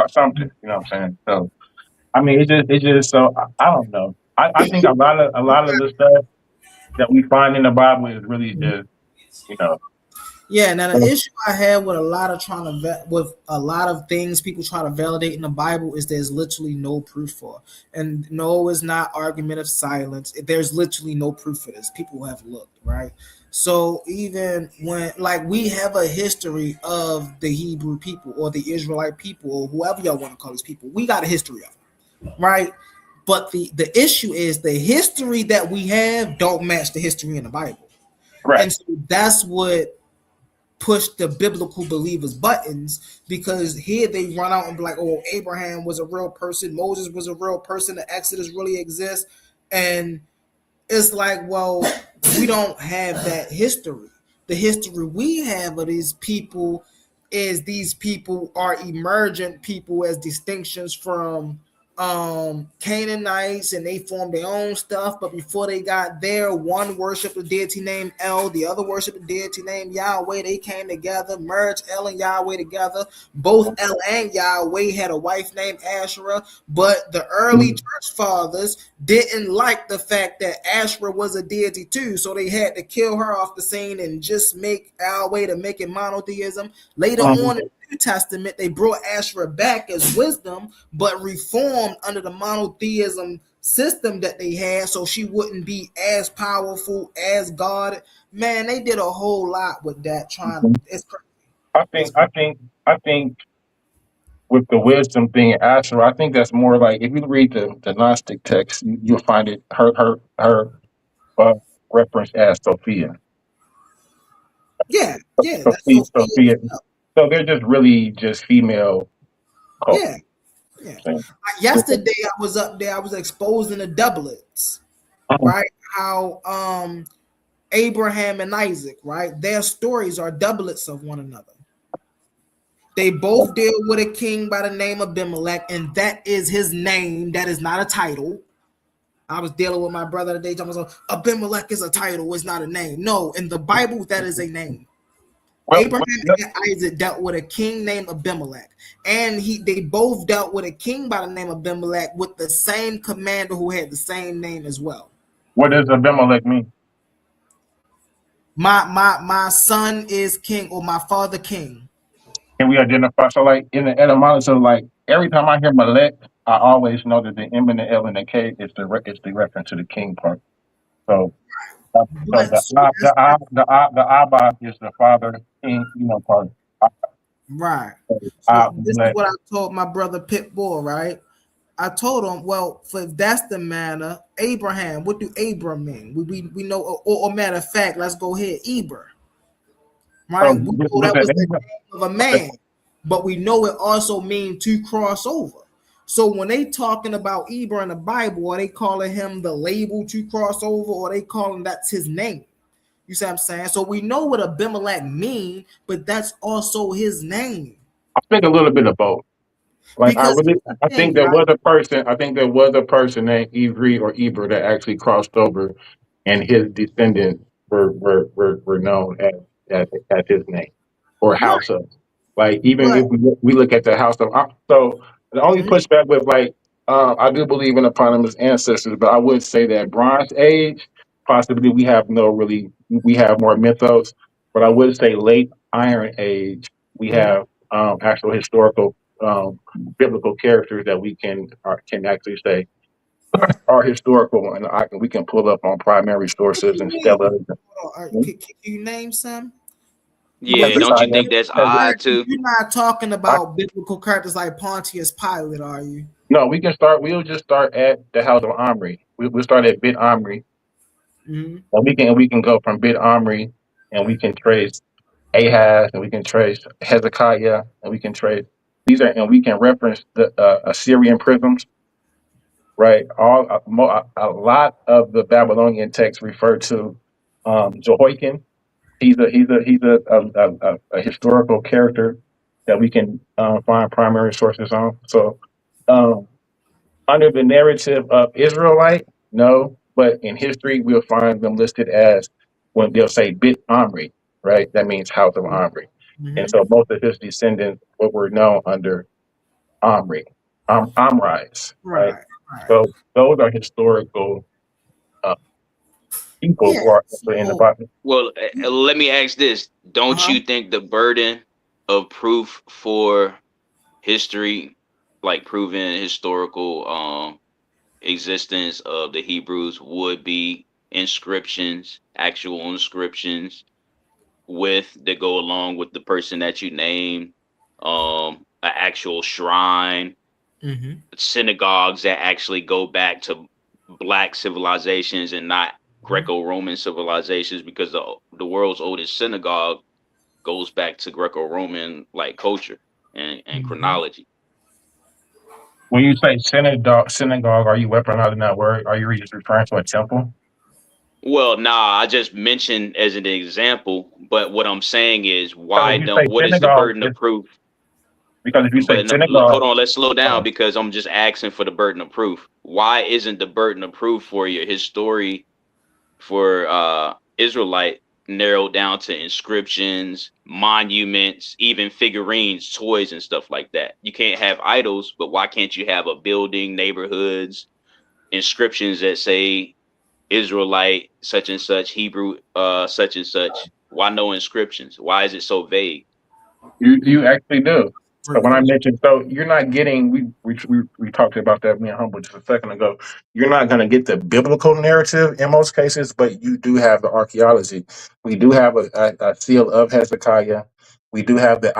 something. You know what I'm saying? So, I mean, it's just so I don't know. I think a lot of the stuff that we find in the Bible is really just Yeah, now the issue I have with a lot of things people try to validate in the Bible is there's literally no proof for. And no is not argument of silence. There's literally no proof for this. People have looked, right? So even when we have a history of the Hebrew people or the Israelite people or whoever y'all want to call these people, we got a history of them, right? But the issue is the history that we have don't match the history in the Bible. Right. And so that's what push the biblical believers buttons, because here they run out and be like, oh, Abraham was a real person, Moses was a real person, the Exodus really exists. And it's like, well, we don't have that history. The history we have of these people is these people are emergent people as distinctions from Canaanites, and they formed their own stuff. But before they got there, one worshiped a deity named El, the other worshiped a deity named Yahweh. They came together, merged El and Yahweh together. Both El and Yahweh had a wife named Asherah, but the early church fathers didn't like the fact that Asherah was a deity too, so they had to kill her off the scene and just make Yahweh to make it monotheism. Later on in New Testament, they brought Asherah back as wisdom, but reformed under the monotheism system that they had, so she wouldn't be as powerful as God. Man, they did a whole lot with that. It's crazy. I think with the wisdom thing, Asherah, I think that's more like, if you read the Gnostic text, you'll find it her reference as Sophia. Yeah, Sophia. So they're just really just female culture. Yeah. Yesterday I was up there, I was exposing the doublets, right? How Abraham and Isaac, right? Their stories are doublets of one another. They both deal with a king by the name of Abimelech, and that is his name. That is not a title. I was dealing with my brother today, talking about Abimelech is a title, it's not a name. No, in the Bible, that is a name. Abraham and Isaac dealt with a king named Abimelech, and they both dealt with a king by the name of Abimelech with the same commander who had the same name as well. What does Abimelech mean? My son is king, or my father king. Can we identify? So, like in the etymology, so like every time I hear Melech, I always know that the M and the L and the K is the reference to the king part. So. The Abba is the father, king, part. Right. So this is what I told my brother Pitbull, right? I told him, well, if that's the manner, Abraham, what do Abram mean? We know, or matter of fact, let's go ahead, Eber. Right? We know that was the name of a man, but we know it also means to cross over. So when they talking about Eber in the Bible, are they calling him the label to cross over, or are they calling that's his name? You see what I'm saying? So we know what Abimelech mean, but that's also his name. I think a little bit of both. Like I think there was a person. I think there was a person named Ivri or Eber that actually crossed over, and his descendants were known as his name or house of. Like even if we look at the house of, so the only pushback with I do believe in eponymous ancestors, but I would say that Bronze Age, possibly we have more mythos, but I would say late Iron Age, we have actual historical biblical characters that we can actually say are historical, and we can pull up on primary sources and Stella. Can you name some? Yeah, don't you think that's odd too? You're not talking about biblical characters like Pontius Pilate, are you? No, we can start. We'll just start at the house of Omri. We'll start at Bit Omri, and we can go from Bit Omri, and we can trace Ahaz, and we can trace Hezekiah, and we can trace and we can reference the Assyrian prisms. Right, a lot of the Babylonian texts refer to Jehoiakim. He's a historical character that we can find primary sources on. So under the narrative of Israelite, no, but in history we'll find them listed as, when they'll say Bit Omri, right? That means house of Omri. And so most of his descendants were known under Omri, Omrites, right? So those are historical people who are in the Bible. Well, let me ask this. Don't you think the burden of proof for history, like proving historical existence of the Hebrews, would be inscriptions, actual inscriptions that go along with the person that you name, an actual shrine, synagogues that actually go back to Black civilizations and not Greco-Roman civilizations, because the world's oldest synagogue goes back to Greco-Roman like culture and Mm-hmm. chronology. When you say synagogue, are you weaponizing that word? Are you just referring to a temple? Well, nah, I just mentioned as an example, but what I'm saying is So why if you don't say what is the synagogue, burden of proof? because if you say But no, synagogue, hold on, let's slow down because I'm just asking for the burden of proof. Why isn't the burden of proof for his story for Israelite narrowed down to inscriptions, monuments, even figurines, toys, and stuff like that? You can't have idols, but why can't you have a building, neighborhoods, inscriptions that say Israelite such and such, Hebrew such and such? Why no inscriptions? Why is it so vague? you actually do. So when I mentioned, so you're not getting, we talked about that, me and Humble just a second ago. You're not going to get the biblical narrative in most cases, but you do have the archaeology. We do have a seal of Hezekiah. We do have the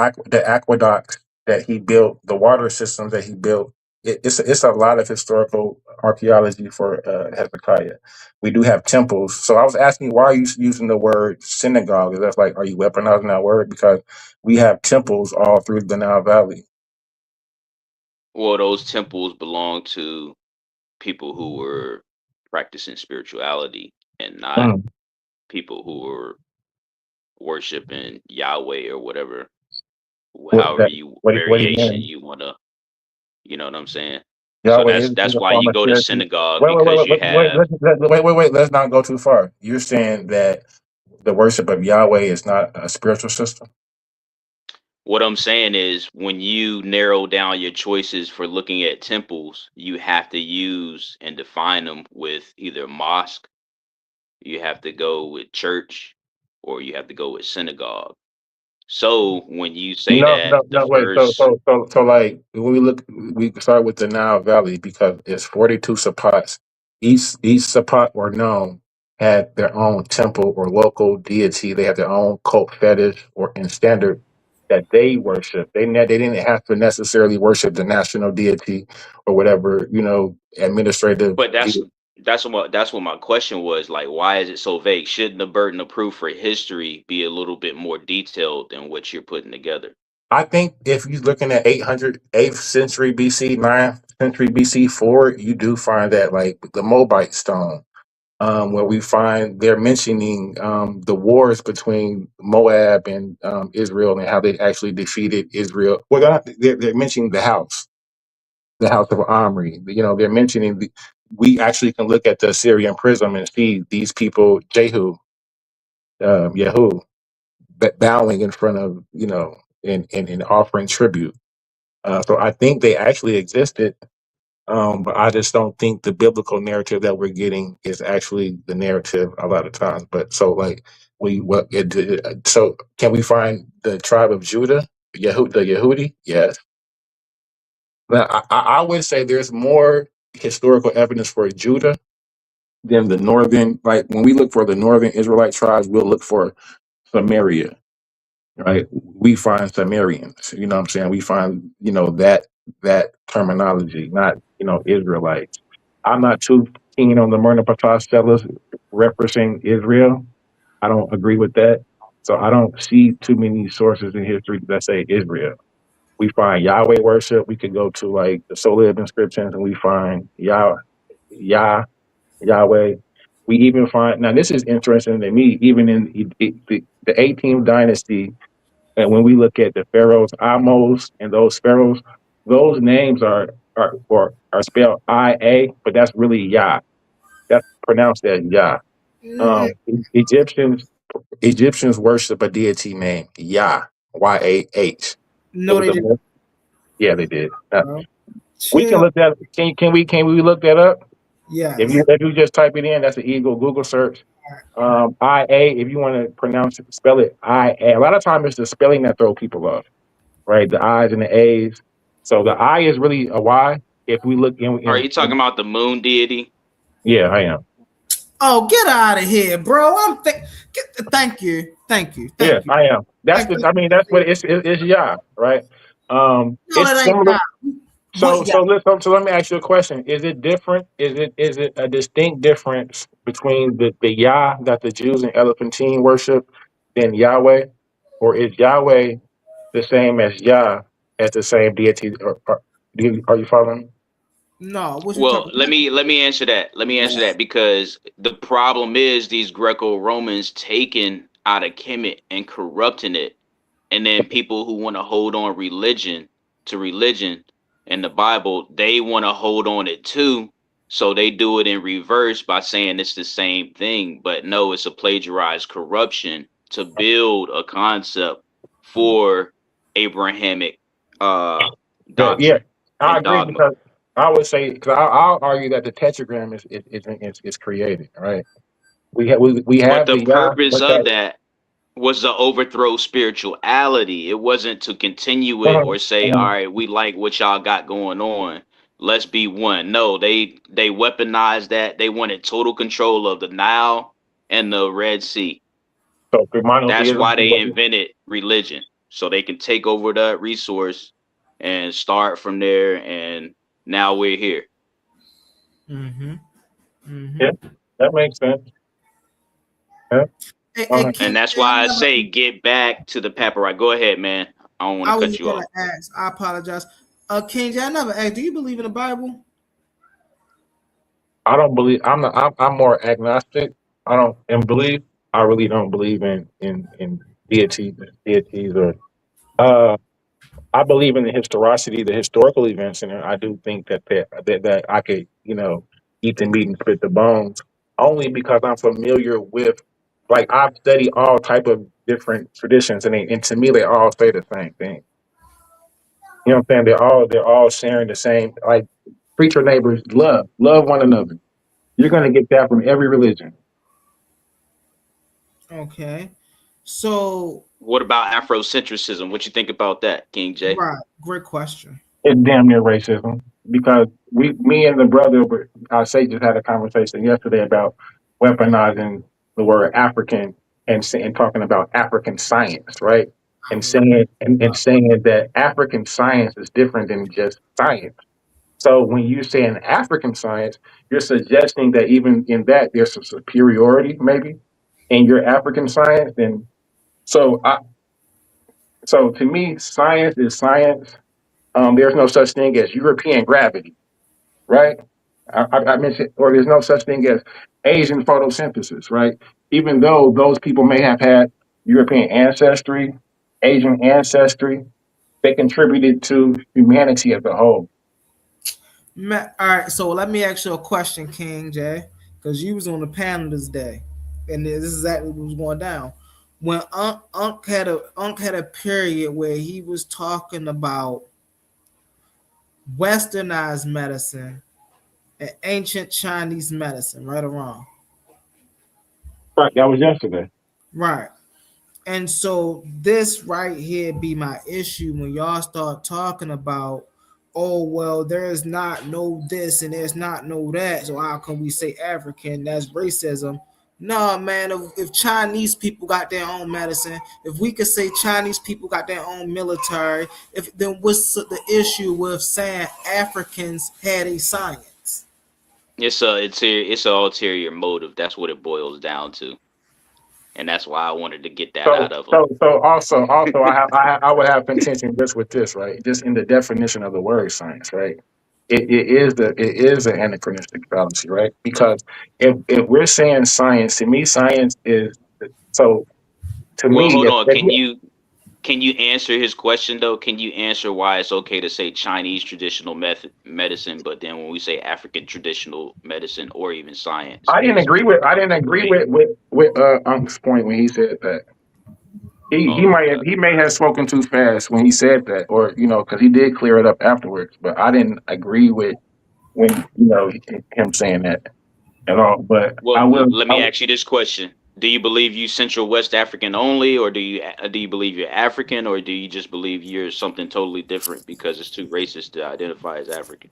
aqueducts that he built, the water systems that he built. It's a lot of historical archaeology for Hezekiah. We do have temples. So I was asking, why are you using the word synagogue? Is that like, are you weaponizing that word? Because we have temples all through the Nile Valley. Well, those temples belong to people who were practicing spirituality and not people who were worshiping Yahweh or whatever, however you What do you variation mean? you want to, you know what I'm saying? So Yahweh is that's a why form you of go to spiritual. synagogue, Wait, because you have wait. Let's not go too far. You're saying that the worship of Yahweh is not a spiritual system? what I'm saying is when you narrow down your choices for looking at temples, you have to use and define them with either mosque, you have to go with church, or you have to go with synagogue. So when you say that the Wait. So, first, so, so, so, like when we start with the Nile Valley because it's 42 sappats. Each sappat or known had their own temple or local deity. They had their own cult fetish or and standard that they worship. They didn't have to necessarily worship the national deity or whatever administrative. but that's what my question was. Like, why is it so vague? Shouldn't the burden of proof for history be a little bit more detailed than what you're putting together? I think if you're looking at 8th century BC, 9th century BC forward, you do find that like the Moabite stone, where we find they're mentioning the wars between Moab and Israel and how they actually defeated Israel. Well, they're mentioning the house of Omri. They're mentioning we actually can look at the Assyrian prism and see these people, Yehu, bowing in front of, and offering tribute. So I think they actually existed, but I just don't think the biblical narrative that we're getting is actually the narrative a lot of times. But so like so can we find the tribe of Judah, the Yehudi? Yes. Now I would say there's more historical evidence for Judah than the northern. Like when we look for the northern Israelite tribes, we'll look for Samaria. Right, we find Sumerians, you know what I'm saying? We find, that terminology, not, Israelites. I'm not too keen on the Myrna Patas sellers referencing Israel. I don't agree with that. So I don't see too many sources in history that say Israel. We find Yahweh worship. We could go to like the Solib inscriptions and we find Yahweh. We even find, now this is interesting to me, even in the 18th dynasty. And when we look at the pharaohs, Amos and those pharaohs, those names are spelled I-A, but that's really Yah. That's pronounced as Yah. Egyptians worship a deity named Yah, Y-A-H. No, they didn't. Yeah, they did. We can Chill. look that. Can we look that up? Yes. If you just type it in, that's an Google search. I-A. If you want to spell it I-A. A lot of times it's the spelling that throw people off. Right, the I's and the A's. So the I is really a Y. If we look Are you talking about the moon deity? Yeah, I am. Oh, get out of here, bro! Thank you. Yeah, I am. That's what it's Yah, right? It's similar. So let me ask you a question. Is it different? Is it a distinct difference between the Yah that the Jews in Elephantine worship than Yahweh? or is Yahweh the same as Yah as the same deity? Are you following? No, what you Well, talking let me answer that. Let me answer that because the problem is these Greco-Romans taking out of Kemet and corrupting it, and then people who want to hold on religion to religion and the Bible, they want to hold on it too. So they do it in reverse by saying it's the same thing, but no, it's a plagiarized corruption to build a concept for Abrahamic Yeah, doctrine I and agree dogma. because I would say because I'll argue that the tetragram is created, right? We But have the the Yah, purpose but of that that was to overthrow spirituality. It wasn't to continue it or say, all right, we like what y'all got going on. Let's be one. No, they weaponized that. They wanted total control of the Nile and the Red Sea. so for That's monotheism. why they invented religion. So they can take over that resource and start from there. And now we're here. Yeah, that makes sense. Yeah. And that's why I say get back to the papyri. Go ahead, man. I don't want I to was cut you gonna off. ask. I apologize. King J, I never asked. Do you believe in the Bible? I don't believe I'm more agnostic. I don't and believe I really don't believe in deities or I believe in the historicity, the historical events, and I do think that I could, eat the meat and spit the bones, only because I'm familiar with, like, I've studied all type of different traditions, and to me, they all say the same thing. You know what I'm saying? They're all sharing the same, like, treat your neighbors, love one another. You're gonna get that from every religion. Okay. So What about Afrocentrism? What you think about that, King J? right, great question. It's damn near racism because me and the brother, I say, just had a conversation yesterday about weaponizing the word African and talking about African science, right? And saying that African science is different than just science. So when you say an African science, you're suggesting that even in that there's some superiority, maybe, in your African science. And so, so to me, science is science. There's no such thing as European gravity, right? I mentioned, or there's no such thing as Asian photosynthesis, right? Even though those people may have had European ancestry, Asian ancestry, they contributed to humanity as a whole. All right, so let me ask you a question, King J, because you was on the panel this day, and this is exactly what was going down. When Unc had a period where he was talking about westernized medicine and ancient Chinese medicine, right or wrong? Right, that was yesterday. Right. And so this right here be my issue when y'all start talking about, oh, well, there is not no this and there's not no that. So how can we say African? That's racism. No, man, if Chinese people got their own medicine, if we could say Chinese people got their own military, then what's the issue with saying Africans had a science? It's an ulterior motive. That's what it boils down to, and that's why I wanted to get that out of them. So also, I would have contention just with this, right? Just in the definition of the word science, right? It is an anachronistic fallacy, right? Because if we're saying science, to me, science is so. To Well, me, hold on. Can you answer his question though? Can you answer why it's okay to say Chinese traditional medicine, but then when we say African traditional medicine or even science? I didn't agree with Unc's point when he said that. He may have spoken too fast when he said that, or because he did clear it up afterwards. But I didn't agree with when him saying that at all. But let me ask you this question: do you believe you Central West African only, or do you believe you're African, or do you just believe you're something totally different because it's too racist to identify as African?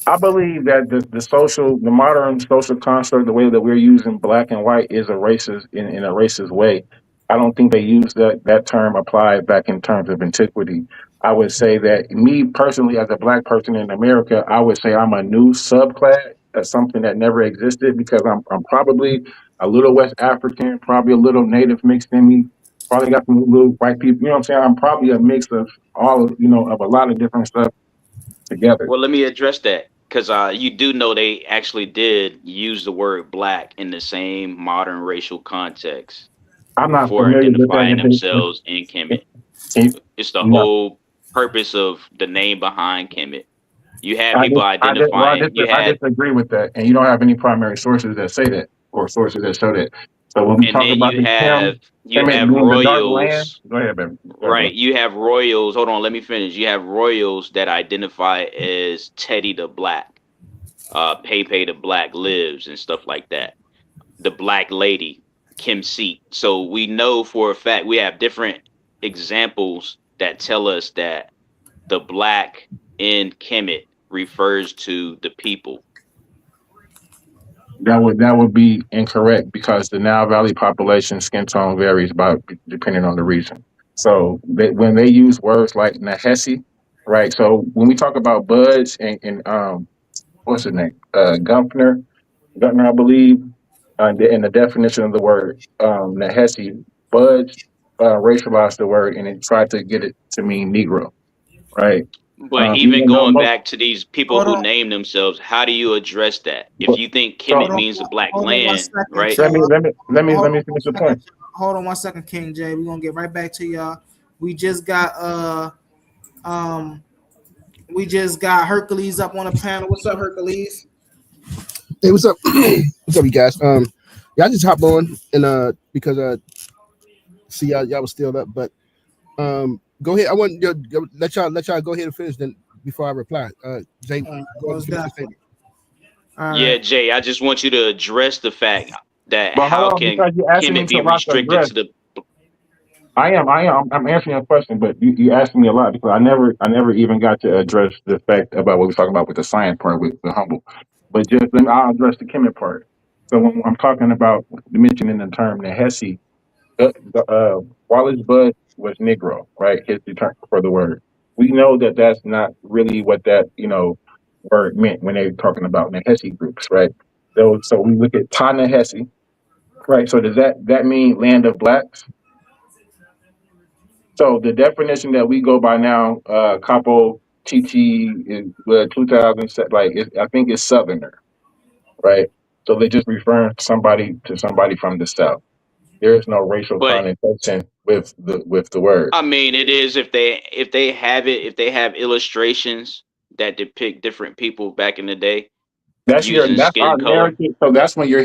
I believe that the modern social construct, the way that we're using black and white, is a racist in a racist way. I don't think they use that term applied back in terms of antiquity. I would say that me personally, as a black person in America, I would say I'm a new subclass, something that never existed, because I'm probably a little West African, probably a little Native mixed in me, Probably got some little white people. You know what I'm saying? I'm probably a mix of all of, of a lot of different stuff together. Well, let me address that because you do know they actually did use the word black in the same modern racial context I'm not for familiar with identifying that. themselves in Kemet. It's the No. whole purpose of the name behind Kemet. You had I people identifying. You I had, disagree with that, and you don't have any primary sources that say that or sources that show that. So when we and talk then about the you Kemet have being the dark land, royals. go ahead, baby. Go ahead, Right. You have royals. Hold on, let me finish. You have royals that identify as Teddy the Black, Pepe the Black lives and stuff like that. The Black Lady, Kim Seat. So we know for a fact we have different examples that tell us that the black in Kemet refers to the people. That would be incorrect because the Nile Valley population skin tone varies depending on the region. So when they use words like Nahesi, right? So when we talk about buds and what's his name, Gunther, I believe, in the definition of the word Nahesi, buds racialized the word and it tried to get it to mean Negro, right? But even Even though going most, back to these people Hold who on. name themselves, how do you address that? If you think so Kemet means the black Hold on 1 land, second, right? let me Hold on finish the 1 point. second. Hold on 1 second, King J. We're gonna get right back to y'all. We just got Hercules up on the panel. What's up, Hercules? Hey, what's up? What's up, you guys? Yeah, I just hopped on and because see y'all was still up, but go ahead. I want to let y'all go ahead and finish then before I reply. Jay, go ahead and finish your statement. Yeah, Jay, I just want you to address the fact that But how hold on, can because you're asking me Kemet to be a lot to restricted address. to the I'm answering your question, but you asking me a lot because I never even got to address the fact about what we're talking about with the science part with the humble. But I'll address the Kemet part. So when I'm talking about mentioning the term Nahesi, Wallace Bud was Negro, right? His term for the word. We know that that's not really what that word meant when they were talking about Nahesi groups, right? So we look at Ta Nahesi, right? So does that mean land of blacks? So the definition that we go by now, Capo TT is 2000, I think it's Southerner, right? So they just referring to somebody from the South. There is no racial but connotation with the word. I mean it is if they have illustrations that depict different people back in the day That's using our skin color. narrative. So that's when you're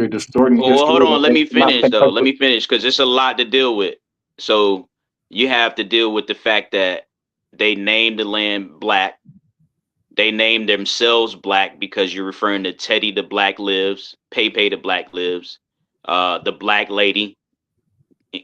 distorting Well, hold history. on, let me Not finish though. Let contextual. me finish because it's a lot to deal with. So you have to deal with the fact that they named the land black. They named themselves black because you're referring to Teddy the Black Lives, Pepe the Black Lives, the Black Lady,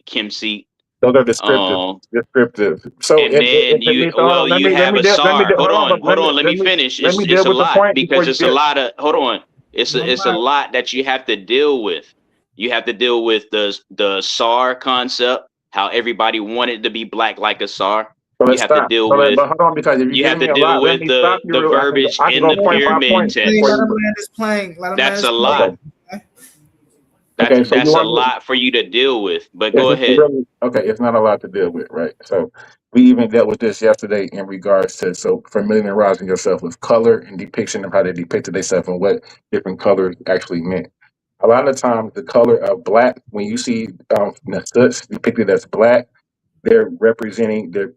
Kim Seat. Those are descriptive. So And then you have a SAR. Hold on, let me finish. Let me It's deal a with the lot point before because you it's a get. lot of hold on. It's a lot that you have to deal with. You have to deal with the SAR concept, how everybody wanted to be black like a SAR. So You let's have to stop. deal with But hold on, because if you're you have giving to me a deal lot, let with me stop you the real. verbiage I can in go the point by pyramid point text. Let him land his plane. That's a lot. Okay, so That's a lot for you to deal with. But go ahead. It's not a lot to deal with, right? So we even dealt with this yesterday in regards to familiarizing yourself with color and depiction of how they depicted themselves and what different colors actually meant. A lot of times, the color of black, when you see Nasuts depicted as black, they're representing their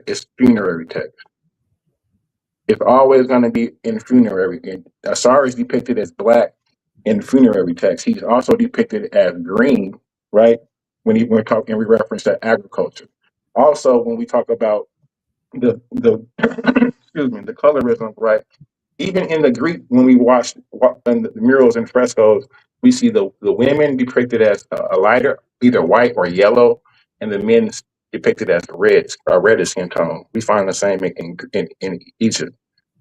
it's funerary text. It's always going to be in funerary. And Asar is depicted as black in funerary text. He's also depicted as green, right? When we're talking, we reference to agriculture. Also, when we talk about the excuse me, the colorism, right? Even in the Greek, when we watch in the murals and frescoes, we see the women depicted as a lighter, either white or yellow, and the men depicted as reddish skin tone. We find the same in Egypt.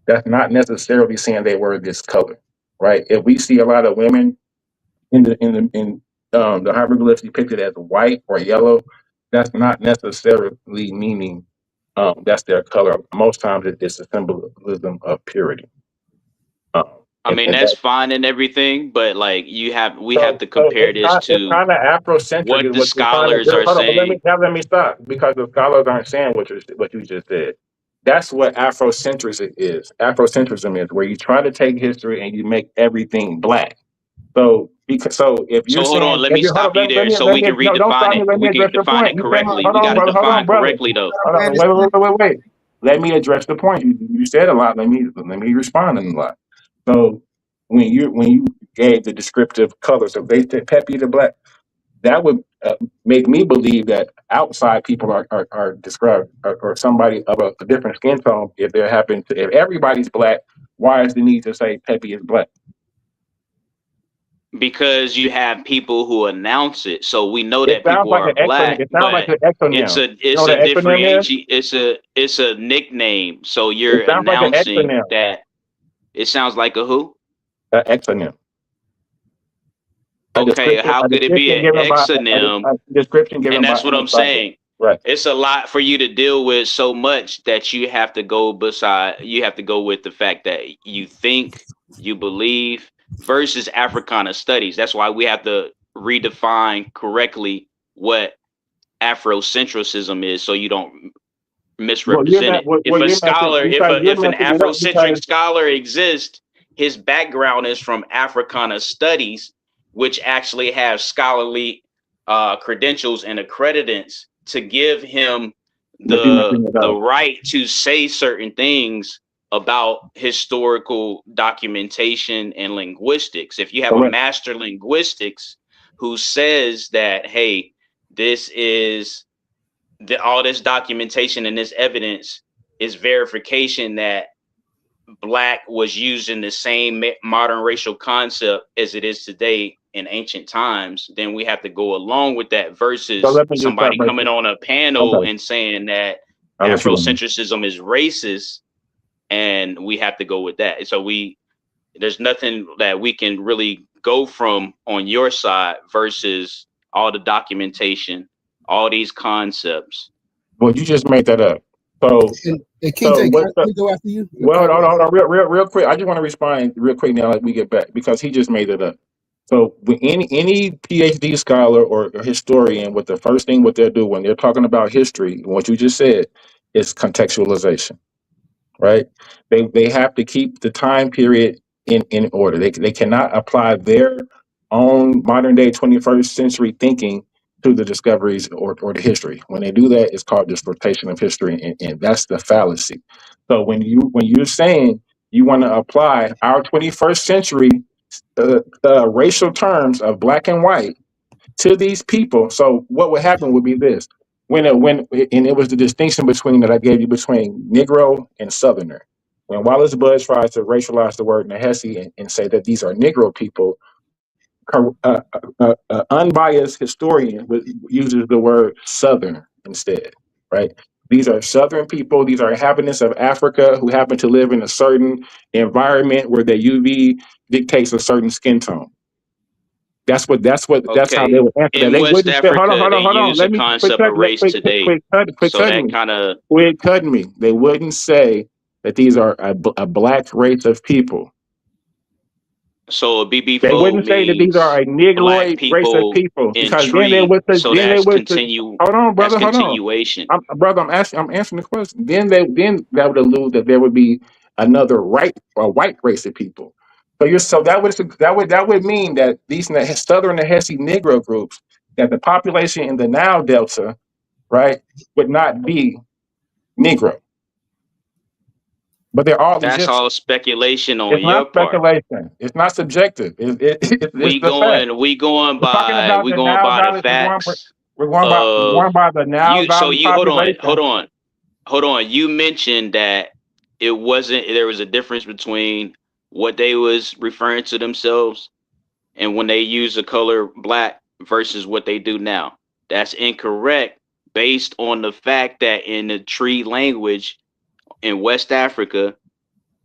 That's not necessarily saying they were this color, right? If we see a lot of women in the hieroglyphs depicted as white or yellow, that's not necessarily meaning that's their color. Most times it's a symbolism of purity. I mean, And that's fine and everything, but like we have to so compare this it's to kind of Afrocentric what is the what you're trying to scholars do. are Hold on, but saying. let me stop because the scholars aren't saying what you just said. That's what Afrocentrism is. Afrocentrism is where you try to take history and you make everything black. So if you're So hold on, saying let if me you hold stop you on, there so we can no, don't redefine stop me. it. Let me We can address your define point. it correctly. Hold We on, got to brother. Hold define on, brother. correctly though. Hold on. Wait. Let me address the point. You said a lot. Let me respond in a lot. So when you gave the descriptive colors, if they said Pepe the Black, that would make me believe that outside people are described or somebody of a different skin tone. If everybody's black, why is the need to say Pepe is black? Because you have people who announce it, so we know It that sounds people like are an exonym. black, It sounds like but an exonym. You know what an exonym is? it's a nickname. So It you're sounds like an announcing exonym. that. It sounds like a who? An exonym. Okay, how A could it be description an given by exonym? a description given And by that's what I'm outside. saying. Right. It's a lot for you to deal with so much that you have to go with the fact that you think, you believe versus Africana studies. That's why we have to redefine correctly what Afrocentrism is so you don't misrepresent it. If a scholar, if an messing it up Afrocentric scholar exists, his background is from Africana studies, which actually have scholarly credentials and accreditants to give him the right to say certain things about historical documentation and linguistics. If you have a master linguistics who says that, hey, this is all this documentation and this evidence is verification that black was used in the same modern racial concept as it is today in ancient times, then we have to go along with that versus somebody coming on a panel and saying that Afrocentrism is racist, and we have to go with that. So there's nothing that we can really go from on your side versus all the documentation, all these concepts. Well, you just made that up. So, KJ, can I go after you? Well, hold on, real quick. I just want to respond real quick now, as we get back, because he just made it up. So, when any PhD scholar or historian, what they'll do when they're talking about history, what you just said, is contextualization, right? They have to keep the time period in order. They cannot apply their own modern day 21st century thinking to the discoveries or the history. When they do that, it's called distortation of history, and that's the fallacy. So when you're saying you want to apply our 21st century racial terms of black and white to these people, so what would happen would be this: and it was the distinction between that I gave you between Negro and Southerner. When Wallace Budge tries to racialize the word Nehesi and say that these are Negro people, unbiased historian uses the word Southern instead, right? These are Southern people. These are inhabitants of Africa who happen to live in a certain environment where the UV dictates a certain skin tone. That's how they would answer that. In They West wouldn't say, Africa, hold they on. use Let the me concept of race today. Quit cutting me. They wouldn't say that these are a black race of people. So a BB They fold wouldn't say that these are a Negroid race of people, because then they would say, hold on, brother, hold on. Continuation. I'm answering the question. Then that would allude that there would be another white race of people. So that would mean that these Southern Nehesi Negro groups, that the population in the Nile Delta, right, would not be Negro. But they're all That's Egyptian. all speculation on It's your not part. speculation. It's not subjective. We going by the facts. We're going by the Nile Valley population. Hold on. You mentioned that there was a difference between what they was referring to themselves and when they use the color black versus what they do now. That's incorrect based on the fact that in the Tree language in West Africa,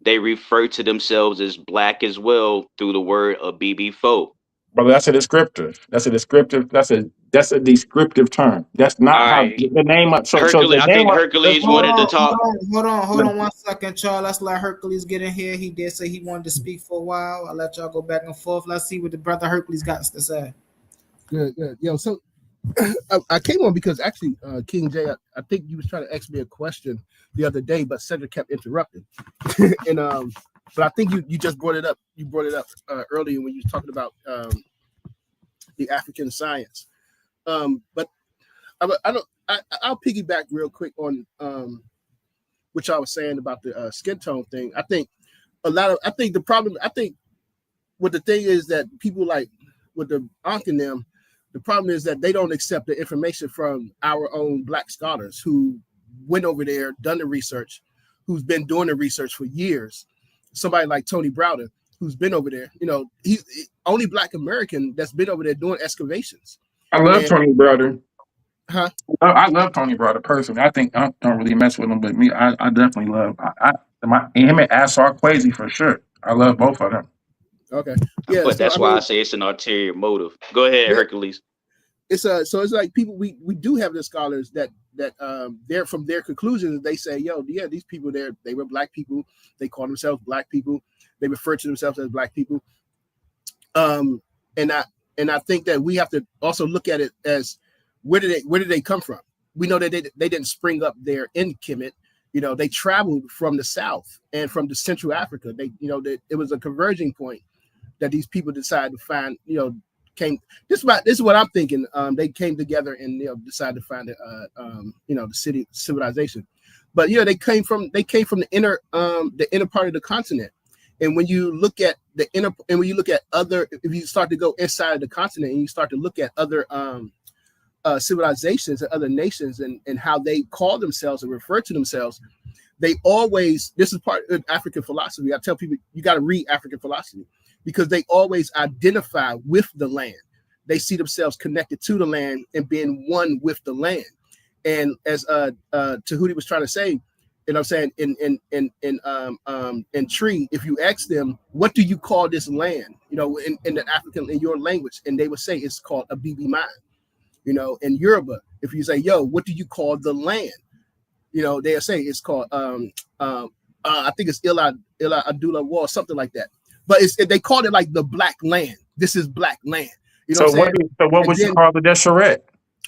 they refer to themselves as black as well through the word of BB4. Brother, that's a descriptive. That's a That's a descriptive term. That's not how the name of so the I name think of Hercules wanted to talk. Hold on 1 second, Charles. Let's let Hercules get in here. He did say he wanted to speak for a while. I'll let y'all go back and forth. Let's see what the brother Hercules got to say. Good. Yo, so I came on because actually, King J, I think you was trying to ask me a question the other day, but Cedric kept interrupting. And but I think you just brought it up. You brought it up earlier when you were talking about the African science. But I'll piggyback real quick on which I was saying about the skin tone thing. I think the problem what the thing is that people like with the Ankh and them, the problem is that they don't accept the information from our own Black scholars who went over there, done the research, who's been doing the research for years. Somebody like Tony Browder, who's been over there, he's the only Black American that's been over there doing excavations. I love Tony Browder. Huh? I love Tony Browder personally. I think I don't really mess with him, but me, I definitely love him and Assar Kwesi for sure. I love both of them. Okay. Yeah, But that's why I say it's an ulterior motive. Go ahead, Hercules. It's so it's like people we do have the scholars that they're from their conclusions. They say, these people they were Black people. They call themselves Black people. They refer to themselves as Black people. And I think that we have to also look at it as where did they come from? We know that they didn't spring up there in Kemet. They traveled from the south and from the Central Africa. It was a converging point that these people decided to find. This is what I'm thinking. They came together and decided to find the city civilization. But they came from the inner part of the continent. And when you look at the inner, and when you look at other, if you start to go inside of the continent and you start to look at other civilizations and other nations and how they call themselves and refer to themselves, they always, this is part of African philosophy. I tell people, you got to read African philosophy because they always identify with the land. They see themselves connected to the land and being one with the land. And as Tahuti was trying to say, I'm saying in Tree, if you ask them, what do you call this land? In the African, in your language, and they would say it's called a Bibi Mine. In Yoruba, if you say, what do you call the land? They'll say it's called I think it's Ila Adula War, something like that. But they called it like the Black land. This is Black land. What would you call the Desheret?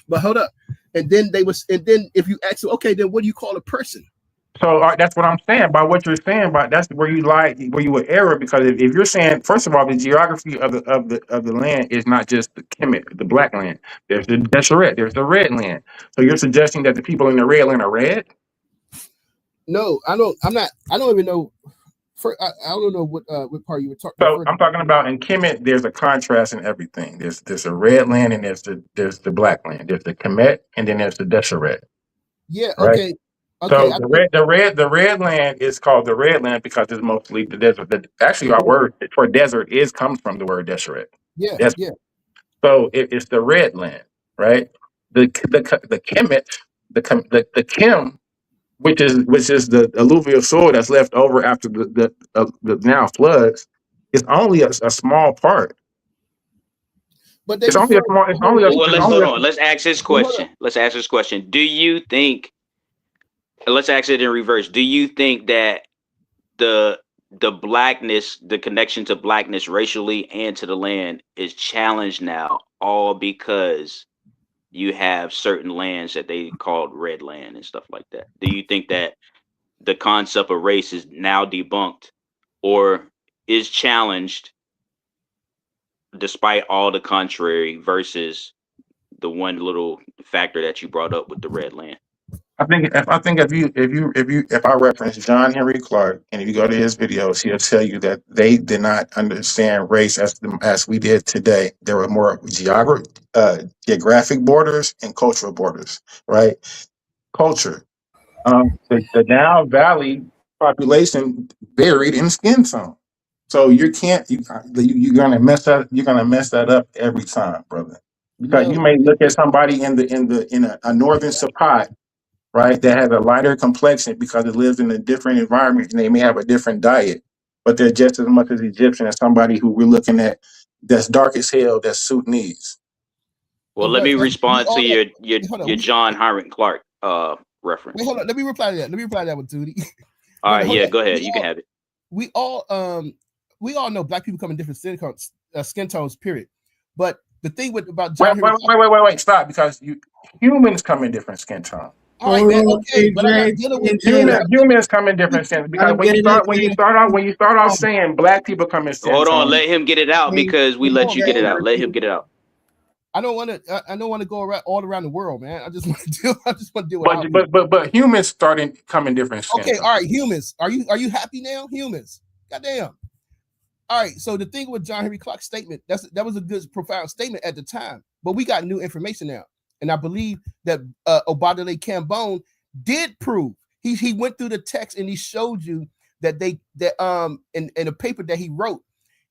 But hold up. And then if you ask them, okay, then what do you call a person? So that's what I'm saying. By what you're saying, about that's where you would error, because if you're saying, first of all, the geography of the land is not just the Kemet, the Black land. There's the Desheret, there's the Red land. So you're suggesting that the people in the Red land are red? No, I don't. I'm not. I don't even know. I don't know what part you were talking. So I'm talking about in Kemet. There's a contrast in everything. There's a red land and there's the Black land. There's the Kemet and then there's the Desheret. Yeah. Right? Okay. So the red land is called the red land because it's mostly the desert. Actually, our word for desert comes from the word Desheret. Yeah. Desert. Yeah. So it's the red land, right? The Kemet, the Kem, which is the alluvial soil that's left over after the now floods, is only a small part. But Let's hold on. Let's ask this question. Do you think? Let's ask it in reverse. Do you think that the Blackness, the connection to Blackness racially and to the land is challenged now, all because you have certain lands that they called red land and stuff like that? Do you think that the concept of race is now debunked or is challenged despite all the contrary versus the one little factor that you brought up with the red land? I think if I reference John Henry Clark, and if you go to his videos, he'll tell you that they did not understand race as we did today. There were more geographic borders and cultural borders, right? Culture. The Nile Valley population varied in skin tone, so you're gonna mess that up every time, brother. Because you may look at somebody in a northern Sapat, right, that has a lighter complexion because it lives in a different environment and they may have a different diet, but they're just as much as Egyptian as somebody who we're looking at that's dark as hell, that's Sudanese. Well, a let me verse. respond to your Hold on. your John Heinrich Clark reference. Wait, hold on. Let me reply to that. Let me reply to that one, Tootie. All right, Hold yeah, on. go ahead. You can have it. We all know black people come in different skin tones, period. But the thing about John Wait, stop, because humans come in different skin tones. All right, man. Okay, but I'm not dealing with Humans come in different skins, because when you start off saying black people come in skin Hold on, tones. let him get it out because we let you get it out. Let him get it out. I don't want to go around all around the world, man. I just want to deal with our But humans starting coming different skin Okay, tones. all right, humans. Are you happy now? Humans. Goddamn. All right, so the thing with John Henry Clark's statement, that was a good, profound statement at the time, but we got new information now, and I believe that Obadele Cambone did prove he went through the text and he showed you that in a paper that he wrote,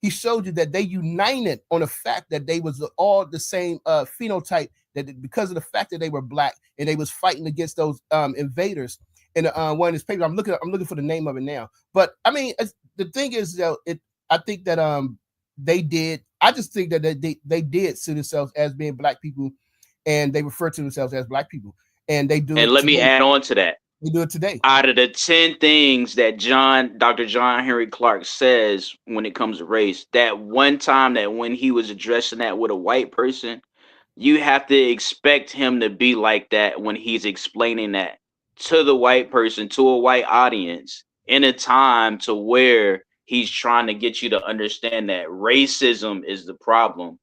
he showed you that they united on the fact that they was all the same phenotype, that because of the fact that they were black and they was fighting against those invaders. And one of his papers, I'm looking for the name of it now, but I mean the thing is I think that they did. I just think that they did see themselves as being black people, and they refer to themselves as black people, and they do. And let me add on to that. They do it today. Out of the 10 things that Dr. John Henry Clark says when it comes to race, that one time that when he was addressing that with a white person, you have to expect him to be like that when he's explaining that to the white person, to a white audience, in a time to where he's trying to get you to understand that racism is the problem.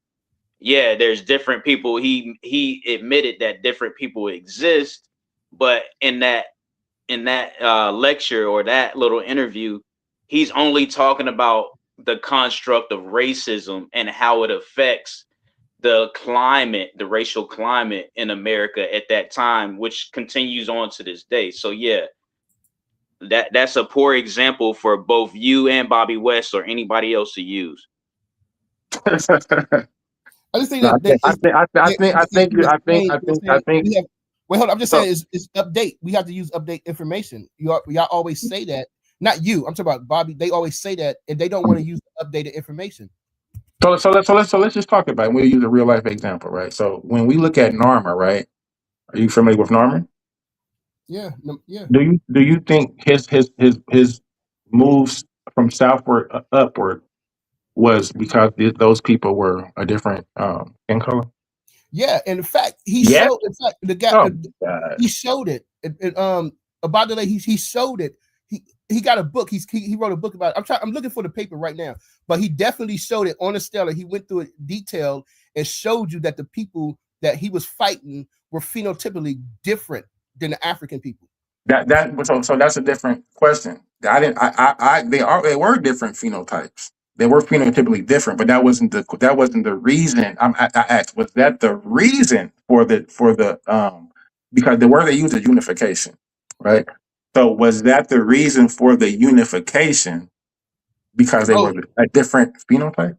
Yeah, there's different people. He admitted that different people exist, but in that lecture or that little interview, he's only talking about the construct of racism and how it affects the climate, the racial climate in America at that time, which continues on to this day. So yeah, that's a poor example for both you and Bobby West or anybody else to use. I just think wait, hold on. I'm just saying it's update. We have to use update information. Y'all always say that. Not you. I'm talking about Bobby. They always say that, and they don't want to use updated information. So let's just talk about it. We'll use a real life example, right? So when we look at Narmer, right? Are you familiar with Narmer? Yeah, yeah. Do you think his moves from southward upward was because those people were a different skin color? Yeah, and in fact, he showed. In fact, the guy he showed it. Obadele, he showed it. He got a book. He wrote a book about it. I'm looking for the paper right now, but he definitely showed it on a stela. He went through it detailed and showed you that the people that he was fighting were phenotypically different than the African people. So that's a different question. They were different phenotypes. They were phenotypically different, but that wasn't the reason. I asked, was that the reason for the because the word they used is unification, right? So was that the reason for the unification because they were a different phenotype?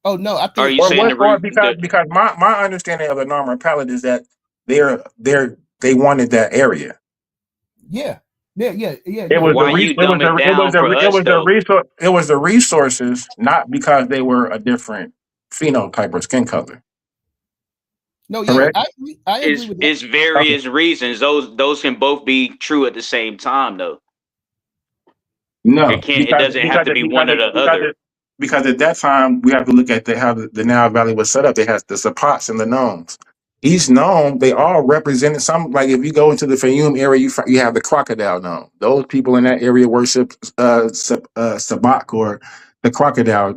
Oh no, I think. Are you saying because my understanding of the Narmer palette is that they wanted that area. Yeah. It was the resources, not because they were a different phenotype or skin color. No, yeah, I agree with that. It's various reasons. Those can both be true at the same time, though. No, it doesn't have to be one or the other. Because at that time, we have to look at how the Nile Valley was set up. They had the Zapats and the Gnomes. Each gnome, they all represented some. Like if you go into the Fayum area, you have the crocodile gnome. Those people in that area worship Sabak, or the crocodile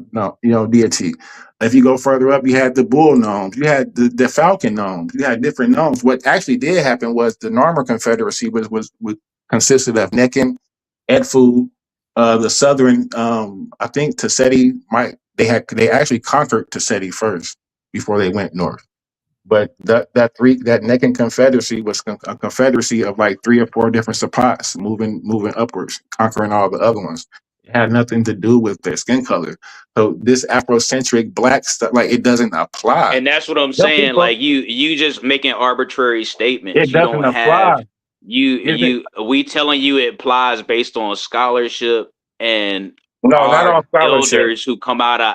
deity. If you go further up, you had the bull gnomes. You had the falcon gnomes. You had different gnomes. What actually did happen was the Narmer Confederacy was consisted of Nekin, Edfu, the southern. I think Taseti they actually conquered Taseti first before they went north. But that Nekin Confederacy was a confederacy of like 3 or 4 different Zapats moving upwards, conquering all the other ones. It had nothing to do with their skin color. So this Afrocentric black stuff, like, it doesn't apply. And that's what I'm saying. Like you just making arbitrary statements. It doesn't apply. We telling you it applies based on scholarship and not on scholarship. elders who come out of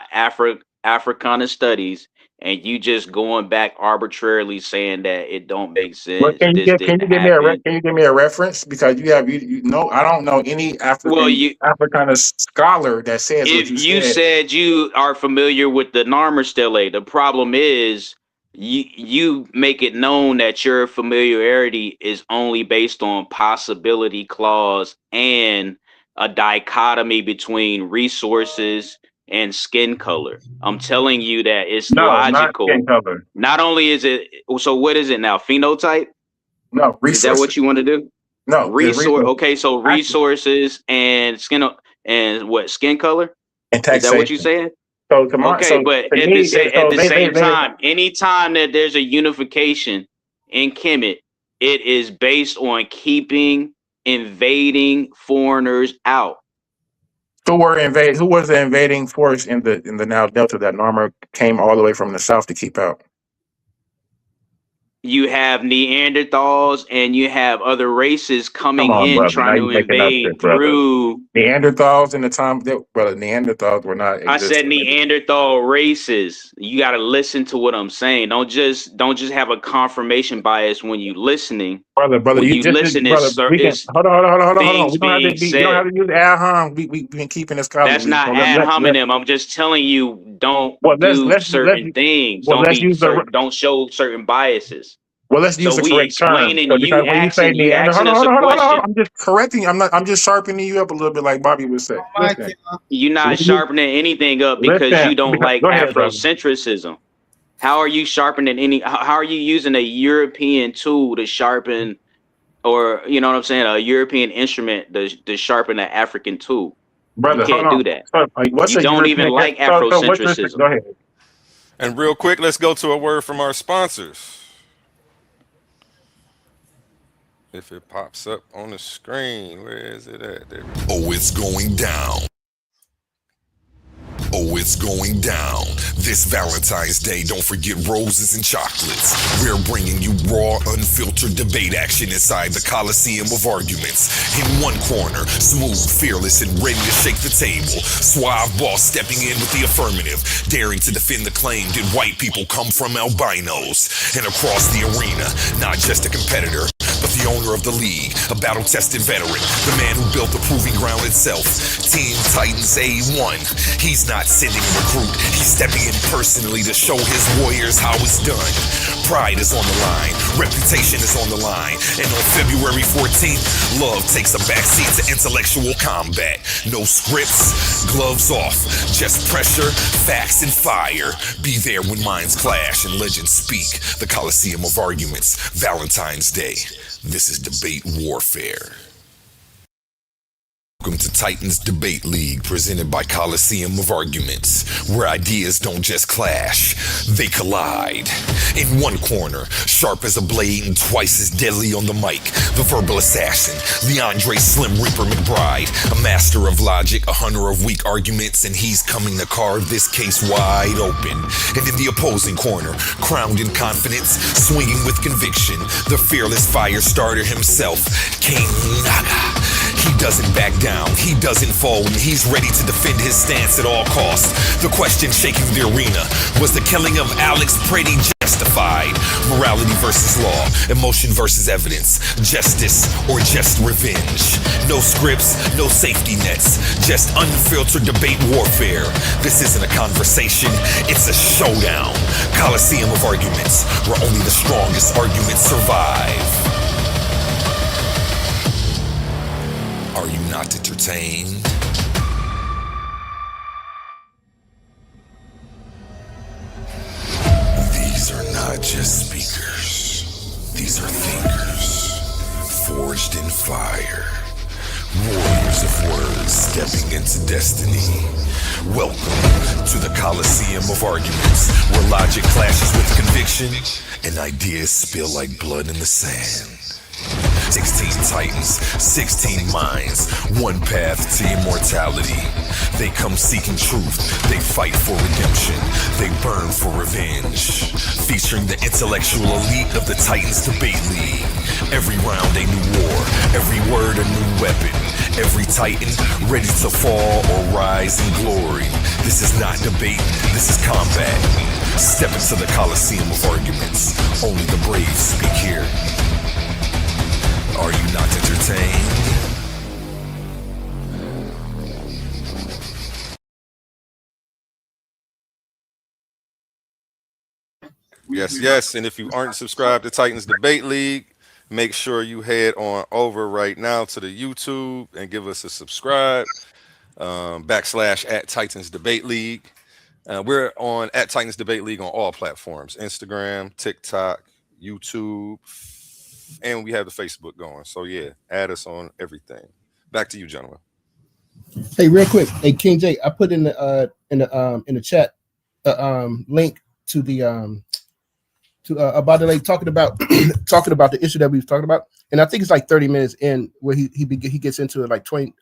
Africana studies and you just going back arbitrarily saying that it don't make sense. Well, can you This give didn't me happen. can you give me a reference? Because you know, I don't know any African scholar that says what If you you said. said you are familiar with the Narmer Stele, the problem is you make it known that your familiarity is only based on possibility clause and a dichotomy between resources and skin color. I'm telling you that it's logical. Not skin color. Not only is it, so what is it now? Phenotype? No, resources. Is that what you want to do? No, resource. Okay, so resources and skin and what skin color? And Is that what you taxation. saying? So tomorrow, Okay, so but to at me, the same, so at the they- same they- time, anytime that there's a unification in Kemet, it is based on keeping invading foreigners out. Who was the invading force in the Nile Delta that Narmer came all the way from the south to keep out? You have Neanderthals and you have other races coming Come on, in brother. Now trying you're to making up invade shit, brother. through. Neanderthals in the time, brother. Neanderthals were not. I said existing. Neanderthal races. You got to listen to what I'm saying. Don't just have a confirmation bias when you listening. Brother, When you just listen, brother. We can, it's hold on. things We don't have to being be. You don't have said. to use ad hom. We've been keeping this college. That's not ad hominem. I'm just telling you, don't do certain things. Well, let's use the. Don't show certain biases. Well, let's use So the we correct term. explaining So you because when you say asking Neanderthal, us a hold on. question. I'm just correcting you. I'm just sharpening you up a little bit, like Bobby would say. Listen. You're not Listen. sharpening anything up because Listen, you don't because- like go ahead, brother. Afrocentrism. How are you sharpening any? How are you using a European tool to sharpen, or you know what I'm saying, a European instrument to sharpen an African tool? Brother, you can't hold do on. that. So, what's You a don't European- even like so what's your- Afrocentrism. Go ahead. And real quick, let's go to a word from our sponsors. If it pops up on the screen, where is it at? There. Oh, it's going down. Oh, it's going down. This Valentine's Day, don't forget roses and chocolates. We're bringing you raw, unfiltered debate action inside the Coliseum of Arguments. In one corner, smooth, fearless, and ready to shake the table. Suave boss stepping in with the affirmative, daring to defend the claim that white people come from albinos. And across the arena, not just a competitor, but the owner of the league, a battle-tested veteran, the man who built the proving ground itself. Team Titans A1. He's not sending a recruit, he's stepping in personally to show his warriors how it's done. Pride is on the line, reputation is on the line, and on February 14th, love takes a backseat to intellectual combat. No scripts, gloves off, just pressure, facts, and fire. Be there when minds clash and legends speak. The Coliseum of Arguments, Valentine's Day. This is debate warfare. Welcome to Titans Debate League, presented by Coliseum of Arguments, where ideas don't just clash, they collide. In one corner, sharp as a blade and twice as deadly on the mic, the verbal assassin, Leandre Slim Reaper McBride, a master of logic, a hunter of weak arguments, and he's coming to carve this case wide open. And in the opposing corner, crowned in confidence, swinging with conviction, the fearless fire starter himself, King Naga. He doesn't back down, he doesn't fall, and he's ready to defend his stance at all costs. The question shaking the arena was the killing of Alex Pretty justified? Morality versus law, emotion versus evidence, justice or just revenge. No scripts, no safety nets, just unfiltered debate warfare. This isn't a conversation, it's a showdown. Coliseum of Arguments, where only the strongest arguments survive. Are you not entertained? These are not just speakers. These are thinkers, forged in fire. Warriors of words stepping into destiny. Welcome to the Coliseum of Arguments, where logic clashes with conviction and ideas spill like blood in the sand. 16 titans, 16 minds, one path to immortality. They come seeking truth, they fight for redemption, they burn for revenge. Featuring the intellectual elite of the Titans Debate League. Every round a new war, every word a new weapon. Every titan ready to fall or rise in glory. This is not debate, this is combat. Step into the Coliseum of arguments. Only the brave speak here. Are you not entertained? Yes. And if you aren't subscribed to Titans Debate League, make sure you head on over right now to the YouTube and give us a subscribe. / at Titans Debate League. We're on at Titans Debate League on all platforms: Instagram, TikTok, YouTube, and we have the Facebook going. So yeah, add us on everything. Back to you, gentlemen. Hey, real quick, hey King J, I put in the chat link to the about the lake talking about the issue that we was talking about, and I think it's like 30 minutes in where he gets into it, like 28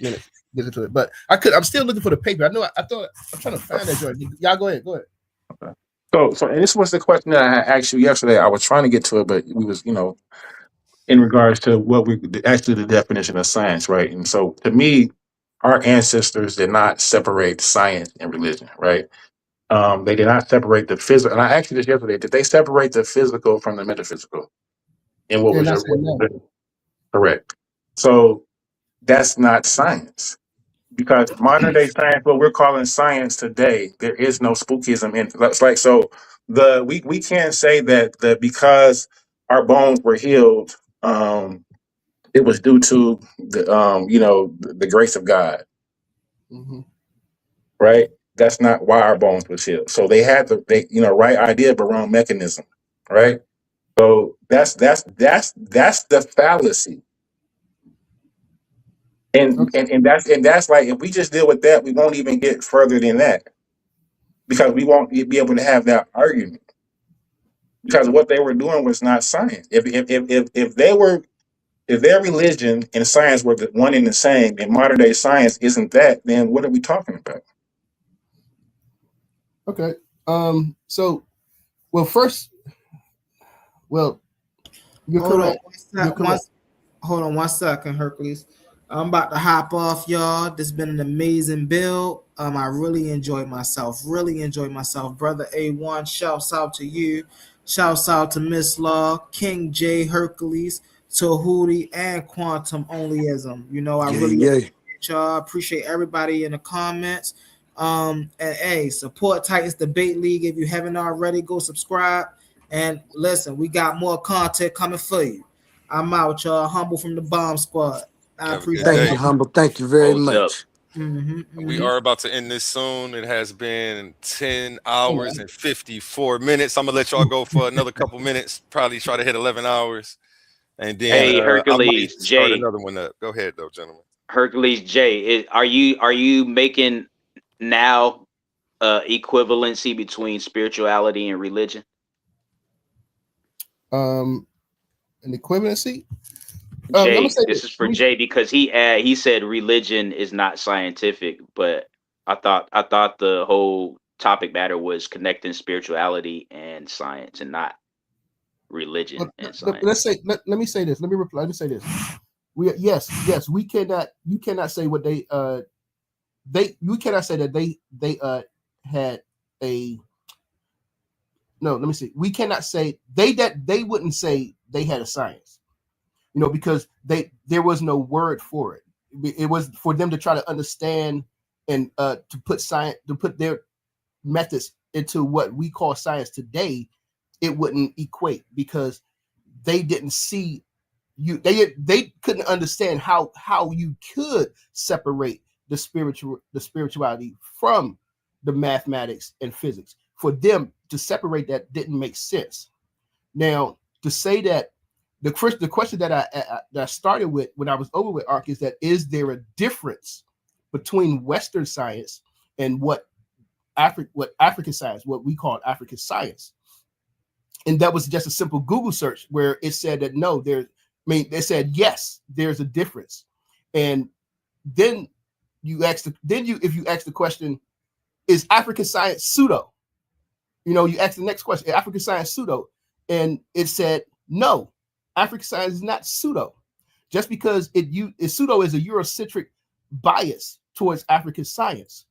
minutes gets into it. But I'm still looking for the paper. I thought I'm trying to find that joint. Y'all go ahead. Okay. So and this was the question that I asked you yesterday. I was trying to get to it, but we was, in regards to what we actually the definition of science, right? And so to me, our ancestors did not separate science and religion, right? They did not separate the physical. And I asked you this yesterday: did they separate the physical from the metaphysical? And what was your correct? So that's not science, because modern day science, what we're calling science today, there is no spookism in it. It's like, so we can't say that because our bones were healed, it was due to the grace of God, right? That's not why our bones was healed. So they had the right idea but wrong mechanism, right? So that's the fallacy. And that's like, if we just deal with that, we won't even get further than that, because we won't be able to have that argument, because what they were doing was not science. If their religion and science were the one and the same, and modern day science isn't that, then what are we talking about? Okay. So, well, first, you're correct. Hold on 1 second, Hercules. I'm about to hop off, y'all. This has been an amazing build. I really enjoyed myself. Brother A1, shouts out to you. Shouts out to Miss Law, King J, Hercules, Tahuti, and Quantum Onlyism. I really appreciate y'all. Appreciate everybody in the comments. And hey, support Titans Debate League. If you haven't already, go subscribe. And listen, we got more content coming for you. I'm out, y'all. Humble from the Bomb Squad. I appreciate it. Thank you, Humble. Thank you very much. We are about to end this soon. It has been 10 hours and 54 minutes. I'm gonna let y'all go for another couple minutes. Probably try to hit 11 hours, and then hey, Hercules start J, another one up. Go ahead, though, gentlemen. Hercules J, are you making now equivalency between spirituality and religion? An equivalency. Jay, this is for Jay, because he said religion is not scientific, but I thought the whole topic matter was connecting spirituality and science, and not religion and science. Let me say this. Let me reply. Let me say this. Yes. We cannot. You cannot say what they. You cannot say that they had a. No, let me see. We cannot say they wouldn't say they had a science. Because there was no word for it. It was for them to try to understand and to put their methods into what we call science today. It wouldn't equate, because they didn't see you. They couldn't understand how you could separate the spirituality from the mathematics and physics. For them to separate that didn't make sense. Now, to say that. The question that I started with when I was over with Ark is that, is there a difference between Western science and what African science, what we call African science? And that was just a simple Google search where it said that no, they said yes, there's a difference. And then if you ask the question, is African science pseudo? You ask the next question, is African science pseudo? And it said no. African science is not pseudo. Just because pseudo is a Eurocentric bias towards African science.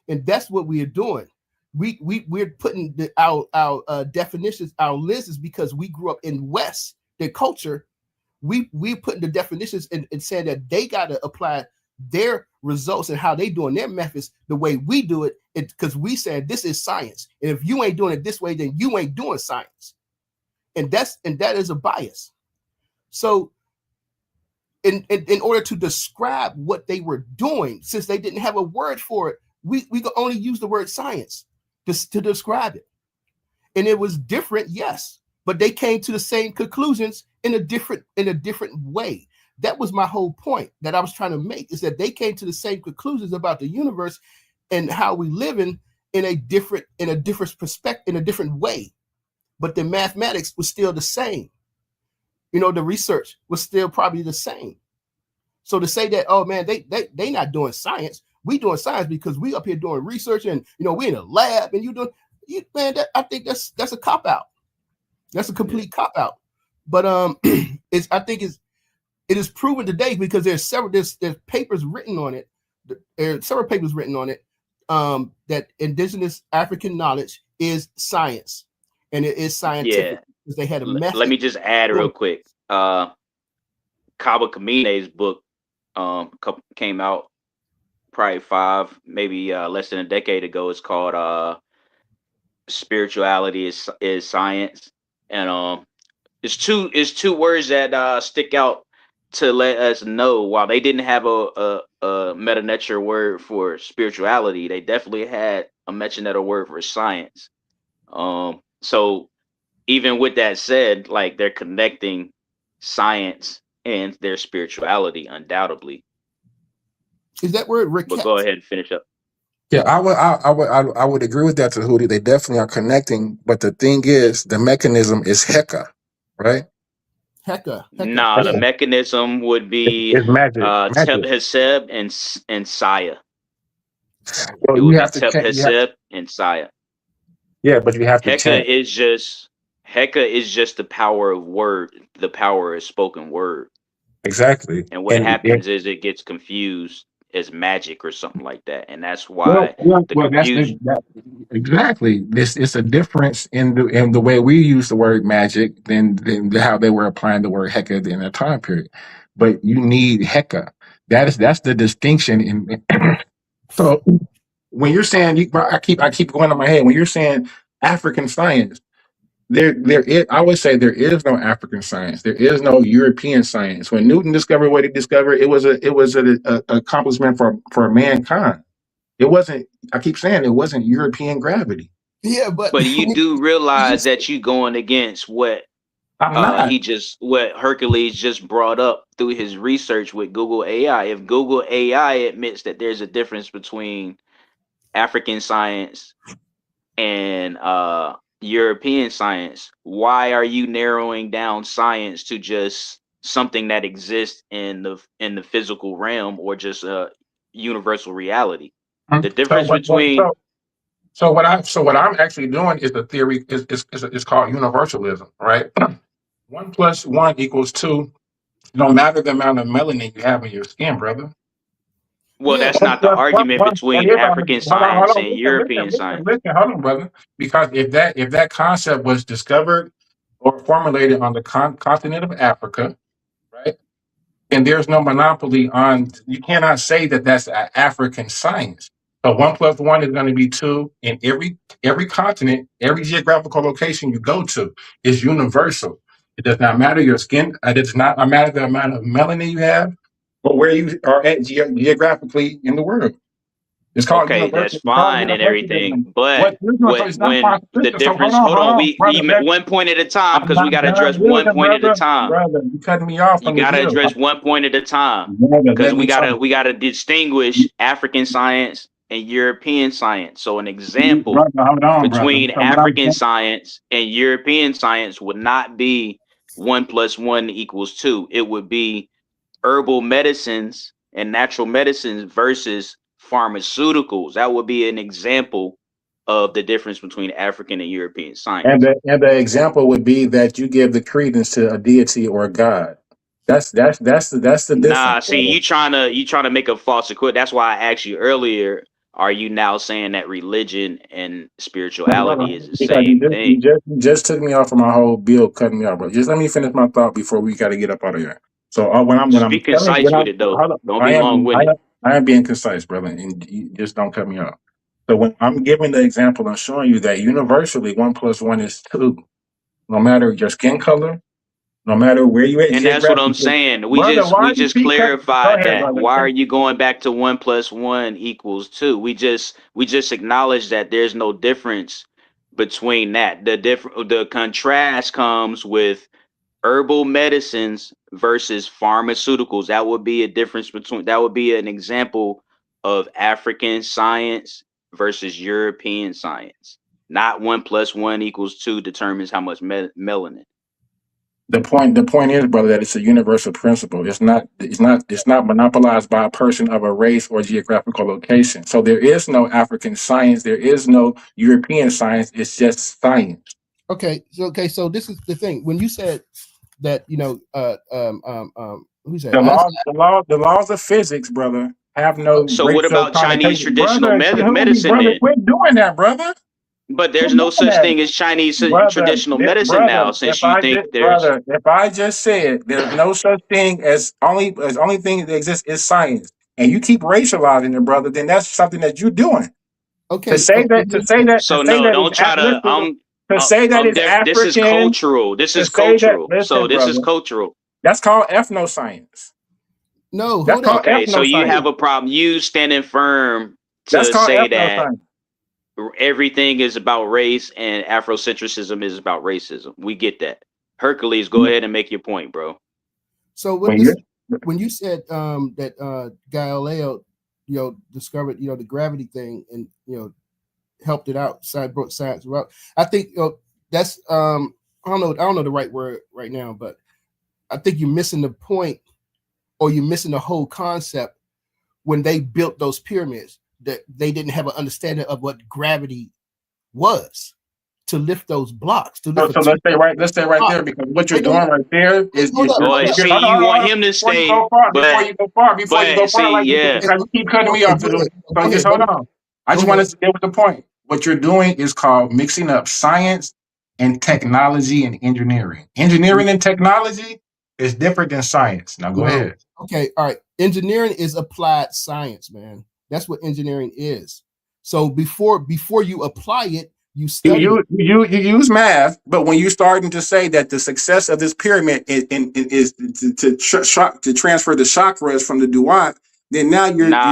And that's what we are doing. we're putting our definitions, our lists, because we grew up in West, their culture. We putting the definitions and saying that they got to apply their results and how they doing their methods the way we do it, because we said this is science, and if you ain't doing it this way, then you ain't doing science, and that is a bias. So in order to describe what they were doing, since they didn't have a word for it, we could only use the word science to describe it. And it was different, yes, but they came to the same conclusions in a different way. That was my whole point that I was trying to make, is that they came to the same conclusions about the universe and how we live in a different perspective, in a different way. But the mathematics was still the same. The research was still probably the same. So to say that, oh man, they not doing science, we doing science because we up here doing research, and we in a lab, and I think that's a cop out. That's a complete cop out. But I think it is proven today, because there's papers written on it. There are several papers written on it that indigenous African knowledge is science, and it is scientific. Yeah. They had a method. Let me just add real quick. Kaba Kamine's book came out probably maybe less than a decade ago. It's called Spirituality is Science, and it's two words that stick out to let us know, while they didn't have a meta nature word for spirituality, they definitely had a meta word for science. So even with that said, like, they're connecting science and their spirituality, undoubtedly. Is that word Rick? But go ahead and finish up. Yeah, I would agree with that, Tahuti. They definitely are connecting, but the thing is, the mechanism is Heka, right? Heka. Nah, the mechanism would be It's magic. Teb Heseb and Saya. Well, It you would be have to Teb check. Heseb and Saya. Yeah, but you have to Heka check. is just the power of word, the power of spoken word. Exactly. And what And happens is it gets confused as magic or something like that, and that's why the that's confusion. exactly. This is a difference in the way we use the word magic than how they were applying the word Heka in that time period. But you need Heka. That's the distinction. So when you're saying, I keep going in my head, when you're saying African science, I always say there is no African science. There is no European science. When Newton discovered what he discovered, it was an accomplishment for mankind. It wasn't. I keep saying it wasn't European gravity. Yeah, but you do realize that you going against what what Hercules just brought up through his research with Google AI. If Google AI admits that there's a difference between African science and European science, why are you narrowing down science to just something that exists in the physical realm, or just a universal reality? The difference between So what I'm actually doing is the theory is called universalism, right? 1 + 1 = 2. No matter the amount of melanin you have in your skin, brother. Well, that's not the argument between African science and European science. Listen, hold on, brother. Because if that concept was discovered or formulated on the continent of Africa, right? And there's no monopoly on. You cannot say that that's an African science. So 1 + 1 is going to be 2 in every continent, every geographical location you go to is universal. It does not matter your skin. It does not matter the amount of melanin you have, or where you are at geographically in the world. It's called Okay, that's fine and everything, but when the difference, hold on, we one point at a time, because we got to address one point at a time. Brother, you cutting me off. You got to address one point at a time, because we gotta distinguish African science and European science. So an example between African science and European science would not be 1 + 1 = 2. It would be herbal medicines and natural medicines versus pharmaceuticals. That would be an example of the difference between African and European science. And the example would be that you give the credence to a deity or a god. That's the difference. Nah, see, you trying to make a false equivalent. That's why I asked you earlier, are you now saying that religion and spirituality is the Because same thing? you just took me off of my whole bill, cutting me off, bro. Just let me finish my thought before we got to get up out of here. So when I'm Just be telling, concise with it, though. hold on, Don't be long-winded. I am being concise, brother, and you just don't cut me off. So when I'm giving the example, I'm showing you that universally 1 + 1 is 2, no matter your skin color, no matter where you at. And that's what I'm saying. We just clarified that. Why are you going back to 1 + 1 = 2? We just acknowledged that there's no difference between that. The contrast comes with herbal medicines versus pharmaceuticals. That would be a difference between. That would be an example of African science versus European science. Not 1 + 1 = 2 determines how much melanin. The point is, brother, that it's a universal principle. It's not monopolized by a person of a race or geographical location. So there is no African science. There is no European science. It's just science. Okay. So this is the thing. When you said that, who said the laws of physics, brother, have no. So what about Chinese traditional medicine? Brother, quit doing that, brother. But there's no such thing as Chinese traditional medicine now, since you think there's. Brother, if I just said there's no such thing as only thing that exists is science, and you keep racializing it, brother, then that's something that you're doing. Okay. To say that. So no, don't try to. This is cultural. This is cultural. So this is cultural. That's called ethnoscience. No. Okay, so you have a problem. You standing firm to say that everything is about race and Afrocentrism is about racism. We get that. Hercules, go ahead and make your point, bro. So when you said that Galileo, discovered the gravity thing and helped it out, brought science out. I think that's I don't know the right word right now, but I think you're missing the point, or you're missing the whole concept. When they built those pyramids, that they didn't have an understanding of what gravity was to lift those blocks. So let's stay right there, because what you're doing right there is you want him to stay before you go far, because you keep cutting me off. So just hold on. I just want to stay with the point. What you're doing is called mixing up science and technology and engineering. Engineering and technology is different than science. Now go ahead. Okay, all right. Engineering is applied science, man. That's what engineering is. So before you apply it, you study. You use math, but when you're starting to say that the success of this pyramid is to transfer the chakras from the Duat, then now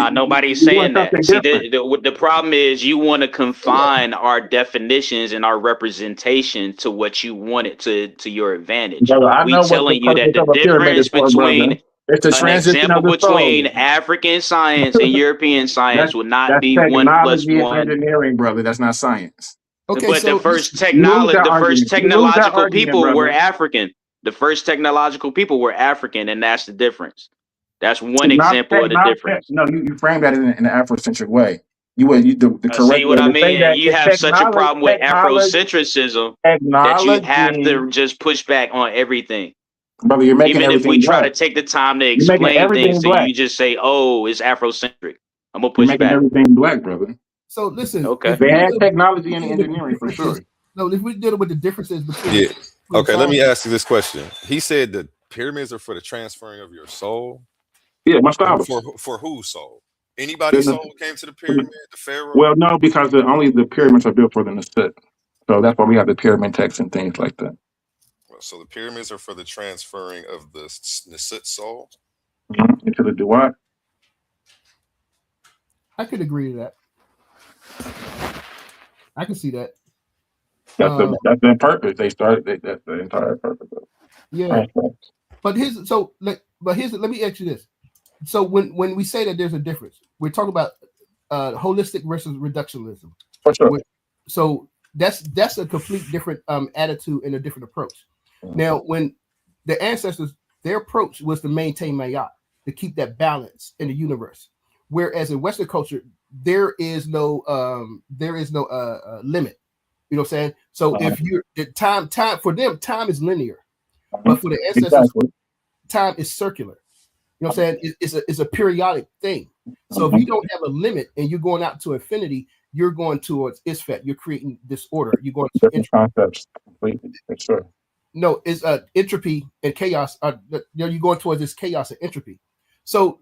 nobody's saying that. See, the problem is you want to confine our definitions and our representation to what you want it to your advantage. We telling you that the difference between an example between African science and European science would not be 1 + 1. Engineering, brother. That's not science. Okay, but the first technological people were African. The first technological people were African, and that's the difference. That's one example of the difference. No, you frame that in an Afrocentric way. The correct. See what I mean? You have such a problem with Afrocentrism that you have to just push back on everything. Brother, you're making even if we try black. to take the time to explain things, and you just say, "Oh, it's Afrocentric." I'm gonna push back. Everything black, brother. So listen. Okay. They had technology and engineering for sure. No, if we deal with the differences between. Yeah. Okay. Let me ask you this question. He said the pyramids are for the transferring of your soul. Yeah, my style. For whose soul? Anybody's soul came to the pyramid, the pharaoh? Well, no, because only the pyramids are built for the Nasut. So that's why we have the pyramid texts and things like that. So the pyramids are for the transferring of the Nasut soul? Into the Duat. I could agree to that. I can see that. That's the purpose. They started. That's the entire purpose. Yeah. But let me ask you this. So when we say that there's a difference, we're talking about holistic versus reductionism. For sure. So that's a complete different attitude and a different approach. Now, when the ancestors, their approach was to maintain Mayat, to keep that balance in the universe. Whereas in Western culture, there is no limit. You know what I'm saying? So if you're the time for them, time is linear, but for the ancestors, time is circular. You know what I'm saying? It's a periodic thing. So if you don't have a limit and you're going out to infinity, you're going towards Isfet. You're creating disorder. You're going to Different concepts completely. For sure. no, it's entropy and chaos. You're going towards this chaos and entropy. So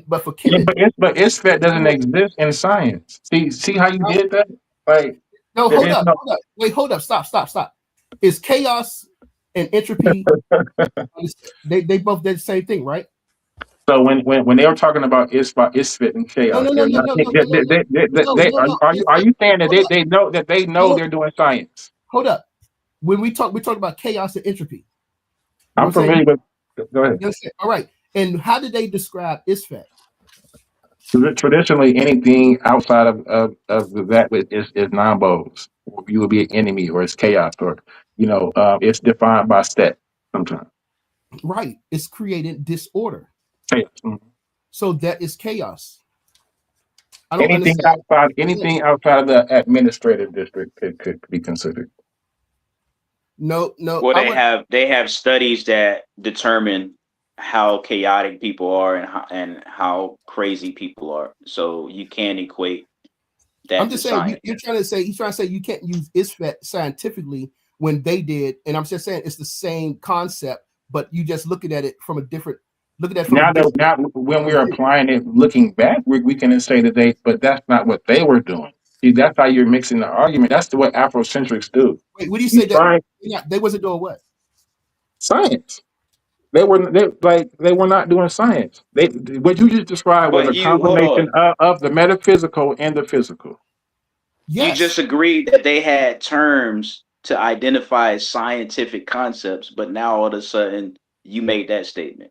but for Yeah, Kemet, but ISFET doesn't exist in science. See how you did that? Like, no, there hold is up, no. hold up, wait, hold up, stop. Is chaos and entropy they both did the same thing, right? So when they were talking about ISFET and No, chaos, no, no, they're no, not. no, no, no, no, They no. are you saying that Hold up, they know they're doing science? hold up. When we talk about chaos and entropy. You know I'm familiar with. Go ahead. All right. And how did they describe Isfet? Traditionally, anything outside of that is non-bows. You will be an enemy, or it's chaos, or it's defined by Set sometimes. Right. It's created disorder. Chaos. Mhm. So that is chaos. I don't Anything understand. outside of the administrative district could be considered. No. Well, they have studies that determine how chaotic people are and how crazy people are. So you can equate that I'm to just saying science. he's trying to say you can't use Isfet scientifically when they did, and I'm just saying it's the same concept, but you just looking at it from a different. Now when we're applying it, looking back, we can say that but that's not what they were doing. See, that's how you're mixing the argument. That's what Afrocentrics do. Wait, what do you say that they wasn't doing what? Science. They were not doing science. What you just described was But a combination hold on. of the metaphysical and the physical. You just agreed that they had terms to identify scientific concepts, but now all of a sudden you made that statement.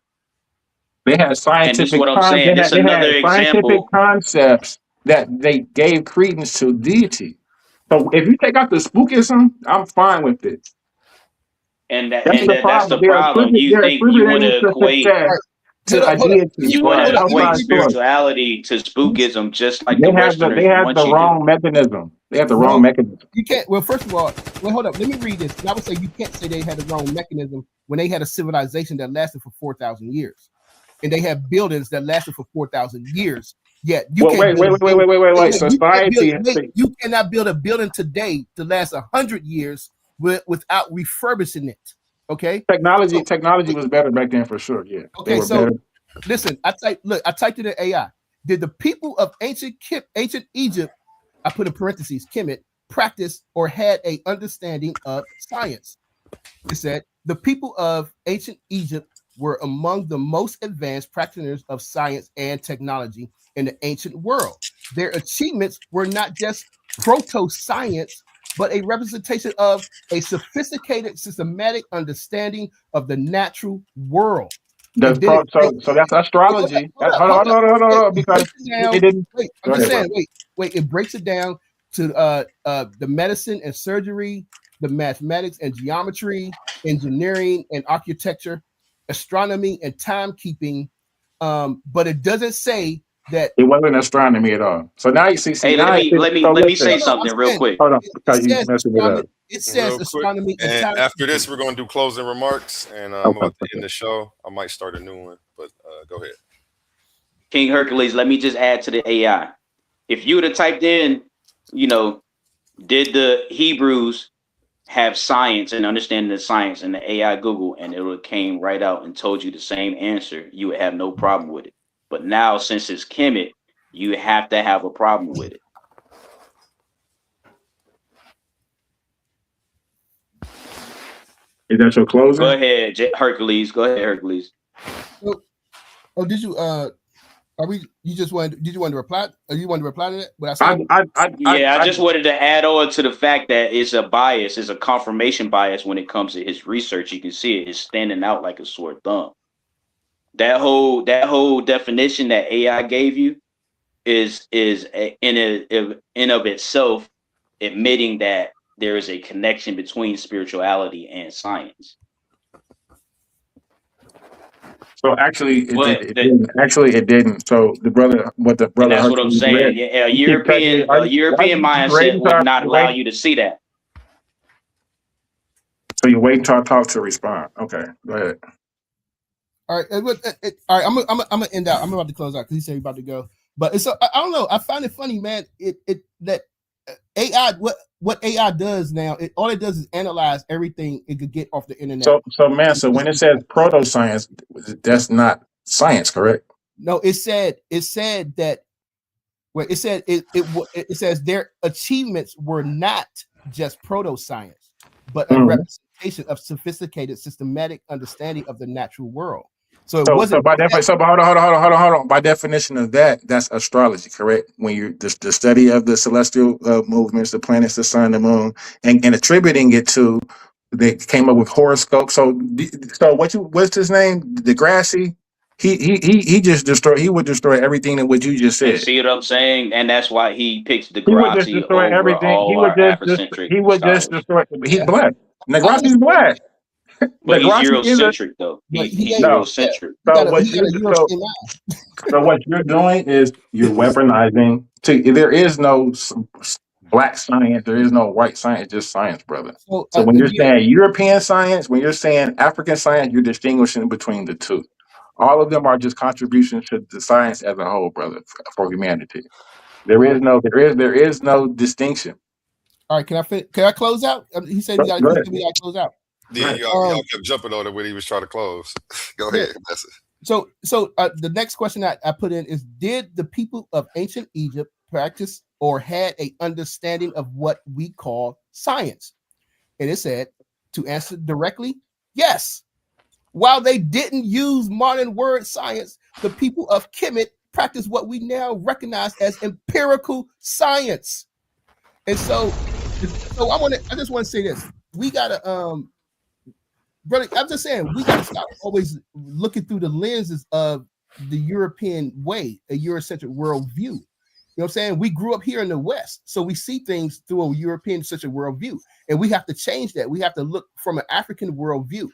They had And this is scientific what I'm saying. This is another scientific example. concepts that they gave credence to deity. So if you take out the spookism, I'm fine with it. And that's the They're problem. You think you want attributing to equate to a deity. you want to equate outside source. spirituality to spookism, just like They the have Westerners want the you wrong to. mechanism. They have the No, wrong mechanism. You can't. Well, first of all, hold up. Let me read this. And I would say you can't say they had the wrong mechanism when they had a civilization that lasted for 4,000 years, and they have buildings that lasted for 4,000 years. Yet you can't. Wait. Society. You cannot build a building today to last 100 years without refurbishing it. Okay. Technology was better back then for sure. Yeah. Okay. So listen, I typed it in AI. Did the people of ancient Egypt, I put in parentheses, Kemet, practice or had a understanding of science? It said the people of ancient Egypt were among the most advanced practitioners of science and technology in the ancient world. Their achievements were not just proto-science, but a representation of a sophisticated, systematic understanding of the natural world. So that's astrology. Hold on, because it didn't. Wait, I'm just saying. Wait. It breaks it down to the medicine and surgery, the mathematics and geometry, engineering and architecture, astronomy and timekeeping. But it doesn't say that it wasn't astronomy at all. So now you see. Hey, let me say something real quick. Hold on, because you messing it up. It says astronomy and and after this, we're going to do closing remarks, and I'm about to end the show. I might start a new one, but go ahead. King Hercules, let me just add to the AI. If you would have typed in, did the Hebrews have science and understanding of science in the AI Google, and it would have came right out and told you the same answer, you would have no problem with it. But now, since it's Kemet, you have to have a problem with it. Is that your closing? Go ahead, Hercules. Go ahead, Hercules. Did you you just wanted to reply? Or you wanted to reply to that? What I said? I just wanted to add on to the fact that it's a bias, it's a confirmation bias when it comes to his research. You can see it's standing out like a sore thumb. That whole definition that AI gave you is in of itself admitting that there is a connection between spirituality and science. So actually, it didn't. So the brother. That's what I'm saying. A European mindset would not allow you to see that. So you wait until I talk to respond. Okay, go ahead. All right, all right. I'm gonna end out. I'm about to close out because he said he's about to go. But it's I don't know. I find it funny, man. That AI what AI does now. All it does is analyze everything it could get off the internet. So man, so when it says proto science, that's not science, correct? No, it said that. Well, it said it says their achievements were not just proto science, but a representation of sophisticated, systematic understanding of the natural world. So it wasn't. So by definition, hold on. By definition of that, that's astrology, correct? When you're the study of the celestial movements, the planets, the sun, the moon, and attributing it to, they came up with horoscope. So what's his name? Degrassi. He just destroy. He would destroy everything that what you just said. See what I'm saying? And that's why he picks He would just Degrassi destroy over everything. all our Afrocentric He would scholars. just destroy. He's black. Degrassi's black. But he's Degrassi is Eurocentric though. He's no. Eurocentric. So what you're doing is you're weaponizing. There is no black science. There is no white science. Just science, brother. So when you're saying European science, when you're saying African science, you're distinguishing between the two. All of them are just contributions to the science as a whole, brother, for humanity. There is no distinction. All right, can I close out? He said we got to close out. Yeah, y'all kept jumping on it when he was trying to close. Go ahead. So the next question I put in is: did the people of ancient Egypt practice or had a understanding of what we call science? And it said, to answer directly, yes. While they didn't use modern word science, the people of Kemet practice what we now recognize as empirical science. And so I just want to say this: we gotta brother, I'm just saying we gotta stop always looking through the lenses of the European way, a Eurocentric worldview. You know what I'm saying? We grew up here in the West, so we see things through a European-centric worldview, and we have to change that. We have to look from an African worldview.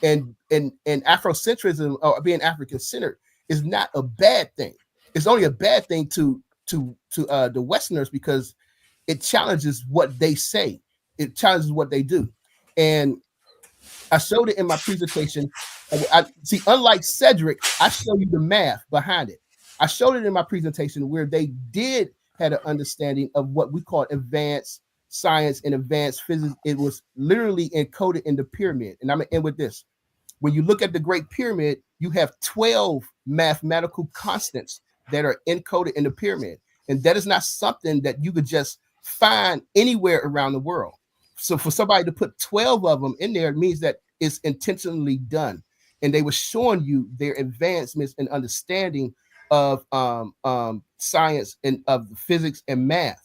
And Afrocentrism, or being African-centered, is not a bad thing. It's only a bad thing to the Westerners because it challenges what they say. It challenges what they do. And I showed it in my presentation. I see, unlike Cedric, I show you the math behind it. I showed it in my presentation where they had an understanding of what we call advanced science and advanced physics. It was literally encoded in the pyramid. And I'm gonna end with this. When you look at the Great Pyramid, you have 12 mathematical constants that are encoded in the pyramid. And that is not something that you could just find anywhere around the world. So for somebody to put 12 of them in there, it means that it's intentionally done. And they were showing you their advancements and understanding of science and of physics and math.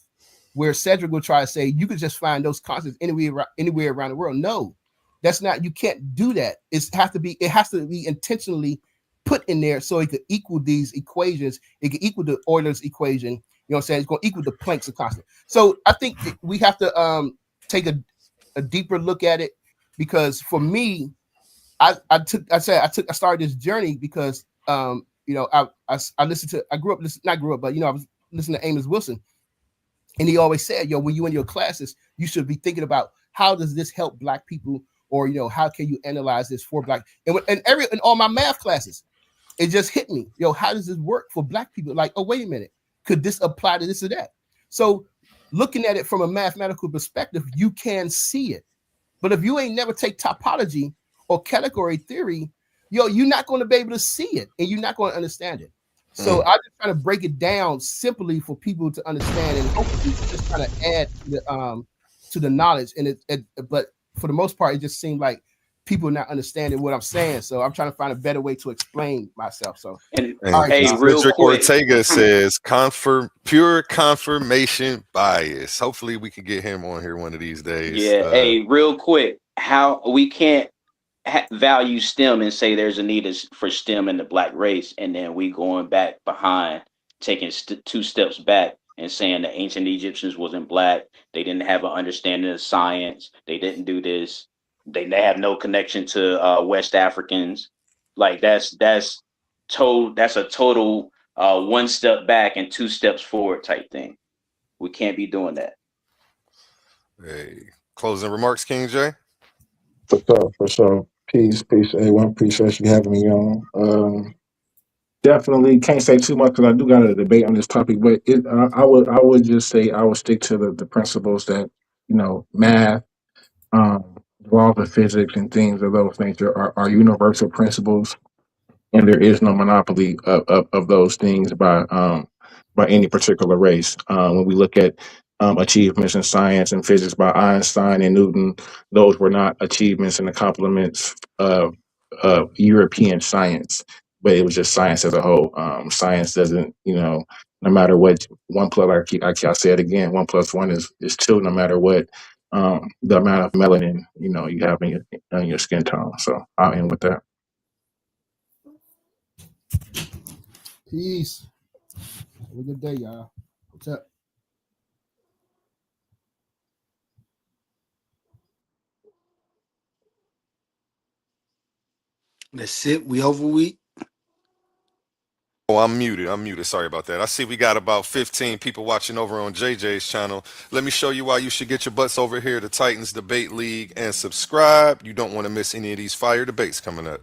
Where Cedric will try to say you could just find those constants anywhere around the world. No, that's not. You can't do that. It has to be intentionally put in there so it could equal these equations. It could equal the Euler's equation. You know what I'm saying? It's going to equal the Planck's constant. So I think we have to take a deeper look at it, because for me, I started this journey because I listened to I was listening to Amos Wilson. And he always said, when you in your classes, you should be thinking about how does this help Black people, or how can you analyze this for Black? And in all my math classes, it just hit me, how does this work for Black people? Like, oh, wait a minute, could this apply to this or that? So, looking at it from a mathematical perspective, you can see it. But if you ain't never take topology or category theory, you're not going to be able to see it, and you're not going to understand it. So I just trying to break it down simply for people to understand, and hopefully just trying to add to the knowledge. And but for the most part, it just seemed like people are not understanding what I'm saying. So I'm trying to find a better way to explain myself. So Cedric Ortega says pure confirmation bias. Hopefully we can get him on here one of these days. Yeah. Real quick, how we can't value STEM and say there's a need for STEM in the Black race, and then we going back behind, taking 2 steps back and saying the ancient Egyptians wasn't Black, they didn't have an understanding of science, they didn't do this, they have no connection to West Africans. Like that's a total 1 step back and 2 steps forward type thing. We can't be doing that. Hey, closing remarks, King J. For sure. Peace, A1. Appreciate you having me on. Definitely can't say too much because I do got a debate on this topic, but I would just say I would stick to the principles that math, laws of physics, and things of those things are universal principles, and there is no monopoly of those things by any particular race. When we look at achievements in science and physics by Einstein and Newton, those were not achievements and accomplishments of European science, but it was just science as a whole. Science doesn't, no matter what, one plus, I say it again, 1+1 is 2, no matter what the amount of melanin you have in your skin tone. So I'll end with that. Peace. Have a good day, y'all. What's up? That's it. We over week. Oh, I'm muted. Sorry about that. I see we got about 15 people watching over on JJ's channel. Let me show you why you should get your butts over here to Titans Debate League and subscribe. You don't want to miss any of these fire debates coming up.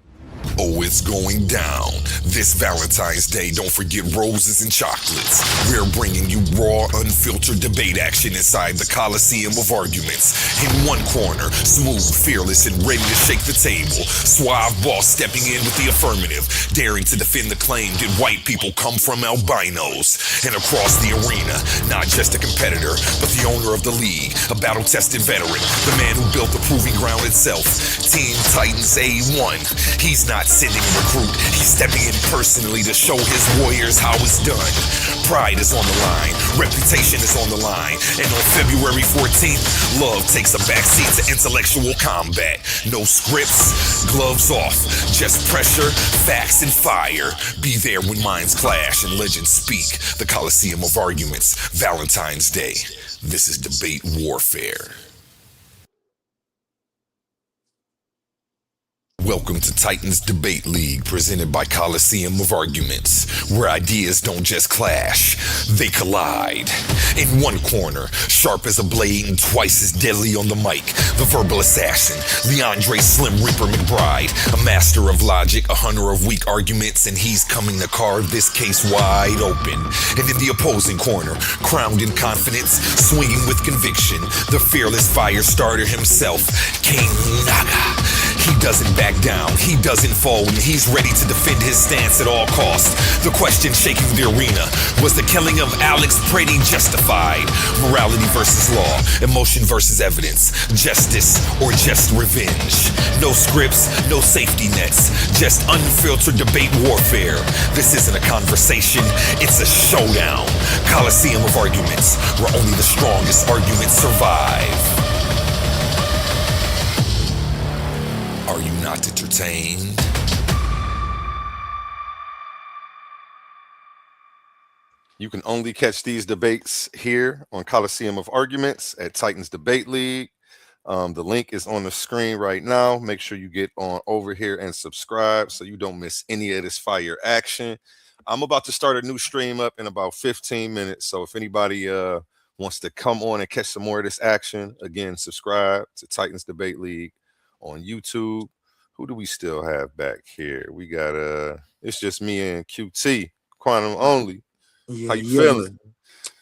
Oh, it's going down. This Valentine's Day, don't forget roses and chocolates. We're bringing you raw, unfiltered debate action inside the Coliseum of Arguments. In one corner, smooth, fearless, and ready to shake the table. Suave boss stepping in with the affirmative, daring to defend the claim that white people come from albinos. And across the arena, not just a competitor, but the owner of the league, a battle-tested veteran, the man who built the proving ground itself. Team Titans A1. He's not sending a recruit, he's stepping in personally to show his warriors how it's done. Pride is on the line, reputation is on the line, and on February 14th, love takes a backseat to intellectual combat. No scripts, gloves off, just pressure, facts, and fire. Be there when minds clash and legends speak. The Coliseum of Arguments, Valentine's Day. This is debate warfare. Welcome to Titans Debate League, presented by Coliseum of Arguments, where ideas don't just clash, they collide. In one corner, sharp as a blade and twice as deadly on the mic, the verbal assassin, Leandre Slim Reaper McBride, a master of logic, a hunter of weak arguments, and he's coming to carve this case wide open. And in the opposing corner, crowned in confidence, swinging with conviction, the fearless fire starter himself, King Naga. He doesn't back down, he doesn't fold, and he's ready to defend his stance at all costs. The question shaking the arena, was the killing of Alex Brady justified? Morality versus law, emotion versus evidence, justice or just revenge? No scripts, no safety nets, just unfiltered debate warfare. This isn't a conversation, it's a showdown. Coliseum of Arguments, where only the strongest arguments survive. Are you not entertained? You can only catch these debates here on Coliseum of Arguments at Titans Debate League. The link is on the screen right now. Make sure you get on over here and subscribe so you don't miss any of this fire action. I'm about to start a new stream up in about 15 minutes. So if anybody wants to come on and catch some more of this action, again, subscribe to Titans Debate League on YouTube. Who do we still have back here? We got it's just me and QT, Quantum only. How you feeling?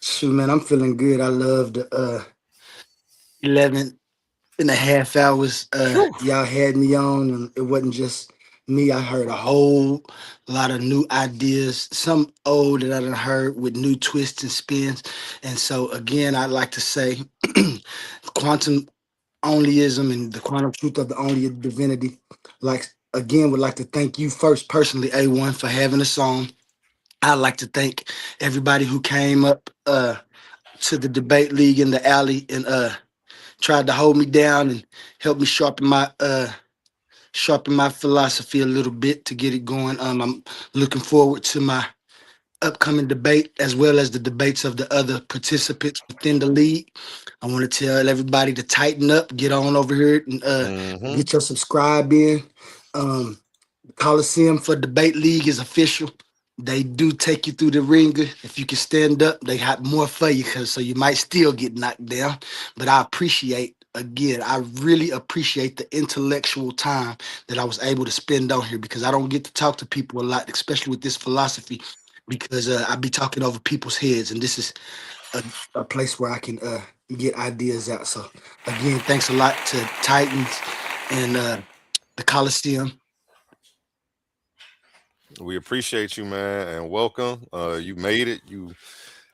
Shoot, man, I'm feeling good. I love the 11 and a half hours y'all had me on, and it wasn't just me. I heard a whole lot of new ideas, some old that I done heard with new twists and spins. And so again, I'd like to say quantum onlyism and the quantum truth of the only divinity. Would like to thank you first personally, A1, for having us on. I'd like to thank everybody who came up to the debate league in the alley and tried to hold me down and help me sharpen my philosophy a little bit to get it going. I'm looking forward to my upcoming debate as well as the debates of the other participants within the league. I want to tell everybody to tighten up, get on over here and get your subscribe in. Coliseum for Debate League is official. They do take you through the ringer. If you can stand up, they have more for you, so you might still get knocked down. But I appreciate again, I really appreciate the intellectual time that I was able to spend on here because I don't get to talk to people a lot, especially with this philosophy, because I be talking over people's heads, and this is a place where I can get ideas out. So again, thanks a lot to Titans and the Coliseum. We appreciate you, man, and welcome. You made it. You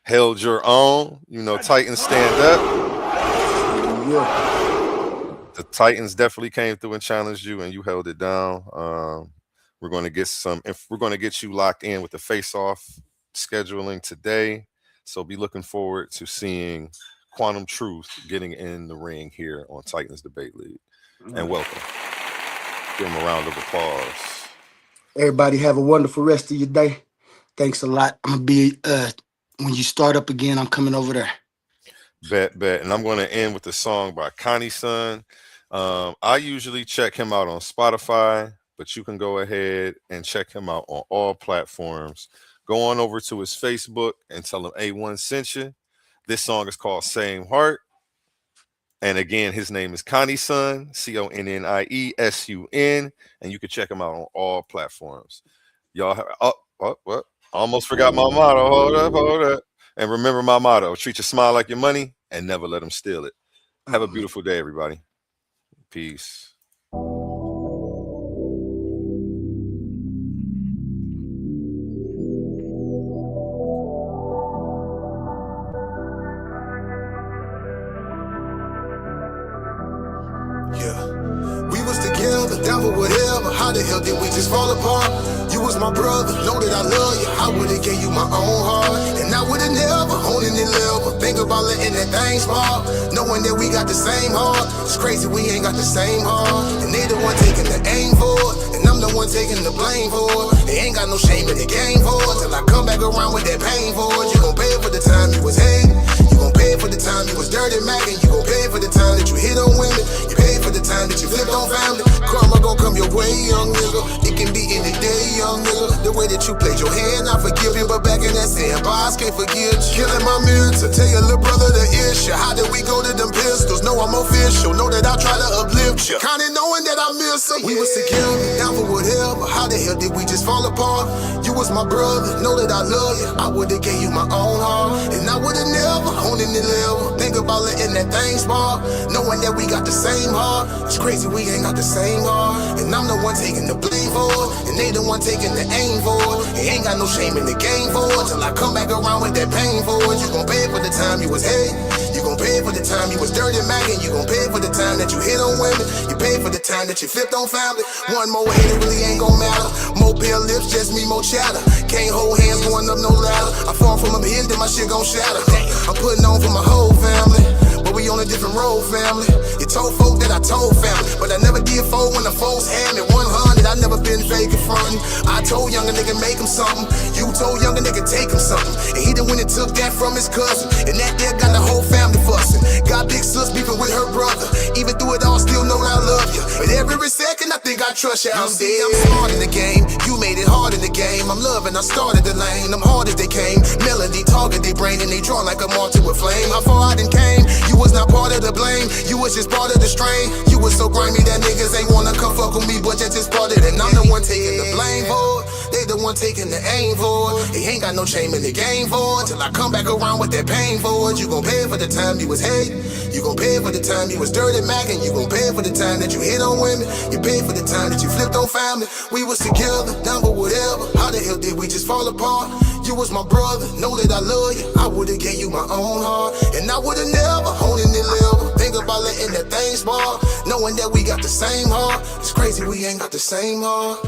held your own. You know, Titans stand up. Yeah. The Titans definitely came through and challenged you, and you held it down. We're going to get you locked in with the face-off scheduling today. So be looking forward to seeing Quantum Truth getting in the ring here on Titans Debate League. And welcome. Give him a round of applause. Everybody have a wonderful rest of your day. Thanks a lot. I'm gonna be when you start up again, I'm coming over there. Bet. And I'm going to end with a song by Connie Sun. I usually check him out on Spotify, but you can go ahead and check him out on all platforms. Go on over to his Facebook and tell him A1 sent you. This song is called Same Heart. And again, his name is Connie Sun, CONNIESUN, and you can check him out on all platforms. Y'all have, what? Almost forgot my motto. Hold up. And remember my motto: treat your smile like your money and never let them steal it. Have a beautiful day, everybody. Peace. Down for whatever, how the hell did we just fall apart? You was my brother, know that I love you. I would've gave you my own heart, and I would've never holding it level. Think about letting that thing spark, knowing that we got the same heart. It's crazy we ain't got the same heart, and they the one taking the aim for it, and I'm the one taking the blame for it. They ain't got no shame in the game for it, till I come back around with that pain for it. You gon' pay for the time you was hating, you gon' pay for the time you was dirty macking, you gon' pay for the time that you hit on women, you pay for the time that you flipped on family. Karma gon' come your way, young nigga. It can be any day, young nigga. The way that you played your hand, I forgive you, but back in that sandbox, can't forget you. Killing my mentor, tell your little brother the issue. How did we go to them pistols? Know I'm official, know that I try to uplift you. Kinda knowing that I miss her. We was together, down for whatever. How the hell did we just fall apart? You was my brother, know that I love you. I would've gave you my own heart, and I would've never owned any level. Think about letting that thing spark, knowing that we got the same heart. It's crazy we ain't got the same heart, and I'm the one taking the blame for it, and they the one taking the aim for it. They ain't got no shame in the game for it, till I come back around with that pain for it. You gon' pay for the time you was hate, you gon' pay for the time you was dirty macking, you gon' pay for the time that you hit on women, you pay for the time that you flipped on family. One more hate, it really ain't gon' matter. More pale lips, just me, more chatter. Can't hold hands going up no ladder. I fall from up here, then my shit gon' shatter. I'm putting on for my whole family, but we on a different road, family. You told folk that I told family, but I never did fold when the folks had me 100. I never been fake in frontin'. I told younger nigga make him something, you told younger nigga take him something, and he the one that took that from his cousin, and that there got the whole family fussing. Got big sis beefing with her brother, even through it all still know I love you, but every second I think I trust you. I'm dead, I'm smart in the game, you made it hard in the game. I'm loving, I started the lane, I'm hard as they came. Melody target they brain and they draw like a martyr with flame. How far I done came, you was not part of the blame, you was just part of the strain. You was so grimy that niggas ain't wanna come fuck with me, but that's just part of it. And I'm the one taking the blame for it, they the one taking the aim for it. They ain't got no shame in the game for it, till I come back around with that pain for it. You gon' pay for the time you was hate, you gon' pay for the time you was dirty macking, you gon' pay for the time that you hit on women, you pay for the time that you flipped on family. We was together, down for whatever. How the hell did we just fall apart? You was my brother, know that I love you. I would've gave you my own heart, and I would've never owned any level. Think about letting that thing spark, knowing that we got the same heart. It's crazy we ain't got the same heart.